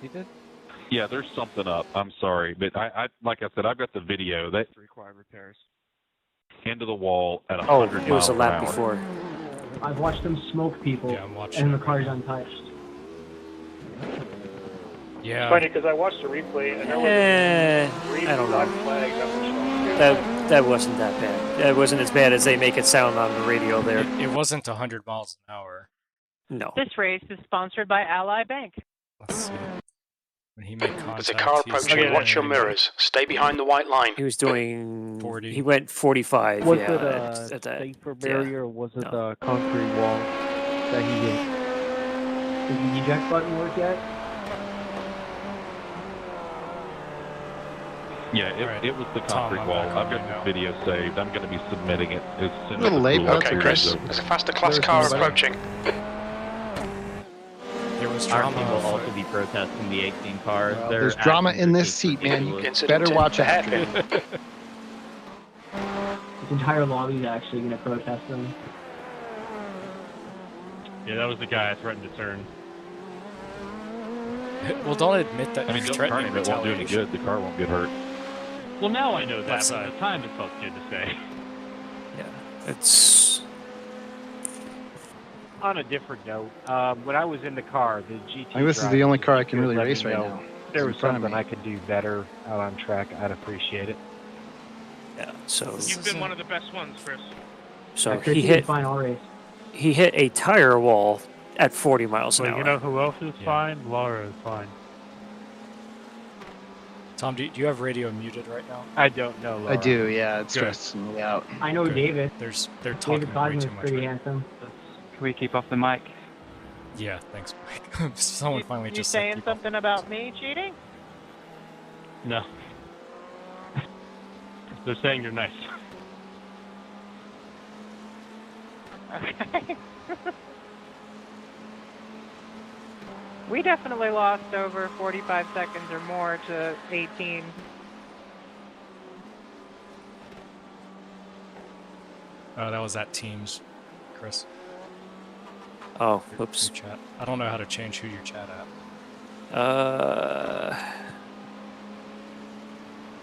Speaker 2: He did?
Speaker 15: Yeah, there's something up. I'm sorry, but I like I said, I've got the video. That
Speaker 11: Required repairs.
Speaker 15: into the wall at
Speaker 1: Oh,
Speaker 15: 100
Speaker 1: it was
Speaker 15: miles
Speaker 1: a
Speaker 15: an
Speaker 1: lap
Speaker 15: hour.
Speaker 1: before.
Speaker 10: I've watched them smoke people,
Speaker 2: Yeah, I'm watching
Speaker 10: and
Speaker 2: it
Speaker 10: the
Speaker 2: right
Speaker 10: car's
Speaker 2: now.
Speaker 10: untouched.
Speaker 2: Yeah.
Speaker 13: It's funny because I watched the replay and there was
Speaker 1: I don't know.
Speaker 13: flag that was
Speaker 1: That wasn't that bad. That wasn't as bad as they make it sound on the radio there.
Speaker 2: It wasn't 100 miles an hour.
Speaker 1: No.
Speaker 22: This race is sponsored by Ally Bank.
Speaker 2: Let's see. When he made contact,
Speaker 3: There's a car
Speaker 2: he was
Speaker 3: approaching.
Speaker 2: doing-
Speaker 3: Watch your mirrors. Stay behind the white line.
Speaker 1: He was doing
Speaker 2: 40.
Speaker 1: He went 45.
Speaker 11: Was
Speaker 1: yeah,
Speaker 11: it
Speaker 1: at that.
Speaker 11: safer
Speaker 1: yeah.
Speaker 11: barrier or was it the concrete wall that he hit?
Speaker 10: Did the eject button work yet?
Speaker 15: Yeah,
Speaker 2: Alright.
Speaker 15: it was the
Speaker 2: Tom,
Speaker 15: concrete
Speaker 2: I'm
Speaker 15: wall.
Speaker 2: back
Speaker 15: I've
Speaker 2: on
Speaker 15: got
Speaker 2: right now.
Speaker 15: the video saved. I'm going to be submitting it as soon as
Speaker 20: A little
Speaker 15: the
Speaker 20: late,
Speaker 15: pool
Speaker 20: but
Speaker 15: period
Speaker 3: Okay,
Speaker 20: that's
Speaker 3: Chris.
Speaker 15: is over.
Speaker 3: There's a faster class
Speaker 20: There's
Speaker 3: car
Speaker 20: nobody.
Speaker 3: approaching.
Speaker 2: There There's
Speaker 6: Our
Speaker 2: drama.
Speaker 6: team will also be protesting the 18 car.
Speaker 20: Well,
Speaker 6: Their
Speaker 20: there's drama
Speaker 6: actions
Speaker 20: in
Speaker 6: are
Speaker 20: this
Speaker 6: just
Speaker 20: seat, man. You
Speaker 6: ridiculous.
Speaker 20: better watch out.
Speaker 10: This entire lobby is actually going to protest them.
Speaker 21: Yeah, that was the guy I threatened to turn.
Speaker 2: Well, don't admit that
Speaker 15: I mean,
Speaker 2: you're
Speaker 15: don't turn
Speaker 2: threatening
Speaker 15: him. It won't do any
Speaker 2: retaliation.
Speaker 15: good. The car won't get hurt.
Speaker 21: Well, now I know that,
Speaker 2: Left
Speaker 21: but
Speaker 2: side.
Speaker 21: at the time it felt good to say.
Speaker 1: Yeah, it's
Speaker 11: On a different note, when I was in the car, the GT.
Speaker 20: I think this is the
Speaker 11: driver,
Speaker 20: only
Speaker 11: if
Speaker 20: car I
Speaker 11: you
Speaker 20: can
Speaker 11: could
Speaker 20: really
Speaker 11: let me
Speaker 20: race right
Speaker 11: know
Speaker 20: now.
Speaker 11: If there
Speaker 20: It's
Speaker 11: was
Speaker 20: in front of
Speaker 11: something
Speaker 20: me.
Speaker 11: I could do better out on track, I'd appreciate it.
Speaker 1: yeah. So
Speaker 13: You've been one of the best ones, Chris.
Speaker 10: Chris,
Speaker 1: he
Speaker 10: you did
Speaker 1: hit
Speaker 10: fine all race.
Speaker 1: he hit a tire wall at 40 miles an
Speaker 7: Well,
Speaker 1: hour.
Speaker 7: you know who else is
Speaker 2: Yeah.
Speaker 7: fine? Laura is fine.
Speaker 2: Tom, do you have radio muted right now?
Speaker 11: I don't know, Laura.
Speaker 20: I do, yeah. It's
Speaker 2: Good.
Speaker 20: stressing me out.
Speaker 10: I know
Speaker 2: Good.
Speaker 10: David.
Speaker 2: They're talking
Speaker 10: David
Speaker 2: way
Speaker 10: Cosmo is
Speaker 2: too much.
Speaker 10: pretty
Speaker 2: Right?
Speaker 10: handsome.
Speaker 11: Can we keep off the mic?
Speaker 2: Yeah, thanks, Mike. Someone finally
Speaker 22: You
Speaker 2: just said
Speaker 22: saying
Speaker 2: keep up.
Speaker 22: something about me cheating?
Speaker 21: No. They're saying you're nice.
Speaker 22: Okay. We definitely lost over 45 seconds or more to 18.
Speaker 2: That was at Teams, Chris.
Speaker 1: Oh,
Speaker 2: Your
Speaker 1: whoops.
Speaker 2: chat. I don't know how to change who your chat at.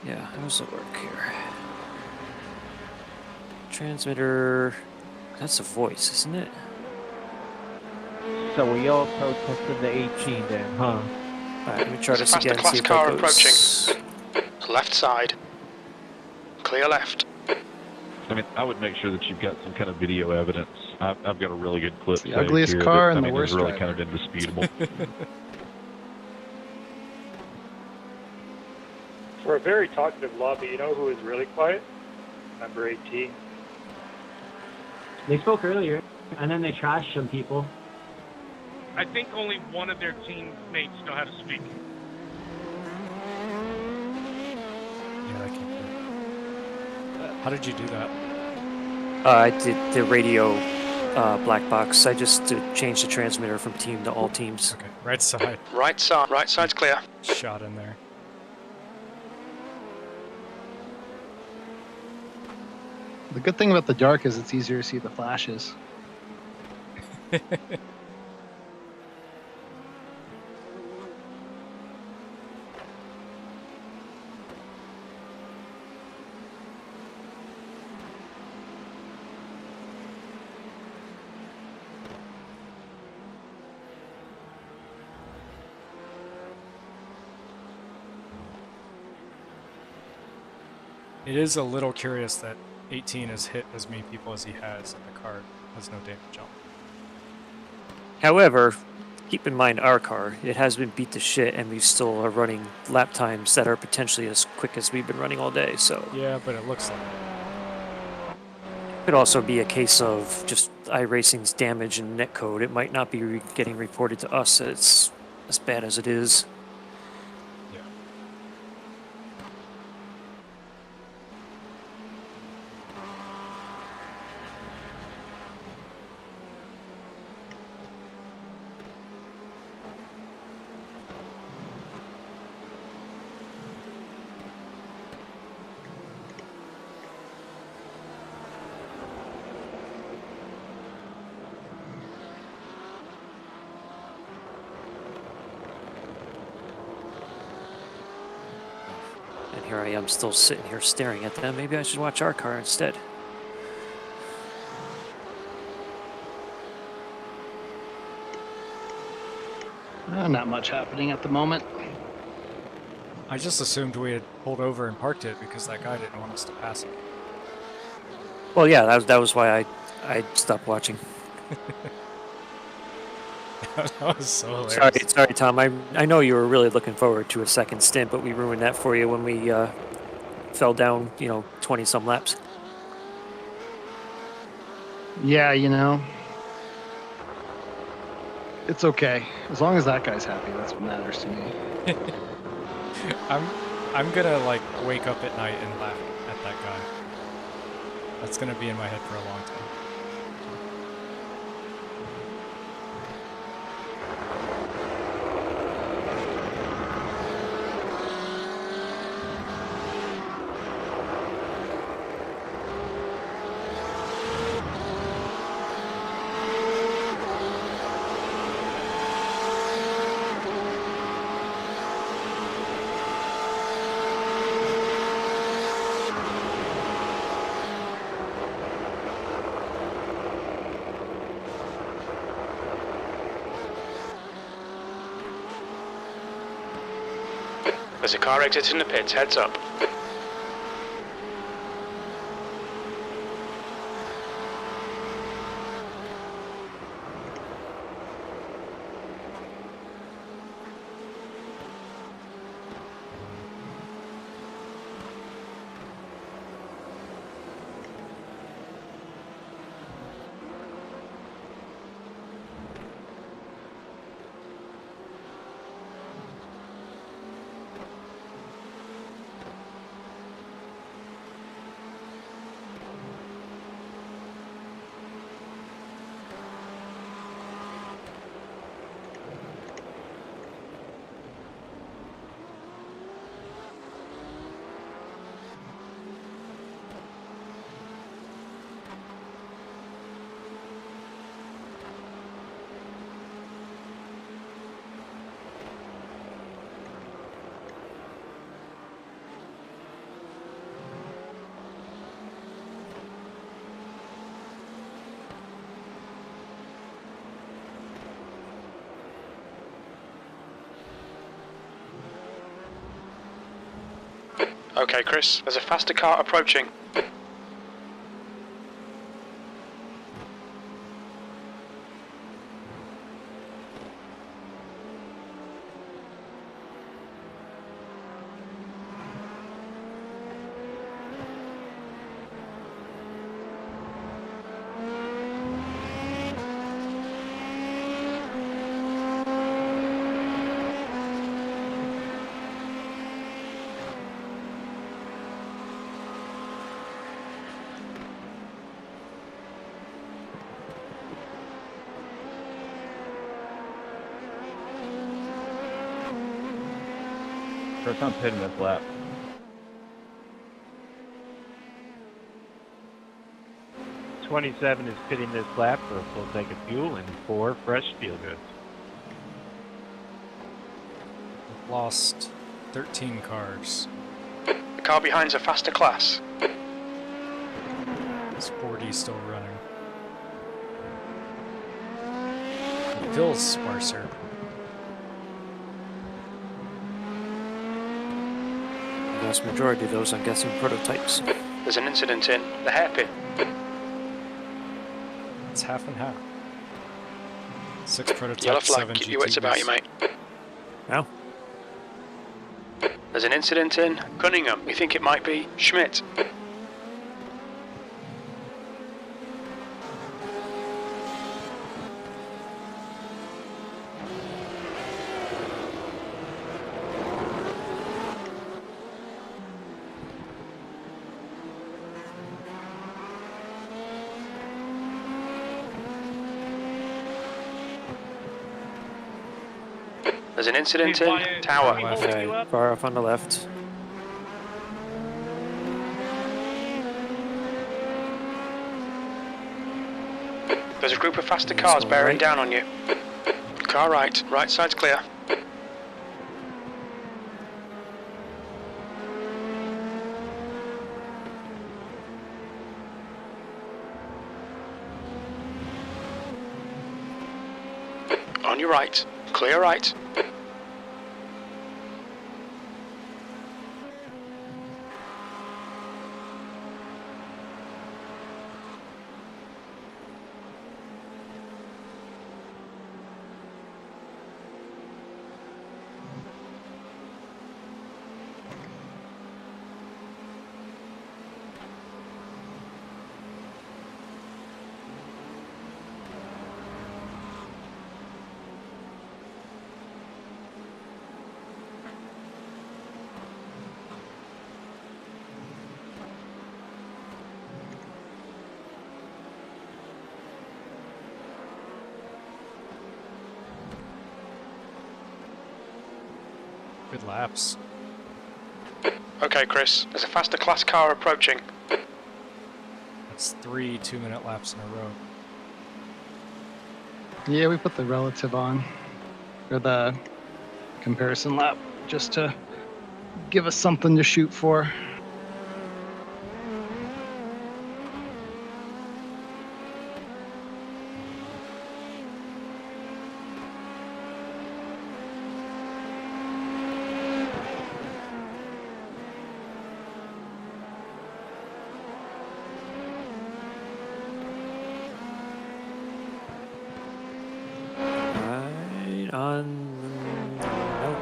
Speaker 1: Yeah, how does it work here? Transmitter. That's a voice, isn't it?
Speaker 11: So we all protested the 18 then, huh?
Speaker 1: Alright, let me try this
Speaker 3: Faster
Speaker 1: again.
Speaker 3: class
Speaker 1: See if
Speaker 3: car
Speaker 1: that goes.
Speaker 3: approaching. Left side. Clear left.
Speaker 15: I mean, I would make sure that you've got some kind of video evidence. I've got a really good clip.
Speaker 20: The
Speaker 15: saved
Speaker 20: ugliest
Speaker 15: here
Speaker 20: car
Speaker 15: that,
Speaker 20: and
Speaker 15: I
Speaker 20: the
Speaker 15: mean,
Speaker 20: worst
Speaker 15: is really
Speaker 20: driver.
Speaker 15: kind of indisputable.
Speaker 8: For a very talkative lobby, you know who is really quiet? Number 18.
Speaker 10: They spoke earlier, and then they trashed some people.
Speaker 13: I think only one of their teammates know how to speak.
Speaker 2: Yeah, I can't. How did you do that?
Speaker 1: I did the radio black box. I just changed the transmitter from team to all teams.
Speaker 2: Okay, right side.
Speaker 3: Right side. Right side's clear.
Speaker 2: Shot in there.
Speaker 20: The good thing about the dark is it's easier to see the flashes.
Speaker 2: It is a little curious that 18 has hit as many people as he has, and the car has no damage on it.
Speaker 1: However, keep in mind our car, it has been beat to shit, and we still are running lap times that are potentially as quick as we've been running all day, so.
Speaker 2: Yeah, but it looks like it.
Speaker 1: Could also be a case of just iRacing's damage and netcode. It might not be getting reported to us as bad as it is.
Speaker 2: Yeah.
Speaker 1: And here I am still sitting here staring at them. Maybe I should watch our car instead.
Speaker 20: Not much happening at the moment.
Speaker 2: I just assumed we had pulled over and parked it because that guy didn't want us to pass it.
Speaker 1: Well, yeah, that was why I stopped watching.
Speaker 2: That was so hilarious.
Speaker 1: Sorry, Tom. I know you were really looking forward to a second stint, but we ruined that for you when we fell down, 20 some laps.
Speaker 20: Yeah, it's okay. As long as that guy's happy, that's what matters to me.
Speaker 2: I'm gonna wake up at night and laugh at that guy. That's gonna be in my head for a long time.
Speaker 3: There's a car exiting the pits, heads up. Okay, Chris, there's a faster car approaching.
Speaker 6: First time hitting this lap.
Speaker 11: '27 is pitting this lap for a full tank of fuel and 4 fresh steel goods.
Speaker 2: We've lost 13 cars.
Speaker 3: The car behind's a faster class.
Speaker 2: Is 40 still running? It feels sparser.
Speaker 1: The vast majority of those, I'm guessing, prototypes.
Speaker 3: There's an incident in the hairpin.
Speaker 2: It's half and half. 6 prototypes,
Speaker 3: Yellow flag,
Speaker 2: 7
Speaker 3: keep your wits about you, mate.
Speaker 1: Now?
Speaker 3: There's an incident in Cunningham. We think it might be Schmidt. There's an incident in Tower.
Speaker 1: Okay, far off on the left.
Speaker 3: There's a group of faster cars bearing down on you. Car right, right side's clear. On your right, clear right.
Speaker 2: Good laps.
Speaker 3: Okay, Chris, there's a faster class car approaching.
Speaker 2: That's 3 2-minute laps in a row.
Speaker 20: Yeah, we put the relative on, or the comparison lap, just to give us something to shoot for.
Speaker 1: it on? No.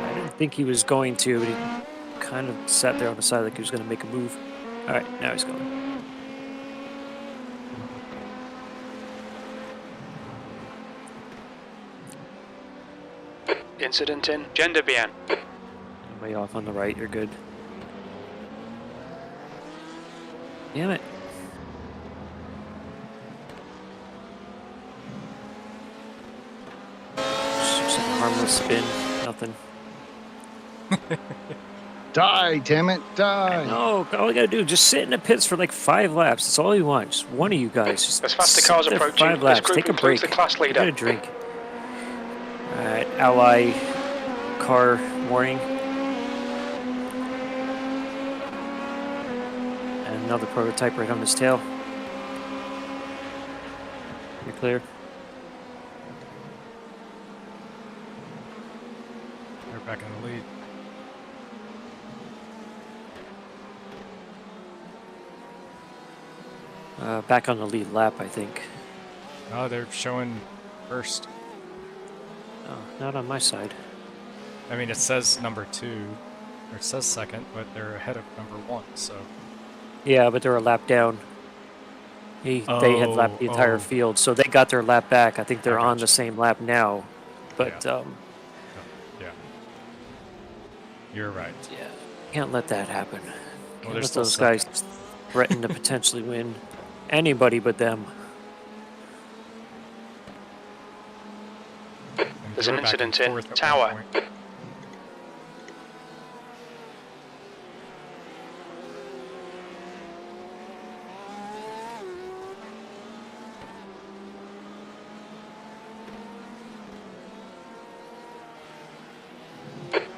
Speaker 1: I didn't think he was going to, but he kind of sat there on the side like he was going to make a move. All right, now he's going.
Speaker 3: Incident in Gender bien.
Speaker 1: Way off on the right, you're good. Damn it. Just a harmless spin, nothing.
Speaker 20: Die, damn it, die.
Speaker 1: No, all you gotta do is just sit in the pits for like 5 laps. That's all you want. Just one of you guys. Just
Speaker 3: As faster
Speaker 1: sit
Speaker 3: cars
Speaker 1: there for
Speaker 3: approaching,
Speaker 1: 5
Speaker 3: this
Speaker 1: laps.
Speaker 3: group
Speaker 1: Take a break.
Speaker 3: includes the class leader.
Speaker 1: Get a drink. Alright, ally car warning. And another prototype right on his tail. You're clear.
Speaker 2: They're back in the lead.
Speaker 1: Back on the lead lap, I think.
Speaker 2: Oh, they're showing first.
Speaker 1: Oh, not on my side.
Speaker 2: I mean, it says number 2, or it says second, but they're ahead of number 1, so.
Speaker 1: Yeah, but they're a lap down. They had lapped the entire field, so they got their lap back. I think they're on the same lap now, but
Speaker 2: yeah. You're right.
Speaker 1: Yeah, can't let that happen. Can't
Speaker 2: Well,
Speaker 1: let those guys threaten to potentially win anybody but them.
Speaker 3: There's an incident in Tower.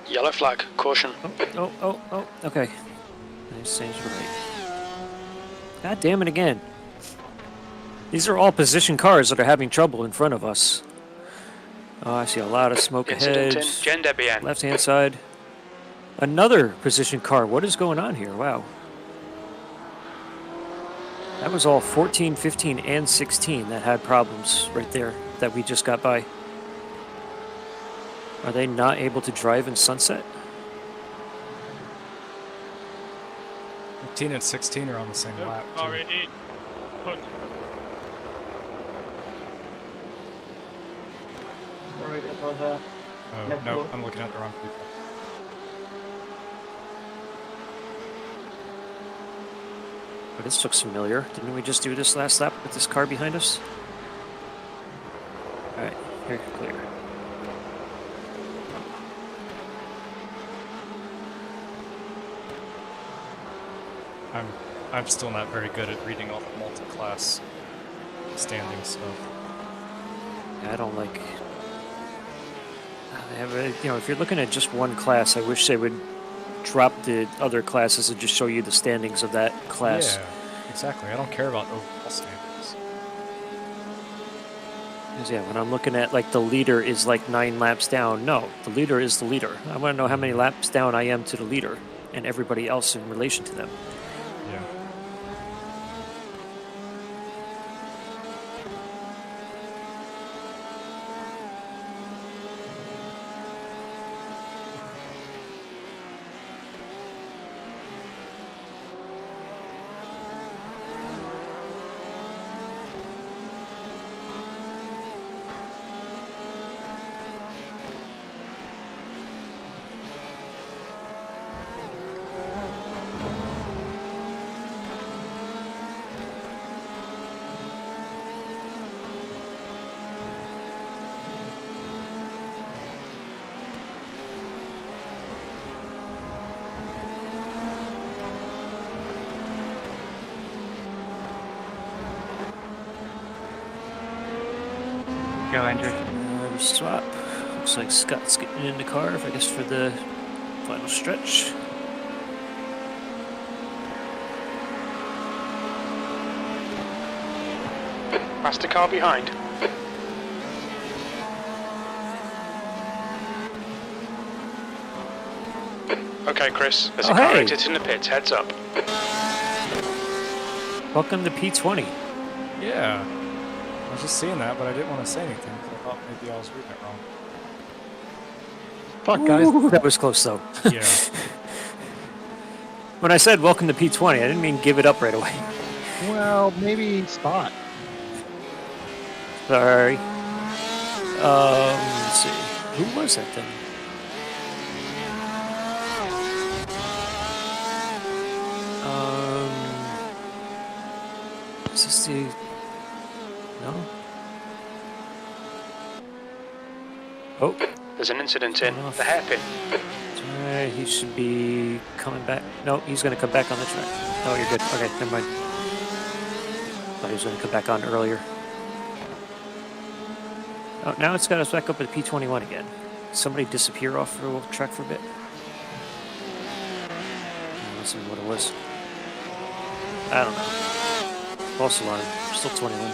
Speaker 3: Yellow flag, caution.
Speaker 1: Oh, okay. Nice, change right. God damn it again. These are all position cars that are having trouble in front of us. Oh, I see a lot of smoke ahead. Left hand side. Another position car. What is going on here? Wow. That was all 14, 15, and 16 that had problems right there that we just got by. Are they not able to drive in Sunset?
Speaker 2: 15 and 16 are on the same lap.
Speaker 13: Already put.
Speaker 2: Oh, no, I'm looking at the wrong people.
Speaker 1: But this looks familiar. Didn't we just do this last lap with this car behind us? Alright, here, clear.
Speaker 2: I'm still not very good at reading all the multi-class standing stuff.
Speaker 1: Yeah, I don't like. They have a, if you're looking at just one class, I wish they would drop the other classes and just show you the standings of that class.
Speaker 2: Yeah, exactly. I don't care about overall standings.
Speaker 1: 'Cause, yeah, when I'm looking at like the leader is like 9 laps down. No, the leader is the leader. I want to know how many laps down I am to the leader and everybody else in relation to them.
Speaker 2: Yeah.
Speaker 7: Go, Andrew.
Speaker 1: Swap. Looks like Scott's getting in the car, I guess, for the final stretch.
Speaker 3: Past the car behind. Okay, Chris, there's a car
Speaker 1: hey.
Speaker 3: exit in the pits, heads up.
Speaker 1: Welcome to P20.
Speaker 2: Yeah. was just seeing that, but I didn't want to say anything because I thought maybe I was reading it wrong.
Speaker 20: Fuck, guys.
Speaker 1: Ooh, that was close, though.
Speaker 2: Yeah.
Speaker 1: When I said welcome to P20, I didn't mean give it up right away.
Speaker 20: Well, maybe spot.
Speaker 1: Sorry. Let's see. Who was that then? Is this the... No? Oh.
Speaker 3: There's an incident in the hairpin.
Speaker 1: He should be coming back. No, he's going to come back on the track. Oh, you're good. Okay, never mind. Thought he was going to come back on earlier. Oh, now it's got us back up at P21 again. Somebody disappear off the track for a bit. Let's see what it was. I don't know. False alarm. Still 21.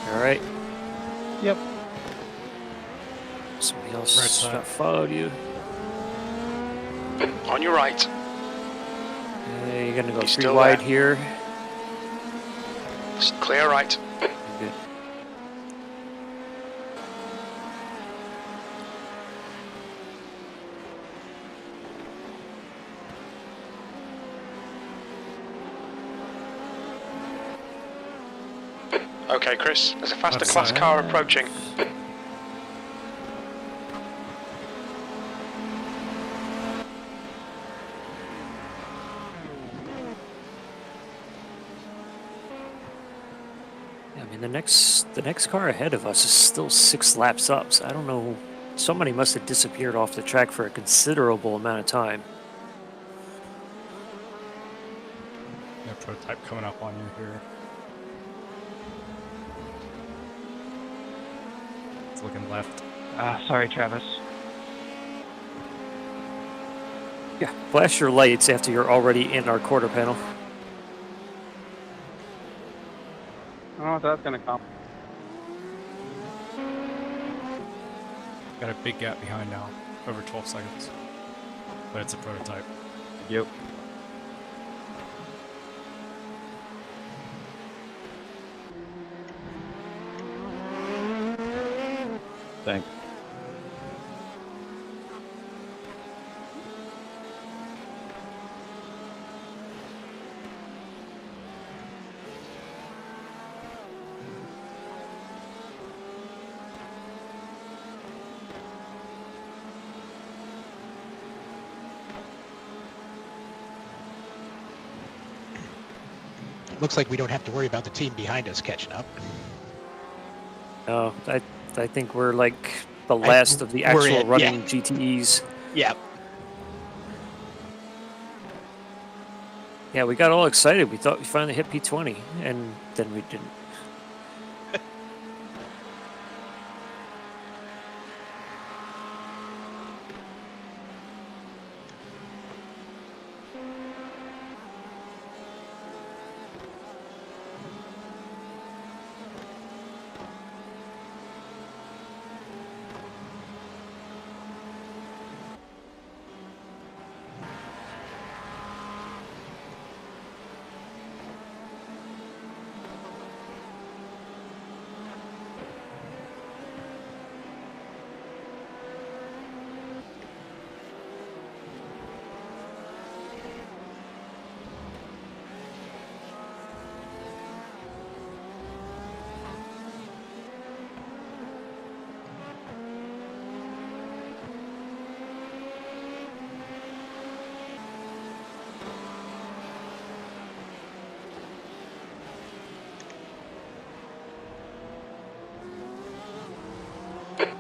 Speaker 1: Alright.
Speaker 20: Yep.
Speaker 1: Somebody else followed you.
Speaker 3: On your right.
Speaker 1: You're gonna go
Speaker 3: He's
Speaker 1: 3
Speaker 3: still
Speaker 1: wide
Speaker 3: there.
Speaker 1: here.
Speaker 3: Clear right.
Speaker 1: Good.
Speaker 3: Okay, Chris. There's a faster
Speaker 2: That's
Speaker 3: class
Speaker 2: fine.
Speaker 3: car approaching.
Speaker 1: I mean, the next car ahead of us is still 6 laps up, so I don't know. Somebody must have disappeared off the track for a considerable amount of time.
Speaker 2: Yeah, prototype coming up on you here. It's looking left.
Speaker 11: Sorry, Travis.
Speaker 1: Yeah, flash your lights after you're already in our quarter panel.
Speaker 11: Oh, that's gonna come.
Speaker 2: Got a big gap behind now, over 12 seconds. But it's a prototype.
Speaker 11: Yep.
Speaker 6: Thanks.
Speaker 5: Looks like we don't have to worry about the team behind us catching up.
Speaker 1: No, I think we're like the last of the actual running GTEs.
Speaker 5: Yeah.
Speaker 1: Yeah, we got all excited. We thought we finally hit P20, and then we didn't.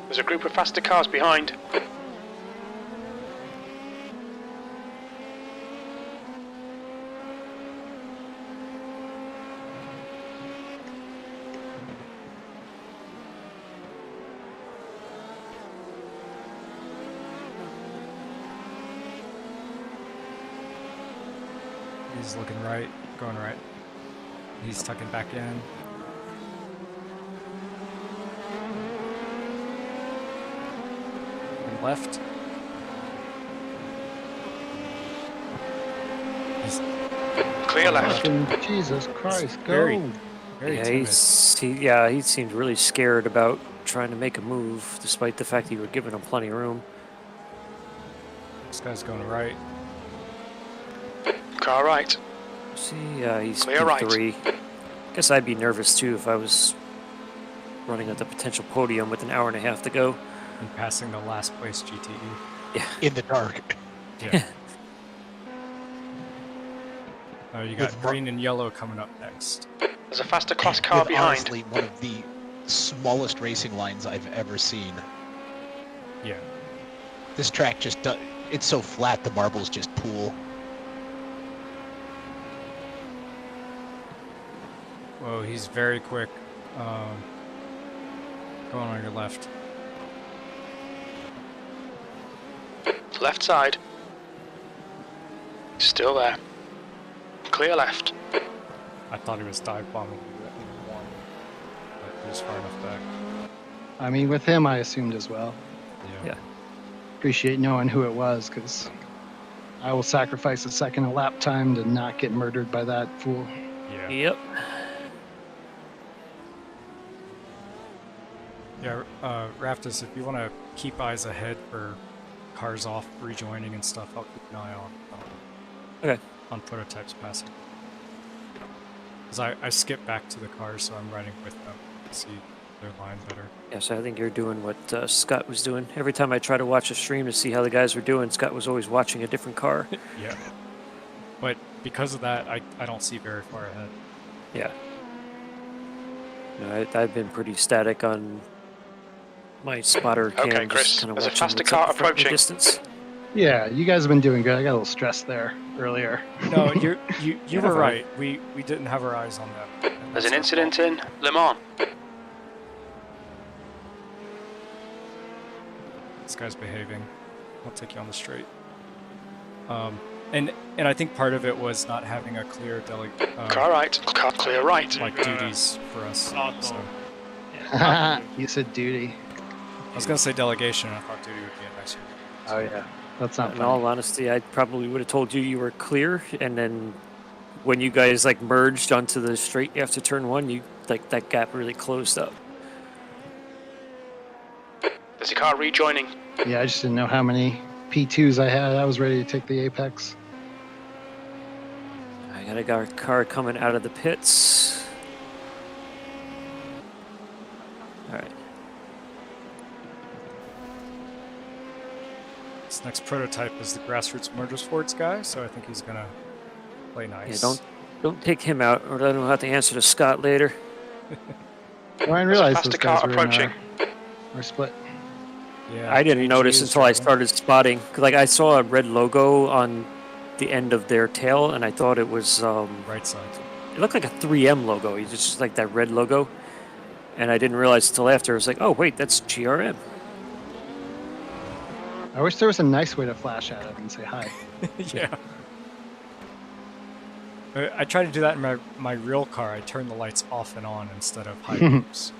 Speaker 3: There's a group of faster cars behind.
Speaker 2: He's looking right, going right. He's tucking back in. And left. He's
Speaker 3: Clear left.
Speaker 20: Jesus Christ, go!
Speaker 2: very
Speaker 1: Yeah,
Speaker 2: timid.
Speaker 1: he seemed really scared about trying to make a move, despite the fact that you were giving him plenty of room.
Speaker 2: This guy's going right.
Speaker 3: Car right.
Speaker 1: See, he's
Speaker 3: Clear right.
Speaker 1: P3. Guess I'd be nervous too if I was running at the potential podium with an hour and a half to go.
Speaker 2: And passing the last place GTE.
Speaker 1: Yeah.
Speaker 5: In the dark.
Speaker 2: Yeah. You got green and yellow coming up next.
Speaker 3: There's a faster class car
Speaker 5: With
Speaker 3: behind.
Speaker 5: honestly one of the smallest racing lines I've ever seen.
Speaker 2: Yeah.
Speaker 5: This track just it's so flat the marbles just pool.
Speaker 2: Whoa, he's very quick. Going on your left.
Speaker 3: Left side. Still there. Clear left.
Speaker 2: I thought he was dive bombing you at one, but he was far enough back.
Speaker 20: I mean, with him, I assumed as well.
Speaker 1: Yeah.
Speaker 20: Appreciate knowing who it was, because I will sacrifice a second of lap time to not get murdered by that fool.
Speaker 2: Yeah.
Speaker 1: Yep.
Speaker 2: Yeah, Raftus, if you want to keep eyes ahead for cars off rejoining and stuff, I'll keep an eye on on prototypes passing. Because I skip back to the cars, so I'm riding with them to see their line better.
Speaker 1: Yes, I think you're doing what Scott was doing. Every time I try to watch a stream to see how the guys were doing, Scott was always watching a different car.
Speaker 2: Yeah. But because of that, I don't see very far ahead.
Speaker 1: Yeah. No, I've been pretty static on my spotter cam.
Speaker 3: Okay, Chris,
Speaker 1: just kind of
Speaker 3: there's a
Speaker 1: watching
Speaker 3: faster
Speaker 1: what's
Speaker 3: car
Speaker 1: up front in the
Speaker 3: approaching.
Speaker 1: distance.
Speaker 20: Yeah, you guys have been doing good. I got a little stressed there earlier.
Speaker 2: No, you were right. We didn't have our eyes on them.
Speaker 3: There's an incident in Le Mans.
Speaker 2: This guy's behaving. I'll take you on the straight. And I think part of it was not having a clear
Speaker 3: Car right. Car clear right.
Speaker 2: like duties for us.
Speaker 13: Awesome.
Speaker 2: So,
Speaker 20: You said duty.
Speaker 2: I was gonna say delegation, and I thought duty would be a nicer.
Speaker 20: Oh yeah, that's not
Speaker 1: In
Speaker 20: fun.
Speaker 1: all honesty, I probably would have told you were clear, and then when you guys like merged onto the straight after turn one, you like that gap really closed up.
Speaker 3: There's a car rejoining.
Speaker 20: Yeah, I just didn't know how many P2s I had. I was ready to take the apex.
Speaker 1: I got a car coming out of the pits. All right.
Speaker 2: This next prototype is the Grassroots Motorsports guy, so I think he's gonna play nice.
Speaker 1: Yeah, don't take him out, or I don't have to answer to Scott later.
Speaker 20: Oh, I didn't realize
Speaker 3: faster
Speaker 20: those
Speaker 3: car
Speaker 20: guys were
Speaker 3: approaching.
Speaker 20: were split.
Speaker 2: Yeah,
Speaker 1: I didn't notice
Speaker 2: is
Speaker 1: until I
Speaker 2: trouble.
Speaker 1: started spotting. 'Cause, like I saw a red logo on the end of their tail, and I thought it was
Speaker 2: Right side.
Speaker 1: it looked like a 3M logo. It's just like that red logo, and I didn't realize until after. I was like, oh wait, that's GRM.
Speaker 20: I wish there was a nice way to flash at him and say hi.
Speaker 2: Yeah. I try to do that in my real car. I turn the lights off and on instead of high beams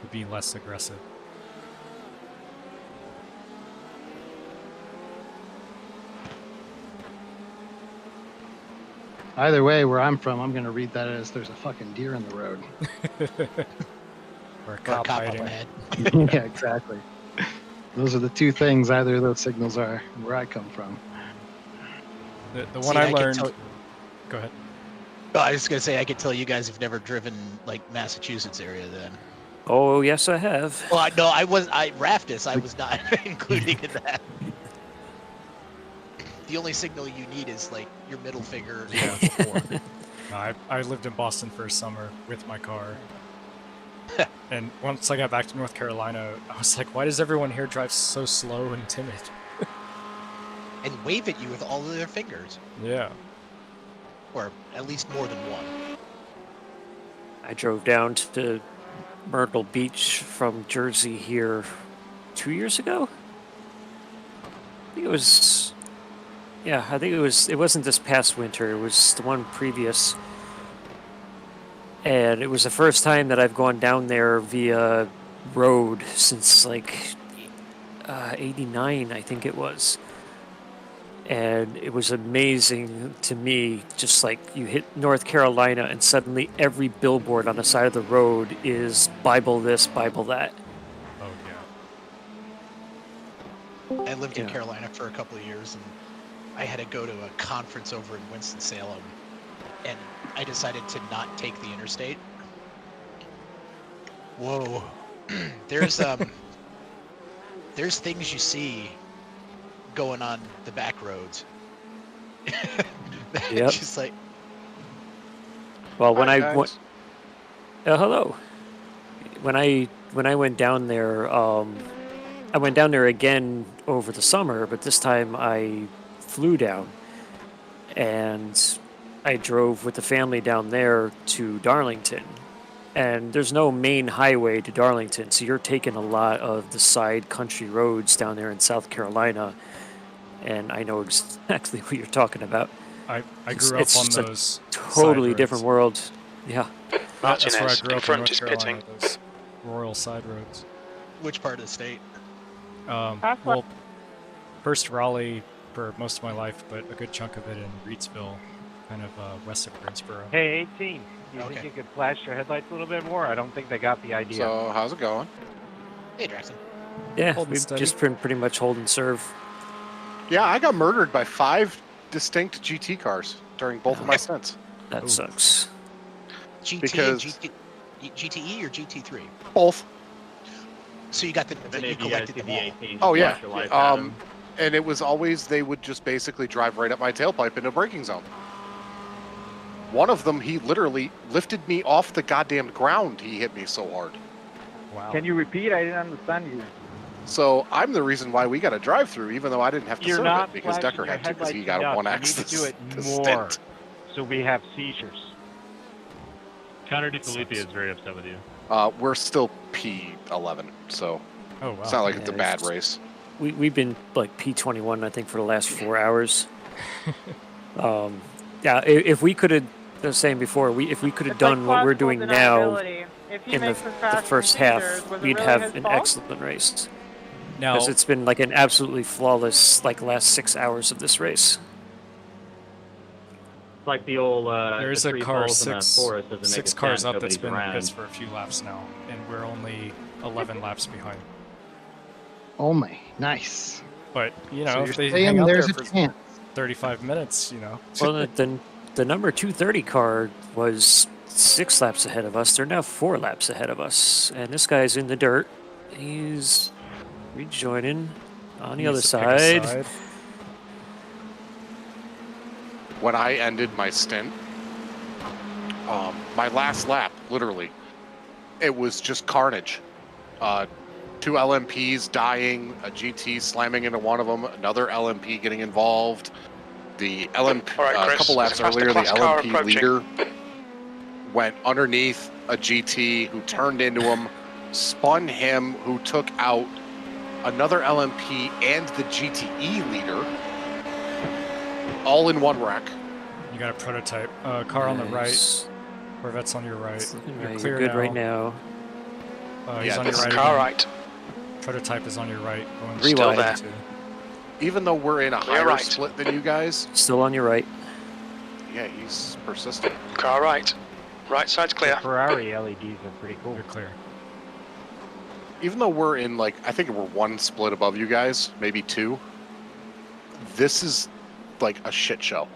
Speaker 2: to be less aggressive.
Speaker 20: Either way, where I'm from, I'm gonna read that as there's a fucking deer in the road.
Speaker 2: Or a cop
Speaker 5: up
Speaker 2: hiding.
Speaker 5: ahead.
Speaker 20: Yeah, exactly. Those are the two things either of those signals are where I come from.
Speaker 2: The one
Speaker 5: See,
Speaker 2: I
Speaker 5: can
Speaker 2: learned.
Speaker 5: tell-
Speaker 2: Go ahead.
Speaker 5: Oh, I was gonna say I could tell you guys have never driven like Massachusetts area then.
Speaker 1: Oh yes, I have.
Speaker 5: Well, no, I Raftus, I was not including in that. The only signal you need is like your middle finger.
Speaker 2: No, I lived in Boston for a summer with my car. And once I got back to North Carolina, I was like, why does everyone here drive so slow and timid?
Speaker 5: And wave at you with all of their fingers,
Speaker 2: Yeah.
Speaker 5: or at least more than one.
Speaker 1: I drove down to Myrtle Beach from Jersey here 2 years ago. I think it was Yeah, I think it wasn't this past winter, it was the one previous. And it was the first time that I've gone down there via road since like 89, I think it was. And it was amazing to me, just like you hit North Carolina and suddenly every billboard on the side of the road is Bible this, Bible that.
Speaker 2: Oh,
Speaker 5: I lived in Carolina for a couple of years, and I had to go to a conference over in Winston-Salem, and I decided to not take the interstate. Whoa. There's things you see going on the back roads.
Speaker 1: Yep.
Speaker 5: Just like,
Speaker 1: well, when
Speaker 14: Hi,
Speaker 1: I
Speaker 14: guys.
Speaker 1: went, hello. When I went down there, I went down there again over the summer, but this time I flew down, and I drove with the family down there to Darlington. And there's no main highway to Darlington, so you're taking a lot of the side country roads down there in South Carolina. And I know exactly what you're talking about.
Speaker 2: I grew up on those
Speaker 1: totally
Speaker 2: side
Speaker 1: different
Speaker 2: roads.
Speaker 1: world. Yeah.
Speaker 2: That's where I
Speaker 3: Martinez,
Speaker 2: grew
Speaker 3: in
Speaker 2: up in
Speaker 3: front
Speaker 2: North
Speaker 3: is
Speaker 2: Carolina,
Speaker 3: pitting.
Speaker 2: those rural side roads.
Speaker 5: which part of the state?
Speaker 2: Well, first Raleigh for most of my life, but a good chunk of it in Reedsville, kind of west of Greensboro.
Speaker 11: Hey, 18. Do you think you could flash your headlights a little bit more? I don't think they got the idea.
Speaker 14: So, how's it going?
Speaker 5: Hey, Jackson.
Speaker 1: Yeah,
Speaker 2: Holding
Speaker 1: we've
Speaker 2: steady.
Speaker 1: just been pretty much holding serve.
Speaker 14: Yeah, I got murdered by 5 distinct GT cars during both of my stints.
Speaker 1: That sucks.
Speaker 5: GT
Speaker 14: Because-
Speaker 5: and GTE or GT3?
Speaker 14: Both.
Speaker 5: So you got you collected them all.
Speaker 14: Oh yeah. And it was always they would just basically drive right up my tailpipe into a braking zone. One of them, he literally lifted me off the goddamn ground. He hit me so hard.
Speaker 11: Wow. Can you repeat? I didn't understand you.
Speaker 14: So I'm the reason why we got a drive-through, even though I didn't have to
Speaker 11: You're
Speaker 14: serve
Speaker 11: not
Speaker 14: it because
Speaker 11: flashing
Speaker 14: Decker
Speaker 11: your
Speaker 14: had to because he
Speaker 11: headlights
Speaker 14: got a
Speaker 11: enough.
Speaker 14: 1X
Speaker 11: You need to do it
Speaker 14: this
Speaker 11: more,
Speaker 14: stint.
Speaker 11: so we have seizures.
Speaker 21: Connor DeFelipe is very upset with you.
Speaker 14: We're still P11, so it's not like it's a bad race.
Speaker 1: We've been like P21, I think, for the last 4 hours. Yeah, if we could have, I was saying before, if we could have done what we're doing now in the first half, we'd have an excellent race.
Speaker 2: Now,
Speaker 1: because it's been like an absolutely flawless like last 6 hours of this race.
Speaker 6: It's like the old
Speaker 2: there's
Speaker 6: the
Speaker 2: a
Speaker 6: tree
Speaker 2: car
Speaker 6: falls in the forest doesn't
Speaker 2: six
Speaker 6: make a
Speaker 2: cars
Speaker 6: dent,
Speaker 2: up that's
Speaker 6: nobody's
Speaker 2: been in
Speaker 6: around.
Speaker 2: pits for a few laps now, and we're only 11 laps behind.
Speaker 20: Oh my, nice.
Speaker 2: But you
Speaker 20: So
Speaker 2: know,
Speaker 20: you're
Speaker 2: if they
Speaker 20: saying
Speaker 2: hang out
Speaker 20: there's
Speaker 2: there
Speaker 20: a
Speaker 2: for
Speaker 20: chance.
Speaker 2: 35 minutes, you know.
Speaker 1: Well, the number 230 car was 6 laps ahead of us. They're now 4 laps ahead of us, and this guy's in the dirt. He's rejoining on the other side.
Speaker 14: When I ended my stint, my last lap, literally, it was just carnage. 2 LMPs dying, a GT slamming into one of them, another LMP getting involved. The LMP,
Speaker 3: All right,
Speaker 14: a
Speaker 3: Chris,
Speaker 14: couple laps
Speaker 3: there's a
Speaker 14: earlier, the
Speaker 3: faster class car
Speaker 14: LMP
Speaker 3: approaching.
Speaker 14: leader went underneath a GT who turned into him, spun him, who took out another LMP and the GTE leader, all in one wreck.
Speaker 2: You got a prototype. Car on the right.
Speaker 1: Nice.
Speaker 2: Corvette's on your right. You're
Speaker 1: Right,
Speaker 2: clear
Speaker 1: you're good
Speaker 2: now.
Speaker 1: right now.
Speaker 2: He's
Speaker 14: Yeah,
Speaker 2: on your
Speaker 14: this
Speaker 2: right.
Speaker 14: car
Speaker 2: again.
Speaker 3: right.
Speaker 2: Prototype is on your right. Going
Speaker 1: Still
Speaker 2: straight
Speaker 1: there.
Speaker 2: into-
Speaker 14: Even though we're in a
Speaker 3: Clear
Speaker 14: higher
Speaker 3: right.
Speaker 14: split than you guys,
Speaker 1: Still on your right.
Speaker 14: yeah, he's persistent.
Speaker 3: Car right. Right side's clear.
Speaker 11: The Ferrari LEDs are pretty cool.
Speaker 2: You're clear.
Speaker 14: Even though we're in, like, I think we're 1 split above you guys, maybe 2, this is like a shit show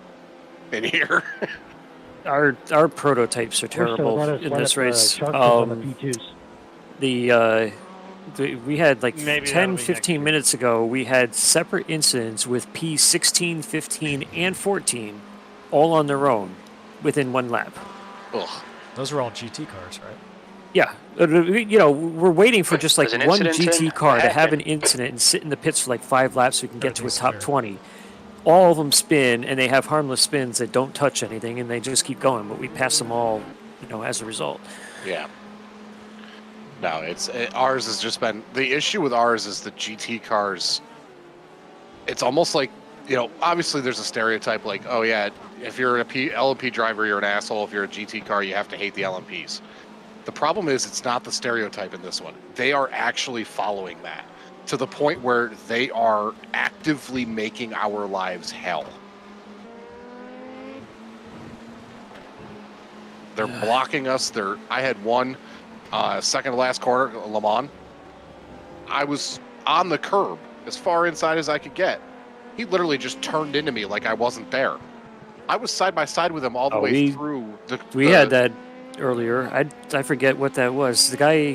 Speaker 14: in here.
Speaker 1: Our prototypes are terrible in this race. We had like
Speaker 11: Maybe
Speaker 1: 10,
Speaker 11: that'll be
Speaker 1: 15 minutes ago, we had separate incidents with P16, 15, and 14 all on their own within 1 lap.
Speaker 14: Ugh.
Speaker 2: Those are all GT cars, right?
Speaker 1: Yeah, you know, we're waiting for just like
Speaker 3: There's an
Speaker 1: one
Speaker 3: incident
Speaker 1: GT
Speaker 3: in
Speaker 1: car to have
Speaker 3: happen.
Speaker 1: an incident and sit in the pits for like 5 laps so we can get to a
Speaker 2: Everything's
Speaker 1: top
Speaker 2: clear.
Speaker 1: 20. All of them spin, and they have harmless spins that don't touch anything, and they just keep going. But we pass them all, you know, as a result.
Speaker 14: Yeah. No, ours has just been, the issue with ours is the GT cars, it's almost like you know, obviously there's a stereotype like, oh yeah, if you're an LMP driver, you're an asshole. If you're a GT car, you have to hate the LMPs. The problem is it's not the stereotype in this one. They are actually following that to the point where they are actively making our lives hell. They're blocking us. I had one second to last corner, Le Mans. I was on the curb as far inside as I could get. He literally just turned into me like I wasn't there. I was side by side with him all the way through.
Speaker 1: We had that earlier. I forget what that was. The guy,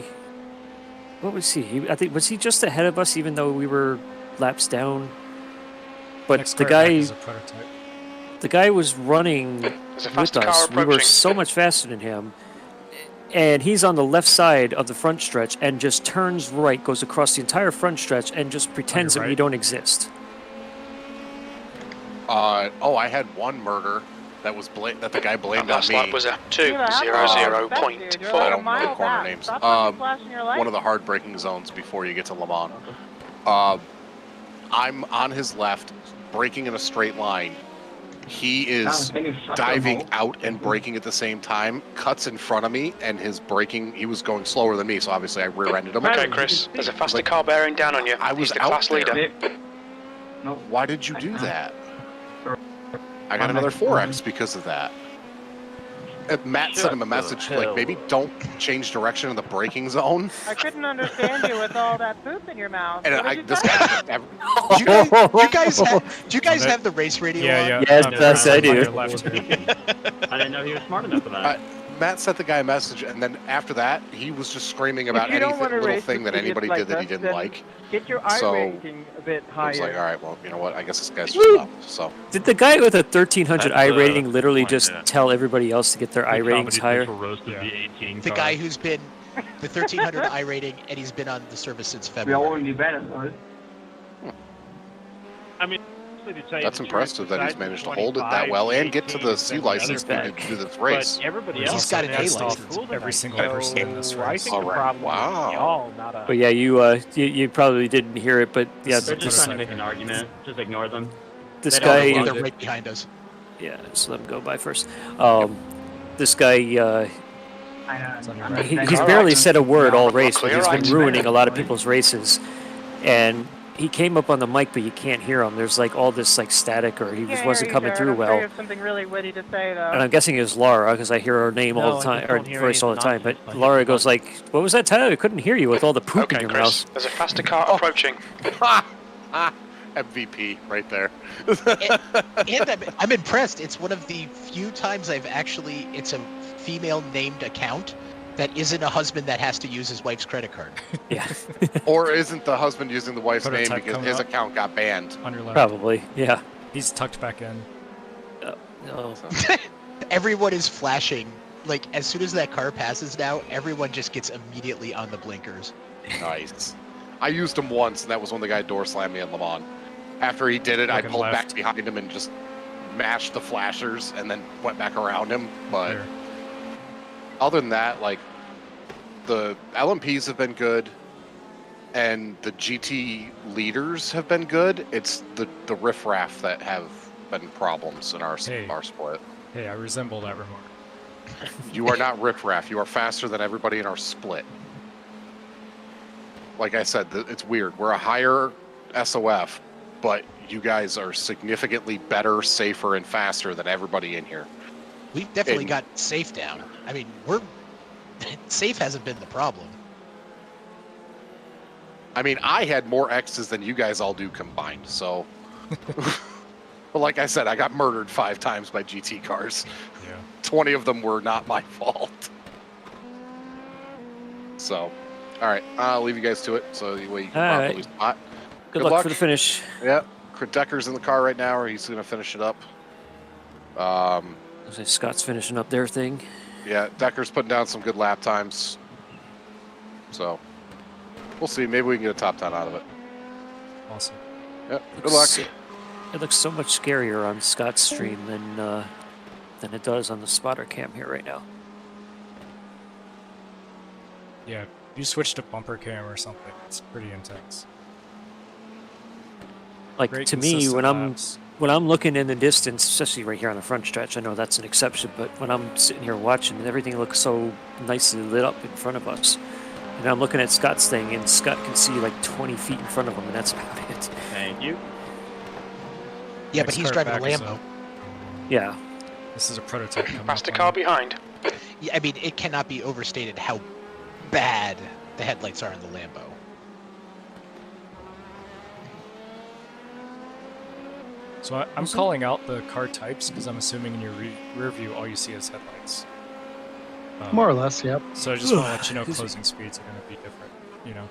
Speaker 1: what was he? I think was he just ahead of us, even though we were laps down. But
Speaker 2: Next
Speaker 1: the
Speaker 2: car back
Speaker 1: guy,
Speaker 2: is a prototype.
Speaker 1: the guy was running
Speaker 3: There's a
Speaker 1: with
Speaker 3: faster car
Speaker 1: us. We were
Speaker 3: approaching.
Speaker 1: so much faster than him. And he's on the left side of the front stretch and just turns right, goes across the entire front stretch, and just pretends that we
Speaker 2: right.
Speaker 1: don't exist.
Speaker 14: I had one murder that was that the guy blamed on
Speaker 3: last
Speaker 14: me.
Speaker 3: lap was a 2:00.4.
Speaker 14: I don't know the corner names.
Speaker 22: Stop flashing your lights.
Speaker 14: One of the hard braking zones before you get to Le Mans. I'm on his left, braking in a straight line. He is diving out and braking at the same time, cuts in front of me, and his braking, he was going slower than me, so obviously I rear-ended him.
Speaker 3: Okay, Chris, there's a faster car bearing down on you.
Speaker 14: I was
Speaker 3: He's the
Speaker 14: out
Speaker 3: class
Speaker 14: there.
Speaker 3: leader.
Speaker 14: Why did you do that? I got another 4X because of that. Matt sent him a message like, maybe don't change direction in the braking zone.
Speaker 22: I couldn't understand you with all that poop in your mouth.
Speaker 14: And
Speaker 22: What did
Speaker 14: this
Speaker 22: you say?
Speaker 14: guy,
Speaker 5: Do you guys have the race radio
Speaker 2: Yeah,
Speaker 5: on?
Speaker 1: Yes, yes, I do.
Speaker 6: I didn't know he was smart enough for that.
Speaker 14: Matt sent the guy a message, and then after that, he was just screaming about
Speaker 22: you don't
Speaker 14: anything,
Speaker 22: wanna
Speaker 14: little
Speaker 22: race
Speaker 14: thing
Speaker 22: with
Speaker 14: that
Speaker 22: idiots
Speaker 14: anybody
Speaker 22: like
Speaker 14: did that he
Speaker 22: us,
Speaker 14: didn't
Speaker 22: then
Speaker 14: like.
Speaker 22: Get your
Speaker 14: So,
Speaker 22: iRacing a bit
Speaker 14: I
Speaker 22: higher.
Speaker 14: was like, all right, well, you know what? I guess this guy's just up. So
Speaker 1: Did the guy with a 1300
Speaker 21: That's,
Speaker 1: I rating literally
Speaker 21: point,
Speaker 1: just
Speaker 21: yeah.
Speaker 1: tell everybody else to get their I ratings higher?
Speaker 5: The guy who's been the 1300 I rating, and he's been on the service since
Speaker 10: We all
Speaker 5: February.
Speaker 10: want to be better, right?
Speaker 13: I mean, honestly, to tell you
Speaker 14: that's
Speaker 13: the truth,
Speaker 14: impressive that he's
Speaker 13: besides
Speaker 14: managed to
Speaker 13: the
Speaker 14: hold it that
Speaker 13: 25,
Speaker 14: well and get to the
Speaker 13: 18,
Speaker 14: C
Speaker 13: and
Speaker 14: license
Speaker 13: the other
Speaker 14: to do this race.
Speaker 13: But everybody
Speaker 2: He's
Speaker 13: else
Speaker 5: got an A
Speaker 13: has
Speaker 5: license.
Speaker 13: cool
Speaker 2: Every
Speaker 13: tonight,
Speaker 2: single
Speaker 13: so
Speaker 2: person in this
Speaker 13: I
Speaker 2: race.
Speaker 13: think the
Speaker 14: Alright,
Speaker 13: problem
Speaker 14: wow.
Speaker 13: is y'all, not us.
Speaker 1: But yeah, you probably didn't hear it, but yeah,
Speaker 6: They're just
Speaker 1: this,
Speaker 6: trying to make an argument. Just ignore them.
Speaker 1: this
Speaker 6: They don't
Speaker 1: guy.
Speaker 6: want
Speaker 5: They're
Speaker 6: it.
Speaker 5: right behind us.
Speaker 1: Yeah, just let him go by first. This guy, he's barely said a word all race, but he's been ruining a lot of people's races. And he came up on the mic, but you can't hear him. There's like all this like static, or he just wasn't coming through
Speaker 22: I'm
Speaker 1: well.
Speaker 22: sure you have something really witty to say, though.
Speaker 1: And I'm guessing it was Laura, because I hear her name all the time, or voice all the time. But Laura goes like, "What was that, Tyler? I couldn't hear you with all the poop in
Speaker 3: Okay,
Speaker 1: your
Speaker 3: Chris,
Speaker 1: mouth."
Speaker 3: there's a faster car approaching.
Speaker 14: MVP right there.
Speaker 5: And I'm impressed. It's one of the few times it's a female named account that isn't a husband that has to use his wife's credit card.
Speaker 1: Yeah.
Speaker 14: Or isn't the husband using the wife's name
Speaker 2: Prototype
Speaker 14: because
Speaker 2: coming
Speaker 14: his
Speaker 2: up.
Speaker 14: account got banned?
Speaker 2: On your left.
Speaker 1: Probably, yeah.
Speaker 2: He's tucked back in.
Speaker 1: No.
Speaker 5: Everyone is flashing. Like, as soon as that car passes now, everyone just gets immediately on the blinkers.
Speaker 14: Nice. I used him once, and that was when the guy door slammed me in Le Mans. After he did it, I
Speaker 2: Looking
Speaker 14: pulled
Speaker 2: left.
Speaker 14: back behind him and just mashed the flashers and then went back around him. But
Speaker 2: Here.
Speaker 14: other than that, like, the LMPs have been good, and the GT leaders have been good. It's the riffraff that have been problems in our split.
Speaker 2: Hey, I resemble that remark.
Speaker 14: You are not riffraff. You are faster than everybody in our split. Like I said, it's weird. We're a higher SOF, but you guys are significantly better, safer, and faster than everybody in here.
Speaker 5: We've definitely got safe down. I mean, safe hasn't been the problem.
Speaker 14: I mean, I had more X's than you guys all do combined, so... But like I said, I got murdered 5 times by GT cars.
Speaker 2: Yeah.
Speaker 14: 20 of them were not my fault. So, all right, I'll leave you guys to it, so the way you can
Speaker 1: All
Speaker 14: properly
Speaker 1: right.
Speaker 14: spot.
Speaker 1: Good luck for the finish.
Speaker 14: Yep. Decker's in the car right now, or he's going to finish it up.
Speaker 1: Scott's finishing up their thing.
Speaker 14: Yeah, Decker's putting down some good lap times. So, we'll see. Maybe we can get a top 10 out of it.
Speaker 2: Awesome.
Speaker 14: Yep. Good luck.
Speaker 1: It looks so much scarier on Scott's stream than it does on the spotter cam here right now.
Speaker 2: Yeah, if you switch to bumper cam or something, it's pretty intense.
Speaker 1: Like,
Speaker 2: Great
Speaker 1: to me,
Speaker 2: consistent
Speaker 1: when I'm
Speaker 2: laps.
Speaker 1: when I'm looking in the distance, especially right here on the front stretch, I know that's an exception, but when I'm sitting here watching and everything looks so nicely lit up in front of us, and I'm looking at Scott's thing, and Scott can see like 20 feet in front of him, and that's about it.
Speaker 6: Thank you.
Speaker 5: Yeah, but he's driving a Lambo.
Speaker 1: Yeah.
Speaker 2: This is a prototype.
Speaker 3: Faster car behind.
Speaker 5: Yeah, I mean, it cannot be overstated how bad the headlights are in the Lambo.
Speaker 2: So I'm calling out the car types because I'm assuming in your rear view all you see is headlights.
Speaker 20: More or less, yep.
Speaker 2: So I just want to let you know closing speeds are going to be different, you know.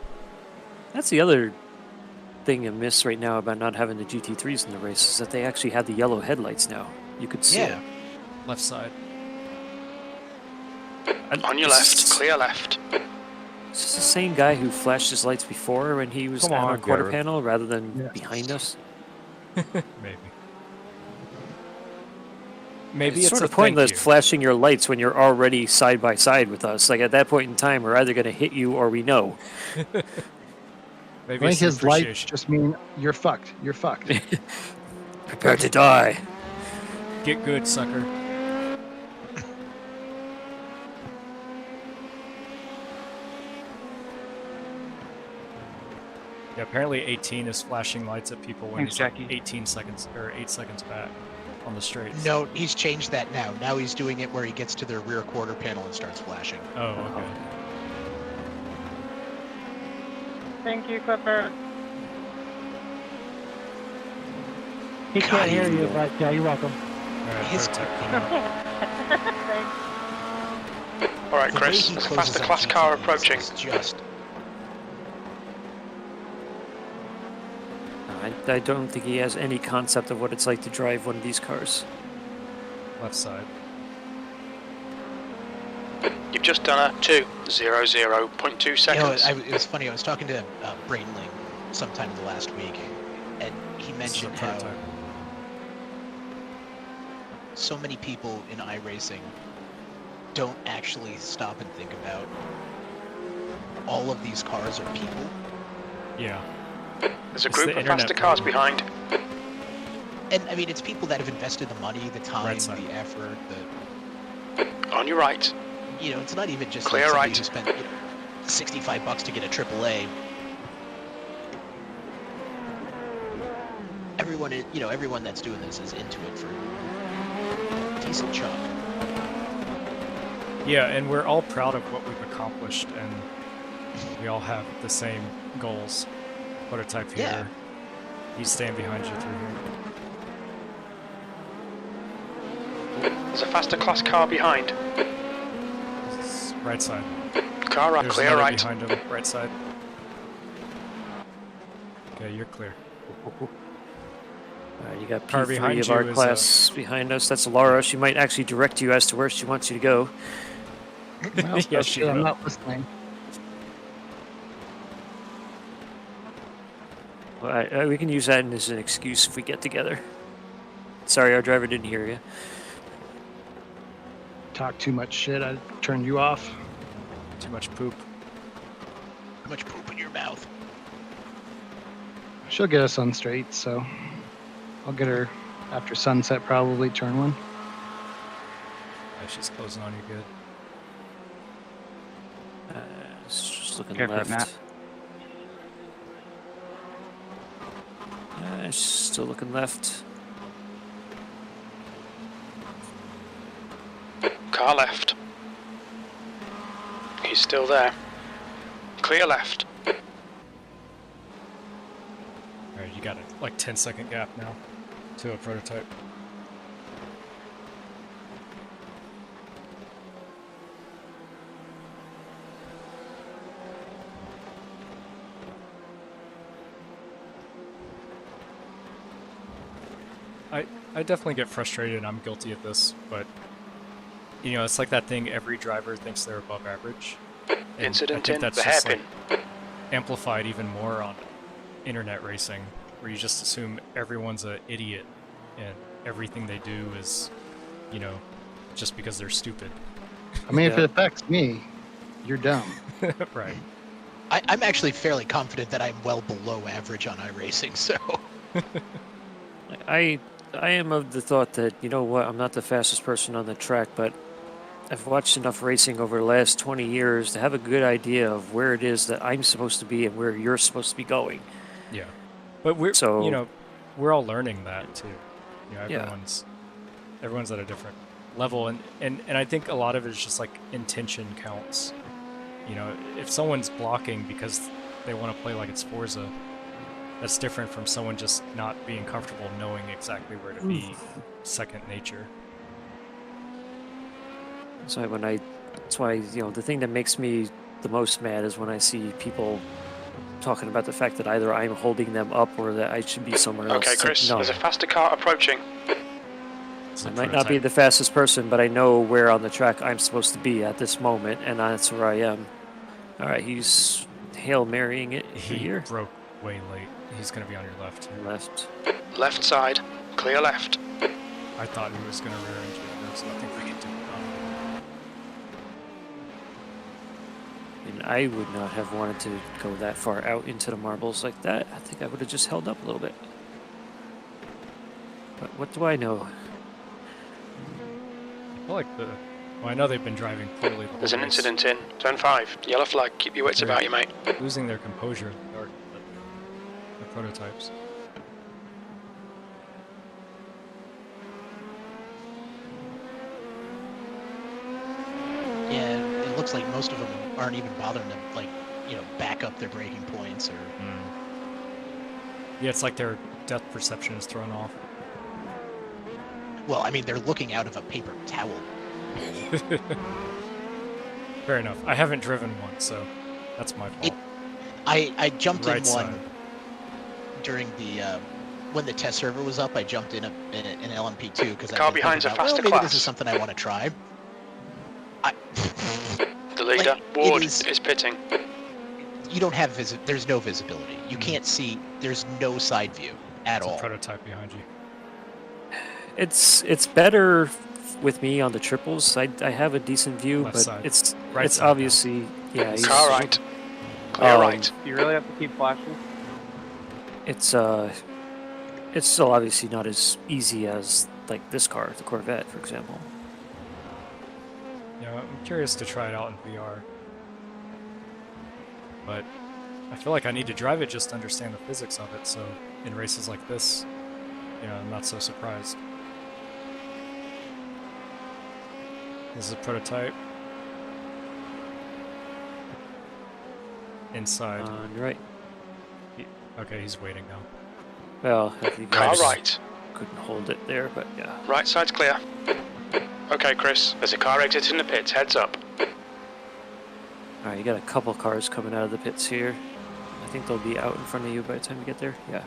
Speaker 1: That's the other thing I miss right now about not having the GT3s in the race is that they actually have the yellow headlights now. You could see it.
Speaker 2: Left side.
Speaker 3: On your left, clear left.
Speaker 1: Is this the same guy who flashed his lights before when he was
Speaker 17: Come
Speaker 1: on
Speaker 17: on,
Speaker 1: our quarter
Speaker 17: Gareth.
Speaker 1: panel rather than behind us?
Speaker 2: Maybe. Maybe
Speaker 1: It's
Speaker 2: it's
Speaker 1: sort
Speaker 2: a
Speaker 1: of pointless
Speaker 2: thank you.
Speaker 1: flashing your lights when you're already side by side with us. Like at that point in time, we're either going to hit you or we know.
Speaker 2: Maybe
Speaker 20: I
Speaker 2: it's
Speaker 20: think
Speaker 2: the
Speaker 20: his lights
Speaker 2: appreciation.
Speaker 20: just mean you're fucked. You're fucked.
Speaker 1: Prepare to die.
Speaker 2: Get good, sucker. Yeah, apparently 18 is flashing lights at people when
Speaker 7: Thanks,
Speaker 2: he's like
Speaker 7: Jackie.
Speaker 2: 18 seconds or 8 seconds back on the straights.
Speaker 5: No, he's changed that now. Now he's doing it where he gets to the rear quarter panel and starts flashing.
Speaker 2: Oh, okay.
Speaker 22: Thank you, Clipper.
Speaker 7: He can't hear you, but yeah, you're welcome.
Speaker 2: Alright,
Speaker 5: His-
Speaker 2: prototype coming up.
Speaker 3: All right,
Speaker 5: The way
Speaker 3: Chris.
Speaker 5: he
Speaker 3: There's a
Speaker 5: closes
Speaker 3: faster
Speaker 5: on
Speaker 3: class car
Speaker 5: GTs
Speaker 3: approaching.
Speaker 5: is just
Speaker 1: I don't think he has any concept of what it's like to drive one of these cars.
Speaker 2: Left side.
Speaker 3: You've just done a 2:00.2 seconds.
Speaker 5: You know, it was funny. I was talking to Brainling sometime in the last week, and he
Speaker 2: This is a
Speaker 5: mentioned how
Speaker 2: prototype.
Speaker 5: so many people in iRacing don't actually stop and think about all of these cars are people.
Speaker 2: Yeah.
Speaker 3: There's a
Speaker 2: It's
Speaker 3: group
Speaker 2: the
Speaker 3: of faster
Speaker 2: internet
Speaker 3: cars
Speaker 2: problem.
Speaker 3: behind.
Speaker 5: And I mean, it's people that have invested the money, the time,
Speaker 2: Right side.
Speaker 5: the effort,
Speaker 3: On your right.
Speaker 5: you know, it's not even just
Speaker 3: Clear
Speaker 5: like somebody
Speaker 3: right.
Speaker 5: who spent $65 to get a AAA. Everyone, everyone that's doing this is into it for a decent chunk.
Speaker 2: Yeah, and we're all proud of what we've accomplished, and we all have the same goals. Prototype here.
Speaker 5: Yeah.
Speaker 2: He's staying behind you through here.
Speaker 3: There's a faster class car behind.
Speaker 2: It's right side.
Speaker 3: Car right,
Speaker 2: There's
Speaker 3: clear
Speaker 2: another
Speaker 3: right.
Speaker 2: behind him, right side. Okay, you're clear.
Speaker 1: You got
Speaker 2: Car
Speaker 1: P3
Speaker 2: behind
Speaker 1: of
Speaker 2: you
Speaker 1: our
Speaker 2: is,
Speaker 1: class behind us. That's Laura. She might actually direct you as to where she wants you to go.
Speaker 20: Well,
Speaker 2: Yes, she
Speaker 20: I'm
Speaker 2: will.
Speaker 20: not listening.
Speaker 1: Well, we can use that as an excuse if we get together. Sorry, our driver didn't hear you.
Speaker 20: Talk too much shit. I turned you off.
Speaker 2: Too much poop.
Speaker 5: Too much poop in your mouth.
Speaker 20: She'll get us on straight, so I'll get her after sunset, probably turn one.
Speaker 2: Yeah, she's closing on you good.
Speaker 1: Just looking
Speaker 7: Careful,
Speaker 1: left.
Speaker 7: Matt.
Speaker 1: Still looking left.
Speaker 3: Car left. He's still there. Clear left.
Speaker 2: Alright, you got a like 10-second gap now to a prototype. I definitely get frustrated. I'm guilty of this, but you know, it's like that thing. Every driver thinks they're above average. And
Speaker 3: Incident
Speaker 2: I think
Speaker 3: in
Speaker 2: that's
Speaker 3: the
Speaker 2: just
Speaker 3: hairpin.
Speaker 2: like amplified even more on internet racing, where you just assume everyone's an idiot and everything they do is, you know, just because they're stupid.
Speaker 20: I mean, if it affects me, you're dumb.
Speaker 2: Right.
Speaker 5: I'm actually fairly confident that I'm well below average on iRacing, so.
Speaker 1: I am of the thought that, you know what, I'm not the fastest person on the track, but I've watched enough racing over the last 20 years to have a good idea of where it is that I'm supposed to be and where you're supposed to be going.
Speaker 2: Yeah. But we're,
Speaker 1: So,
Speaker 2: you know, we're all learning that too. You know,
Speaker 1: Yeah.
Speaker 2: everyone's at a different level, and I think a lot of it is just like intention counts. You know, if someone's blocking because they want to play like it's Forza, that's different from someone just not being comfortable knowing exactly where to be. Second nature.
Speaker 1: So that's why, you know, the thing that makes me the most mad is when I see people talking about the fact that either I'm holding them up or that I should be somewhere else.
Speaker 3: Okay,
Speaker 1: It's like,
Speaker 3: Chris,
Speaker 1: no.
Speaker 3: there's a faster car approaching.
Speaker 1: I might not be the fastest person, but I know where on the track I'm supposed to be at this moment, and that's where I am. All right, he's Hail Marying it here.
Speaker 2: He broke way late. He's going to be on your left.
Speaker 1: Left.
Speaker 3: Left side. Clear left.
Speaker 2: I thought he was going to rear end you. There's nothing we can do.
Speaker 1: And I would not have wanted to go that far out into the marbles like that. I think I would have just held up a little bit. But what do I know?
Speaker 2: I feel like well, I know they've been driving poorly.
Speaker 3: There's an incident in turn 5. Yellow flag. Keep your wits about you, mate.
Speaker 2: Losing their composure in the dark. The prototypes.
Speaker 5: Yeah, it looks like most of them aren't even bothering to, like, you know, back up their braking points or.
Speaker 2: Yeah, it's like their depth perception is thrown off.
Speaker 5: Well, I mean, they're looking out of a paper towel.
Speaker 2: Fair enough. I haven't driven one, so that's my fault.
Speaker 5: I jumped
Speaker 2: Right
Speaker 5: in one
Speaker 2: side.
Speaker 5: during the when the test server was up. I jumped in an LMP2 because I
Speaker 3: Car
Speaker 5: was
Speaker 3: behind's a
Speaker 5: thinking about,
Speaker 3: faster
Speaker 5: maybe
Speaker 3: class.
Speaker 5: this is something I want to try.
Speaker 3: The leader,
Speaker 5: Like,
Speaker 3: Ward,
Speaker 5: it
Speaker 3: is pitting.
Speaker 5: You don't have there's no visibility. You can't see. There's no side view at
Speaker 2: There's
Speaker 5: all.
Speaker 2: a prototype behind you.
Speaker 1: It's better with me on the triples. I have a decent view,
Speaker 2: Left
Speaker 1: but
Speaker 2: side.
Speaker 1: it's
Speaker 2: Right
Speaker 1: it's
Speaker 2: side now.
Speaker 1: obviously he's,
Speaker 3: Car right. Clear right.
Speaker 9: You really have to keep flashing?
Speaker 1: It's still obviously not as easy as like this car, the Corvette, for example.
Speaker 2: Yeah, I'm curious to try it out in VR. But I feel like I need to drive it just to understand the physics of it, so in races like this, you know, I'm not so surprised. This is a prototype. Inside.
Speaker 1: On right.
Speaker 2: Okay, he's waiting now.
Speaker 1: Well, I think
Speaker 3: Car
Speaker 1: I just
Speaker 3: right.
Speaker 1: couldn't hold it there, but yeah.
Speaker 3: Right side's clear. Okay, Chris, there's a car exiting the pits. Heads up.
Speaker 1: All right, you got a couple cars coming out of the pits here. I think they'll be out in front of you by the time you get there. Yeah.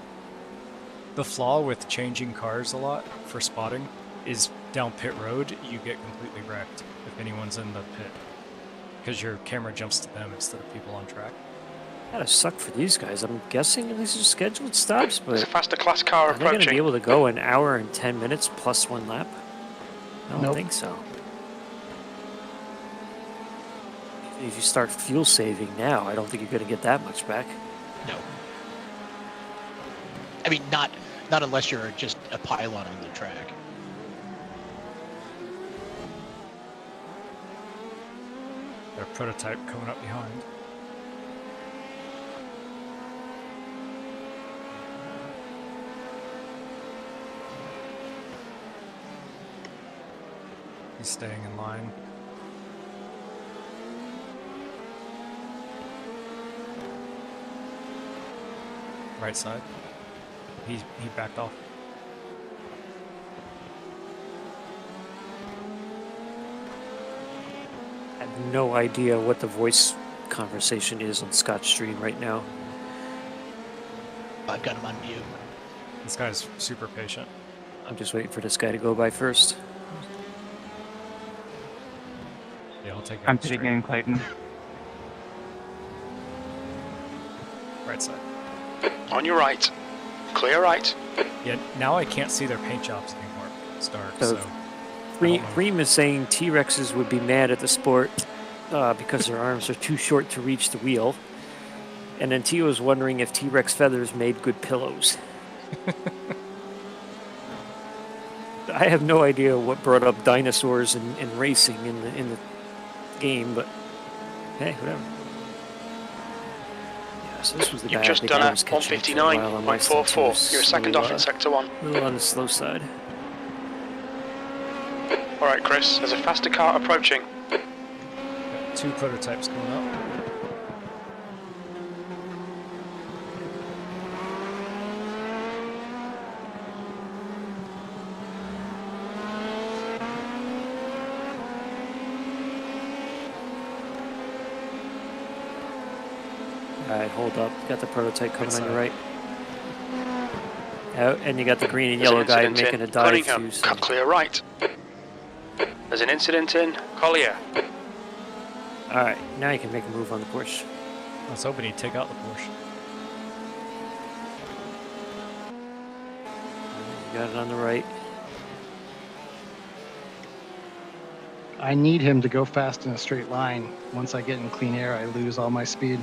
Speaker 2: The flaw with changing cars a lot for spotting is down pit road, you get completely wrecked if anyone's in the pit. Because your camera jumps to them instead of people on track.
Speaker 1: Gotta suck for these guys. I'm guessing these are scheduled stops,
Speaker 3: There's a
Speaker 1: but
Speaker 3: faster class car
Speaker 1: are they going to be
Speaker 3: approaching.
Speaker 1: able to go an hour and 10 minutes plus one lap? I don't
Speaker 20: Nope.
Speaker 1: think so. If you start fuel saving now, I don't think you're going to get that much back.
Speaker 5: No. I mean, not unless you're just a pylon on the track.
Speaker 2: Their prototype coming up behind. He's staying in line. Right side. He backed off.
Speaker 1: I have no idea what the voice conversation is on Scott's stream right now.
Speaker 5: I've got him on mute.
Speaker 2: This guy's super patient.
Speaker 1: I'm just waiting for this guy to go by first.
Speaker 2: Yeah, I'll take it.
Speaker 7: I'm sitting in Clayton.
Speaker 2: Right side.
Speaker 3: On your right. Clear right.
Speaker 2: Yeah, now I can't see their paint jobs anymore. It's dark, so...
Speaker 1: Reem is saying T-Rexes would be mad at the sport because their arms are too short to reach the wheel. And then Tio is wondering if T-Rex feathers made good pillows. I have no idea what brought up dinosaurs and racing in the game, but hey, whatever. Yeah, so this was the guy
Speaker 3: You've
Speaker 1: I
Speaker 3: just
Speaker 1: think
Speaker 3: done
Speaker 1: I
Speaker 3: a
Speaker 1: was catching for a while on my stints. He
Speaker 3: 159.44.
Speaker 1: was
Speaker 3: You're a second off in Sector 1.
Speaker 1: a little on the slow side.
Speaker 3: Alright, Chris, there's a faster car approaching.
Speaker 2: Got 2 prototypes coming up.
Speaker 1: Alright, hold up. Got the prototype coming on
Speaker 2: side.
Speaker 1: your right. Out, and you got the green and
Speaker 3: There's an
Speaker 1: yellow guy
Speaker 3: incident
Speaker 1: making
Speaker 3: in
Speaker 1: a dive
Speaker 3: Cunningham.
Speaker 1: fuse.
Speaker 3: Cut clear right. There's an incident in Collier.
Speaker 1: Alright, now you can make a move on the Porsche.
Speaker 2: I was hoping he'd take out the Porsche.
Speaker 1: You got it on the right.
Speaker 20: I need him to go fast in a straight line. Once I get in clean air, I lose all my speed.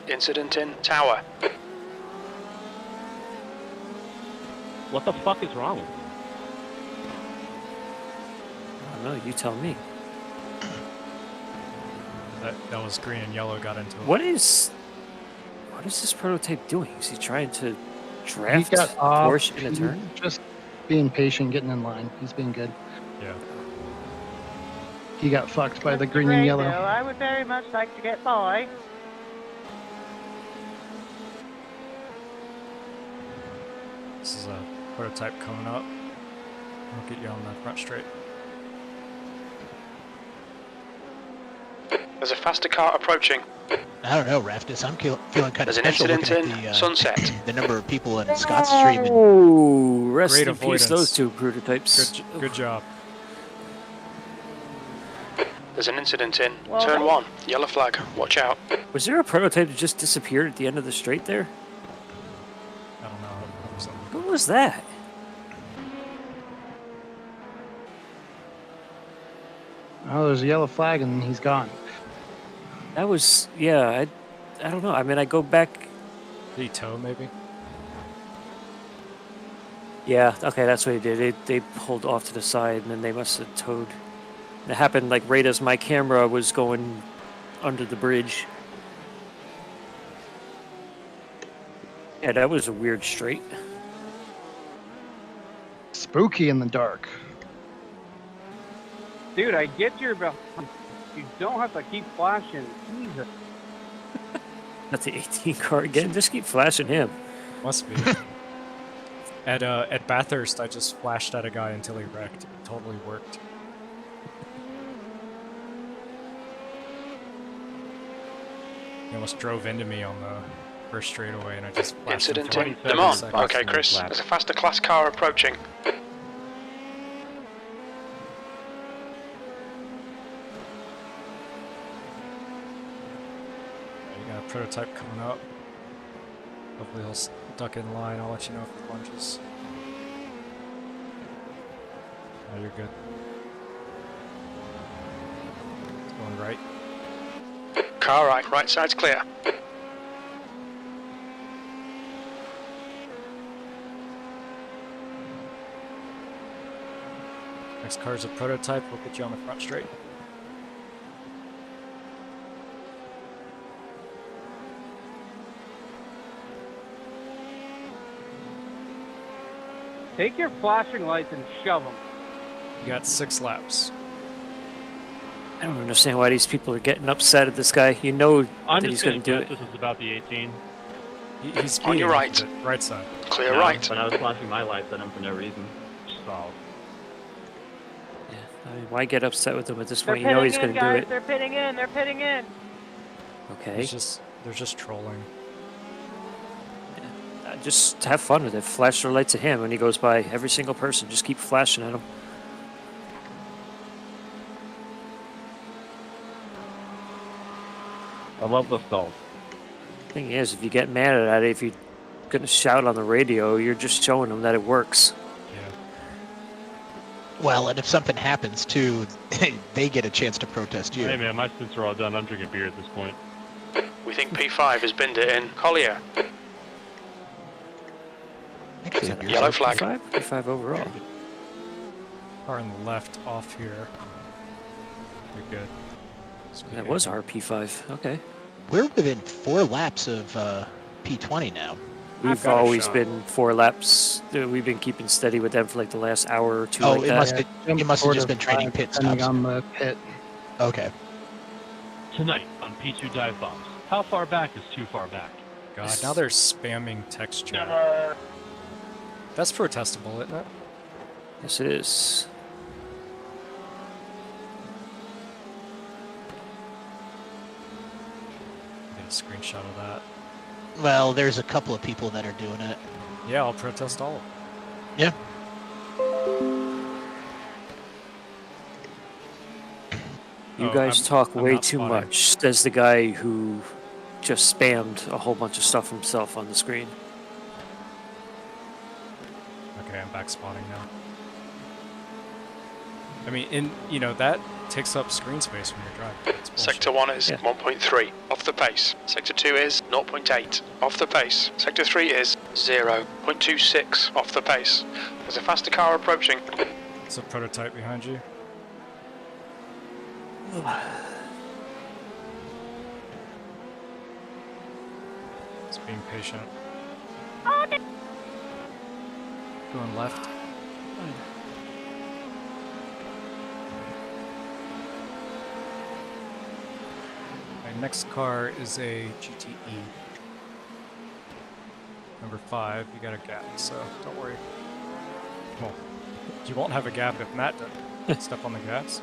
Speaker 3: Incident in Tower.
Speaker 11: What the fuck is wrong with you?
Speaker 1: I don't know, you tell me.
Speaker 2: That was green and yellow got into it.
Speaker 1: What is this prototype doing? Is he trying to draft
Speaker 20: He got off.
Speaker 1: Porsche in a turn?
Speaker 20: Just being patient, getting in line. He's being good.
Speaker 2: Yeah.
Speaker 20: He got fucked by the
Speaker 22: Mr.
Speaker 20: green and
Speaker 22: Graybill,
Speaker 20: yellow.
Speaker 22: I would very much like to get by.
Speaker 2: This is a prototype coming up. I'll get you on the front straight.
Speaker 3: There's a faster car approaching.
Speaker 5: I don't know, Raftus. I'm feeling kind of
Speaker 3: There's an
Speaker 5: special
Speaker 3: incident
Speaker 5: looking
Speaker 3: in
Speaker 5: at the,
Speaker 3: Sunset.
Speaker 5: the number of people in Scott's Stream. And
Speaker 1: Oh, rest
Speaker 2: Great
Speaker 1: in peace,
Speaker 2: avoidance.
Speaker 1: those 2 prototypes.
Speaker 2: Good job.
Speaker 3: There's an incident in
Speaker 22: Well,
Speaker 3: Turn
Speaker 22: hey.
Speaker 3: 1. Yellow flag. Watch out.
Speaker 1: Was there a prototype that just disappeared at the end of the straight there?
Speaker 2: I don't know.
Speaker 1: What was that?
Speaker 20: Oh, there's a yellow flag and he's gone.
Speaker 1: That was, yeah, I don't know. I mean, I go back.
Speaker 2: Did he tow, maybe?
Speaker 1: Yeah, okay, that's what he did. They pulled off to the side, and then they must have towed. It happened like right as my camera was going under the bridge. Yeah, that was a weird straight.
Speaker 20: Spooky in the dark.
Speaker 11: Dude, I get your behind. You don't have to keep flashing. Jesus.
Speaker 1: That's the 18 car again. Just keep flashing him.
Speaker 2: Must be. At Bathurst, I just flashed at a guy until he wrecked. It totally worked. He almost drove into me on the first straightaway, and I just flashed him
Speaker 3: Incident
Speaker 2: for
Speaker 3: in
Speaker 2: 27
Speaker 3: Le Mans.
Speaker 2: seconds.
Speaker 3: Okay, Chris. There's a faster class car approaching.
Speaker 2: You got a prototype coming up. Hopefully he'll duck in line. I'll let you know if he lunges. No, you're good. It's going right.
Speaker 3: Car right. Right side's clear.
Speaker 2: Next car's a prototype. We'll get you on the front straight.
Speaker 11: Take your flashing lights and shove them.
Speaker 2: You got 6 laps.
Speaker 1: I don't understand why these people are getting upset at this guy. You know
Speaker 21: I'm
Speaker 1: that
Speaker 21: just
Speaker 1: he's going to do it.
Speaker 21: This is about the 18.
Speaker 2: He's
Speaker 3: On your right.
Speaker 2: the right side.
Speaker 3: Clear
Speaker 6: No,
Speaker 3: right.
Speaker 6: But I was flashing my lights at him for no reason.
Speaker 21: Solid.
Speaker 1: I mean, why get upset with him at this
Speaker 22: They're
Speaker 1: point? You know
Speaker 22: pitting
Speaker 1: he's
Speaker 22: in,
Speaker 1: going to do
Speaker 22: guys.
Speaker 1: it.
Speaker 22: They're pitting in. They're pitting in.
Speaker 1: Okay.
Speaker 2: They're just trolling.
Speaker 1: Just have fun with it. Flash their lights at him when he goes by. Every single person. Just keep flashing at him.
Speaker 6: I love the stall.
Speaker 1: Thing is, if you get mad at it, if you're going to shout on the radio, you're just showing them that it works.
Speaker 5: well, and if something happens too, they get a chance to protest you.
Speaker 21: Hey man, my stints are all done. I'm drinking beer at this point.
Speaker 3: We think P5 has binned it in Collier. Yellow flag.
Speaker 1: P5? P5 overall.
Speaker 2: Car on the left off here. You're good.
Speaker 1: That was our P5. Okay.
Speaker 5: We're within 4 laps of P20 now.
Speaker 1: We've always been 4 laps. We've been keeping steady with them for like the last hour or 2.
Speaker 5: Oh,
Speaker 1: like
Speaker 5: it
Speaker 1: that.
Speaker 5: must have just been trading pit
Speaker 20: depending
Speaker 5: stops.
Speaker 20: on the pit.
Speaker 5: Okay.
Speaker 21: Tonight on P2 Dive Bombs, how far back is too far back?
Speaker 2: God, now they're spamming text chat. That's protestable, isn't it?
Speaker 1: Yes, it is.
Speaker 2: Get a screenshot of that.
Speaker 5: Well, there's a couple of people that are doing it.
Speaker 2: Yeah, I'll protest all of them.
Speaker 5: Yeah.
Speaker 1: You guys talk way too much, says the guy who just spammed a whole bunch of stuff himself on the screen.
Speaker 2: Okay, I'm back spotting now. I mean, that takes up screen space when you're driving.
Speaker 3: Sector 1 is 1.3, off the pace. Sector 2 is 0.8, off the pace. Sector 3 is 0.26, off the pace. There's a faster car approaching.
Speaker 2: There's a prototype behind you. It's being patient. Going left. My next car is a GTE. Number 5. You got a gap, so don't worry. Well, you won't have a gap if Matt doesn't step on the gas.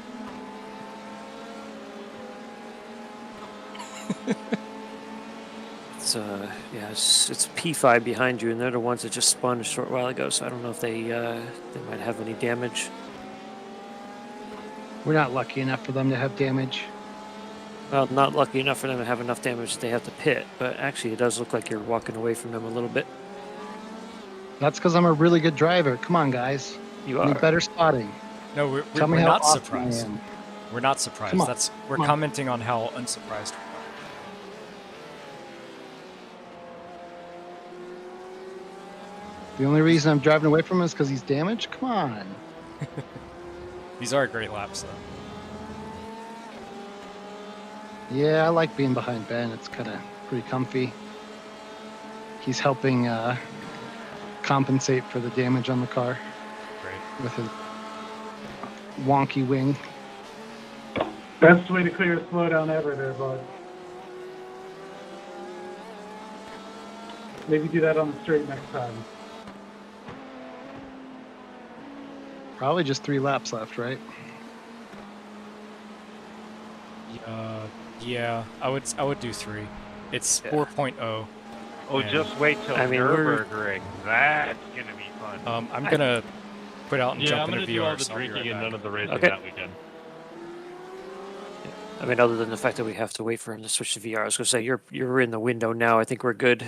Speaker 1: It's P5 behind you, and they're the ones that just spun a short while ago. So I don't know if they might have any damage.
Speaker 20: We're not lucky enough for them to have damage.
Speaker 1: Well, not lucky enough for them to have enough damage that they have to pit, but actually it does look like you're walking away from them a little bit.
Speaker 20: That's because I'm a really good driver. Come on, guys.
Speaker 1: You
Speaker 20: I need
Speaker 1: are.
Speaker 20: better spotting.
Speaker 2: No, we're
Speaker 20: Tell me how
Speaker 2: not
Speaker 20: awesome I
Speaker 2: surprised.
Speaker 20: am.
Speaker 2: We're not surprised.
Speaker 20: Come on.
Speaker 2: We're
Speaker 20: Come on.
Speaker 2: commenting on how unsurprised we are.
Speaker 20: The only reason I'm driving away from him is because he's damaged? Come on.
Speaker 2: These are great laps, though.
Speaker 20: Yeah, I like being behind Ben. It's kind of pretty comfy. He's helping compensate for the damage on the car.
Speaker 2: Great.
Speaker 20: With his wonky wing.
Speaker 10: Best way to clear a slowdown ever there, bud. Maybe do that on the straight next time.
Speaker 20: Probably just 3 laps left, right?
Speaker 2: Yeah, I would do 3. It's 4.0.
Speaker 11: Oh,
Speaker 2: and-
Speaker 11: just wait till Nürburgring. That's gonna be fun.
Speaker 2: I'm gonna put out and
Speaker 21: Yeah,
Speaker 2: jump
Speaker 21: I'm
Speaker 2: into
Speaker 21: gonna do all
Speaker 2: VR.
Speaker 21: the
Speaker 2: so I'll be
Speaker 21: drinking
Speaker 2: right
Speaker 21: and
Speaker 2: back.
Speaker 21: none of the racing
Speaker 1: Okay.
Speaker 21: that weekend.
Speaker 1: I mean, other than the fact that we have to wait for him to switch to VR, I was going to say you're in the window now. I think we're good.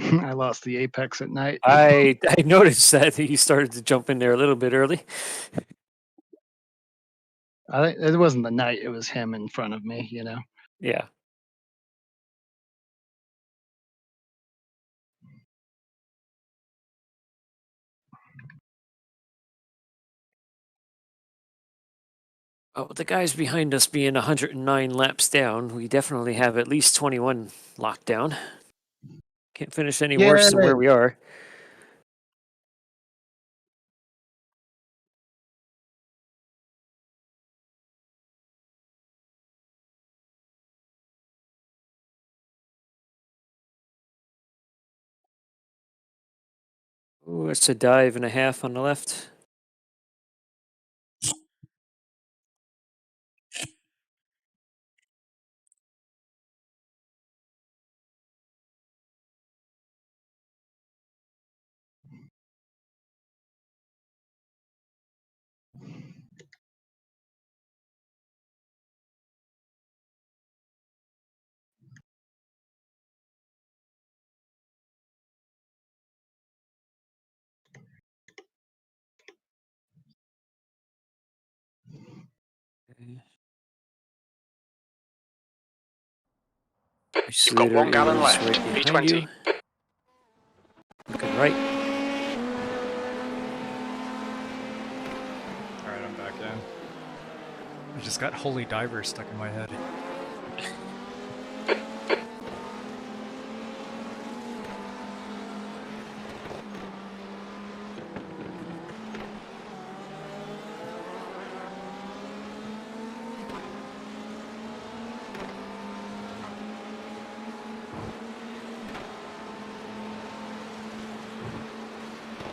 Speaker 20: I lost the apex at night.
Speaker 1: I noticed that you started to jump in there a little bit early.
Speaker 20: I think it wasn't the night, it was him in front of me, you know.
Speaker 1: Yeah. Oh, with the guys behind us being 109 laps down, we definitely have at least 21 locked down. Can't finish any worse than where we are. Ooh, it's a dive and a half on the left.
Speaker 3: You've got 1 gallon left.
Speaker 1: Right behind
Speaker 3: P20.
Speaker 1: you. Looking right.
Speaker 2: Alright, I'm back in. I just got Holy Diver stuck in my head.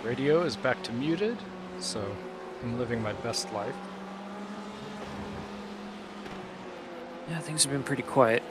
Speaker 2: Radio is back to muted, so I'm living my best life.
Speaker 1: Yeah, things have been pretty quiet.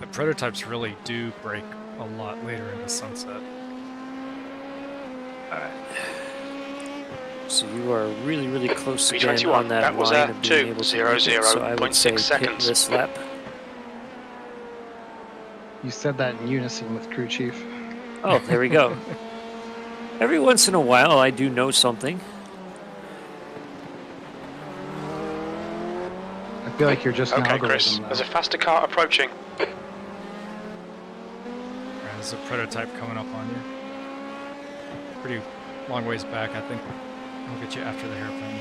Speaker 2: The prototypes really do break a lot later in the sunset.
Speaker 1: Alright. So you are really, really close again
Speaker 3: P21,
Speaker 1: on that
Speaker 3: that was
Speaker 1: line of being able to make it, so I would say
Speaker 3: 2:00.6
Speaker 1: hit
Speaker 3: seconds.
Speaker 1: this lap.
Speaker 20: You said that in unison with crew chief.
Speaker 1: Oh, there we go. Every once in a while, I do know something.
Speaker 20: I feel like you're just an
Speaker 3: Okay, Chris,
Speaker 20: algorithm.
Speaker 3: there's a faster car approaching.
Speaker 2: Alright, there's a prototype coming up on you. Pretty long ways back, I think. I'll get you after the hairpin.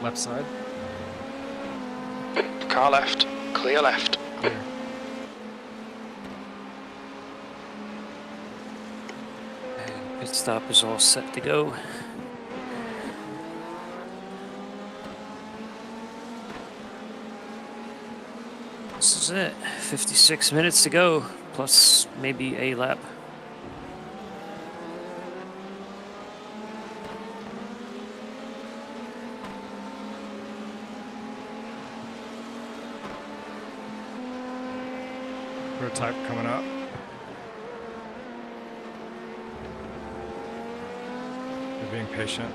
Speaker 2: Left side.
Speaker 3: Car left. Clear left.
Speaker 2: Clear.
Speaker 1: Pit stop is all set to go. This is it. 56 minutes to go, plus maybe a lap.
Speaker 2: Prototype coming up. You're being patient.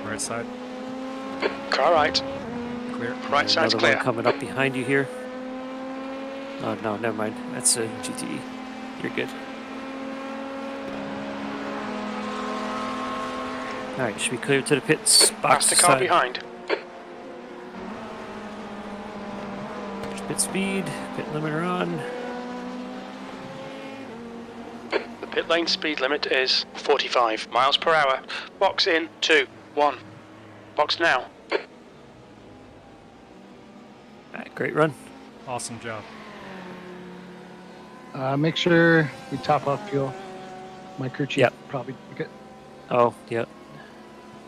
Speaker 2: Right side.
Speaker 3: Car right.
Speaker 2: Clear.
Speaker 3: Right side's
Speaker 1: Another
Speaker 3: clear.
Speaker 1: one coming up behind you here. Oh, no, never mind. That's a GTE. You're good. Alright, should be clear to the pits. Box
Speaker 3: Faster car
Speaker 1: side.
Speaker 3: behind.
Speaker 1: Pit speed, pit limiter on.
Speaker 3: The pit lane speed limit is 45 miles per hour. Box in 2, 1. Box now.
Speaker 1: Alright, great run.
Speaker 2: Awesome job.
Speaker 20: Make sure we top off fuel. My crew chief probably took it.
Speaker 1: Oh, yep.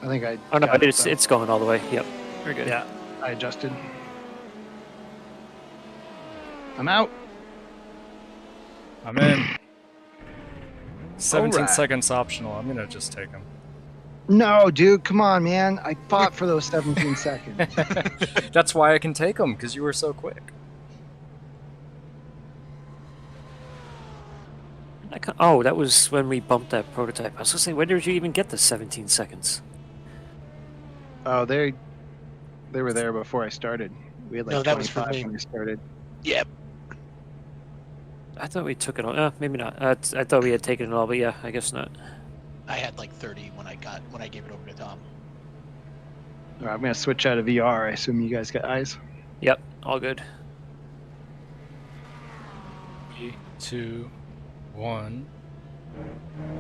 Speaker 20: I think I.
Speaker 1: Oh no,
Speaker 20: got
Speaker 1: it's
Speaker 20: though.
Speaker 1: it's going all the way. Yep, we're good.
Speaker 20: Yeah, I adjusted. I'm out.
Speaker 2: I'm in. 17
Speaker 20: Alright.
Speaker 2: seconds optional. I'm gonna just take them.
Speaker 20: No, dude, come on, man. I fought for those 17 seconds.
Speaker 2: That's why I can take them, because you were so quick.
Speaker 1: Oh, that was when we bumped that prototype. I was gonna say, when did you even get the 17 seconds?
Speaker 20: Oh, they were there before I started. We had like
Speaker 5: No, that was for
Speaker 20: 25
Speaker 5: me.
Speaker 20: when we started.
Speaker 5: Yep.
Speaker 1: I thought we took it all. Maybe not. I thought we had taken it all, but yeah, I guess not.
Speaker 5: I had like 30 when I gave it over to Tom.
Speaker 20: I'm gonna switch out of VR. I assume you guys got eyes.
Speaker 1: Yep, all good.
Speaker 2: 3, 2, 1.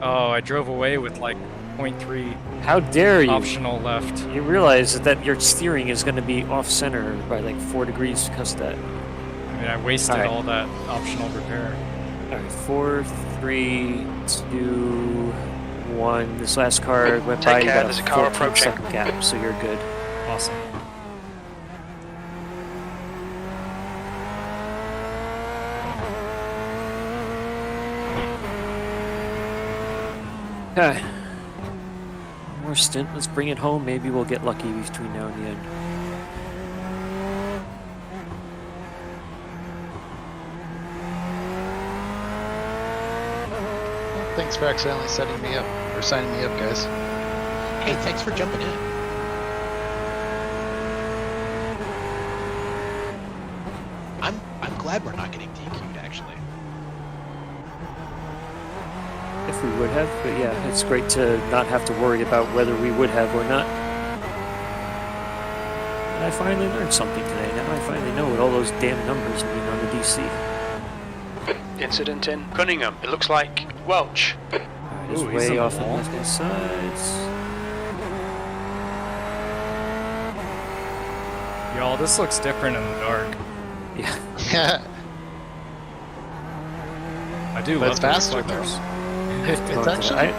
Speaker 2: Oh, I drove away with like 0.3.
Speaker 1: How dare you?
Speaker 2: Optional left.
Speaker 1: You realize that your steering is going to be off center by like 4 degrees because of that.
Speaker 2: I mean, I wasted all that optional repair.
Speaker 1: All right, 4, 3, 2, 1. This last car went by. You got
Speaker 3: there's a car
Speaker 1: 14-second gap, so you're good.
Speaker 2: Awesome.
Speaker 1: Okay. One more stint. Let's bring it home. Maybe we'll get lucky between now and the end.
Speaker 19: Thanks for accidentally setting me up, or signing me up, guys.
Speaker 5: Hey, thanks for jumping in. I'm glad we're not getting DQ'd, actually.
Speaker 1: If we would have, but yeah, it's great to not have to worry about whether we would have or not. And I finally learned something today. Now I finally know what all those damn numbers mean on the DC.
Speaker 3: Incident in Cunningham. It looks like Welch.
Speaker 1: It's way off on the left-hand sides.
Speaker 2: Y'all, this looks different in the dark.
Speaker 1: Yeah.
Speaker 2: I do
Speaker 19: But
Speaker 2: love
Speaker 19: it's
Speaker 2: the
Speaker 19: faster,
Speaker 2: reflectors.
Speaker 19: It's actually
Speaker 1: I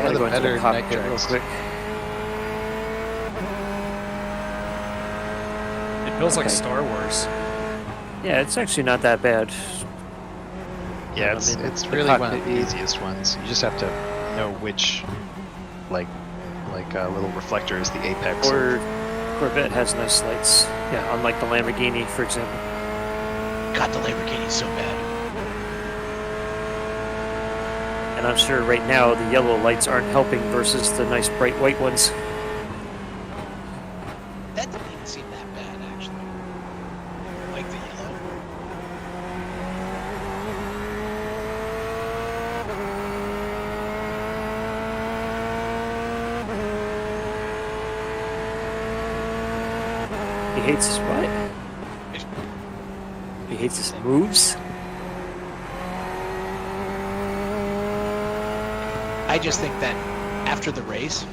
Speaker 1: gotta go into the cockpit real quick.
Speaker 2: It feels like Star Wars.
Speaker 1: Yeah, it's actually not that bad.
Speaker 19: Yeah, it's really one of the easiest ones. You just have to know which, like little reflector is the apex.
Speaker 1: Or Corvette has nice lights. Yeah, unlike the Lamborghini, for example.
Speaker 5: God, the Lamborghini's so bad.
Speaker 1: And I'm sure right now the yellow lights aren't helping versus the nice bright white ones.
Speaker 5: That didn't even seem that bad, actually. Like the yellow.
Speaker 1: He hates his what? He hates his moves?
Speaker 5: I just think that after the race,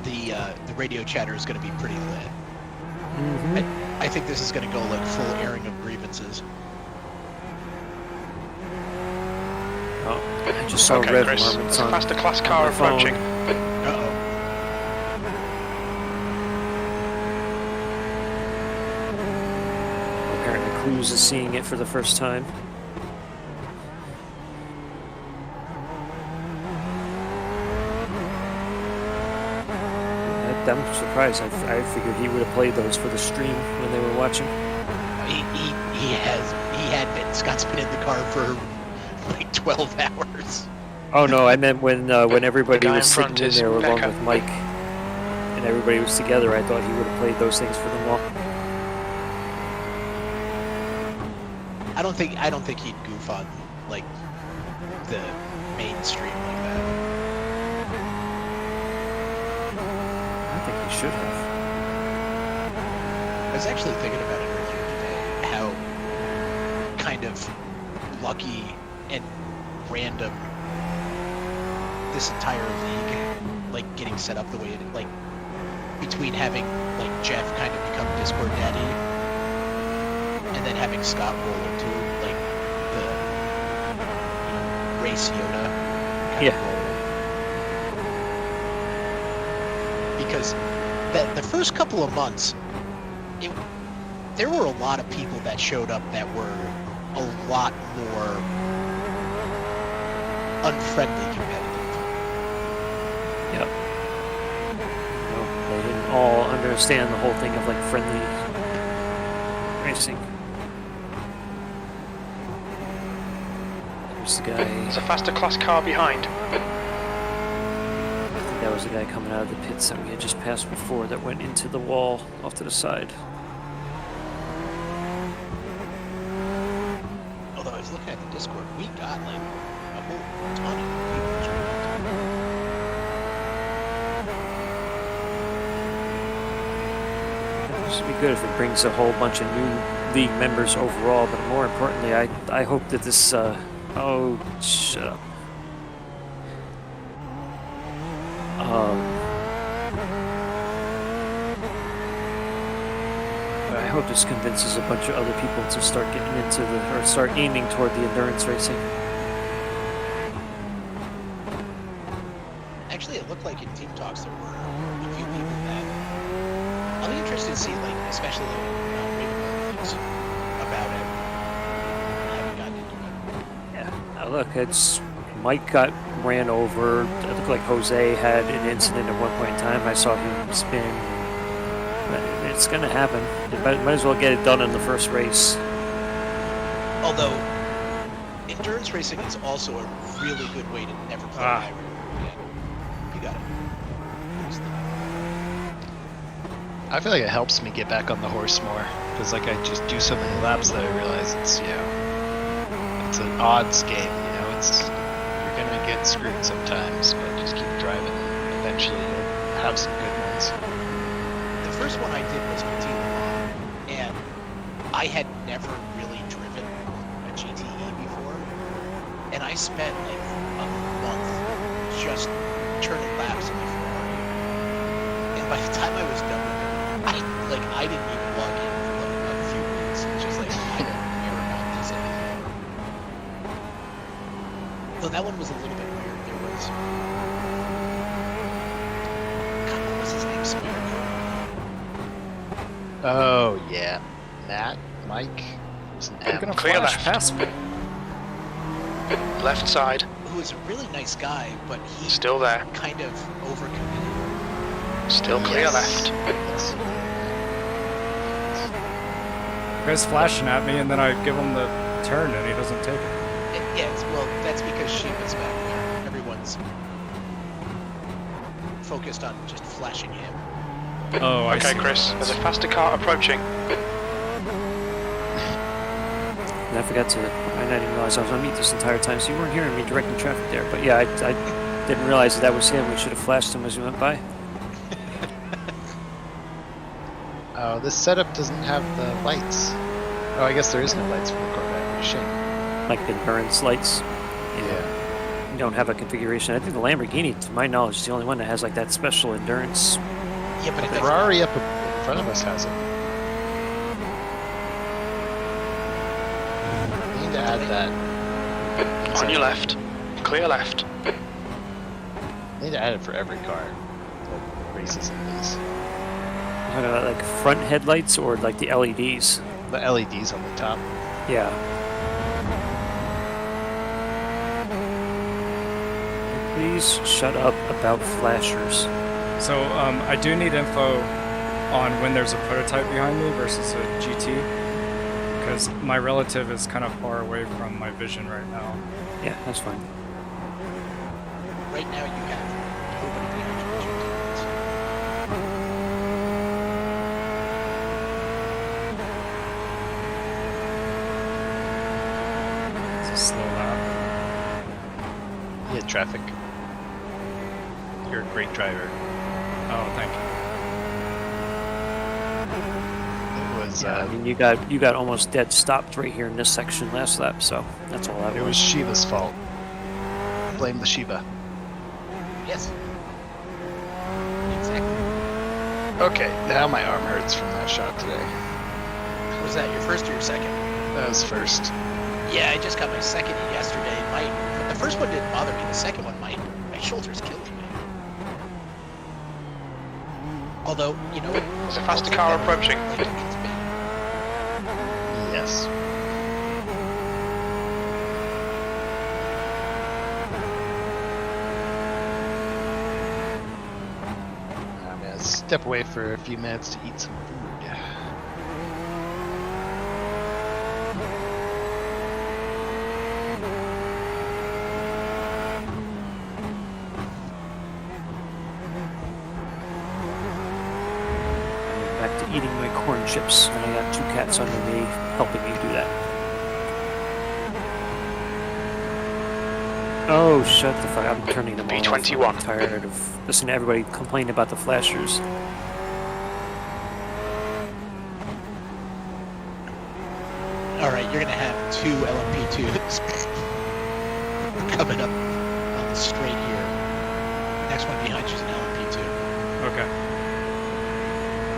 Speaker 5: the radio chatter is going to be pretty lit. I think this is going to go like full airing of grievances.
Speaker 1: Oh, I just saw red
Speaker 3: Chris,
Speaker 1: marmons
Speaker 3: there's a
Speaker 1: on
Speaker 3: faster class
Speaker 1: on
Speaker 3: car
Speaker 1: my phone.
Speaker 3: approaching.
Speaker 5: Uh-oh.
Speaker 1: Apparently Cruz is seeing it for the first time. I'm surprised. I figured he would have played those for the stream when they were watching.
Speaker 5: He had been. Scott's been in the car for like 12 hours.
Speaker 1: Oh no, I meant when everybody
Speaker 3: guy
Speaker 1: was
Speaker 3: in
Speaker 1: sitting
Speaker 3: front
Speaker 1: in
Speaker 3: is
Speaker 1: there along
Speaker 3: Becca.
Speaker 1: with Mike, and everybody was together. I thought he would have played those things for them all.
Speaker 5: I don't think he'd goof on like the mainstream like that.
Speaker 1: I think he should have.
Speaker 5: I was actually thinking about it earlier today, how kind of lucky and random this entire league, like getting set up the way it, like between having like Jeff kind of become Discord Daddy, and then having Scott roll into like the race Yoda kind of role. Because the first couple of months, there were a lot of people that showed up that were a lot more unfriendly competitive.
Speaker 1: Yep. No, they didn't all understand the whole thing of like friendly racing. There's the guy.
Speaker 3: There's a faster class car behind.
Speaker 1: I think that was the guy coming out of the pits that we had just passed before that went into the wall off to the side.
Speaker 5: Although I was looking at the Discord, we got like a whole ton of people joining.
Speaker 1: 1, This would be good if it brings a whole bunch of new league members overall, but more importantly, I hope that this, oh, shut up. I hope this convinces a bunch of other people to start getting into or start aiming toward the endurance racing.
Speaker 5: Actually, it looked like in team talks there were a few people that I'll be interested to see, like, especially maybe things about it. I haven't gotten into it.
Speaker 1: Yeah. Now look, it's Mike got ran over. It looked like Jose had an incident at one point in time. I saw him spin. But it's gonna happen. You might as well get it done in the first race.
Speaker 5: Although, endurance racing is also a really good way to never play iRacing again. You got it.
Speaker 19: I feel like it helps me get back on the horse more, because like I just do so many laps that I realize it's, you know, it's an odds game, you know, it's, you're gonna get screwed sometimes, but just keep driving and eventually you'll have some good ones.
Speaker 5: The first one I did was PT Le Mans, and I had never really driven a GTE before, and I spent like a month just turning laps in the Ferrari, and by the time I was done with it, I didn't even log in for like a few weeks. It's just like, I don't care about this anymore. Though that one was a little bit weird. There was, God, what was his name?
Speaker 19: Oh yeah, Matt, Mike, was an M.
Speaker 3: Clear left. Left side.
Speaker 5: Who was a really nice guy, but he
Speaker 3: still there.
Speaker 5: Kind of overcommitted.
Speaker 3: Still clear left.
Speaker 2: Guy's flashing at me, and then I give him the turn, and he doesn't take it.
Speaker 5: Yeah, well, that's because she was back there. Everyone's focused on just flashing him.
Speaker 2: Oh, I see.
Speaker 3: Okay, Chris, there's a faster car approaching.
Speaker 1: And I forgot to, I didn't realize I was on mute this entire time, so you weren't hearing me directing traffic there. But yeah, I didn't realize that was him. We should have flashed him as we went by.
Speaker 19: Oh, this setup doesn't have the lights. Oh, I guess there is no lights for the Corvette. Shame.
Speaker 1: Like the endurance lights.
Speaker 19: Yeah.
Speaker 1: You don't have a configuration. I think the Lamborghini, to my knowledge, is the only one that has like that special endurance.
Speaker 5: Yeah, but
Speaker 19: the Ferrari up in front of us has it. We need to add that.
Speaker 3: On your left. Clear left.
Speaker 19: We need to add it for every car that races in these.
Speaker 1: Talking about like front headlights or like the LEDs?
Speaker 19: The LEDs on the top.
Speaker 1: Yeah. Please shut up about flashers.
Speaker 2: So I do need info on when there's a prototype behind me versus a GT, because my relative is kind of far away from my vision right now.
Speaker 1: Yeah, that's fine.
Speaker 5: Right now you have nobody behind you.
Speaker 2: Slow lap.
Speaker 19: You hit traffic. You're a great driver.
Speaker 2: Oh, thank you.
Speaker 19: It was.
Speaker 1: Yeah, I mean, you got almost dead stopped right here in this section last lap, so that's all that was.
Speaker 19: It was Shiva's fault. Blame the Shiva.
Speaker 5: Yes. Exactly.
Speaker 19: Okay, now my arm hurts from that shot today.
Speaker 5: Was that your first or your second?
Speaker 19: That was first.
Speaker 5: Yeah, I just got my second yesterday. The first one didn't bother me. The second one, my shoulders killed me. Although, you know,
Speaker 3: there's a faster car approaching.
Speaker 19: Yes. I'm gonna step away for a few minutes to eat some food.
Speaker 1: Eating my corn chips, and I got two cats under me helping me do that. Oh, shut the fuck up. I'm turning them all off.
Speaker 3: B21.
Speaker 1: I'm tired of listening to everybody complain about the flashers.
Speaker 5: All right, you're gonna have 2 LMP2s coming up on the straight here. Next one behind you is an LMP2.
Speaker 2: Okay.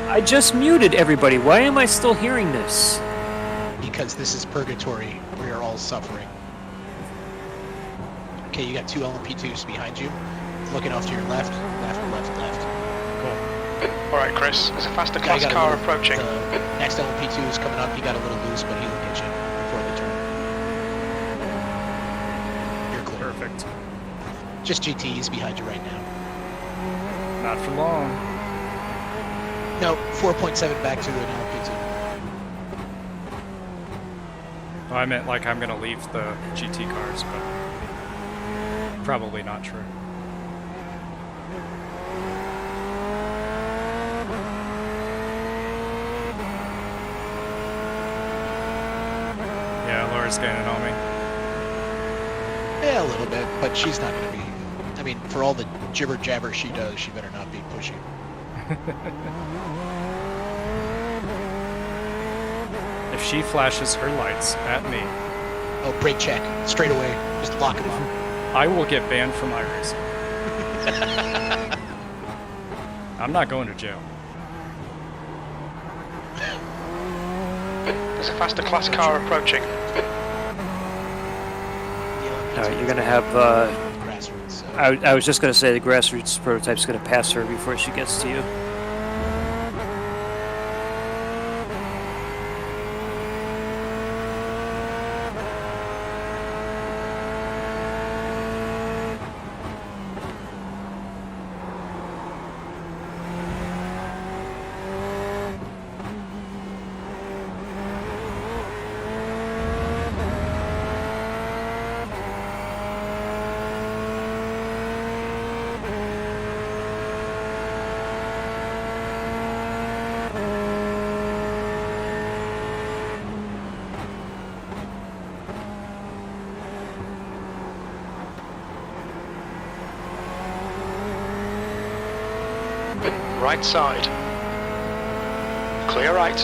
Speaker 1: I just muted everybody. Why am I still hearing this?
Speaker 5: Because this is purgatory. We are all suffering. Okay, you got 2 LMP2s behind you. Looking off to your left.
Speaker 3: Cool. All right, Chris. There's a faster
Speaker 5: Guy
Speaker 3: class
Speaker 5: got a
Speaker 3: car
Speaker 5: little-
Speaker 3: approaching.
Speaker 5: The next LMP2 is coming up. He got a little loose, but he'll get you before they turn. You're clear.
Speaker 2: Perfect.
Speaker 5: Just GTs behind you right now.
Speaker 2: Not for long.
Speaker 5: No, 4.7 back to an LMP2.
Speaker 2: Oh, I meant like I'm gonna leave the GT cars, but probably not true. Yeah, Laura's gaining on me.
Speaker 5: Yeah, a little bit, but she's not going to be. I mean, for all the jibber jabber she does, she better not be pushing.
Speaker 2: If she flashes her lights at me,
Speaker 5: Oh, brake check. Straight away. Just lock him up.
Speaker 2: I will get banned from iRacing. I'm not going to jail.
Speaker 3: There's a faster class car approaching.
Speaker 1: All right, you're going to have...
Speaker 5: Grassroots.
Speaker 1: I was just going to say the grassroots prototype's going to pass her before she gets to you.
Speaker 3: Right side. Clear right.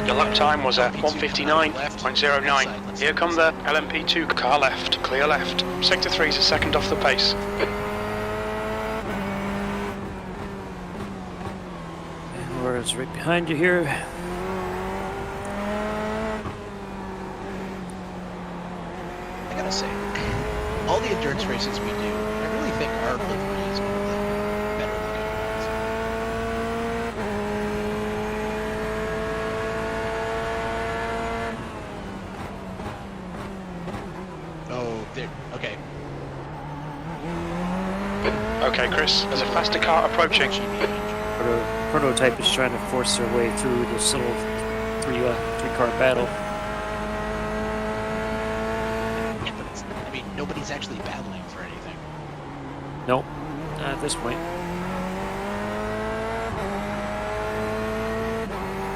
Speaker 3: Your lap time was at 1:59.09. Here come the LMP2 car left. Clear left. Sector 3 is a second off the pace.
Speaker 1: And Laura's right behind you here.
Speaker 5: I gotta say, all the endurance races we do, I really think our livery is one of the better looking ones. Oh, there. Okay.
Speaker 3: Okay, Chris. There's a faster car approaching.
Speaker 1: Prototype is trying to force their way through this little three-car battle.
Speaker 5: Yeah, but it's, I mean, nobody's actually battling for anything.
Speaker 1: Nope, not at this point.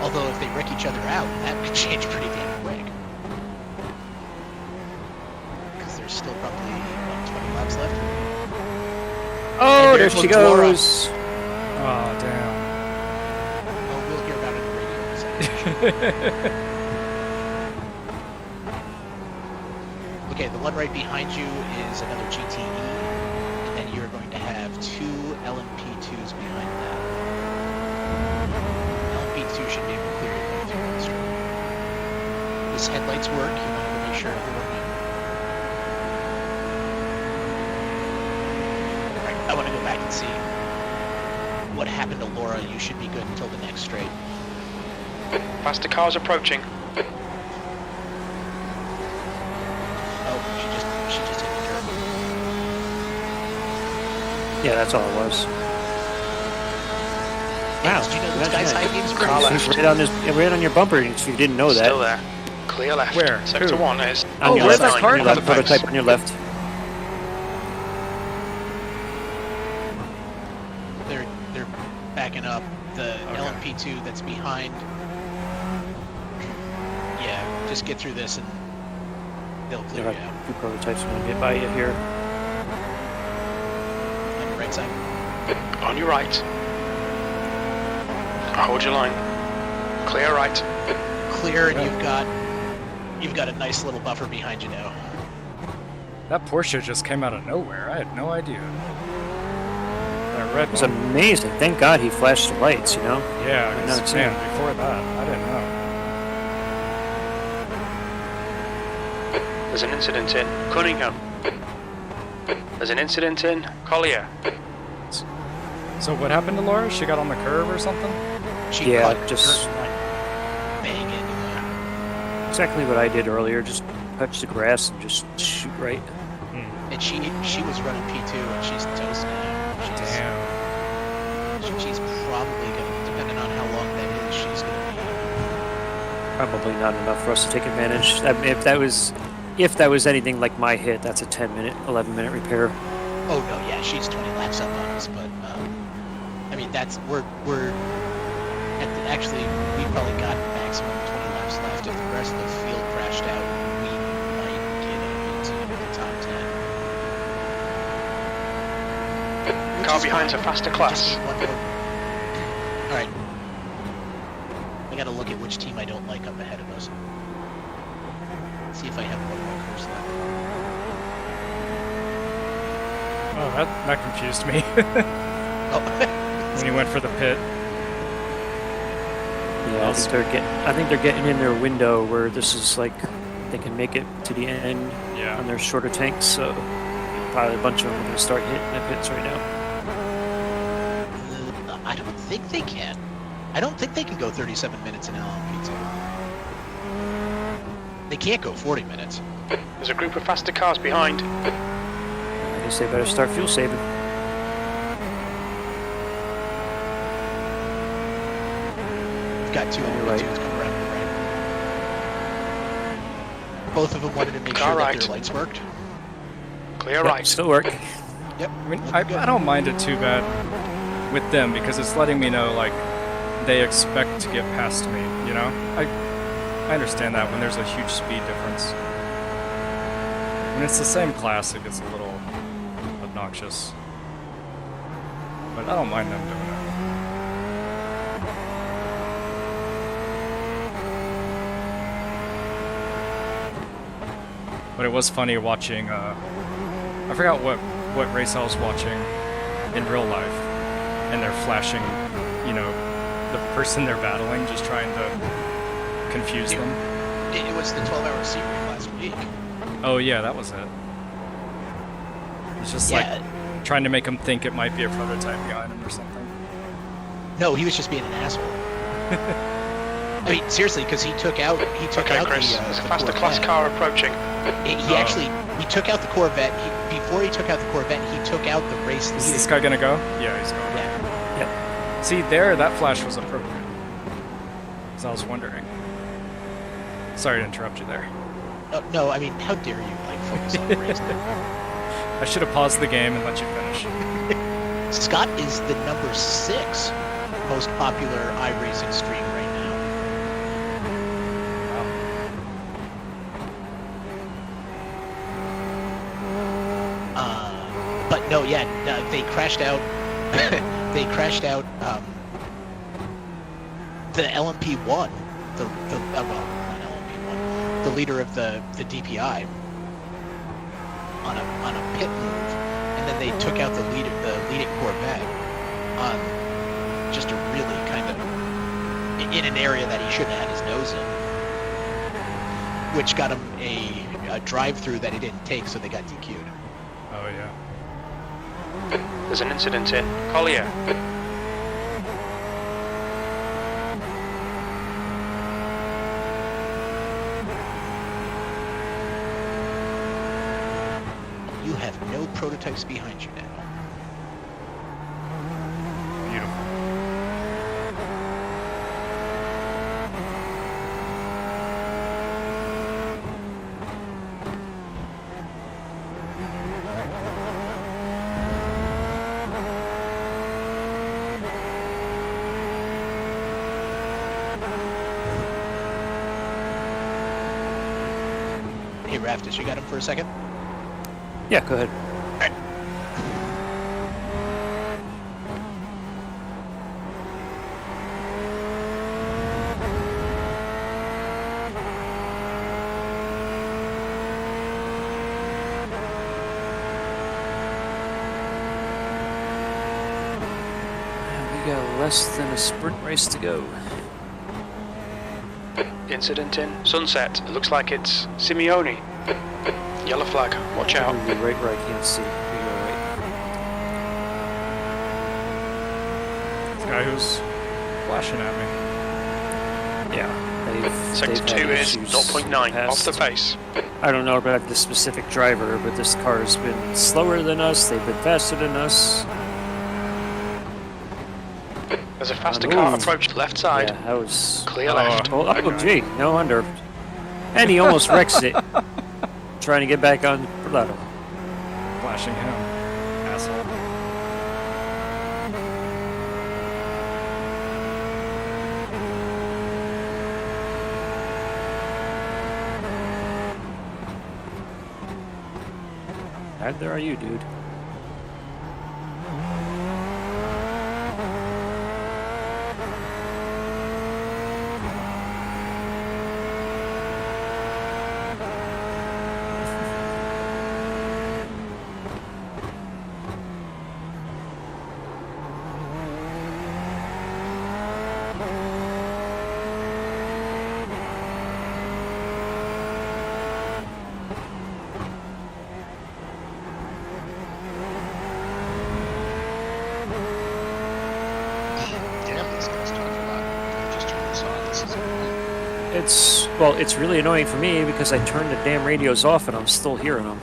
Speaker 5: Although if they wreck each other out, that could change pretty damn quick. Because there's still probably, what, 20 laps left?
Speaker 1: Oh, there she goes!
Speaker 2: Oh, damn.
Speaker 5: Oh, we'll hear about it in the radio in a second. Okay, the one right behind you is another GTE, and then you're going to have 2 LMP2s behind that. LMP2 should be able to clear your way through the straight. These headlights work, you want to make sure they're working. Alright, I want to go back and see what happened to Laura. You should be good until the next straight.
Speaker 3: Faster cars approaching.
Speaker 5: Oh, she just hit the curb.
Speaker 1: Yeah, that's all it was.
Speaker 5: Wow, did you know this guy's high beams
Speaker 3: Car left.
Speaker 1: He's right on your bumper if you didn't know that.
Speaker 3: Still there. Clear left.
Speaker 2: Where?
Speaker 3: Sector
Speaker 2: Who?
Speaker 3: 1 is...
Speaker 1: On your
Speaker 2: where's
Speaker 1: left.
Speaker 2: that car
Speaker 1: Your
Speaker 2: coming
Speaker 1: left
Speaker 2: from?
Speaker 1: prototype on your left.
Speaker 5: They're backing up. The LMP2 that's behind. Yeah, just get through this and they'll clear
Speaker 1: There
Speaker 5: you
Speaker 1: are
Speaker 5: out.
Speaker 1: 2 prototypes going to get by you here.
Speaker 5: On your right side.
Speaker 3: On your right. Hold your line. Clear right.
Speaker 5: Clear, and you've got a nice little buffer behind you now.
Speaker 2: That Porsche just came out of nowhere. I had no idea. That red
Speaker 1: It was
Speaker 2: one.
Speaker 1: amazing. Thank God he flashed the lights, you know?
Speaker 2: Yeah,
Speaker 1: I've
Speaker 2: because,
Speaker 1: not seen
Speaker 2: man,
Speaker 1: it.
Speaker 2: before that, I didn't know.
Speaker 3: There's an incident in Cunningham. There's an incident in Collier.
Speaker 2: So what happened to Laura? She got on the curb or something?
Speaker 5: She
Speaker 1: Yeah,
Speaker 5: caught
Speaker 1: just
Speaker 5: bang into that.
Speaker 1: exactly what I did earlier. Just touch the grass and just shoot right.
Speaker 5: And she was running P2, and she's toast now.
Speaker 2: Damn.
Speaker 5: She's probably gonna, depending on how long that is, she's gonna be.
Speaker 1: Probably not enough for us to take advantage. I mean, if that was anything like my hit, that's a 10-minute, 11-minute repair.
Speaker 5: Oh no, yeah, she's 20 laps up on us, but I mean we're at the, actually we probably got maximum 20 laps left. If the rest of the field crashed out, we might get into the top 10.
Speaker 3: Car behind's a faster class.
Speaker 5: All right, I gotta look at which team I don't like up ahead of us. See if I have one more course left.
Speaker 2: Oh, that confused me. When he went for the pit.
Speaker 1: Yeah, I think they're getting in their window where this is like they can make it to the end on their shorter tanks. So probably a bunch of them are going to start hitting the pits right now.
Speaker 5: I don't think they can. I don't think they can go 37 minutes in LMP2. They can't go 40 minutes.
Speaker 3: There's a group of faster cars behind.
Speaker 1: I guess they better start fuel saving.
Speaker 5: Got two LMP2s coming around the right. Both of them wanted to make sure that their lights worked.
Speaker 3: Clear right.
Speaker 1: Still working.
Speaker 5: Yep.
Speaker 2: I mean, I don't mind it too bad with them because it's letting me know, like, they expect to get past me, you know? I understand that when there's a huge speed difference. When it's the same class, it gets a little obnoxious. But I don't mind them doing it. But it was funny watching, I forgot what race I was watching in real life. And they're flashing, you know, the person they're battling, just trying to confuse them.
Speaker 5: It was the 12-hour Sebring last week.
Speaker 2: Oh yeah, that was it. It's just like trying to make them think it might be a prototype behind him or something.
Speaker 5: No, he was just being an asshole. I mean, seriously, because he took out
Speaker 3: Chris,
Speaker 5: the
Speaker 3: there's a faster class
Speaker 5: Corvette.
Speaker 3: car approaching.
Speaker 5: He took out the Corvette. Before he took out the Corvette, he took out the race leader.
Speaker 2: Is this guy gonna go? Yeah, he's going.
Speaker 5: Yep.
Speaker 2: See, that flash was appropriate. Because I was wondering. Sorry to interrupt you there.
Speaker 5: No, I mean, how dare you, like, focus on the race?
Speaker 2: I should have paused the game and let you finish.
Speaker 5: Scott is the number 6 most popular iRacing stream right now. But no, yeah, they crashed out. They crashed out the LMP1, well, not LMP1, the leader of the DPI on a pit move, and then they took out the leading Corvette on just a really kind of in an area that he shouldn't have had his nose in, which got him a drive-through that he didn't take, so they got DQ'd.
Speaker 2: Oh yeah.
Speaker 3: There's an incident in Collier.
Speaker 5: You have no prototypes behind you now.
Speaker 2: Beautiful.
Speaker 5: Hey, Raftus, you got him for a second?
Speaker 1: Yeah, go ahead. We got less than a sprint race to go.
Speaker 3: Incident in Sunset. It looks like it's Simeone. Yellow flag. Watch out.
Speaker 1: You're right where I can't see. You're right.
Speaker 2: This guy who's flashing at me.
Speaker 1: Yeah.
Speaker 3: Sector 2 is 0.9 off the pace.
Speaker 1: I don't know about this specific driver, but this car has been slower than us. They've been faster than us.
Speaker 3: There's a faster car approaching left side.
Speaker 1: Yeah, that was
Speaker 3: clear left.
Speaker 1: Oh, gee, no wonder. And he almost wrecks it. Trying to get back on Pilato.
Speaker 2: Flashing him. Asshole.
Speaker 1: How there are you, dude? It's really annoying for me because I turned the damn radios off and I'm still hearing them.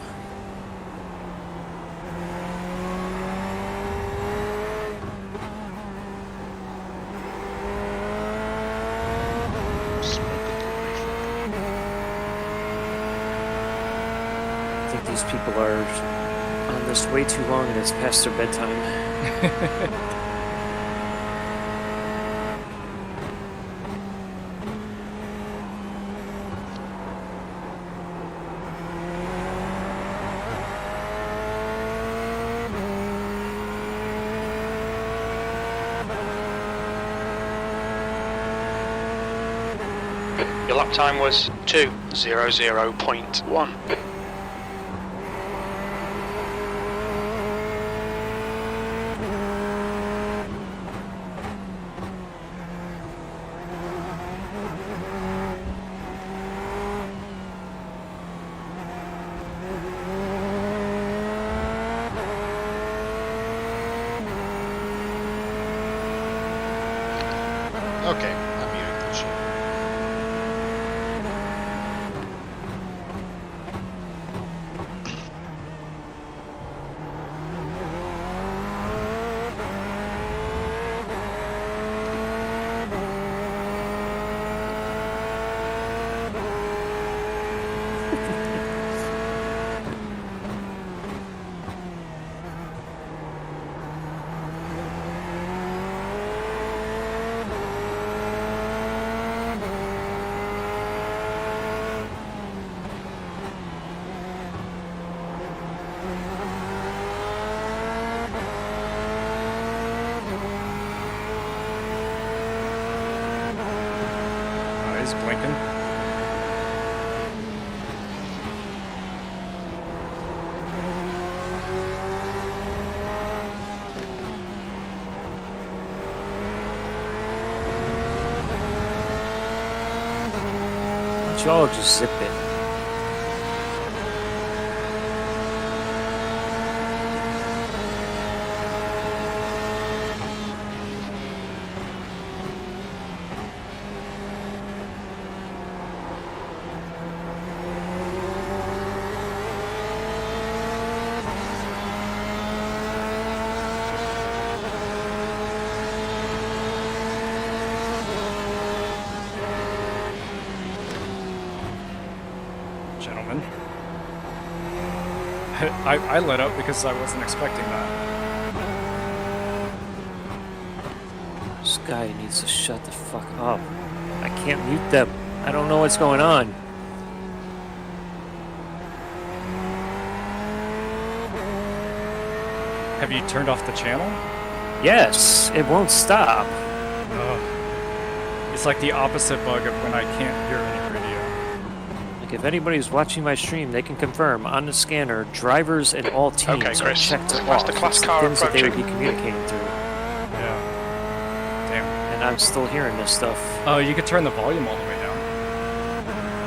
Speaker 1: I think these people are on this way too long and it's past their bedtime.
Speaker 3: Your lap time was 2:00.1. Okay, I'm muting that shit.
Speaker 2: He's blinking.
Speaker 1: Why don't y'all just zip it?
Speaker 2: Gentlemen. I lit up because I wasn't expecting that.
Speaker 1: This guy needs to shut the fuck up. I can't mute them. I don't know what's going on.
Speaker 2: Have you turned off the channel?
Speaker 1: Yes, it won't stop.
Speaker 2: Ugh. It's like the opposite bug of when I can't hear any radio.
Speaker 1: Like if anybody's watching my stream, they can confirm on the scanner, drivers and all teams
Speaker 3: Okay,
Speaker 1: are
Speaker 3: Chris.
Speaker 1: checked
Speaker 3: It's
Speaker 1: off.
Speaker 3: the class
Speaker 1: It's
Speaker 3: car
Speaker 1: things that they would be
Speaker 3: approaching.
Speaker 1: communicating through.
Speaker 2: Yeah.
Speaker 1: I'm still hearing this stuff.
Speaker 2: Oh, you could turn the volume all the way down.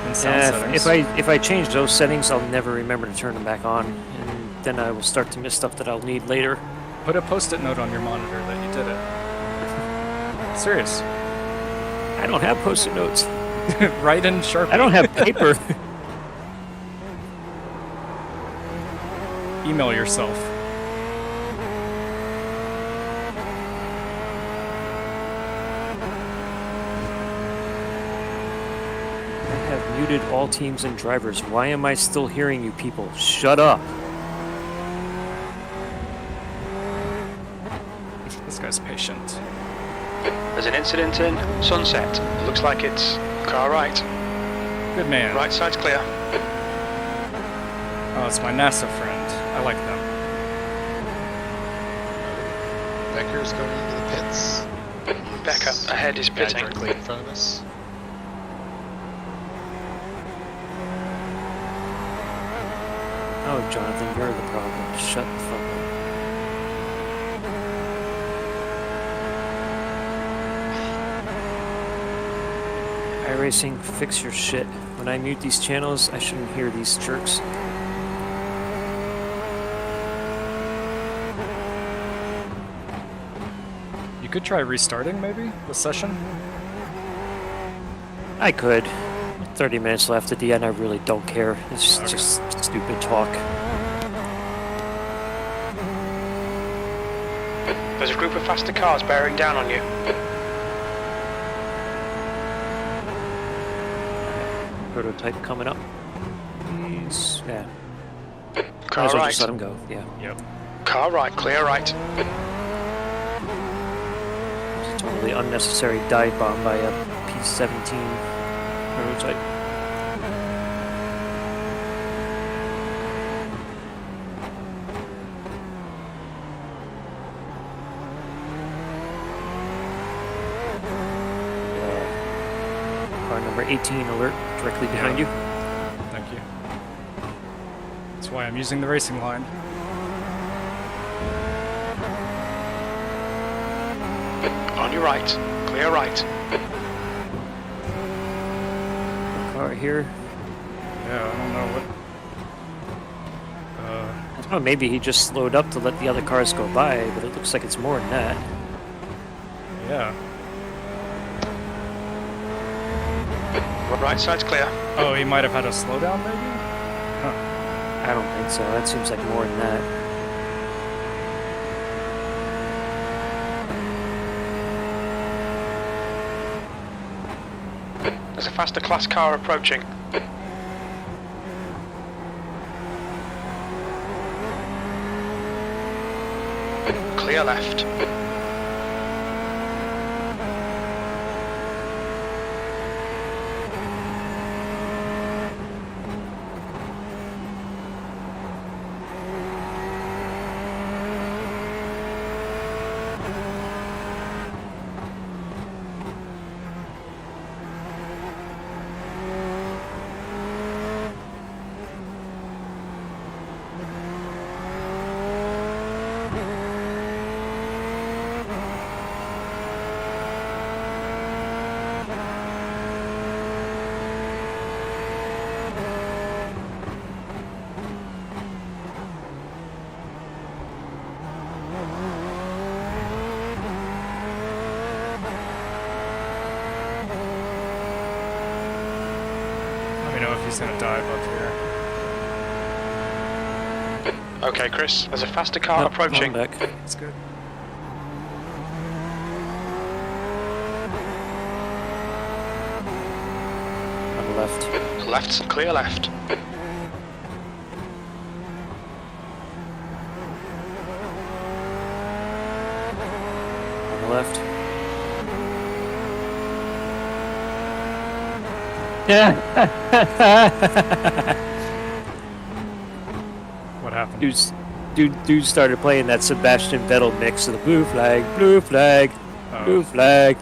Speaker 2: In sound settings.
Speaker 1: If I change those settings, I'll never remember to turn them back on, and then I will start to miss stuff that I'll need later.
Speaker 2: Put a post-it note on your monitor that you did it. Serious.
Speaker 1: I don't have post-it notes.
Speaker 2: Write in Sharpie.
Speaker 1: I don't have paper.
Speaker 2: Email yourself.
Speaker 1: I have muted all teams and drivers. Why am I still hearing you people? Shut up.
Speaker 2: This guy's patient.
Speaker 3: There's an incident in Sunset. Looks like it's car right.
Speaker 2: Good man.
Speaker 3: Right side's clear.
Speaker 2: Oh, it's my NASA friend. I like them.
Speaker 19: Becker's going into the pits.
Speaker 3: Becker ahead is pitting.
Speaker 19: Directly in front of us.
Speaker 1: Oh, Jonathan, you're the problem. Shut the fuck up. iRacing, fix your shit. When I mute these channels, I shouldn't hear these jerks.
Speaker 2: You could try restarting, maybe, the session?
Speaker 1: I could. With 30 minutes left at the end, I really don't care. It's just stupid talk.
Speaker 3: There's a group of faster cars bearing down on you.
Speaker 1: Prototype coming up. He's... yeah.
Speaker 3: Car
Speaker 1: Might as well
Speaker 3: right.
Speaker 1: just let him go, yeah.
Speaker 2: Yep.
Speaker 3: Car right, clear right.
Speaker 1: It's a totally unnecessary dive bomb by a P-17 prototype. Car number 18 alert directly behind you.
Speaker 2: Thank you. That's why I'm using the racing line.
Speaker 3: On your right, clear right.
Speaker 1: Car here.
Speaker 2: Yeah, I don't know what...
Speaker 1: I don't know, maybe he just slowed up to let the other cars go by, but it looks like it's more than that.
Speaker 2: Yeah.
Speaker 3: Right side's clear.
Speaker 2: Oh, he might have had a slowdown, maybe? Huh.
Speaker 1: I don't think so. That seems like more than that.
Speaker 3: There's a faster class car approaching. Clear left.
Speaker 2: He's gonna dive up here.
Speaker 3: Okay, Chris, there's a faster car approaching.
Speaker 1: Back.
Speaker 2: That's good.
Speaker 1: On the left.
Speaker 3: Left's clear left.
Speaker 1: On the left.
Speaker 2: What happened?
Speaker 1: Dude started playing that Sebastian Vettel mix of the blue flag, blue flag, blue flag.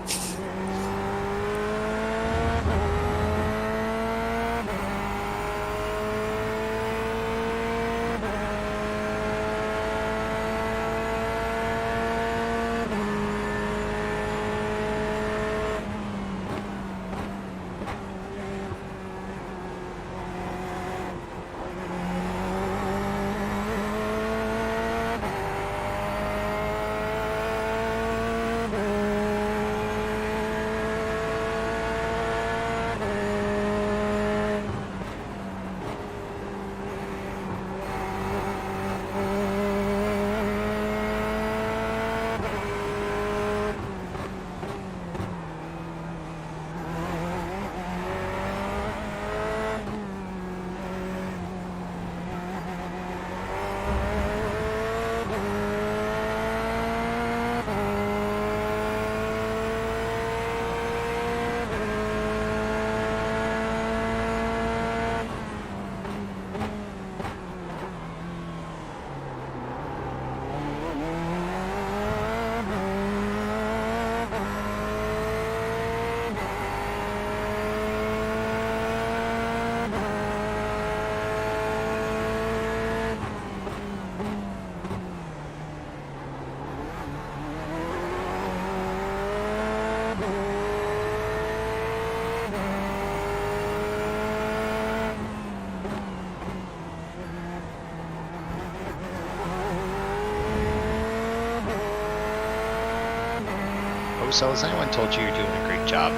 Speaker 19: Oh, so has anyone told you you're doing a great job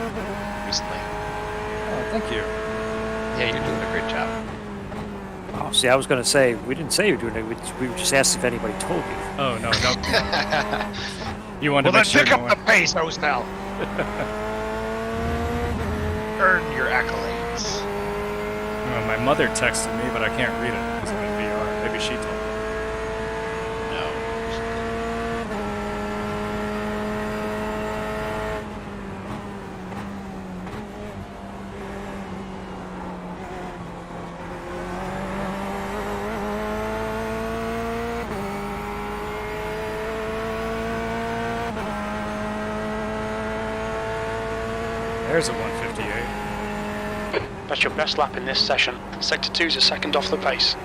Speaker 19: recently?
Speaker 2: Oh, thank you.
Speaker 19: Yeah, you're doing a great job.
Speaker 1: Oh, see, I was going to say, we didn't say you were doing it. We just asked if anybody told you.
Speaker 2: Oh, no. You wanted
Speaker 5: Well,
Speaker 2: to
Speaker 5: then
Speaker 2: make sure
Speaker 5: pick
Speaker 2: no
Speaker 5: up
Speaker 2: one...
Speaker 5: the pace, Hostel. Earn your accolades.
Speaker 2: Oh, my mother texted me, but I can't read it because I'm in VR. Maybe she told me.
Speaker 19: No.
Speaker 2: There's a 158.
Speaker 3: That's your best lap in this session. Sector 2's a second off the pace.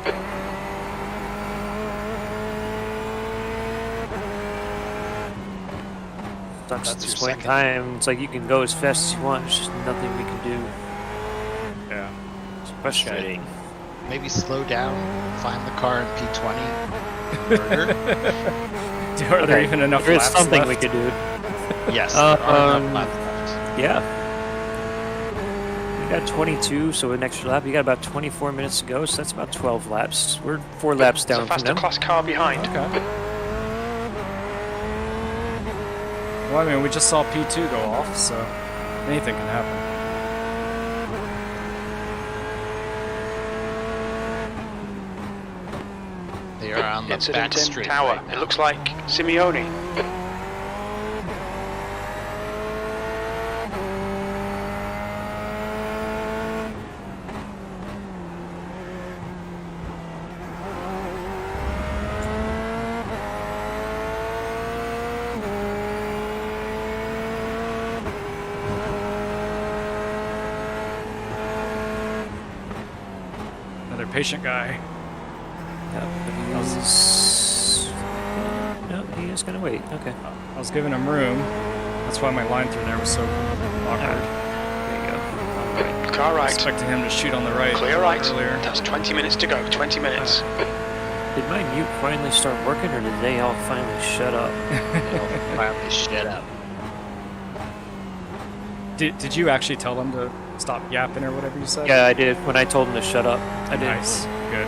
Speaker 1: Sucks at
Speaker 19: That's
Speaker 1: this
Speaker 19: your
Speaker 1: point in
Speaker 19: second.
Speaker 1: time. It's like you can go as fast as you want. There's just nothing we can do.
Speaker 2: Yeah.
Speaker 1: It's frustrating.
Speaker 19: Maybe slow down, find the car in P20. Murder.
Speaker 2: Are there even enough
Speaker 1: There is
Speaker 2: laps
Speaker 1: something
Speaker 2: left?
Speaker 1: we could do.
Speaker 19: Yes, there are enough laps left.
Speaker 1: Yeah. We got 22, so an extra lap. You got about 24 minutes to go, so that's about 12 laps. We're 4 laps
Speaker 3: There's
Speaker 1: down
Speaker 3: a
Speaker 1: from
Speaker 3: faster
Speaker 1: them.
Speaker 3: class car behind.
Speaker 2: Okay. Well, I mean, we just saw P2 go off, so anything can happen.
Speaker 19: They are on the
Speaker 3: Incident
Speaker 19: back
Speaker 3: in
Speaker 19: straight
Speaker 3: tower.
Speaker 19: right
Speaker 3: It
Speaker 19: now.
Speaker 3: looks like Simeone.
Speaker 2: Another patient guy.
Speaker 1: No, he is going to wait. Okay.
Speaker 2: I was giving him room. That's why my line through there was so awkward.
Speaker 1: There you go.
Speaker 3: Car
Speaker 2: I
Speaker 3: right.
Speaker 2: expected him to shoot on the right
Speaker 3: Clear right.
Speaker 2: earlier.
Speaker 3: That's 20 minutes to go. 20 minutes.
Speaker 1: Did my mute finally start working, or did they all finally shut up?
Speaker 19: Finally, shut up.
Speaker 2: Did you actually tell them to stop yapping or whatever you said?
Speaker 1: Yeah, I did. When I told them to shut up, I did.
Speaker 2: Nice. Good.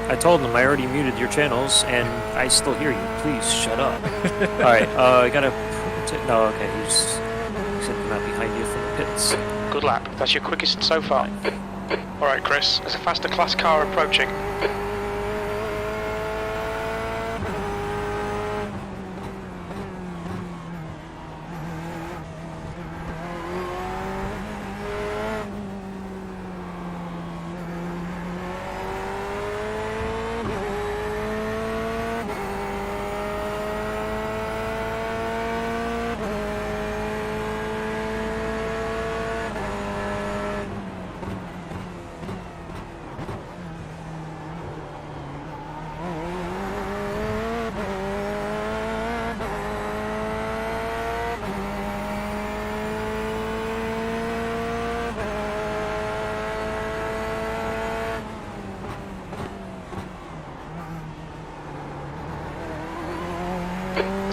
Speaker 1: I told them I already muted your channels, and I still hear you. Please shut up. All right, I gotta. No, okay. He's sitting out behind you from the pits.
Speaker 3: Good lap. That's your quickest so far. All right, Chris. There's a faster class car approaching.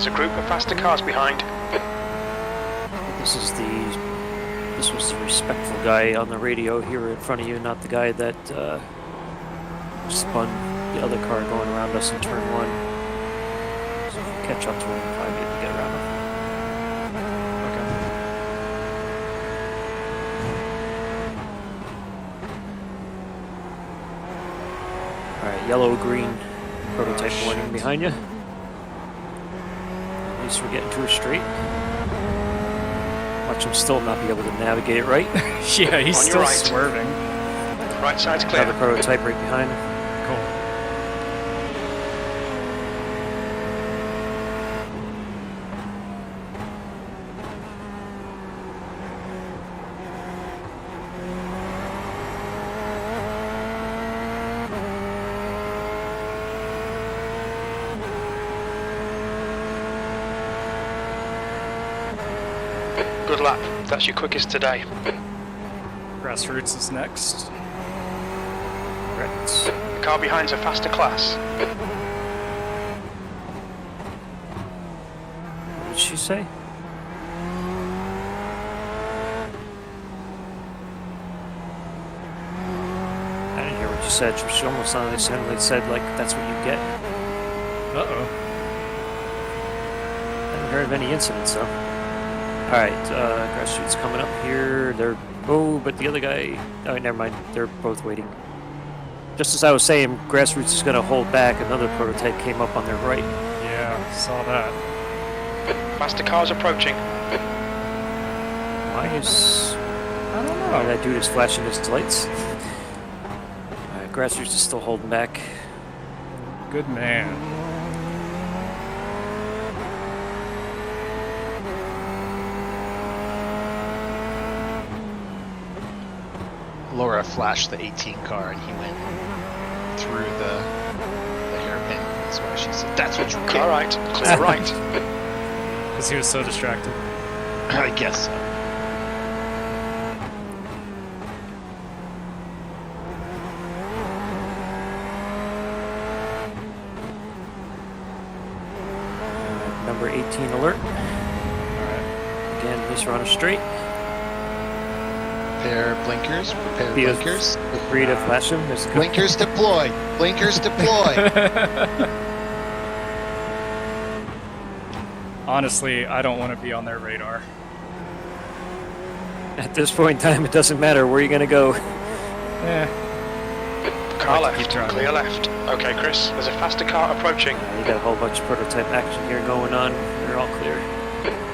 Speaker 3: There's a group of faster cars behind.
Speaker 1: This was the respectful guy on the radio here in front of you, not the guy that spun the other car going around us in turn 1. So if you catch up to him, you'll probably be able to get around him. Alright, yellow-green prototype warning behind you. At least we're getting to a straight. Watch him still not be able to navigate it right.
Speaker 2: Yeah, he's
Speaker 3: On your
Speaker 2: still
Speaker 3: right.
Speaker 2: swerving.
Speaker 3: Right side's clear.
Speaker 1: Another prototype right behind him.
Speaker 2: Cool.
Speaker 3: Good lap. That's your quickest today.
Speaker 2: Grassroots is next.
Speaker 1: Right.
Speaker 3: The car behind's a faster class.
Speaker 1: What did she say? just said, which almost sounded like said like that's what you get.
Speaker 2: Uh-oh.
Speaker 1: Haven't heard of any incidents though. Alright, Grassroots coming up here. But the other guy, oh never mind, they're both waiting. Just as I was saying, Grassroots is gonna hold back, another prototype came up on their right.
Speaker 2: Yeah, saw that.
Speaker 3: Faster cars approaching.
Speaker 1: Why is...
Speaker 2: I don't know.
Speaker 1: Why that dude is flashing his lights? Grassroots is still holding back.
Speaker 2: Good man.
Speaker 19: Laura flashed the 18 car and he went through the hairpin. That's why she said, "That's what you get."
Speaker 3: All right, clear right.
Speaker 2: Because he was so distracted.
Speaker 19: I guess so.
Speaker 1: Number 18 alert. Again, he's running straight.
Speaker 19: Prepare blinkers. Prepare blinkers.
Speaker 1: Free to flash him.
Speaker 19: Blinkers deploy. Blinkers deploy.
Speaker 2: Honestly, I don't want to be on their radar.
Speaker 1: At this point in time, it doesn't matter where you're going to go.
Speaker 3: Car left, clear left. Okay, Chris, there's a faster car approaching.
Speaker 1: You got a whole bunch of prototype action here going on. They're all clear.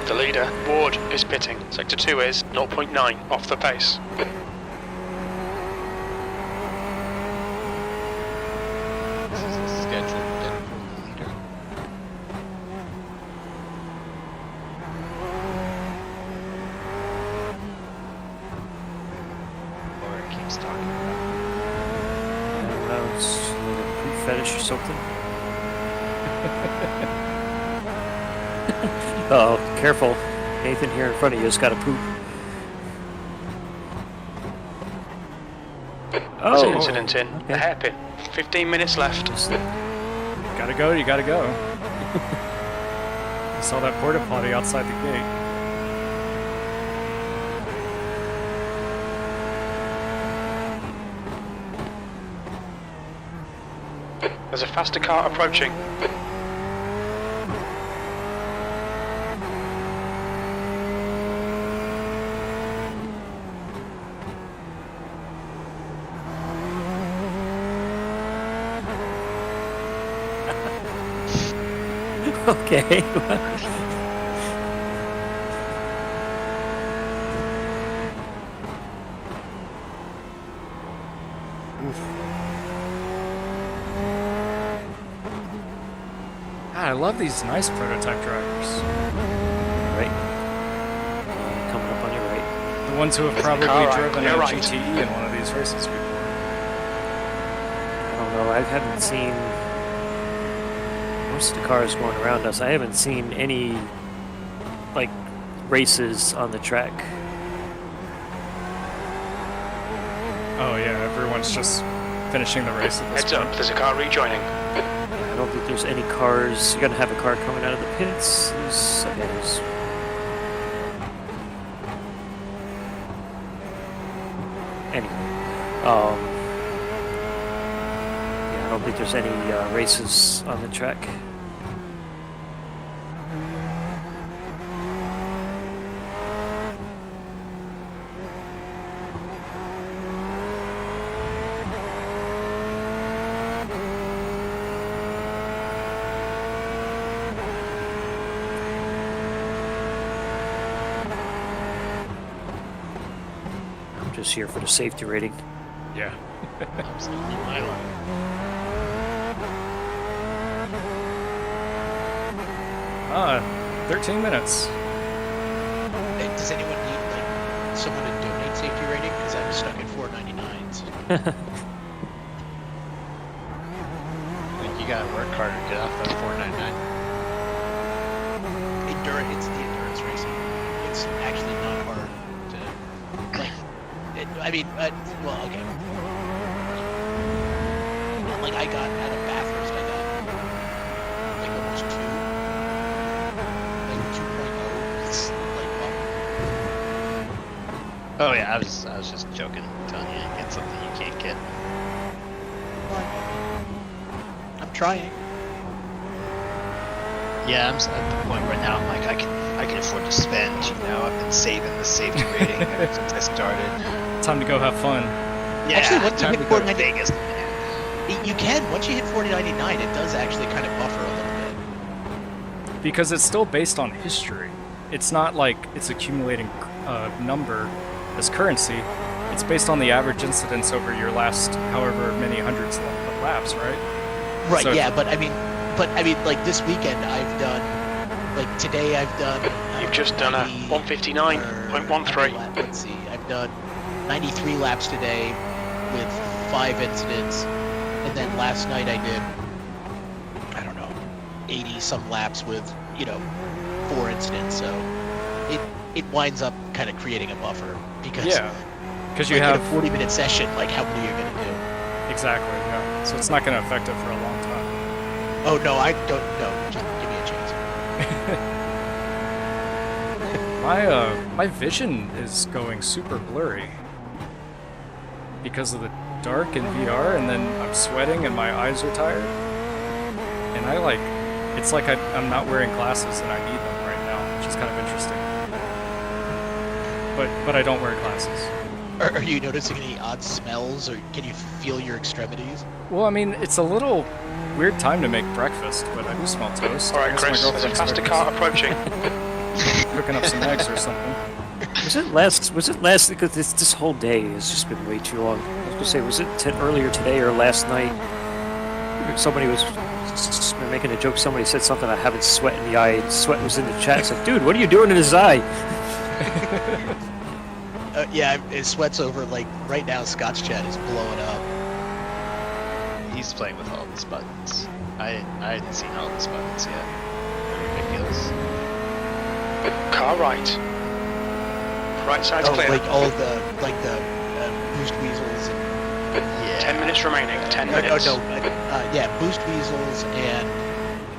Speaker 3: The leader, Ward, is pitting. Sector 2 is 0.9 off the pace.
Speaker 19: This is a scheduled pit for the leader. Laura keeps talking about
Speaker 1: I don't know, it's like a poop fetish or something. Oh, careful. Nathan here in front of you has got a poop.
Speaker 3: There's an incident in the hairpin. 15 minutes left.
Speaker 2: Gotta go, you gotta go. I saw that porta potty outside the gate.
Speaker 3: There's a faster car approaching.
Speaker 1: Okay.
Speaker 2: God, I love these nice prototype drivers.
Speaker 1: Right. Coming up on your right.
Speaker 2: The ones who have probably
Speaker 3: car right,
Speaker 2: driven a
Speaker 3: you're right.
Speaker 2: GTE in one of these races before.
Speaker 1: I don't know, I haven't seen... Most of the cars going around us, I haven't seen any, like, races on the track.
Speaker 2: Oh yeah, everyone's just finishing the race at this
Speaker 3: Heads up, there's a car rejoining.
Speaker 1: I don't think there's any cars. You're gonna have a car coming out of the pits. Anyway, yeah, I don't think there's any races on the track. Just here for the safety rating.
Speaker 2: Yeah.
Speaker 19: Absolutely my line.
Speaker 2: 13 minutes.
Speaker 5: Hey, does anyone need like someone to donate safety rating? Because I'm stuck at 499s.
Speaker 19: I think you gotta work harder to get off that 499.
Speaker 5: It's the endurance racing. It's actually not hard to like. Well, okay. Like I got out of Bathurst, I got like almost 2. Like 2.0. It's like
Speaker 19: Oh yeah, I was just joking, telling you to get something you can't get.
Speaker 5: trying.
Speaker 19: Yeah, I'm at the point right now. I'm like, I can afford to spend. You know, I've been saving the safety rating ever since I started.
Speaker 2: Time to go have fun.
Speaker 19: Yeah,
Speaker 5: Actually, once you
Speaker 19: time
Speaker 5: hit
Speaker 19: to go to
Speaker 5: 490
Speaker 19: Vegas.
Speaker 5: you can. Once you hit 4099, it does actually kind of buffer a little bit.
Speaker 2: Because it's still based on history. It's not like it's accumulating number as currency. It's based on the average incidence over your last however many hundreds of laps, right?
Speaker 5: Right.
Speaker 2: So
Speaker 5: yeah, but I mean, like this weekend, I've done. Like today, I've done.
Speaker 3: You've just done a 159.13.
Speaker 5: Let's see. I've done 93 laps today with 5 incidents, and then last night I did, I don't know, 80 some laps with 4 incidents. So it winds up kind of creating a buffer because
Speaker 2: you
Speaker 5: like,
Speaker 2: have
Speaker 5: in a 40-minute session, like how many are you gonna do?
Speaker 2: Exactly. Yeah. So it's not going to affect it for a long time.
Speaker 5: Oh no, I don't. No, just give me a chance.
Speaker 2: My vision is going super blurry because of the dark in VR, and then I'm sweating and my eyes are tired. And it's like I'm not wearing glasses and I need them right now, which is kind of interesting. But I don't wear glasses.
Speaker 5: Are you noticing any odd smells, or can you feel your extremities?
Speaker 2: Well, I mean, it's a little weird time to make breakfast, but I do smell toast.
Speaker 3: All right,
Speaker 2: I guess my
Speaker 3: Chris, there's a
Speaker 2: girlfriend's
Speaker 3: faster
Speaker 2: cooking
Speaker 3: car approaching.
Speaker 2: cooking up some eggs or something.
Speaker 1: Was it last? Because this whole day has just been way too long. I was gonna say, was it earlier today or last night? Somebody was making a joke. Somebody said something. I haven't sweat in the eye. And sweat was in the chat. It's like, dude, what are you doing in his eye?
Speaker 5: Yeah, it sweats over. Like right now, Scott's chat is blowing up.
Speaker 19: He's playing with all these buttons. I hadn't seen all these buttons yet. They're ridiculous.
Speaker 3: Car right. Right side's clear.
Speaker 5: Like all the boost weasels. And,
Speaker 19: yeah.
Speaker 3: 10 minutes remaining. 10 minutes.
Speaker 5: Yeah, boost weasels and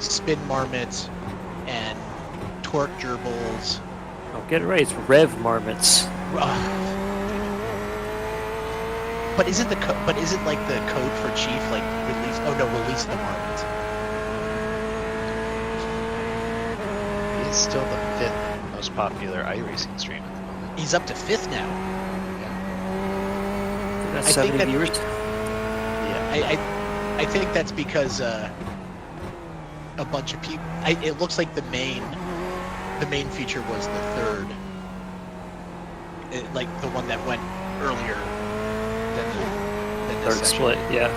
Speaker 5: spin marmots and torque gerbils.
Speaker 1: Oh, get it right. It's rev marmots.
Speaker 5: But isn't like the code for Chief like release? Oh no, release the marmots.
Speaker 19: He's still the 5th most popular iRacing stream at the moment.
Speaker 5: He's up to 5th now.
Speaker 1: That's
Speaker 5: I
Speaker 1: 70
Speaker 5: think
Speaker 1: viewers.
Speaker 5: I think that's because a bunch of people. It looks like the main feature was the 3rd, like the one that went earlier than the
Speaker 1: Third
Speaker 5: session.
Speaker 1: split, yeah.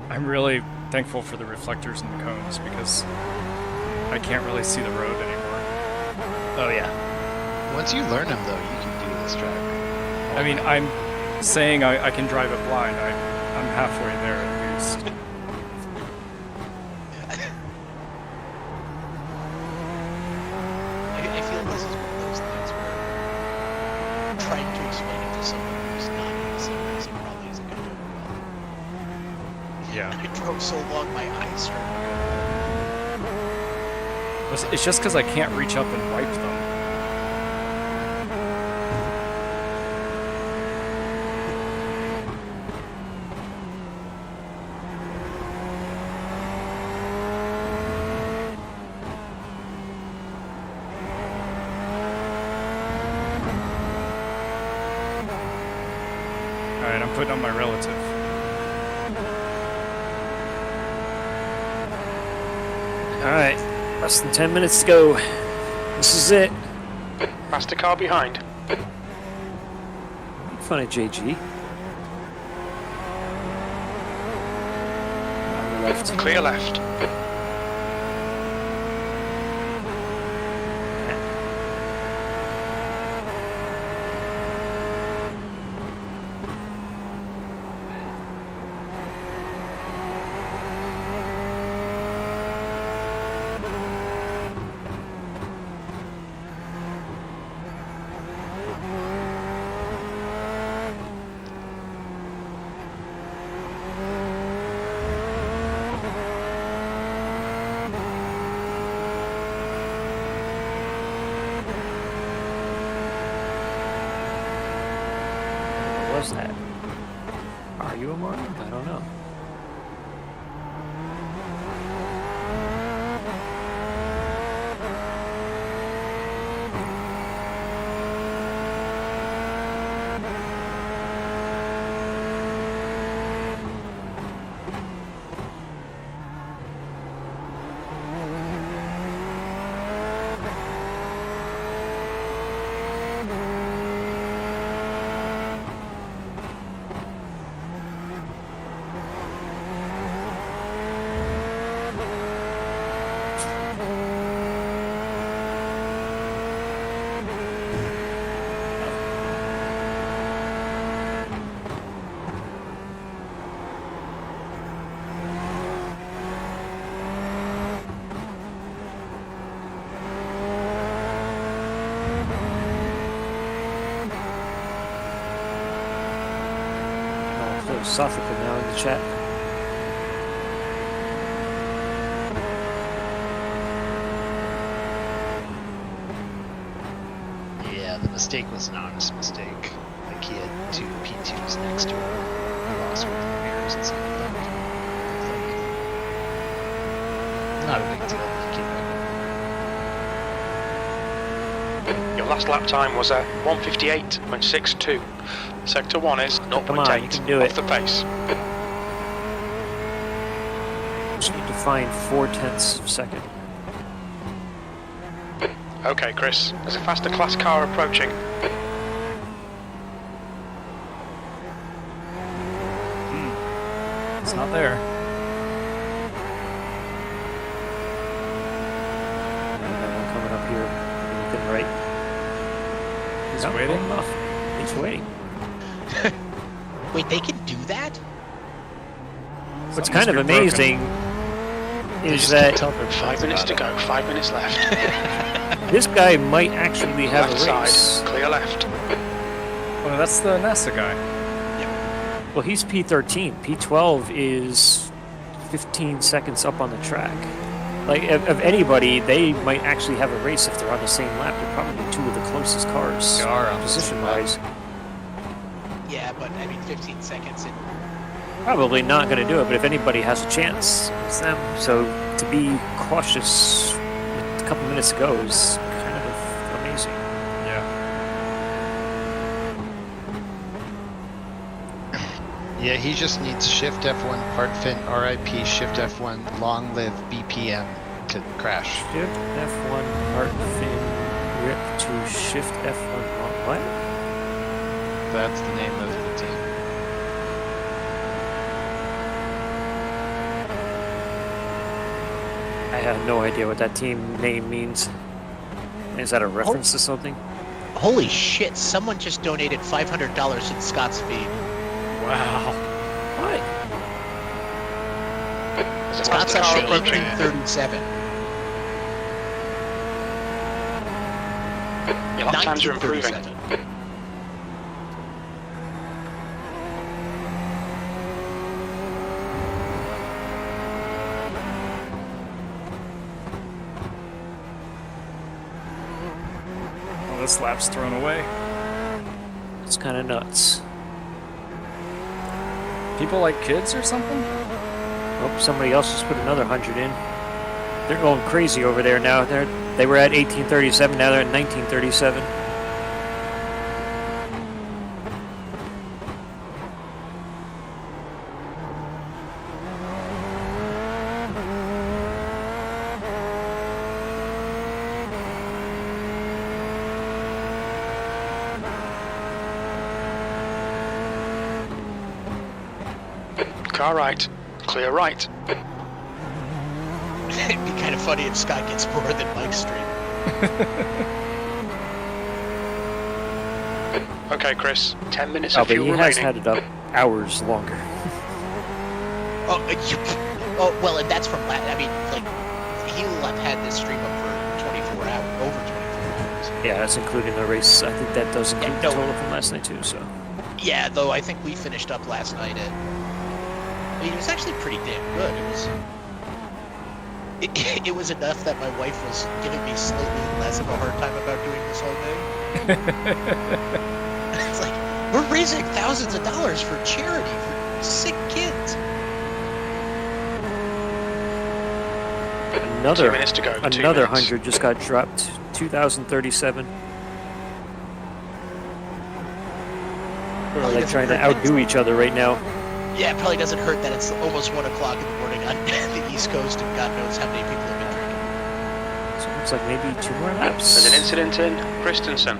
Speaker 2: I'm really thankful for the reflectors and the cones because I can't really see the road anymore.
Speaker 19: Oh yeah. Once you learn them though, you can do this track.
Speaker 2: I mean, I'm saying I can drive it blind. I'm halfway there at least.
Speaker 5: I feel this is one of those things where trying to explain it to someone who's not in the same racing probably isn't going to do it well.
Speaker 2: Yeah.
Speaker 5: I drove so long, my eyes started to go.
Speaker 2: It's just because I can't reach up and wipe them. Alright, I'm putting on my relative.
Speaker 1: Alright, less than 10 minutes to go. This is it.
Speaker 3: Faster car behind.
Speaker 1: Make fun of JG. On the left.
Speaker 3: Clear left.
Speaker 1: is that? Are you a Martin? I don't know. Philosophical now in the chat.
Speaker 19: Yeah, the mistake was an honest mistake. Like he had two P2s next to him. He lost with the mirrors and something. Not a big deal. He came back.
Speaker 3: Your last lap time was at 1:58.62. Sector 1 is 0.8 off the pace.
Speaker 1: Just need to find 0.4 of a second.
Speaker 3: Okay, Chris. There's a faster class car approaching.
Speaker 2: It's not there.
Speaker 1: Coming up here, looking right.
Speaker 2: He's
Speaker 1: Not
Speaker 2: waiting.
Speaker 1: enough. He's waiting.
Speaker 5: Wait, they can do that?
Speaker 1: What's kind of amazing is that
Speaker 3: 5 minutes to go, 5 minutes left.
Speaker 1: this guy might actually have
Speaker 3: Left
Speaker 1: a race.
Speaker 3: side, clear left.
Speaker 2: Oh, that's the NASA guy.
Speaker 1: Well, he's P13. P12 is 15 seconds up on the track. Like, of anybody, they might actually have a race if they're on the same lap. They're probably two of the closest cars,
Speaker 2: They are on the same
Speaker 1: position-wise.
Speaker 5: Yeah, but I mean, 15 seconds.
Speaker 1: Probably not going to do it, but if anybody has a chance, it's them. So to be cautious with a couple minutes ago is kind of amazing.
Speaker 2: Yeah.
Speaker 19: Yeah, he just needs Shift F1 part fin RIP Shift F1 long live BPM to crash.
Speaker 1: Shift F1 part fin rip to Shift F1 what?
Speaker 19: That's the name of the team.
Speaker 1: I have no idea what that team name means. Is that a reference to something?
Speaker 5: Holy shit, someone just donated $500 in Scott's feed.
Speaker 2: Wow.
Speaker 1: What?
Speaker 5: Scott's up to 1837.
Speaker 3: Your lap times are improving.
Speaker 2: Well, this lap's thrown away.
Speaker 1: It's kind of nuts.
Speaker 2: People like kids or something?
Speaker 1: Oh, somebody else just put another 100 in. They're going crazy over there now. They were at 1837, now they're at 1937.
Speaker 3: Car right, clear right.
Speaker 5: It'd be kind of funny if Scott gets more than Mike's stream.
Speaker 3: Okay, Chris, 10 minutes
Speaker 1: Oh,
Speaker 3: of
Speaker 1: but
Speaker 3: fuel
Speaker 1: he has
Speaker 3: remaining.
Speaker 1: had it up hours longer.
Speaker 5: Oh, well, and that's from I mean, like, he'll have had this stream up for 24 hours, over 24 hours.
Speaker 1: Yeah, that's including the race. I think that does include the total from last night too, so.
Speaker 5: Yeah, though I think we finished up last night at. I mean, it was actually pretty damn good. It was enough that my wife was giving me slightly less of a hard time about doing this all day. It's like, We're raising thousands of dollars for charity for sick kids.
Speaker 3: Two minutes to go. 2
Speaker 1: Another
Speaker 3: minutes.
Speaker 1: 100 just got dropped. 2,037. They're like trying to outdo each other right now.
Speaker 5: Yeah, it probably doesn't hurt that it's almost 1 o'clock in the morning on the East Coast, and God knows how many people have been drinking.
Speaker 1: So it looks like maybe 2 more laps.
Speaker 3: There's an incident in Christensen.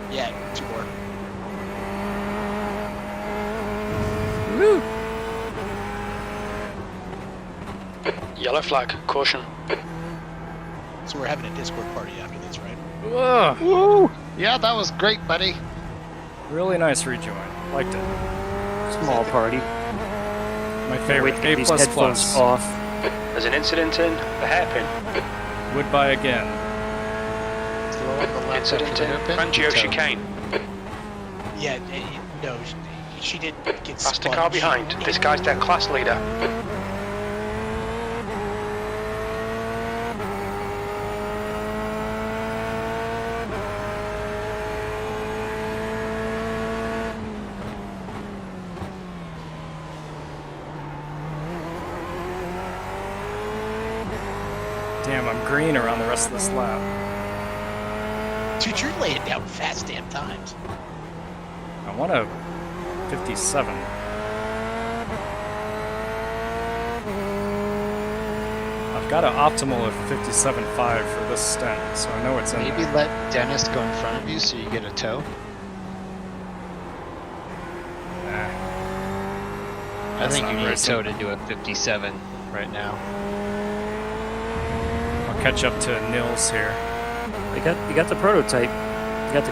Speaker 5: Yeah, 2 more.
Speaker 1: Woo!
Speaker 3: Yellow flag. Caution.
Speaker 5: So we're having a Discord party after this, right?
Speaker 2: Ugh.
Speaker 19: Woo! Yeah, that was great, buddy.
Speaker 2: Really nice rejoin. Liked it.
Speaker 1: Small party.
Speaker 2: My favorite.
Speaker 1: Wait to get these
Speaker 2: A++.
Speaker 1: headphones off.
Speaker 3: There's an incident in the hairpin.
Speaker 2: Would buy again.
Speaker 3: Incident in Frangio chicane.
Speaker 5: Yeah, no, she didn't get
Speaker 3: Faster
Speaker 5: spun.
Speaker 3: car behind. This guy's their class leader.
Speaker 2: Damn, I'm green around the rest of this lap.
Speaker 5: Dude, you're laying down fast damn times.
Speaker 2: I want a 57. I've got an optimal of 57.5 for this stint, so I know it's in
Speaker 19: Maybe
Speaker 2: there.
Speaker 19: let Dennis go in front of you so you get a tow. I
Speaker 2: That's
Speaker 19: think
Speaker 2: not
Speaker 19: you need
Speaker 2: very
Speaker 19: a tow to do a 57 right now.
Speaker 2: I'll catch up to Nils here.
Speaker 1: You got the prototype. You got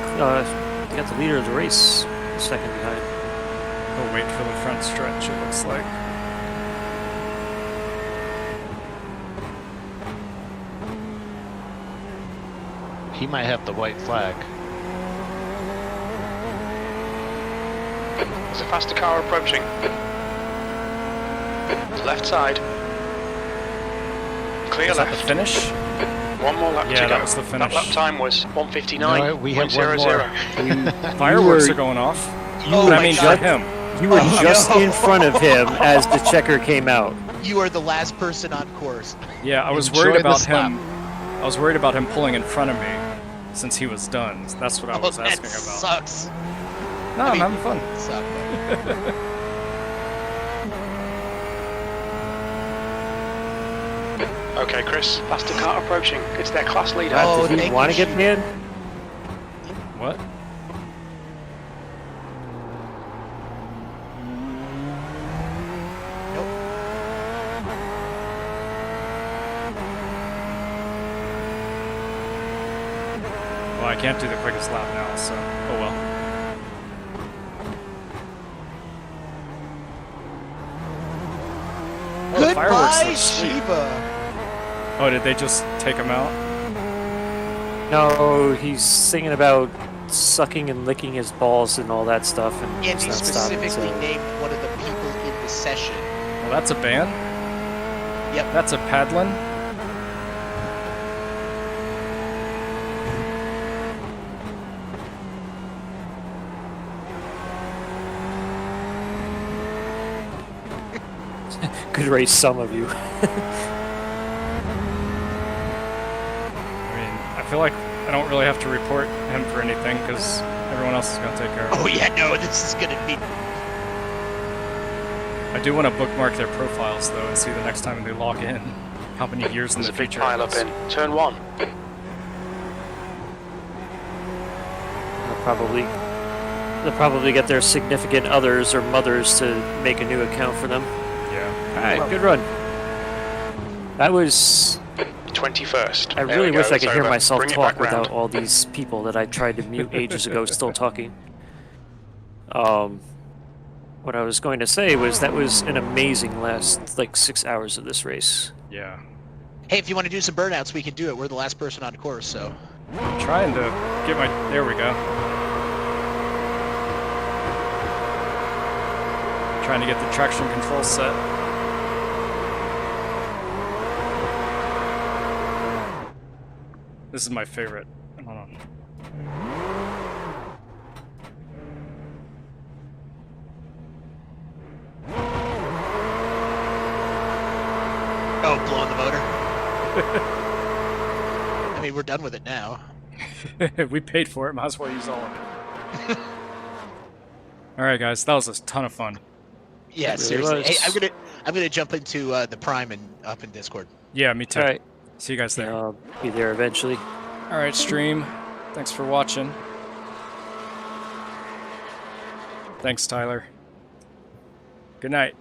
Speaker 1: the leader of the race, second behind.
Speaker 2: He'll wait for the front stretch, it looks like.
Speaker 19: He might have the white flag.
Speaker 3: There's a faster car approaching. Left side. Clear
Speaker 2: Is
Speaker 3: left.
Speaker 2: that the finish?
Speaker 3: 1 more lap to go.
Speaker 2: Yeah, that was the finish.
Speaker 3: That lap time was 1:59.00.
Speaker 19: No, we have one more.
Speaker 2: Fireworks are going off. I mean, for him.
Speaker 1: You were just in front of him as the checker came out.
Speaker 5: You are the last person on course.
Speaker 2: Yeah, I was
Speaker 5: Enjoy
Speaker 2: worried
Speaker 5: the
Speaker 2: about
Speaker 5: slap.
Speaker 2: him. I was worried about him pulling in front of me since he was done. That's what I was
Speaker 5: that
Speaker 2: asking about.
Speaker 5: sucks.
Speaker 2: No,
Speaker 5: I
Speaker 2: I'm
Speaker 5: mean,
Speaker 2: having fun.
Speaker 5: Suck.
Speaker 3: Okay, Chris. Faster car approaching. It's their class leader.
Speaker 5: Oh,
Speaker 1: Did he want to get in?
Speaker 2: What? Well, I can't do the quickest lap now, so oh well. Oh, the fireworks
Speaker 5: Goodbye,
Speaker 2: look sweet.
Speaker 5: Shiva.
Speaker 2: Oh, did they just take him out?
Speaker 1: No, he's singing about sucking and licking his balls and all that stuff, and
Speaker 5: And
Speaker 1: it's
Speaker 5: he
Speaker 1: not stopping,
Speaker 5: specifically
Speaker 1: so-
Speaker 5: named one of the people in the session.
Speaker 2: Well, that's a band.
Speaker 5: Yep.
Speaker 2: That's a Padlin.
Speaker 1: Could race some of you.
Speaker 2: I mean, I feel like I don't really have to report him for anything because everyone else is going to take care of it.
Speaker 5: Oh yeah, no, this is gonna be.
Speaker 2: I do want to bookmark their profiles though and see the next time they log in how many years in
Speaker 3: There's
Speaker 2: the
Speaker 3: a big
Speaker 2: future.
Speaker 3: pile
Speaker 2: it
Speaker 3: up
Speaker 2: is.
Speaker 3: in turn 1.
Speaker 1: They'll probably get their significant others or mothers to make a new account for them.
Speaker 2: Yeah.
Speaker 1: All right, good run. That was
Speaker 3: 21st.
Speaker 1: I
Speaker 3: There
Speaker 1: really
Speaker 3: we
Speaker 1: wish
Speaker 3: go,
Speaker 1: I could
Speaker 3: it's
Speaker 1: hear
Speaker 3: over.
Speaker 1: myself
Speaker 3: Bring it
Speaker 1: talk
Speaker 3: back round.
Speaker 1: without all these people that I tried to mute ages ago still talking. What I was going to say was that was an amazing last, 6 hours of this race.
Speaker 2: Yeah.
Speaker 5: Hey, if you want to do some burnouts, we can do it. We're the last person on course, so.
Speaker 2: I'm trying to get my. There we go. Trying to get the traction control set. This is my favorite. Hold on.
Speaker 5: smoke blowing the motor. I mean, we're done with it now.
Speaker 2: We paid for it. Might as well use all of it. All right, guys. That was a ton of fun.
Speaker 5: Yeah,
Speaker 1: It really
Speaker 5: seriously.
Speaker 1: was.
Speaker 5: Hey, I'm gonna jump into the Prime and up in Discord.
Speaker 2: Yeah, me too.
Speaker 1: All right.
Speaker 2: See you guys there.
Speaker 1: Yeah, I'll be there eventually.
Speaker 2: All right, stream. Thanks for watching. Thanks, Tyler. Good night.